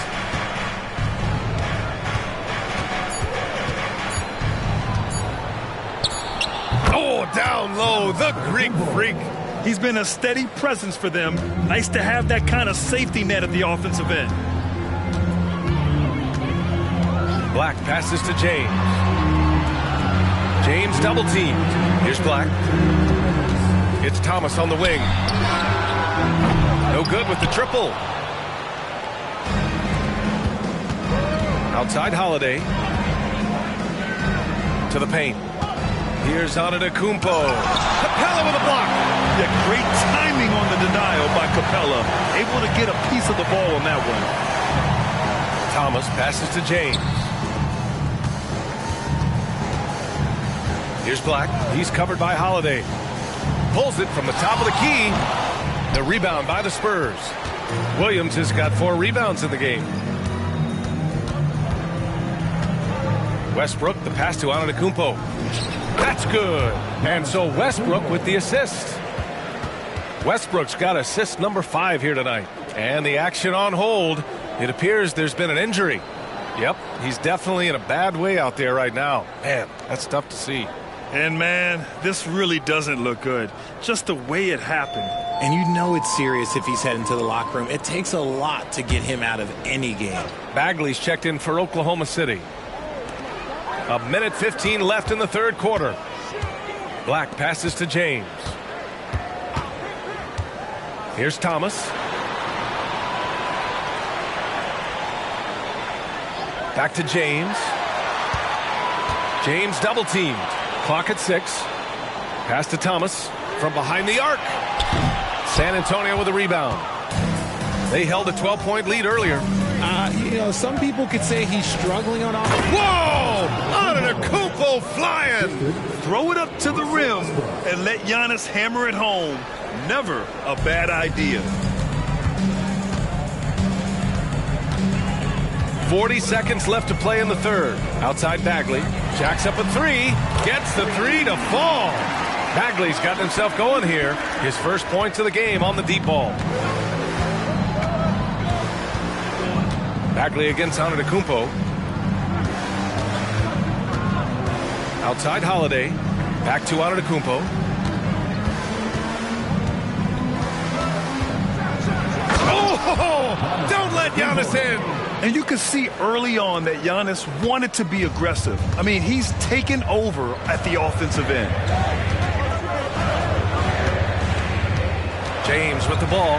Oh, down low, the Greek freak. He's been a steady presence for them. Nice to have that kind of safety net at the offensive end. Black passes to James. James double teamed. Here's Black. It's Thomas on the wing. No good with the triple. Outside Holiday. To the paint. Here's Antetokounmpo. Capella with a block. Yeah, great timing on the denial by Capella. Able to get a piece of the ball on that one. Thomas passes to James. Here's Black. He's covered by Holiday. Pulls it from the top of the key. The rebound by the Spurs. Williams has got 4 rebounds in the game. Westbrook, the pass to Antetokounmpo. That's good. And so Westbrook with the assist. Westbrook's got assist number 5 here tonight. And the action on hold. It appears there's been an injury. Yep, he's definitely in a bad way out there right now. Man, that's tough to see. And man, this really doesn't look good. Just the way it happened. And you know it's serious if he's heading to the locker room. It takes a lot to get him out of any game. Bagley's checked in for Oklahoma City. 1:15 left in the third quarter. Black passes to James. Here's Thomas. Back to James. James double teamed. Clock at 6. Pass to Thomas from behind the arc. San Antonio with a rebound. They held a 12-point lead earlier. You know, some people could say he's struggling on offense. Whoa! Antetokounmpo flying! Throw it up to the rim and let Giannis hammer it home. Never a bad idea. 40 seconds left to play in the third. Outside Bagley. Jacks up a 3. Gets the 3 to fall. Bagley's got himself going here. His first points of the game on the deep ball. Bagley against Antetokounmpo. Outside Holiday. Back to Antetokounmpo. Oh! Don't let Giannis in! And you can see early on that Giannis wanted to be aggressive. I mean, he's taken over at the offensive end. James with the ball.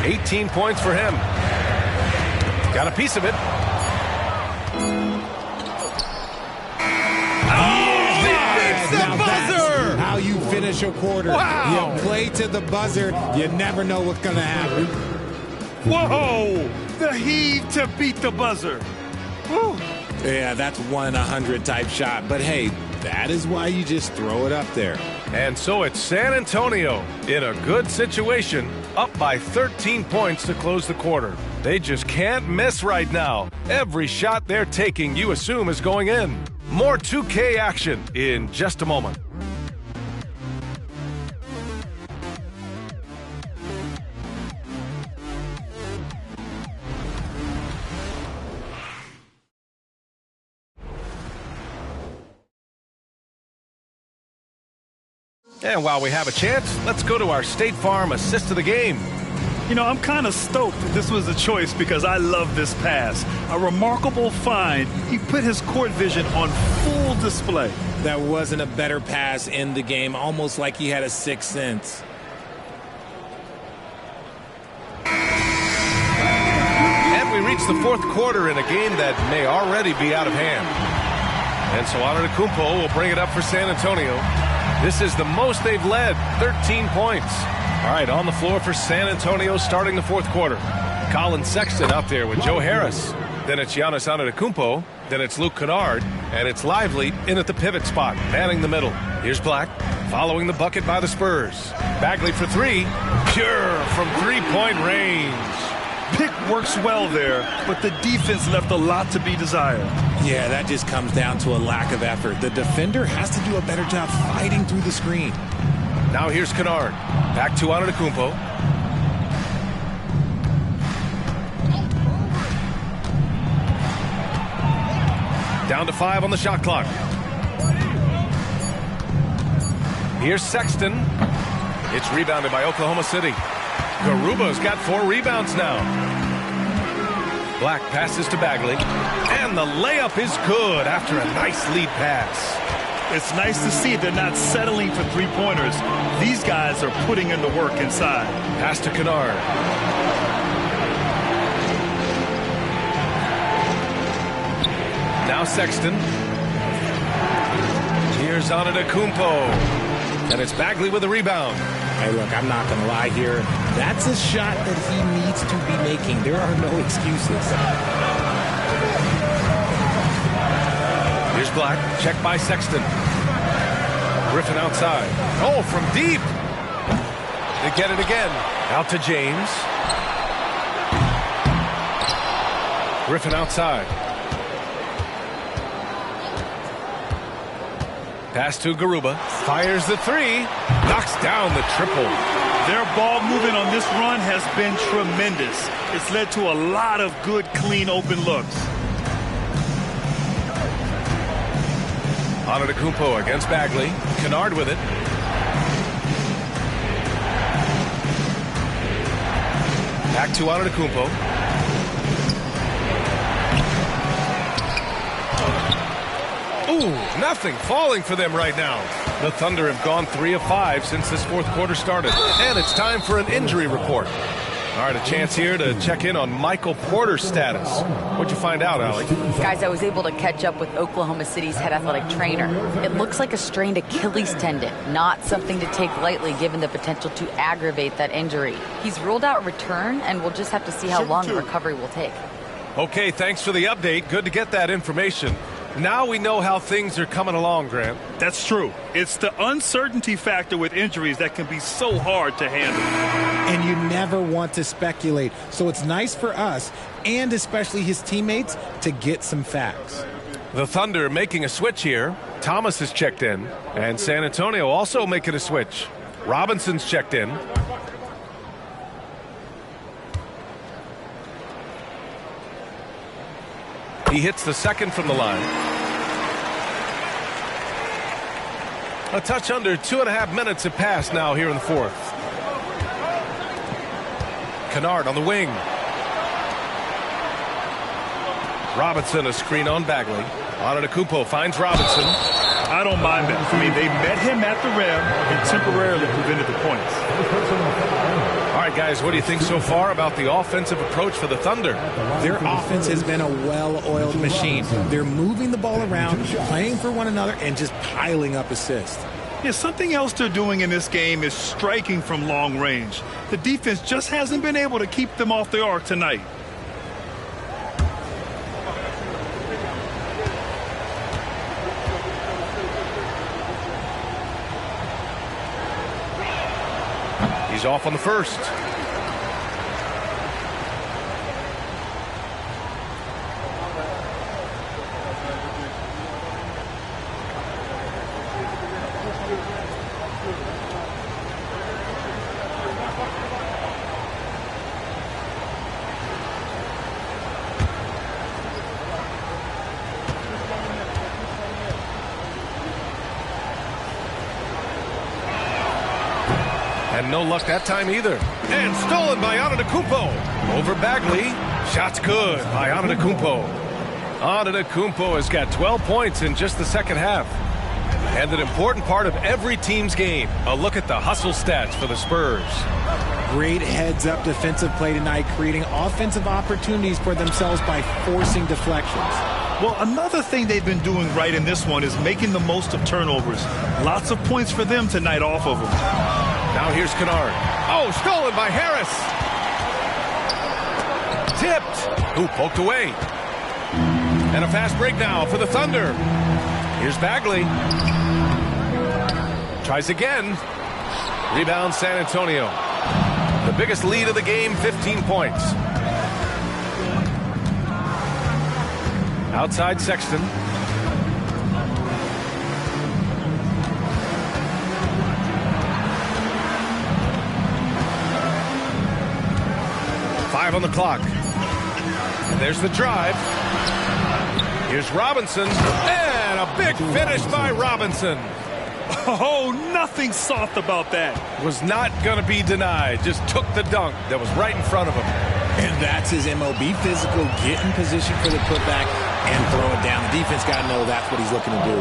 18 points for him. Got a piece of it. How you finish a quarter. Wow. You play to the buzzer. You never know what's going to happen. Whoa! The heave to beat the buzzer. Woo. Yeah, that's 1 in 100 type shot. But hey, that is why you just throw it up there. And so it's San Antonio in a good situation, up by 13 points to close the quarter. They just can't miss right now. Every shot they're taking, you assume, is going in. More 2K action in just a moment. And while we have a chance, let's go to our State Farm assist of the game. You know, I'm kind of stoked that this was a choice because I love this pass. A remarkable find. He put his court vision on full display. That wasn't a better pass in the game, almost like he had a sixth sense. And we reach the fourth quarter in a game that may already be out of hand. And so Antetokounmpo will bring it up for San Antonio. This is the most they've led, 13 points. All right, on the floor for San Antonio starting the fourth quarter. Colin Sexton out there with Joe Harris. Then it's Giannis Antetokounmpo. Then it's Luke Kennard. And it's Lively in at the pivot spot, manning the middle. Here's Black, following the bucket by the Spurs. Bagley for three. Pure from three-point range. Pick works well there, but the defense left a lot to be desired. Yeah, that just comes down to a lack of effort. The defender has to do a better job fighting through the screen. Now here's Kennard. Back to Antetokounmpo. Down to 5 on the shot clock. Here's Sexton. It's rebounded by Oklahoma City. Garuba's got 4 rebounds now. Black passes to Bagley. And the layup is good after a nice lead pass. It's nice to see they're not settling for three-pointers. These guys are putting in the work inside. Pass to Kennard. Now Sexton. Here's Antetokounmpo. And it's Bagley with the rebound. Hey, look, I'm not going to lie here. That's a shot that he needs to be making. There are no excuses. Here's Black. Check by Sexton. Griffin outside. Oh, from deep. They get it again. Out to James. Griffin outside. Pass to Garuba. Fires the three. Knocks down the triple. Their ball movement on this run has been tremendous. It's led to a lot of good, clean, open looks. Antetokounmpo against Bagley. Kennard with it. Back to Antetokounmpo. Ooh, nothing falling for them right now. The Thunder have gone 3 of 5 since this fourth quarter started. And it's time for an injury report. All right, a chance here to check in on Michael Porter's status. What'd you find out, Allie? Guys, I was able to catch up with Oklahoma City's head athletic trainer. It looks like a strained Achilles tendon, not something to take lightly given the potential to aggravate that injury. He's ruled out return, and we'll just have to see how long the recovery will take. Okay, thanks for the update. Good to get that information. Now we know how things are coming along, Grant. That's true. It's the uncertainty factor with injuries that can be so hard to handle. And you never want to speculate. So it's nice for us, and especially his teammates, to get some facts. The Thunder making a switch here. Thomas is checked in. And San Antonio also making a switch. Robinson's checked in. He hits the second from the line. A touch under 2.5 minutes have passed now here in the fourth. Kennard on the wing. Robinson, a screen on Bagley. Antetokounmpo finds Robinson. I don't mind that. I mean, they met him at the rim and temporarily prevented the points. All right, guys, what do you think so far about the offensive approach for the Thunder? Their offense has been a well-oiled machine. They're moving the ball around, playing for one another, and just piling up assists. Yeah, something else they're doing in this game is striking from long range. The defense just hasn't been able to keep them off the arc tonight. He's off on the first. And no luck that time either. And stolen by Antetokounmpo. Over Bagley. Shot's good by Antetokounmpo. Antetokounmpo has got 12 points in just the second half. And an important part of every team's game. A look at the hustle stats for the Spurs. Great heads-up defensive play tonight, creating offensive opportunities for themselves by forcing deflections. Well, another thing they've been doing right in this one is making the most of turnovers. Lots of points for them tonight off of them. Now here's Kennard. Oh, stolen by Harris. Tipped. Ooh, poked away. And a fast break now for the Thunder. Here's Bagley. Tries again. Rebound San Antonio. The biggest lead of the game, 15 points. Outside Sexton. On the clock. And there's the drive. Here's Robinson. And a big finish by Robinson. Oh, nothing soft about that. Was not going to be denied. Just took the dunk that was right in front of him. And that's his MO. Be physical, get in position for the putback, and throw it down. The defense got to know that's what he's looking to do.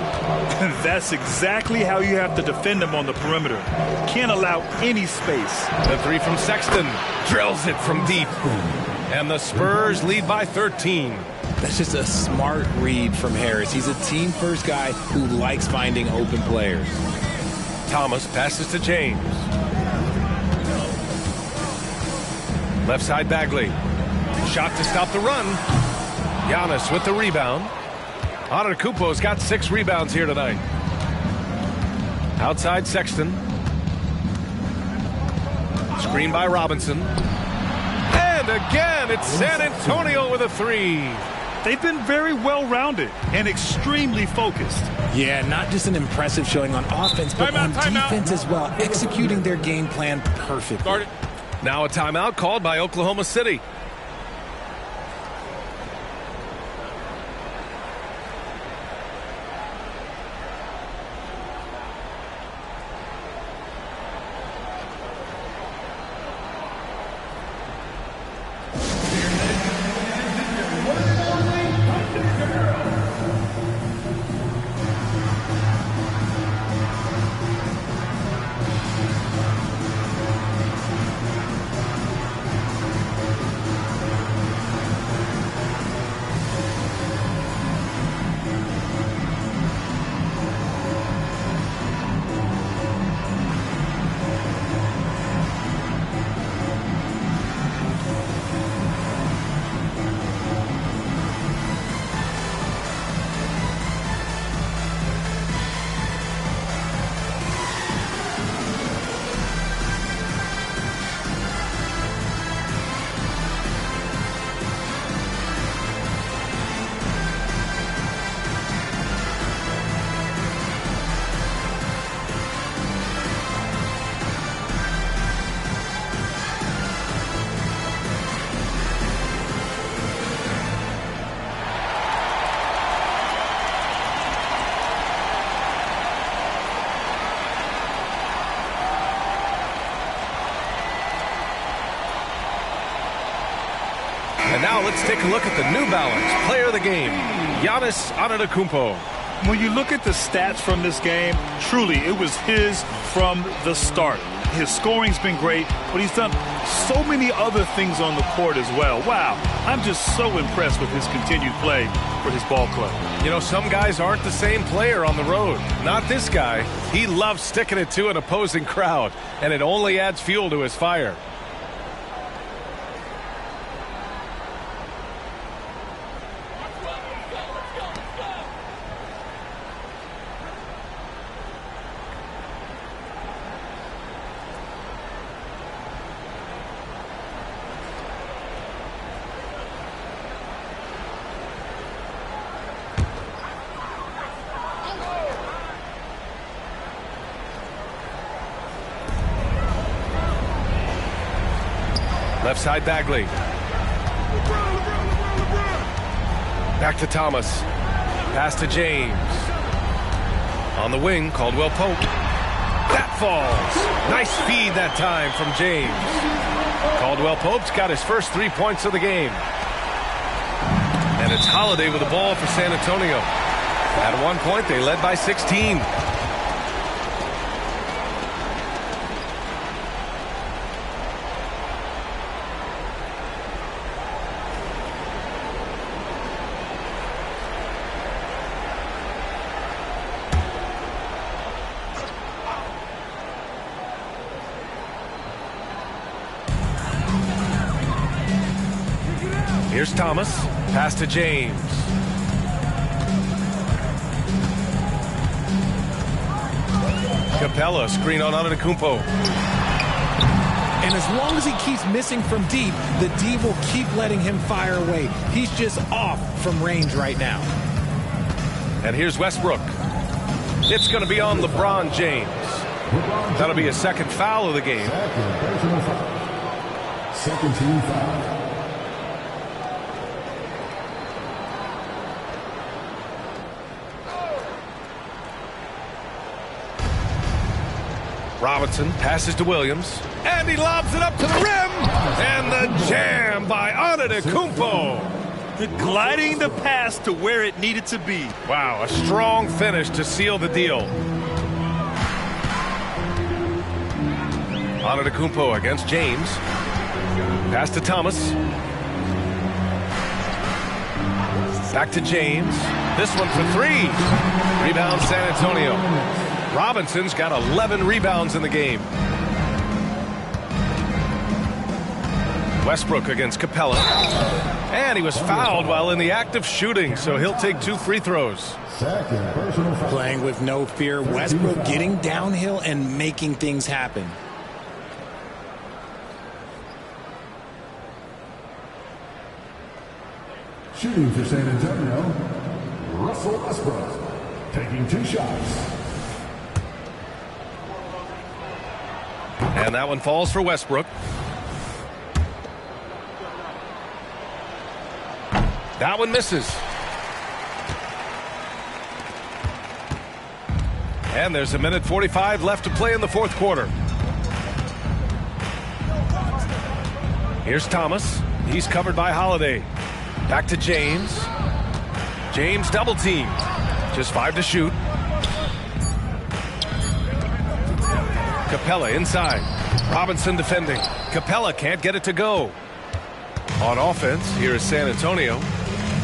That's exactly how you have to defend him on the perimeter. Can't allow any space. The three from Sexton. Drills it from deep. And the Spurs lead by 13. That's just a smart read from Harris. He's a team-first guy who likes finding open players. Thomas passes to James. Left side Bagley. Shot to stop the run. Giannis with the rebound. Antetokounmpo's got 6 rebounds here tonight. Outside Sexton. Screen by Robinson. And again, it's San Antonio with a 3. They've been very well-rounded and extremely focused. Yeah, not just an impressive showing on offense, but on defense as well, executing their game plan perfectly. Now a timeout called by Oklahoma City. And now let's take a look at the New Balance player of the game, Giannis Antetokounmpo. When you look at the stats from this game, truly it was his from the start. His scoring's been great, but he's done so many other things on the court as well. Wow, I'm just so impressed with his continued play for his ball club. You know, some guys aren't the same player on the road. Not this guy. He loves sticking it to an opposing crowd, and it only adds fuel to his fire. Left side Bagley. Back to Thomas. Pass to James. On the wing, Caldwell Pope. That falls. Nice feed that time from James. Caldwell Pope's got his first 3 points of the game. And it's Holiday with the ball for San Antonio. At one point, they led by 16. Here's Thomas. Pass to James. Capella, screen on Antetokounmpo. And as long as he keeps missing from deep, the D will keep letting him fire away. He's just off from range right now. And here's Westbrook. It's going to be on LeBron James. That'll be his second foul of the game. Second team foul. Robinson passes to Williams, and he lobs it up to the rim, and the jam by Antetokounmpo. Gliding the pass to where it needed to be. Wow, a strong finish to seal the deal. Antetokounmpo against James. Pass to Thomas. Back to James. This one for three. Rebound San Antonio. Robinson's got 11 rebounds in the game. Westbrook against Capella. And he was fouled while in the act of shooting, so he'll take 2 free throws. Playing with no fear, Westbrook getting downhill and making things happen. Shooting for San Antonio, Russell Westbrook, taking 2 shots. And that one falls for Westbrook. That one misses. And there's 1:45 left to play in the fourth quarter. Here's Thomas. He's covered by Holiday. Back to James. James double teamed. Just 5 to shoot. Capella inside. Robinson defending. Capella can't get it to go. On offense, here is San Antonio.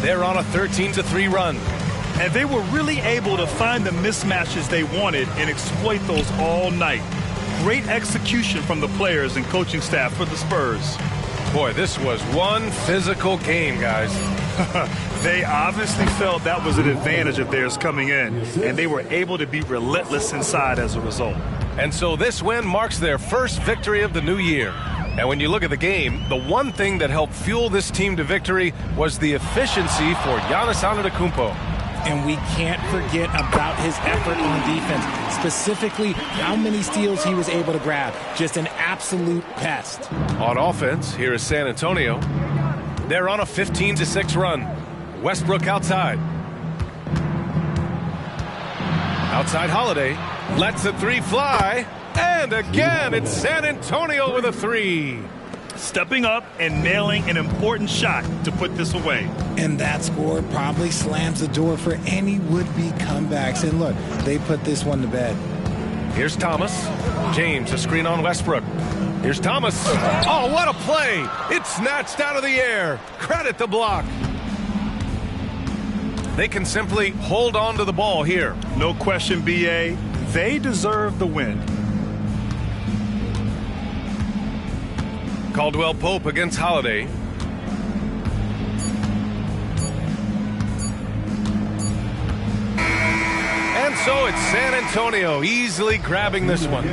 They're on a 13-3 run. And they were really able to find the mismatches they wanted and exploit those all night. Great execution from the players and coaching staff for the Spurs. Boy, this was one physical game, guys. They obviously felt that was an advantage of theirs coming in, and they were able to be relentless inside as a result. And so this win marks their first victory of the new year. And when you look at the game, the one thing that helped fuel this team to victory was the efficiency for Giannis Antetokounmpo. And we can't forget about his effort on defense, specifically how many steals he was able to grab. Just an absolute pest. On offense, here is San Antonio. They're on a 15-6 run. Westbrook outside. Outside Holiday. Lets the three fly. And again, it's San Antonio with a three. stepping up and nailing an important shot to put this away. And that score probably slams the door for any would-be comebacks. And look, they put this one to bed. Here's Thomas. James, a screen on Westbrook. Here's Thomas. Oh, what a play. It's snatched out of the air. Credit the block. They can simply hold on to the ball here. No question, B.A. They deserve the win. Caldwell Pope against Holiday. And so it's San Antonio easily grabbing this one.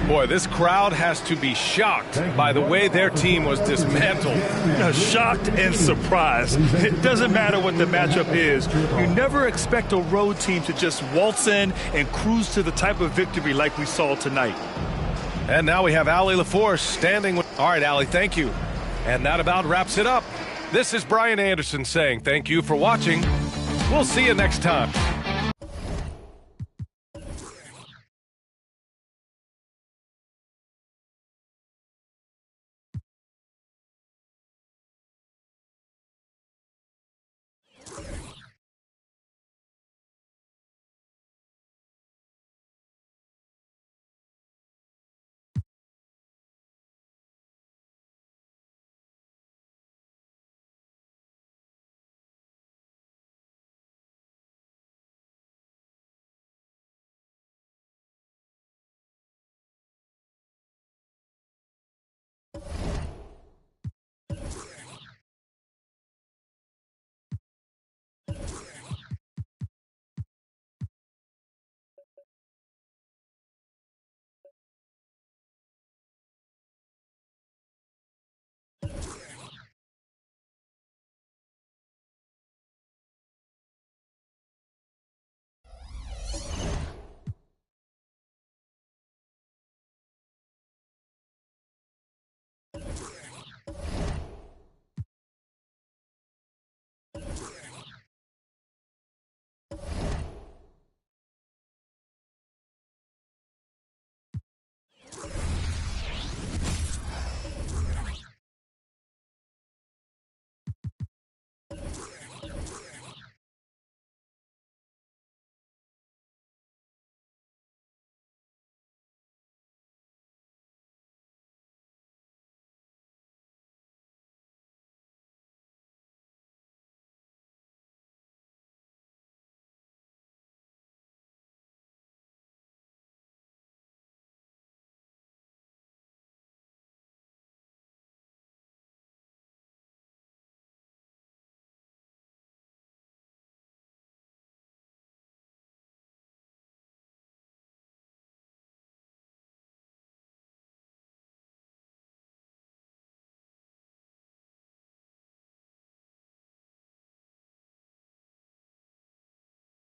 Boy, this crowd has to be shocked by the way their team was dismantled. Shocked and surprised. It doesn't matter what the matchup is. You never expect a road team to just waltz in and cruise to the type of victory like we saw tonight. And now we have Allie LaForce standing with... All right, Allie, thank you. And that about wraps it up. This is Brian Anderson saying thank you for watching. We'll see you next time.